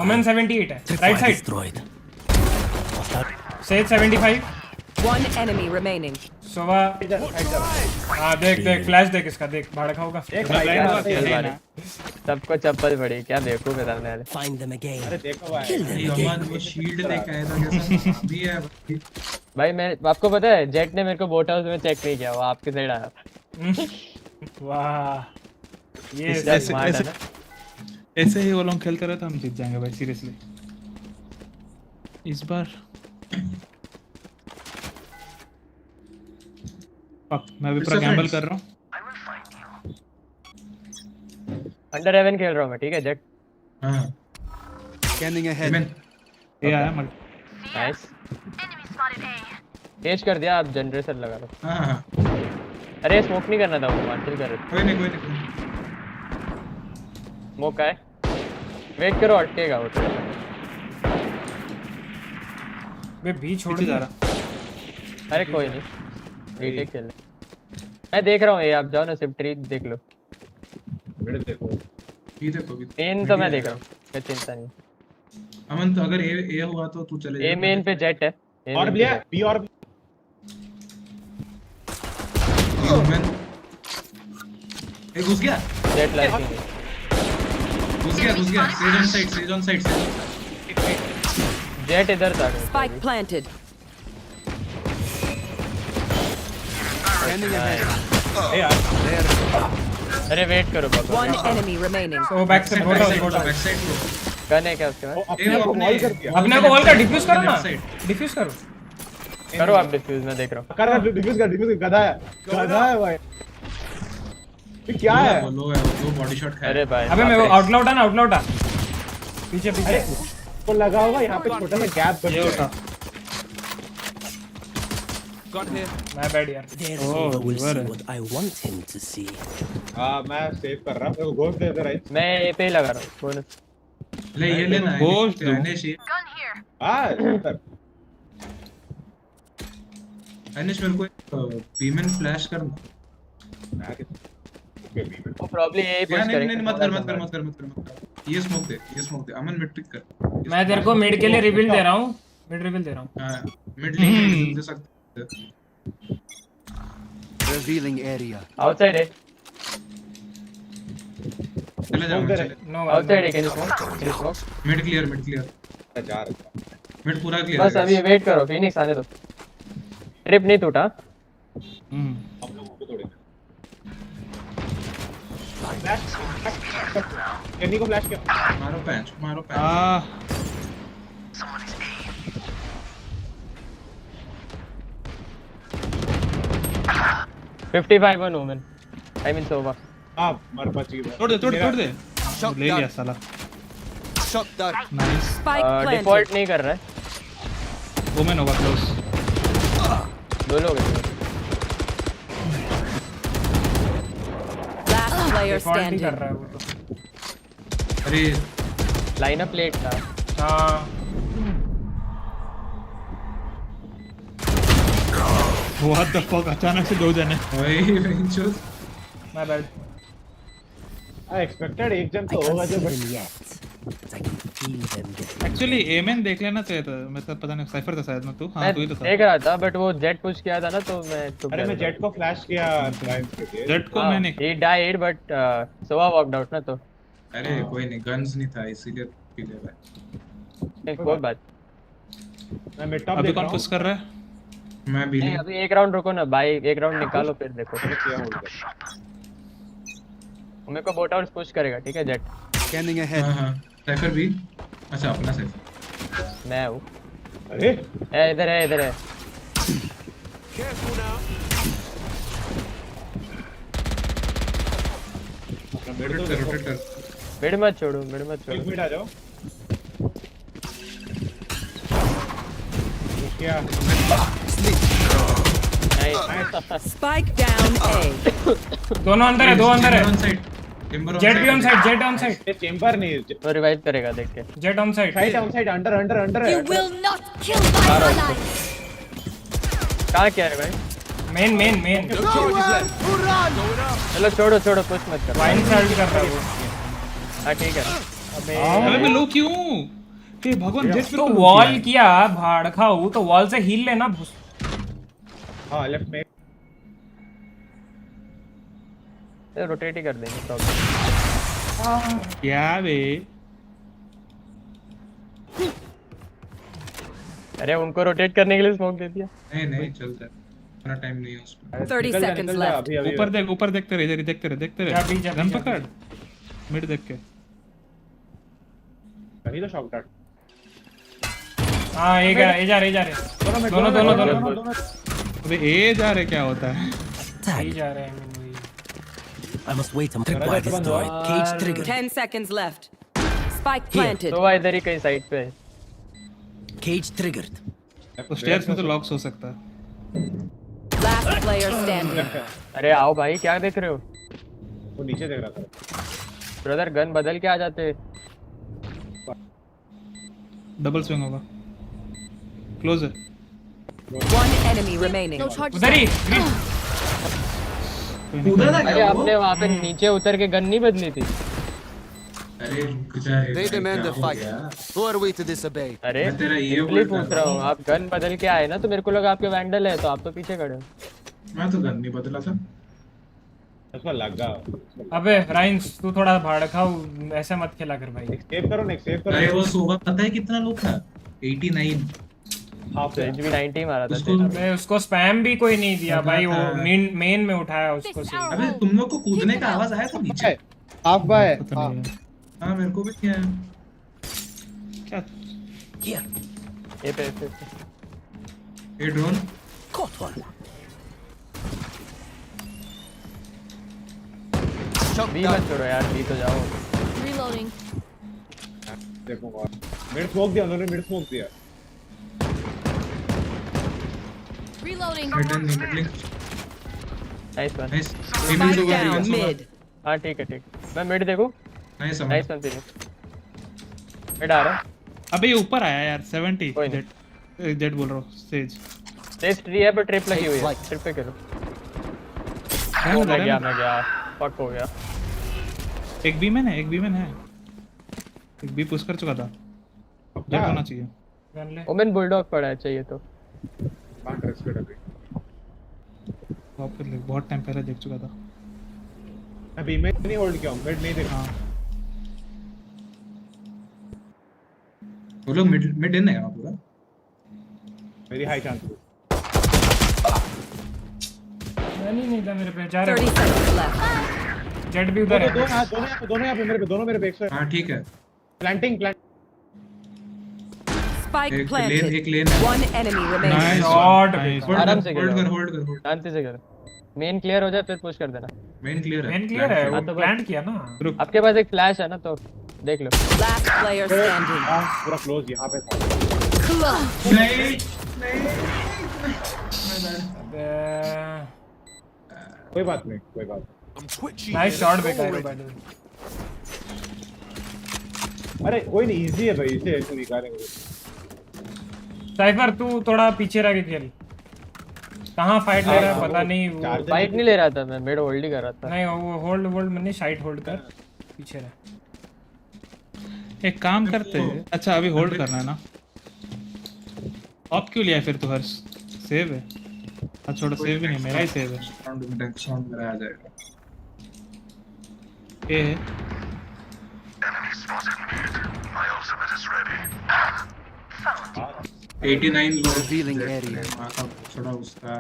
Omen 78 है right side. Sage 75। One enemy remaining. Sova हाँ देख फ्लैश देख इसका, देख भाड़ा खाओगा। सबको चप्पल पड़ी, क्या देखोगे सामने वाले? Find them again. अरे देखो भाई Kill them again. अमन वो शील्ड लेके आया था जैसा भी है भाई मैं आपको पता है जेट ने मेरे को बोट हाउस में चेक नहीं किया, वो आपके साइड आया। वाह ये ऐसे ही वो लोग खेलते रहे तो हम जीत जाएंगे भाई सीरियसली इस बार। मैं भी पूरा गैम्बल कर रहा हूँ। अंडर 11 खेल रहा हूँ मैं ठीक है जेट। हां Scanning ahead. ये आया मर। नाइस पेश कर दिया। आप जनरेटर लगा लो। हां अरे स्मोक नहीं करना था, वो मार्टिल कर रहे। कोई नहीं स्मोक है, वेट करो अटकेगा वो। मैं बी छोड़ जा रहा। अरे कोई नहीं रीटेक खेल। मैं देख रहा हूँ ये, आप जाओ ना सिर्फ ट्री देख लो। मेरे देखो ये देखो मेन तो मैं देख रहा हूँ, कोई चिंता नहीं। अमन तो अगर ए हुआ तो तू चले जा। ए मेन पे जेट है और भी है बी और ए घुस गया जेट लाइटिंग घुस गया सेज ऑन साइड जेट इधर था। Spike planted. Scanning ahead. अरे वेट करो बाबा। One enemy remaining. तो बैक से बैक साइड को गन है क्या उसके बाद? अपने को ऑल का डिफ्यूज करो ना, डिफ्यूज करो आप डिफ्यूज। मैं देख रहा हूँ। कर डिफ्यूज कर। गधा है भाई। ये क्या है? लो है वो बॉडी शॉट है। अरे भाई अबे मैं वो आउटलाउट पीछे को लगा होगा यहाँ पे छोटा सा गैप बन गया। Got here. My bad यार. Therefore, will see what I want him to see. मैं सेव कर रहा हूँ. मेरे को गोस्ट दे दे राइट. मैं ए पे ही लगा रहा हूँ बोनस. ले ये लेना है. Ghost दो. अनिश ये. अनिश मेरे को बीमन फ्लैश कर. वो प्रॉब्ली यही पुश करेंगे. नहीं मत कर. ये स्मोक दे. अमन मिड पिक कर. मैं तेरे को मिड के लिए रिवील दे रहा हूँ. मिड रिवील दे रहा हूँ. हां मिड लिंक दे सकते. Revealing area. आउटसाइड है. चले जाओ. नो आउटसाइड है. Can smoke. Mid clear. Mid पूरा क्लियर. बस अभी वेट करो. फिनिक्स आने दो. ट्रिप नहीं टूटा. हम लोगों को तोड़ेंगे. कैनी को फ्लैश किया. मारो पैंच. Ah. 55 on woman. I mean Sova. मर बची. तोड़ दे. ले लिया साला. Shot down. Nice. Spike planted. Default नहीं कर रहा है. वुमेन होगा क्लोज. दो लोग हैं. Last player Default ही कर standing. रहा है वो तो. अरे लाइनअप लेट था. हाँ. What the fuck? अचानक से 2 जने. वही venture. My bad. I expected एक जन तो होगा जो Actually एमएन देख लेना चाहिए था. मतलब पता नहीं साइफर था शायद ना तू. हाँ तू ही तो था. देख रहा था बट वो जेट पुश किया था ना तो मैं. अरे मैं जेट को फ्लैश किया. जेट को मैंने. He died but Sova walked out ना तो. अरे कोई नहीं. गन्स नहीं था इसीलिए पी ले भाई. कोई बात. मैं मिड टॉप अभी देख कौन रहा पुश कर रहा है? मैं भी नहीं अभी एक राउंड रुको ना भाई. एक राउंड निकालो फिर देखो. मेरे को बोट आउट पुश करेगा. ठीक है जेट. Scanning ahead. हां साइफर भी. अच्छा अपना साइफर. मैं हूं. अरे इधर है. Careful now. रोटेट कर. मिड मत छोड़ो. एक मिनट आ जाओ. क्या Spike down A. दोनों अंदर है. On side. जेट भी ऑन साइड. ये चेंबर नहीं. तो रिवाइव करेगा देख के. Jet on side. Under. You will not kill my allies. कहां क्या है भाई? मेन. चलो छोड़ो पुश मत कर. वाइन साइड कर रहा है वो. हां ठीक है. अबे मैं लो क्यों? हे भगवान जेट तो वॉल किया भाड़ खाऊ तो वॉल से हील लेना. हां लेफ्ट में. रोटेट ही कर देंगे. प्रॉब्लम क्या बे? अरे उनको रोटेट करने के लिए स्मोक दे दिया. नहीं चलता है. इतना टाइम नहीं है उसमें. 30 seconds left. ऊपर देखते रहे. गन पकड़. मिड देख के. कहीं तो शॉट डाट. हाँ ए जा रहे. दोनों. अबे ए जा रहे क्या होता है? ए जा रहे हैं. I must wait until tripwire destroyed. Cage triggered. 10 seconds left. Spike planted. तो इधर ही कहीं साइड पे है. Cage triggered. तो स्टेयर्स में तो लॉक्स हो सकता है. Last player standing. अरे आओ भाई क्या देख रहे हो? वो नीचे देख रहा था. ब्रदर गन बदल के आ जाते. डबल स्विंग होगा. क्लोज है. One enemy remaining. उधर ही. अरे आपने वहाँ पे नीचे उतर के गन नहीं बदली थी. अरे रुक जा. They demand a fight. Who are we to disobey? अरे तेरा ये सिंपली पूछ रहा हूँ. आप गन बदल के आए ना तो मेरे को लगा आपके वैंडल है तो आप तो पीछे खड़े हो. मैं तो गन नहीं बदला था. उसको लगा. अबे राइंस तू थोड़ा भाड़ खाओ. ऐसे मत खेला कर भाई. सेव करो. अरे वो सोवा पता है कितना लोग था? 89. हाफ रेंज भी 90 मारा था. अबे उसको स्पैम भी कोई नहीं दिया भाई. वो मेन में उठाया उसको. अबे तुम लोग को कूदने का आवाज आया था नीचे. Half buy. हां मेरे को भी किया. क्या ये पे ये ड्रोन. Caught one. बी मत छोड़ो यार. बी तो जाओ. Reloading. देखो मिड स्मोक दिया. उन्होंने मिड स्मोक दिया. Reloading. मिडलिंग nice one nice Spike down mid. हां ठीक है मैं मिड देखूं nice nice one finish mid आ रहा अबे ये ऊपर आया यार 70 जेट बोल रहा हूँ सेज ट्री है पर ट्रिप लगी हुई है ट्रिप पे करो मैं गया फक हो गया एक बी में है एक बी पुश कर चुका था जेट होना चाहिए ओमेन बुलडॉग पड़ा है चाहिए तो वापस ले बहुत टाइम पहले देख चुका था अभी मैं नहीं होल्ड किया मिड नहीं देखा वो लोग मिड इन है यहाँ पूरा वेरी हाई चांस नहीं था मेरे पे जा रहे 30 seconds left. जेट भी उधर है दोनों यहाँ पे मेरे पे 100 हाँ ठीक है प्लांटिंग Spike एक planted. लेन है One enemy remaining. Nice shot आराम से होल्ड कर शांति से कर मेन क्लियर हो जाए फिर पुश कर देना मेन क्लियर है वो प्लांट किया ना आपके पास एक फ्लैश है ना तो देख लो Last player standing. पूरा क्लोज यहाँ पे था नहीं कोई बात नहीं नाइस शॉट बेकार अरे कोई नहीं इजी है भाई इसे ऐसे निकालेंगे साइफर तू थोड़ा पीछे रह के खेल कहाँ फाइट ले रहा है पता नहीं वो फाइट नहीं ले रहा था मैं मिड होल्ड ही कर रहा था नहीं वो होल्ड मैंने साइड होल्ड कर पीछे रह एक काम करते हैं अच्छा अभी होल्ड करना है ना ऑफ क्यों लिया फिर तू हर्ष सेव है अच्छा छोड़ा सेव भी नहीं मेरा ही सेव है साउंड मेरा आ जाएगा ये है My ultimate is ready. 89 Revealing area. थोड़ा उसका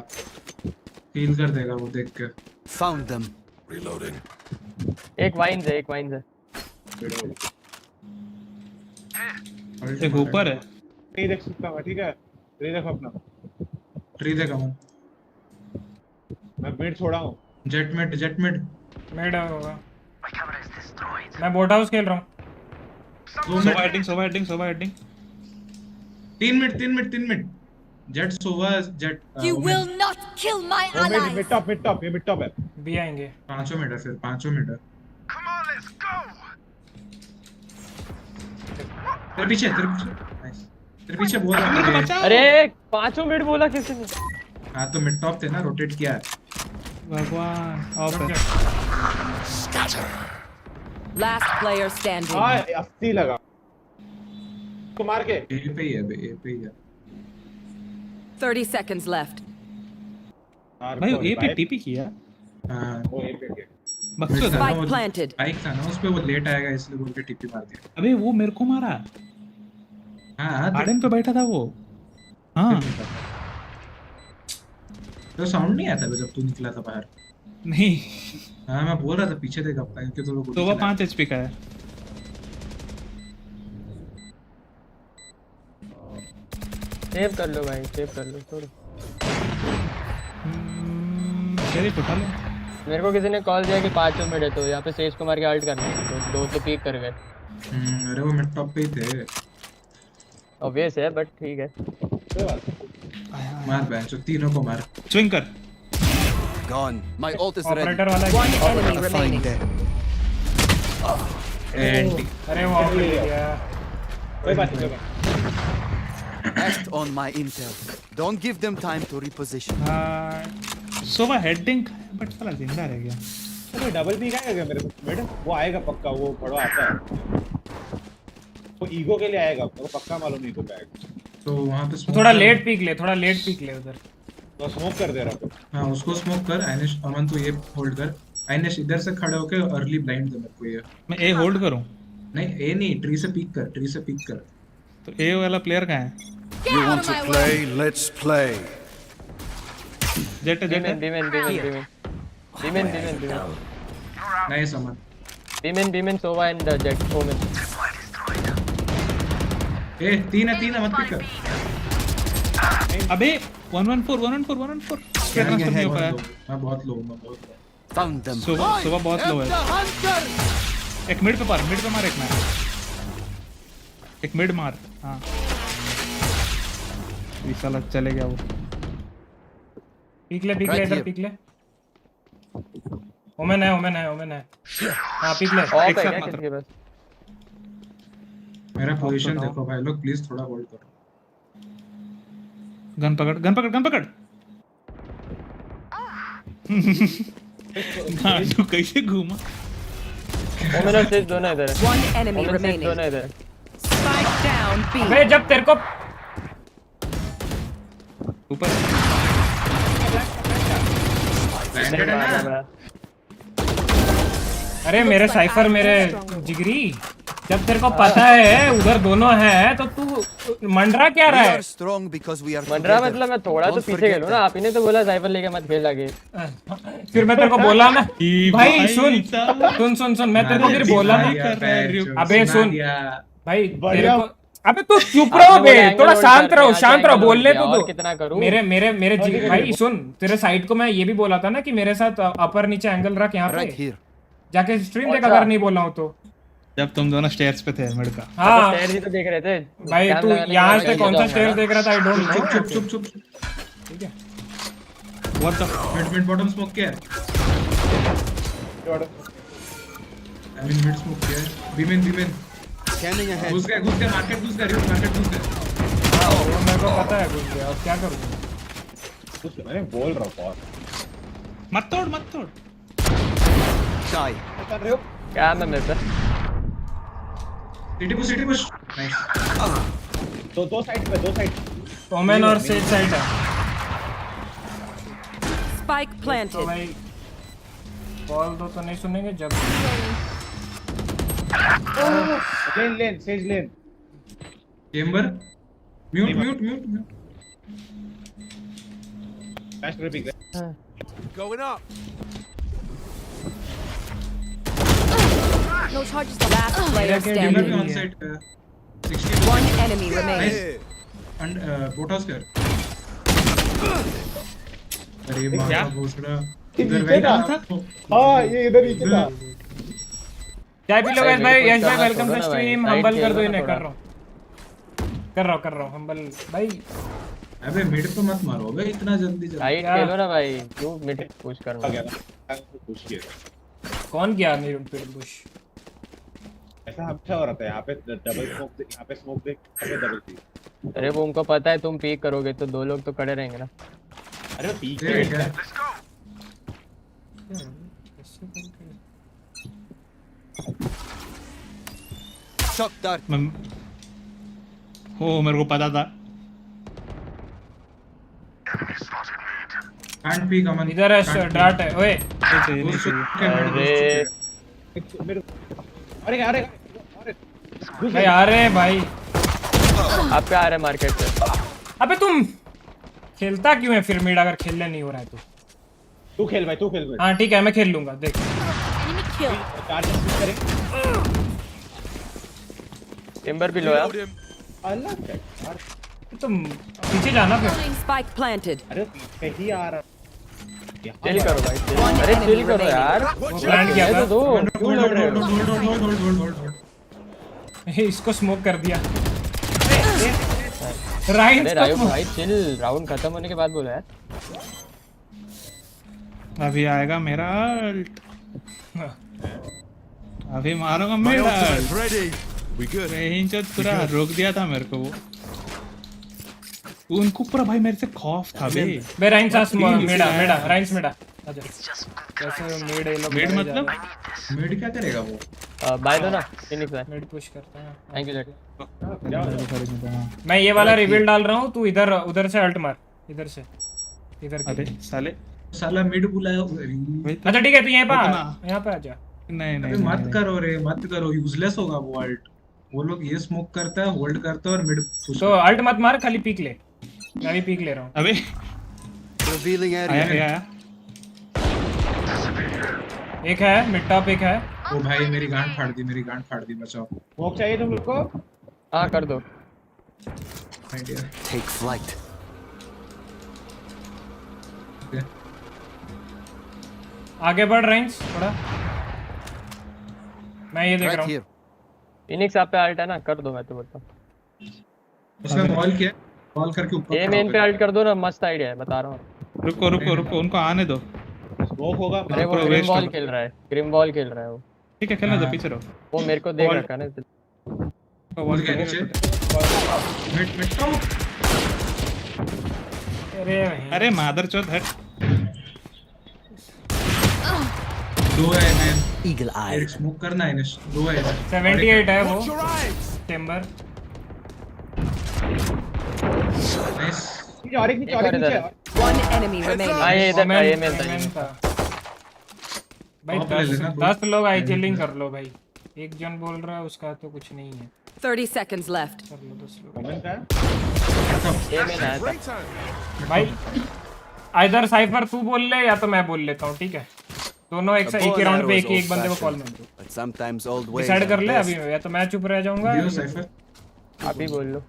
हील कर देगा वो देख के Found them. Reloading. एक वाइन्स है एक ऊपर है नहीं देख सकता मैं ठीक है ट्री देखो अपना ट्री देखा मैं मिड छोड़ा हूँ जेट मिड मेड होगा मैं बोट हाउस खेल रहा हूँ Sova heading 3 minute Jett Sova Jett You will not kill my allies. Mid top है भी आएंगे 5 मिनट है फिर 5 मिनट है Come on, let's go. तेरे पीछे नाइस तेरे पीछे बोल अरे 5 मिनट बोला किसी ने हाँ तो मिड टॉप थे ना रोटेट किया भगवान ऑफ है Last player standing. 80 लगा तो मार के ए पे ही है 30 seconds left. भाई ए पे टीपी किया हां वो ए पे के बक्सो था Spike planted. बाइक था ना उस पे वो लेट आएगा इसलिए बोल के टीपी मार दिया अबे वो मेरे को मारा हां गार्डन पे बैठा था वो हाँ तो साउंड नहीं आता जब तू निकला था बाहर नहीं हाँ मैं बोल रहा था पीछे देख अपना क्योंकि तो लोग तो वो 5 एचपी का है सेव कर लो भाई छोड़ो चलिए उठा लो मेरे को किसी ने कॉल दिया कि 5 मिनट है तो यहाँ पे सेज को मार के अल्ट करना है तो 2 तो पीक कर गए अरे वो मिड टॉप पे ही थे ऑब्वियस है बट ठीक है मार बेंच तीनों को मार स्विंग कर Gone. My ult is ready. Operator वाला One enemy remaining. अरे वो ऑफ ले गया कोई बात नहीं Act on my intel. Don't give them time to reposition. Sova heading but साला जिंदा रह गया तो डबल पी आएगा मेरे मिड वो आएगा पक्का वो बड़ा आता है वो ईगो के लिए आएगा मेरे को पक्का मालूम नहीं को आएगा तो वहां पे थोड़ा लेट पीक ले उधर तो स्मोक कर दे रहा हां उसको स्मोक कर आइनेश अमन तू ये होल्ड कर आइनेश इधर से खड़े होके अर्ली ब्लाइंड दे मेरे को ये मैं ए होल्ड करूं नहीं ए नहीं ट्री से पीक कर तो ए वाला प्लेयर कहां है You want to play? Let's play. Jett बीमेन नाइस अमन बीमेन Sova and Jett Omen A तीन है मत पिक कर अबे 114 ट्रांसफर नहीं हो पाया मैं बहुत लो Found them. सुबह बहुत लो है एक मिड पे मार एक मिड मार हाँ ये साला चले गया वो पीक ले इधर पीक ले। ओमेन है। हाँ पीक ले। ऑफ है क्या किसी के पास? मेरा पोजीशन देखो भाई लोग, प्लीज थोड़ा होल्ड करो। गन पकड़। हाँ तू कैसे घूमा? ओमेन और सेज दोनों इधर है। One enemy remaining. दोनों इधर है। Spike down B. अबे जब तेरे को ऊपर ब्लाइंडेड है ना। अरे मेरे साइफर मेरे जिगरी, जब तेरे को पता है उधर दोनों हैं तो तू मंडरा क्या रहा है? मंडरा मतलब मैं थोड़ा तो पीछे खेलूं ना, आप ही ने तो बोला साइफर लेके मत खेल आगे। फिर मैं तेरे को बोला ना भाई सुन मैं तेरे को फिर बोला ना। अबे सुन भाई तेरे को, अबे तू चुप रहो बे, थोड़ा शांत रहो बोलने तो कितना करूं? मेरे जिगरी भाई सुन, तेरे साइड को मैं ये भी बोला था ना कि मेरे साथ अपर नीचे एंगल रख यहाँ पे, जाके स्ट्रीम देख अगर नहीं बोल रहा हूँ तो। जब तुम दोनों स्टेयर्स पे थे मिड का। हाँ स्टेयर्स ही तो देख रहे थे भाई, तू यहाँ से कौन सा स्टेयर्स देख रहा था? I don't know. चुप ठीक है। What the mid bottom smoke किया है। आई मीन मिड स्मोक किया है। बीमेन Scanning ahead. घुस गया मार्केट घुस गया। हाँ वो मेरे को पता है घुस गया, अब क्या करूँ? मैंने बोल रहा हूँ मत तोड़। Shy. कर रहे हो क्या मैं मिस है? City push nice. दो साइड ओमेन और सेज साइड है। Spike तो planted. भाई कॉल दो तो नहीं सुनेंगे जब lane Sage lane Chamber mute flash repick Going up. No charges. The last player Chamber standing. पे on side 60 One enemy remaining. एंड बोट हाउस कर। अरे मारा भोसड़ा इधर नीचे था। हाँ ये इधर नीचे था। चाय पी लो गाइस भाई। यस भाई वेलकम टू स्ट्रीम। हम्बल कर दो इन्हें। कर रहा हूँ हम्बल भाई। अबे मिड पे मत मारो बे इतना जल्दी। राइट खेलो ना भाई, क्यों मिड पुश करना? पुश किया। कौन गया मेरे पे पुश? ऐसा अच्छा हो रहा था। यहाँ पे डबल स्मोक दे, यहाँ पे स्मोक दे, यहाँ पे डबल पी। अरे वो उनको पता है तुम पीक करोगे तो दो लोग तो खड़े रहेंगे ना। अरे पीक है। Shock dart. हो मेरे को पता था। कांट पी कमन इधर है डार्ट है। ओए अरे भाई आ रहे हैं भाई। आप क्या आ रहे मार्केट से? अबे तुम खेलता क्यों है फिर मिड अगर खेलने नहीं हो रहा है तो? तू खेल भाई। हाँ ठीक है मैं खेल लूंगा देख। टिम्बर भी लो यार। तुम पीछे जाना फिर। Spike planted. अरे पीछे ही आ रहा। चिल करो भाई। अरे चिल करो यार। वो प्लान किया था। दो क्यों लड़ रहे हो? इसको स्मोक कर दिया। राइट राइट भाई चिल। राउंड खत्म होने के बाद बोला यार। अभी आएगा मेरा अल्ट। अभी मारूंगा मेरा अल्ट। पूरा रोक दिया था मेरे को वो। उनको पूरा भाई मेरे से खौफ था बे राइंस मेडा राइंस मेडा आजा। कैसे मेड ये लोग मेड मतलब मिड क्या करेगा वो? बाय दो ना फिनिक्स है। मेड पुश करता है। Thank you Jack. मैं ये वाला रिवील डाल रहा हूँ, तू इधर उधर से अल्ट मार। इधर से इधर। अरे साला मिड बुलाया। अच्छा ठीक है तू यहाँ पे आजा। नहीं मत करो यूजलेस होगा वो अल्ट। वो लोग ये स्मोक करता है, होल्ड करता है और मिड पुश। तो अल्ट मत मार, खाली पीक ले। मैं भी पीक ले रहा हूँ। अबे Revealing area. आया एक है मिड टॉप एक है। ओ भाई मेरी गांड फाड़ दी बचाओ। स्मोक चाहिए तुम लोग को? हाँ कर दो। Take flight. आगे बढ़ रेंज थोड़ा। मैं ये देख रहा हूँ। फिनिक्स आप पे अल्ट है ना, कर दो। मैं तो बोलता हूँ उसने कॉल किया, कॉल करके ऊपर ये मेन पे अल्ट कर दो ना। मस्त आइडिया है बता रहा हूँ। रुको रुको रुको, उनको आने दो। स्मोक होगा। अरे वो ग्रिम बॉल खेल रहा है, ग्रिम बॉल खेल रहा है वो। ठीक है, खेलने दो, पीछे रहो। वो मेरे को देख रखा ना। अरे मादरचोद हट। दो है मैन। Eagle eye. एक स्मोक करना है, दो है। 78 है वो चेंबर। नाइस। और एक नीचे, और एक नीचे। One enemy remaining. ये इधर का ये मिलता है। भाई 10 लोग आईजेलिंग कर लो भाई। एक जन बोल रहा है उसका तो कुछ नहीं है। 30 seconds left. कर लो 10 लोग। ये में ना भाई इधर साइफर तू बोल ले या तो मैं बोल लेता हूँ, ठीक है? दोनों एक ही राउंड पे एक बंदे को कॉल मिल दो। डिसाइड कर ले अभी, या तो मैं चुप रह जाऊंगा। आप ही बोल लो।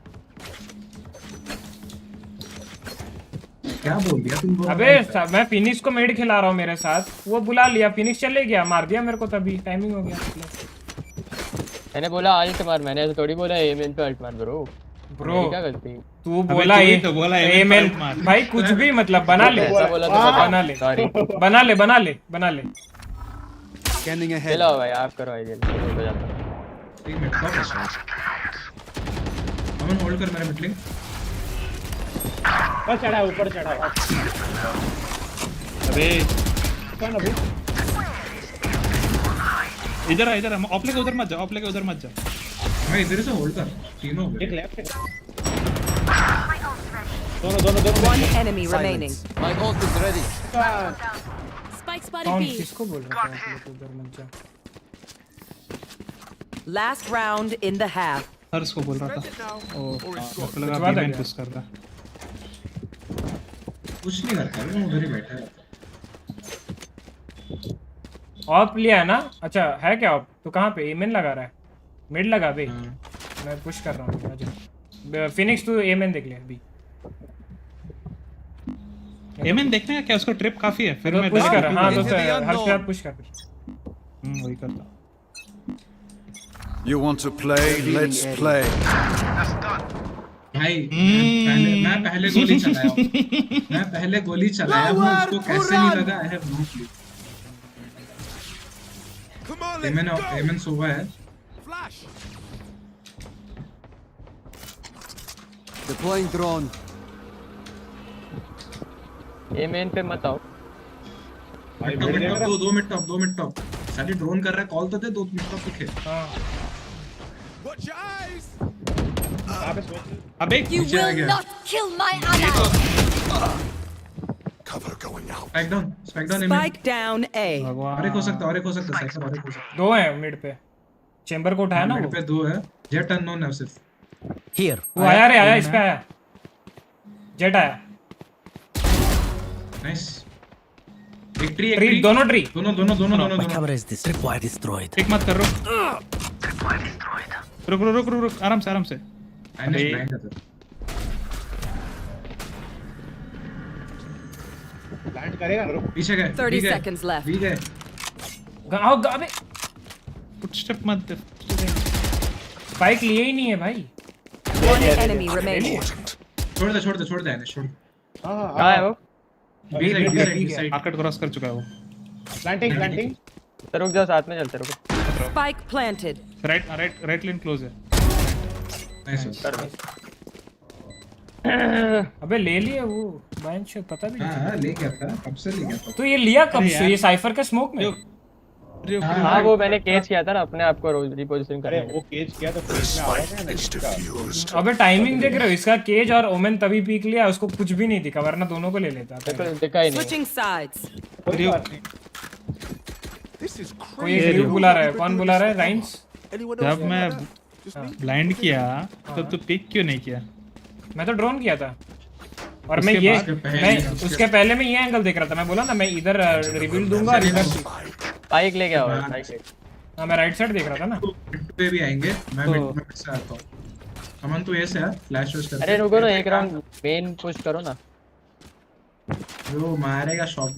क्या बोल दिया तुम? अबे मैं फिनिक्स को मेड खिला रहा हूँ मेरे साथ, वो बुला लिया, फिनिक्स चले गया, मार दिया मेरे को, तभी टाइमिंग हो गया। मैंने बोला अल्ट मार, मैंने तो थोड़ी बोला एमएन पे अल्ट मार ब्रो। क्या गलती? तू बोला ये तो बोला एमएन भाई, कुछ भी मतलब बना ले, बना ले, बना ले, बना ले, बना ले। चलो भाई आप करो आइडियल हो जाता। एक मिनट का अमन होल्ड कर मेरा मिडलिंग। ऊपर चढ़ा, ऊपर चढ़ा। अबे कौन अभी? इधर आ, इधर आ। ऑफ लेके उधर मत जा, ऑफ लेके उधर मत जा। मैं इधर से होल्ड कर, तीनों एक लेफ्ट। दोनों One enemy remaining. My ult is ready. Spike spotted कौन B. किसको बोल रहा था उधर मत जा? Last round in the half. हर्ष को बोल रहा था। ओ मेरे लगा बीमेन पुश कर रहा। कुछ नहीं करता, मैं उधर ही बैठा रहता। ऑफ लिया है ना? अच्छा है क्या ऑफ? तो कहाँ पे एमएन लगा रहा है? मिड लगा बे। मैं पुश कर रहा हूँ, आजा। फिनिक्स तू एमएन देख ले अभी। एमएन देखने का क्या, उसको ट्रिप काफी है। फिर तो मैं पुश कर, हां तो हर से पुश कर। वही करता। You want to play? Let's play. भाई मैं पहले गोली चलाया हूँ। मैं पहले गोली चलाया हूँ, उसको कैसे नहीं लगा? I have no clue. एमएन सोवा है। Deploying drone. एमएन पे मत आओ। दो मिनट टॉप। साली ड्रोन कर रहा है, कॉल तो दे। 2 मिनट टॉप दिखे। हां अबे You will not kill my ally. Cover going out. Spike down Spike down A. और एक हो सकता साइड से, और एक हो सकता। दो है मिड पे। चेंबर को उठाया ना वो? मिड पे 2 है। जेट अननोन है सिर्फ। Here. वो आया रे, आया इस पे आया। जेट आया। नाइस। एक ट्री दोनों ट्री। दोनों My camera is destroyed. टिक मत कर, रुक आराम से। ब्लाइंड करेगा। पीछे गए। 30 seconds left. भी गए। गाओ अबे फुटस्टेप मत दे। स्पाइक लिए ही नहीं है भाई। One enemy remaining. छोड़ दे कहां है वो? बी साइड मार्केट क्रॉस कर चुका है वो। प्लांटिंग। तो रुक जाओ, साथ में चलते रुको। Spike planted. राइट लेन क्लोज है। नाइस। अबे ले लिए वो बैंच, पता भी नहीं। हां ले गया था, कब से ले गया था। तो ये लिया कब से? ये साइफर के स्मोक में? हाँ वो मैंने केज किया था ना, अपने आप को रिपोजिशन करने। वो केज किया तो फेस में आ रहा है। अबे टाइमिंग देख रहे हो? इसका केज और ओमेन तभी पीक लिया, उसको कुछ भी नहीं दिखा, वरना दोनों को ले लेता। दिखा ही नहीं। Switching sides. कोई रिव्यू बुला रहा है। कौन बुला रहा है? राइंस। जब मैं ब्लाइंड किया तो तू पिक क्यों नहीं किया? मैं तो ड्रोन किया था, और मैं उसके पहले मैं ये एंगल देख रहा था। मैं बोला ना मैं इधर रिवील दूंगा और इधर बाइक ले गया होगा। हां मैं राइट साइड देख रहा था ना। मिड पे भी आएंगे, मैं मिड से आता हूं। अमन तू ऐसे यार फ्लैश यूज कर। अरे रुको ना, एक राउंड मेन पुश करो ना। जो मारेगा शॉट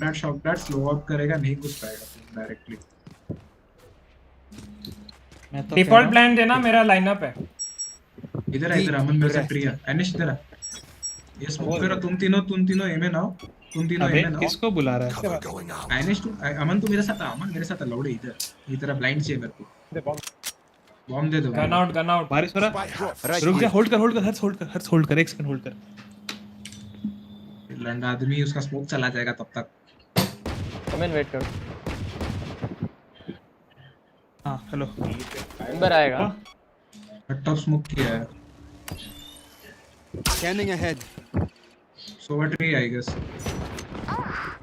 डाट स्लो अप करेगा, नहीं घुस पाएगा डायरेक्टली। डिफॉल्ट प्लान देना, मेरा लाइनअप है। इधर अमन मेरे से ट्री है। एनिश इधर ये स्मोक करो, तुम तीनों एम में आओ। तुम तीनों अबे है ना किसको बुला रहा है? आइनेश तू अमन तू मेरे साथ आ, अमन मेरे साथ लौड़े इधर ये तेरा ब्लाइंड चाहिए मेरे को बॉम्ब दे दो गन आउट बारिश हो रहा। रुक जा, होल्ड कर हर्ष होल्ड कर 1 सेकंड होल्ड कर। लंडा आदमी उसका स्मोक चला जाएगा तब तक। कमेंट वेट करो। हाँ हेलो नंबर आएगा। टॉप स्मोक किया है। Scanning ahead. Sova tree I guess.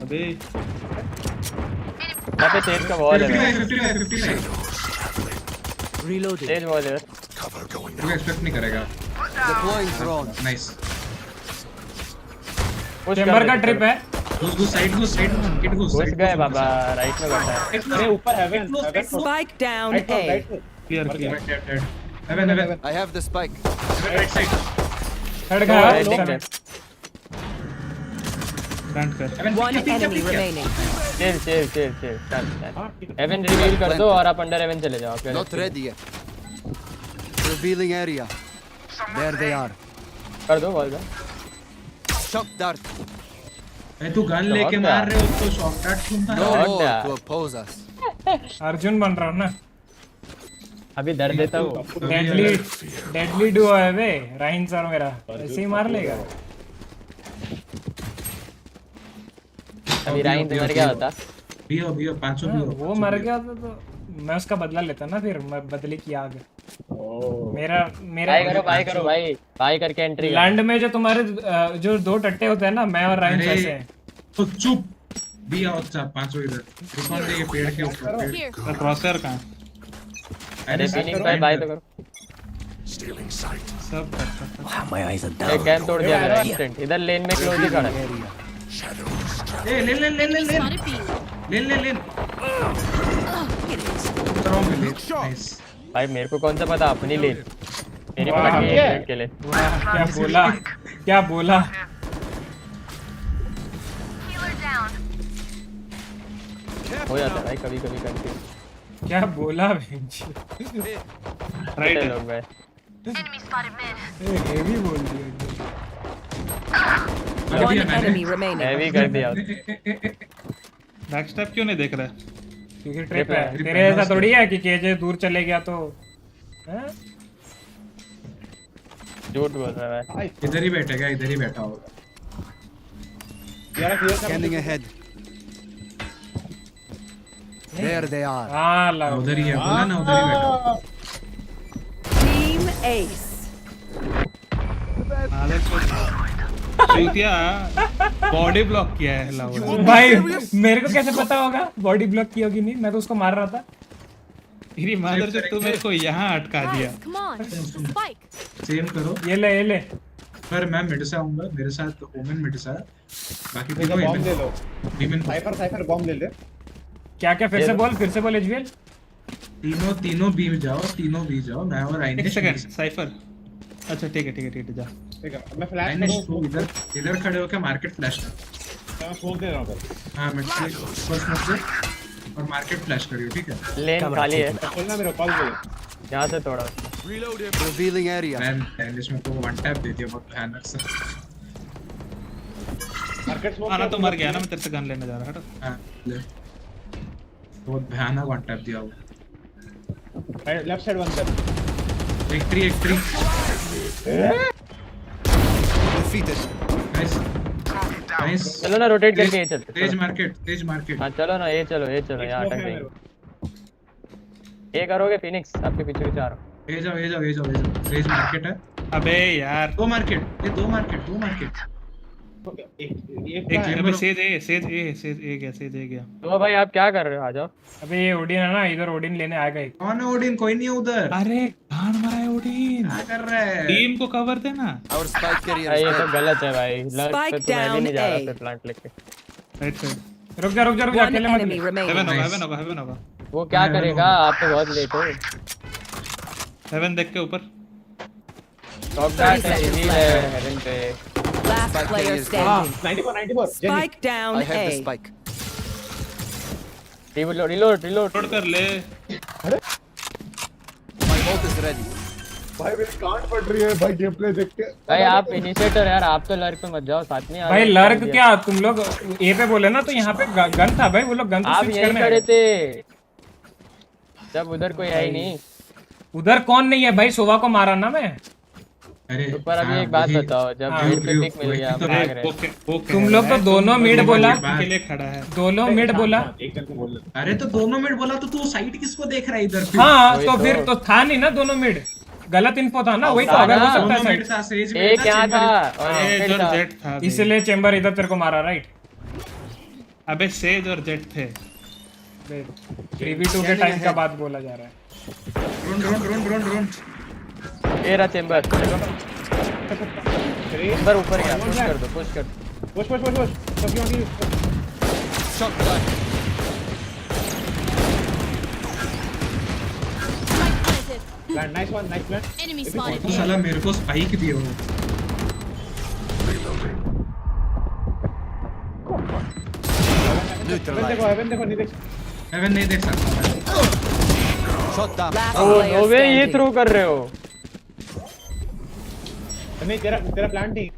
अबे यहाँ पे तेज का वॉल है। 59 Reloading. तेज वॉल है। तू एक्सपेक्ट नहीं करेगा। Deploying drone. नाइस। चेंबर का ट्रिप है। घुस साइड घुस गए बाबा राइट में बैठा है। अरे ऊपर heaven Spike down A. Clear heaven I have the spike. Right side head का प्लांट कर। One enemy remaining. चिल एवन रिवील कर दो और आप अंडर एवन चले जाओ। Not ready yet. Revealing area. There they are. कर दो वॉल का। Shock dart. तू गन लेके मार रहे हो तो शॉट डार्ट क्यों मार No रहे हो? more to oppose us. Arjun बन रहा हूँ ना। अभी दर्द देता हूँ। डेडली डुओ है बे राइन सर मेरा ऐसे ही मार लेगा। अभी राइन मर गया होता। बियो पांचों बियो। वो मर गया तो मैं उसका बदला लेता ना फिर मैं बदले की आग। मेरा भाई करो भाई करके एंट्री लैंड में जो तुम्हारे जो 2 टट्टे होते हैं ना मैं और राइन जैसे हैं। तो चुप बिया और चार पांचों इधर रिकॉन दे ये पेड़ के ऊपर पेड़ क्रॉसर कहां? अरे फिनिक्स भाई तो करो। सब Wow, my eyes are एक down. कैम तोड़ दिया मेरा इंस्टेंट। इधर लेन में क्लोज ही खड़ा है। ए ले नाइस भाई मेरे को कौन सा पता अपनी लेन मेरी पकड़ के एक के लिए। क्या बोला हो जाता है भाई कभी करके। क्या बोला बेंच राइट लोग भाई हेवी बोल दिया One enemy remaining. हेवी कर दिया। बैक स्टेप क्यों नहीं देख रहा है? क्योंकि ट्रिप है। तेरे ऐसा थोड़ी है कि केजे दूर चले गया तो झूठ बोल रहा है भाई। इधर ही बैठा होगा। Scanning ahead. There they are. उधर ही है बोला ना उधर ही बैठा। Team Ace. बॉडी ब्लॉक किया है लाउड। भाई मेरे को कैसे पता होगा बॉडी ब्लॉक की होगी नहीं? मैं तो उसको मार रहा था। मेरी मदर से तू मेरे को यहाँ अटका दिया। Come on. Spike. सेम करो। ये ले पर मैं मिड से आऊंगा मेरे साथ ओमेन मिड से बाकी तीनों बॉम्ब ले लो। बीमन साइफर बॉम्ब ले ले। क्या फिर से बोल एचवीएल। तीनों बी जाओ मैं और आइनेश। एक सेकंड साइफर। अच्छा ठीक है जा। ठीक है मैं फ्लैश इधर खड़े होकर मार्केट फ्लैश कर। मैं स्मोक दे रहा हूं। हां मैं फर्स्ट स्मोक दे और मार्केट फ्लैश करियो ठीक है। लेन खाली है। खोलना मेरे पास दे। यहां से तोड़ा। Revealing area. मैं इंग्लिश में तो वन टैप दे दिया बहुत भयानक से। मार्केट स्मोक आना तो मर गया ना मैं तेरे से गन लेने जा रहा हूं। हां ले बहुत भयानक वन टैप दिया वो। लेफ्ट साइड वन कर। एक 3 Defeated. नाइस चलो ना रोटेट करके ये चलते। तेज मार्केट। हां चलो ना ये चलो यहां अटक गए। ये करोगे फिनिक्स आपके पीछे आ रहा हूं। ए जाओ तेज मार्केट है। अबे यार दो मार्केट एक अबे सेज ए गया। तो भाई आप क्या कर रहे हो? आ जाओ। अबे ये ओडिन है ना इधर ओडिन लेने आएगा। कौन है ओडिन? कोई नहीं है उधर। अरे गान मारा है ओडिन। क्या कर रहा है? टीम को कवर देना। Our spike carrier. ये तो गलत है भाई। Spike down नहीं जा A. रहा प्लांट लेके। Right side. रुक जा One अकेले मत enemy remaining. हेवन होगा। वो क्या करेगा? आप तो बहुत लेट हो। हेवन देख के ऊपर। टॉप डार्ट है रिवील है हेवन पे। Last player standing. 94 Spike down I have the A. spike. Reload कर ले। My ult is ready. भाई मेरी कान फट रही है भाई गेम प्ले देख के। भाई आप इनिशिएटर यार, आप तो लर्क पे मत जाओ, साथ में भाई लर्क क्या, तुम लोग ए पे बोले ना, तो यहाँ पे गन था भाई, वो लोग गन तो आप स्विच यहीं करने खड़े आए। थे जब उधर कोई है ही नहीं। उधर कौन नहीं है भाई, सोवा को मारा ना मैं। अरे पर अभी एक बात बताओ, जब मेरे पे पिक मिल गया तो भाग रहे। तुम लोग तो दोनों मिड बोला, के लिए खड़ा है। दोनों मिड बोला। अरे तो दोनों मिनट बोला तो तू साइड किसको देख रहा है इधर पे? हाँ तो फिर तो था नहीं ना दोनों मिड, गलत इन्फो था ना, वही तो अगर हो सकता है मिनट था, सेज में एक यहाँ था और सेज और जेट था। इसलिए चेंबर इधर तेरे को मारा, राइट? अबे सेज और जेट थे। 3v2 के टाइम का बात बोला जा रहा है। ड्रोन ये रहा चेंबर। चेंबर ऊपर गया, पुश कर दो, पुश कर दो। पुश सब्जियों की shot plan. Nice one, nice plan. Enemy spotted. तो साला मेरे को स्पाइक दियो। देखो नहीं देख। हेवन नहीं देख सकता। Shot down. ओ नो वे, ये थ्रो कर रहे हो। नहीं तेरा प्लान नहीं।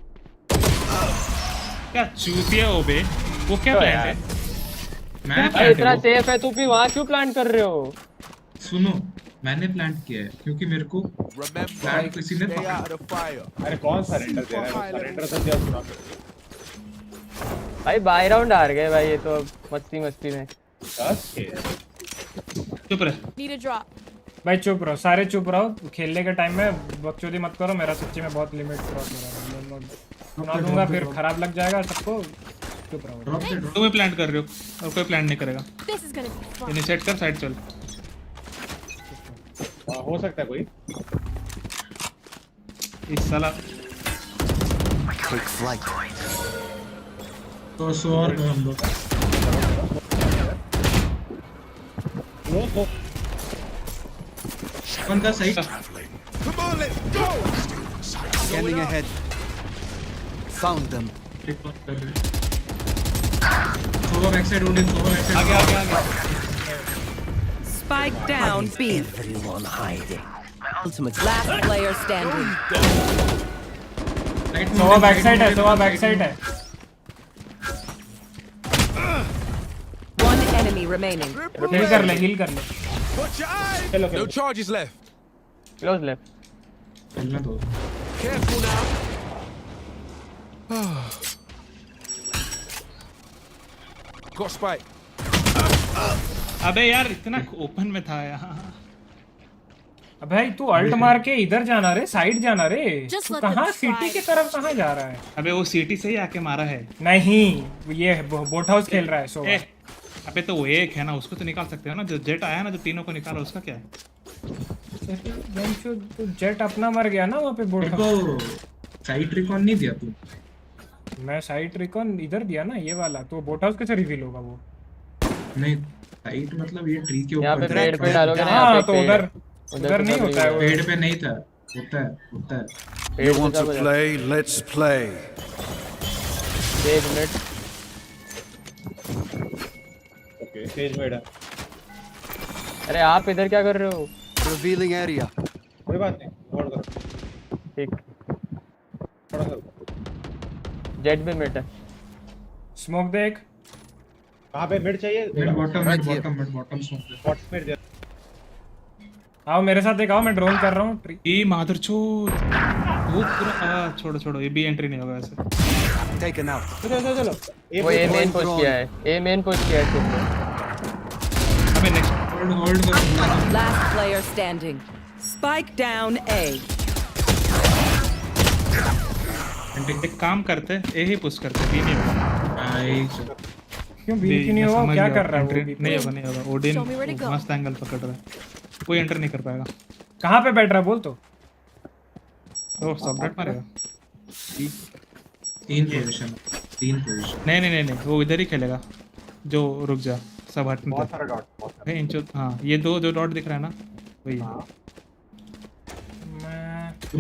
क्या चूतिया हो बे, वो क्या प्लान है? मैं इतना सेफ है तो भी वहाँ क्यों प्लान कर रहे हो? सुनो, मैंने प्लान किया है क्योंकि मेरे को प्लान किसी ने पकड़ा। अरे कौन सरेंडर दे रहा है? सरेंडर तो दिया सुना। भाई बाय राउंड हार गए भाई, ये तो मस्ती में। चुप रहे। Need a drop. भाई चुप रहो, सारे चुप रहो। खेलने के टाइम में बकचोदी मत करो, मेरा सच्ची में बहुत लिमिट क्रॉस हो रहा है। सुना दूंगा फिर खराब लग जाएगा सबको। चुप रहो। तुम्हें प्लान कर रहे हो और कोई प्लान नहीं करेगा। This is gonna be fun. Initiate कर, साइड चल। हो सकता है कोई इस साला Take flight. तो सोर हम लोग कौन का सही? Scanning ahead. Found them. सोवा बैक साइड रोलिंग, सोवा बैक साइड। आगे। Spike down B. Everyone hiding. My ultimate. Last player standing. Sowa back side है, सोवा बैक साइड है। One enemy remaining. हील कर ले। चलो No charges left. Close left. चलना दो। Careful now. Got spike. अबे यार इतना ओपन में था यहाँ। अब भाई तू अल्ट मार के इधर जाना रे, साइड जाना रे। Just तू let कहाँ them सिटी try. की तरफ कहाँ जा रहा है? अबे वो सिटी से ही आके मारा है। नहीं, ये बोट हाउस खेल रहा है सोवा। अबे तो वो एक है ना, उसको तो निकाल सकते हो ना। जो जेट आया ना, जो तीनों को निकाला, उसका क्या है? तो जेट अपना मर गया ना वहाँ पे बोट मेरे हाउस। को साइड रिकॉन नहीं दिया तू। मैं साइड रिकॉन इधर दिया ना, ये वाला। तो बोट हाउस कैसे रिवील होगा वो? नहीं साइड मतलब ये ट्री के यहाँ पे ऊपर। पेड़ पे डालोगे ना, हाँ यहाँ तो पे उधर नहीं होता है वो। पेड़ पे नहीं था, होता है। You want to play? Let's play. एक मिनट। ओके स्टेज में है। अरे आप इधर क्या कर रहे हो? Revealing area. कोई बात नहीं, होल्ड करो। ठीक। थोड़ा सा जेट भी मिट है। स्मोक देख। कहाँ पे मिड चाहिए? Mid bottom smoke. स्पॉट्स में दे। आओ मेरे साथ एक, आओ मैं ड्रोन कर रहा हूँ। ये मादरचोद। वो पूरा छोड़ो, ये भी एंट्री नहीं होगा ऐसे। Taken out. चलो। वो ए मेन पुश किया है, ए मेन पुश किया है। अबे नेक्स्ट होल्ड करो। Last player standing. Spike down A. एक काम करते, ए ही पुश करते, बी नहीं होगा। क्यों बी क्यों नहीं होगा? क्या कर रहा है वो? नहीं होगा। ओडिन मस्त एंगल पकड़ रहा है, कोई एंटर नहीं कर पाएगा। कहाँ पे बैठ रहा है बोल तो? तो सबनेट मारेगा। तीन पोजीशन। नहीं, वो इधर ही खेलेगा। जो रुक जा, सब हट में। हाँ ये दो जो डॉट दिख रहा है ना, वही।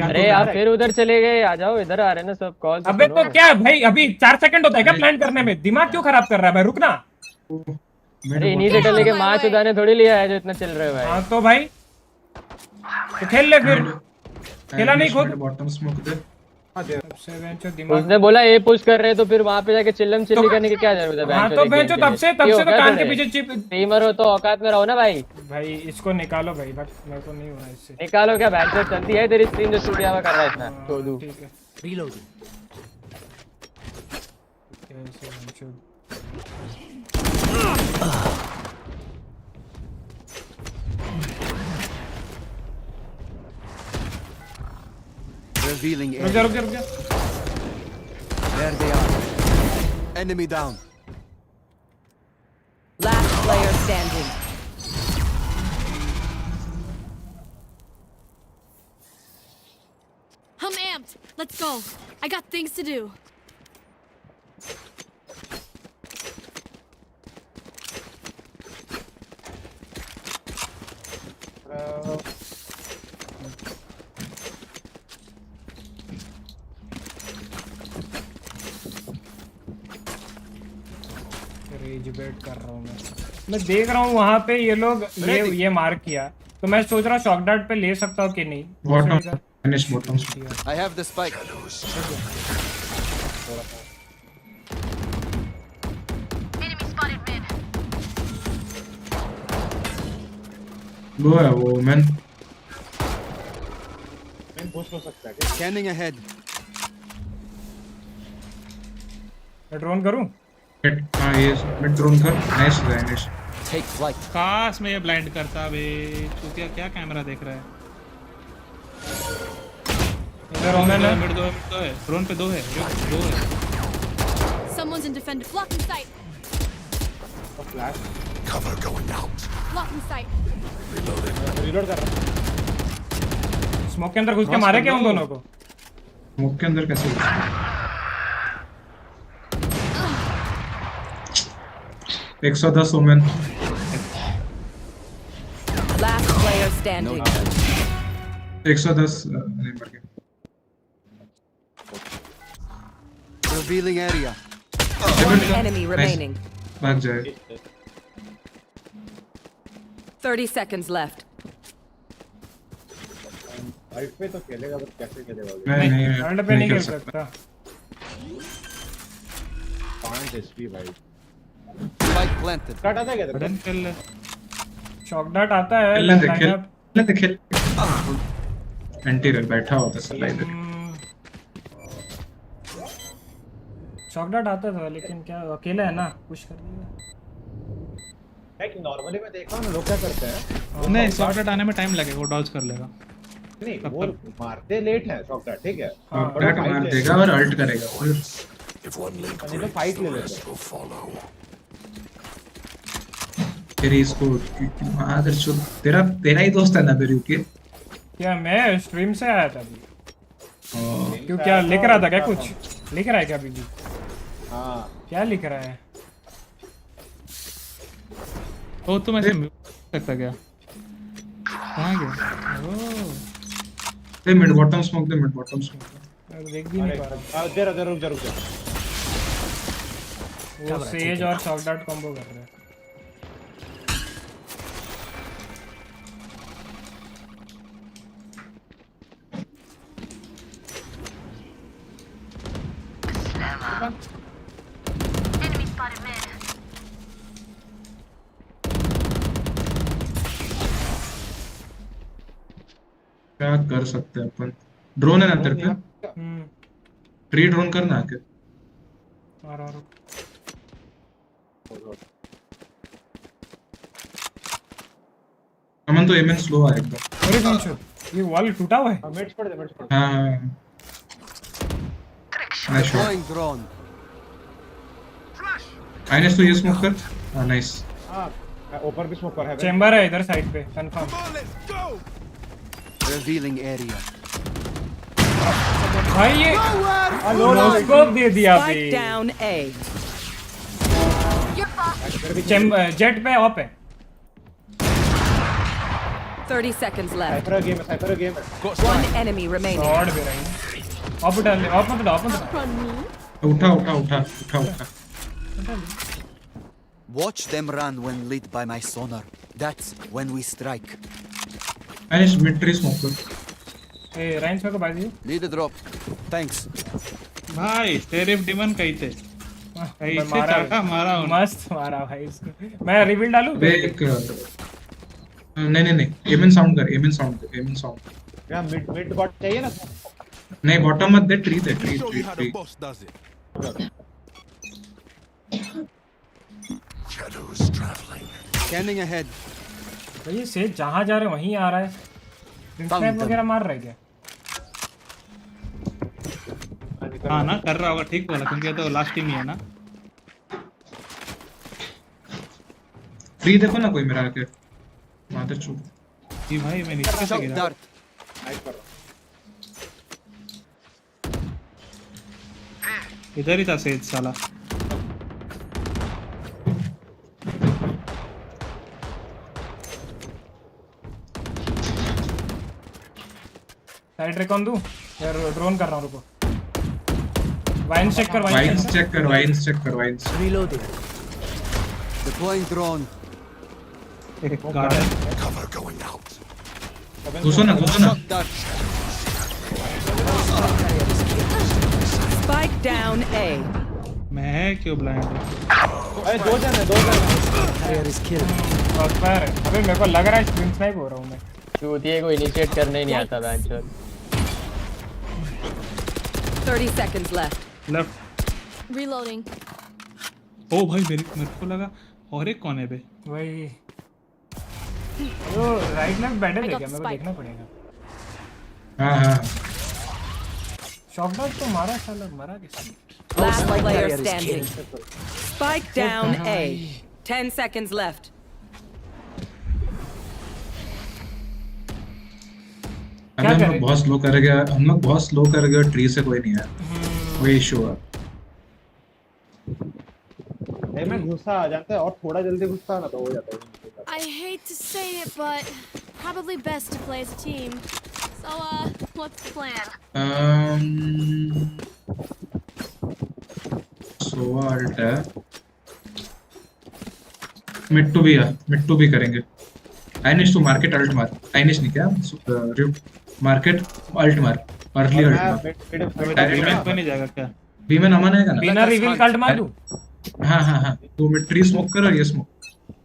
अरे आप फिर उधर चले गए, आ जाओ इधर आ रहे हैं ना सब कॉल। अबे तो क्या भाई, अभी 4 सेकंड होता है क्या प्लान करने में? दिमाग क्यों खराब कर रहा है भाई? रुकना। अरे इनिशिएटर लेके मार चुदाने थोड़ी लिया है जो इतना चल रहा है भाई। हाँ तो भाई तो खेल ले फिर। खेला नहीं खुद बॉटम स्मोक दे। सबसे बेंचो दिमाग उसने बोला ए पुश कर रहे तो फिर वहां पे जाके चिल्लम चिल्ली करने की क्या जरूरत है? हाँ तो बेंचो तब से तो कान के पीछे चिप टीमर हो तो औकात में रहो ना भाई। भाई इसको निकालो भाई, बट मेरे को नहीं हो रहा इससे। निकालो क्या? बैंड चलती है तेरी स्क्रीन जो स्टूडियो में कर रहा है इतना। छोड़ू ठीक है Reloading. कैसे बेंचो Revealing रुक जा रुक जा रुक जा। There they are. Enemy down. Last player standing. I'm amped. Let's go. I got things to do. Raze bait कर रहा हूँ मैं देख रहा हूँ वहाँ पे ये लोग ये मार्क किया, तो मैं सोच रहा हूँ शॉक डार्ट पे ले सकता हूँ कि नहीं। Bottom finish bottom. I have the spike. लो है वो मैन पोस्ट हो सकता है। Scanning ahead. मैं ड्रोन करूँ? हाँ ये मिड ड्रोन कर। Nice nice. Take flight. काश मैं ये ब्लाइंड करता बे। तू क्या कैमरा देख रहा है? इधर ओमेन है। मिड दो है। ड्रोन पे दो है। Someone's in defender. Blocking sight. Flash Cover going out. Blocking sight. Reload कर रहा हूं। स्मोक के अंदर घुस के मारे क्या उन दोनों को? स्मोक के अंदर कैसे? 110 ओमेन। Last player standing. 110 नहीं मर गया। Revealing area. One enemy remaining. भाग जाए। 30 seconds left. राइट पे तो खेलेगा, बट कैसे खेलेगा? नहीं फ्रंट पे नहीं खेल सकता। 5 एचपी भाई। Spike planted. स्टार्ट आता है क्या? बटन खेल ले। शॉक डार्ट आता है। खेल। एंटी रन बैठा होता सला इधर। शॉक डार्ट आता था लेकिन क्या अकेला है ना, पुश कर देगा। लाइक नॉर्मली मैं देखा हूं ना लोग क्या करते हैं। नहीं शॉक डार्ट आने में टाइम लगेगा, वो डॉज कर लेगा। नहीं वो मारते लेट है शॉक डार्ट, ठीक है। डार्ट मार देगा और अल्ट करेगा फिर। If one link नहीं तो फाइट ले लेते will follow. तेरी इसको आदर चुप। तेरा ही दोस्त है ना RyuK के? क्या मैं स्ट्रीम से आया था अभी। क्यों क्या लिख रहा था क्या? कुछ लिख रहा है क्या अभी भी? हाँ क्या लिख रहा है? ओ तो मैं सकता क्या? कहाँ गया? ओह दे मिड बॉटम स्मोक। दे मिड बॉटम स्मोक। देख भी नहीं पा रहा। जरा रुक जा। वो सेज और शॉक डार्ट कॉम्बो कर रहे हैं। Enemy spotted mid. क्या कर सकते हैं अपन? ड्रोन है ना तेरे पे? प्री ड्रोन करना आके। RRQ अमन तो एमएन स्लो है एकदम। अरे बेंचो ये वॉल टूटा हुआ है। मिड पड़ दे। हाँ नाइस शॉट। Deploying drone. आइनेस तो ये स्मोक कर। हाँ नाइस। हां ऊपर भी स्मोक कर है। चेंबर है इधर साइड पे कंफर्म। Revealing area. भाई ये नो स्कोप दे दिया बे। Spike down A. Chamber jet पे ऑफ है। 30 seconds left. साइफर गेम है। One enemy remaining. गॉड भी रही। ऑफ डाल ले। ऑफ मत डाल। उठा। Watch them run when lit by my sonar. That's when we strike. आइनेस मिड ट्री स्मोक कर। ए राइंस में को बाजी Need a drop. Thanks. भाई शेरिफ डिमन कहीं थे मैं ऐसे चाटा मारा उन्हें। मस्त मारा भाई इसको। मैं रिवील डालूं? एक नहीं एमन साउंड कर, एमन साउंड क्या मिड बॉट चाहिए ना? नहीं बॉटम मत दे, ट्री दे, tree Shadows traveling. Scanning ahead. तो ये सेज जहाँ जा रहे वहीं आ रहा है। स्नैप वगैरह मार रहा है क्या? हाँ ना कर रहा होगा, ठीक बोला क्योंकि ये तो लास्ट टीम ही है ना। फ्री देखो ना कोई मेरा आके मादर चूत। जी भाई मैं नीचे कैसे गिरा? इधर ही था सेज साला। साइड रिकॉन दूं यार? ड्रोन कर रहा हूँ, रुको। वाइन्स चेक कर, वाइन्स चेक कर। Reloading. Deploying drone. Cover going out. घुसो ना। Spike down A. मैं क्यों ब्लाइंड हूँ? अरे दो जन है। Player is killed. अबे मेरे को लग रहा है स्क्रीन स्नाइप हो रहा हूँ मैं। चूतिए को इनिशिएट करने ही नहीं आता था। 30 seconds left. Reloading. ओ भाई मेरे को लगा और एक कौन है बे? वही वो राइट लेफ्ट बैठे थे क्या? मेरे को देखना पड़ेगा। हाँ शॉट डॉट तो मारा साला, मरा किसने? Last player standing. Spike down A. 10 seconds left. हम लोग बहुत स्लो कर गया, ट्री से कोई नहीं है, वही इशू है। मैं घुसा आ जाता है और थोड़ा जल्दी घुसता ना तो हो जाता है। I hate to say it, but probably best to play as a team. So, what's the plan? Alt है, मिड टू भी करेंगे। आइनिश तू मार्केट अल्ट मार, आइनिश नहीं क्या RyuK मार्केट अल्ट मार, अर्ली अल्ट मार। डायरेक्ट पे नहीं जाएगा क्या? बीमन अमन आएगा ना? बिना रिवील कल्ट मार दूं? हाँ तू मिड ट्री स्मोक कर और ये स्मोक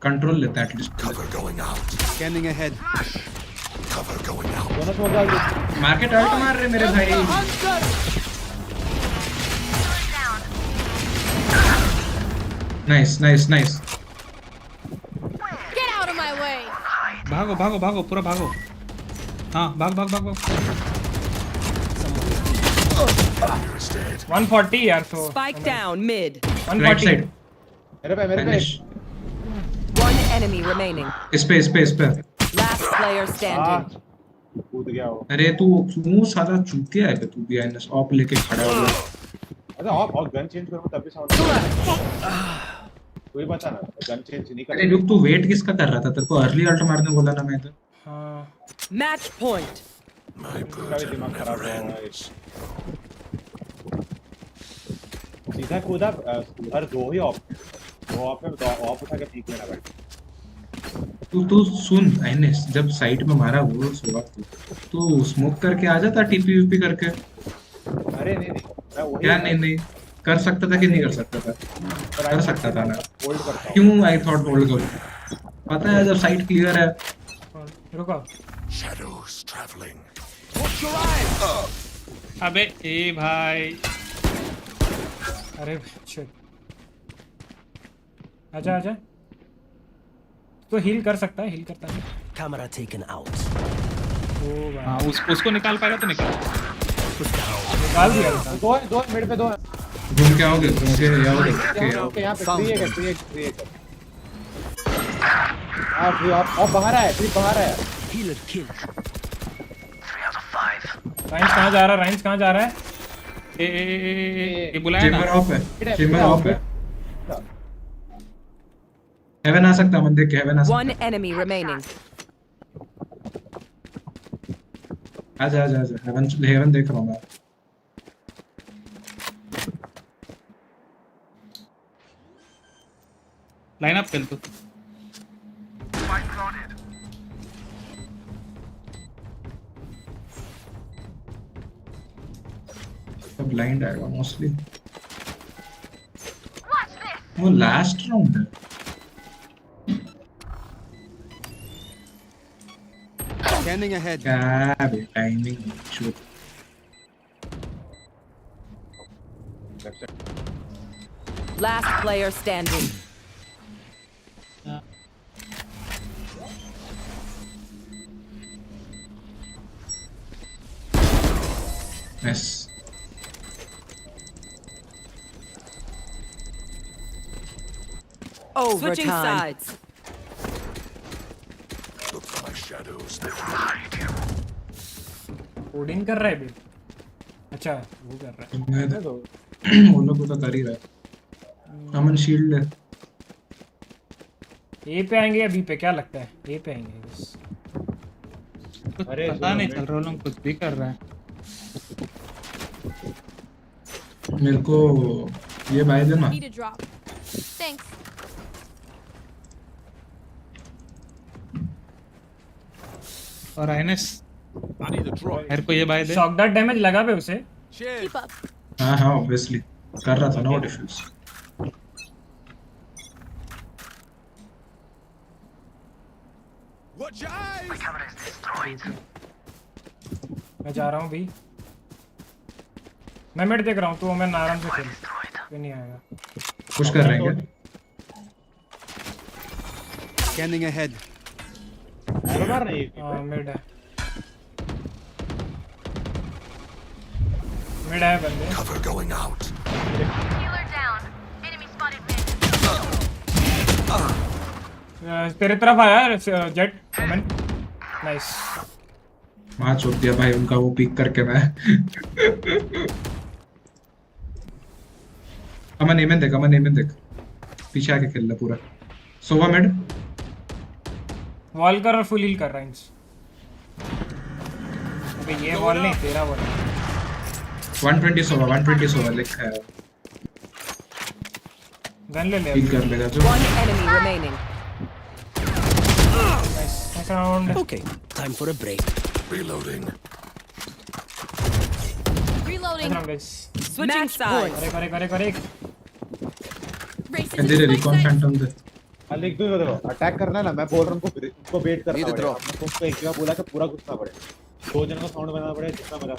कंट्रोल लेता है at least. Cover going out. Scanning ahead. Cover going out. दोनों स्मोक डाल दो। मार्केट अल्ट मार रहे मेरे भाई। Nice. Get out of my way! भागो पूरा भागो। हाँ भाग 140 यार तो। Spike down mid. 140 मेरे पे One enemy remaining. इस पे Last player standing. कूद गया वो। अरे तू क्यों साला चूतिया है? तू भी आइनस ऑप लेके खड़ा हो गया। अरे और गन चेंज करो तब भी साउंड कोई बता ना, गन चेंज नहीं कर। अरे रुक, तू वेट किसका कर रहा था? तेरे को अर्ली अल्ट मारने बोला ना मैं तो। Match point. My burden never ends. सीधा कूदा हर दो ही ऑफ में तो ऑफ उठा के पीक लेना पड़ता। तू सुन आइनस, जब साइट में मारा वो तू स्मोक करके आ जाता टीपी यूपी करके। अरे नहीं मैं वही क्या नहीं कर सकता था कि नहीं कर सकता था? कर सकता था ना। होल्ड करता हूं। क्यों आई थॉट होल्ड करूं? पता है जब साइट क्लियर है। रुको। Shadows traveling. अबे ए भाई, अरे शिट, आजा तो हील कर सकता है, हील करता है। Camera taken out. हाँ उसको निकाल पाएगा तो निकाल दिया। दो मिड पे दो है। घूम के आओगे यहाँ पे फ्री है। आप बाहर आए, फिर बाहर आया। Healer killed. 3 out of 5. राइंस कहाँ जा रहा है? ये बुलाया ना। चेंबर ऑफ है। हेवन आ सकता, मन देख के हेवन आ सकता। One enemy remaining. आजा हेवन देख रहा हूँ मैं। लाइन अप खेल तू। ब्लाइंड आएगा मोस्टली। वो लास्ट राउंड है। Scanning ahead. क्या बे timing shoot. Last player standing. Yes. Switching sides. Look for my shadows, they will hide you. Coding कर रहा है भी। अच्छा वो कर रहा है। वो लोग तो कर ही रहा है। अमन शील्ड है। ए पे आएंगे या बी पे, क्या लगता है? ए पे आएंगे बस। अरे पता नहीं चल रहा, लोग कुछ भी कर रहा है। मेरे को ये बाय देना। Need a drop. Thanks. और आइनेस मेरे को ये बाय दे। शॉक डॉट डैमेज लगा पे उसे। Keep up. हाँ हाँ ऑब्वियसली कर रहा था ना वो डिफ्यूज। मैं जा रहा हूँ भी। मैं मिड देख रहा हूँ, तो मैं आराम से खेल। कोई नहीं आएगा। पुश कर रहे हैं क्या? Scanning ahead. हाँ मिड है। मिड है बंदे। Cover going out. Healer down. Enemy spotted mid. तेरे तरफ आया जेट कमेंट। नाइस। मार छोड़ दिया भाई उनका वो पिक करके मैं। अमन एमन देख, अमन एमन देख। पीछे आके खेल ले पूरा। सोवा मिड। वॉल कर और फुल हील कर रहा है। अबे ये वॉल नहीं, तेरा वॉल। 120 सोवा लिखा है। गन ले ले। हील कर लेगा जो। One enemy remaining. Nice round. Okay, time for a break. Reloading. Reloading. Switching sides. करे। Racing दे रिकॉन फैंटम दे। लिख दो देखो, अटैक करना है ना, मैं बोल रहा हूँ उनको वेट करना पड़ेगा। उसको एक जगह बोला कि पूरा घुसना पड़ेगा। दो जनों का साउंड बनाना पड़ेगा जितना मजा।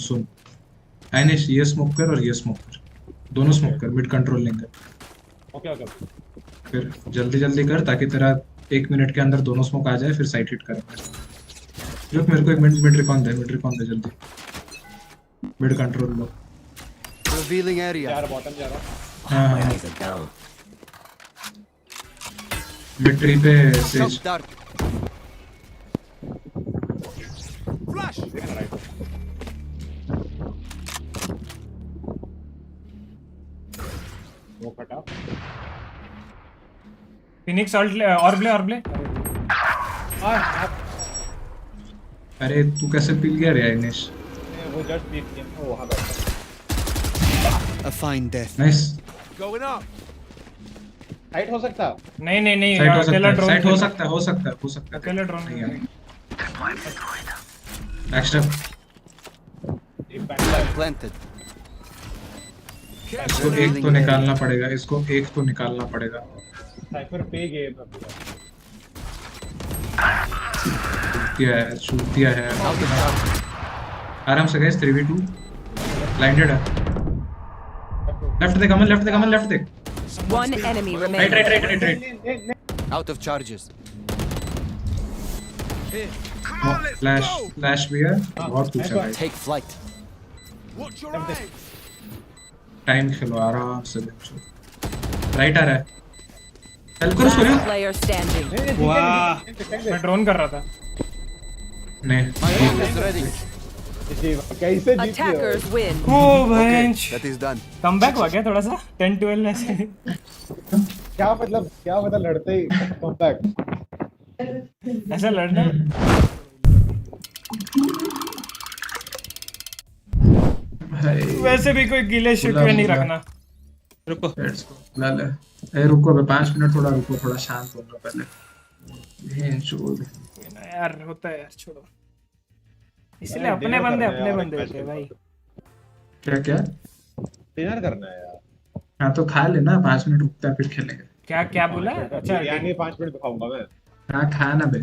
सुन। आइनेश ये स्मोक कर और ये स्मोक कर। दोनों स्मोक कर, मिड कंट्रोल लेंगे। ओके। फिर जल्दी कर ताकि तेरा 1 मिनट के अंदर दोनों स्मोक आ जाए, फिर साइड हिट करेंगे। रुक मेरे को 1 मिनट मिड रिकॉन दे जल्दी। मिड कंट्रोल लो। Revealing area. यार बॉटम जा रहा। हाँ। मिड ट्री पे सेज। Dark. फ्लैश। वो फटा। फिनिक्स ऑल्ट और प्ले। अरे तू कैसे पिल गया रे आइनेश? वो जस्ट बीट किया वो वहां बैठा। A fine death. Nice. Going up. Height हो सकता? नहीं। साइड हो सकता है। अकेला ड्रोन नहीं है। Extra Planted. इसको एक तो निकालना पड़ेगा। साइफर पे गए शूट है। आराम से गाइस 3v2 ब्लाइंडेड है। लेफ्ट देख अमन, लेफ्ट देख। One enemy remaining. Right. Out of charges. Flash भी है। बहुत कुछ है। Take flight. टाइम खेलो आराम से। राइट आ रहा है। हेल्प करो सूर्य। Player standing. वाह, मैं ड्रोन कर रहा था। नहीं कैसे जीत Attackers win. ओ बेंच। That is done. कमबैक हो गया थोड़ा सा 10-12 ऐसे। क्या मतलब लड़ते ही कमबैक ऐसा लड़ना। वैसे भी कोई गिले शिकवे नहीं रखना। रुको रुको 5 मिनट थोड़ा शांत होगा पहले। यार होता है यार, छोड़ो। इसलिए अपने बंदे होते हैं भाई। क्या क्या? डिनर करना है यार। हाँ तो खा लेना, 5 मिनट रुकता है फिर खेलेंगे। क्या क्या बोला? अच्छा बिरयानी 5 मिनट में खाऊंगा मैं। हाँ खा ना बे।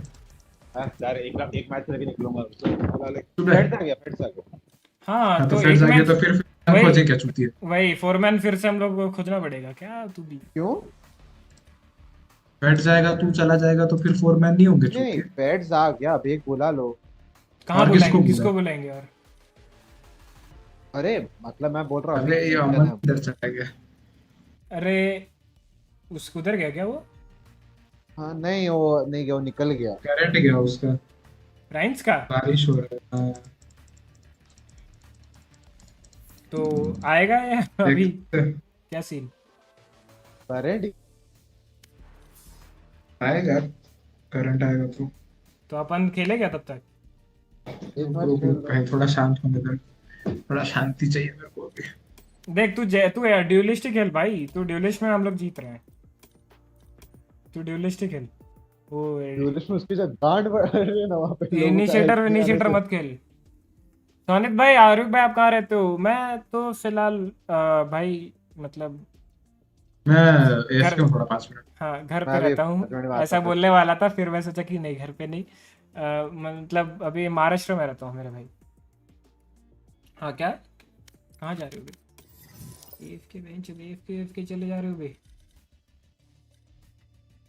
यार एक मैच लेके निकलूंगा। सुबह। फेड्स आ गया। हाँ हाँ तो तो फिर एक जाके मैच तो फिर वही खोजे क्या चूती है। वही फोरमैन फिर से हम लोग को खोजना पड़ेगा क्या? तू भी क्यों? बैठ जाएगा तू, चला जाएगा तो फिर 4 मैन नहीं होंगे नहीं चूती। फेड्स आ गया, अभी एक बुला लो। कहाँ और बुलाएंगे? किसको किसको बुलाए? बुलाएंगे? और अरे मतलब मैं बोल रहा हूँ अबे अभी ये क्या अमन नाम? इधर चला गया। अरे उसको उधर गया क्या वो? हाँ नहीं वो नहीं गया, वो निकल गया। करंट गया उसका। राइंस का बारिश हो रहा है। हाँ, तो आएगा या अभी देखते हैं। क्या सीन? रेडी आएगा, करंट आएगा तो अपन खेले क्या तब तक? भाई थोड़ा शांत होने दे, थोड़ा शांति चाहिए मेरे को अभी। देख तू यार ड्यूलिस्ट खेल भाई। तू ड्यूलिस्ट में हम लोग जीत रहे हैं। तू ड्यूलिस्ट खेल। वो ड्यूलिस्ट में उसकी जब गांड बढ़ रही है ना वहाँ पे लोगों का इनिशिएटर help नहीं आने से। मत खेल। सोनित भाई, आरुख भाई, आप कहाँ रहते हो? मैं तो फिलहाल भाई मतलब मैं घर एएफके हूँ थोड़ा 5 मिनट। हाँ घर पे मैं भी रहता हूँ। 5 मिनट में आता ऐसा हूँ। बोलने वाला था फिर मैं सोचा कि नहीं, घर पे नहीं। मतलब अभी महाराष्ट्र में रहता हूँ मेरे भाई। हाँ क्या? कहाँ जा रहे हो भाई? AFK चले जा रहे हो भाई?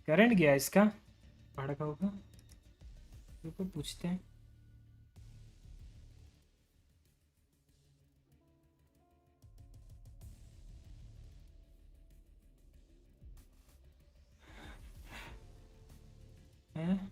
करंट गया इसका भड़का होगा। रुको पूछते हैं। हैं?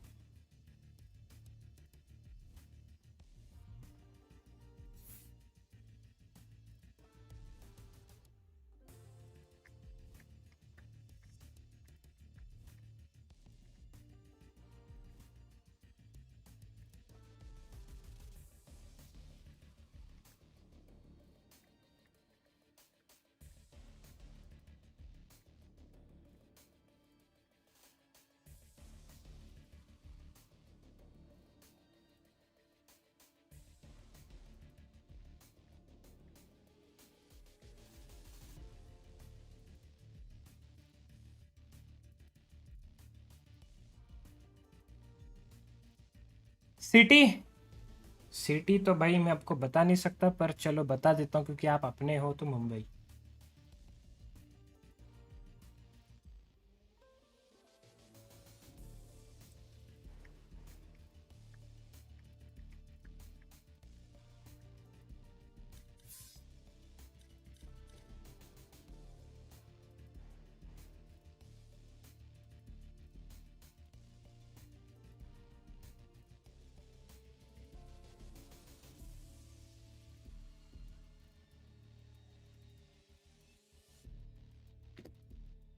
सिटी तो भाई मैं आपको बता नहीं सकता, पर चलो बता देता हूँ क्योंकि आप अपने हो। तो मुंबई।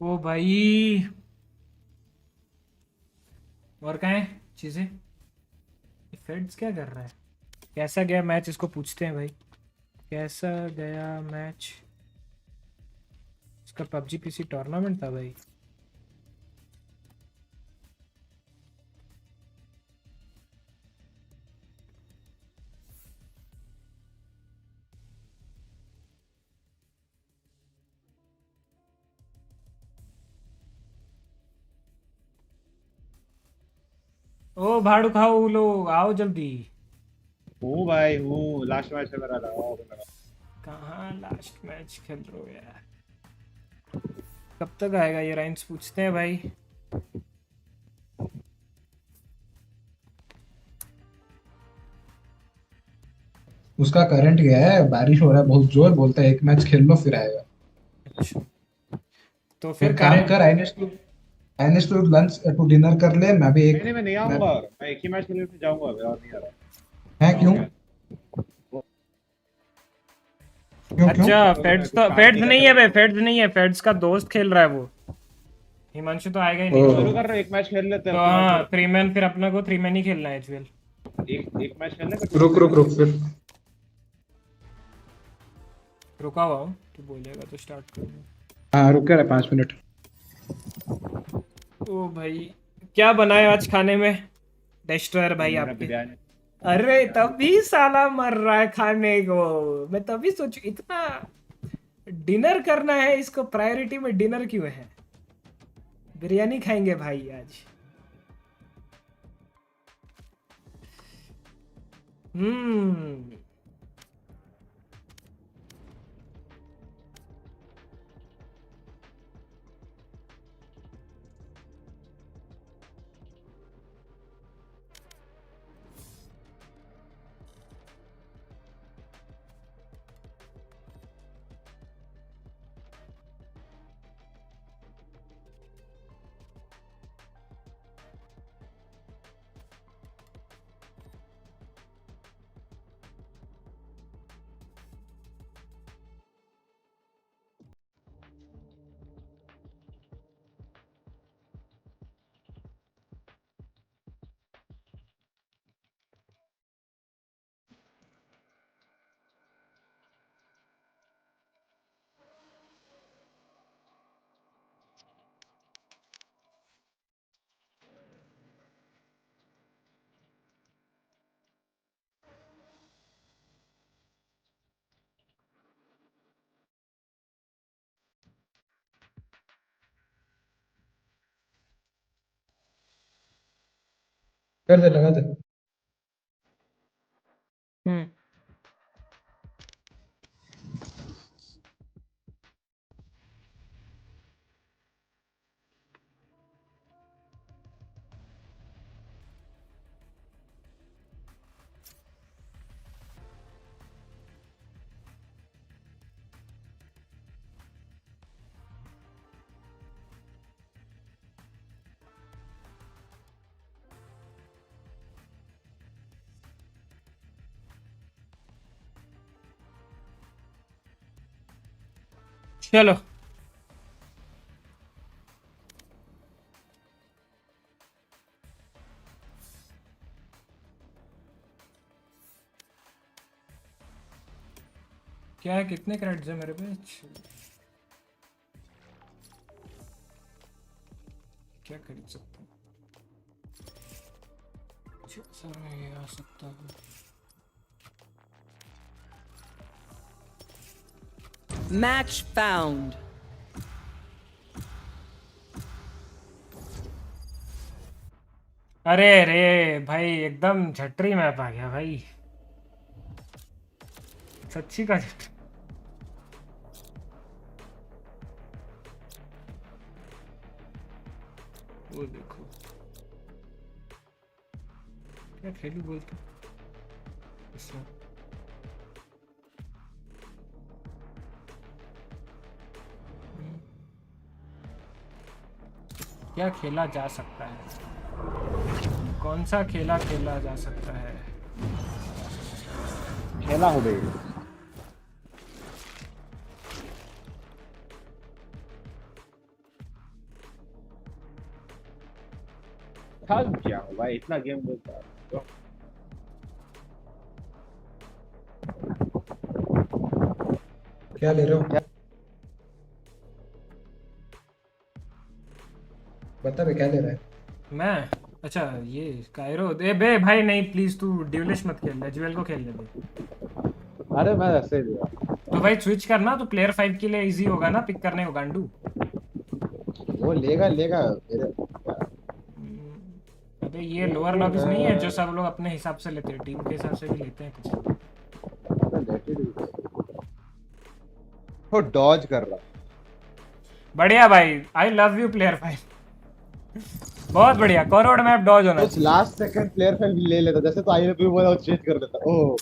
ओ भाई, और कहाँ है चीजें? फेड्स क्या कर रहा है? कैसा गया मैच इसको पूछते हैं भाई। कैसा गया मैच? इसका पबजी पीसी टूर्नामेंट था भाई। ओ भाड़ू खाओ लोग, आओ जल्दी। हूँ भाई हूँ, लास्ट मैच है मेरा। कहाँ लास्ट मैच खेल रहे हो यार? कब तक आएगा ये राइंस? पूछते हैं भाई। उसका करंट गया है, बारिश हो रहा है बहुत जोर, बोलता है एक मैच खेल लो फिर आएगा। अच्छा तो फिर एक काम कर, आइनेस टू लंच टू डिनर कर ले, मैं भी एक। नहीं मैं नहीं आऊंगा, मैं एक ही मैच खेलने पे जाऊंगा अभी, और नहीं आ रहा है क्यों? अच्छा फेड्स नहीं है बे, फेड्स नहीं है। फेड्स का दोस्त खेल रहा है वो। हिमांशु तो आएगा ही नहीं। शुरू कर रहे एक मैच खेल लेते हैं। तो हाँ 3 मैन, फिर अपना को 3 मैन ही खेलना है एचवीएल। एक मैच खेलने का। रुक फिर। रुका हुआ हूँ, तो बोलेगा तो स्टार्ट करूँगा। हाँ रुक रहा है 5 मिनट। ओ भाई क्या बनाए आज खाने में? डेस्ट्रॉयर भाई आपके। अरे तभी साला मर रहा है खाने को। मैं तभी सोचू इतना डिनर करना है इसको, प्रायोरिटी में डिनर क्यों है? बिरयानी खाएंगे भाई आज। कर दे, लगा दे। चलो क्या है, कितने क्रेडिट्स है मेरे पे? क्या खरीद सकता हूँ? ये आ सकता है। Match found. अरे रे भाई, एकदम झटरी मैप आ गया भाई, सच्ची का झट। वो देखो क्या खेलू बोलते इसमें। क्या खेला जा सकता है? कौन सा खेला खेला जा सकता है? खेला हो गई। थक गया हूँ भाई, इतना गेम खेलता है। क्या ले रहे हो? बता बे, क्या ले रहा है? मैं अच्छा ये कायरो दे बे भाई। नहीं प्लीज तू ड्यूलिश मत खेल, एजुएल को खेल ले बे। अरे मैं ऐसे ही दिया। तो भाई स्विच करना, तो प्लेयर 5 के लिए इजी होगा ना पिक करने को गांडू। वो लेगा लेगा मेरे। अबे ये लोअर लॉबीज नहीं है जो सब लोग अपने हिसाब से लेते हैं, टीम के हिसाब से भी लेते हैं कुछ। वो डॉज कर रहा। बढ़िया भाई, आई लव यू प्लेयर 5। बहुत बढ़िया, करोड़ मैप डॉज होना चाहिए। लास्ट सेकंड प्लेयर 5 ले लेता, जैसे तो आई लव यू बोला चेंज कर देता। ओह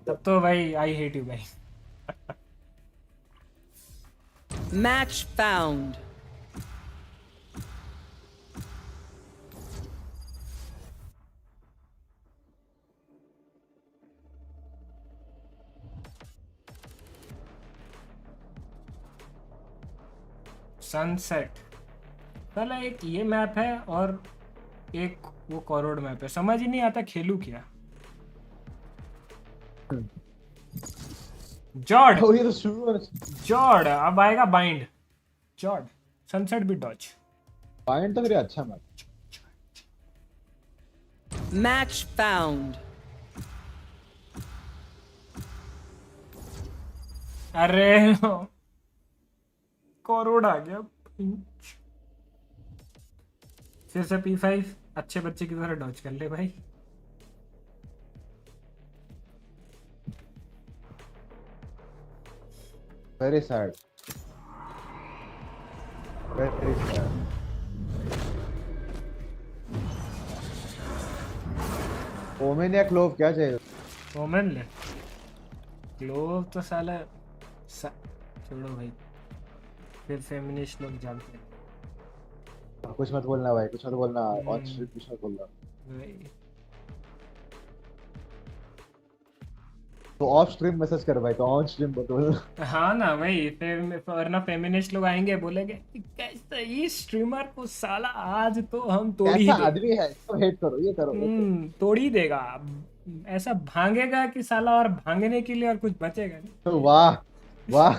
तब तो भाई आई हेट यू भाई। Match found. सनसेट साला, एक ये मैप है और एक वो करोड़ मैप है, समझ ही नहीं आता खेलू क्या। जॉर्ड जॉर्ड अब आएगा बाइंड। जॉर्ड सनसेट भी डॉज। बाइंड तो मेरे अच्छा मैप। Match found. अरे करोड़ आ गया। फिर से P5 अच्छे बच्चे की तरह डॉज कर ले भाई। Very sad. Very sad. Omen या क्लोव क्या चाहिए? ओमेन ले। क्लोव तो साला छोड़ो भाई, फिर फेमिनिस्ट लोग जानते हैं। कुछ मत बोलना भाई, कुछ मत बोलना। और कुछ मत बोलना। तो ऑफ स्ट्रीम मैसेज कर भाई, तो ऑन स्ट्रीम बोल। हाँ ना भाई, वरना फेमिनिस्ट लोग आएंगे बोलेंगे कैसा ये स्ट्रीमर को साला आज तो हम तोड़ ही कैसा आदमी है, तो हेट करो, ये करो। तोड़ ही देगा, ऐसा भांगेगा कि साला और भांगने के लिए और कुछ बचेगा नहीं। वाह वाह।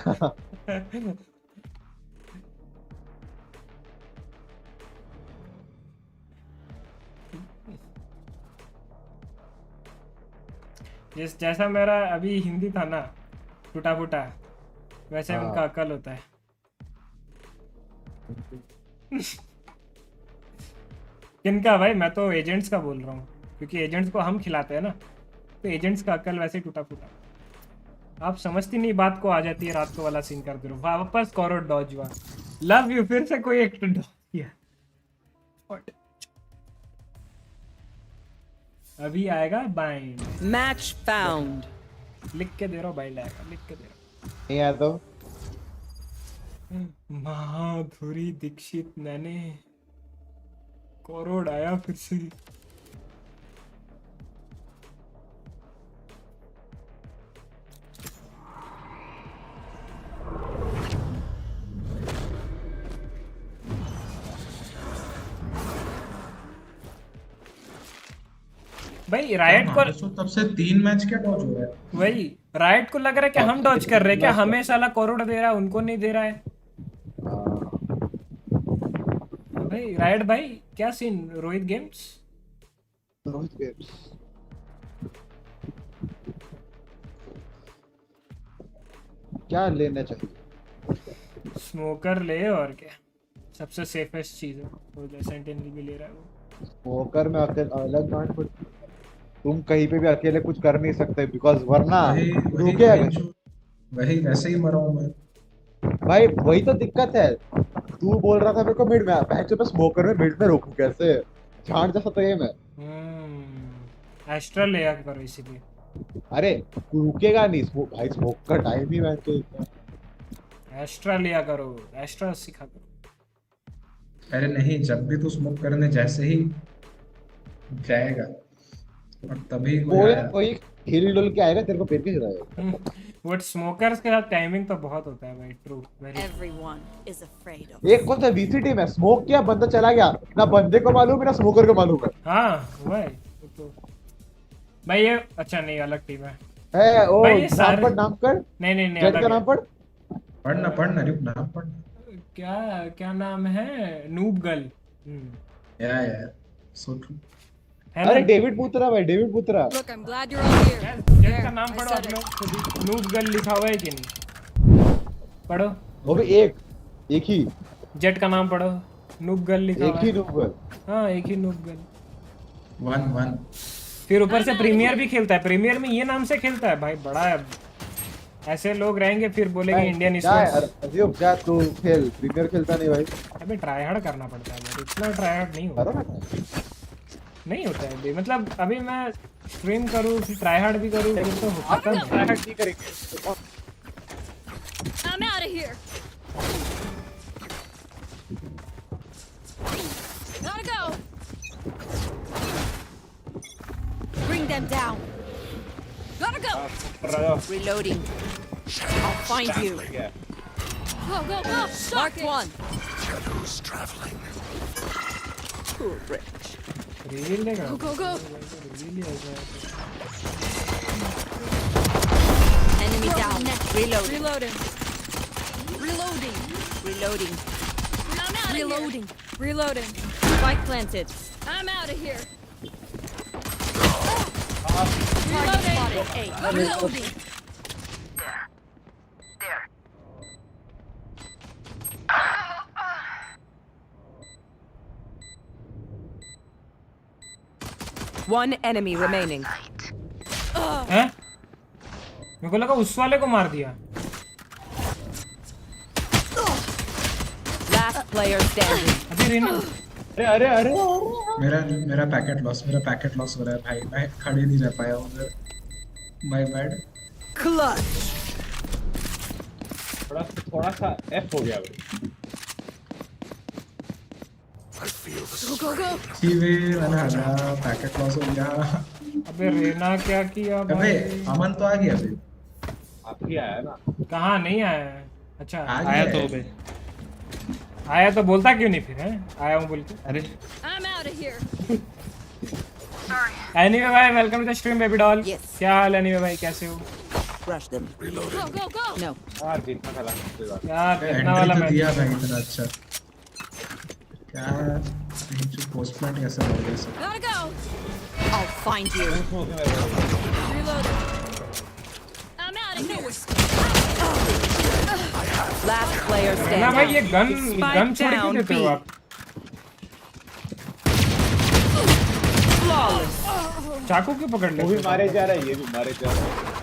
जैसा मेरा अभी हिंदी था ना टूटा फूटा, वैसे उनका अकल होता है। किनका भाई? मैं तो एजेंट्स का बोल रहा हूँ, क्योंकि एजेंट्स को हम खिलाते हैं ना, तो एजेंट्स का अकल वैसे टूटा फूटा। आप समझती नहीं बात को, आ जाती है रात को वाला सीन कर दे रहा हूँ। वापस कॉरोड डॉज हुआ। लव यू, फिर से कोई एक डॉज किया। अभी आएगा बाइंड। Match found. लिख के दे रहा हूँ, बाइंड आएगा, लिख के दे रहा हूँ। नहीं आया तो माधुरी दीक्षित मैंने करोड़ आया फिर से। भाई रायट को तब से 3 मैच क्या डॉज हो रहा है? वही रायट को लग रहा है कि हम डॉज कर रहे हैं क्या? हमें साला करोड़ दे रहा है, उनको नहीं दे रहा है। भाई रायट भाई क्या सीन? रोहित गेम्स क्या लेना चाहिए? स्मोकर ले, और क्या सबसे सेफेस्ट चीज है। वो सेंटिनल भी ले रहा है वो। स्मोकर में अलग गांड पड़ती है। तुम कहीं पे भी अकेले कुछ कर नहीं सकते, बिकॉज वरना वही वैसे ही मरा हूं मैं भाई। वही तो दिक्कत है। तू बोल रहा था मेरे को मिड में, पहले मैं स्मोकर में मिड में रोकूं कैसे? झाड़ जैसा तो ये मैं एस्ट्रा ले करो इसीलिए। अरे रुकेगा नहीं भाई, स्मोक का टाइम ही मैं तो एक्स्ट्रा लिया करो, एक्स्ट्रा सिखा करो। अरे नहीं, जब भी तू स्मोक करने जैसे ही जाएगा और तभी कोई हिल डुल के आएगा तेरे को पेट के गिराएगा। बट स्मोकर्स के साथ टाइमिंग तो बहुत होता है भाई। True, everyone is afraid of. एक कौन सा VCT में स्मोक किया, बंदा चला गया, ना बंदे को मालूम है ना स्मोकर को मालूम है। हां भाई तो भाई ये अच्छा नहीं, अलग टीम है। ए ओ नाम कर नहीं जेट का नाम पढ़ना रुक, नाम पढ़। क्या नाम है? Noob girl. या सो ट्रू। अरे डेविड पुत्रा भाई, डेविड पुत्रा। Look, I'm glad you're all here. Jet का नाम पढ़ो आप लोग। नूब गर्ल लिखा हुआ है कि नहीं? पढ़ो। वो भी एक ही जेट का नाम पढ़ो। नूब गर्ल लिखा हुआ है। एक ही नूब गर्ल। हां एक ही नूब गर्ल। 1-1। फिर ऊपर से प्रीमियर भी खेलता है। प्रीमियर में ये नाम से खेलता है भाई, बड़ा है। ऐसे लोग रहेंगे फिर बोलेंगे इंडियन स्पोर्ट्स। अजीब जा तू खेल, प्रीमियर खेलता नहीं भाई। अबे ट्राई हार्ड करना पड़ता है यार, इतना ट्राई हार्ड नहीं होता। नहीं होता है अभी, मतलब अभी मैं स्ट्रीम करूं फिर ट्राई हार्ड भी करूं फिर तो खत्म। ट्राई हार्ड नहीं करेंगे। I'm out of here. Gotta go. Bring them down. Gotta go. Reloading. I'll find you. Go, go, go. Mark one. Shadows traveling. Cool, rich. Go, go, go. Enemy down. Reloading. Reloading. Reloading. Reloading. I'm out Reloading. Reloading. Spike planted. I'm out of here. Target spotted. A. Reloading. One enemy remaining. हैं? मेरे को लगा उस वाले को मार दिया। Last player standing. अभी रेना। अरे मेरा पैकेट लॉस हो रहा है भाई, मैं खड़े नहीं रह पाया उधर, माय बैड। Clutch. थोड़ा सा एफ हो गया भाई। Go, go. सीवे मैंने हरा, पैकेट लॉस हो गया। अबे रेना क्या किया अबे भाई? अमन तो आ गया अभी। आपकी आया ना? कहाँ नहीं आया है? अच्छा आया तो बे। आया तो बोलता क्यों नहीं फिर है? आया हूँ बोल के। अरे I'm out of here. Anyway भाई welcome to the stream baby doll. क्या हाल एनीवे भाई, कैसे हो? Rush them. Go, go, go. No. यार जीतना था कोई बात यार इतना वाला एंट्री तो मैच दिया भाई इतना अच्छा। क्या जो पोस्ट प्लांट कैसा हो गया सब। Gotta go. I'll find you. Reloading. I'm out of here. Last player Raina standing. भाई ये गन Spike छोड़ क्यों down देते हो B. आप? Flawless. चाकू क्यों पकड़ लेते वो भी हो? मारे जा रहा है, ये भी मारे जा रहा है।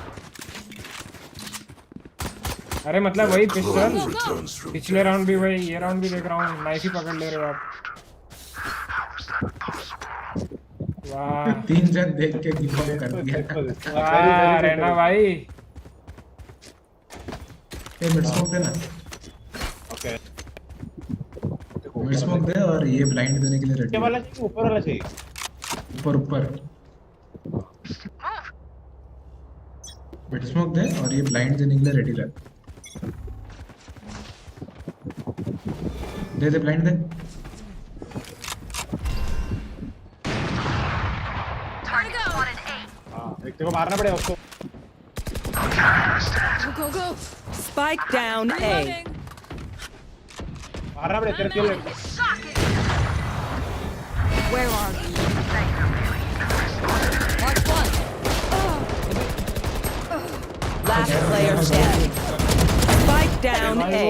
अरे मतलब वही पिस्टल पिछले राउंड भी वही, ये राउंड भी देख रहा हूँ नाइफ ही पकड़ ले रहे हो आप। वाह 3 जन देख के गिव अप कर दिया। वाह रेना भाई। ये मिड स्मोक देना। ओके मिड स्मोक दे और ये ब्लाइंड देने के लिए रेडी। नीचे वाला चाहिए ऊपर वाला चाहिए? ऊपर मिड स्मोक दे और ये ब्लाइंड देने के लिए रेडी रह। दे ब्लाइंड दे। एक को मारना पड़ेगा उसको। Go, go, go. Spike down A. Reloading. मारना पड़ेगा तेरे किल। Where are you? Mark one. Last player standing. Spike down A.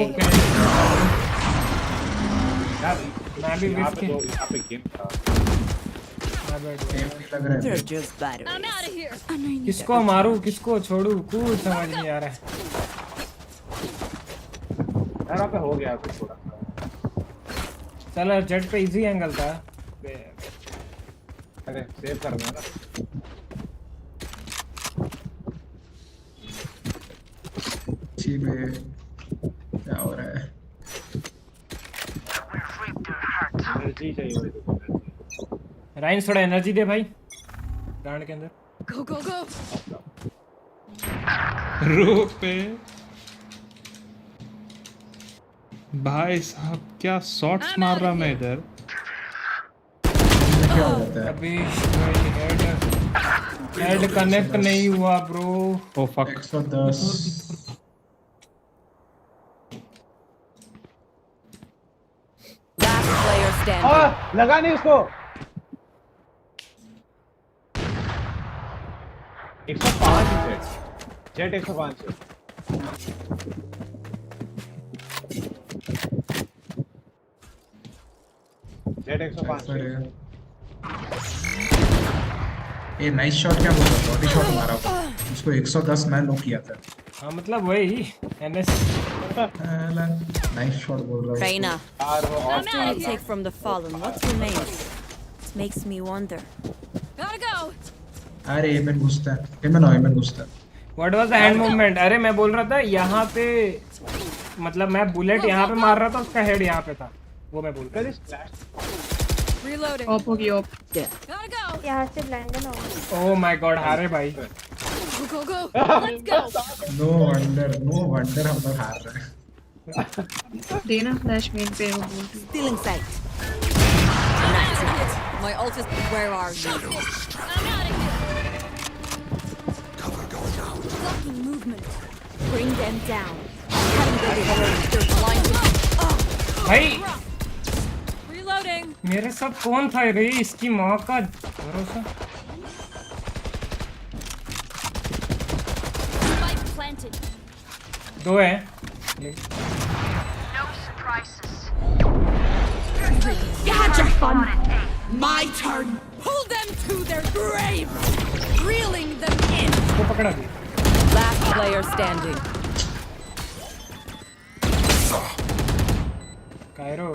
यार मैं भी यहाँ विफ पे के तो यहाँ पे गेम था। लग रहा They're है just batteries. I'm out of here. किसको मारूं किसको छोड़ूं कुछ समझ नहीं आ रहा है। यार वहाँ पे हो गया कुछ थोड़ा सा। चलो जेट पे इजी एंगल था। अरे सेव करना है ना। में क्या हो रहा है? एनर्जी चाहिए मेरे को। राइन्स थोड़ा एनर्जी दे भाई ग्राउंड के अंदर। Go, go, go. रोक पे भाई साहब क्या शॉट्स मार रहा मैं इधर। क्या हो जाता है? अभी हेड कनेक्ट नहीं हुआ bro. Oh fuck 110 Last player standing. लगा नहीं उसको। 105 है जेट 105 है। जेट 105 है। ये नाइस शॉट क्या बोल रहा है? बॉडी शॉट मारा हुआ उसको 110 मैं नो किया था। हाँ मतलब वही एनएस नाइस शॉट बोल रहा है। Reina, I'm out I'll of take here. from the fallen what remains. It makes me wonder. Gotta go. अरे एमन घुसता है, एमन घुसता है। What was the hand movement? अरे मैं बोल रहा था यहाँ पे मतलब मैं बुलेट यहाँ पे मार रहा था उसका हेड यहाँ पे था वो मैं बोल रहा Reloading. Op hogi op. Yeah. Gotta go. यहाँ से ब्लाइंड ना हो। ओह माय गॉड हारे भाई। Go, go, go. Let's go. No wonder हम लोग हार रहे हैं। देना फ्लैश मेन पे वो बोल। Still in sight. That's it. My ult is. Where are you? I'm out of here. Blocking movement. Bring them down. They're blinded. भाई Reloading. मेरे साथ कौन था रे? इसकी माँ का भरोसा। Spike planted. दो है। You had your fun. My turn. Pull them to their grave, reeling them in. वो पकड़ा भी Last player standing. कायरो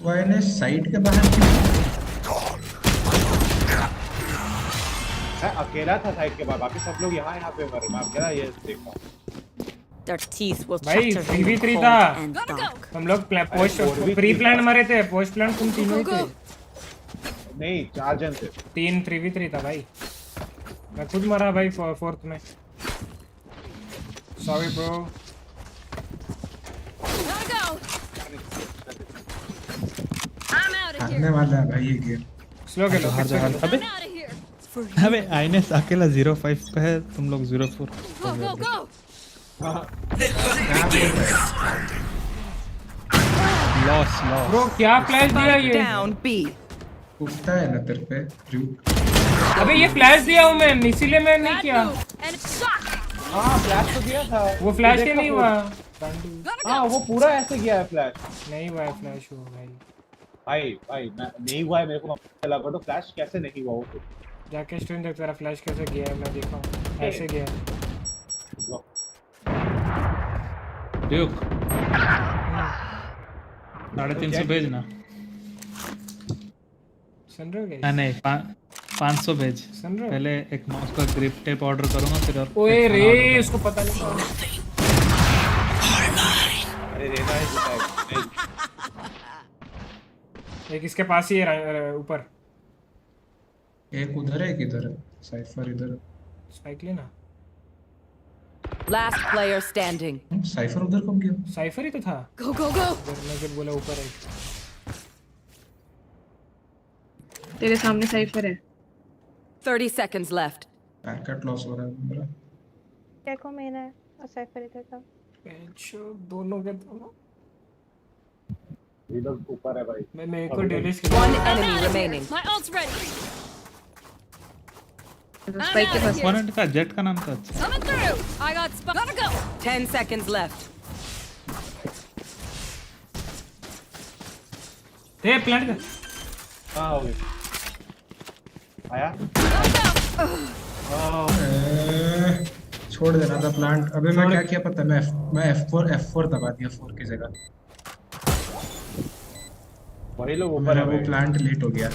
वो इन्हें साइड के बाहर क्यों? मैं अकेला था साइड के बाद, बाकी सब लोग यहाँ पे मरे, मैं अकेला ये देखा। Their teeth will भाई chatter in the 3v3 cold था and dark. हम लोग पोस्ट प्री प्लान मरे थे, पोस्ट प्लान तुम तीनों ही थे। नहीं 4 जन थे। 3 3v3 था भाई, मैं खुद मरा भाई फोर्थ में। Sorry bro. Gotta go. I'm out of हारने here. वाला है भाई ये game. Slow Khelo. I'm out of here. अबे आईनेस अकेला 0-5 पे है, तुम लोग 0-4। Go, go, go. Loss bro क्या फ्लैश दिया Spike ये? down B. उगता है ना तेरे पे RyuK। अबे ये फ्लैश दिया हूँ मैं, इसीलिए मैं नहीं किया। And it's shocking. हाँ फ्लैश तो दिया था। वो फ्लैश ही नहीं हुआ। हाँ वो पूरा ऐसे किया है फ्लैश। नहीं हुआ है फ्लैश हुआ भाई। भाई मैं नहीं हुआ है, मेरे को लगा तो फ्लैश कैसे नहीं हुआ वो तो। जाके स्ट्रीम देख तेरा फ्लैश कैसे गया है, मैं देखा हूँ ऐसे गया है। RyuK 350 भेजना। सुन रहे हो क्या? नहीं 500 भेज। सुन रहे हो? पहले एक माउस का ग्रिप टेप ऑर्डर करूंगा फिर और ओए रे इसको पता नहीं। अरे रेना है एक इसके पास ही है ऊपर। एक उधर है, एक इधर है, साइफर इधर है। स्पाइक लेना। Last player standing. साइफर उधर कब गया? साइफर ही तो था। Go, go, go. मैं जब बोला ऊपर है। तेरे सामने साइफर है। 30 seconds left. पैकेट लॉस हो रहा है मेरा। देखो मेरा है और साइफर इधर था। बेंचो दोनों के दोनों। ये लोग ऊपर है भाई। मैं मेरे को delete One enemy remaining. My ult's ready. Spike के पास। ओपोनेंट का जेट का नाम था। Coming through. I got spot. Gotta go. 10 seconds left. They plant कर। हाँ हो गया। आया? छोड़ देना था प्लांट। अबे मैं क्या किया पता है, मैं F4 दबा दिया 4 की जगह। वही लोग ऊपर है वो भाई। प्लांट लेट हो गया।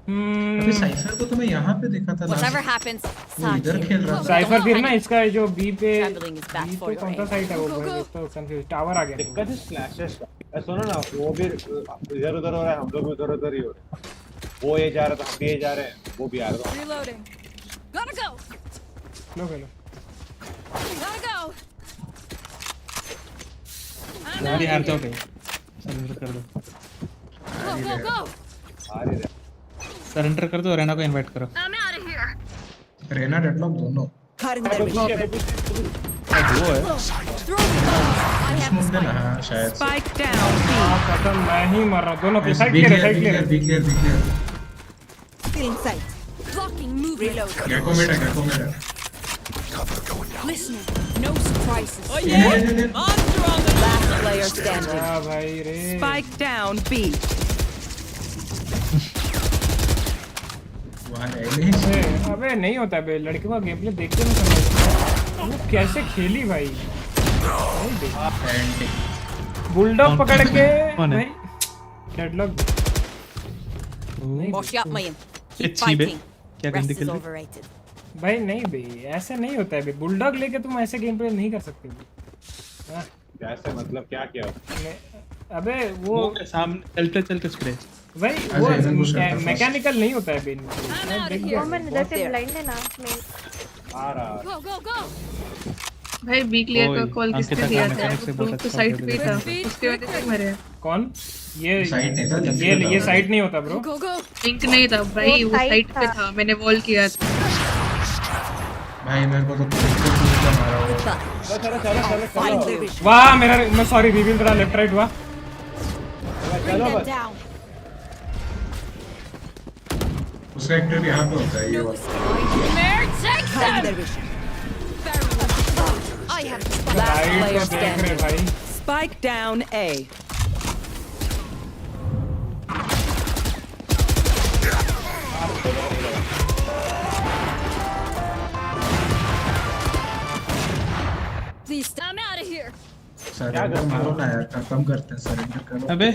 अबे साइफर को तो मैं यहाँ पे देखा था। Whatever happens, वो इधर खेल रहा था। साइफर फिर ना इसका जो बी पे Trembling is back B for पे your कौन सा aim. साइट है वो तो कंफ्यूज। टावर आ गया। दिक्कत है स्लैशेस का। सुनो ना वो भी इधर उधर हो रहा है, हम लोग भी उधर उधर ही हो रहे हैं। वो ये जा रहा था, हम भी ये जा रहे हैं, वो भी आ रहा है। Reloading. Gotta go. लो खेलो। Gotta go. यार हार जाओ भाई, सरेंडर कर दो। Go, go, go. आ रही है। सरेंडर कर दो, रेना को इनवाइट करो। I'm out of here. Reyna Deadlock दोनों। वो है। स्मोक देना हाँ शायद। Spike down B. खत्म, मैं ही मर रहा। दोनों पे साइड Be क्लियर है, clear, side be clear clear, है। be clear, be clear। Still in sight. Blocking movement. Reload. Gecko mid है। Listening. No surprises. Last player standing. वाह भाई रे। Spike down B. अबे नहीं होता बे, लड़के का गेम प्ले देख के नहीं समझ वो कैसे खेली भाई। बुलडॉग पकड़ के भाई deadlock. Wash up, man. Keep अच्छी बे, fighting. क्या गंदी Rest खेल is रही? overrated. भाई नहीं बे, ऐसे नहीं होता है बे। बुलडॉग लेके तुम ऐसे गेम प्ले नहीं कर सकते बे। हाँ, कैसे मतलब क्या किया? अबे वो सामने चलते चलते स्प्रे। भाई वो मैकेनिकल नहीं होता है बे। I'm out of here. Moment इधर से ब्लाइंड है ना मेन। आ रहा। Go, go, go. भाई बी क्लियर का कॉल अंकिता किसने दिया का था? mechanic से बहुत तो अच्छा साइड खेल पे रही था, है। उसके वजह से मरे। कौन? ये साइड नहीं था, ये साइड नहीं होता ब्रो। Go, go. पिंक नहीं था भाई, वो साइड पे था, मैंने वॉल किया था। भाई मेरे को तो मारा हुआ। चलो। वाह मेरा, मैं सॉरी रिवील करा लेफ्ट राइट हुआ। चलो बस। उसका एक्टर यहाँ पे होता है ये वाला। Mare, take them. I have Last भाई player तो देख रहे standing. भाई। Spike down A. सरेंडर मारो ना यार, खत्म करते हैं, सरेंडर करो। अबे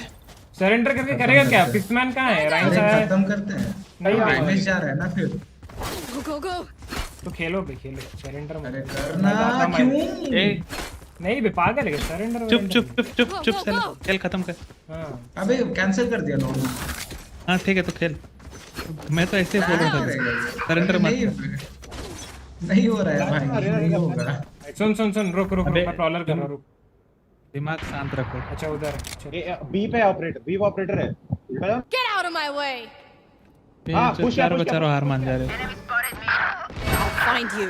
सरेंडर करके करेगा क्या? फिक्समैन कहाँ है? राइंस अरे है। खत्म करते हैं, नहीं डैमेज जा रहा है ना फिर। Go, go, go. तो खेलो बे, खेलो सरेंडर मत अरे करना क्यों? नहीं बे, पागल है सरेंडर। चुप चुप चुप चुप चुप साला, खेल खत्म कर। हाँ अबे कैंसिल कर दिया लोगों ने। हाँ ठीक है तो खेल, मैं तो ऐसे ही बोल रहा था सरेंडर मत। नहीं हो रहा है भाई, नहीं होगा। सुन सुन सुन, रुक रुक रुक, मैं ट्रॉलर कर रहा हूँ, रुक। दिमाग शांत रखो। अच्छा उधर बी पे ऑपरेटर, बी ऑपरेटर है। Get out of my way. Push चारों बचारो हार मान जा रहे। I'll find you.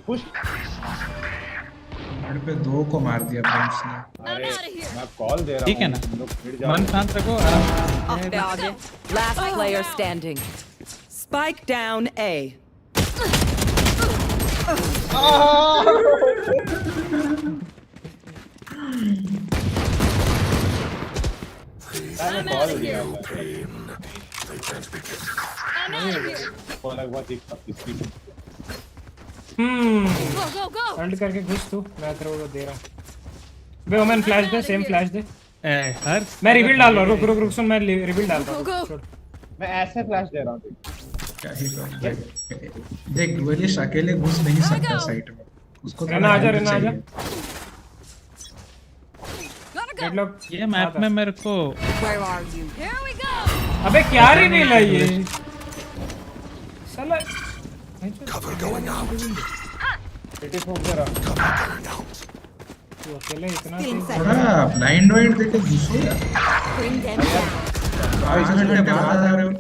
पुश। मेरे पे 2 को मार दिया बम्स ने। अरे मैं कॉल दे रहा हूँ, ठीक है ना, मन शांत रखो। Last player standing. Spike down A. I'm out of here. I'm out of here. Go, go, go. Ult करके घुस तू, मैं तेरे को दे रहा हूँ। बे ओमन फ्लैश दे, सेम फ्लैश दे। हर मैं रिवील डाल रहा हूँ, रुक रुक रुक, सुन मैं रिवील डाल रहा हूँ। मैं ऐसे फ्लैश दे रहा हूँ। क्या ही कर, देख डुएलिस्ट अकेले घुस नहीं सकता साइट में, उसको रहना आजा, रहना आजा। डेडलॉक ये मैप में मेरे को। Where are you? Here we go. अबे क्या रिवील है ये साला? Cover going out. तू अकेले इतना थोड़ा ब्लाइंड वाइड देके घुसो यार। 22 घंटे बाद आ रहे हो।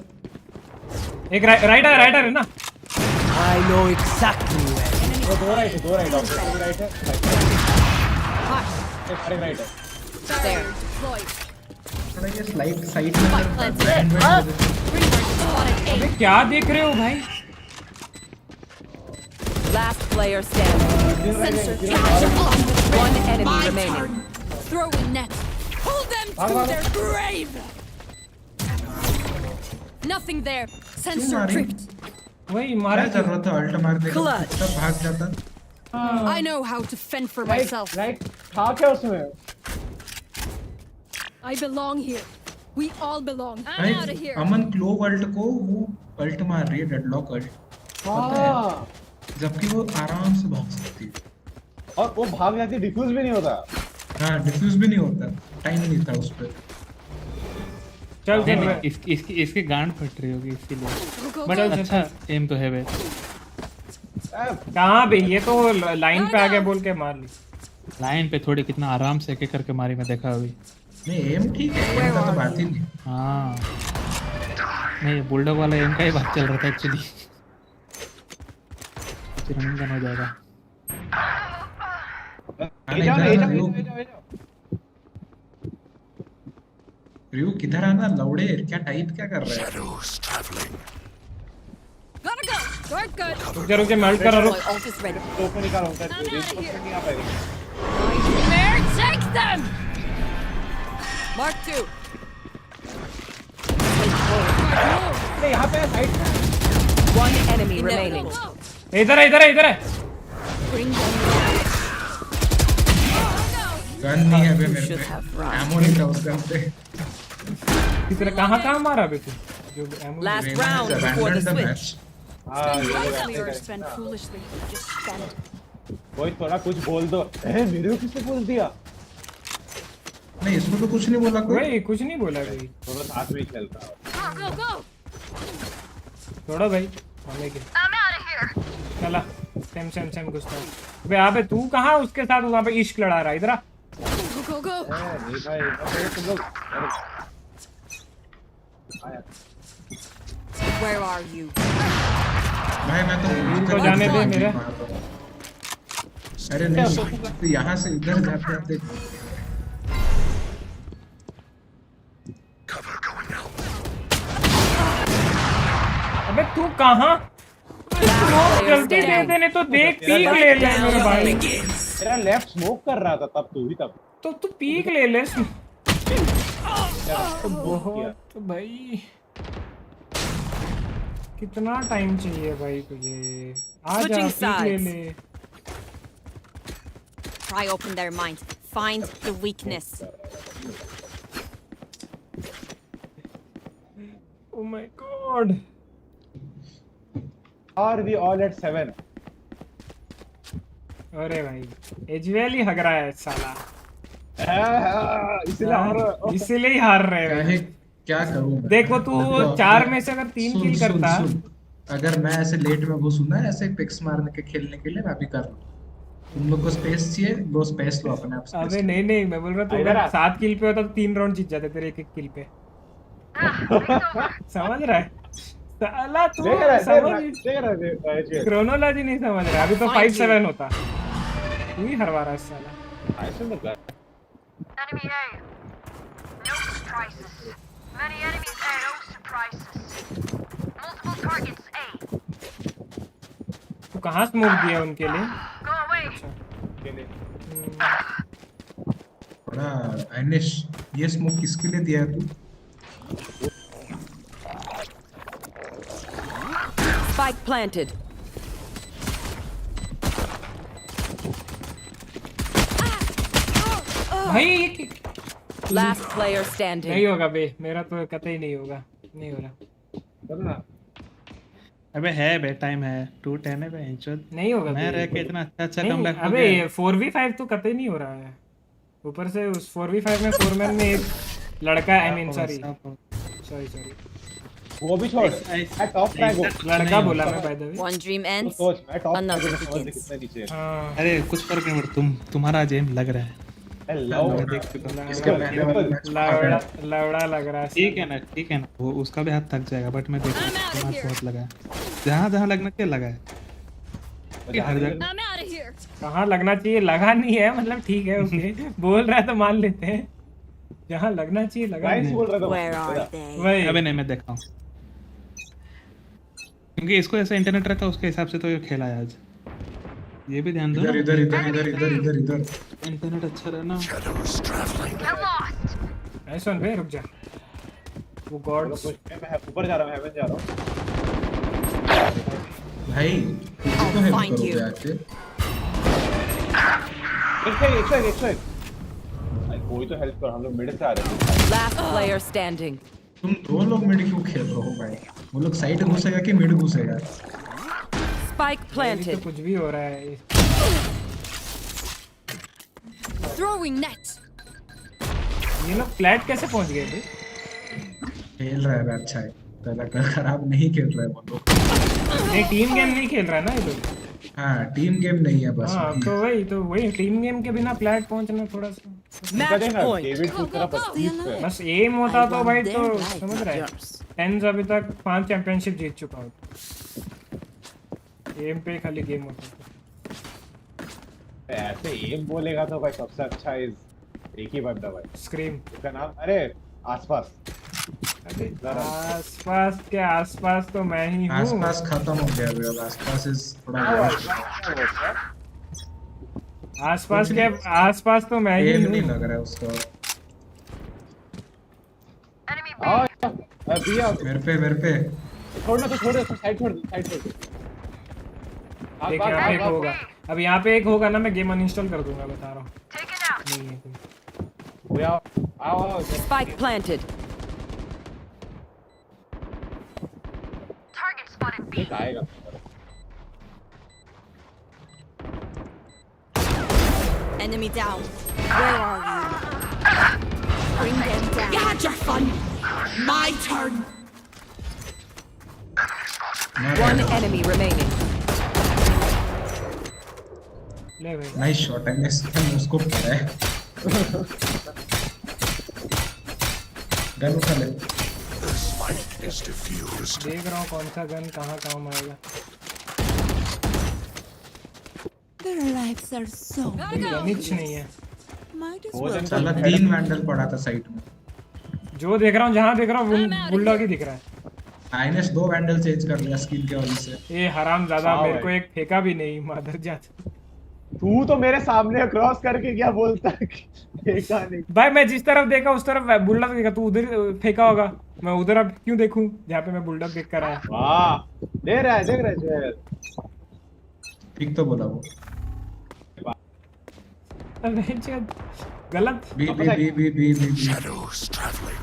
एक राइटर है ना? I know exactly where. दो राइट है, राइट है। There. Deployed. थोड़ा ये स्लाइड साइड में ब्लाइंड वाइड। अबे क्या देख रहे हो भाई? Last player standing. One enemy remaining. Throw in net. Pull them to their grave. Nothing there. Sensor tripped. वही मारा क्या जरूरत है अल्ट मारने की? तब भाग जाता। I know how to fend for myself. Right था क्या उसमें? I belong here. We all belong. I'm out of here. Aman Clove ult को वो अल्ट मार रही है, डेडलॉक अल्ट, पता है? जबकि वो आराम से भाग सकती है और वो भाग जाती, डिफ्यूज भी नहीं होता। हाँ डिफ्यूज भी नहीं होता, टाइम नहीं था उस पर। चल इसकी गांड फट रही होगी इसके लिए, बट अच्छा एम तो है बे। कहाँ बे? ये तो लाइन पे आ गया बोल के मार ली। लाइन पे थोड़ी कितना आराम से एक करके मारी, मैं देखा अभी। नहीं एम ठीक है, एम का तो बात ही नहीं। हाँ नहीं, बुलडॉग वाला एम का ही बात चल रहा था एक्चुअली। रनिंग गन हो जाएगा। रियू किधर आना लौड़े, क्या टाइप क्या कर रहा है? Gotta go. Guard good. रुक जा, मेल्ट कर रहा हूँ। Ult is ready. तो को निकाल होता है, I'm रेस out of पर here. नहीं आ पाएगा। Nightmare, take them. Mark 2. अरे यहाँ पे साइड में। One enemy remaining. इधर है, इधर है, इधर है। Bring them down. गन नहीं है बे मेरे पे, एमो नहीं था उस गन पे। कितने कहाँ मारा बे तू? जो ammo. Last round before the switch. Wisely or spend foolishly. Just spend. कोई थोड़ा कुछ बोल दो। मेरे को किसने बोल दिया? नहीं इसको तो कुछ नहीं बोला कोई। वही कुछ नहीं बोला कोई। थोड़ा साथ में चलता। Go, go. थोड़ा भाई हमें के। I'm out of here. चला सेम घुसता है। बे अबे तू कहाँ उसके साथ वहाँ पे इश्क लड़ा रहा है? इधर आ। Go, go, go. नहीं भाई, तुम लोग। Where are you? भाई मैं तो जाने दे मेरे। अरे नहीं तो यहाँ से इधर जाते हैं। अबे तू कहाँ? जल्दी दे देने तो देख, पीक ले ले मेरे भाई। तेरा लेफ्ट स्मोक कर रहा था तब, तू ही तब। तो तू पीक ले ले। बहुत भाई, कितना टाइम चाहिए भाई तुझे? आजा पीक ले ले। Try open their minds. Find the weakness. Oh my god. Are we all at 7? अरे भाई एजवेल ही हग रहा है साला। इसीलिए ही हार रहे हैं। क्या करूं मैं? देखो तू 4 में से अगर 3 किल करता। अगर मैं ऐसे लेट में घुसूं ना ऐसे पिक्स मारने के खेलने के लिए मैं भी कर लूं। तुम लोग को स्पेस चाहिए, वो स्पेस लो अपने आप। अबे नहीं मैं बोल रहा तू अगर 7 किल पे होता तो 3 राउंड जीत जाते तेरे एक किल पे। समझ रहा है साला तू? क्रोनोलॉजी नहीं समझ रहा। अभी तो 5-7 होता। तू ही हरवा रहा है साला। Enemy A. No surprises. Many enemies A. No surprises. Multiple targets A. तू कहाँ स्मोक दिया उनके लिए? Go away. बड़ा आइनिश, ये स्मोक किसके लिए दिया है तू? Spike planted. भाई Last player standing. नहीं होगा बे, मेरा तो कतई नहीं होगा। नहीं हो रहा। अबे है बे, टाइम है। 2-10 है बे। नहीं होगा। मैं रह के इतना अच्छा कमबैक। अबे 4v5 तो कतई नहीं हो रहा है। ऊपर से उस 4v5 में 4 मैन में एक लड़का आई मीन सॉरी वो भी छोड़। मैं टॉप रैंक हूं। लड़का बोला मैं by the way. One dream ends, सोच मैं टॉप another रैंक हूं। begins. कितने नीचे? अरे कुछ फर्क नहीं पड़ता। तुम्हारा जेम लग रहा है। लवड़ा लग रहा है। ठीक है ना वो उसका भी हाथ थक जाएगा। बट मैं देखूं तुम्हारा बहुत लगा है। जहाँ लगना चाहिए लगा है। कहाँ लगना चाहिए लगा नहीं है। मतलब ठीक है ओके बोल रहा है तो मान लेते हैं। जहाँ लगना चाहिए लगा नहीं। अबे नहीं मैं देखता हूँ क्योंकि इसको ऐसा इंटरनेट रहता है उसके हिसाब से तो ये खेला है आज। ये भी ध्यान दो। इधर इंटरनेट अच्छा रहना। ऐसा बे रुक जा। वो गॉड ऊपर जा रहा हूं। हेवन जा रहा हूं भाई। तो हेल्प करो आके। एक कोई तो हेल्प कर। हम लोग मिड से आ रहे हैं। Last player standing. तुम दो लोग मिड क्यों खेल रहे हो भाई? वो लोग साइड घुसेगा कि मिड घुसेगा? Spike planted. कुछ भी हो रहा है। Throwing net. ये लोग फ्लैट कैसे पहुंच गए थे? खेल रहा है अच्छा है। पहला खराब नहीं खेल रहा है वो लोग। नहीं टीम गेम नहीं खेल रहा है ना ये लोग। हाँ टीम गेम नहीं है बस। हाँ तो वही टीम गेम के बिना फ्लैट पहुंचना थोड़ा सा। बस एम होता तो भाई तो समझ रहा है। 10 अभी तक 5 चैंपियनशिप जीत चुका हूँ। एम पे खाली गेम होता है। ऐसे एम बोलेगा तो भाई सबसे अच्छा इज एक ही बंदा भाई। स्क्रीम उसका नाम। अरे आसपास के आसपास तो मैं ही हूँ। आसपास खत्म हो गया अभी। आसपास इज थोड़ा आसपास तो मैं ही हूँ। नहीं लग रहा है उसको। मेरे पे छोड़ना तो छोड़। साइड छोड़। देख यहाँ पे एक होगा। अब यहाँ पे एक होगा ना मैं गेम अनइंस्टॉल कर दूंगा बता रहा हूँ। नहीं है कोई। आओ। Spike planted. एक आएगा। Enemy down. Where are you? Bring them down. You had your fun. My turn. One enemy remaining. Nice shot है। उसको पड़ा है। गन उठा ले। देख रहा हूँ कौन सा गन कहाँ काम आएगा। Their lives are so. गनिच नहीं है। साला 3 वैंडल पड़ा था साइड में। जो देख रहा हूँ जहाँ देख रहा हूँ बुलडॉग ही दिख रहा है। आइनेस 2 वैंडल चेंज कर लिया स्किन के वजह से। ये हरामजादा मेरे को एक फेंका भी नहीं मादर जात। तू तो मेरे सामने क्रॉस करके क्या बोलता है? फेंका नहीं भाई मैं जिस तरफ देखा उस तरफ बुलडॉग देखा। तू उधर फेंका होगा। मैं उधर अब क्यों देखूं जहाँ पे मैं बुलडॉग देख कर आया। वाह देख रहा है। ठीक तो बोला वो। गलत B. Shadows traveling.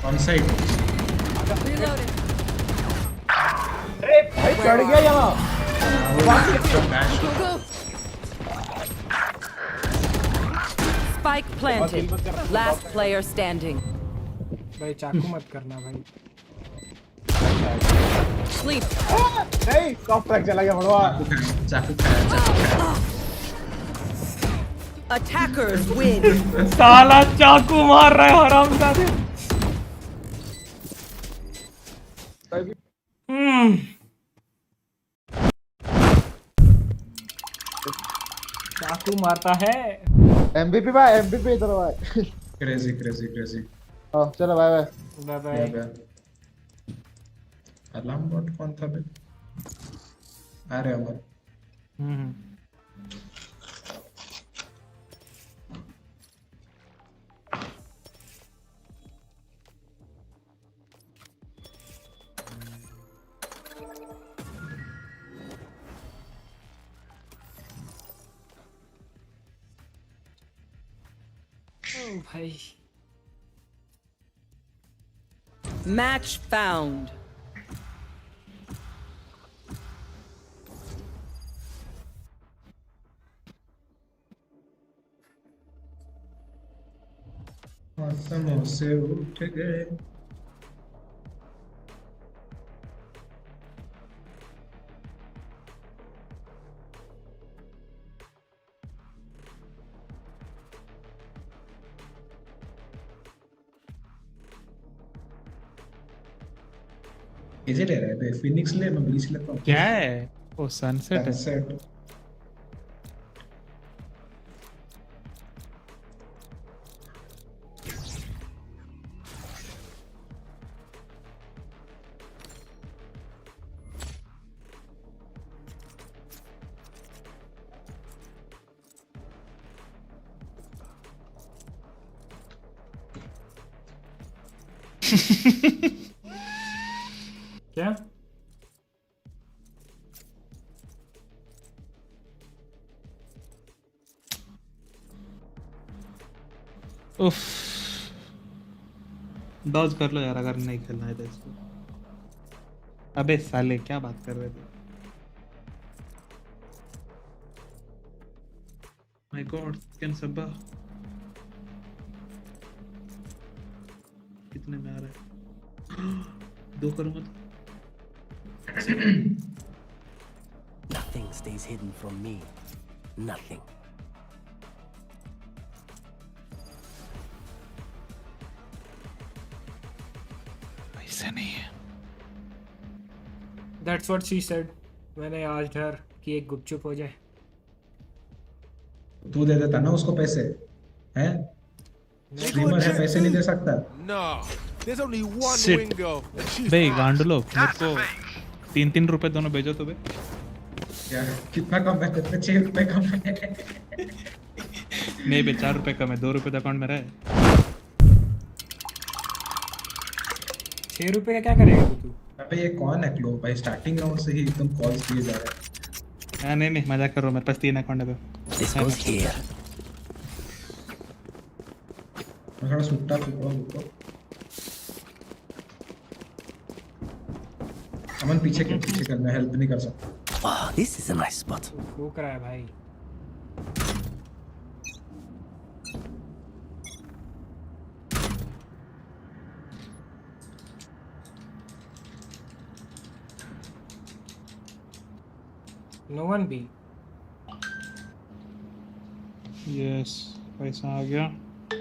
On site. Reloading. अरे भाई चढ़ गया यहाँ Go, go. Spike planted. Last player standing. भाई चाकू मत करना भाई Sleep. नहीं कॉप ट्रैक चला गया बड़वा चाकू खाया Attackers win. साला चाकू मार रहा है हरामजादे चाकू मारता है एमवीपी भाई एमवीपी इधर भाई क्रेजी चलो bye bye bye bye alarm bot कौन था बे अरे अमर भाई Match found. समोसे उठ गए इजे ले रहा है बे फिनिक्स ले मैं ब्लीच लेता हूँ क्या है ओ सनसेट है सनसेट क्या उफ डॉज कर लो यार अगर नहीं खेलना है तो इसको अबे साले क्या बात कर रहे थे माय गॉड कैन सबा कितने में आ रहा है दो करूंगा तो Nothing stays hidden from me. Nothing. ऐसा नहीं है That's what she said when I asked her कि एक गुपचुप हो जाए तू दे देता ना उसको पैसे हैं स्ट्रीमर है पैसे नहीं दे सकता No, there's only one Sit. window. बे गांडलो मेरे को 3-3 रुपए दोनों भेजो तो बे क्या कितना कम है कितने 6 रुपए कम है नहीं बे 4 रुपए कम है 2 रुपए तो अकाउंट में रहा है 6 रुपए का क्या करेगा तू अबे ये कौन है क्लो भाई स्टार्टिंग राउंड से ही एकदम कॉल्स दिए जा रहे हैं नहीं मजाक कर रहा हूं मेरे पास 3 अकाउंट है This goes here. मैं थोड़ा सुट्टा रुको अमन पीछे कर मैं हेल्प नहीं कर सकता Wow, this is a nice spot. फूक रहा है भाई No one B. यस पैसा आ गया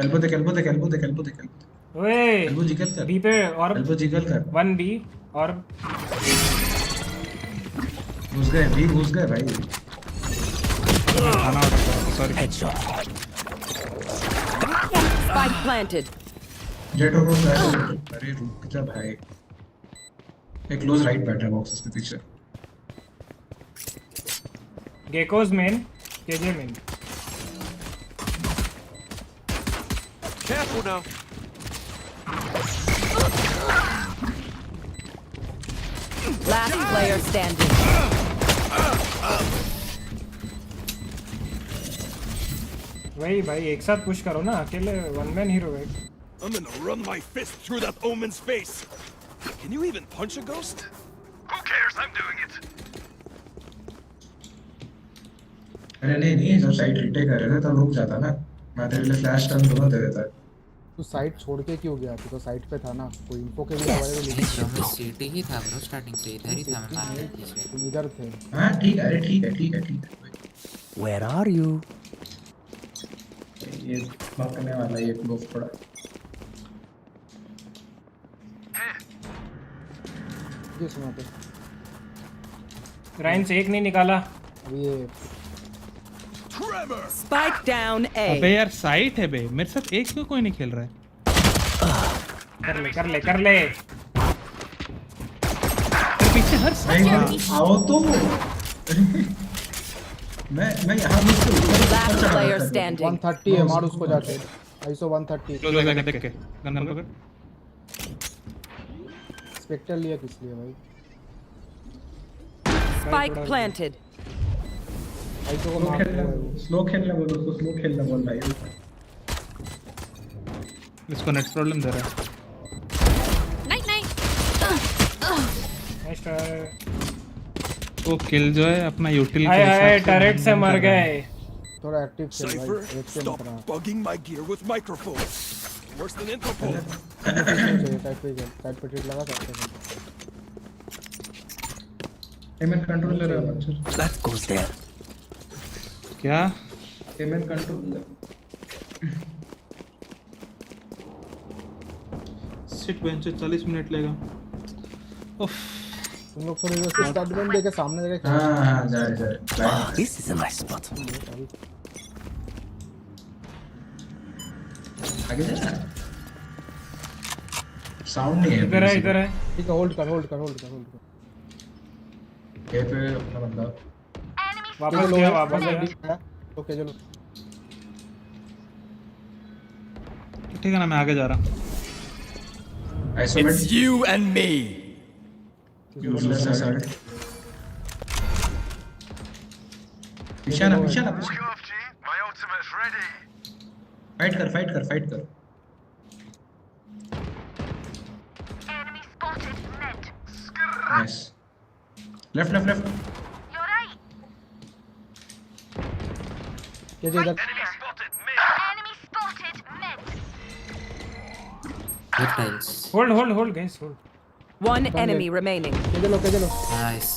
एल्बो देख ओए एल्बो जिगल कर B पे और एल्बो जिगल कर 1B और घुस गए भाई खाना sorry Headshot. Spike planted. Jet और अरे रुक जा भाई एक क्लोज राइट बैठा है बॉक्सेस के पीछे Gecko's main KJ main Careful now. Last player standing. वही भाई एक साथ पुश करो ना, अकेले वन मैन हीरो भाई। I'm gonna run my fist through that omen's face. Can you even punch a ghost? Who cares? I'm doing it. अरे नहीं जब साइड रिटेक कर रहे थे तब रुक जाता ना, मैं तेरे लिए फ्लैश टर्न दोनों दे देता। तू साइट छोड़ के क्यों गया? तू तो साइट पे था ना, कोई इन्फो के लिए अवेलेबल नहीं था। मैं सिटी ही था ब्रो, स्टार्टिंग से इधर ही था मैं मारने पीछे। तुम इधर थे। हां ठीक है, अरे ठीक है। Where are you? ये भागने वाला ये ग्लोव पड़ा। ये सुना पे राइन से एक नहीं निकाला। अभी ये Spike down A. अबे यार साइट है बे, मेरे साथ एक क्यों कोई नहीं खेल रहा है? कर ले। पीछे हर साइड आओ तो मैं यहाँ मुझसे Last player standing. 130 है, मार उसको जाके। ISO 130। क्लोज लगा देख के गन पकड़। स्पेक्टर लिया किस लिए भाई? Spike planted. ISO को मार दो। स्लो खेलने बोल उसको, स्लो खेलने बोल भाई। इसको नेट प्रॉब्लम दे रहा है। Night. Nice try. वो किल जो है अपना यूटिल हाय टरेट से मर गए। थोड़ा एक्टिव चल भाई, Cypher, एक से stop मत रहा। bugging my gear with microphones. Worse than Interpol. Type पे ट्रिक लगा सकते हैं। पेमेंट कंट्रोलर है अच्छा। That goes there. क्या? Payment controller. Sit bench 40 minute लेगा। उफ। तुम लोग थोड़ी देर स्टार्टमेंट देके सामने देखे। हां जा This is a nice spot. आगे जा। साउंड नहीं है। इधर है। ठीक है, होल्ड कर। ये पे अपना बंदा वापस गया। ओके चलो। ठीक है ना, मैं आगे जा रहा हूँ। It's you and me. Useless है साइड। पीछे ना। My ultimate's ready. फाइट कर। Enemy spotted mid. Nice. Left. You're right. ये जो इधर Enemy spotted mid. Good tiles. Hold guys hold. One enemy remaining. के चलो। Nice.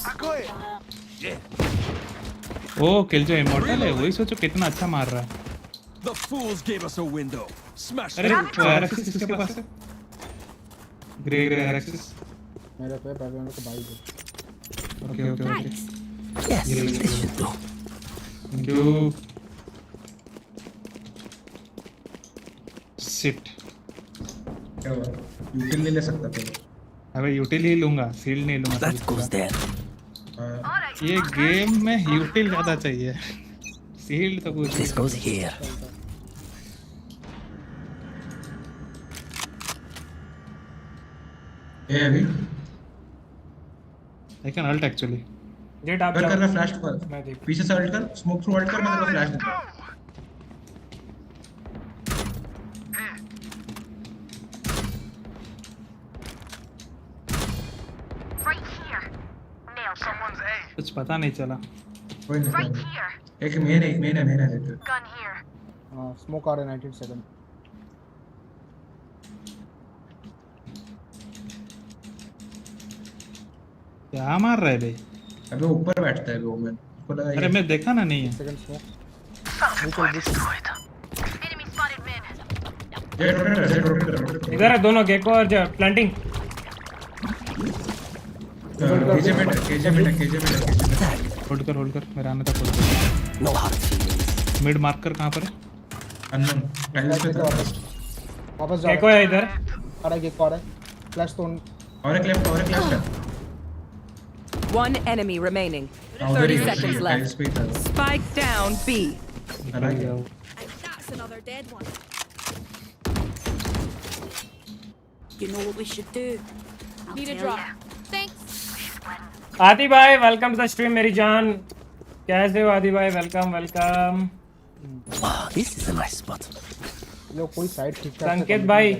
ओ किल जो इमॉर्टल है वही सोचो कितना अच्छा मार रहा है। The fools gave us a window. Smash अरे them. RRQ किसके पास है? ग्रे RRQ। मेरे पे बैकग्राउंड को भाई दे। Okay. Yes, this should do. Thank you. Sit. क्या हुआ? यूटिल नहीं ले सकता तो। अबे यूटिल ही लूंगा, सील्ड नहीं लूंगा। That goes there. ये गेम में यूटिल ज्यादा चाहिए, सील्ड तो कुछ। This goes here. ये अभी I can ult actually. Jet आप कर जाओ। फ्लैश कर। मैं देख। पीछे से अल्ट कर, स्मोक थ्रू अल्ट कर, मैं तेरे को फ्लैश दूंगा। Right here. Nailed someone's A. कुछ पता नहीं चला। कोई नहीं। Right here. एक मेन है देखो। Gun here. हां, स्मोक आ रहा है 19 सेकंड। क्या मार रहा है बे? अबे ऊपर बैठता है वो, मैं को लगा। अरे मैं देखा ना नहीं है। Second smoke. Enemy spotted mid. Jet इधर है दोनों, गेको और प्लांटिंग। केजे में होल्ड कर मेरा आने तक होल्ड कर। No hard feelings. Mid marker कहां पर है? अननोन टाइल्स पे था। वापस जा। गेको है इधर। अरे गेको आ रहा है। फ्लैश तो और एक लेफ्ट है। One enemy remaining. 30 seconds left. Spike down B. That's another dead one. You know what we should do? Need a drop. Thanks. आदि भाई वेलकम टू द स्ट्रीम मेरी जान। कैसे हो आदि भाई? Welcome. This is a nice spot. लोग कोई साइड ठीक ठाक संकेत भाई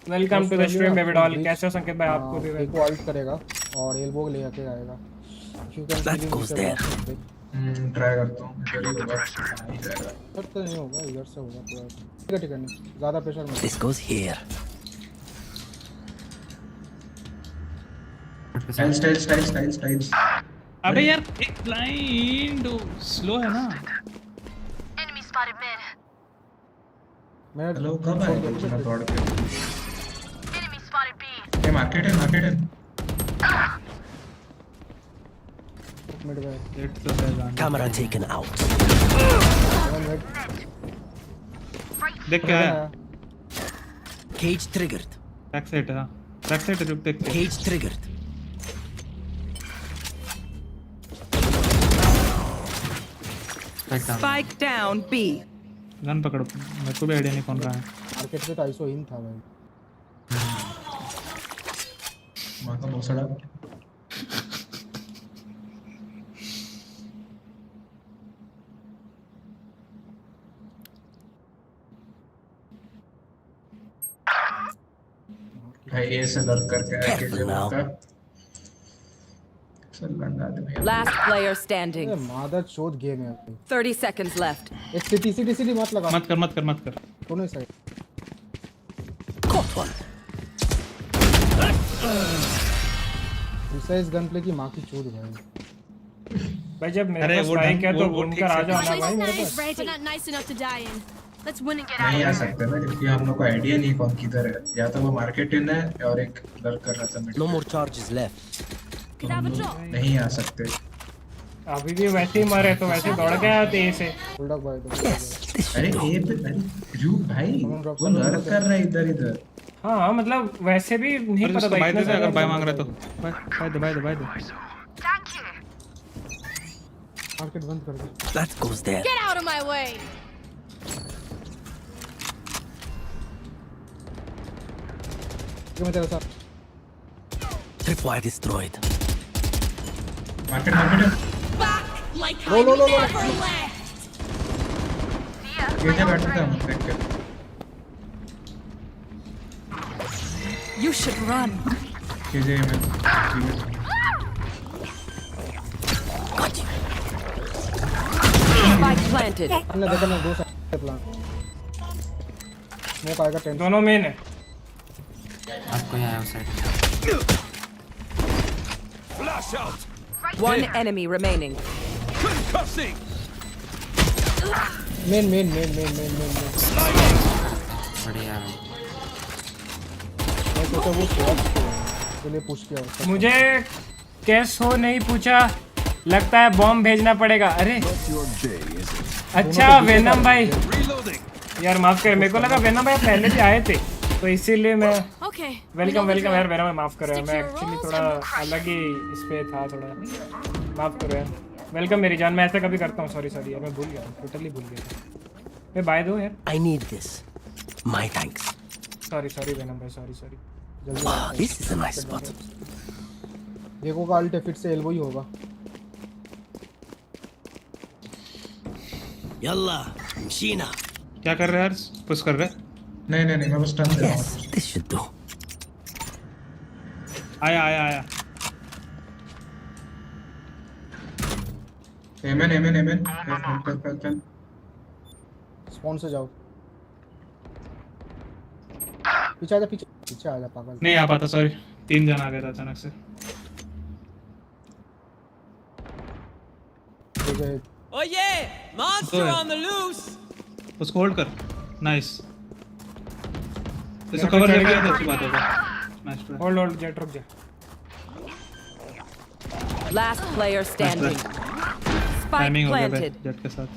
welcome to the stream baby doll. कैसे हो संकेत भाई? आपको भी एक ऑल्ट करेगा और एल्बो ले आके आएगा। That goes there. ट्राई करता हूँ, इधर ही होगा, नहीं जाएगा। तो नहीं होगा, इधर से होगा पूरा। ठीक है नहीं, ज़्यादा प्रेशर मत। This goes here. स्टाइल। अबे यार एक ब्लाइंड स्लो है ना। Enemy spotted mid. हेलो कब आएगा इतना दौड़ के? Enemy spotted B. ये मार्केट है। Camera taken out. देख क्या है? Cage triggered. बैक साइड है। बैक साइड रुक देख। Cage triggered. Spike down B. Gun पकड़ो। मेरे को भी आइडिया नहीं कौन रहा है। मार्केट पे तो आईसो इन था भाई। मां का मौसड़ा। भाई ये से लड़ करके आके जो होता चल लंगा दे भैया। Last player standing. ये मादर चोद गेम है। 30 seconds left. एक सिटी मत लगा। मत कर। दोनों side. Caught one. Precise gun play की मां की चोद भाई। भाई जब मेरे पास बाइक है तो बुनकर आ जाओ ना भाई मेरे पास। But not nice enough to die in. Let's win and get out. नहीं आ सकते ना क्योंकि हम लोग को आइडिया नहीं कौन किधर है। या तो वो मार्केट इन है और एक लड़ कर रहा था mid. No more charges left. नहीं आ सकते। अभी भी वैसे ही मरे तो वैसे दौड़ के आते ऐसे। बुलडॉग भाई। अरे ये पे RyuK भाई वो लड़ कर रहा है इधर। हाँ मतलब वैसे भी नहीं पता था। बाय दे अगर बाय मांग रहे तो बाय दे। मार्केट बंद कर दे। That goes there. Get out of my way. ये मैं तेरे साथ। Tripwire destroyed. Market Back like I No. never left. ये क्या बैठा था देख के। You should run. ये जे में Spike planted. हमने देखा ना दो साइड पे प्लान। स्मोक आएगा 10। दोनों मेन है। आपको यहाँ उस side. Flash out. One enemy remaining. Concussing. Main. बढ़िया। मैं सोचा वो शॉट के लिए पुश किया उसका। मुझे कैस हो नहीं पूछा, लगता है बॉम्ब भेजना पड़ेगा। अरे अच्छा वेनम भाई यार माफ कर, मेरे को लगा वेनम भाई पहले भी आए थे तो इसीलिए मैं वेलकम यार वेनम भाई माफ करो यार, मैं एक्चुअली थोड़ा अलग ही इस पे था, थोड़ा माफ करो यार। वेलकम मेरी जान, मैं ऐसा कभी करता हूँ, सॉरी यार मैं भूल गया, टोटली भूल गया। मैं बाय दो यार। I need this. My thanks. Sorry Venom भाई, sorry. This is a nice spot. देखो का अल्ट फिट से एल्बो ही होगा। Yalla, Sheena. क्या कर रहे हैं यार? पुश कर रहे हैं? नहीं मैं बस टर्न दे रहा हूँ। This should do. आया। एमन चल। स्पॉन से जाओ। पीछे आ जा पागल। नहीं आ पाता, सॉरी 3 जन आ गए थे अचानक से। Oh yeah, monster on the loose. उसको होल्ड कर, नाइस। इसको कवर कर दिया तो अच्छी बात होगा। होल्ड जेट रुक जा। Last player standing. Spike planted. Jet के साथ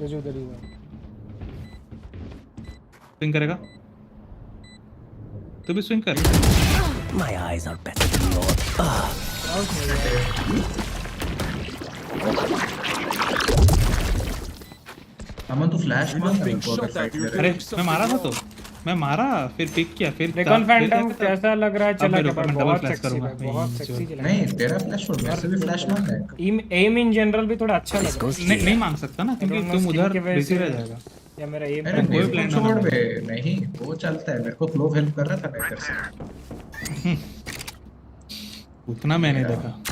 जो उधर ही है। स्विंग करेगा, तू भी स्विंग कर। My eyes are better than yours. अमन तू फ्लैश मार। अरे मैं मारा था तो मैं मारा फिर पिक किया फिर रिकॉन फिर फैंटम क्या कैसा लग रहा है? अब चला मैं के रुका, मैं बहुत डबल फ्लैश सेक्सी करूंगा है, बहुत सेक्सी चला। नहीं तेरा फ्लैश छोड़, मेरे से भी फ्लैश मांग रहा है। एम इन जनरल भी थोड़ा अच्छा लग रहा है। नहीं मांग सकता ना, क्योंकि तुम उधर बिजी रह जाएगा। या मेरा एम अरे कोई प्लान छोड़ बे, नहीं वो चलता है, मेरे को फ्लो हेल्प कर रहा था मैं इधर से। उतना मैं नहीं देखा,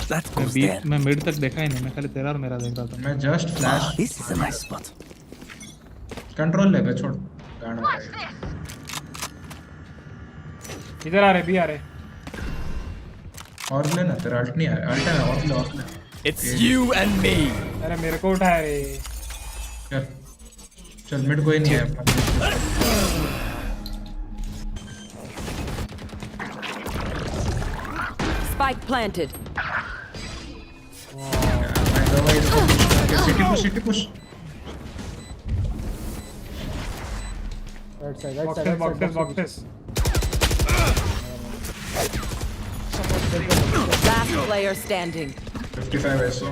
मैं मिड तक देखा ही नहीं, मैं खाली तेरा और मेरा देख रहा था। मैं just flash. This is a nice spot. Control ले बे, छोड़ गाना है। इधर आ रहे, भी आ रहे। और लेना, तेरा अल्ट नहीं आया, अल्ट है और ले। It's you and me. अरे मेरे को उठाया रे। चल मिड कोई नहीं है अपना। Spike planted. City push. Right side boxes. Last player standing. 55 ऐसो।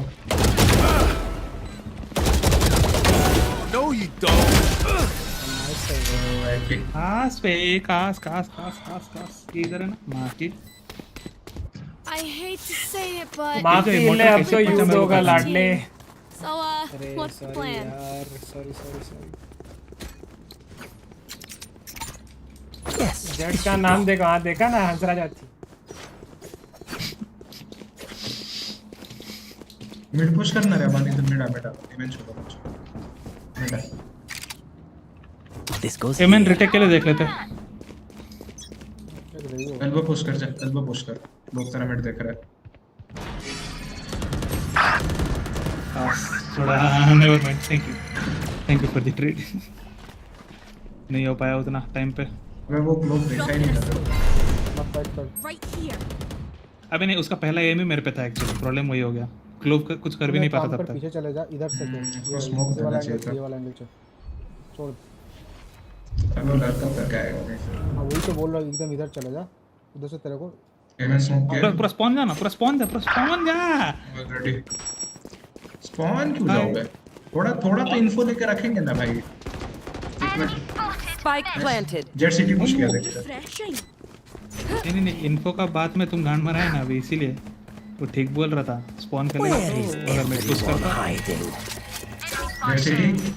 No, you don't. कास पे कास इधर है ना market. I hate to say it, but माफी ले, अब तो यूज होगा लाडले। So, what's the plan? Sorry. Jet का नाम देखा, हाँ देखा ना, हंसराज आती। मिड पुश करना रे, बानी तो मिड आ बेटा, इवेंट छोड़ो मिड आ। This goes. एमएन रिटेक के लिए देख लेते हैं। एल्बो पुश कर जा, एल्बो पुश कर, लोग तेरा मिड देख रहा है। थोड़ा never mind, thank you for the trade. नहीं हो पाया उतना टाइम पे। अबे वो लोग देखा ही नहीं था। Right here. अबे नहीं, उसका पहला एम ही मेरे पे था एक्चुअली, प्रॉब्लम वही हो गया। क्लोव कुछ कर भी नहीं पाता तब तक। पीछे चले जा, इधर से वो स्मोक देना चाहिए था। ये वाला एंगल छोड़। अब वो लड़का कर क्या आएगा? हां वही तो बोल रहा हूं, एकदम इधर चले जा, उधर से तेरे को एमएन स्मोक किया। पूरा स्पॉन जा ना, पूरा स्पॉन जा। ऑलरेडी स्पॉन क्यों जाओगे? थोड़ा तो इन्फो लेके रखेंगे ना भाई। Spike planted. Jet city push किया देखते। नहीं, इन्फो का बात में तुम गांड मारा है ना अभी, इसीलिए वो ठीक बोल रहा था। स्पॉन कर लेगा तो अगर मैं पुश करता। Jet city.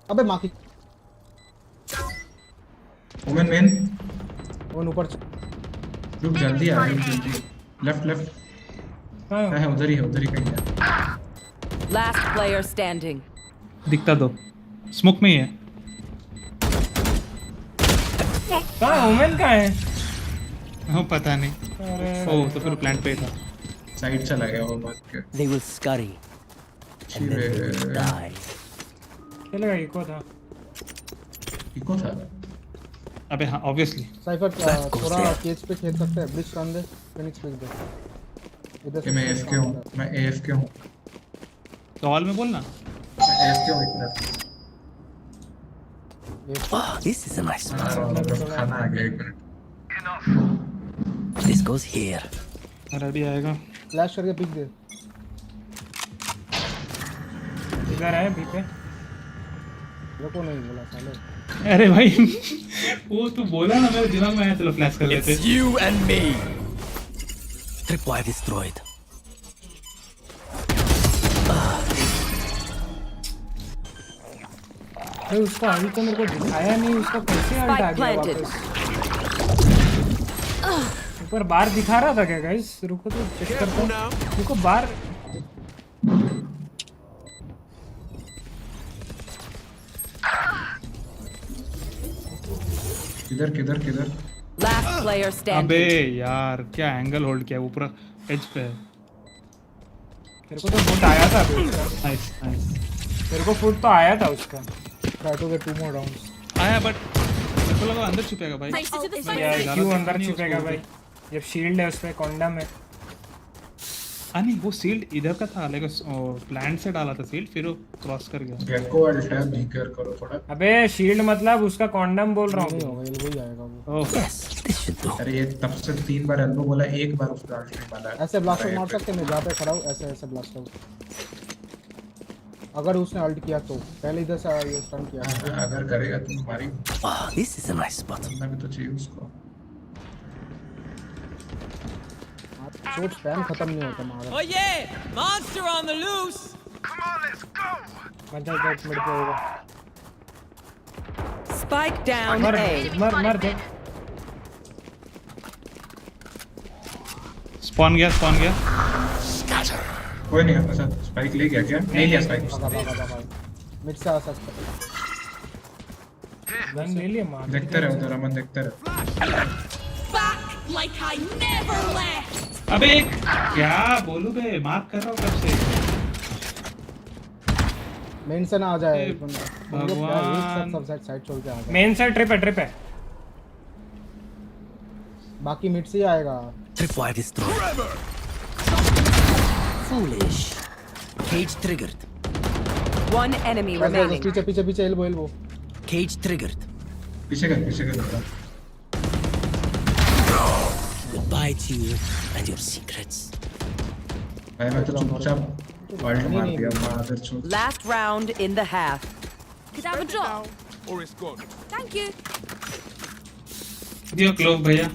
अबे मां की वुमेन मेन। वो ऊपर रुक, जल्दी आ जल्दी। लेफ्ट है, उधर ही कहीं है। Last player standing. दिखता दो, स्मोक में ही है। कहाँ वुमेन कहाँ है? हाँ पता नहीं। ओ तो फिर प्लांट पे था। साइड चला गया वो बात के। They will scurry. And then they will die. खेलेगा इको था। अबे हाँ ऑब्वियसली। साइफर थोड़ा केज पे खेल सकते हैं, ब्लिच रन दे, फिनिक्स पिक दे। इधर से मैं एएफके हूं, मैं एएफके हूं। तो हॉल में बोलना। एएफके हूं इधर। Oh, this is a nice spot. खाना आ गया, एक minute. This goes here. Ready आएगा। फ्लैश करके पिक दे। इधर है बी पे। रुको, नहीं बोला साले। अरे भाई वो तू बोला ना, मेरे दिमाग में आया, चलो फ्लैश कर लेते। It's you and me. Tripwire destroyed. अरे उसका अभी तो मेरे को दिखाया नहीं, उसका कैसे अल्ट आ गया वापस? ऊपर बार दिखा रहा था क्या गाइस? रुको तो चेक करता हूं। रुको बार किधर? Last player standing. अबे यार क्या एंगल होल्ड किया, ऊपर एज पे है। मेरे को तो फुट आया था अभी उसका। नाइस। मेरे को फुट तो आया था उसका। Try to get 2 more rounds. आया बट मेरे को लगा अंदर छुपेगा भाई। क्यों अंदर छुपेगा भाई? जब शील्ड है उस पे, कॉन्डम है। नहीं वो सील्ड इधर का था, लेकिन प्लांट से डाला था सील्ड, फिर वो क्रॉस कर गया। गेको अल्ट है, बी केयर करो थोड़ा। अबे शील्ड मतलब उसका कॉन्डम बोल रहा हूं। वही आएगा वो। अरे ये तब से 3 बार एल्बो बोला, एक बार उसका अल्ट नहीं मारा। ऐसे ब्लास्टर मार सकते हैं, मैं जहां पे खड़ा हूं ऐसे ब्लास्टर। अगर उसने अल्ट किया तो पहले इधर से ये स्टन किया। अगर करेगा तो हमारी This is a nice spot. करना भी तो चाहिए उसको। शॉट स्पैम खत्म नहीं होता मारा। Oh yeah! Monster on the loose! Come on, let's go. मजा बैट मिड पे होगा। Spike down मर A. मर दे। स्पॉन गया कोई नहीं अपने साथ स्पाइक ले गया क्या? नहीं लिया स्पाइक। मिड से आ सकता है। गन ले लिया मार। देखते रहे उधर, अमन देखते रहे। Back like I never left. अबे क्या बोलूं बे, मार्क कर रहा हूँ कब से। मेन से ना आ जाए। भगवान। सब साइड छोड़ के आ जाए। मेन से ट्रिप है। बाकी मिड से ही आएगा। Tripwire destroyed. Foolish. Cage triggered. One enemy remaining. पीछे एल्बो। Cage triggered. पीछे कर। Goodbye to you and your secrets. भाई मैं तो चुपचाप वाल्ट मार दिया मादर चोद। Last round in the half. Could I have a drop? Or it's gone. Thank you. दियो क्लोव भैया।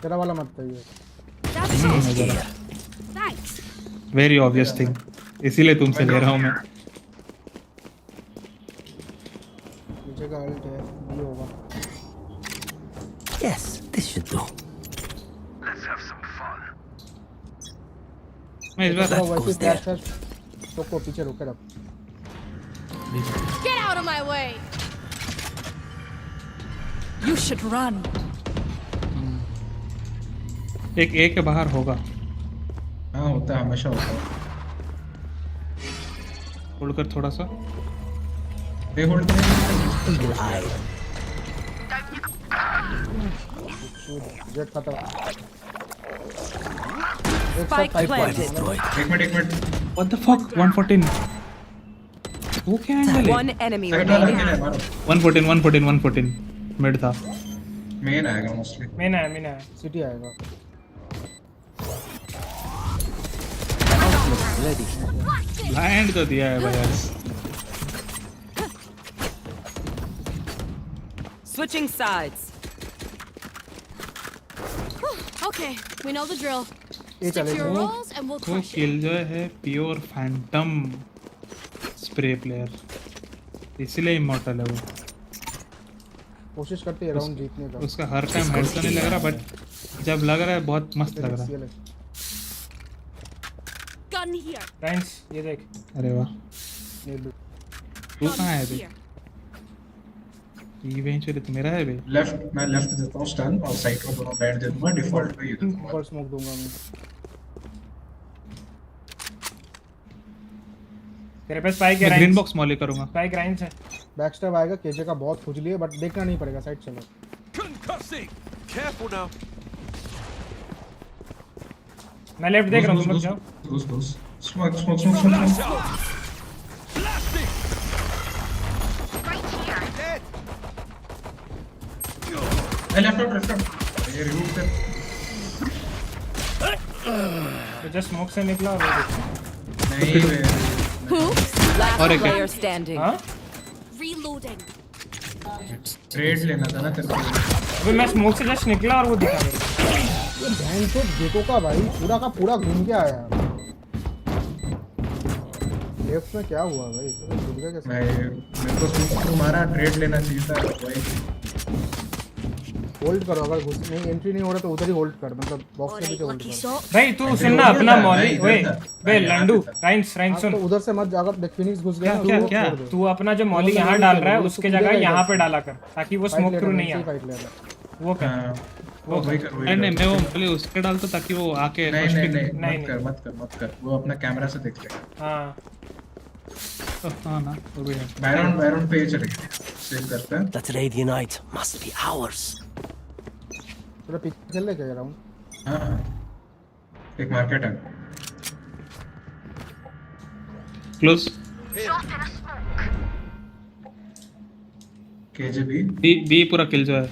तेरा वाला मत कहिए। Thanks. वेरी ऑब्वियस थिंग, इसीलिए तुमसे ले रहा हूँ मैं। पीछे का अल्ट है, ये होगा। Yes, this should do. Let's have some fun. मैं इस बार तो पीछे रुके रख। Get out of my way. You should run. एक ए के बाहर होगा। हाँ होता है, हमेशा होता है। होल्ड कर थोड़ा सा। बे होल्ड कर। जेट खत्म। Spike planted. एक मिनट। What the fuck? 114. वो क्या एंगल है? One enemy second remaining. वाला मारो। 114 मिड था। मेन आएगा मोस्टली। मेन है सिटी आएगा। ब्लाइंड तो दिया है भाई। Switching sides. Okay, we know the drill. ये Stick to your चलेगा। roles and we'll वो crush it. किल जो है प्योर फैंटम स्प्रे प्लेयर, इसलिए इमॉर्टल है वो। कोशिश करते हैं राउंड जीतने का। उसका हर टाइम हेड तो नहीं लग रहा, बट जब लग रहा है बहुत मस्त लग रहा है। Gun here. राइंस ये देख। अरे वाह, तू कहाँ है बे? Here. इवेंचुअली तो मेरा है बे। लेफ्ट, मैं लेफ्ट देता हूँ स्टन और साइड को दोनों बैठ दे दूंगा, डिफॉल्ट पे ये दे दूंगा। ऊपर स्मोक दूंगा मैं। तेरे पे स्पाइक है। ग्रीन बॉक्स मॉली करूंगा। स्पाइक राइंस है। बैकस्टैब आएगा, केजे का बहुत खुजली है, बट देखना नहीं पड़ेगा, साइड चलो। Concussing. Careful now. मैं लेफ्ट देख रहा हूँ, तुम लोग जाओ। घुस। स्मोक। Blasting. Left out. ये रिमूव कर। तो जस्ट स्मोक से निकला और नहीं बे। Who? Last और एक है। player standing. हाँ? Reloading. ट्रेड लेना था ना तेरे को। अबे मैं स्मोक से जस्ट निकला और वो दिखा मेरे को। ये बहन से गेटो का भाई पूरा का पूरा घूम के आया। लेफ्ट में क्या हुआ भाई? इसमें घूम गया कैसे? भाई मेरे को तुम्हारा ट्रेड लेना चाहिए था भाई। होल्ड करो, अगर घुस नहीं एंट्री नहीं हो रहा तो उधर ही होल्ड कर, मतलब बॉक्स के पीछे होल्ड कर। भाई तू सुनना अपना मॉली। ओए बे लंडू, राइंस सुन। तो उधर से मत जाकर देख, फिनिक्स घुस गया ना, क्या तू अपना जो मॉली यहाँ डाल रहा है उसके जगह यहाँ पे डाला कर, ताकि वो स्मोक थ्रू नहीं आए। वो क्या? वो भाई कर। नहीं मैं वो मॉली उसके डालता ताकि वो आके नहीं मत कर। वो अपना कैमरा से देख ले। हाँ ना वो भी है। बैरन पे चलेगा, सेव करते हैं। That radiant must be ours. थोड़ा पीछे चल ले क्या राउंड। हाँ एक मार्केट है क्लोज। केजेबी बी पूरा किल जो है।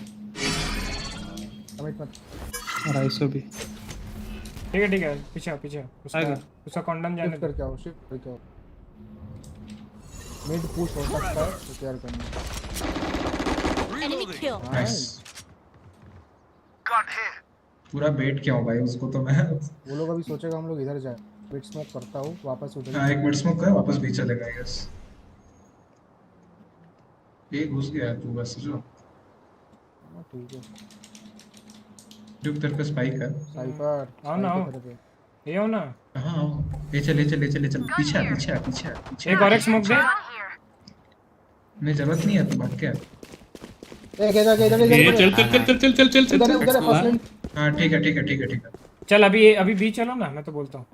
कमिट मत। और आईसो भी ठीक है। पीछे उसका कॉन्डम जाने करके आओ, शिफ्ट करके आओ। मिड पुश हो सकता है तो तैयार करना। Enemy kill. नाइस पूरा बेट किया हूँ भाई उसको तो मैं। वो लोग अभी सोचेगा हम लोग इधर जाए, मिड स्मोक करता हूँ वापस उधर। हाँ एक मिनट स्मोक कर वापस भी चलेगा यस। ये घुस गया तू बस जो। ठीक है ड्यूक तेरे पे स्पाइक है। साइफर आओ ना, आओ ये हो ना। हाँ ले चल ले चल ले चल ले चल पीछे पीछे पीछे पीछे। एक और एक स्मोक दे। नहीं जरूरत नहीं है तू भाग के। इधर चल चल हाँ ठीक है ठीक है ठीक है ठीक है। चल अभी बी चलो ना, मैं तो बोलता हूँ।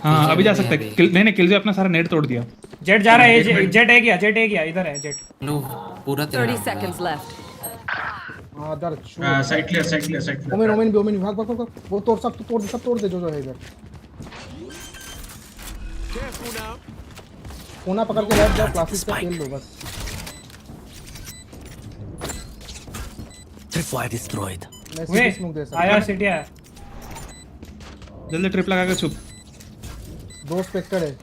हाँ अभी जा सकते हैं। नहीं किल जो अपना सारा नेट तोड़ दिया। जेट जा रहा है, जेट है गया इधर है जेट। लो पूरा 30 seconds left. दर साइड क्लियर। ओमेन भाग वो तोड़ सब तोड़ दे जो है इधर। कोना पकड़ के बैठ जाओ, क्लासिक का खेल दो बस। Tripwire destroyed. मैं स्मोक दे सकता आया सिटी आया। जल्दी ट्रिप लगा के छुप। 2 स्पेक्टर है।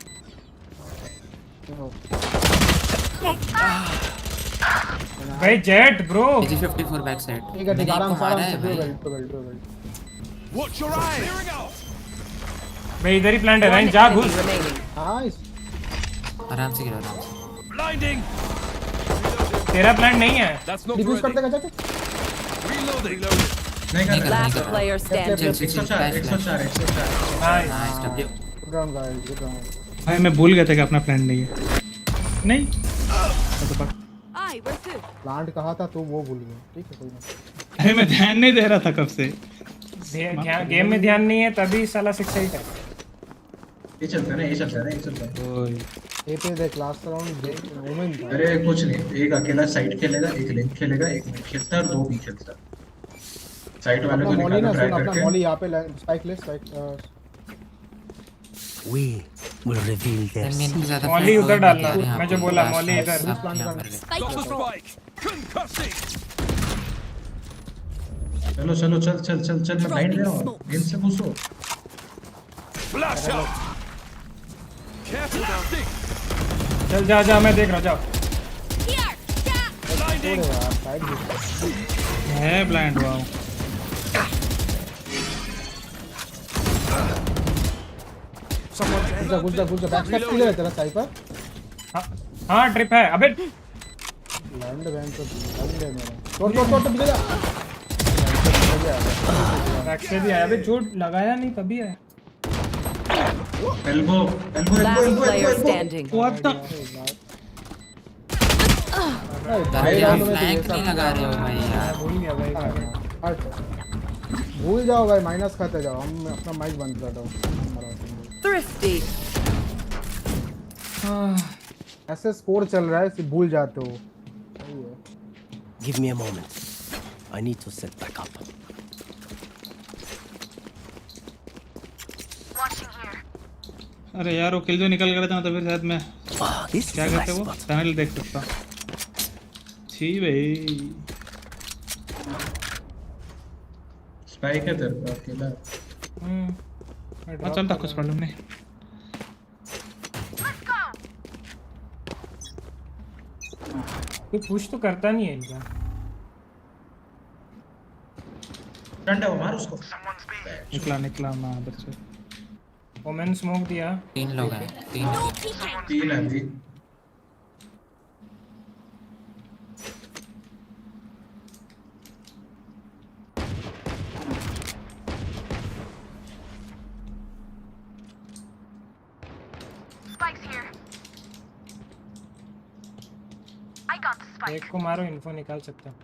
भाई जेट ब्रो 54 बैक साइड। ठीक है आराम से बेल्ट। Watch your eyes. मैं इधर ही प्लांट है राइन, जा घुस। नाइस आराम से गिरो आराम से। Blinding. तेरा प्लांट नहीं है। That's not diffuse ready. करते जा। Reloading. नहीं कर Last player standing. 104 nice good round guys, good round. भाई मैं भूल गया था कि अपना प्लान नहीं है। नहीं Aye, we're through. प्लांट कहा था तो वो भूल गया। ठीक है कोई ना। अरे मैं ध्यान नहीं दे रहा था कब से। गेम में ध्यान नहीं है तभी साला 6 8 है। ये चलता है ना। ए पे दे क्लास राउंड दे ओमेन। अरे कुछ नहीं, एक अकेला साइड खेलेगा, एक लिंक खेलेगा, एक मिड खेलता है और 2 बी खेलता है। साइड वाले को निकालना ट्राई करके। अपना मॉली यहां पे स्पाइक ले spike. We will reveal their secret. Molly उधर डालना, मैं जो बोला मॉली इधर। चलो चल मैं ब्लाइंड दे रहा हूं। इन से घुसो। Flash out. Careful now. चल जा मैं देख रहा हूं, जाओ। Blinding. है ब्लाइंड वाओ। घुस जा बैक स्टेप क्लियर है तेरा साइफर। हां ट्रिप है। अबे लैंड वैन तो लैंड है मेरा। तोड़ पीछे जा। बैक से भी आया। अबे चोट लगाया नहीं तभी है। Elbow Last player standing. What the? भाई फ्लैंक नहीं लगा रहे हो भाई यार। भूल गया भाई। भूल जाओ भाई, माइनस खाते जाओ। हम अपना माइक बंद कर दो। Thrifty. ऐसे स्कोर चल रहा है सिर्फ भूल जाते हो। सही है। Give me a moment. I need to set back up. अरे यार वो किल जो निकल गया था ना तो फिर शायद मैं क्या कहते वो टनल देख सकता। छी भाई स्पाइक है तेरे पास अकेला। चलता कुछ प्रॉब्लम नहीं। कोई पुश तो करता नहीं है इनका। डंडा मार उसको। निकला ना बच्चे। ओमेन स्मोक दिया। 3 लोग हैं। 3 है जी। Spike's here. I got the spike. एक को मारो, इन्फो निकाल सकता हूं।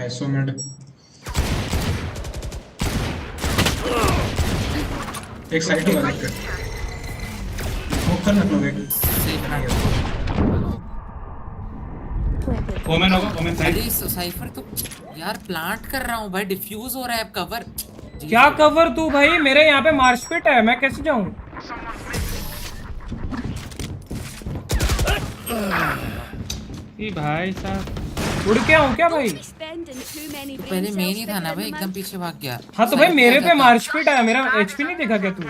आइसोमेड एक साइड होगा देख कर। स्मोक करना लोग एक। ओमेन होगा, ओमेन साइड। अरे साइफर तो यार प्लांट कर रहा हूं भाई, डिफ्यूज हो रहा है। अब कवर क्या कवर तू भाई? मेरे यहाँ पे मार्शपिट है, मैं कैसे जाऊं? ई भाई साहब उड़ के आऊं क्या भाई? तो पहले मैं नहीं था ना भाई, एकदम पीछे भाग गया। हाँ तो भाई मेरे पे मार्च पिट आया, मेरा एचपी नहीं देखा क्या तू?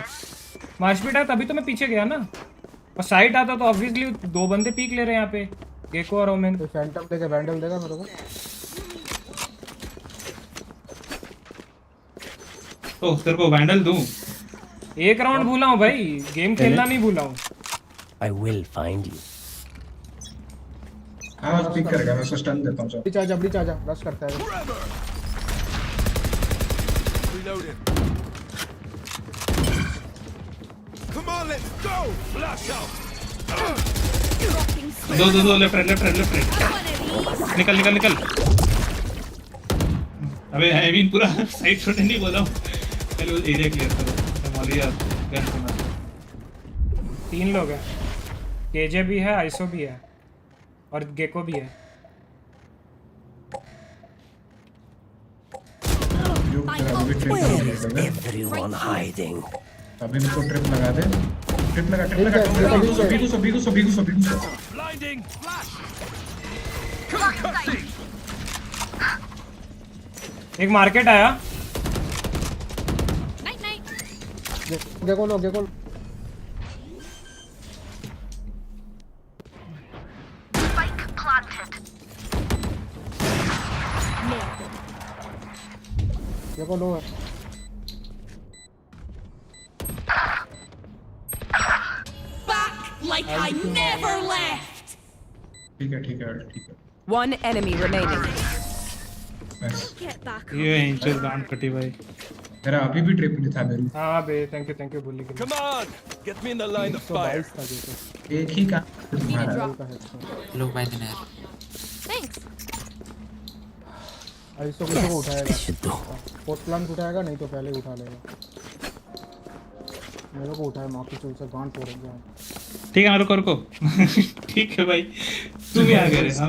मार्च पिट आया तभी तो मैं पीछे गया ना, और साइड आता तो ऑब्वियसली दो बंदे पीक ले रहे हैं यहाँ पे, गेको और ओमेन। तो फैंटम देके वैंडल देगा मेरे को। तो तेरे को वैंडल दूं? एक राउंड भूला हूँ भाई, गेम खेलना नहीं भूला हूँ। I will find you. हाँ पिक करेगा, मैं उसको स्टन देता हूँ। ब्रीच आजा रश करता है। Come on, let's go! Flash out! दो लेफ्ट राइट। निकल। अबे आई मीन पूरा साइड छोड़ने नहीं बोला हूँ, पहले एरिया क्लियर करो। हमारी यार गन से मार। 3 लोग हैं, केजे भी है, आइसो भी है और गेको भी है। Where is everyone hiding? अभी मेरे को ट्रिप लगा दे। ट्रिप लगा। बिगुसो। Blinding flash! एक मार्केट आया। गेको लो। Spike planted. गेको लो है। Like I never left. ठीक है। One enemy remaining. Get back. ये इंचर गांड कटी भाई। तेरा अभी भी ट्रिप नहीं था मेरी। हाँ बे, थैंक यू बोलने के लिए। Come on! Get me in the line of fire! एक ही का लोग भाई देना यार। Thanks. आइसो किसी को उठाएगा, पोस्ट प्लान उठाएगा, नहीं तो पहले उठा लेगा। मेरे को उठाए माफी चूल से गांड तोड़ गया। ठीक है रुको। ठीक है भाई, तू भी आ गया।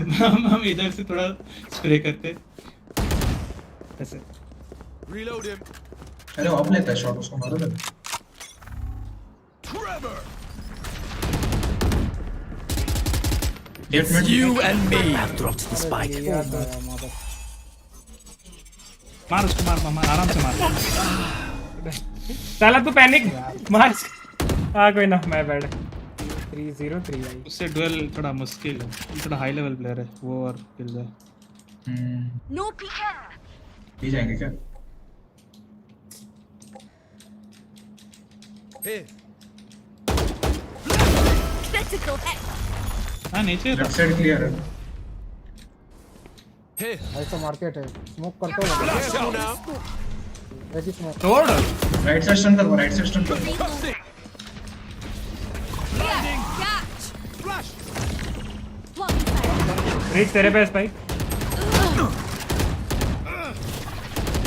हम इधर से थोड़ा स्प्रे करते ऐसे। Reload him! अरे ऑफ लेता है शॉट, उसको मारो ना। Trevor! It's you and me. I've dropped the spike. मार उसको, मार आराम से मार। साला तू पैनिक मार। हाँ कोई ना, मैं बैड 303 भाई। उससे डुएल थोड़ा मुश्किल है, थोड़ा हाई लेवल प्लेयर है वो, और किल जाए। No peeking. पी जाएंगे क्या? Critical hit. हाँ नीचे लेफ्ट साइड क्लियर है। ऐसा मार्केट है, स्मोक करता हूँ। ऐसी स्मोक तोड़। राइट साइड स्टन कर। रीच तेरे पे स्पाइक।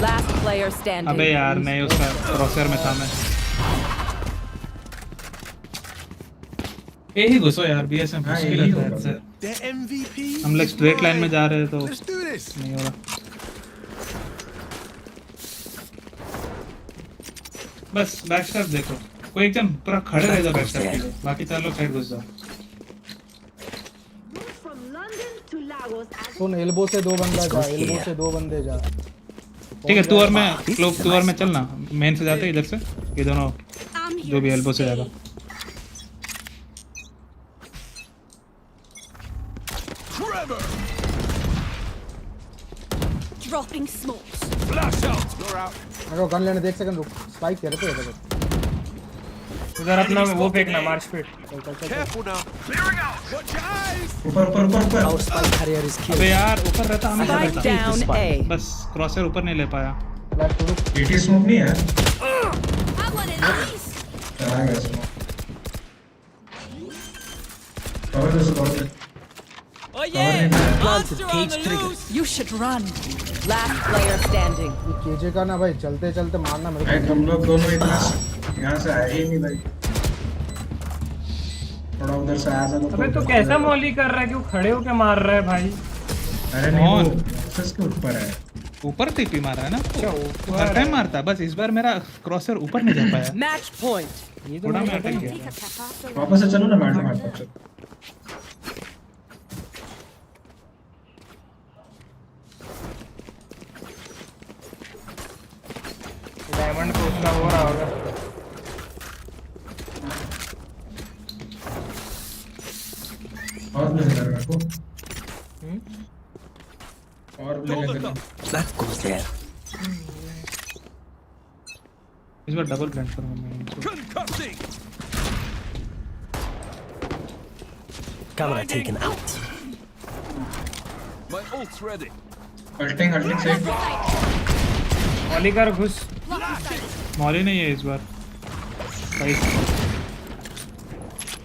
Last player standing. अबे यार नहीं, उसका क्रॉसर में था मैं। यही घुसो यार, बीएसएम मुश्किल है। हम लोग स्ट्रेट लाइन में जा रहे हैं तो नहीं हो रहा। बस बैकस्टैप देखो, कोई एकदम पूरा खड़े रह जाओ बैकस्टैप के लिए, बाकी 4 लोग साइड घुस जाओ। सुन, एल्बो से 2 बंदे जा। ठीक है, तू और मैं चलना, मेन से जाते इधर से, ये दोनों जो भी एल्बो से जाएगा। Dropping smokes. Flash out! You're out. अगर गन लेने देख सेकंड रुक, स्पाइक तेरे पे है। उधर अपना वो फेंकना, मार्च पिट। Careful now. Clearing out. Watch your eyes. ऊपर। Our spike carrier is killed. अबे यार ऊपर रहता, हम Spike down A. बस क्रॉसर ऊपर नहीं ले पाया। एटी स्मोक नहीं है। Have one of these. आ गया smoke. Cover they. Oh yeah! Monster on the loose! You should run. Last player standing. ये केजे का ना भाई, चलते मारना मेरे भाई तुम लोग दोनों इतना यहाँ से आए ही नहीं भाई, थोड़ा उधर से आ जाओ। अबे तो कैसा मॉली कर रहा है, क्यों खड़े होके मार रहा है भाई? अरे नहीं, वो एक्सेस के ऊपर है। ऊपर टीपी मारा है ना, हर टाइम मारता है, बस इस बार मेरा क्रॉसर ऊपर नहीं जा पाया। Match point. ये तो थोड़ा मैं मैं अटक गया। गया। वापस से चलो ना, मैट मारता हूँ। ना हो रहा होगा। और प्ले कर रहा को और प्ले कर रहा That goes there. इस बार डबल प्लांट करूंगा मैं। Camera taken out. My ult's ready. Halting से मॉली कर घुस। मॉली नहीं है इस बार।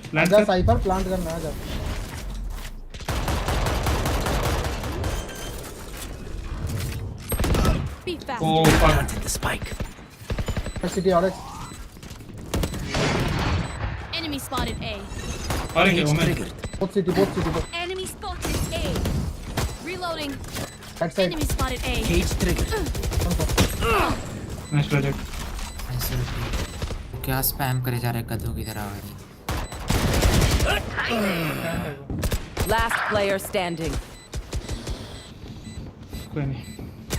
प्लांट आजा साइफर प्लांट करना आजा। Be fast. Oh fuck. Planted the spike. City और Enemy spotted A. अरे क्या मैं both city Enemy spotted A. Reloading. Head side Enemy spotted A. Cage triggered. Nice project. ऐसे क्या स्पैम करे जा रहे गधों की तरह वाली। Last player standing. कोई नहीं।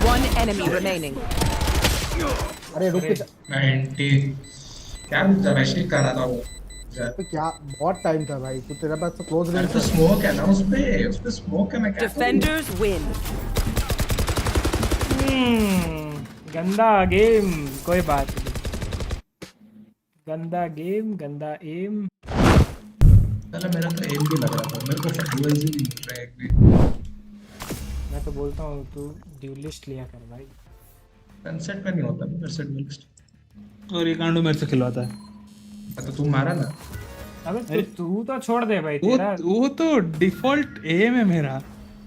One enemy remaining. अरे रुक 90 क्या रुक जा स्टिक कर रहा था वो तो क्या बहुत टाइम था भाई तू तेरा पास तो क्लोज रेंज तो स्मोक है ना उस पे स्मोक है मैं क्या Defenders win. गंदा गेम, कोई बात नहीं। गंदा गेम, गंदा एम। चलो मेरा तो एम भी लग रहा था, मेरे को फिर डुअल्स ही नहीं मिल रहा है एक भी। मैं तो बोलता हूँ तू ड्यूलिस्ट लिया कर भाई। सनसेट पे नहीं होता मेरे से डुअलिस्ट। और ये कांडो मेरे से खिलवाता है। तो तू मारा ना। अबे तू तो छोड़ दे भाई तेरा। वो तो डिफॉल्ट एम है मेरा,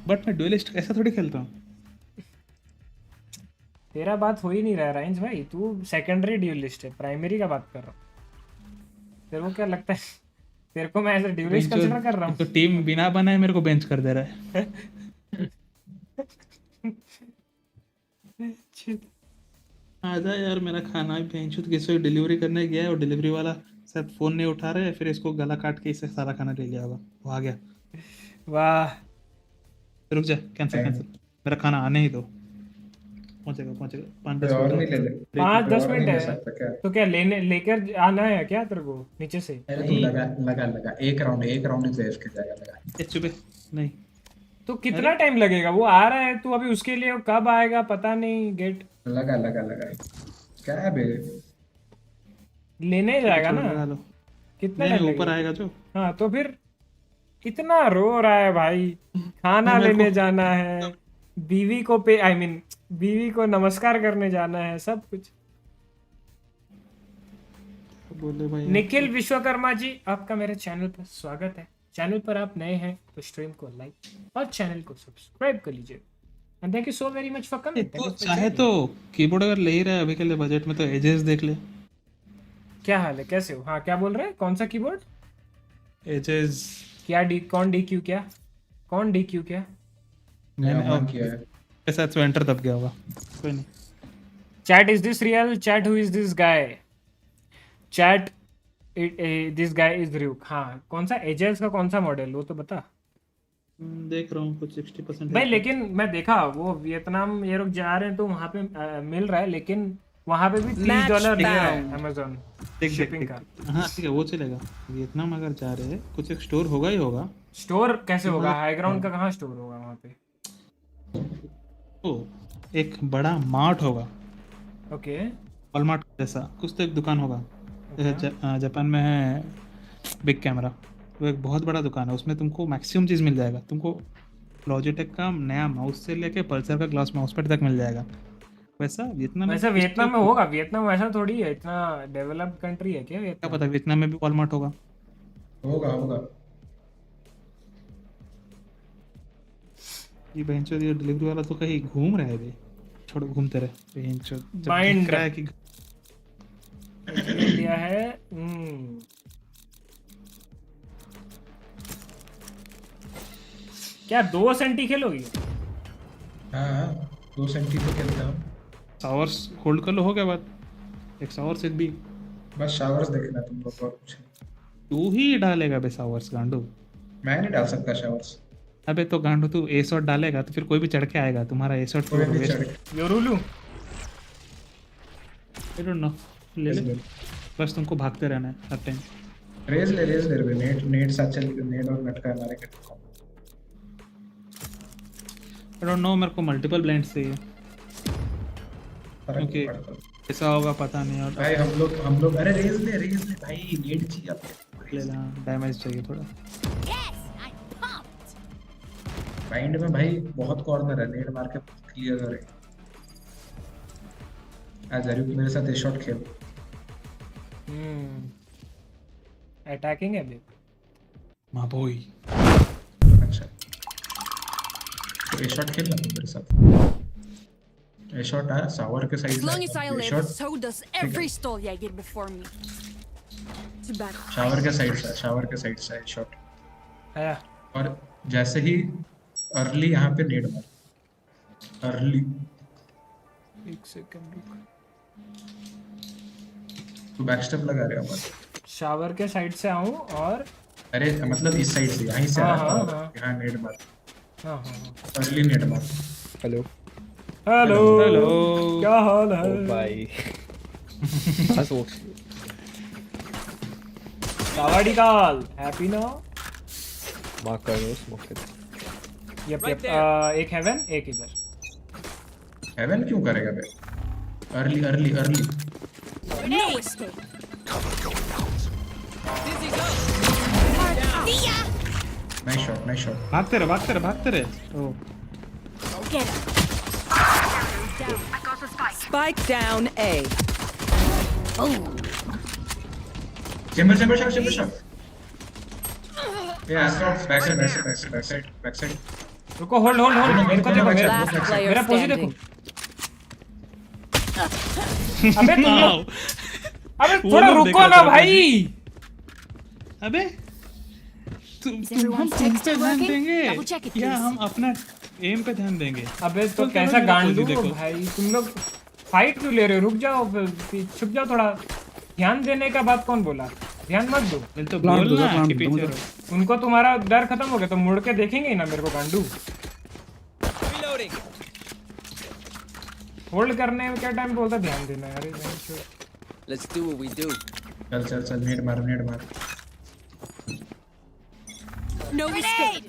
बट मैं डुअलिस्ट ऐसा थोड़ी खेलता हूँ। तेरा बात हो ही नहीं रहा राइंस भाई, तू सेकेंडरी ड्यूलिस्ट है, प्राइमरी का बात कर रहा हूँ। तेरे को क्या लगता है तेरे को मैं ऐसे ड्यूलिस्ट कंसीडर कर रहा हूँ? तो टीम बिना बनाए मेरे को बेंच कर दे रहा है। आजा यार मेरा खाना भी बेंच किसी को डिलीवरी करने गया है और डिलीवरी वाला शायद फोन नहीं उठा रहे, फिर इसको गला काट के इससे सारा खाना ले लिया होगा। वो आ गया। वाह रुक जा, कैंसिल मेरा खाना आने ही दो। पहुंचेगा 5-10 मिनट है तो क्या लेकर आना है क्या तेरे को नीचे से? अरे तू लगा एक राउंड ही सेव के जाएगा लगा। चुपे नहीं तो कितना टाइम लगेगा? वो आ रहा है तू अभी उसके लिए कब आएगा पता नहीं। गेट लगा क्या है बे लेने जाएगा ना कितना टाइम ऊपर आएगा जो। हाँ तो फिर इतना रो रहा है भाई, खाना लेने जाना है, बीवी को बीवी को नमस्कार करने जाना है, सब कुछ। बोले भाई निखिल विश्वकर्मा जी आपका मेरे चैनल पर स्वागत है। चैनल पर आप नए हैं तो स्ट्रीम को लाइक और चैनल को सब्सक्राइब कर लीजिए। And thank you so very much for coming. तो चाहे तो कीबोर्ड अगर ले ही रहा है अभी के लिए बजट में तो एजेस देख ले। क्या हाल है, कैसे हो? हाँ क्या बोल रहे हैं, कौन सा कीबोर्ड? एजेस क्या कौन डीक्यू क्या मैंने किया है ऐसा तो एंटर दब गया होगा। कोई नहीं। Chat is this real? Chat who is this guy? Chat this guy is RyuK। हाँ कौन सा एजेस का कौन सा मॉडल वो तो बता। देख रहा हूँ कुछ 60% भाई, लेकिन मैं देखा वो वियतनाम ये लोग जा रहे हैं तो वहाँ पे मिल रहा है, लेकिन वहाँ पे भी $30 ले रहा है अमेज़न शिपिंग का। हाँ ठीक है वो चलेगा। वियतनाम अगर जा रहे हैं कुछ एक स्टोर होगा ही होगा। स्टोर कैसे होगा? हाई ग्राउंड का कहाँ स्टोर होगा वहाँ पे? ओ एक बड़ा मार्ट होगा। ओके वॉलमार्ट जैसा कुछ तो एक दुकान होगा। जापान में है बिग कैमरा, वो एक बहुत बड़ा दुकान है, उसमें तुमको मैक्सिमम चीज़ मिल जाएगा। तुमको लॉजिटेक का नया माउस से लेके पल्सर का ग्लास माउस पैड तक मिल जाएगा। वैसा वियतनाम में होगा? वियतनाम वैसा थोड़ी है, इतना डेवलप्ड कंट्री है क्या? क्या पता वियतनाम में भी वॉलमार्ट होगा। ये बेंचो ये डिलीवरी वाला तो कहीं घूम रहा है बे। छोड़ो घूमते रहे बेंचो। बाइंड है कि लिया है। क्या 2 सेंटी खेलोगी? हाँ 2 सेंटी तो खेलता हूँ। शावर्स होल्ड कर लो, हो गया बात। एक शावर्स एक भी बस शावर्स देखना तुम लोग और कुछ। तू ही डालेगा बे शावर्स गांडू। मैं नहीं डाल सकता शावर्स। अबे तो गांडू तू ए शॉट डालेगा तो फिर कोई भी चढ़ के आएगा। तुम्हारा ए शॉट योरुलू आई डोंट नो। ले ले, बस तुमको भागते रहना है हर टाइम। रेज ले रे नेट साथ चल नेट और नट का हमारे के आई डोंट नो, मेरे को मल्टीपल ब्लाइंड्स चाहिए क्योंकि ऐसा होगा पता नहीं। और भाई हम लोग अरे रेज ले भाई, नेट चाहिए आपको, ले ला, डैमेज चाहिए थोड़ा। बाइंड में भाई बहुत कॉर्नर है, नेट मार के क्लियर करे। आज RyuK मेरे साथ ए शॉट खेल। अटैकिंग है अभी मां बॉय। अच्छा तो ए शॉट खेलना मेरे साथ। ए शॉट है सावर के side As long as I में, live, shot so does every Stoljager before me. Too bad. Shower के साइड से ए शॉट आया। और जैसे ही अर्ली यहाँ पे नेड मार, अर्ली। एक सेकंड रुक, तू बैकस्टेप लगा रहे हो शावर के साइड से आऊं और अरे मतलब इस साइड से, यहीं से यहाँ नेड मार। हाँ अर्ली नेड मार। हेलो क्या हाल है भाई? बस वो सावाडी काल हैप्पी ना मार्क कर दो स्मोक के। यप एक हेवन एक इधर। हेवन क्यों करेगा बे? Early No escape. Nice shot. भागते रहे। Oh Get him. Spike down A. Chamber shot. ये एस्ट्रोट बैक साइड। रुको, होल्ड मेरे को देखो, Last player मेरा पोजी देखो। standing. अबे तुम लोग, अबे थोड़ा रुको ना भाई। अबे तुम everyone's हम text पे ध्यान working? देंगे Double check it, या please. हम अपना एम पे ध्यान देंगे? अबे तो क्या कैसा मेरा गांडू पोजी हो देखो। भाई, तुम लोग फाइट क्यों ले रहे हो? रुक जाओ, छुप जाओ थोड़ा। ध्यान देने का बात कौन बोला? ध्यान मत दो। मैं तो बोलना कि पीछे रहो। उनको तुम्हारा डर खत्म हो गया तो मुड़ के देखेंगे ही ना मेरे को गांडू। होल्ड करने में क्या टाइम बोलता ध्यान देना है? अरे Let's do what we do. चल नेड मार। No escape.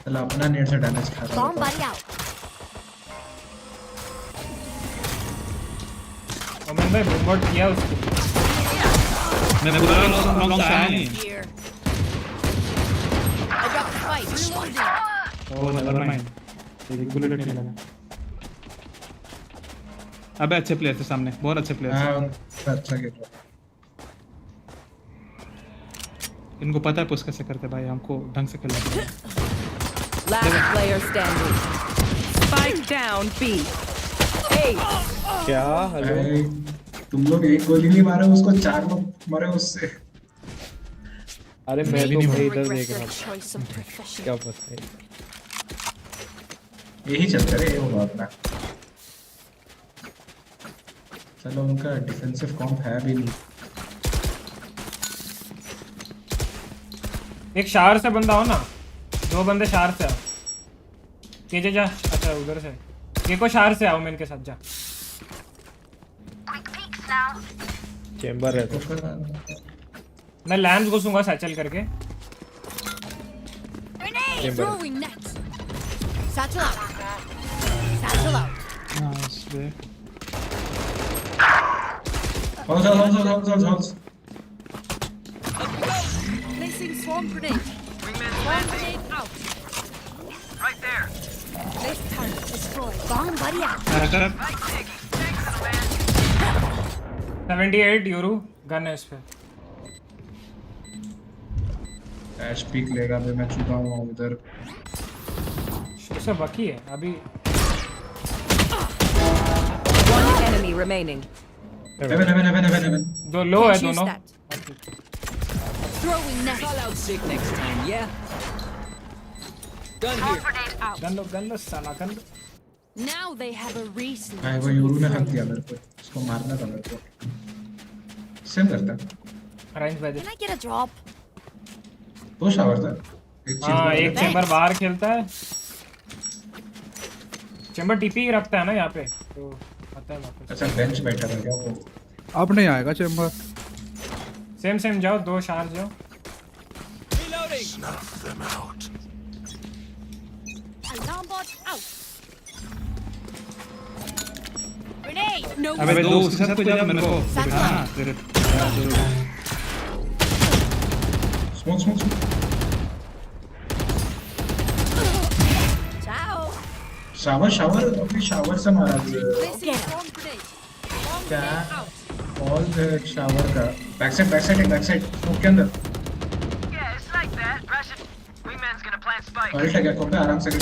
चल अपना नेट से डैमेज खा रहा Bomb buddy out. ओमन भाई रोबोट किया उसको। मैं पूरा लॉन्ग से आया नहीं। Here. I got the fight. Reloading. Oh never mind, एक बुलेट नहीं लगा। अबे अच्छे प्लेयर थे सामने, बहुत अच्छे प्लेयर थे। अच्छा खेल रहा। इनको पता है पुश कैसे करते भाई, हमको ढंग से खेलना पड़ेगा। Last player standing. Spike down B. Hey. क्या? हेलो तुम लोग एक गोली नहीं मारे उसको, 4 लोग मरे उससे। अरे मैं तो भाई इधर Regret देख their रहा हूँ, choice of profession. क्या पता है। यही चलता रहे, ये होगा अपना। चलो उनका डिफेंसिव कॉम्प है भी नहीं। एक शावर से बंदा हो ना, 2 बंदे शावर से आओ। केजे जा, अच्छा उधर से के को शावर से आओ, मैं इनके साथ जा। चेंबर है तो मैं लैंड घुसूंगा सैचल करके। Grenade! Throwing net. Satchel out. Satchel out. Nice बे। Hold. Placing swarm grenade. Swarm grenade out. Right there. Place target destroyed. Bomb buddy out. 78 euro gun है इस पे। ऐश पिक लेगा बे, मैं चुका हुआ हूं उधर। सब बाकी है अभी। One enemy remaining. Heaven. दो लो है दोनों। Throwing net. Call out sick next time, yeah? Gun here. Out. Gun लो साला गन लो। Now they have a reason. भाई वो यूरो ने हक दिया मेरे को, उसको मारना था मेरे को। सेम करता। अरेंज भाई। Can I get a drop? 2 shower था। हाँ एक चेंबर बाहर खेलता है। चैम्बर टीपी रखता है ना यहाँ पे तो आता है वापस। अच्छा बेंच बैठा है क्या वो? अब नहीं आएगा चैम्बर। सेम जाओ, 2 शार्ज जाओ। Snuff them out. Alarm bot out. Grenade. No. अबे दो उसके साथ कोई जा मेरे को। हाँ तेरे। स्मोक। Ciao. शावर अभी शावर से मारा Placing swarm grenade. Swarm क्या? grenade out. ऑल शावर का बैक साइड स्मोक के अंदर। Yeah, it's like that. Russian. Wingman's gonna plant spike. Alt है क्या को पे आराम से कर।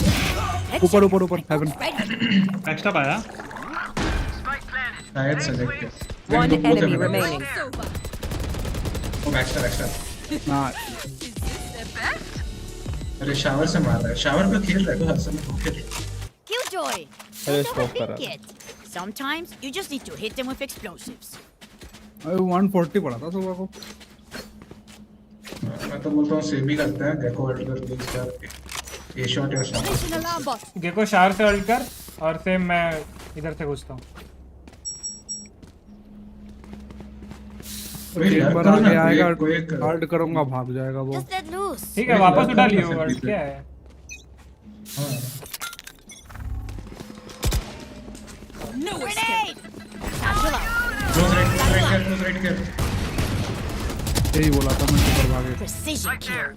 ऊपर हेवन। एक्स्ट्रा पाया। शायद से देख के। One enemy remaining. वो बैकस्टर। ना अरे शावर से मार रहा है। शावर पे खेल रहा है तो हर समय वो खेल रहा है। Killjoy. अरे Don't स्मोक कर overthink it. Sometimes you just need to hit them with explosives. अरे 140 पड़ा था सुबह को। मैं तो बोलता हूँ सेम ही करते हैं गेको अल्ट कर दो इसका ए शॉट या shot. Placing alarm bot. Gekko शार से अल्ट कर और सेम मैं इधर से घुसता हूँ। चैम्बर आगे आएगा अल्ट करूंगा भाग जाएगा वो। Just let loose. ठीक है वापस उठा लियो अल्ट क्या है। No grenade. Satchel out. Close right कर। यही बोला था मैं ऊपर भागे। Precision kill.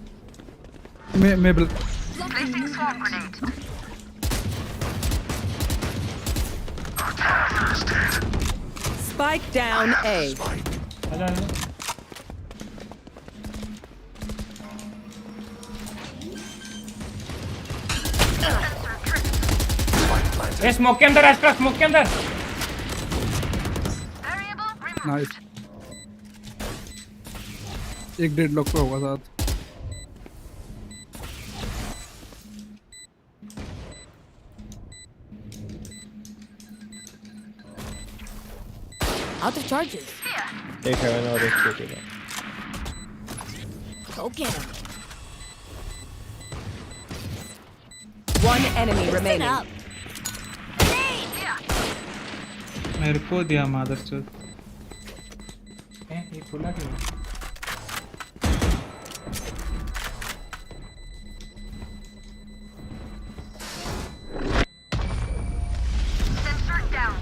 मैं Placing swarm grenade. Spike down A. आजा। ये स्मोक के अंदर एक्स्ट्रा स्मोक के अंदर। नाइस। एक डेडलॉक पे होगा साथ। Out of charges. एक हेवन और एक सिटी का। Go get him. One enemy Listen remaining. up. मेरे को दिया मादरचोद। ये खुला क्यों? Sensor down.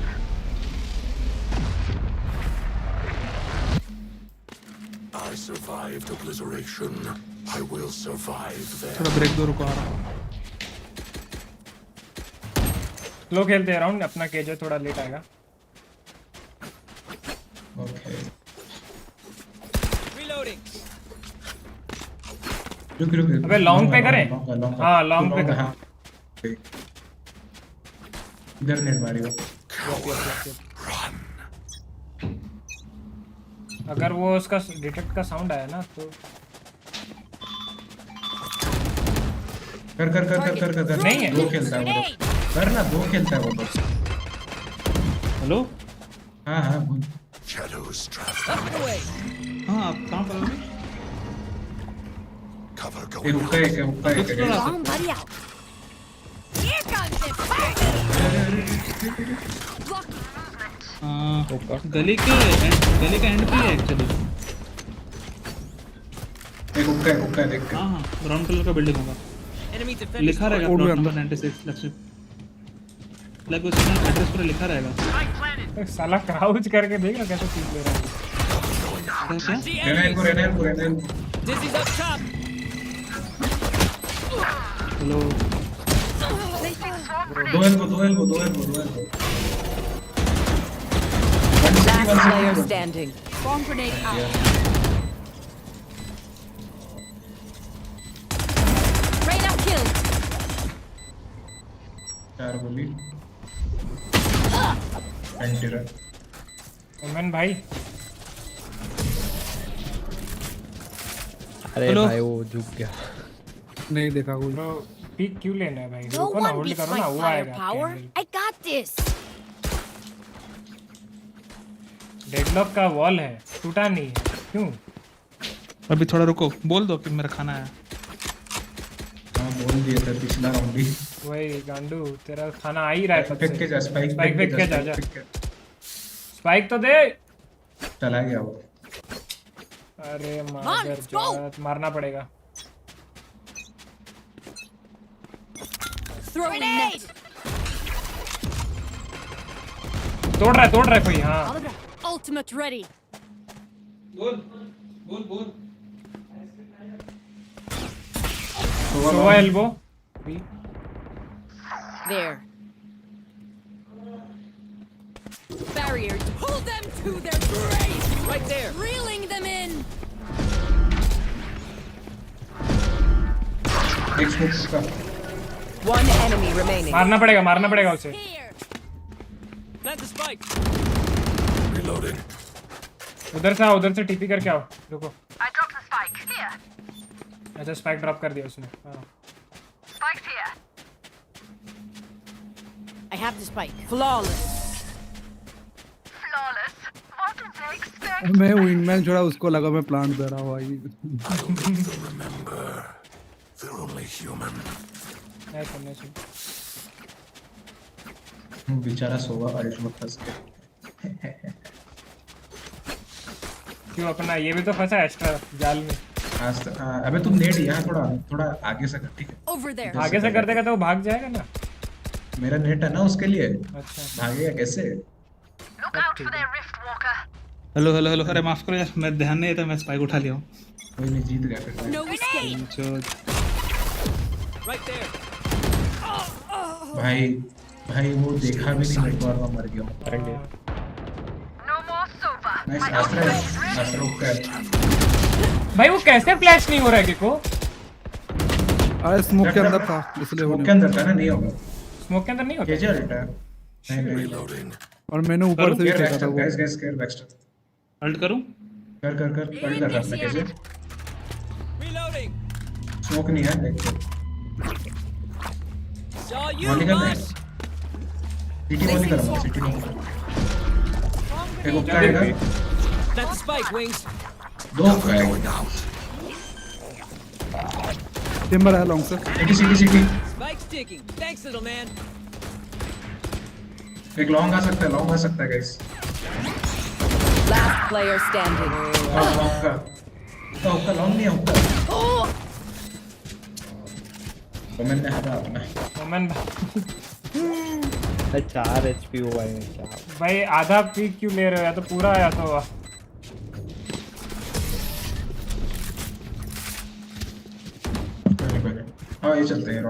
I survived obliteration. I will survive them. थोड़ा ब्रेक दो रुको आ रहा हूँ। स्लो खेलते हैं राउंड अपना केज थोड़ा लेट आएगा। ओके। Reloading. रुक। अबे लॉन्ग पे करें? हाँ लॉन्ग पे हाँ। इधर नेट मारी वो। अगर वो उसका डिटेक्ट का साउंड आया ना तो कर नहीं है। दो खेलता है वो। कर ना दो खेलता है वो बस। हेलो। हाँ बोल। Shadows travel. हाँ आप कहाँ पर हो? Cover एक going हुक्का एक। Bomb buddy out. Here comes the fire. गली का एंड पे है एक्चुअली। एक हुक्का देख। हाँ ब्राउन कलर का बिल्डिंग होगा। Enemy defense. लिखा रहेगा प्लॉट नंबर 96 लक्ष्य। लग उसमें एड्रेस पर लिखा रहेगा। साला क्राउच करके देख रहा कैसे चीज ले रहा है। Renal. Dizzy's up top. Hello. दो elbow. Last player standing. Bomb grenade out. Radar killed. 4 गोली। एंटीरा। ओमन भाई। अरे भाई वो झुक गया। नहीं देखा कोई। ब्रो पीक क्यों लेना है भाई? No रुको ना one होल्ड beats करो my ना वो आएगा। firepower. I got this. Deadlock का वॉल है टूटा नहीं है क्यों? अभी थोड़ा रुको बोल दो कि मेरा खाना है। हाँ बोल दिया था पिछला राउंड भी। वही गांडू तेरा खाना आ ही रहा है तब फेंक के जा, से। स्पाइक स्पाइक फेंक के जा जा। फेंक के। स्पाइक तो दे। चला गया वो। अरे मादर जात, मारना पड़ेगा। Grenade! तोड़ रहा है कोई। हाँ Ultimate ready. बोल। सोवा elbow. There. Barrier. Pull them to their grave. Right there. Reeling them in. एक स्मोक का। One enemy remaining. मारना पड़ेगा उसे। Plant the spike. Reloading. उधर से टीपी करके आओ। रुको। I dropped the spike. Here. अच्छा स्पाइक ड्रॉप कर दिया उसने। हाँ। Spike's here. I have the spike. Flawless. Flawless. What did they expect? मैं विंगमैन छोड़ा, उसको लगा मैं प्लांट दे रहा हूँ भाई। Remember, they're only human. नहीं। बेचारा सोवा अल्ट में फंस गया। क्यों अपना ये भी तो फंसा एक्स्ट्रा जाल में। अबे तुम नेट यहाँ थोड़ा आगे से कर, ठीक है? Over there. आगे से कर देगा तो वो भाग जाएगा ना। मेरा नेट है ना उसके लिए। अच्छा भागेगा कैसे? Look out for their rift walker. Hello अरे माफ करो यार, मैं ध्यान नहीं था, मैं स्पाइक उठा लिया हूँ। कोई नहीं, जीत गया फिर। No escape. Right there. भाई वो देखा भी नहीं, एक बार में मर गया। No more Sova. नाइस। आस्ट्रा ऊपर। भाई वो कैसे फ्लैश नहीं हो रहा है किको? अरे स्मोक के अंदर था इसलिए। स्मोक के अंदर था ना, नहीं होगा। स्मोक के अंदर नहीं होता। कैसे अल्ट है? Reloading. और मैंने ऊपर से भी फेंका था वो। गैस बैकस्टर। अल्ट करूं? कर अल्ट कर रहा था कैसे? Reloading. स्मोक नहीं है, देख। Saw you, मॉली कर रहा है। boss. सिटी मॉली कर रहा हूँ, सिटी मॉली। एक ऊपर है। Plant the spike, Wings. दो ऊपर। टिम्बर है लॉन्ग से। City. Spike's ticking. Thanks, little man. एक लॉन्ग आ सकता है गाइस। Last player standing. हुक्का लॉन्ग नहीं है, हुक्का। ओमेन ने हरा अपना। ओमेन 4 HP हुआ है। भाई आधा पीक क्यों ले रहे हो, या तो पूरा या तो हाँ ये चलते हैं।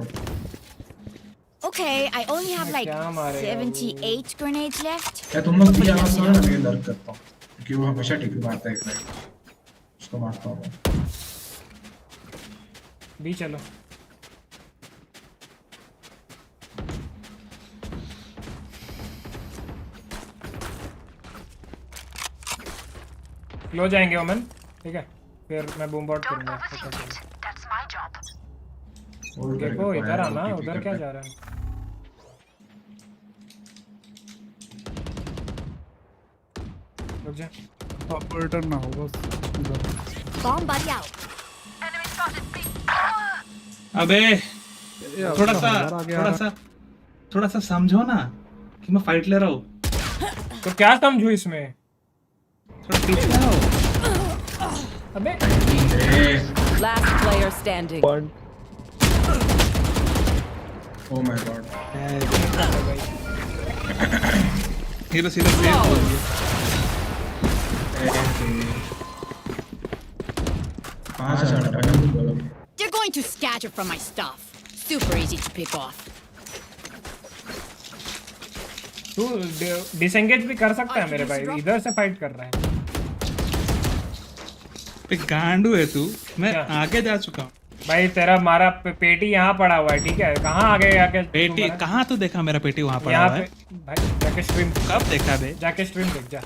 Okay, I only have like 78 grenades left. क्या तुम लोग भी आवाज सुनो ना, मैं दर्द करता हूँ क्योंकि वो हमेशा टीपी मारता है। एक साइड उसको मारता हूँ। भी चलो। लो जाएंगे ओमन, ठीक है? फिर मैं बूम बॉट करूंगा। That's my job. देखो इधर आना, उधर क्या जा रहा है? रुक जा। ऑपरेटर ना हो बस इधर। Bomb buddy out. Enemy spotted B. अबे थोड़ा सा समझो ना कि मैं फाइट ले रहा हूँ। तो क्या समझू इसमें? थोड़ा पीछे आओ। अबे Last player standing. Oh my god. Hero सीधा सेव हो गया। They're going to scatter from my stuff. Super easy to pick off. तू डिसएंगेज भी कर सकता है मेरे भाई, इधर से फाइट कर रहा है। गांडू है तू, मैं आगे जा चुका हूँ भाई। तेरा मारा पेटी यहाँ पड़ा हुआ है, ठीक है? कहाँ आगे आके पेटी कहाँ तू देखा मेरा पेटी वहाँ पड़ा हुआ है? भाई जाके स्ट्रीम कब देखा बे? जाके स्ट्रीम देख जा,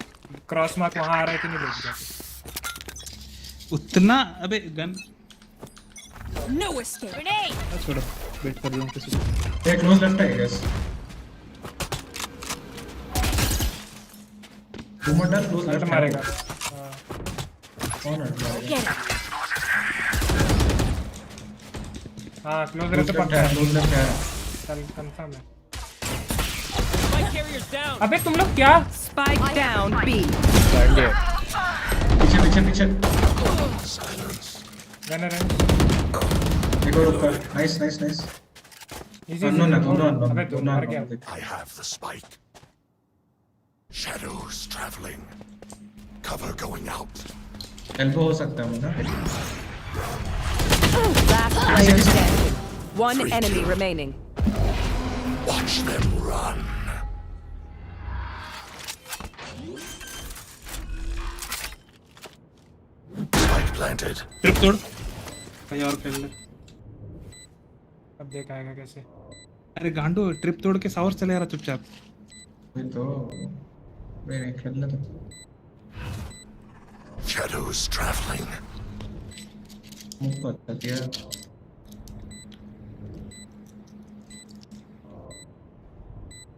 क्रॉस मार्क वहाँ आ रहा है कि नहीं देख जा। उतना अबे गन No escape. Grenade. छोड़ो, वेट कर लूँ किसी। एक क्लोज लेफ्ट है गाइस। घुमटा क्लोज लेफ्ट मारेगा। कौन है? हाँ क्लोज रहे तो पक्का है। क्लोज लेफ्ट है। कंफर्म है। Spike carrier's down. अबे तुम लोग क्या? Spike down B. पीछे गनर है। एक और ऊपर। नाइस दोनों अबे दोनों मर गया। I have the spike. Shadows traveling. Cover going out. Elbow हो सकता है ना। Last player standing. One enemy remaining. Watch them run. Spike planted. Trip तोड़ कहीं और खेल ले। अब देख आएगा कैसे। अरे गांडू ट्रिप तोड़ के सावर चले रहा चुपचाप। वही तो मैं खेल लेता। Shadows traveling. मुझको अच्छा किया।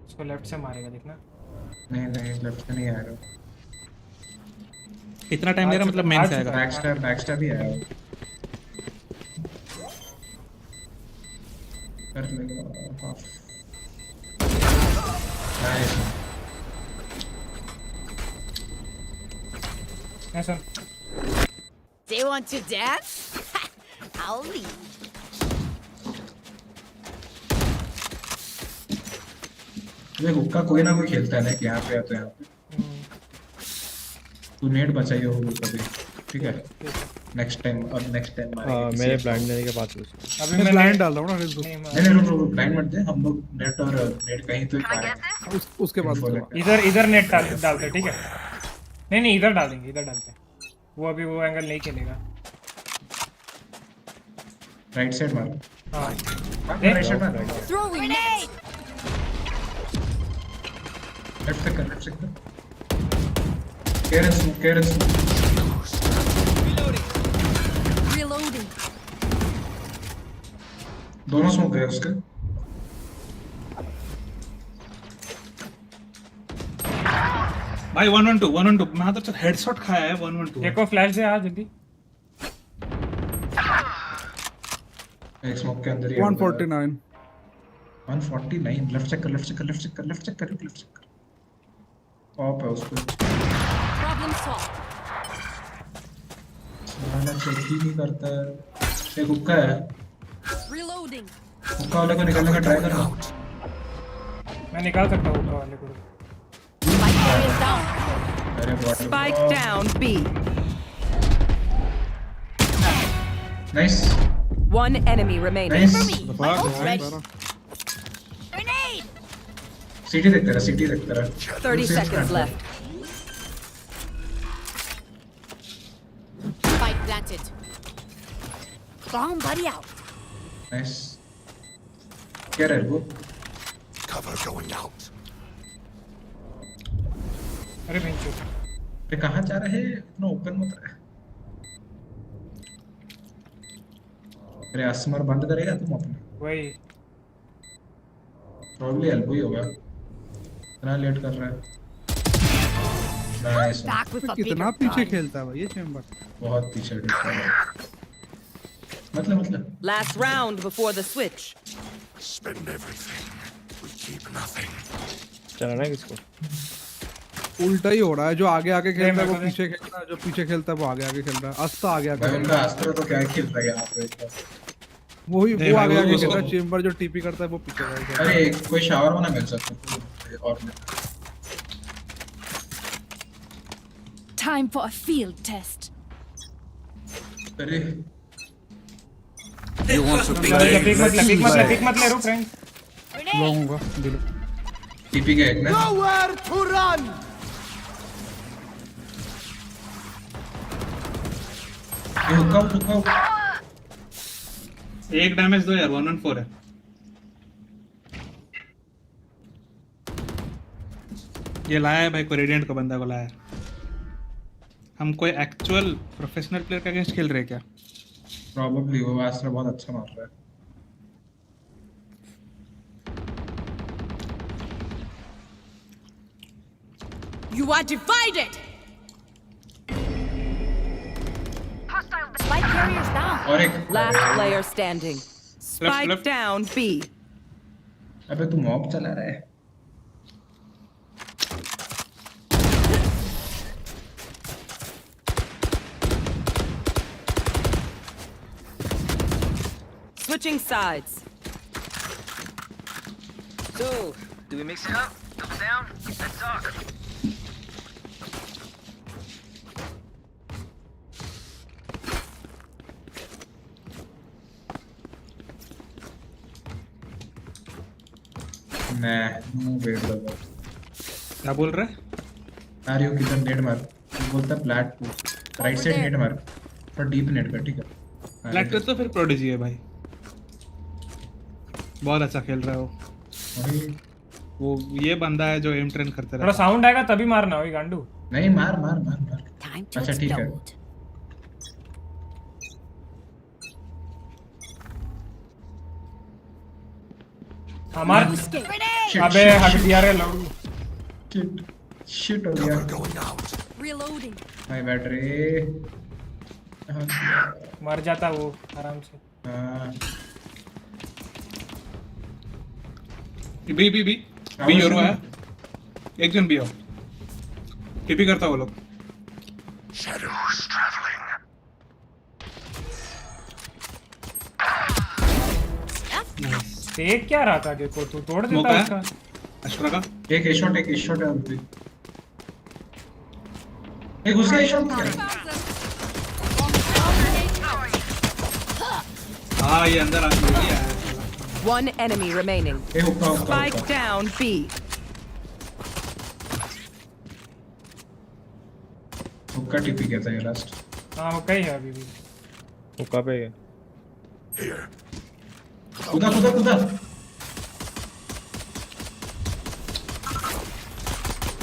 इसको लेफ्ट से मारेगा देखना। नहीं लेफ्ट से नहीं आएगा। कितना टाइम ले रहा मतलब मेन से आएगा। बैकस्टैब ही आएगा। कर लेगा। नाइस। ऐसा। They want to dance? I'll leave. ये हुक्का कोई ना कोई खेलता है ना कि यहाँ पे तो यहाँ पे। तू नेट बचाई होगी कभी, ठीक है? नेक्स्ट टाइम मारेंगे। मेरे ब्लाइंड देने के बाद कुछ। अभी मैं ब्लाइंड डाल रहा हूँ ना फेसबुक। नहीं रुक ब्लाइंड मत दे, हम लोग नेट और नेट कहीं तो उसके बाद इधर नेट डालते ठीक है। नहीं इधर डाल देंगे, इधर डालते हैं। वो अभी वो एंगल नहीं खेलेगा। राइट साइड मार। हां राइट साइड मार। Throwing grenade. लेफ्ट से कर। Carrots. Reloading. दोनों स्मोक गए उसके। भाई 112 मैं तो हेडशॉट खाया है 112। देखो फ्लैश से आ जल्दी। एक स्मोक के अंदर ही 149 लेफ्ट चेक कर। ऑफ है उसको। Problem solved. साला चेक ही नहीं करता है। एक हुक्का है। Reloading. हुक्का वाले को निकालने का ट्राई करना। मैं निकाल सकता हूँ हुक्का वाले को। Spike carrier down. अरे bot. Spike down B. Nice. One enemy remaining. Nice. Grenade. सिटी देखते रहा। 30 seconds left. Spike planted. Bomb buddy out. Nice. क्या रहा है वो? Cover going out. अरे बेंचो। अरे कहाँ जा रहे हैं? इतना ओपन मत रहे। अरे आसमार बंद करेगा तुम अपने? वही। Probably एल्बो ही होगा। इतना लेट कर रहा है। Nice. कितना पीछे खेलता है भाई ये चेंबर। बहुत पीछे खेलता है। मतलब। Last round before the switch. Spend everything. We keep nothing. चलाना है किसको? उल्टा ही हो रहा है। जो आगे खेलता है वो पीछे खेलता है, जो पीछे खेलता है वो आगे खेल रहा है। अस्ता आगे उनका अस्त्र तो क्या खेल रहा है यहाँ पे? वो आगे खेल रहा है। चेंबर जो टीपी करता है वो पीछे खेलता है। अरे कोई शावर में ना मिल सकता और Time for a field test. अरे You want to पिक मत ले रुक फ्रेंड। लूंगा दिल। टीपी का एक ना। Nowhere to run. ये हुक्का। एक डैमेज दो यार 114 है। ये लाया है भाई को रेडिएंट का बंदा को लाया। हम कोई एक्चुअल प्रोफेशनल प्लेयर का अगेंस्ट खेल रहे हैं क्या? Probably वो वास्टर बहुत अच्छा मार रहा है। You are divided. Spike carriers down. और एक Last player standing. Spike left. down B. अबे तू मॉब चला रहा है। Switching sides. So, do we mix it up? Double down? Let's talk. No wait लगा। क्या बोल रहा है? आर्यू किधर नेट मार, बोलता फ्लैट को राइट साइड नेट मार और डीप नेट कर, ठीक है? फ्लैट कर तो फिर प्रोडिजी है भाई, बहुत अच्छा खेल रहा है वो ये बंदा है जो एम ट्रेन करते रहता है। थोड़ा साउंड आएगा तभी मारना वही गांडू। नहीं मार मार मार मार। अच्छा ठीक है। हमार अबे हट दिया रे लौड़ू। शिट हो गया। Reloading. भाई बैटरी मर जाता वो आराम से। B B B B Yoru है, एक जन बी हो टीपी करता वो लोग। Shadows traveling. देख क्या रहा था कि को तू तोड़ देता उसका। अश्वरा का एक शॉट है और भी एक उसका शॉट क्या? हाँ ये अंदर आ गया है। One enemy remaining. Spike down B. हुक्का टीपी कहता है लास्ट। हाँ हुक्का ही है अभी भी। हुक्का पे है। कूदा कूदा कूदा।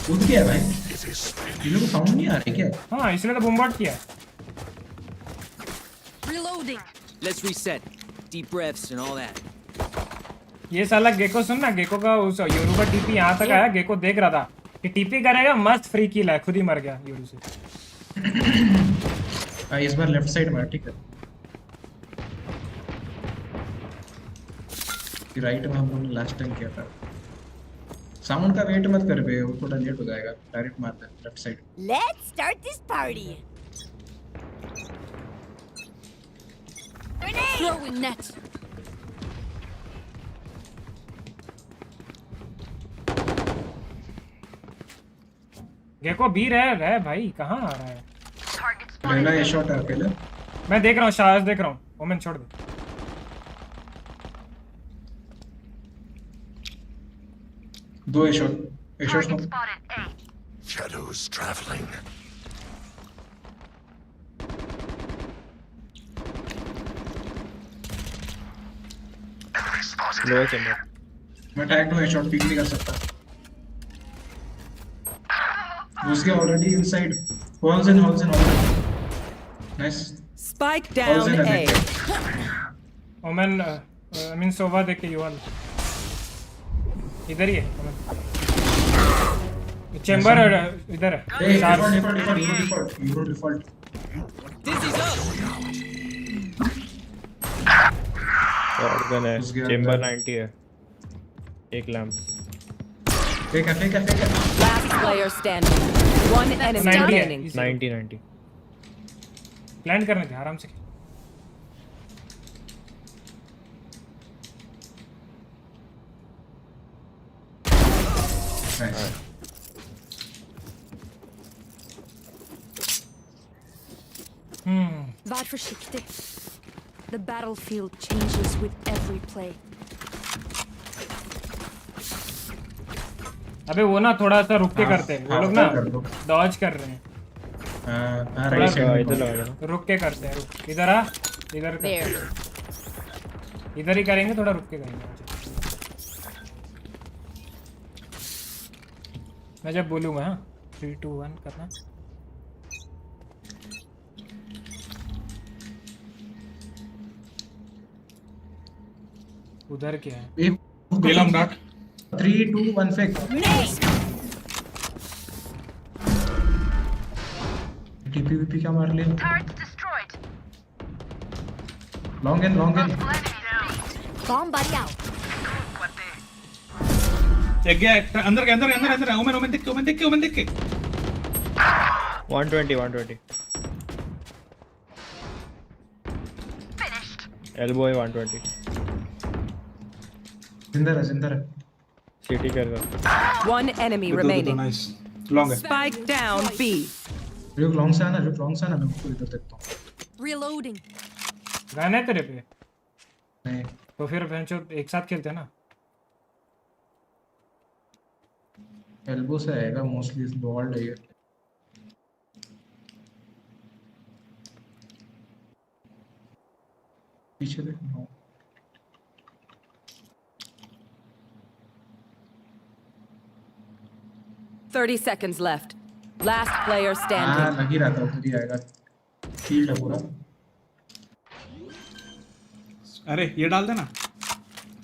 कूद गया भाई। ये लोग साउंड नहीं आ रही क्या? हाँ इसलिए तो बॉम्बार्ड किया। Reloading. Let's reset. Deep breaths and all that. ये साला गेको सुन ना, गेको का उस यूरू का टीपी यहाँ तक आया। गेको देख रहा था कि टीपी करेगा, मस्त फ्री किल है, खुद ही मर गया यूरू से। इस बार लेफ्ट साइड मार, ठीक है? राइट में हम लोगों ने लास्ट टाइम किया था। साउंड का वेट मत कर बे, वो थोड़ा लेट हो जाएगा। डायरेक्ट मारते हैं left side. Let's start this party. Throwing net. Gekko बी रहे भाई, कहाँ आ रहा है? पहला ये शॉट है अकेले। मैं देख रहा हूँ, शायद देख रहा हूँ। ओमेन छोड़ दे। दो a shot Shadows traveling. Lower Chamber. मैं tag to a shot pick नहीं कर सकता। उसके ऑलरेडी इनसाइड। होल्स इन nice. Spike down A. Omen I mean Sova देख के यूएल इधर ही है। चैम्बर इधर है। डिफॉल्ट। शॉटगन है, चैम्बर 90 है, एक लैंप। फेंक है। Last player standing. One enemy remaining. 90 plan करने थे आराम से। Var försiktig. The battlefield changes with every play. अबे वो ना थोड़ा सा रुक के करते हैं वो लोग ना, डॉज कर रहे हैं। रुक के करते हैं। इधर आ, इधर ही करेंगे, थोड़ा रुक के करेंगे। मैं जब बोलूँगा 3 2 1 करना। उधर क्या है? बेलम डॉट 3 2 1 फेंक। टीपी क्या मार ले? लॉन्ग इन Bomb buddy out. एक गया अंदर के अंदर ओमेन देख के 120 एल्बो है 120 जिंदा है सिटी कर रहा One enemy remaining. Nice long है Spike down B. RyuK long से आना मैं उसको इधर देखता हूँ Reloading. गन है तेरे पे? नहीं तो फिर बेंचो एक साथ खेलते हैं ना। एल्बो से आएगा मोस्टली इस बॉल है ये पीछे देख 30 seconds left. Last player standing. लगी रहा था उधर ही आएगा फील्ड है पूरा अरे ये डाल देना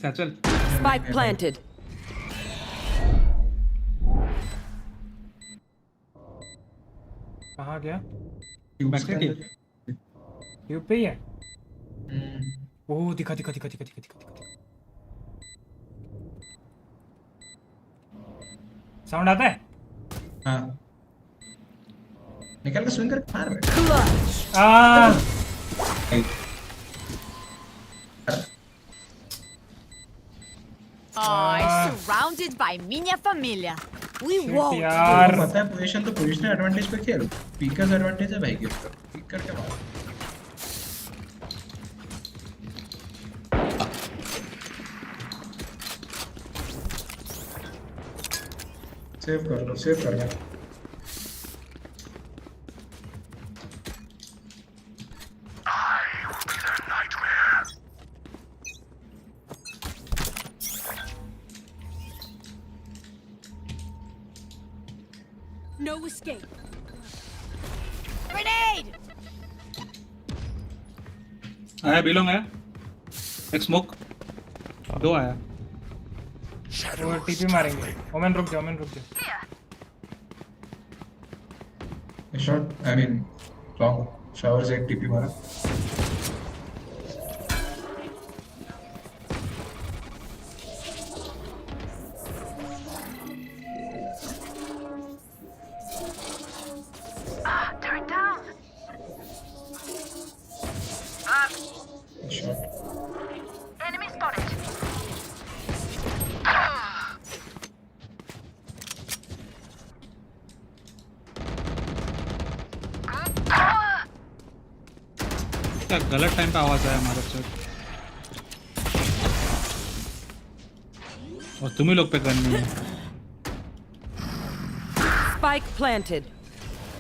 सैचल Spike planted. कहाँ गया? बैकसाइड ट्यूब पे ही है। ओह दिखा। साउंड आता है? हाँ निकल के स्विंग करके मार Surrounded by minha família. We won't. यार पता है पोजीशन तो पोजीशनल एडवांटेज पे खेल पीकर्स एडवांटेज है भाई के ऊपर पीकर के मार सेव कर लो No escape. Grenade! आया बिलोंग आया एक स्मोक दो आया वो टीपी मारेंगे। ओमेन रुक जा। Shot I mean long shower से एक टीपी मारा Turret down. Shot Enemy spotted. क्या गलत टाइम पे आवाज आया हमारे से और तुम ही लोग पे गन नहीं है Spike planted.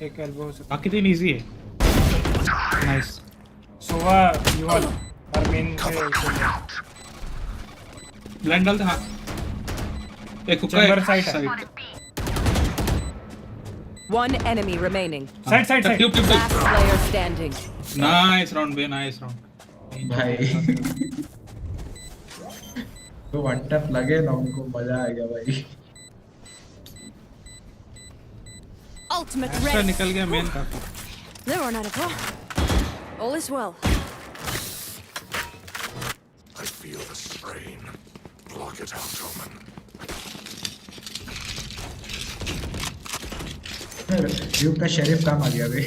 एक एल्बो से बाकी तीन इजी है नाइस सोवा युवा और मेन से ब्लाइंड डाल दे हाँ एक हुक्का चैम्बर है साइड है। One enemy remaining. Side tube Last player standing. Nice round बे नाइस राउंड भाई तो वन टैप लगे ना उनको मजा आ गया भाई Ultimate एक्स्ट्रा ready. निकल गया मेन काफी They run out of ball. All is well. I feel the strain. Block it out, Omen. RyuK का शेरिफ काम आ गया भाई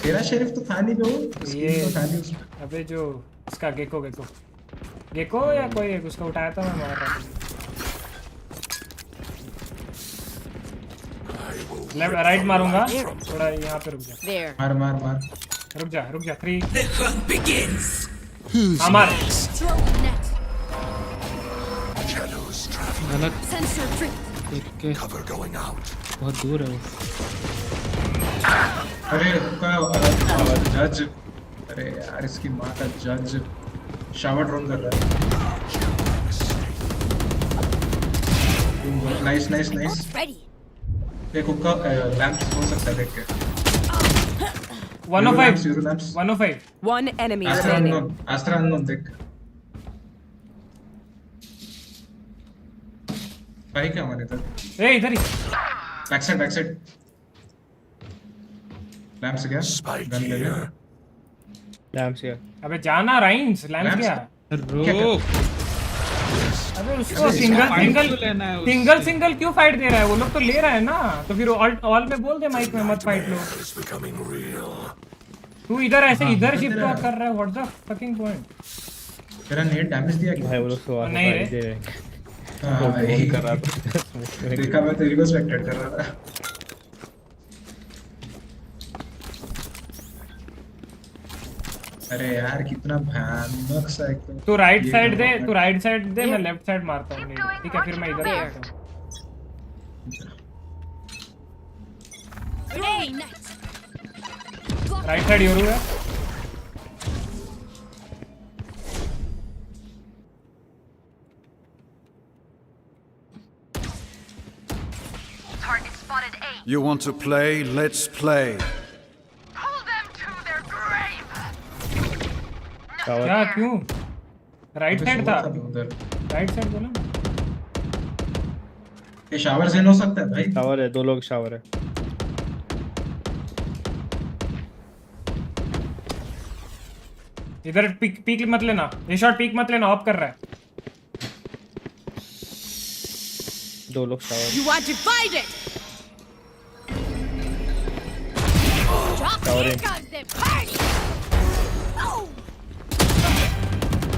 तेरा शेरिफ तो था नहीं जो ये तो था नहीं उसमें अबे जो इसका गेको या कोई एक उसको उठाया था मैं मार रहा था। लेफ्ट राइट मारूंगा थोड़ा यहाँ पे रुक जा। There. मार रुक जा 3 The hunt begins. हाँ मार। Throw net. Shadows traveling. गलत Sensor trip. देख के Cover going out. बहुत दूर है वो अरे रुका जज अरे यार इसकी माँ का जज शावर ड्रोन कर रहा है नाइस Ready. एक हुक्का लैंप हो सकता है देख के 105 One enemy Astra remaining. unknown देख भाई क्या हमारे इधर ए इधर ही बैक साइड लैंप से क्या गन ले ले लैम्प से अबे जाना राइंस लैंप गया रुक अबे उसको सिंगल क्यों फाइट दे रहा है? वो लोग तो ले रहा है ना, तो फिर ऑल में बोल दे माइक में मत फाइट लो। तू इधर ऐसे इधर शिफ्ट कर रहा है, व्हाट द फकिंग पॉइंट? तेरा नेट डैमेज दिया क्या? भाई वो लोग तो नहीं रे, दे रहे हैं। हाँ भाई कर रहा था। देखा, मैं तेरी को स्पेक्टेट कर रहा था। अरे यार कितना भयानक सा एक तो। तू राइट साइड दे, मैं लेफ्ट साइड मारता हूँ। नहीं ठीक है, फिर मैं इधर करता हूँ। राइट साइड योरू है। Target spotted A. You want to play? Let's play. Pull them to their grave. क्या क्यों? राइट साइड था, राइट साइड बोला ना। ये शावर से हो सकता है भाई। शावर है, 2 लोग शावर है। इधर पीक मत लेना, ये शॉट पीक मत लेना, ऑफ कर रहा है। 2 लोग shower. You are divided.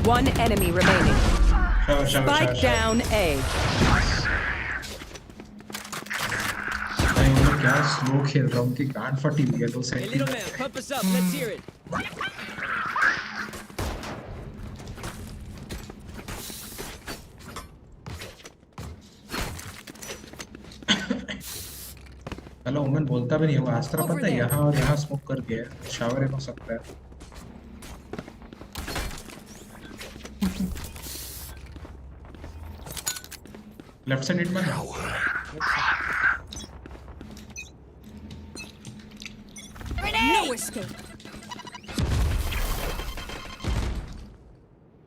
One enemy remaining. Spike down A. भाई मैं क्या स्लो खेल रहा हूँ कि गांड फटी हुई है 2 Hey, little man, pump us up. Let's hear it. Hello ओमन बोलता भी नहीं होगा। आस्त्रा पता है यहाँ और यहाँ स्मोक कर गया, शावर हो सकता है। लेफ्ट साइड हिट मार। No escape.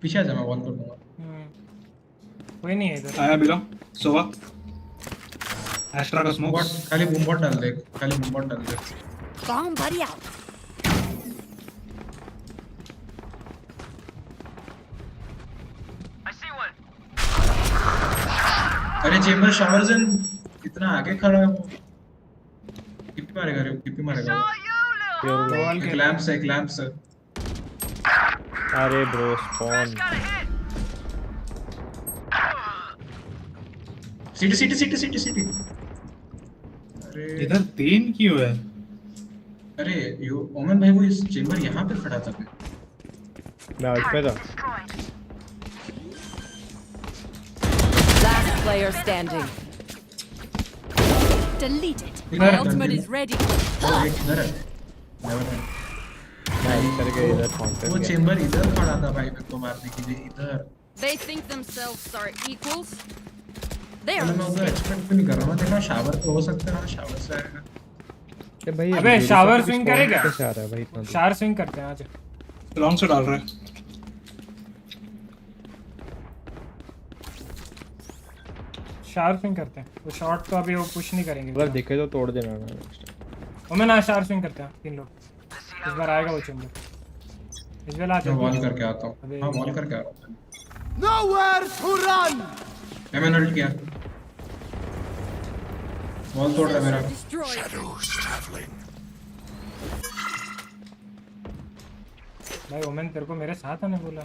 पीछे आ जा, मैं वॉल कर दूंगा। कोई नहीं है इधर। आया बिलो सोवा एस्ट्रा का स्मोक। खाली बूम बॉट डाल दे, खाली बूम बॉट डाल दे। Bomb buddy out. I see one. अरे चेंबर शावर जन कितना आगे खड़ा है वो। किपी मारेगा रे, किपी मारेगा। एक लैंप से। अरे ब्रो स्पॉन। सिटी। अरे इधर 3 क्यों है? अरे यो ओमन भाई वो इस चेंबर यहाँ पे खड़ा था। मैं आज पे था। Last player standing. Deleted. My ultimate is ready. इधर है। करके इधर काउंटर। वो चेंबर इधर खड़ा था भाई, मेरे को मारने के लिए इधर। They think themselves are equals. They मैं are. उधर एक्सपेक्ट भी नहीं कर रहा। मैं देखा शावर तो हो सकता है, शावर से आएगा। भाई अबे शावर स्विंग करेगा? कैसे आ रहा है भाई इतना? शावर स्विंग करते हैं आज। लॉन्ग से डाल रहा है। शावर स्विंग करते हैं। वो शॉट तो अभी वो पुश नहीं करेंगे। अगर दिखे तो तोड़ देना। मैं ना शावर स्विंग करते हैं 3 लोग। इस बार आएगा वो चेंबर। इस बार आ जाओ। वॉल करके आता हूँ। हाँ वॉल करके आ रहा हूँ। Nowhere to run. मैंने उल्ट किया। वॉल तोड़ रहा मेरा। भाई ओमेन तेरे को मेरे साथ आने बोला।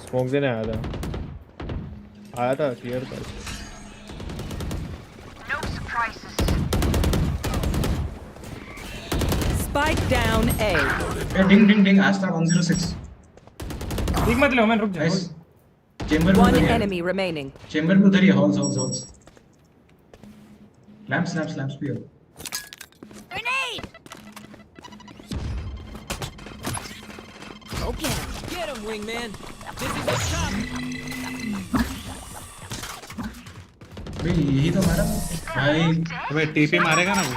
स्मोक देने आया था क्लियर कर। No surprises. Spike down A. डिंग आस्था 106। ठीक मत ले ओमेन, रुक जा। Chamber One enemy remaining. Chamber में उधर ही हॉल्स। लैंप्स भी हो। Grenade. Okay. Get him, wingman. This is the top. भाई यही तो मारा भाई। अबे टीपी मारेगा ना वो।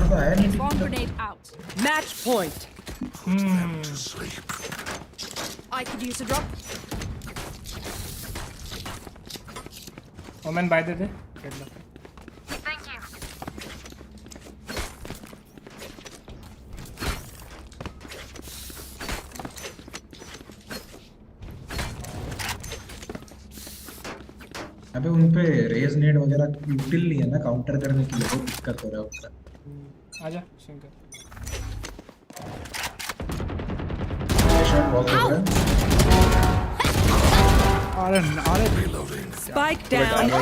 तो आया नहीं। Bomb grenade out. Match point. I could use a drop. Omen buy दे दे। Thank you. अबे उन पे रेज नेट वगैरह यूटिल नहीं है ना काउंटर करने के लिए, बहुत दिक्कत हो रहा है उनका। आजा सिंगर शॉट बहुत हो गया। अरे Spike down A.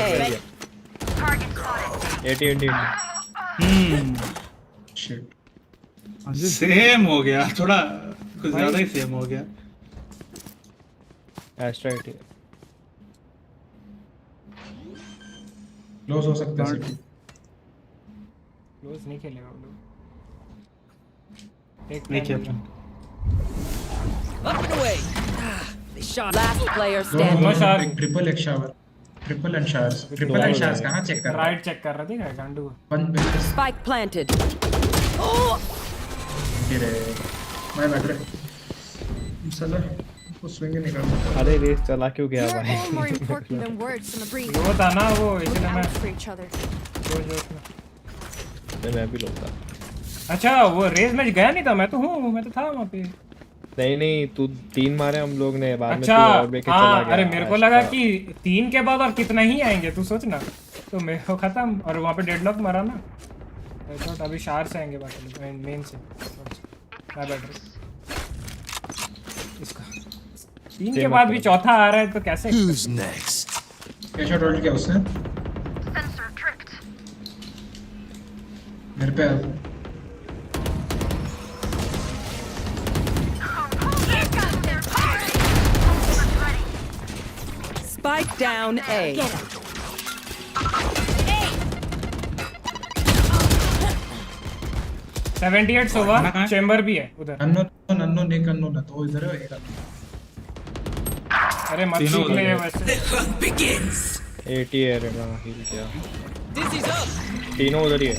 80 shit same हो गया, थोड़ा कुछ ज्यादा ही सेम हो गया। एस्ट्रा 80 क्लोज हो सकता है सिटी। क्लोज नहीं खेलेगा वो लोग। नहीं खेलता। Up and away. They shot. Last player दोनों standing. शार। ट्रिपल एक shower, triple and showers, triple and showers कहां चेक कर रहा है? राइट चेक कर रहा था गांडू। Spike planted. गिरे मैं बैठ रहा साला को स्विंग नहीं करता। अरे रेस चला क्यों गया You're भाई? all more important than words in the brief. वो था ना वो Look इसलिए मैं out for each other. मैं भी लोग था। अच्छा वो रेस में गया नहीं था, मैं तो हूँ, मैं तो था वहाँ पे। नहीं तू 3 मारे हम लोग ने, बाद में अच्छा तू और लेके चला हाँ, गया। अरे मेरे को लगा कि 3 के बाद और कितना ही आएंगे, तू सोच ना। तो मेरे को खत्म, और वहाँ पे डेडलॉक मारा ना। तो अभी शार से आएंगे बाकी लोग, मेन से। मैं बैठ रहा इसका 3 के बाद भी चौथा आ रहा है तो कैसे? Who's next? क्या शॉट होल्ड किया उसने? Sensor tricked. मेरे पे Spike down A. 78 होगा, चेंबर भी है उधर। नन्नो निक नन्नो ना तो इधर है एक। अरे मत सीख ले वैसे। 80 है रे ना, हिल क्या Dizzy's up. तीनों उधर ही है।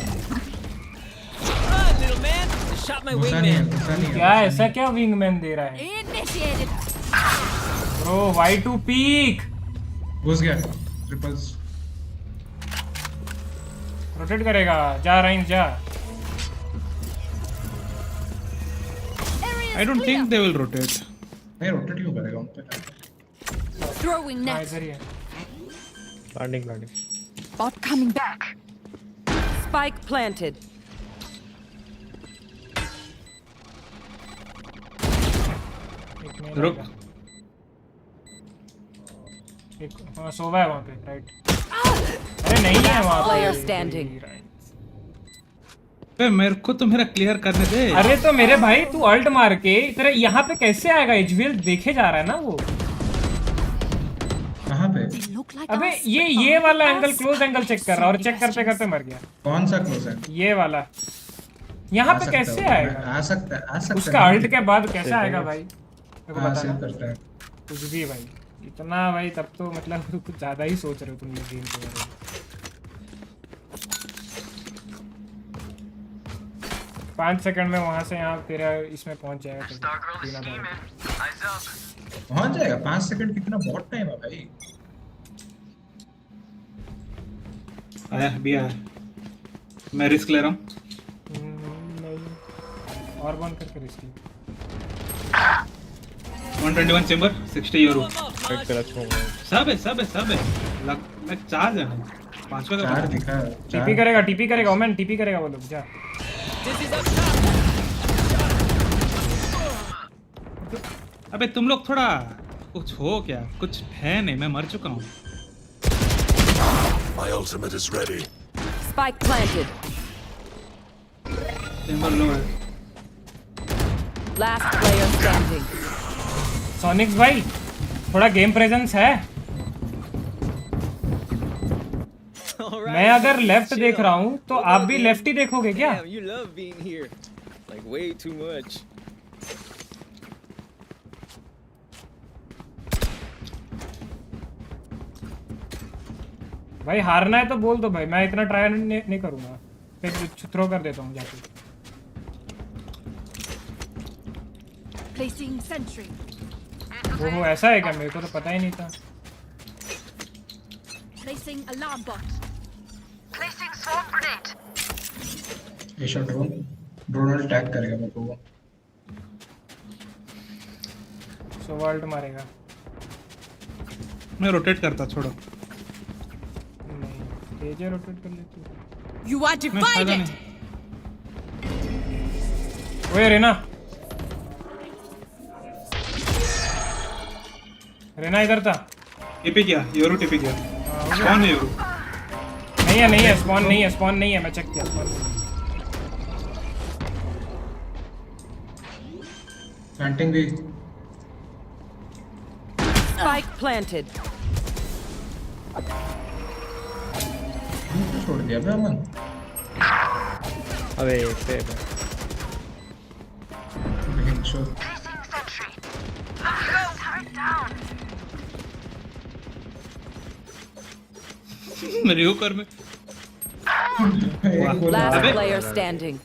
Run, little man. They shot my wingman. क्या ऐसा क्या विंगमैन दे रहा है? Initiated. Bro why to peek घुस गया ट्रिपल्स। रोटेट करेगा, जा राइन जा। I don't think they will rotate. नहीं रोटेट क्यों करेगा उन पे? Throwing net. इधर ही है। Planting Bot coming back. Spike planted. रुक। हाँ सोवा है वहाँ पे, राइट। अरे नहीं है वहाँ Player पे। standing. बे मेरे को तो मेरा क्लियर करने दे। अरे तो मेरे भाई तू अल्ट मार के तेरा यहाँ पे कैसे आएगा? एचवीएल देखे जा रहा है ना वो। कहाँ पे? अबे ये वाला एंगल, क्लोज एंगल चेक कर रहा है और चेक करते करते मर गया। कौन सा क्लोज है? ये वाला यहाँ पे कैसे आएगा? आ सकता है उसका अल्ट के बाद कैसे आएगा भाई? मेरे को सेव बताना। करता है कुछ भी भाई, इतना भाई तब तो मतलब कुछ ज्यादा ही सोच रहे हो तुम लोग गेम के बारे में। 5 सेकंड में वहां से यहाँ तेरा इसमें पहुंच जाएगा। पहुंच जाएगा 5 सेकंड, कितना बहुत टाइम है भाई। आया भी आया, मैं रिस्क ले रहा हूँ। नहीं और बंद करके रिस्क 121 चेंबर 60 यूरो। राइट पे रखूंगा। सब है लग 4 जन है, 5वां का 4 दिखा। टीपी करेगा ओमेन, टीपी करेगा वो लोग। जा अबे तुम लोग थोड़ा कुछ हो क्या? कुछ है नहीं, मैं मर चुका हूँ। My ultimate is ready. Spike planted. Chamber low है। Last player standing. सोनिक्स भाई थोड़ा गेम प्रेजेंस है। मैं अगर लेफ्ट देख रहा हूँ तो आप भी लेफ्ट ही देखोगे क्या? Damn, you love being here. Like way too much. भाई हारना है तो बोल दो भाई, मैं इतना ट्राई नहीं करूंगा, फिर थ्रो कर देता हूँ जाके। Placing sentry. वो ऐसा है क्या? मेरे को तो पता ही नहीं था। Placing alarm bot. Placing swarm grenade. ये शॉट ड्रोन अटैक करेगा मेरे को। सो वर्ल्ड मारेगा। मैं रोटेट करता, छोड़ो। एजे रोटेट कर लेती है। You are divided. ओए रेना रेना इधर था। टीपी क्या योरू टीपी क्या स्पॉन है योरू नहीं है स्पॉन नहीं है मैं चेक किया स्पॉन। प्लांटिंग भी Spike planted. छोड़ दिया बे अमन। अबे सेव लेकिन शो RyuK में Last player standing.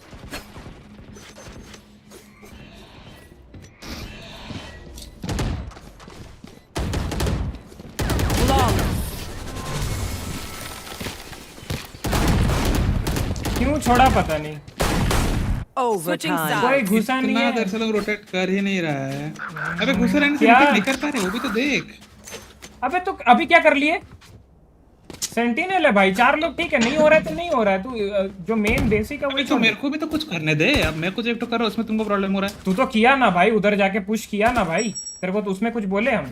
क्यों छोड़ा पता नहीं। Overtime. कोई घुसा नहीं इतना है। देर से लोग रोटेट कर ही नहीं रहा है। अबे घुसे रहने से क्या? रोटेट नहीं कर पा रहे वो भी तो देख। अबे तो अभी क्या कर लिए? सेंटिनल है भाई 4 लोग ठीक है नहीं हो रहा है तो नहीं हो रहा है तू जो मेन बेसिक है वही तो मेरे को भी तो कुछ करने दे अब मैं कुछ एक तो कर रहा हूं उसमें तुमको प्रॉब्लम हो रहा है। तू तो किया ना भाई उधर जाके पुश किया ना भाई तेरे को तो उसमें कुछ बोले हम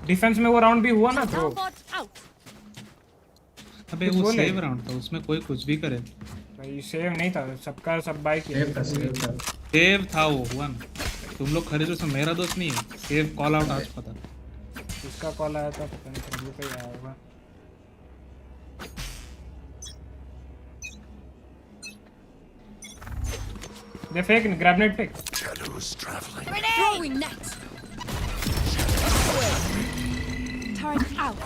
डिफेंस में वो राउंड भी हुआ ना तो अबे वो सेव राउंड था उसमें कोई कुछ भी करे भाई सेव नहीं था सबका सब बाइक सेव था वो हुआ ना तुम लोग खरीदो उसमें मेरा दोस्त नहीं है सेव कॉल आउट आज पता किसका कॉल आया था पता नहीं प्रभु का ही आया होगा। They fake, grab net fake. Shadows traveling. Throwing net. Turret out.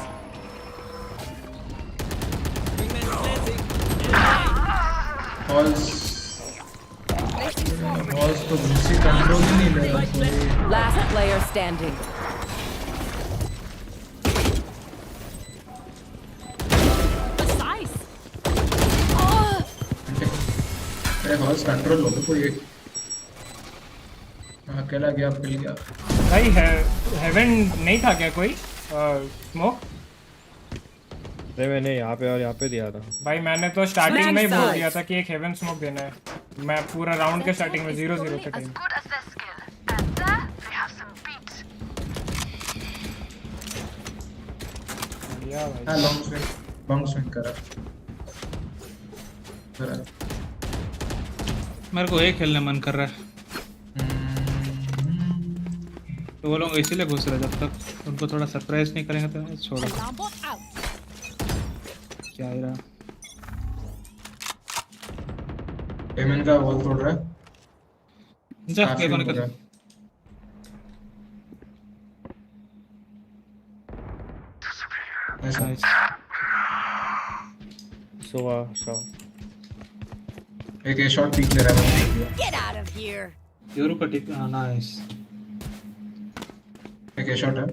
Balls तो दूसरी कंट्रोल ही नहीं ले रहा। Last player standing. Horse control लो तो कोई एक अकेला गया मिल गया भाई हेवन नहीं था क्या कोई स्मोक? अरे मैंने यहाँ पे और यहाँ पे दिया था भाई मैंने तो स्टार्टिंग में ही बोल दिया था कि एक हेवन स्मोक देना है मैं पूरा राउंड के स्टार्टिंग में 0-0 के टाइम लॉन्ग स्विंग करा मेरे को एक खेलने मन कर रहा है तो वो लोग इसीलिए घुस रहे जब तक उनको थोड़ा सरप्राइज नहीं करेंगे तो छोड़ो क्या ही रहा पेमेंट का वॉल तोड़ रहा है जा के को निकल नाइस सो एक शॉट पीक ले रहा है Get out of here. Yoru का टिक नाइस एक शॉट है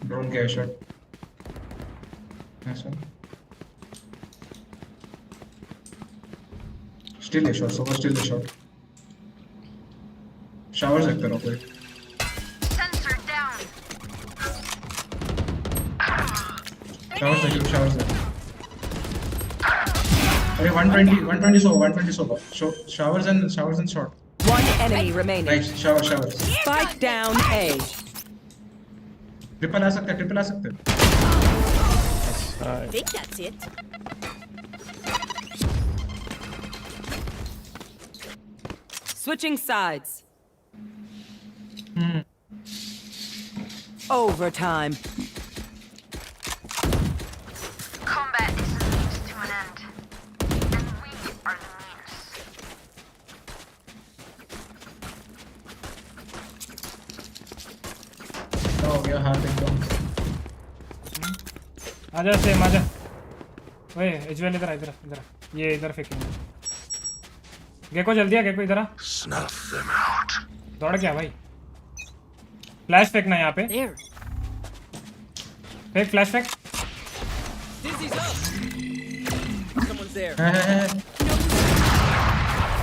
ड्रोन का शॉट ऐसा still a shot super still a shot shower check करो कोई Showers. Okay, 120 so. Showers and short. One enemy remaining. Nice, showers. Spike down A. Triple आ सकता है. I think that's it. Switching sides. Overtime. Combat is a means to an end, and we are the means. हो गया हाथ एकदम आजा same आजा ओए as well इधर ये इधर फेंकेंगे गेको जल्दी आ गेको इधर आ दौड़ क्या भाई फ्लैश फेंकना यहाँ पे फेंक फ्लैश फेंक Someone's there.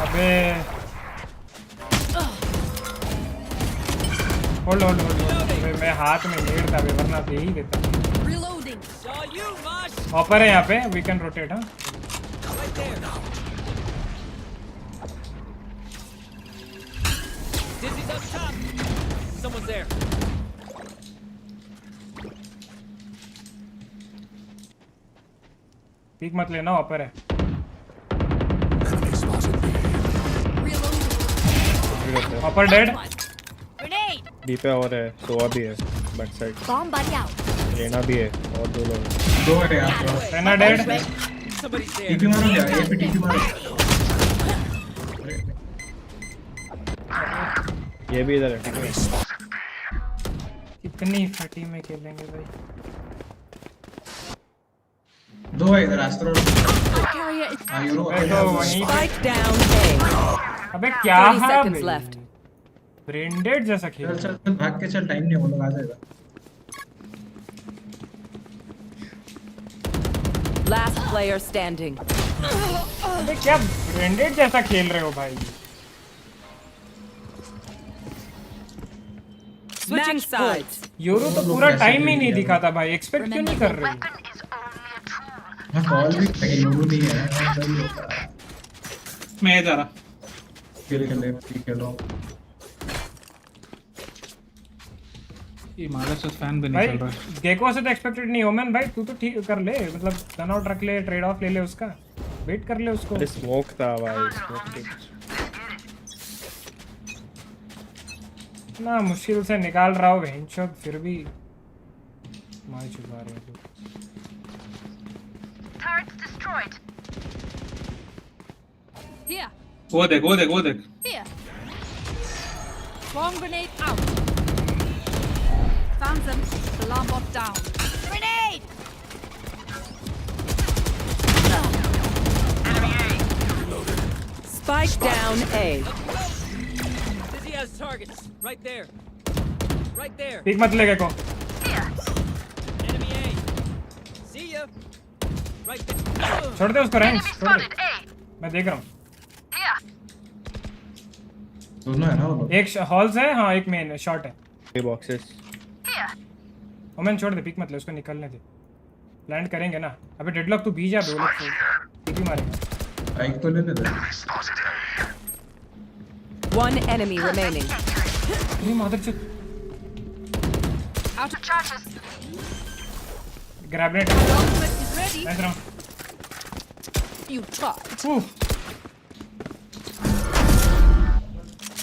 अबे होल्ड मैं हाथ में नेड था वरना दे ही देता। Reloading. Saw you, Mosh. ऑपर है यहाँ पे, वी कैन रोटेट। हाँ Right there. Dizzy's up top. Someone's there. Peak मत लेना, ऑपर है। ऑपर डेड। Grenade. बी पे और है, सोआ भी है back side. Bomb buddy out. Reyna भी है और 2 लोग। 2 है यार। Raina dead. Somebody's there. TP मारो क्या? ये पे टीपी मारो। ये भी इधर है, ठीक है। कितनी फटी में खेलेंगे भाई। 2 है इधर आस्ट्रो। हां यूरो। Spike down A. अबे क्या 30 है seconds left. ब्रेंडेड जैसा खेल। चल भाग के चल, टाइम नहीं, वो लोग आ जाएगा। Last player standing. अबे क्या ब्रेंडेड जैसा खेल रहे हो भाई। Switching sides. यूरो तो पूरा टाइम ही नहीं दिखाता भाई, एक्सपेक्ट क्यों नहीं कर रही? मैं कॉल भी यूरो नहीं है। मैं जा रहा। खेल ले, खेल रहा हूं। ये महाराष्ट्र फैन भी नहीं भाई चल रहा है। गेको से तो एक्सपेक्टेड नहीं हो मैन भाई, तू तो ठीक कर ले, मतलब टर्न आउट रख ले, ट्रेड ऑफ ले ले उसका, वेट कर ले उसको। अरे स्मोक था भाई, स्मोक ना मुश्किल से निकाल रहा हो वेंचर, फिर भी मार चुका रहे हो। Turrets destroyed. Here. वो देख। Here. Bomb grenade out. Found them. Alarm bot down. Grenade. Spike down A. Dizzy has targets. Right there. Right there. Peak मत ले gecko. Enemy A. See ya. Right there. छोड़ दे उसको, range छोड़ दे, मैं देख रहा हूँ। दोनों है ना वो लोग। एक हॉल्स है, हाँ एक मेन है, शॉर्ट है। ये बॉक्सेस। ओमेन छोड़ दे, पिक मत ले उसको, निकलने दे, लैंड करेंगे ना। अबे डेडलॉक तू बीजा दो लोग टीपी मारेगा। बाइक तो लेने दे। One enemy remaining. ये मदरचोद। Out of charges. ग्रैबनेट। Nice round. You tried.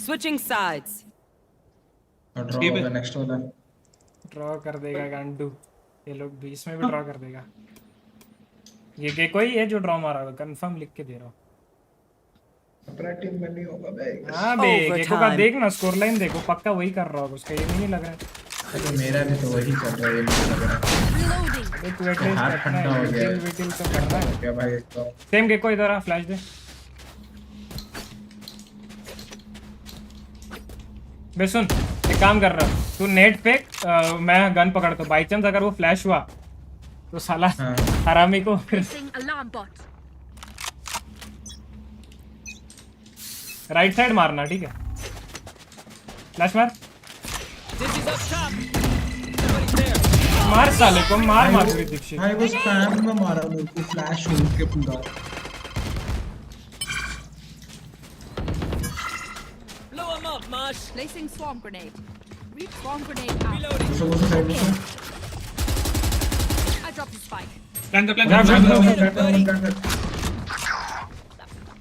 Switching sides. Draw next वाला। ड्रॉ कर देगा गांडू, ये लोग भी इसमें भी ड्रॉ कर देगा। ये कोई है जो ड्रॉ मारा होगा, कंफर्म लिख के दे रहा हूँ। अपना टीम में नहीं होगा बे। हाँ बे, गेको का देख ना स्कोर लाइन देखो, पक्का वही कर रहा होगा, उसका ये नहीं लग रहा है। अरे मेरा भी तो वही कर रहा है, ये मुझे लग रहा है। अबे तू एटलीस्ट हाथ ठंडा हो गया है। विटिल तो कर रहा है क्या भाई इसको। सेम गेको इधर आ, फ्लैश दे। बे सुन, एक काम कर रहा हूँ, तू नेट पे मैं गन पकड़ता हूँ, बाई चांस अगर वो फ्लैश हुआ तो साला हरामी को Alarm bot. राइट साइड मारना, ठीक है? फ्लैश मार। Dizzy's up top. Somebody's there. मार साले को, मार माधुरी दीक्षित। भाई वो स्पैम में मारा मेरे को, फ्लैश हो के पूरा। Blow him up, Mosh. Placing swarm grenade. Reach swarm grenade out. Reloading. I dropped the spike. Plant.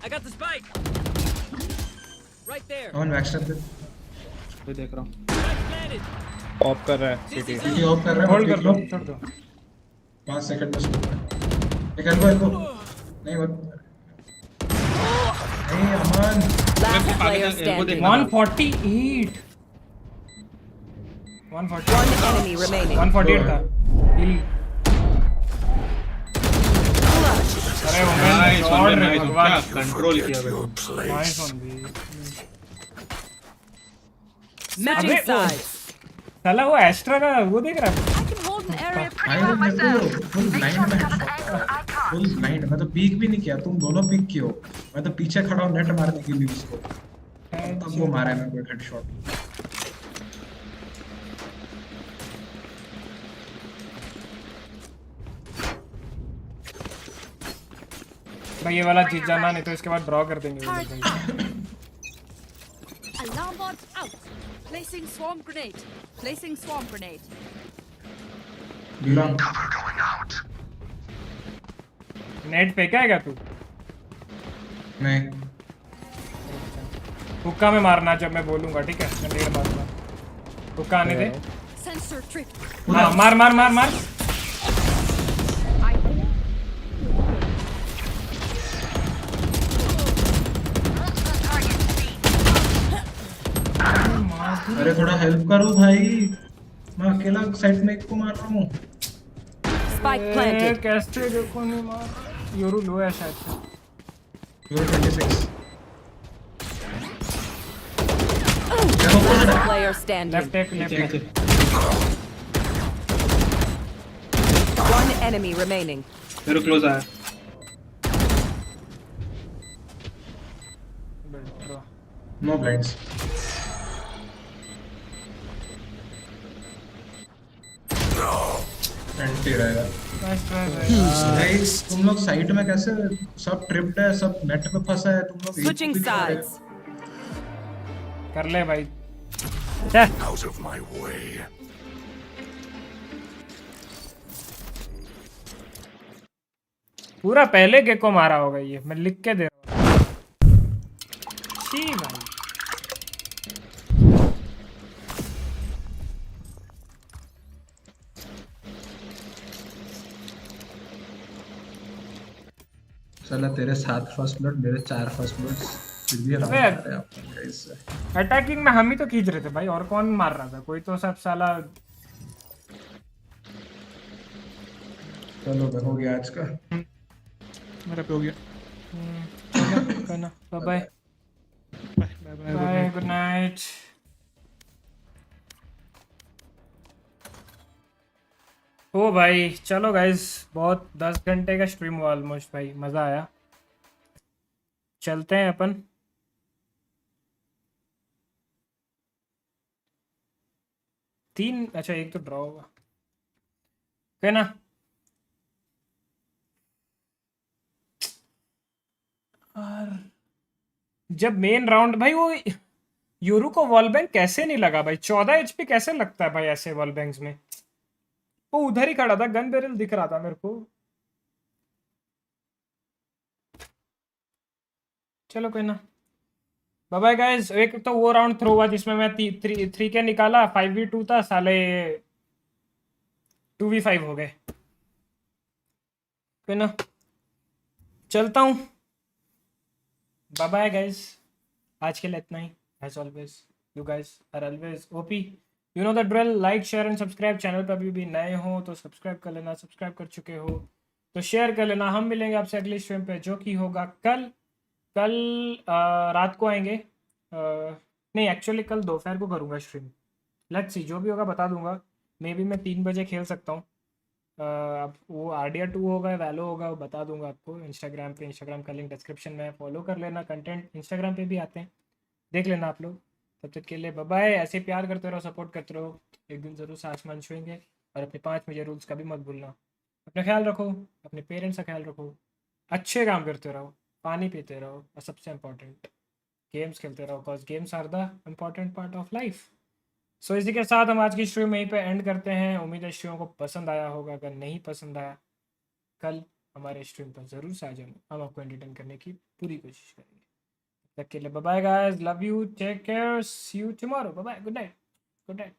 I got the spike. Right there. On backstep पे कोई देख रहा हूँ। Planted. ऑफ कर रहा है सिटी। सिटी ऑफ कर रहा है। होल्ड कर लो, छोड़ दो। 5 सेकंड में स्कोप है। एक एल्बो नहीं वो नहीं अमन। Last player standing. 148 One enemy remaining. 148 था किल। अरे वो नाइस मैं वन, गॉड रे नाइस भगवान, क्या कंट्रोल किया भाई। नाइस वन भी। Switching sides. साला वो एस्ट्रा का वो देख रहा है। I can hold an area pretty भाई well मेरे myself. को फुल ब्लाइंड में फुल ब्लाइंड, मैं तो पीक भी नहीं किया, तुम दोनों पीक किए हो। मैं तो पीछे खड़ा हूं नेट मारने के लिए उसको, तब वो मारा है मेरे को हेडशॉट। भाई ये वाला जीत जाना, नहीं तो इसके बाद ड्रॉ कर देंगे वो लोग भाई। Alarm bot out. Placing swarm grenade. Placing swarm grenade. Cover going out. Net फेंका है क्या तू? नहीं हुक्का में मारना जब मैं बोलूंगा, ठीक है? मैं नेट मारूंगा, हुक्का आने दे। Sensor trip. हाँ मार मार मार मार। अरे थोड़ा हेल्प करो भाई, मैं अकेला साइड में एक को मार रहा हूँ। Spike planted. कैसे देखो नहीं मार। योरू लो है शायद से। You're 26. Last player standing. Left एक लेफ्ट एक। One enemy remaining. मेरे क्लोज आया। No blinds. एंटी रहेगा। गाइस तुम लोग साइट में कैसे सब ट्रिप्ड है, सब नेट पे फंसा है, तुम लोग Switching sides. कर ले भाई। Out of my way. पूरा पहले के को मारा होगा ये, मैं लिख के दे रहा हूँ। छी भाई। साला तेरे 7 फर्स्ट ब्लड, मेरे 4 फर्स्ट ब्लड, फिर भी हरा रहे हैं अपन गाइस। अटैकिंग में हम ही तो खींच रहे थे भाई, और कौन मार रहा था? कोई तो सब साला। चलो हो गया आज का। मेरा पे हो गया। Bye bye bye, good night. ओ भाई चलो गाइस, बहुत 10 घंटे का स्ट्रीम हुआ ऑलमोस्ट भाई, मजा आया। चलते हैं अपन। तीन, अच्छा एक तो ड्रॉ होगा, है ना? और जब मेन राउंड भाई, वो यूरू को वॉल बैंक कैसे नहीं लगा भाई? 14 एचपी कैसे लगता है भाई ऐसे वॉल बैंक्स में? वो उधर ही खड़ा था, गन बैरल दिख रहा था मेरे को। चलो कोई ना, बाय बाय गाइस। एक तो वो राउंड थ्रो हुआ जिसमें मैं 3 के निकाला, 5v2 था, साले 2v5 हो गए। कोई ना, चलता हूँ। बाय बाय गाइस, आज के लिए इतना ही। As always you guys are always OP, you know the drill. Like share and subscribe. Channel पर अभी भी नए हो तो सब्सक्राइब कर लेना, सब्सक्राइब कर चुके हो तो शेयर कर लेना। हम मिलेंगे आपसे अगले स्ट्रीम पे, जो कि होगा कल रात को आएंगे। नहीं एक्चुअली कल दोपहर को करूँगा स्ट्रीम, लेट्स सी, जो भी होगा बता दूंगा। मे बी मैं 3 बजे खेल सकता हूँ। अब वो RDR2 होगा, वैलो होगा, वो बता दूंगा आपको इंस्टाग्राम पे। इंस्टाग्राम का लिंक डिस्क्रिप्शन में है, फॉलो कर लेना। कंटेंट इंस्टाग्राम पे भी आते हैं, देख लेना आप लोग। तब तक के लिए बाय बाय। ऐसे प्यार करते रहो, सपोर्ट करते रहो, एक दिन ज़रूर से आसमान छुएंगे। और अपने 5 मुझे रूल्स का भी मत भूलना। अपना ख्याल रखो, अपने पेरेंट्स का ख्याल रखो, अच्छे काम करते रहो, पानी पीते रहो, और सबसे इम्पोर्टेंट गेम्स खेलते रहो, because games are the important part of life. So इसी के साथ हम आज की स्ट्रीम यहीं पे एंड करते हैं। उम्मीद है स्ट्रीम को पसंद आया होगा। अगर नहीं पसंद आया, कल हमारे स्ट्रीम पर ज़रूर से आ जाना, हम आपको एंटरटेन करने की पूरी कोशिश करेंगे। तब तक के लिए bye bye guys, love you, take care, see you tomorrow, bye bye, good night, good night.